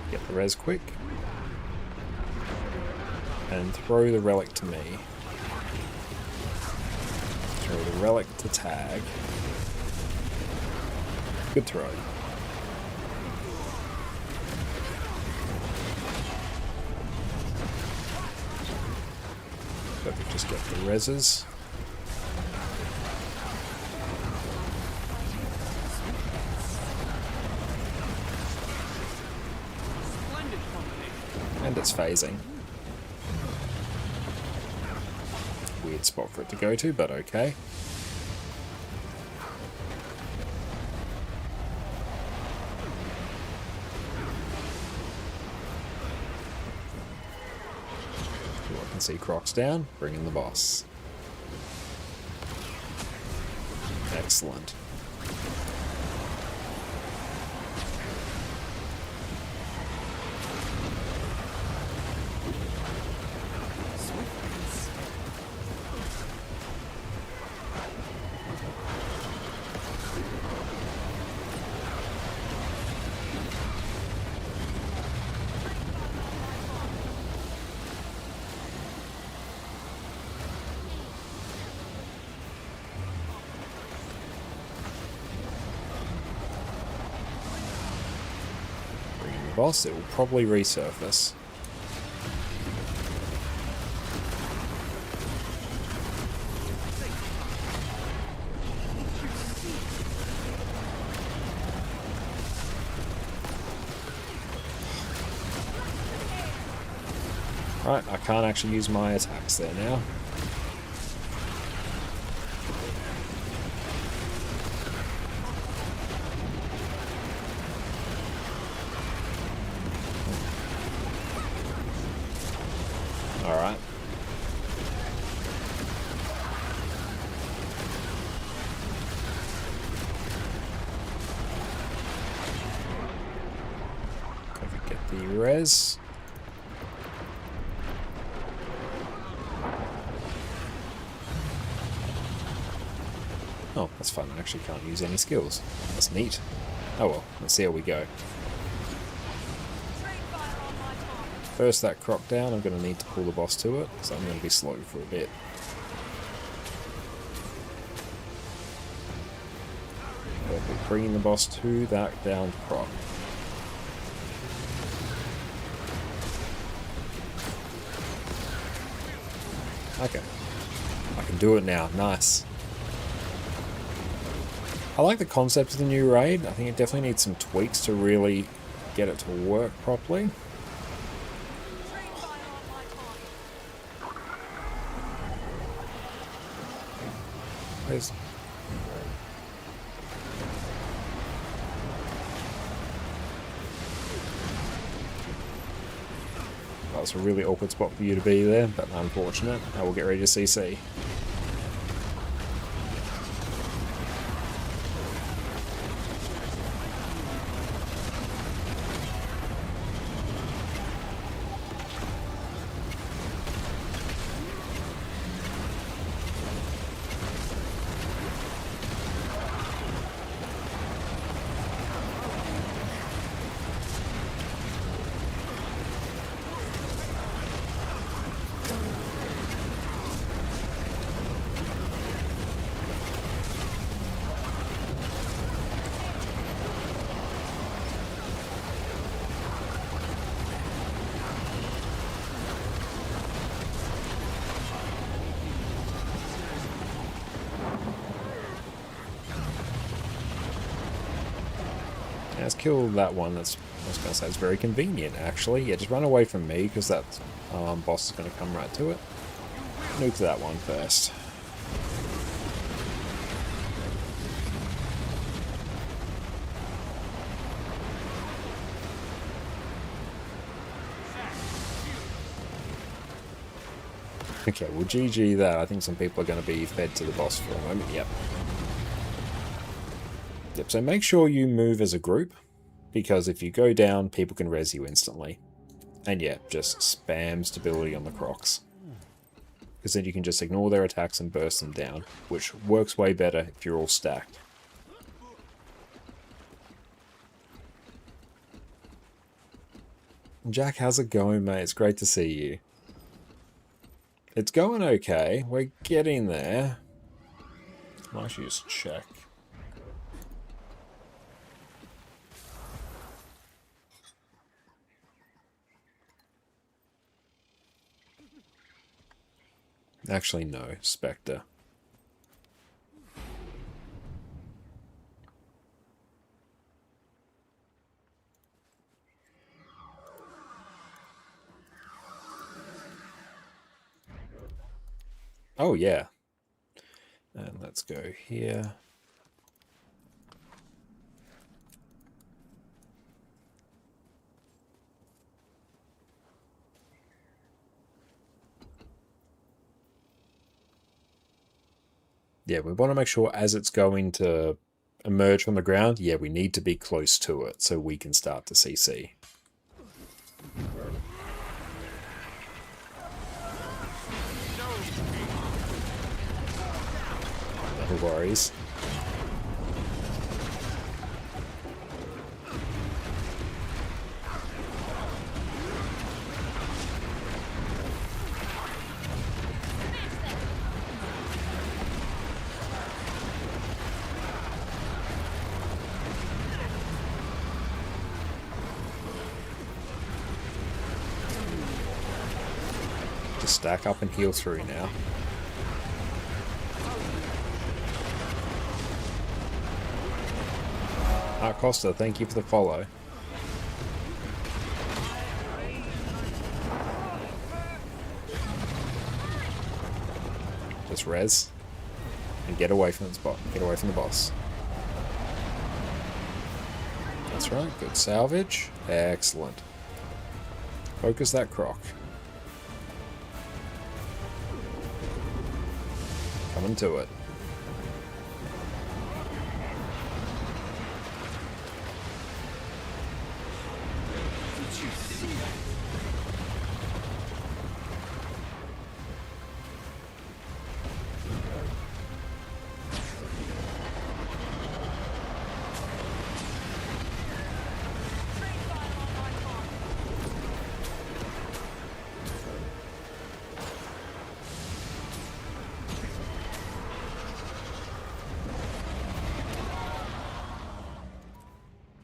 S1: Get the res quick. And throw the relic to me. Throw the relic to tag. Good throw. Perfect, just get the reses. And it's phasing. Weird spot for it to go to, but okay. I can see Croc's down, bring in the boss. Excellent. Boss, it will probably resurface. Right, I can't actually use my attacks there now. Alright. Gotta get the res. Oh, that's fun. I actually can't use any skills. That's neat. Oh well, let's see how we go. First that Croc down, I'm going to need to pull the boss to it, so I'm going to be slow for a bit. Perfect. Bringing the boss to that downed Croc. Okay. I can do it now. Nice. I like the concept of the new raid. I think it definitely needs some tweaks to really get it to work properly. Where's... That was a really awkward spot for you to be there, but unfortunate. I will get ready to CC. Let's kill that one that's I was going to say it's very convenient, actually. Yeah, just run away from me, because that boss is going to come right to it. Nuke that one first. Okay, well GG that. I think some people are going to be fed to the boss for a moment. Yep. Yep, so make sure you move as a group, because if you go down, people can res you instantly. And yeah, just spam stability on the Crocs. Because then you can just ignore their attacks and burst them down, which works way better if you're all stacked. Jack, how's it going, mate? It's great to see you. It's going okay. We're getting there. I'll actually just check. Actually, no. Spectre. Oh, yeah. And let's go here. Yeah, we want to make sure as it's going to emerge from the ground, yeah, we need to be close to it so we can start to CC. No worries. Just stack up and heal through now. Costa, thank you for the follow. Just res and get away from the spot. Get away from the boss. That's right. Good salvage. Excellent. Focus that croc. Coming to it.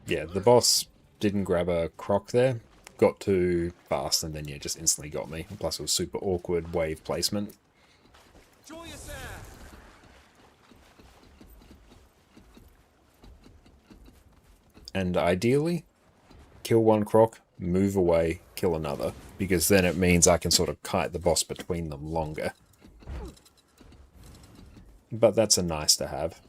S1: Yeah, the boss didn't grab a croc there. Got too fast and then, yeah, just instantly got me. And plus it was super awkward wave placement. And ideally, kill one croc, move away, kill another. Because then it means I can sort of kite the boss between them longer. But that's a nice to have.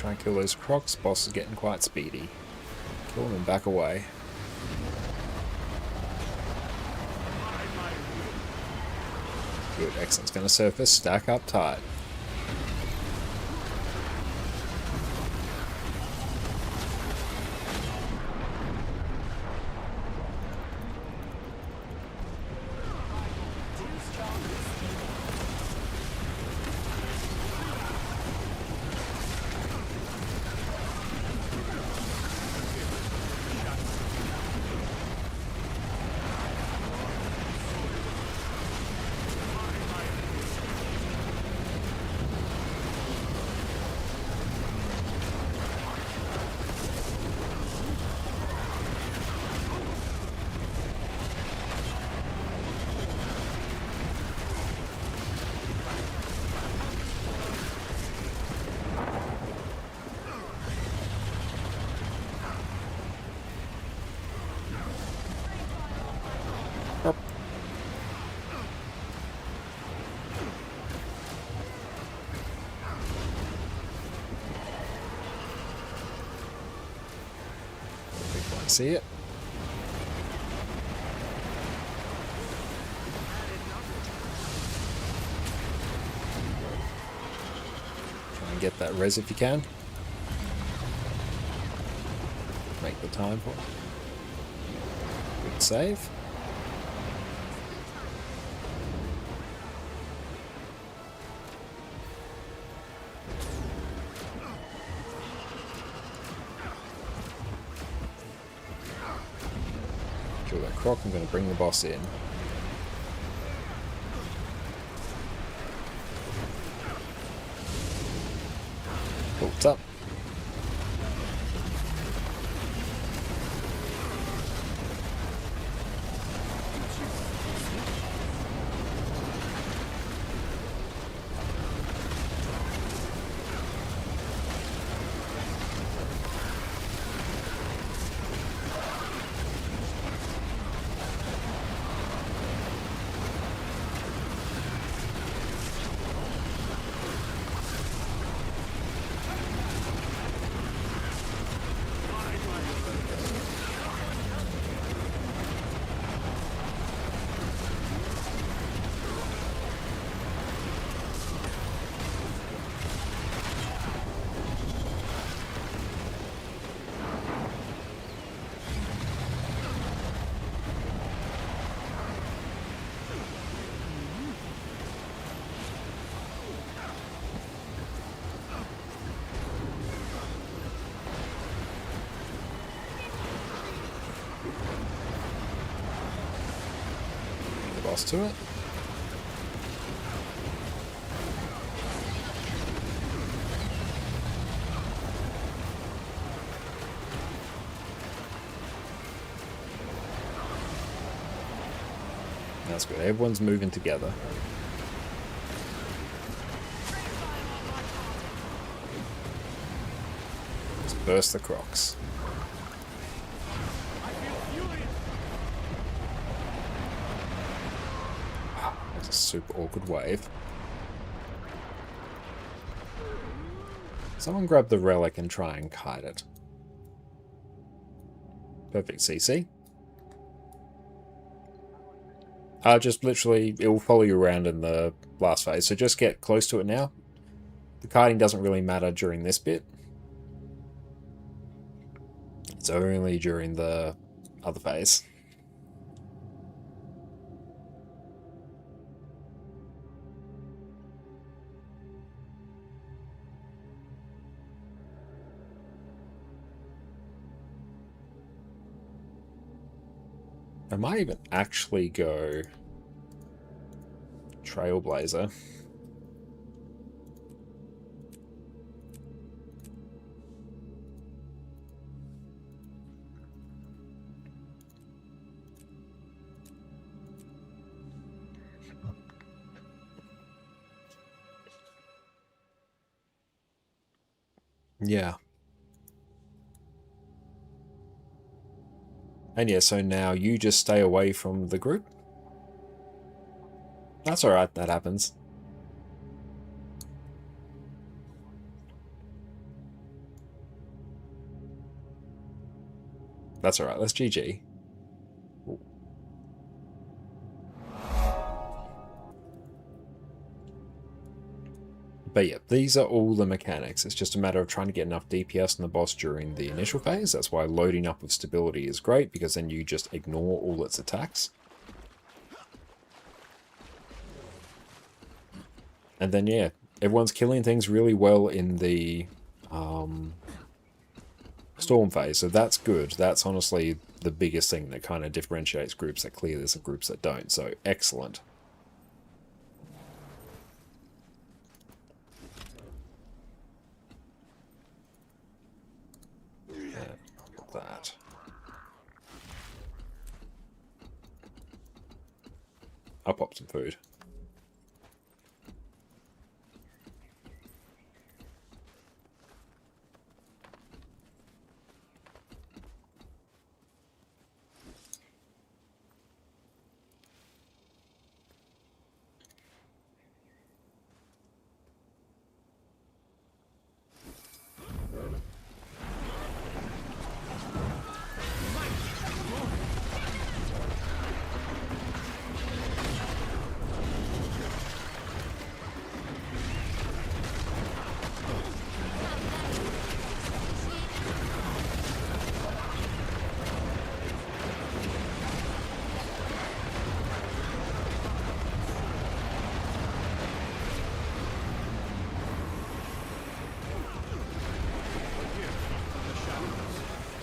S1: Try and kill those crocs. Boss is getting quite speedy. Kill them and back away. Good, excellent. It's going to surface. Stack up tight. See it? Try and get that res if you can. Make the time for it. Good save. Kill that croc. I'm going to bring the boss in. Hooked up. To it. That's good. Everyone's moving together. Let's burst the crocs. Super awkward wave. Someone grab the relic and try and kite it. Perfect CC. Just literally, it will follow you around in the last phase, so just get close to it now. The kiting doesn't really matter during this bit. It's only during the other phase. I might even actually go Trailblazer. Yeah. And yeah, so now you just stay away from the group. That's alright, that happens. That's alright, let's GG. Ooh. But yeah, these are all the mechanics. It's just a matter of trying to get enough DPS on the boss during the initial phase. That's why loading up with stability is great, because then you just ignore all its attacks. And then yeah, everyone's killing things really well in the storm phase, so that's good. That's honestly the biggest thing that kind of differentiates groups that clear this and groups that don't, so excellent. That. I'll pop some food.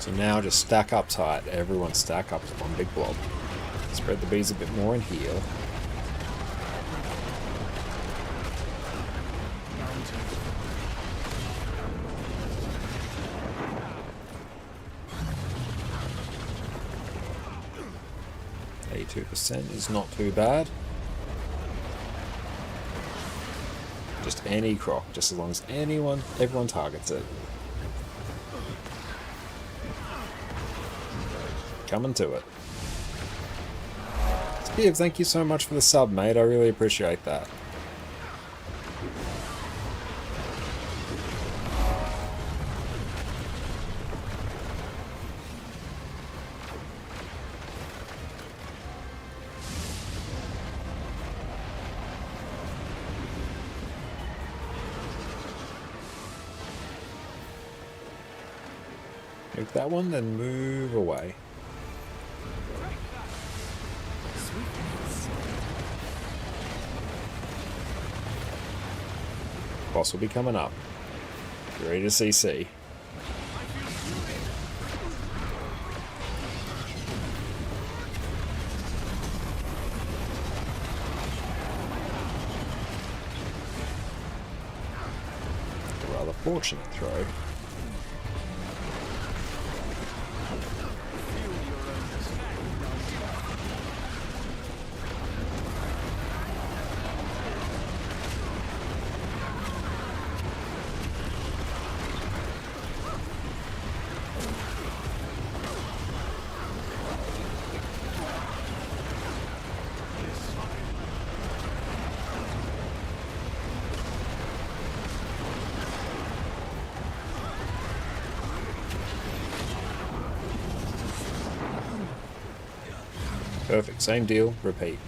S1: So now just stack up tight. Everyone stack up to one big blob. Spread the bees a bit more and heal. %, is not too bad. Just any croc, just as long as everyone targets it. Coming to it. Steve, thank you so much for the sub, mate. I really appreciate that. Take that one, then move away. Boss will be coming up. Get ready to CC. A rather fortunate throw. Perfect, same deal, repeat.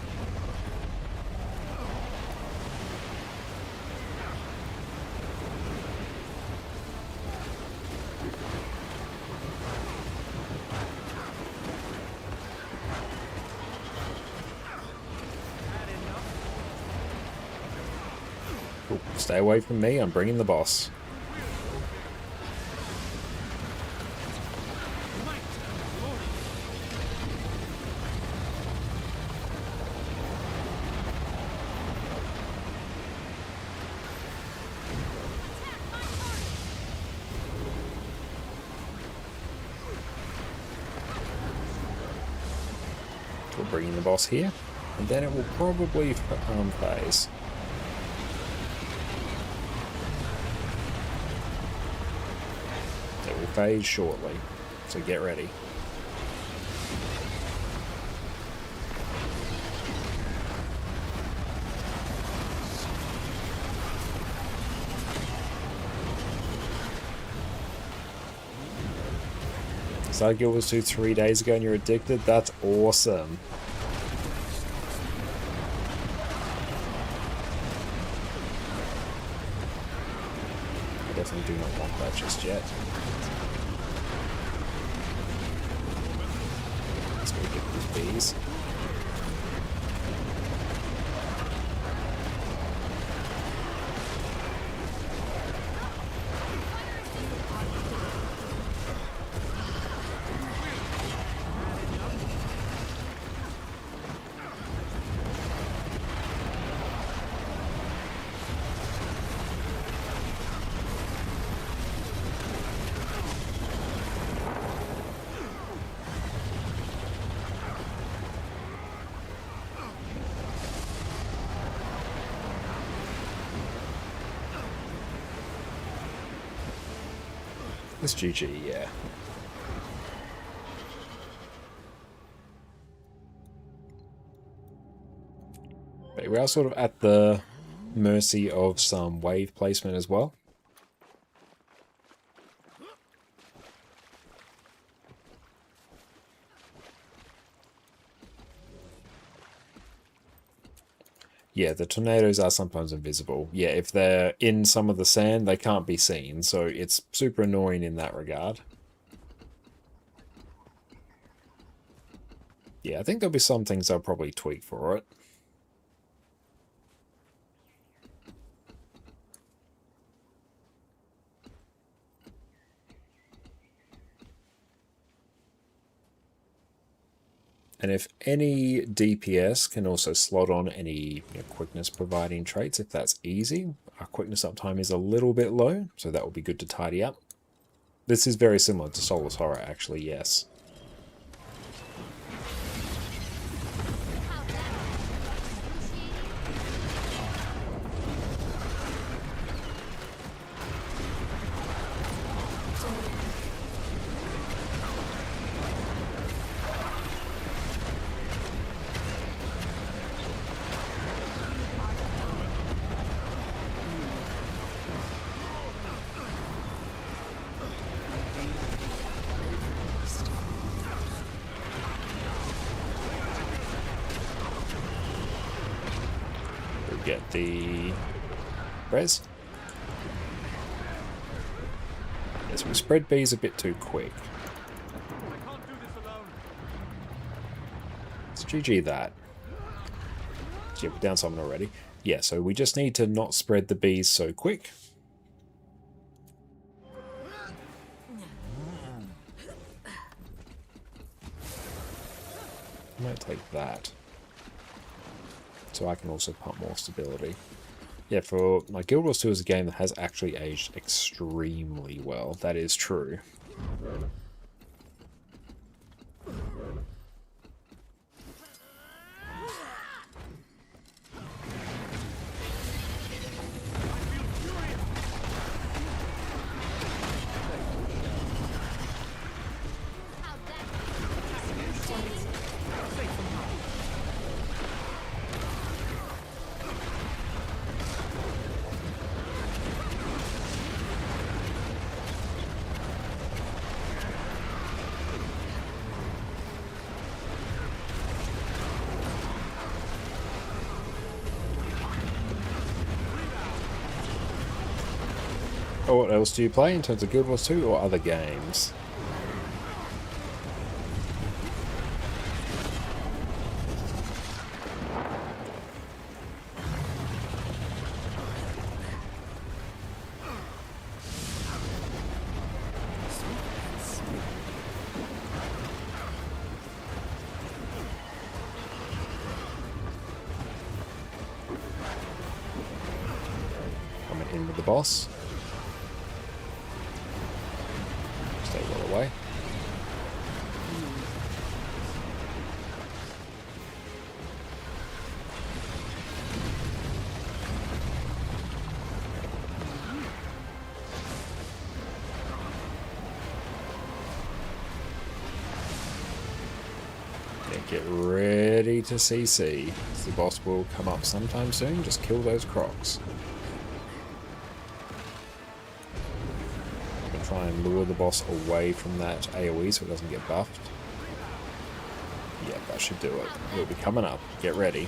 S1: Cool. Stay away from me, I'm bringing the boss. We're bringing the boss here, and then it will probably phase. It will phase shortly, so get ready. Started Guild Wars 2 3 days ago and you're addicted? That's awesome. I definitely do not want that just yet. Let's go get these bees. It's GG, yeah. But we are sort of at the mercy of some wave placement as well. Yeah, the tornadoes are sometimes invisible. Yeah, if they're in some of the sand, they can't be seen, so it's super annoying in that regard. Yeah, I think there'll be some things I'll probably tweak for it. And if any DPS can also slot on any quickness providing traits, if that's easy. Our quickness uptime is a little bit low, so that will be good to tidy up. This is very similar to Soulless Horror, actually, yes. Get the res. Yes, we spread bees a bit too quick. It's GG that. Yeah, we're down someone already. Yeah, so we just need to not spread the bees so quick. I might take that. So I can also pump more stability. Yeah, for my Guild Wars 2 is a game that has actually aged extremely well. That is true. Oh, what else do you play in terms of Guild Wars 2 or other games? Coming in with the boss. Stay well away. Get ready to CC. The boss will come up sometime soon. Just kill those crocs. try and lure the boss away from that AoE so it doesn't get buffed. Yeah, that should do it. It'll be coming up. Get ready.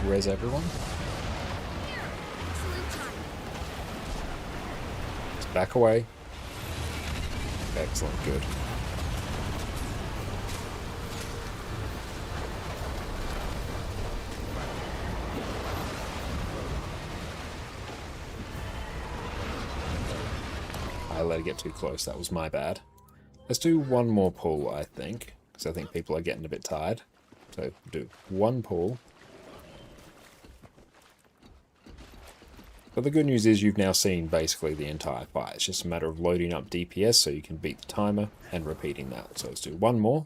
S1: Res everyone. Just back away. Excellent, good. I let it get too close, that was my bad. Let's do one more pull, I think, because I think people are getting a bit tired. So do one pull. But the good news is you've now seen basically the entire fight. It's just a matter of loading up DPS so you can beat the timer and repeating that. So let's do one more,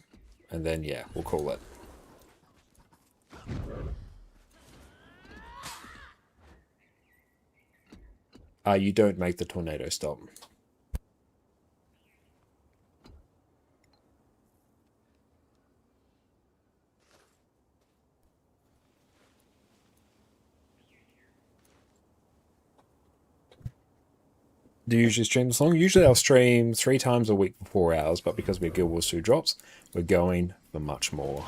S1: and then yeah, we'll call it. You don't make the tornado stop. Do you usually stream this long? Usually I'll stream 3 times a week for 4 hours, but because we have Guild Wars 2 drops, we're going for much more.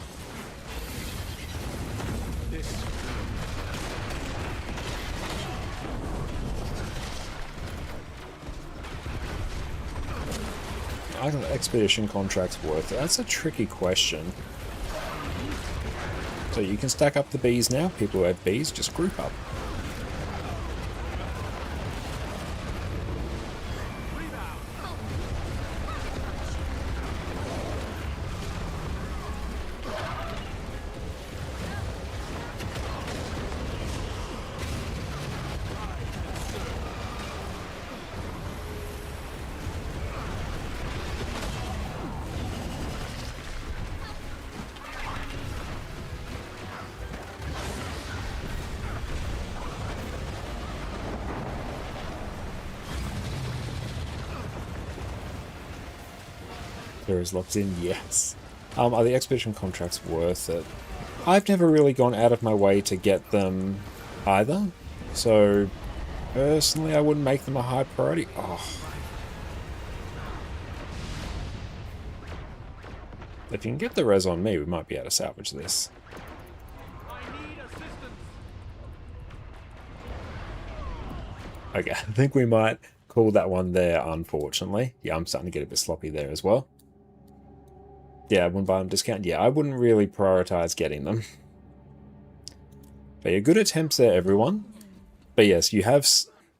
S1: I think expedition contracts worth it. That's a tricky question. So you can stack up the bees now. People who have bees, just group up. There is locked in, yes. Are the expedition contracts worth it? I've never really gone out of my way to get them either, so personally I wouldn't make them a high priority. Oh. If you can get the res on me, we might be able to salvage this. Okay, I think we might call that one there, unfortunately. Yeah, I'm starting to get a bit sloppy there as well. Yeah, I wouldn't buy them discount. Yeah, I wouldn't really prioritize getting them. But yeah, good attempts there, everyone. But yes, you have...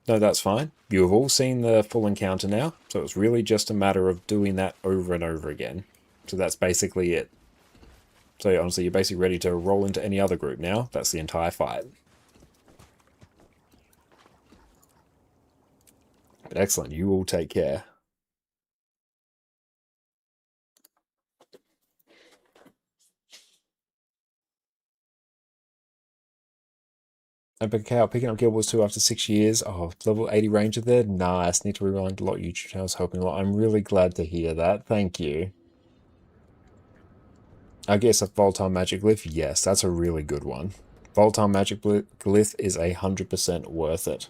S1: No, that's fine. You have all seen the full encounter now, so it's really just a matter of doing that over and over again. So that's basically it. So honestly, you're basically ready to roll into any other group now. That's the entire fight. But excellent, you all take care. And Cow picking up Guild Wars 2 after 6 years. Oh, level 80 ranger there. Nice. Need to rewind a lot of YouTube channels, helping a lot. I'm really glad to hear that. Thank you. I guess a Volatile Magic Glyph. Yes, that's a really good one. Volatile Magic Glyph is 100% worth it.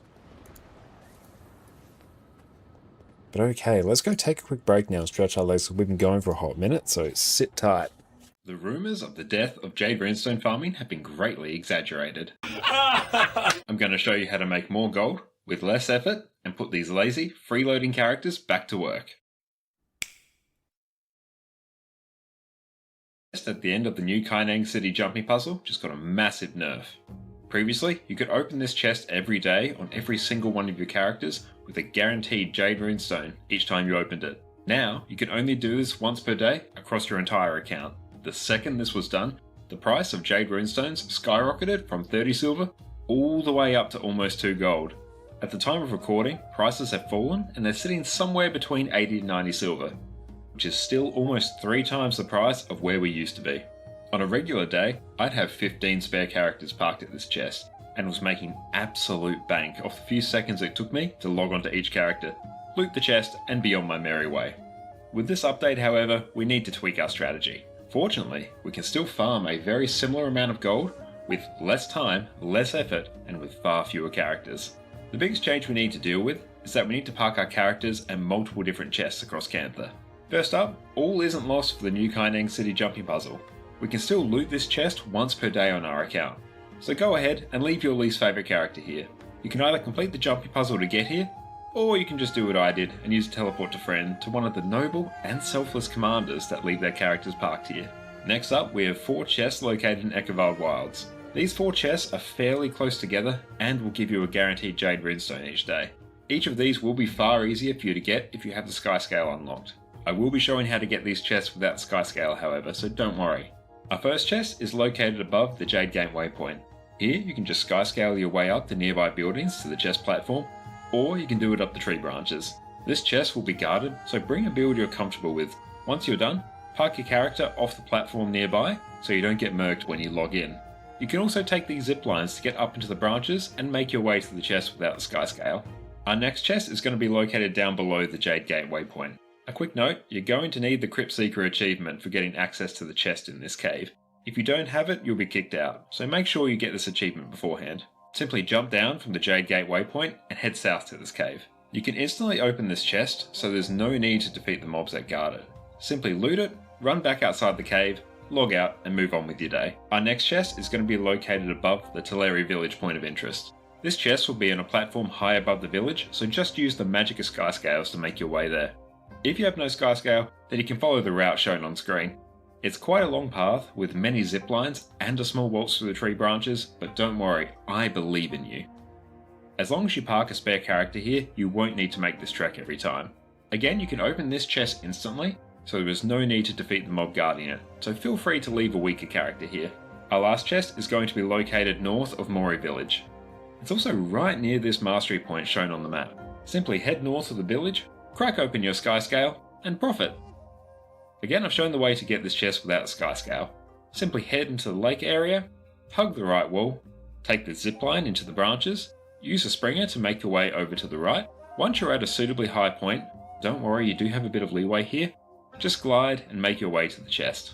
S1: But okay, let's go take a quick break now and stretch our legs. We've been going for a hot minute, so sit tight.
S9: The rumours of the death of Jade Runestone farming have been greatly exaggerated. I'm going to show you how to make more gold with less effort and put these lazy, freeloading characters back to work. Just at the end of the new Kaineng City jumping puzzle just got a massive nerf. Previously, you could open this chest every day on every single one of your characters with a guaranteed Jade Runestone each time you opened it. Now, you can only do this once per day across your entire account. The second this was done, the price of Jade Runestones skyrocketed from 30 silver all the way up to almost 2 gold. At the time of recording, prices have fallen and they're sitting somewhere between 80 to 90 silver, which is still almost 3 times the price of where we used to be. On a regular day, I'd have 15 spare characters parked at this chest, and was making absolute bank off the few seconds it took me to log onto each character, loot the chest, and be on my merry way. With this update, however, we need to tweak our strategy. Fortunately, we can still farm a very similar amount of gold with less time, less effort, and with far fewer characters. The biggest change we need to deal with is that we need to park our characters in multiple different chests across Cantha. First up, all isn't lost for the new Kaineng City jumping puzzle. We can still loot this chest once per day on our account. So go ahead and leave your least favourite character here. You can either complete the jumping puzzle to get here, or you can just do what I did and use a teleport to friend to one of the noble and selfless commanders that leave their characters parked here. Next up, we have 4 chests located in Eckewald Wilds. These 4 chests are fairly close together and will give you a guaranteed Jade Runestone each day. Each of these will be far easier for you to get if you have the Skyscale unlocked. I will be showing how to get these chests without Skyscale, however, so don't worry. Our first chest is located above the Jade Gate waypoint. Here you can just Skyscale your way up the nearby buildings to the chest platform, or you can do it up the tree branches. This chest will be guarded, so bring a build you're comfortable with. Once you're done, park your character off the platform nearby so you don't get murked when you log in. You can also take these zip lines to get up into the branches and make your way to the chest without the Skyscale. Our next chest is going to be located down below the Jade Gate waypoint. A quick note, you're going to need the Crypt Seeker achievement for getting access to the chest in this cave. If you don't have it, you'll be kicked out, so make sure you get this achievement beforehand. Simply jump down from the Jade Gate waypoint and head south to this cave. You can instantly open this chest, so there's no need to defeat the mobs that guard it. Simply loot it, run back outside the cave, log out, and move on with your day. Our next chest is going to be located above the Teleri village point of interest. This chest will be on a platform high above the village, so just use the Magicka Skyscales to make your way there. If you have no Skyscale, then you can follow the route shown on screen. It's quite a long path with many zip lines and a small waltz through the tree branches, but don't worry, I believe in you. As long as you park a spare character here, you won't need to make this trek every time. Again, you can open this chest instantly, so there is no need to defeat the mob guarding it, so feel free to leave a weaker character here. Our last chest is going to be located north of Mori village. It's also right near this mastery point shown on the map. Simply head north of the village, crack open your Skyscale, and profit. Again, I've shown the way to get this chest without a Skyscale. Simply head into the lake area, hug the right wall, take the zipline into the branches, use a springer to make your way over to the right. Once you're at a suitably high point, don't worry, you do have a bit of leeway here, just glide and make your way to the chest.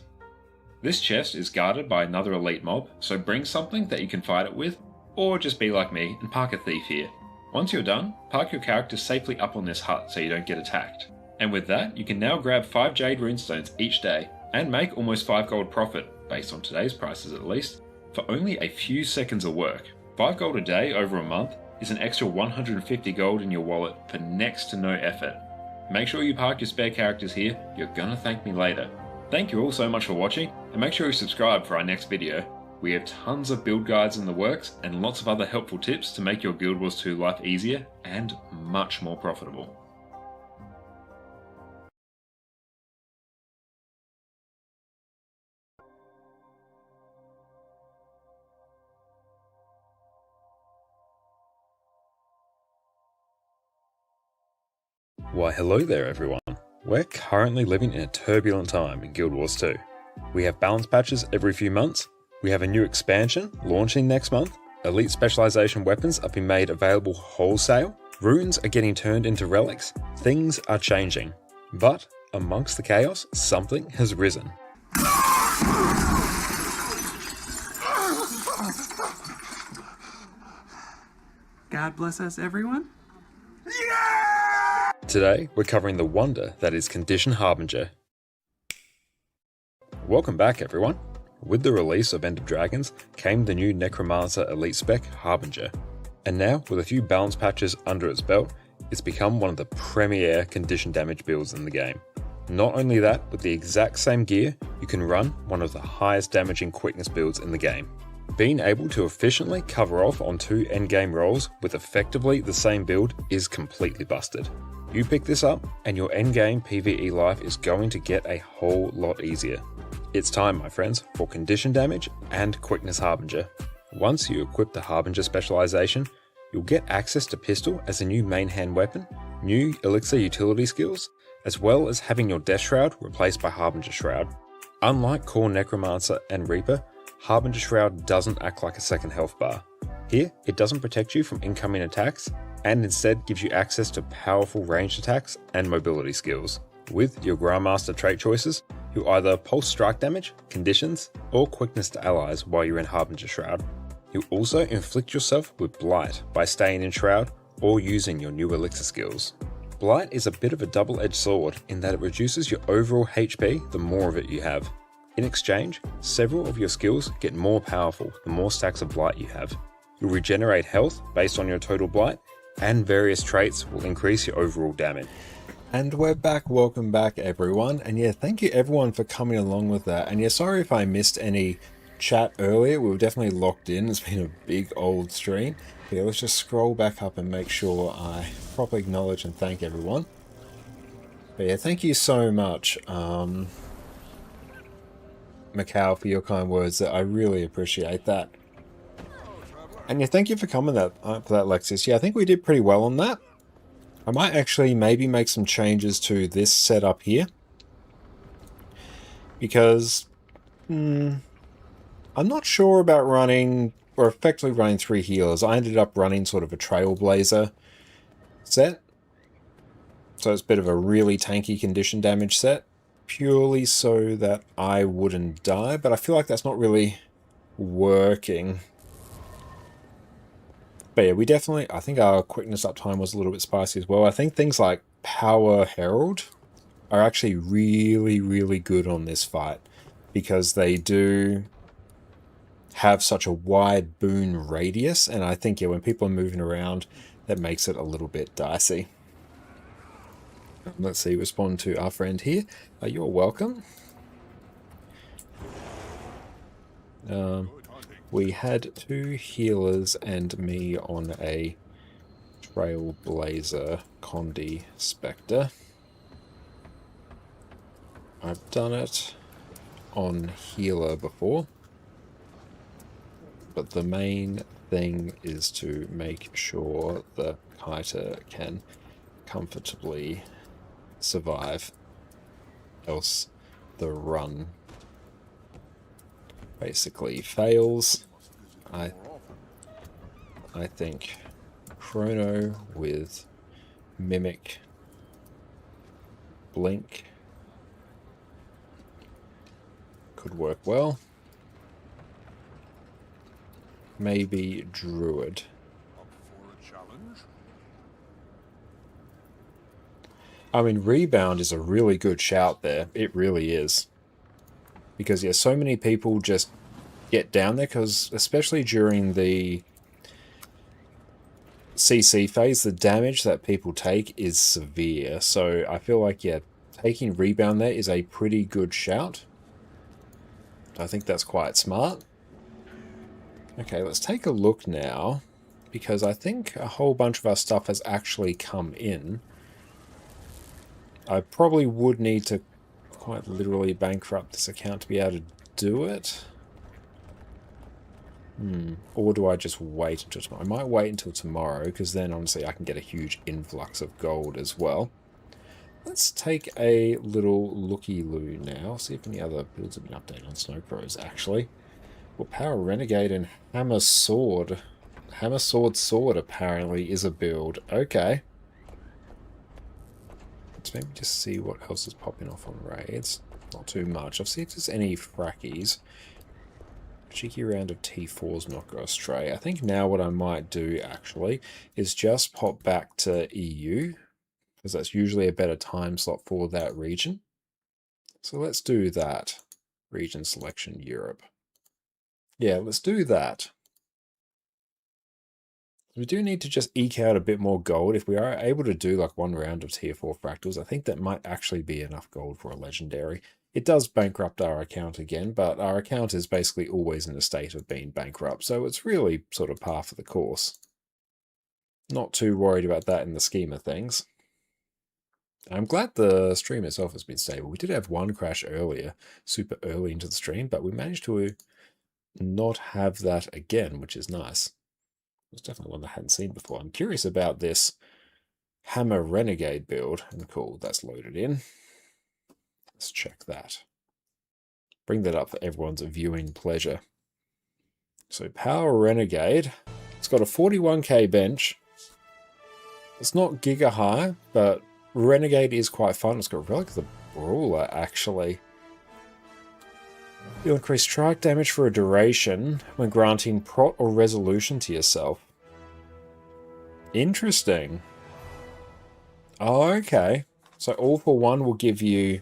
S9: This chest is guarded by another elite mob, so bring something that you can fight it with, or just be like me and park a thief here. Once you're done, park your character safely up on this hut so you don't get attacked. And with that, you can now grab 5 Jade Runestones each day and make almost 5 gold profit, based on today's prices at least, for only a few seconds of work. 5 gold a day over a month is an extra 150 gold in your wallet for next to no effort. Make sure you park your spare characters here, you're gonna thank me later. Thank you all so much for watching, and make sure you subscribe for our next video. We have tons of build guides in the works and lots of other helpful tips to make your Guild Wars 2 life easier and much more profitable.
S13: Why hello there everyone. We're currently living in a turbulent time in Guild Wars 2. We have balance patches every few months, we have a new expansion launching next month, elite specialization weapons are being made available wholesale, runes are getting turned into relics, things are changing. But amongst the chaos, something has risen.
S3: God bless us everyone.
S13: Today, we're covering the wonder that is Condition Harbinger. Welcome back everyone. With the release of End of Dragons came the new Necromancer Elite Spec Harbinger, and now with a few balance patches under its belt, it's become one of the premier condition damage builds in the game. Not only that, with the exact same gear, you can run one of the highest damaging quickness builds in the game. Being able to efficiently cover off on 2 endgame rolls with effectively the same build is completely busted. You pick this up and your endgame PvE life is going to get a whole lot easier. It's time, my friends, for condition damage and quickness Harbinger. Once you equip the Harbinger specialization, you'll get access to pistol as a new main hand weapon, new elixir utility skills, as well as having your Death Shroud replaced by Harbinger Shroud. Unlike core Necromancer and Reaper, Harbinger Shroud doesn't act like a second health bar. Here, it doesn't protect you from incoming attacks, and instead gives you access to powerful ranged attacks and mobility skills. With your Grandmaster trait choices, you'll either pulse strike damage, conditions, or quickness to allies while you're in Harbinger Shroud. You'll also inflict yourself with Blight by staying in Shroud or using your new elixir skills. Blight is a bit of a double-edged sword in that it reduces your overall HP the more of it you have. In exchange, several of your skills get more powerful the more stacks of Blight you have. You'll regenerate health based on your total Blight, and various traits will increase your overall damage.
S9: And we're back, welcome back everyone, and yeah, thank you everyone for coming along with that, and yeah, sorry if I missed any chat earlier, we were definitely locked in, it's been a big old stream. Yeah, let's just scroll back up and make sure I properly acknowledge and thank everyone. But yeah, thank you so much, Macau, for your kind words, I really appreciate that. And yeah, thank you for coming for that, Lexus. Yeah, I think we did pretty well on that. I might actually maybe make some changes to this setup here. Because, I'm not sure about running, or effectively running 3 healers. I ended up running sort of a Trailblazer set. So it's a bit of a really tanky condition damage set. Purely so that I wouldn't die, but I feel like that's not really working. But yeah, we definitely, I think our quickness uptime was a little bit spicy as well. I think things like Power Herald are actually really, really good on this fight because they do have such a wide boon radius, and I think, yeah, when people are moving around, that makes it a little bit dicey. Let's see, respond to our friend here. You're welcome. We had 2 healers and me on a Trailblazer Condi Spectre. I've done it on healer before, but the main thing is to make sure the kiter can comfortably survive, else the run basically fails. I think Chrono with Mimic, Blink could work well. Maybe Druid. I mean, Rebound is a really good shout there. It really is. Because, yeah, so many people just get down there, because especially during the CC phase, the damage that people take is severe. So I feel like, yeah, taking Rebound there is a pretty good shout. I think that's quite smart. Okay, let's take a look now, because I think a whole bunch of our stuff has actually come in. I probably would need to quite literally bankrupt this account to be able to do it. Or do I just wait until tomorrow? I might wait until tomorrow, because then honestly I can get a huge influx of gold as well. Let's take a little looky-loo now, see if any other builds have been updated on Snow Crows actually. Well, Power Renegade and Hammer Sword. Hammer Sword apparently is a build. Okay. Let's maybe just see what else is popping off on raids. Not too much. I'll see if there's any frackies. Cheeky round of T4's not go astray. I think now what I might do actually is just pop back to EU, because that's usually a better time slot for that region. So let's do that.
S1: Region selection, Europe. Yeah, let's do that. We do need to just eke out a bit more gold. If we are able to do like one round of tier 4 fractals, I think that might actually be enough gold for a legendary. It does bankrupt our account again, but our account is basically always in a state of being bankrupt, so it's really sort of par for the course. Not too worried about that in the scheme of things. I'm glad the stream itself has been stable. We did have one crash earlier, super early into the stream, but we managed to not have that again, which is nice. It's definitely one I hadn't seen before. I'm curious about this Hammer Renegade build. And cool, that's loaded in. Let's check that. Bring that up for everyone's viewing pleasure. So Power Renegade. It's got a 41k bench. It's not giga high, but Renegade is quite fun. It's got Relic of the Brawler, actually. You increase strike damage for a duration when granting prot or resolution to yourself. Interesting. Oh, okay. So All for One will give you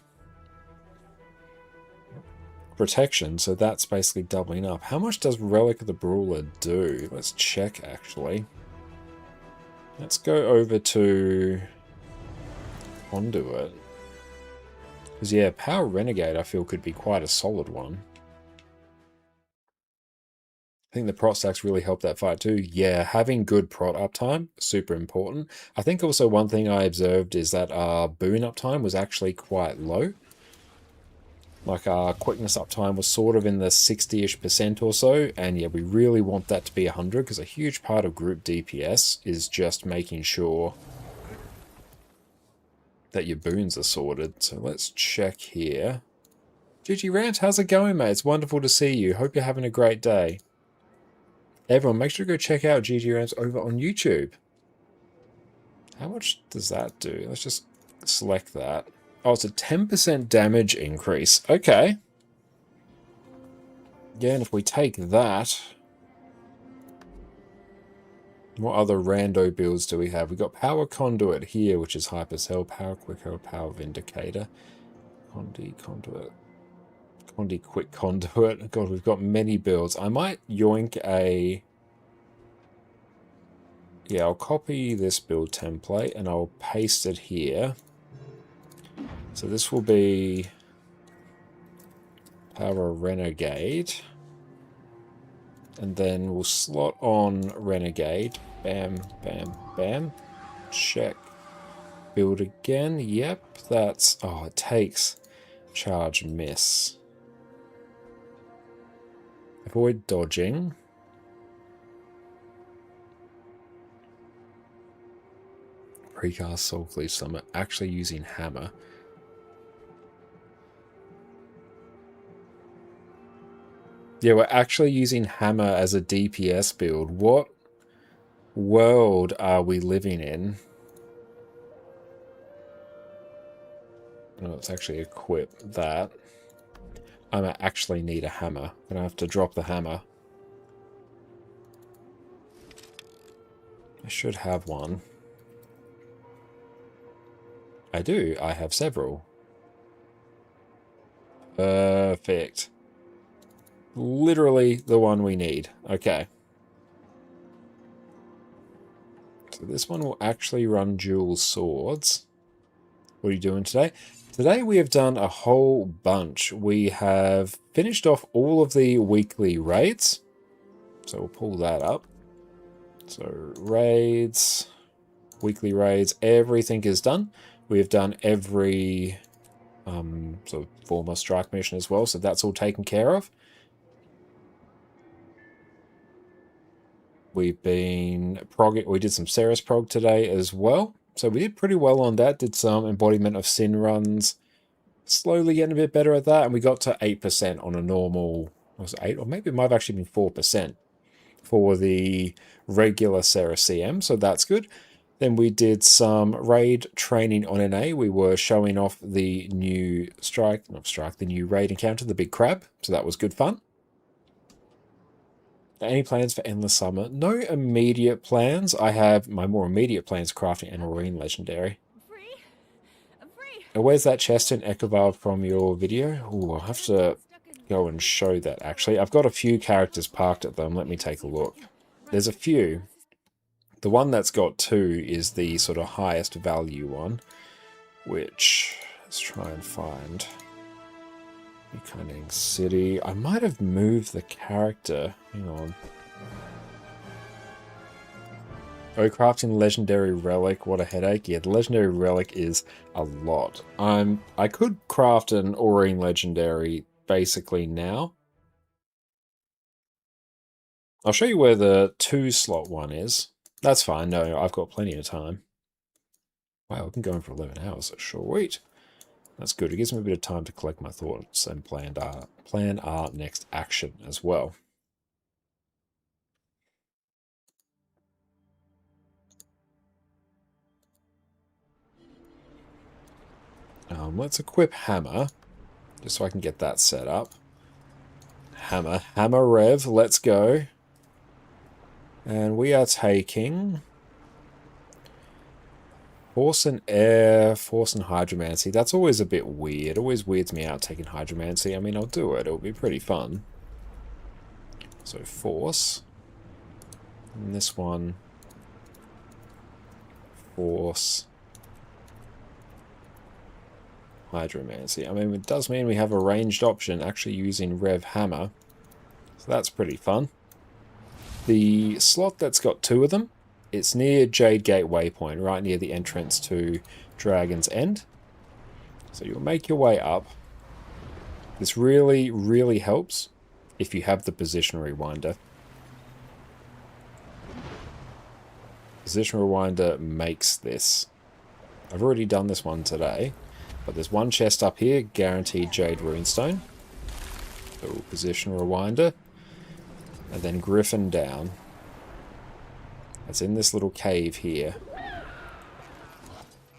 S1: protection, so that's basically doubling up. How much does Relic of the Brawler do? Let's check, actually. Let's go over to Conduit. Because, yeah, Power Renegade, I feel, could be quite a solid one. I think the prot stacks really help that fight too. Yeah, having good prot uptime, super important. I think also one thing I observed is that our boon uptime was actually quite low. Like our quickness uptime was sort of in the 60-ish% or so. And yeah, we really want that to be 100 because a huge part of group DPS is just making sure that your boons are sorted. So let's check here. GG Rant, how's it going, mate? It's wonderful to see you. Hope you're having a great day. Everyone, make sure to go check out GG Rants over on YouTube. How much does that do? Let's just select that. Oh, it's a 10% damage increase. Okay. Yeah, and if we take that... What other rando builds do we have? We've got Power Conduit here, which is Hypercell, Power Quicker, Power Vindicator. Conduit. Quick Conduit. God, we've got many builds. I might yoink a... Yeah, I'll copy this build template and I'll paste it here. So this will be Power Renegade. And then we'll slot on Renegade. Bam, bam, bam. Check. Build again. Yep, that's... Oh, it takes charge miss. Avoid dodging. Precast Soul Cleave Summit. Actually using Hammer. Yeah, we're actually using Hammer as a DPS build. What world are we living in? Oh, let's actually equip that. I might actually need a hammer. I'm gonna have to drop the hammer. I should have one. I do. I have several. Perfect. Literally the one we need. Okay. So this one will actually run dual swords. What are you doing today? Today we have done a whole bunch. We have finished off all of the weekly raids. So we'll pull that up. So raids, weekly raids, everything is done. We have done every sort of former strike mission as well. So that's all taken care of. We've been progging, we did some Ceres prog today as well. So we did pretty well on that, did some Embodiment of Sin runs, slowly getting a bit better at that, and we got to 8% on a normal, was it 8? Or maybe it might have actually been 4% for the regular Ceres CM, so that's good. Then we did some raid training on NA. We were showing off the new the new raid encounter, the Big Crab, so that was good fun. Any plans for Endless Summer? No immediate plans. I have my more immediate plans crafting an Aurene Legendary. Where's that chest in Echoval from your video? Ooh, I'll have to go and show that, actually. I've got a few characters parked at them. Let me take a look. There's a few. The one that's got 2 is the sort of highest value one, which, let's try and find. Cunning City. I might have moved the character. Hang on. Oh, crafting Legendary Relic. What a headache. Yeah, the Legendary Relic is a lot. I could craft an Aurene Legendary basically now. I'll show you where the 2-slot one is. That's fine. No, I've got plenty of time. Wow, we've been going for 11 hours. Sweet. That's good. It gives me a bit of time to collect my thoughts and plan our next action as well. Let's equip Hammer, just so I can get that set up. Hammer Rev, let's go. And we are taking Force and Air, Force and Hydromancy. That's always a bit weird. It always weirds me out taking Hydromancy. I mean, I'll do it. It'll be pretty fun. So Force. And this one. Force. Hydromancy. I mean, it does mean we have a ranged option actually using Rev Hammer. So that's pretty fun. The slot that's got 2 of them, it's near Jade Gate Waypoint, right near the entrance to Dragon's End. So you'll make your way up. This really, really helps if you have the Position Rewinder. Position Rewinder makes this. I've already done this one today. But there's one chest up here, guaranteed Jade Runestone. So Position Rewinder. And then Griffin down. It's in this little cave here.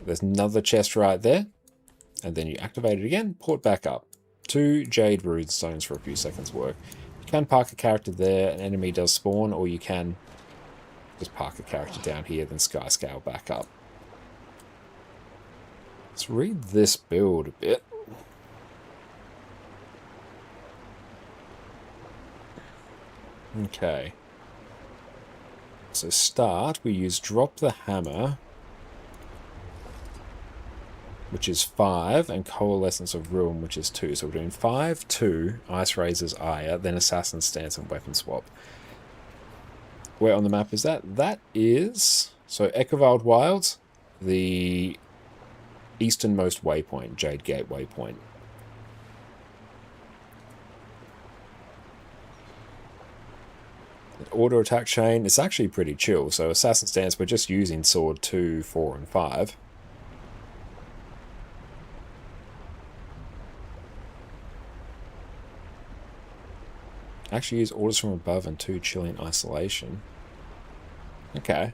S1: There's another chest right there. And then you activate it again, pull it back up. 2 Jade Runestones for a few seconds work. You can park a character there, an enemy does spawn, or you can just park a character down here, then sky scale back up. Let's read this build a bit. Okay. So start, we use Drop the Hammer, which is 5, and Coalescence of Ruin, which is 2. So we're doing 5, 2, Ice Razor's Ire, then Assassin's Stance and Weapon Swap. Where on the map is that? That is... So Echowild Wilds, the easternmost waypoint, Jade Gate Waypoint. Auto attack chain, it's actually pretty chill. So Assassin Stance, we're just using sword 2, 4, and 5. Actually use Orders from Above and 2 Chilling Isolation. Okay.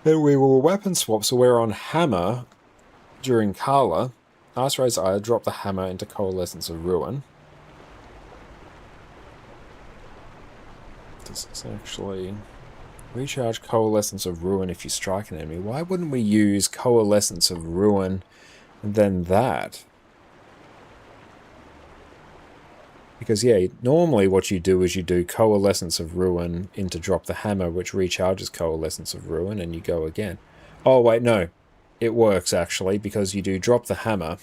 S1: Then we will weapon swap, so we're on Hammer during Kala. Ice Razor Ire, drop the Hammer into Coalescence of Ruin. This is actually... Recharge Coalescence of Ruin if you strike an enemy. Why wouldn't we use Coalescence of Ruin and then that? Because, yeah, normally what you do is you do Coalescence of Ruin into Drop the Hammer, which recharges Coalescence of Ruin, and you go again. Oh, wait, no. It works, actually, because you do Drop the Hammer.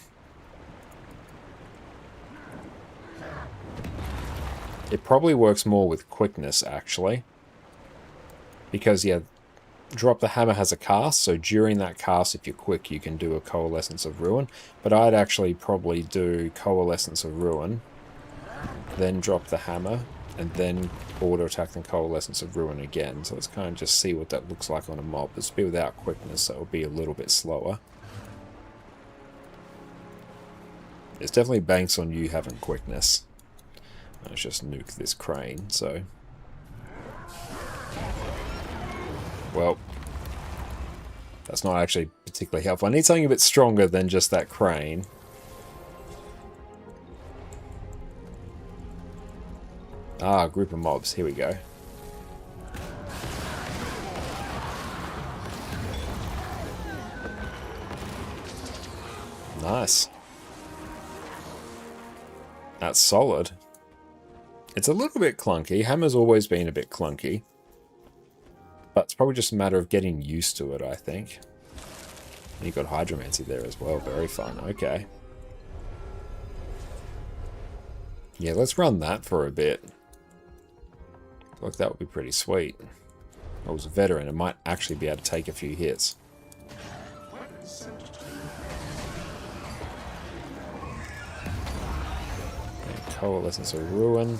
S1: It probably works more with quickness, actually. Because, yeah, Drop the Hammer has a cast, so during that cast, if you're quick, you can do a Coalescence of Ruin. But I'd actually probably do Coalescence of Ruin, then drop the Hammer, and then auto attack and Coalescence of Ruin again. So let's kind of just see what that looks like on a mob. It's be without quickness, so it'll be a little bit slower. It's definitely banks on you having quickness. Let's just nuke this crane, so... Well, that's not actually particularly helpful. I need something a bit stronger than just that crane. Ah, group of mobs. Here we go. Nice. That's solid. It's a little bit clunky. Hammer's always been a bit clunky. But it's probably just a matter of getting used to it, I think. And you've got Hydromancy there as well. Very fun. Okay. Yeah, let's run that for a bit. Look, that would be pretty sweet. I was a veteran. I might actually be able to take a few hits. Okay, Coalescence of Ruin.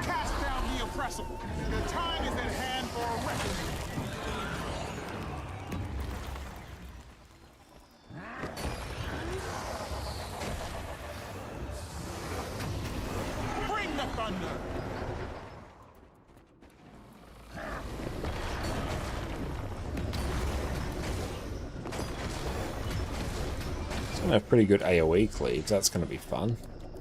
S10: Cast down the oppressor. The time is at hand for a reckoning. Bring the thunder.
S1: It's going to have pretty good AoE cleaves. That's going to be fun.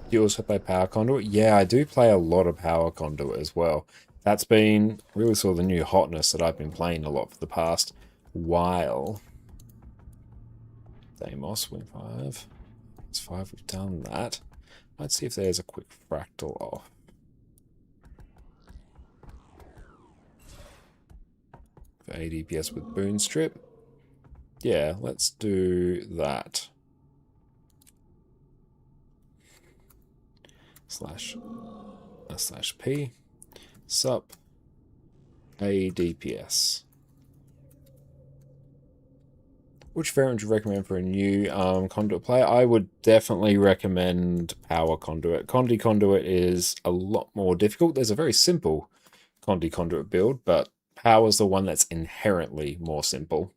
S1: Do you also play Power Conduit? Yeah, I do play a lot of Power Conduit as well. That's been really sort of the new hotness that I've been playing a lot for the past while. Deimos, win 5. It's 5, we've done that. Let's see if there's a quick fractal off. For 8 DPS with Boon Strip. Yeah, let's do that. /P sup a DPS. Which variant would you recommend for a new conduit player? I would definitely recommend Power Conduit. Condi Conduit is a lot more difficult. There's a very simple Condi Conduit build, but Power is the one that's inherently more simple.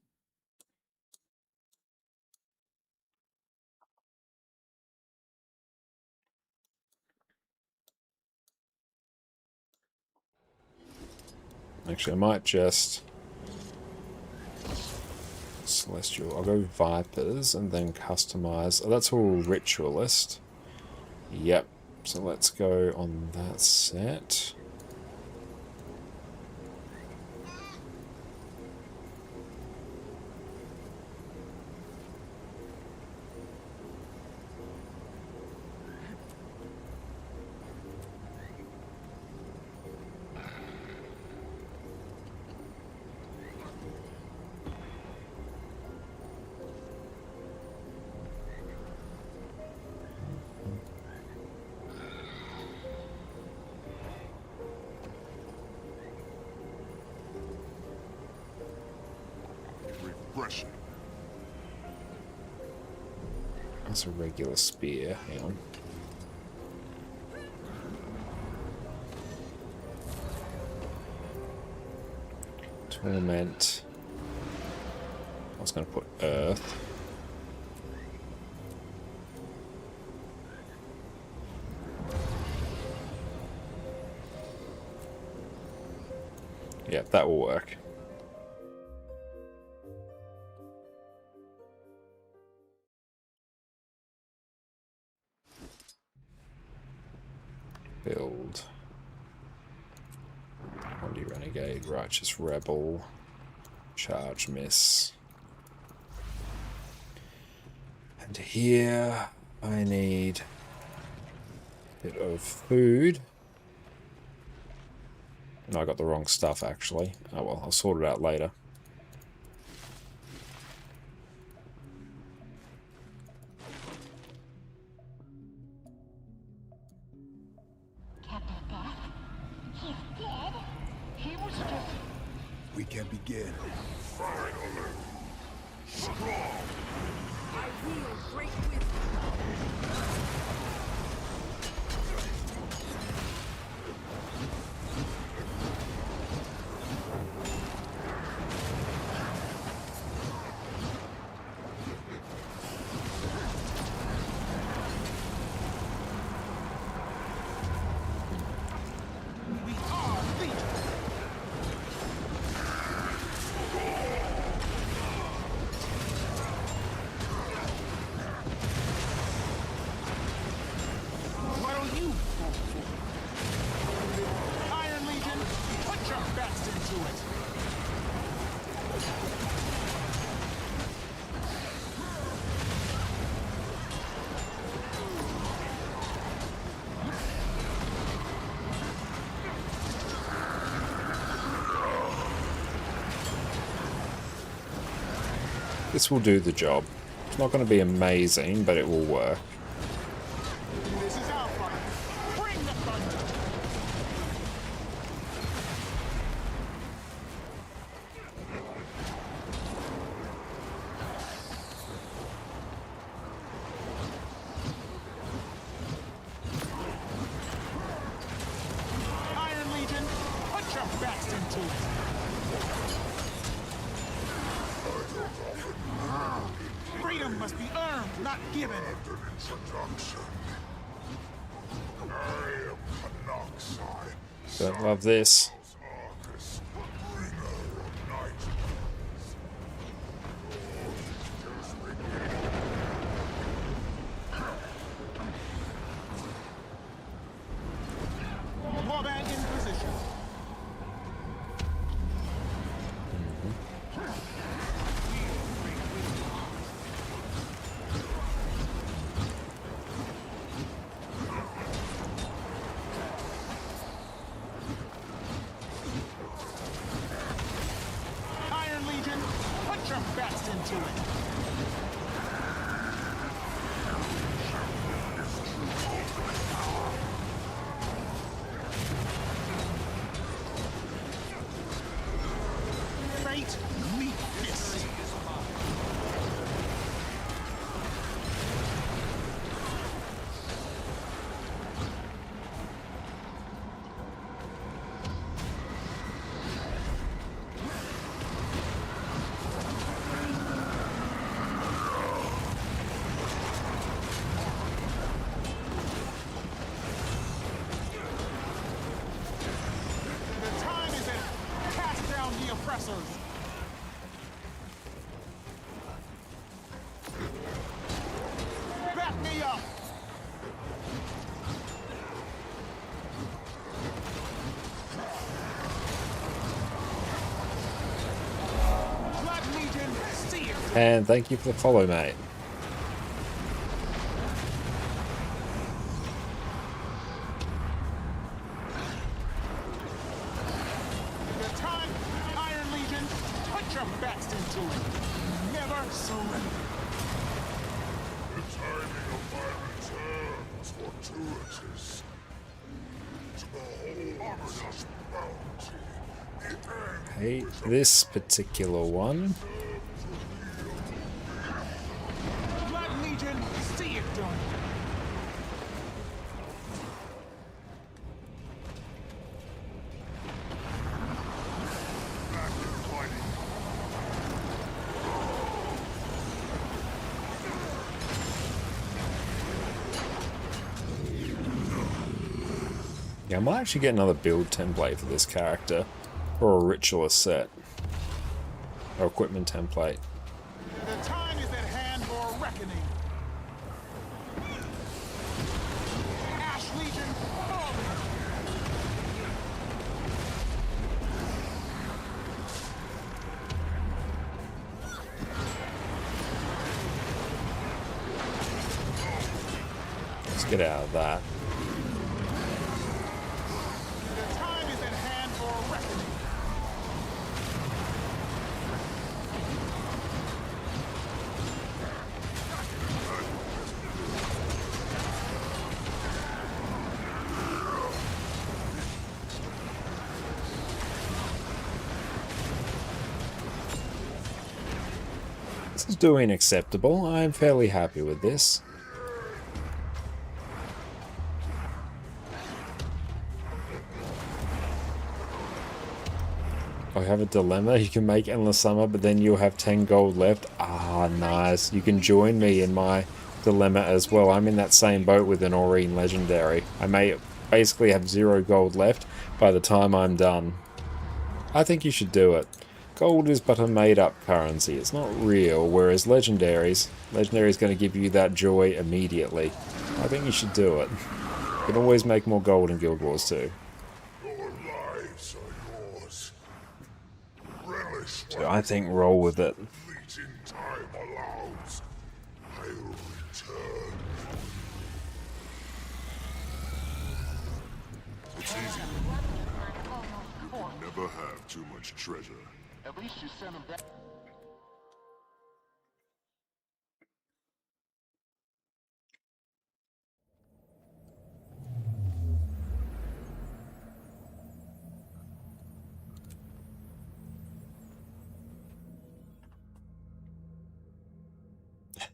S1: Actually, I might just Celestial. I'll go Vipers and then customize. Oh, that's all Ritualist. Yep. So let's go on that set. That's a regular spear. Hang on. Torment. I was going to put Earth. Yeah, that will work. Build. Holy Renegade, Righteous Rebel, Charge Miss. And here I need a bit of food. No, I got the wrong stuff actually. Oh well, I'll sort it out later.
S10: We can begin. Strong. I wield great
S1: this will do the job. It's not going to be amazing, but it will work.
S10: This is Alpha. Bring the thunder. Iron Legion, put your backs into it. Freedom must be earned, not given.
S1: Don't love this.
S10: Warband in position. Iron Legion, put your backs into it. Fate, meet fist. The time is at cast down the oppressors. Back me up. Blood Legion, see it.
S1: And thank you for the follow, mate.
S10: The time, Iron Legion, put your backs into it. Never surrender.
S4: The timing of my return was fortuitous. To behold such bounty, the end
S1: Hate this particular one.
S10: Blood Legion, see it done.
S1: Yeah, I might actually get another build template for this character. Or a ritualist set. Or equipment template.
S10: The time is at hand for a reckoning. Ash Legion, forward.
S1: Let's get out of that.
S10: The time is at hand for a reckoning.
S1: This is doing acceptable. I'm fairly happy with this. I have a dilemma. You can make Endless Summer, but then you'll have 10 gold left. Ah, nice. You can join me in my dilemma as well. I'm in that same boat with an Aurene Legendary. I may basically have 0 gold left by the time I'm done. I think you should do it. Gold is but a made-up currency. It's not real, whereas Legendary's going to give you that joy immediately. I think you should do it. You can always make more gold in Guild Wars 2. So I think roll with it.
S4: It's easy. You can never have too much treasure.
S10: At least you sent him back.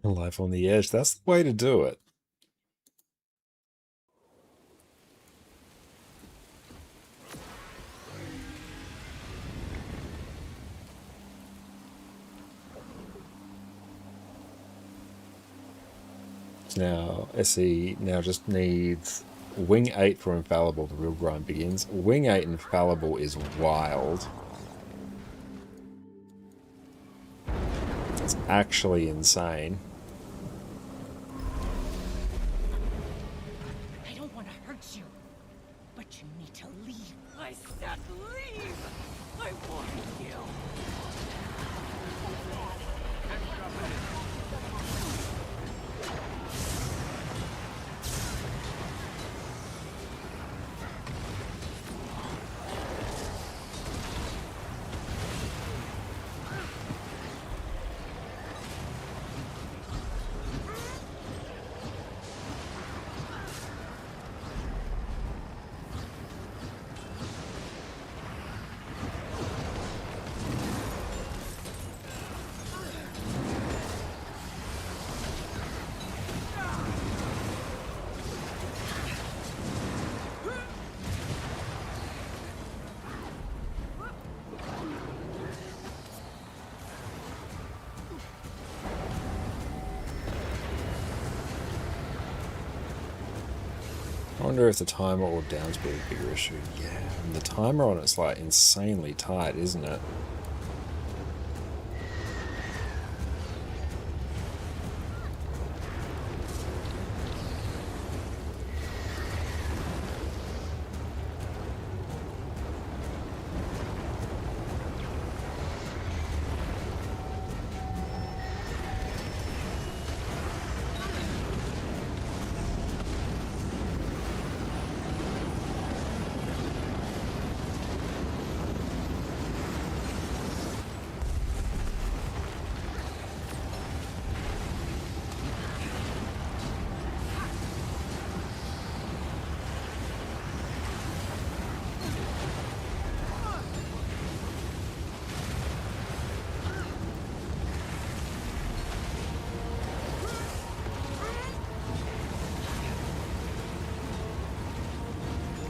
S1: Life on the edge. That's the way to do it. Now, SE now just needs Wing 8 for Infallible. The real grind begins. Wing 8 Infallible is wild. It's actually insane.
S10: I don't want to hurt you, but you need to leave. I said leave! I warned you!
S1: I wonder if the timer or down speed is a bigger issue. Yeah, and the timer on it's like insanely tight, isn't it?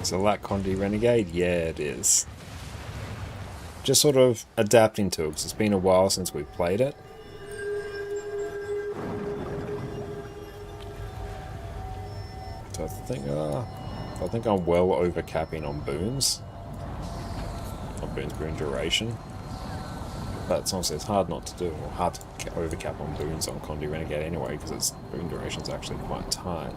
S1: Is it like Condi Renegade? Yeah, it is. Just sort of adapting to it, because it's been a while since we've played it. So I think I'm well over capping on boons. On boon duration. But honestly, it's hard not to do, or hard to overcap on boons on Condi Renegade anyway, because its boon duration is actually quite tight.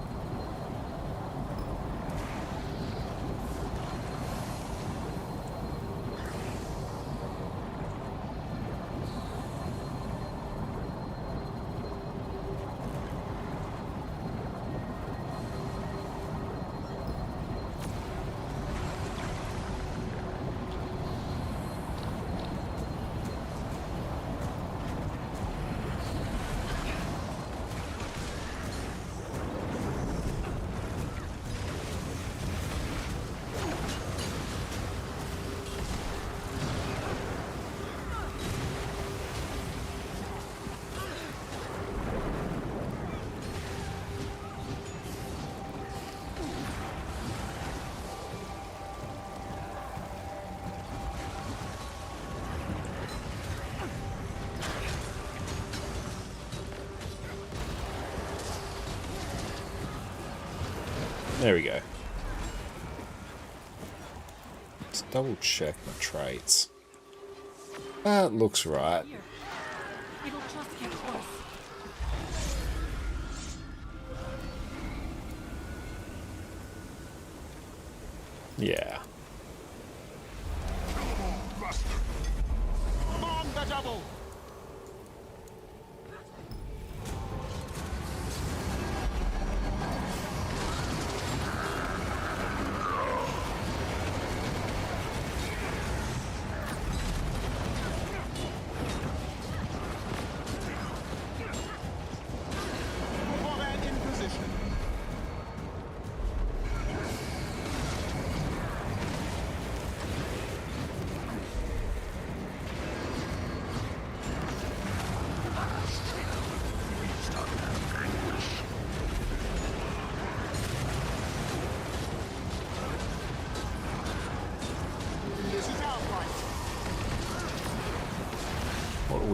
S1: There we go. Let's double check my traits. That looks right.
S10: It'll just get worse.
S1: Yeah.
S10: On the double!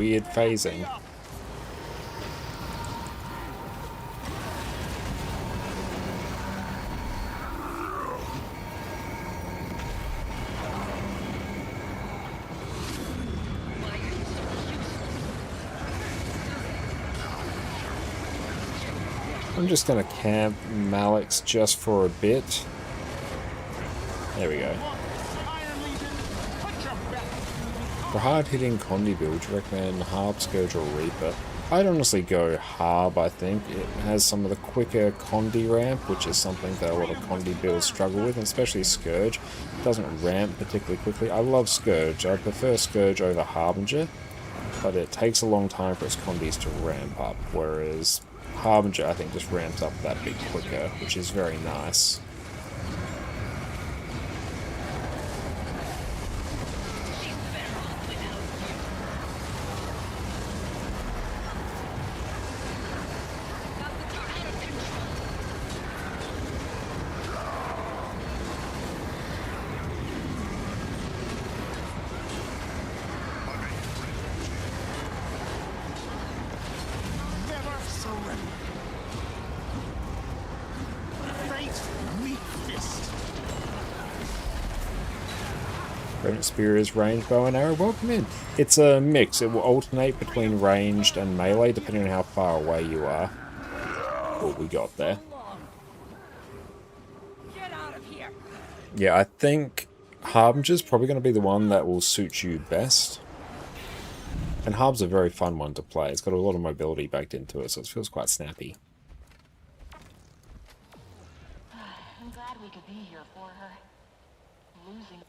S1: weird phasing. I'm just going to camp Malix just for a bit. There we go. For hard-hitting Condi build, you recommend Harb, Scourge, or Reaper? I'd honestly go Harb, I think. It has some of the quicker Condi ramp, which is something that a lot of Condi builds struggle with, and especially Scourge. It doesn't ramp particularly quickly. I love Scourge. I prefer Scourge over Harbinger, but it takes a long time for its Condis to ramp up, whereas Harbinger, I think, just ramps up that bit quicker, which is very nice. Revenant Spear is ranged bow and arrow. Welcome in. It's a mix. It will alternate between ranged and melee depending on how far away you are. What we got there. Yeah, I think Harbinger's probably going to be the one that will suit you best. And Harb's a very fun one to play. It's got a lot of mobility baked into it, so it feels quite snappy.
S4: I'm glad we could be here for her. Losing.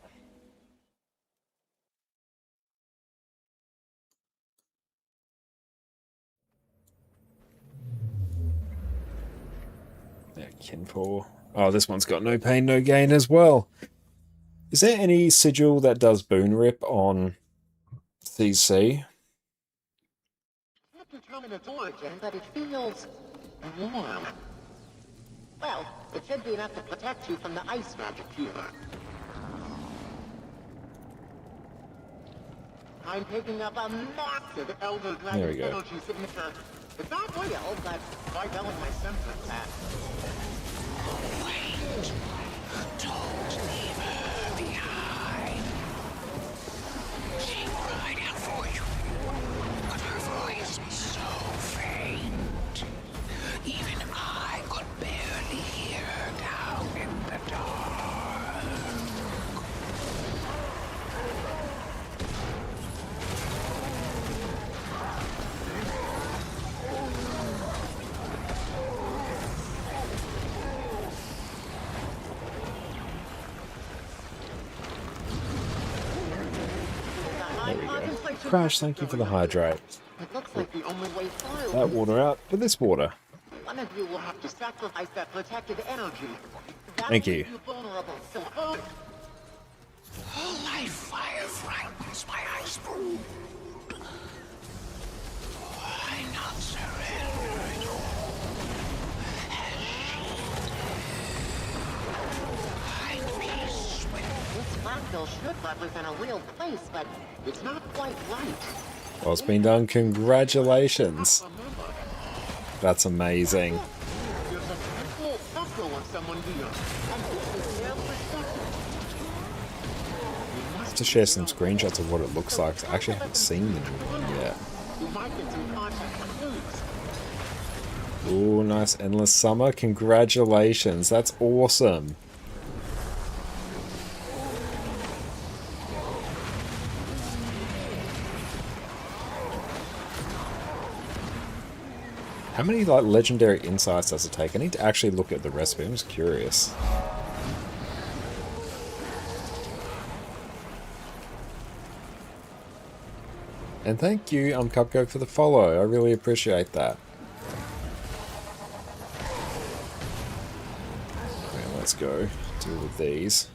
S1: Yeah, Kinfor. Oh, this one's got no pain, no gain as well. Is there any sigil that does Boon Rip on CC?
S21: Can't determine its origin, but it feels warm. Well, it should be enough to protect you from the ice magic here. I'm picking up a massive Elder Dragon energy signature. It's not real, but I know in my sensor tag.
S4: Wait! Don't leave her behind. She cried out for you, but her voice was so faint. Even I could barely hear her down in the dark.
S1: Crash, thank you for the hydrate.
S21: It looks like the only way through.
S1: That water out for this water.
S21: One of you will have to sacrifice that protected energy.
S1: Thank you.
S21: Vulnerable, so
S4: Light fire frightens my ice brood. Why not surrender it all? Find peace with
S21: this fractal should represent a real place, but it's not quite right.
S1: Well, it's been done. Congratulations. That's amazing.
S21: There's a fractal echo of someone here, and this is their perspective.
S1: I have to share some screenshots of what it looks like. I actually haven't seen the new one yet.
S21: You might get some contact with news.
S1: Ooh, nice Endless Summer. Congratulations. That's awesome. How many like legendary insights does it take? I need to actually look at the recipe. I'm just curious. And thank you, Cupcake, for the follow. I really appreciate that. Okay, let's go deal with these.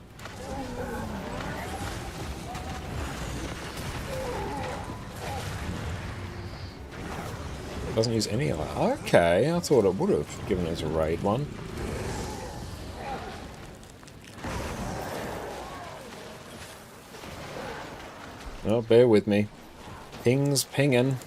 S1: It doesn't use any of that. Okay, I thought it would have given us a raid one. Oh, bear with me. Ping's pinging.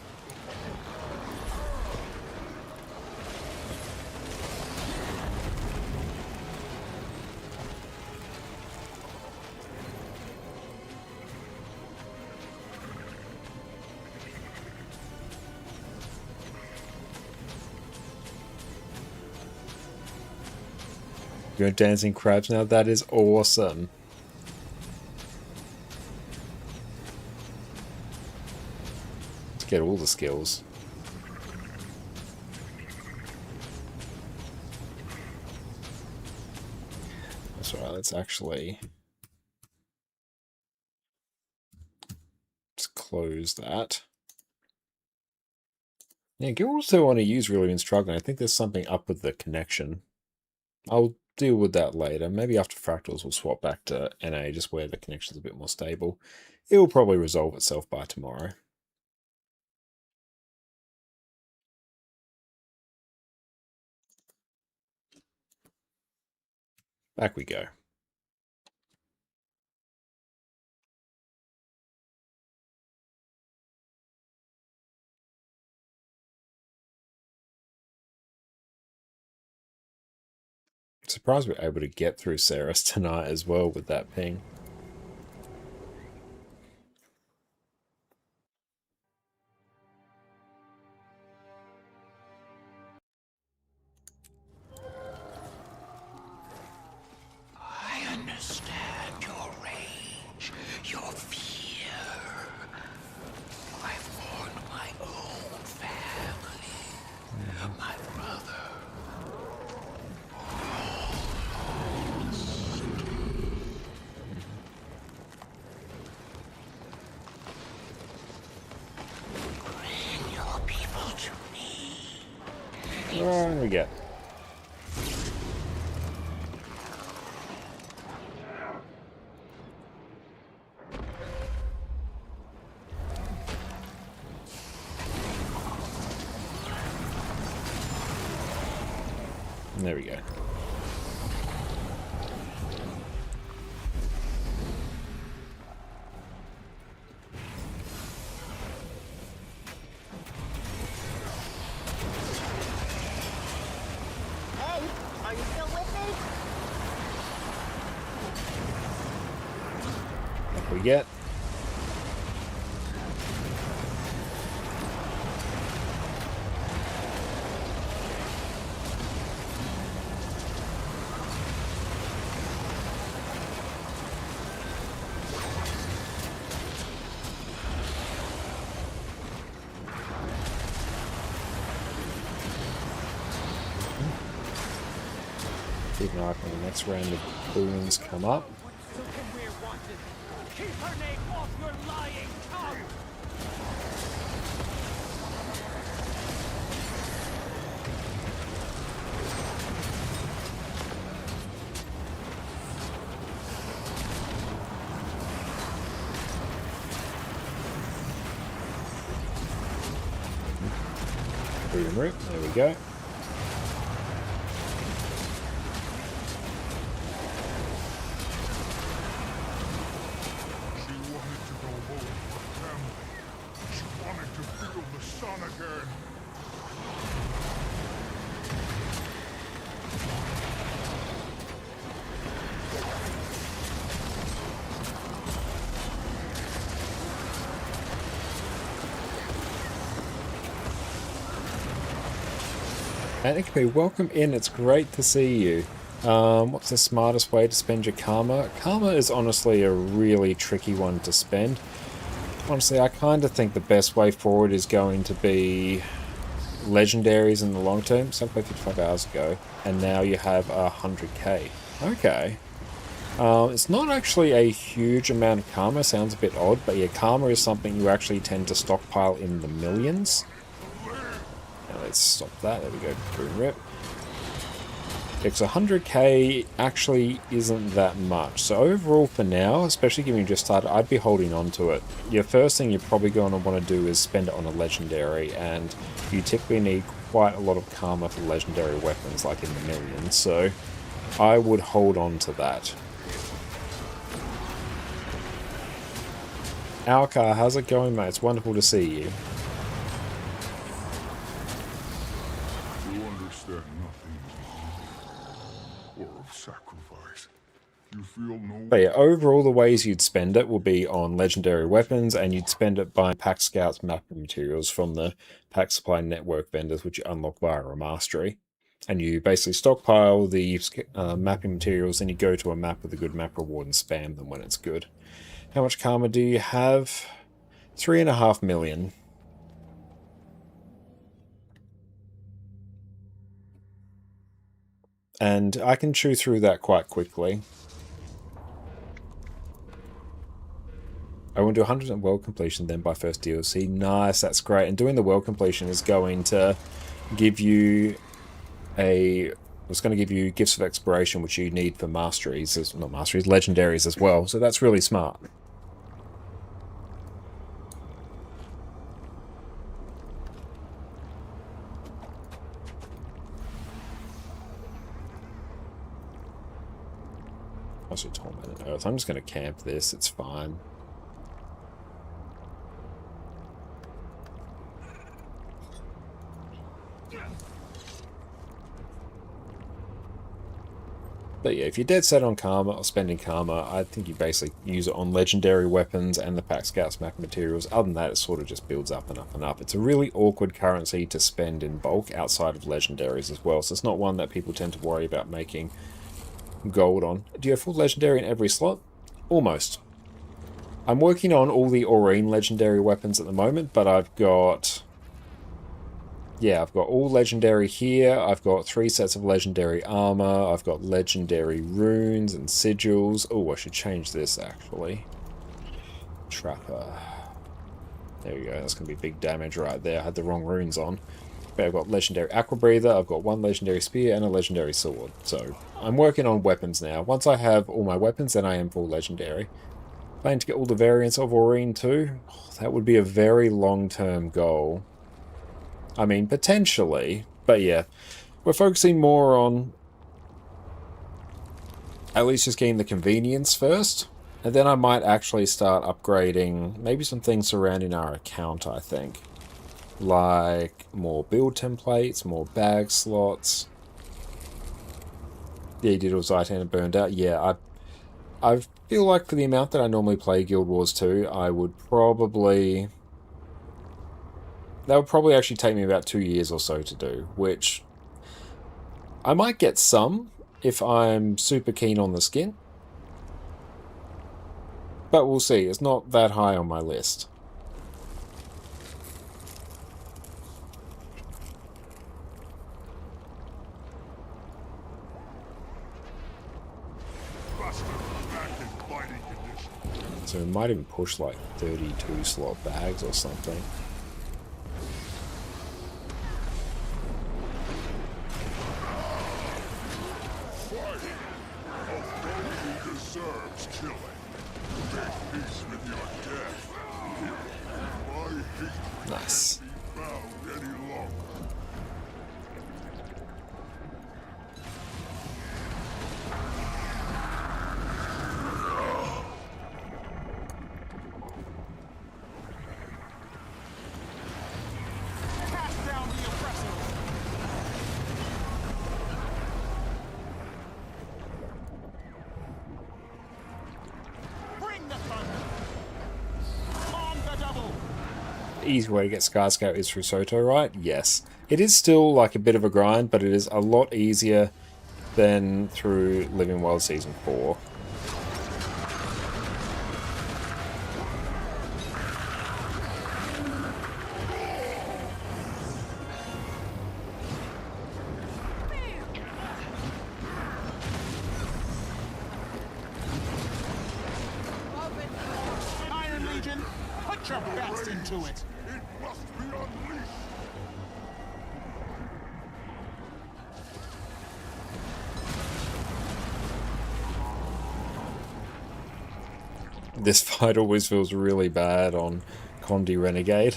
S1: You're dancing crabs now? That is awesome. Let's get all the skills. That's right, let's actually just close that. Yeah, Guilds who want to use really been struggling. I think there's something up with the connection. I'll deal with that later. Maybe after Fractals we'll swap back to NA just where the connection's a bit more stable. It will probably resolve itself by tomorrow. Back we go. Surprised we're able to get through Ceres tonight as well with that ping.
S4: I understand your rage, your fear. I've warned my own family, my brother. Bring your people to me.
S1: What do we get? There we go.
S21: Hey, are you still with me?
S1: What we get? Keep an eye on the next round of boons come up.
S10: Keep her name off your lying tongue!
S1: Freedom root, there we go. Annika, welcome in. It's great to see you. What's the smartest way to spend your karma? Karma is honestly a really tricky one to spend. Honestly, I kind of think the best way forward is going to be legendaries in the long term. So I played 55 hours ago, and now you have 100k. Okay. It's not actually a huge amount of karma. Sounds a bit odd, but yeah, karma is something you actually tend to stockpile in the millions. Let's stop that. There we go. Boom rip. Because 100k actually isn't that much. So overall for now, especially given you just started, I'd be holding on to it. Your first thing you're probably going to want to do is spend it on a legendary, and you typically need quite a lot of karma for legendary weapons, like in the millions. So I would hold on to that. Alcar, how's it going, mate? It's wonderful to see you.
S14: You understand nothing or of sacrifice. You feel no.
S1: But yeah, overall the ways you'd spend it will be on legendary weapons, and you'd spend it buying Pack Scouts mapping materials from the Pack Supply Network vendors, which you unlock via a mastery. And you basically stockpile the mapping materials, and you go to a map with a good map reward and spam them when it's good. How much karma do you have? 3.5 million. And I can chew through that quite quickly. I want to do 100% world completion, then buy first DLC. Nice, that's great. And doing the world completion is going to give you it's going to give you gifts of exploration, which you need for masteries, not masteries, legendaries as well. So that's really smart. Also Tormented Earth. I'm just going to camp this. It's fine. But yeah, if you're dead set on karma or spending karma, I think you basically use it on legendary weapons and the Pack Scouts map materials. Other than that, it sort of just builds up and up and up. It's a really awkward currency to spend in bulk outside of legendaries as well, so it's not one that people tend to worry about making gold on. Do you have full legendary in every slot? Almost. I'm working on all the Aurene legendary weapons at the moment, but I've got... yeah, I've got all legendary here. I've got 3 sets of legendary armor. I've got legendary runes and sigils. Oh, I should change this, actually. Trapper. There we go. That's going to be big damage right there. I had the wrong runes on. But I've got legendary Aqua Breather. I've got 1 legendary spear and a legendary sword. So I'm working on weapons now. Once I have all my weapons, then I am full legendary. Planning to get all the variants of Aurene too? Oh, that would be a very long-term goal. I mean, potentially, but yeah, we're focusing more on at least just getting the convenience first, and then I might actually start upgrading maybe some things surrounding our account, I think. Like more build templates, more bag slots. Yeah, you did all Zaytan and burned out. Yeah, I feel like for the amount that I normally play Guild Wars 2, I would probably... that would probably actually take me about 2 years or so to do, which I might get some if I'm super keen on the skin. But we'll see. It's not that high on my list. So we might even push like 32 slot bags or something. Nice. Easy way to get Skarsgård is through Soto, right? Yes. It is still like a bit of a grind, but it is a lot easier than through Living World Season 4.
S10: Iron Legion, put your best into it.
S1: This fight always feels really bad on Condi Renegade.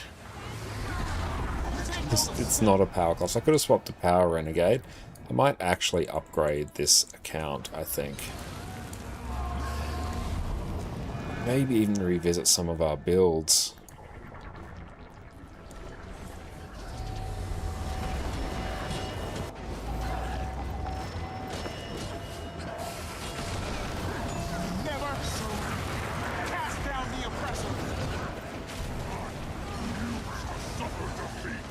S1: It's not a power class. I could have swapped to Power Renegade. I might actually upgrade this account, I think. Maybe even revisit some of our builds.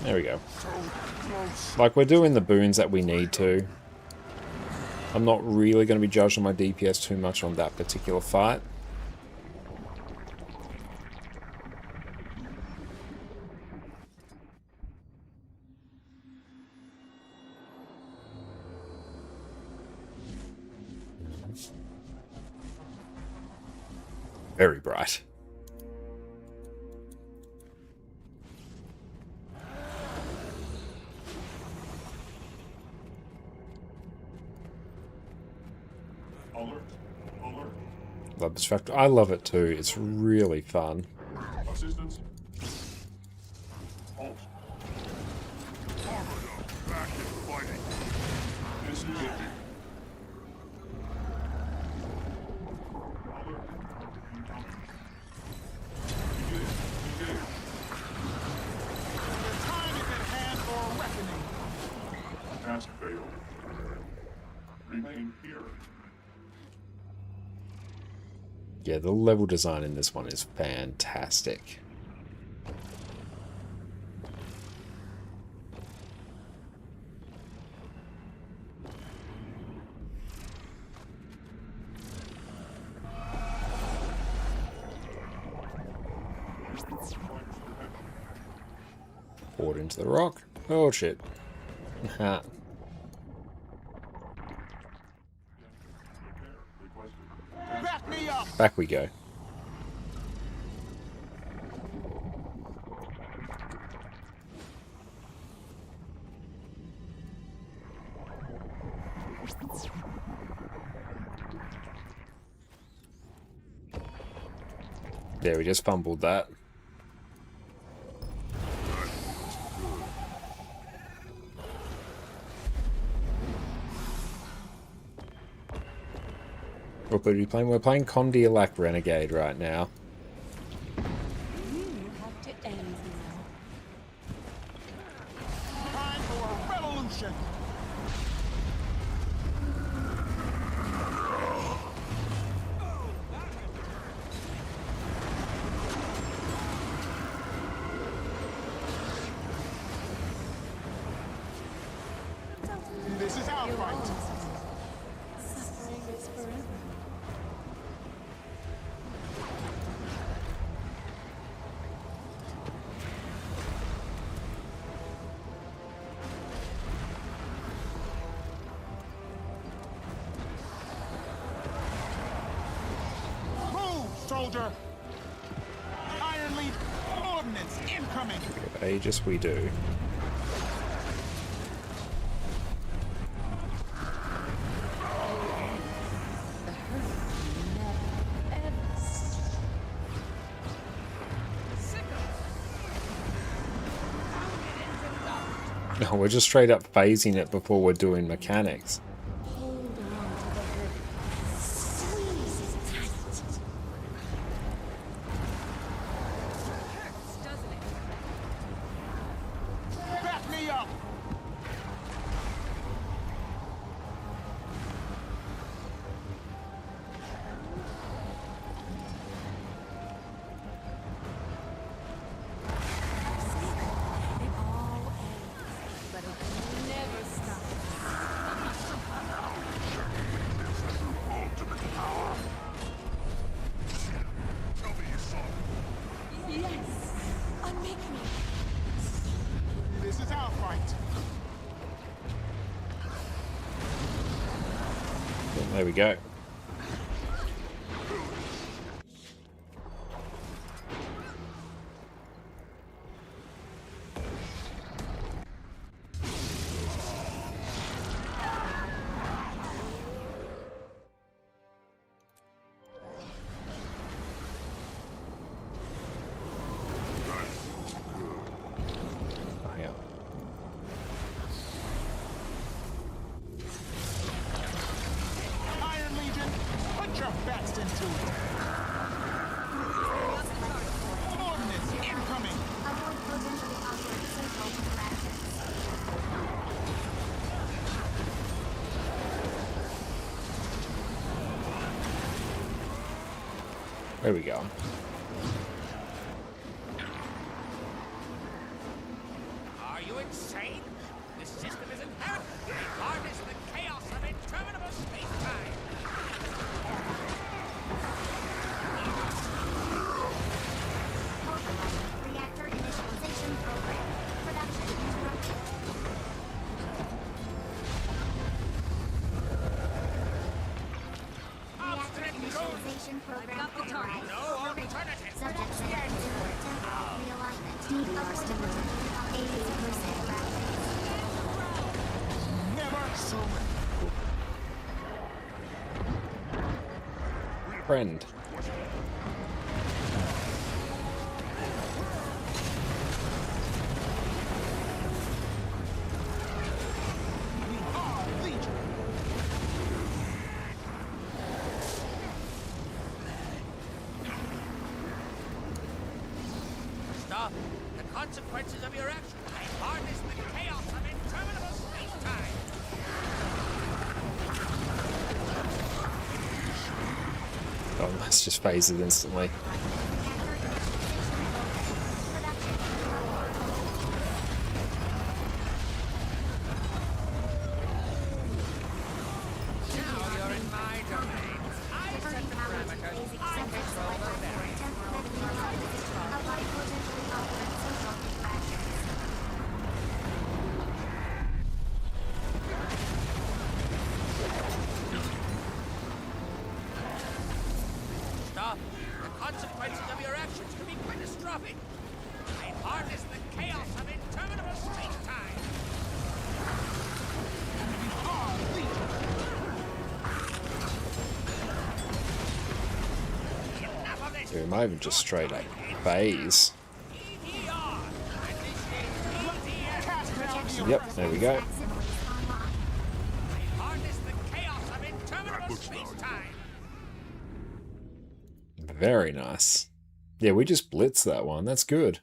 S1: There we go. Like, we're doing the boons that we need to. I'm not really going to be judging my DPS too much on that particular fight. Very bright. Love this factor. I love it too. It's really fun.
S14: Assistance. Halt. Back in fighting. Disengaging. Task failed. Remain here.
S1: Yeah, the level design in this one is fantastic. Poured into the rock. Oh shit. Back we go. There, we just fumbled that. What are we playing? We're playing Condillac Renegade right now.
S6: You have to end now.
S10: Time for a revolution! This is our fight!
S6: Suffering is forever.
S10: Move, soldier! Iron Leaf ordnance incoming!
S1: Aegis we do. No, we're just straight up phasing it before we're doing mechanics.
S10: Back me up! This is our fight.
S1: There we go.
S10: Iron Leaf
S1: There we go.
S10: Are you insane? This system is inherent. It harness the chaos of interminable space-time.
S8: Reactor initialization program. Production interrupted. Reactor initialization program authorized.
S10: No alternative.
S8: Subject squared to temporal realignment. Upward mobility of 80% gravity.
S10: Never surrender.
S1: Friend.
S10: Stop. The consequences of your actions may harness the chaos of interminable space-time.
S1: Oh, that's just phases instantly.
S10: Now you're in my domain. I set the parameters. I control the variables. Stop. The consequences of your actions can be catastrophic. They harness the chaos of interminable space-time. Enough of this.
S1: Dude, it might even just straight up phase. Yep, there we go.
S10: Harness the chaos of interminable space-time.
S1: Very nice. Yeah, we just blitzed that one. That's good.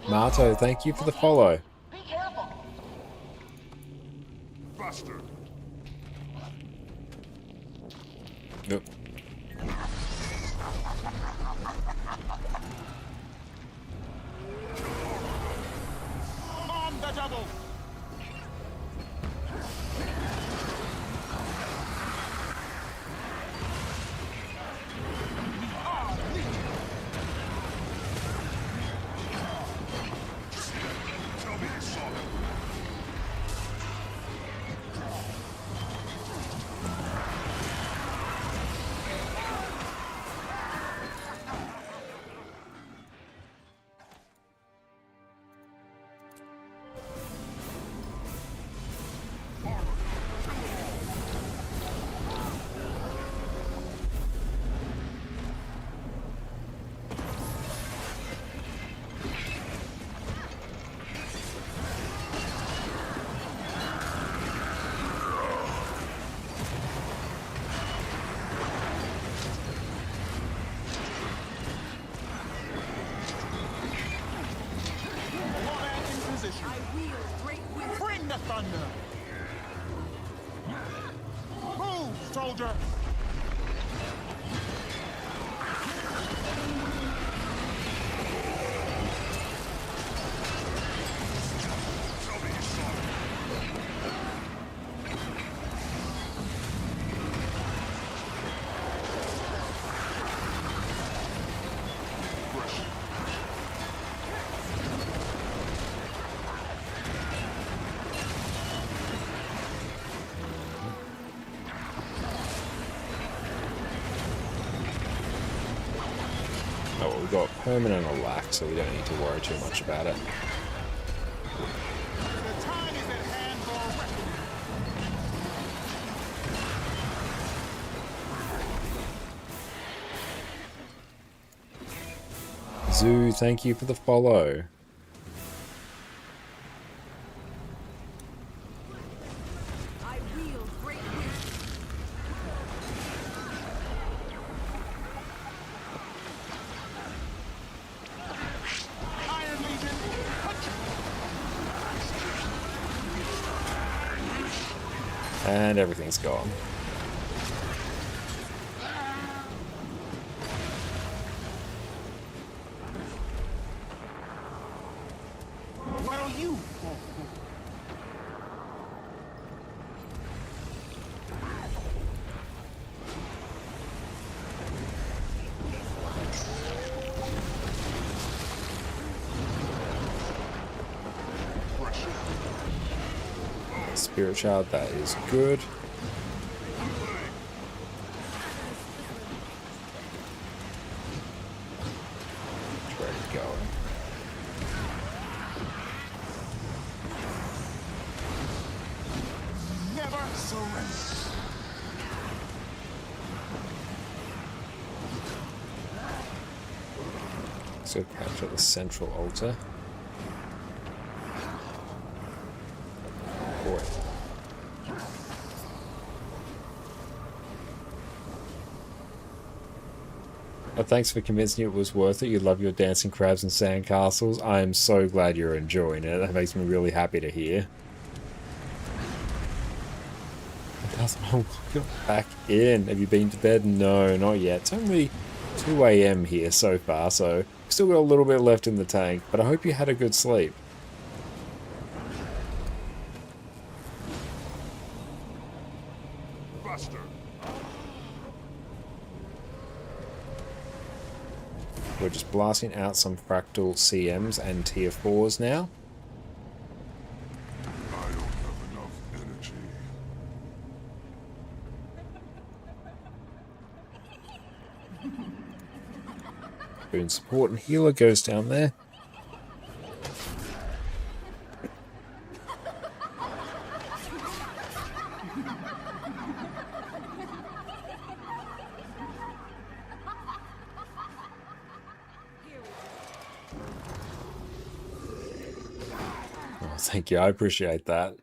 S1: Marto, thank you for the follow.
S21: Be careful.
S14: Buster.
S1: Yep.
S10: On the double.
S14: Tell me you saw them.
S10: Bring the thunder! Move, soldier!
S1: Oh, well, we've got permanent alack, so we don't need to worry too much about it. Zoo, thank you for the follow.
S2: I wield
S1: And everything's gone.
S10: What are you?
S1: Spirit Shard, that is good. It's ready to go.
S10: Never surrender.
S1: So capture the central altar. Boy. Thanks for convincing you it was worth it. You love your dancing crabs and sandcastles. I am so glad you're enjoying it. That makes me really happy to hear. Back in. Have you been to bed? No, not yet. It's only 2 AM here so far, so we've still got a little bit left in the tank, but I hope you had a good sleep.
S14: Buster.
S1: We're just blasting out some fractal CMs and tier 4s now.
S14: I don't have enough energy.
S1: Boon support and healer goes down there. Oh, thank you, I appreciate that.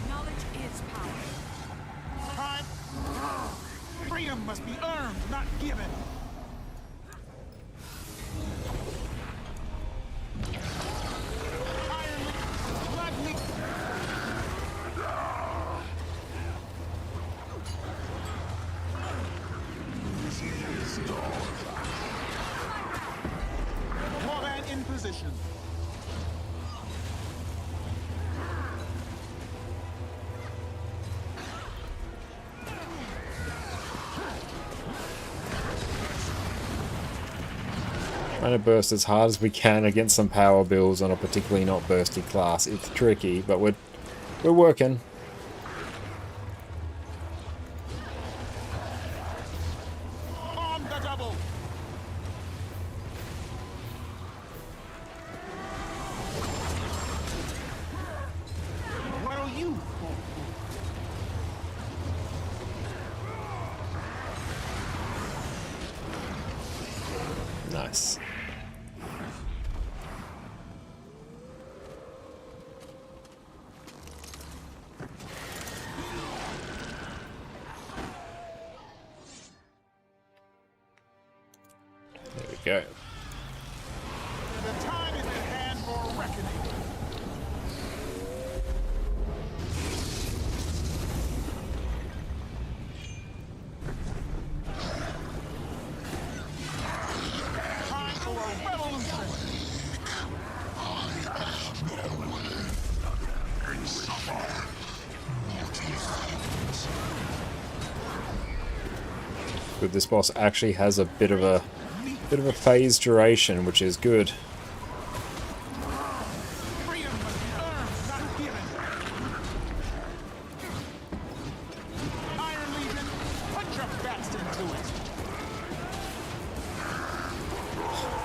S10: Knowledge is power. Time. Freedom must be earned, not given. Warband in position.
S1: Trying to burst as hard as we can against some power builds on a particularly not bursty class. It's tricky, but we're working.
S10: On the double. What are you?
S1: Nice. There we go.
S10: The time is at hand for reckoning. Time for a revolution.
S1: Good, this boss actually has a bit of a phase duration, which is good.
S10: Freedom must be earned, not given. Iron Legion, put your best into it.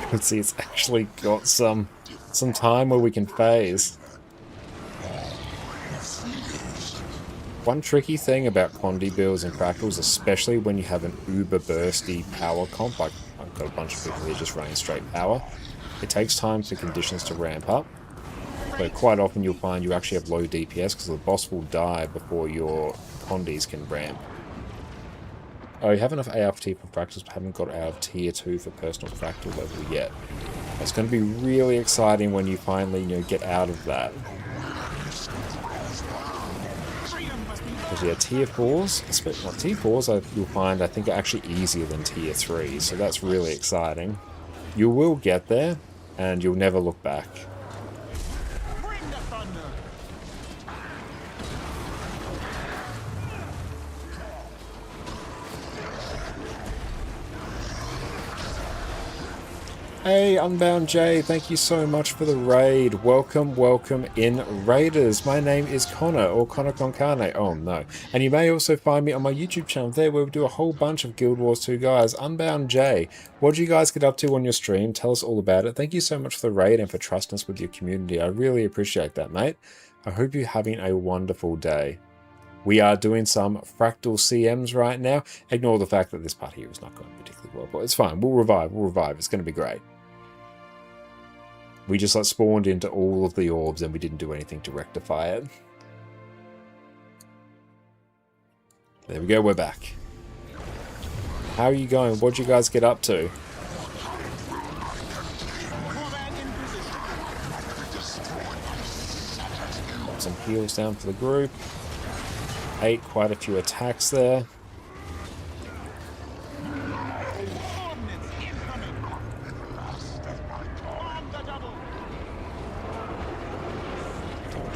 S1: You can see it's actually got some time where we can phase. One tricky thing about Condi builds and fractals, especially when you have an uber bursty power comp, like I've got a bunch of people here just running straight power, it takes time for conditions to ramp up. But quite often you'll find you actually have low DPS because the boss will die before your Condis can ramp. Oh, you have enough AR for tier for fractals, but haven't got out of tier 2 for personal fractal level yet. It's going to be really exciting when you finally, get out of that. Because yeah, tier 4s, especially well, tier 4s, you'll find, I think, are actually easier than tier 3s, so that's really exciting. You will get there, and you'll never look back. Hey, Unbound Jay, thank you so much for the raid. Welcome, welcome in, Raiders. My name is Connor, or Connor Concarne. Oh, no. And you may also find me on my YouTube channel there, where we do a whole bunch of Guild Wars 2 guys. Unbound Jay, what did you guys get up to on your stream? Tell us all about it. Thank you so much for the raid and for trusting us with your community. I really appreciate that, mate. I hope you're having a wonderful day. We are doing some Fractal CMs right now. Ignore the fact that this part here is not going particularly well, but it's fine. We'll revive. It's going to be great. We just spawned into all of the orbs and we didn't do anything to rectify it. There we go, we're back. How are you going? What'd you guys get up to? Some heals down for the group. Ate quite a few attacks there.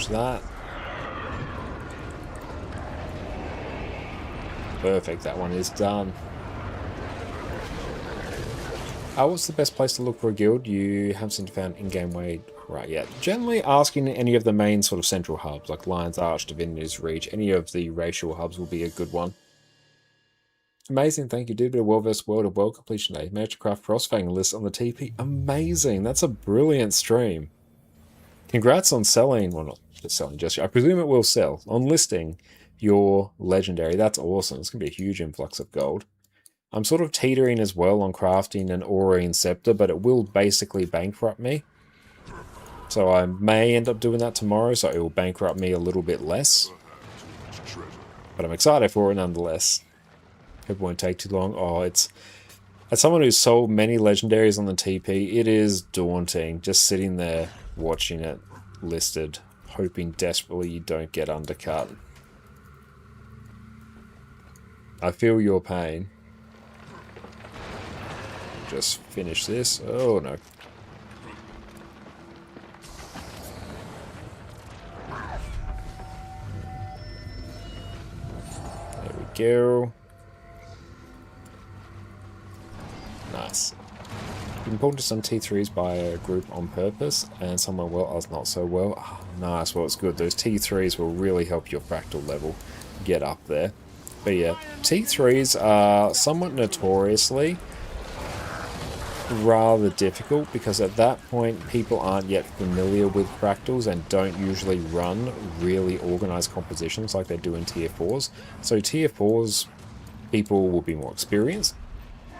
S1: That. Perfect, that one is done. What's the best place to look for a guild? You haven't seemed to found in-game way right yet. Generally asking any of the main sort of central hubs, like Lion's Arch, Divinity's Reach, any of the racial hubs will be a good one. Amazing, thank you, dude. Bit of World vs. World of World completion day. Managed to craft Frostfang list on the TP. Amazing, that's a brilliant stream. Congrats on selling, well, not just selling, just I presume it will sell, on listing your legendary. That's awesome. It's going to be a huge influx of gold. I'm sort of teetering as well on crafting an Aurine Scepter, but it will basically bankrupt me. So I may end up doing that tomorrow, so it will bankrupt me a little bit less. But I'm excited for it nonetheless. Hope it won't take too long. Oh, it's... As someone who's sold many legendaries on the TP, it is daunting just sitting there watching it listed, hoping desperately you don't get undercut. I feel your pain. Just finish this. Oh no. There we go. Nice. You can pull to some T3s by a group on purpose, and somewhere well, others not so well. Oh, nice, well it's good. Those T3s will really help your fractal level get up there. But yeah, T3s are somewhat notoriously rather difficult, because at that point people aren't yet familiar with fractals and don't usually run really organized compositions like they do in tier 4s. So tier 4s, people will be more experienced,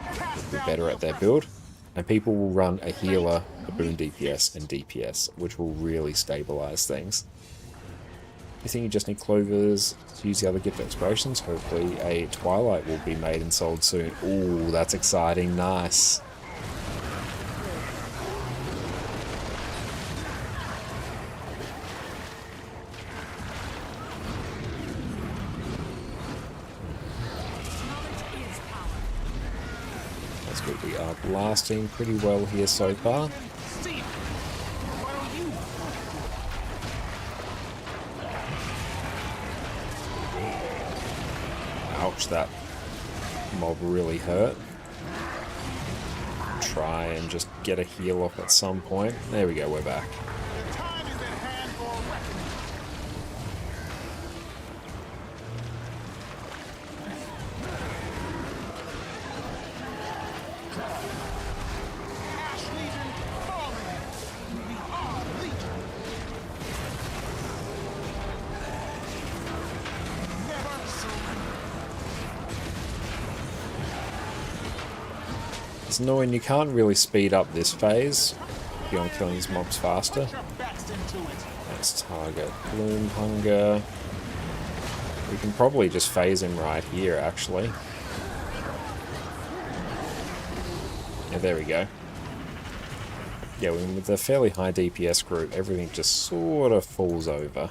S1: will be better at their build, and people will run a healer, a boon DPS, and DPS, which will really stabilize things. You think you just need clovers to use the other gift explorations? Hopefully a Twilight will be made and sold soon. Ooh, that's exciting, nice. That's good, we are blasting pretty well here so far. Ouch, that mob really hurt. Try and just get a heal off at some point. There we go, we're back. It's annoying, you can't really speed up this phase beyond killing these mobs faster. Let's target Bloom Hunger. We can probably just phase him right here, actually. Yeah, there we go. yeah, with a fairly high DPS group, everything just sort of falls over.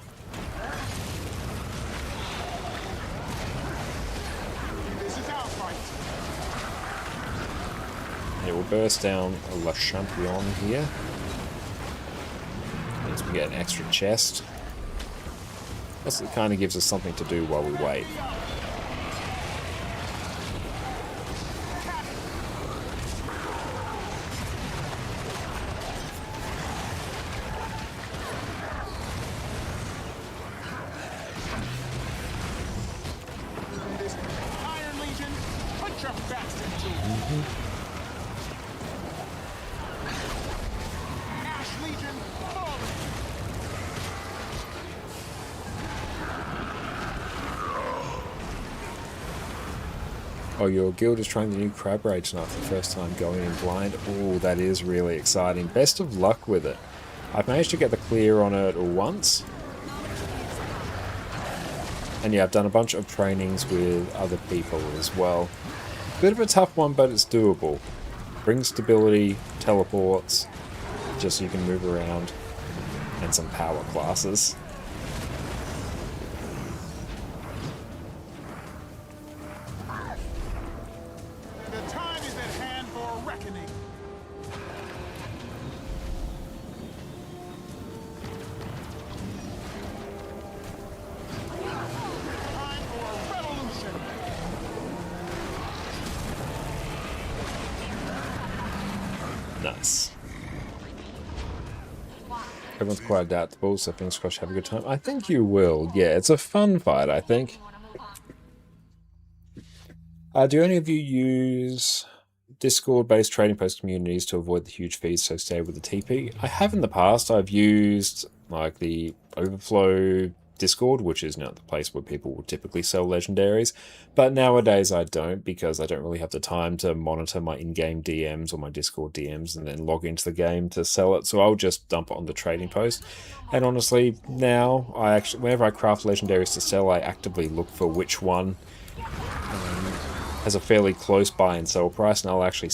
S1: It will burst down a Le Champion here. Means we get an extra chest. Plus it kind of gives us something to do while we wait.
S10: Iron Legion, put your best into it. Ash Legion, forward.
S1: Oh, your guild is trying the new Crab Rage knife for the first time going in blind. Oh, that is really exciting. Best of luck with it. I've managed to get the clear on it once. And yeah, I've done a bunch of trainings with other people as well. Bit of a tough one, but it's doable. Brings stability, teleports, just so you can move around, and some power classes.
S10: The time is at hand for reckoning. Time for a revolution.
S1: Nice. Everyone's quite adaptable, so fingers crossed you have a good time. I think you will. Yeah, it's a fun fight, I think. Do any of you use Discord-based trading post communities to avoid the huge fees associated with the TP? I have in the past. I've used like the Overflow Discord, which is not the place where people would typically sell legendaries, but nowadays I don't, because I don't really have the time to monitor my in-game DMs or my Discord DMs and then log into the game to sell it, so I'll just dump it on the trading post. And honestly, now I actually, whenever I craft legendaries to sell, I actively look for which one has a fairly close buy and sell price, and I'll actually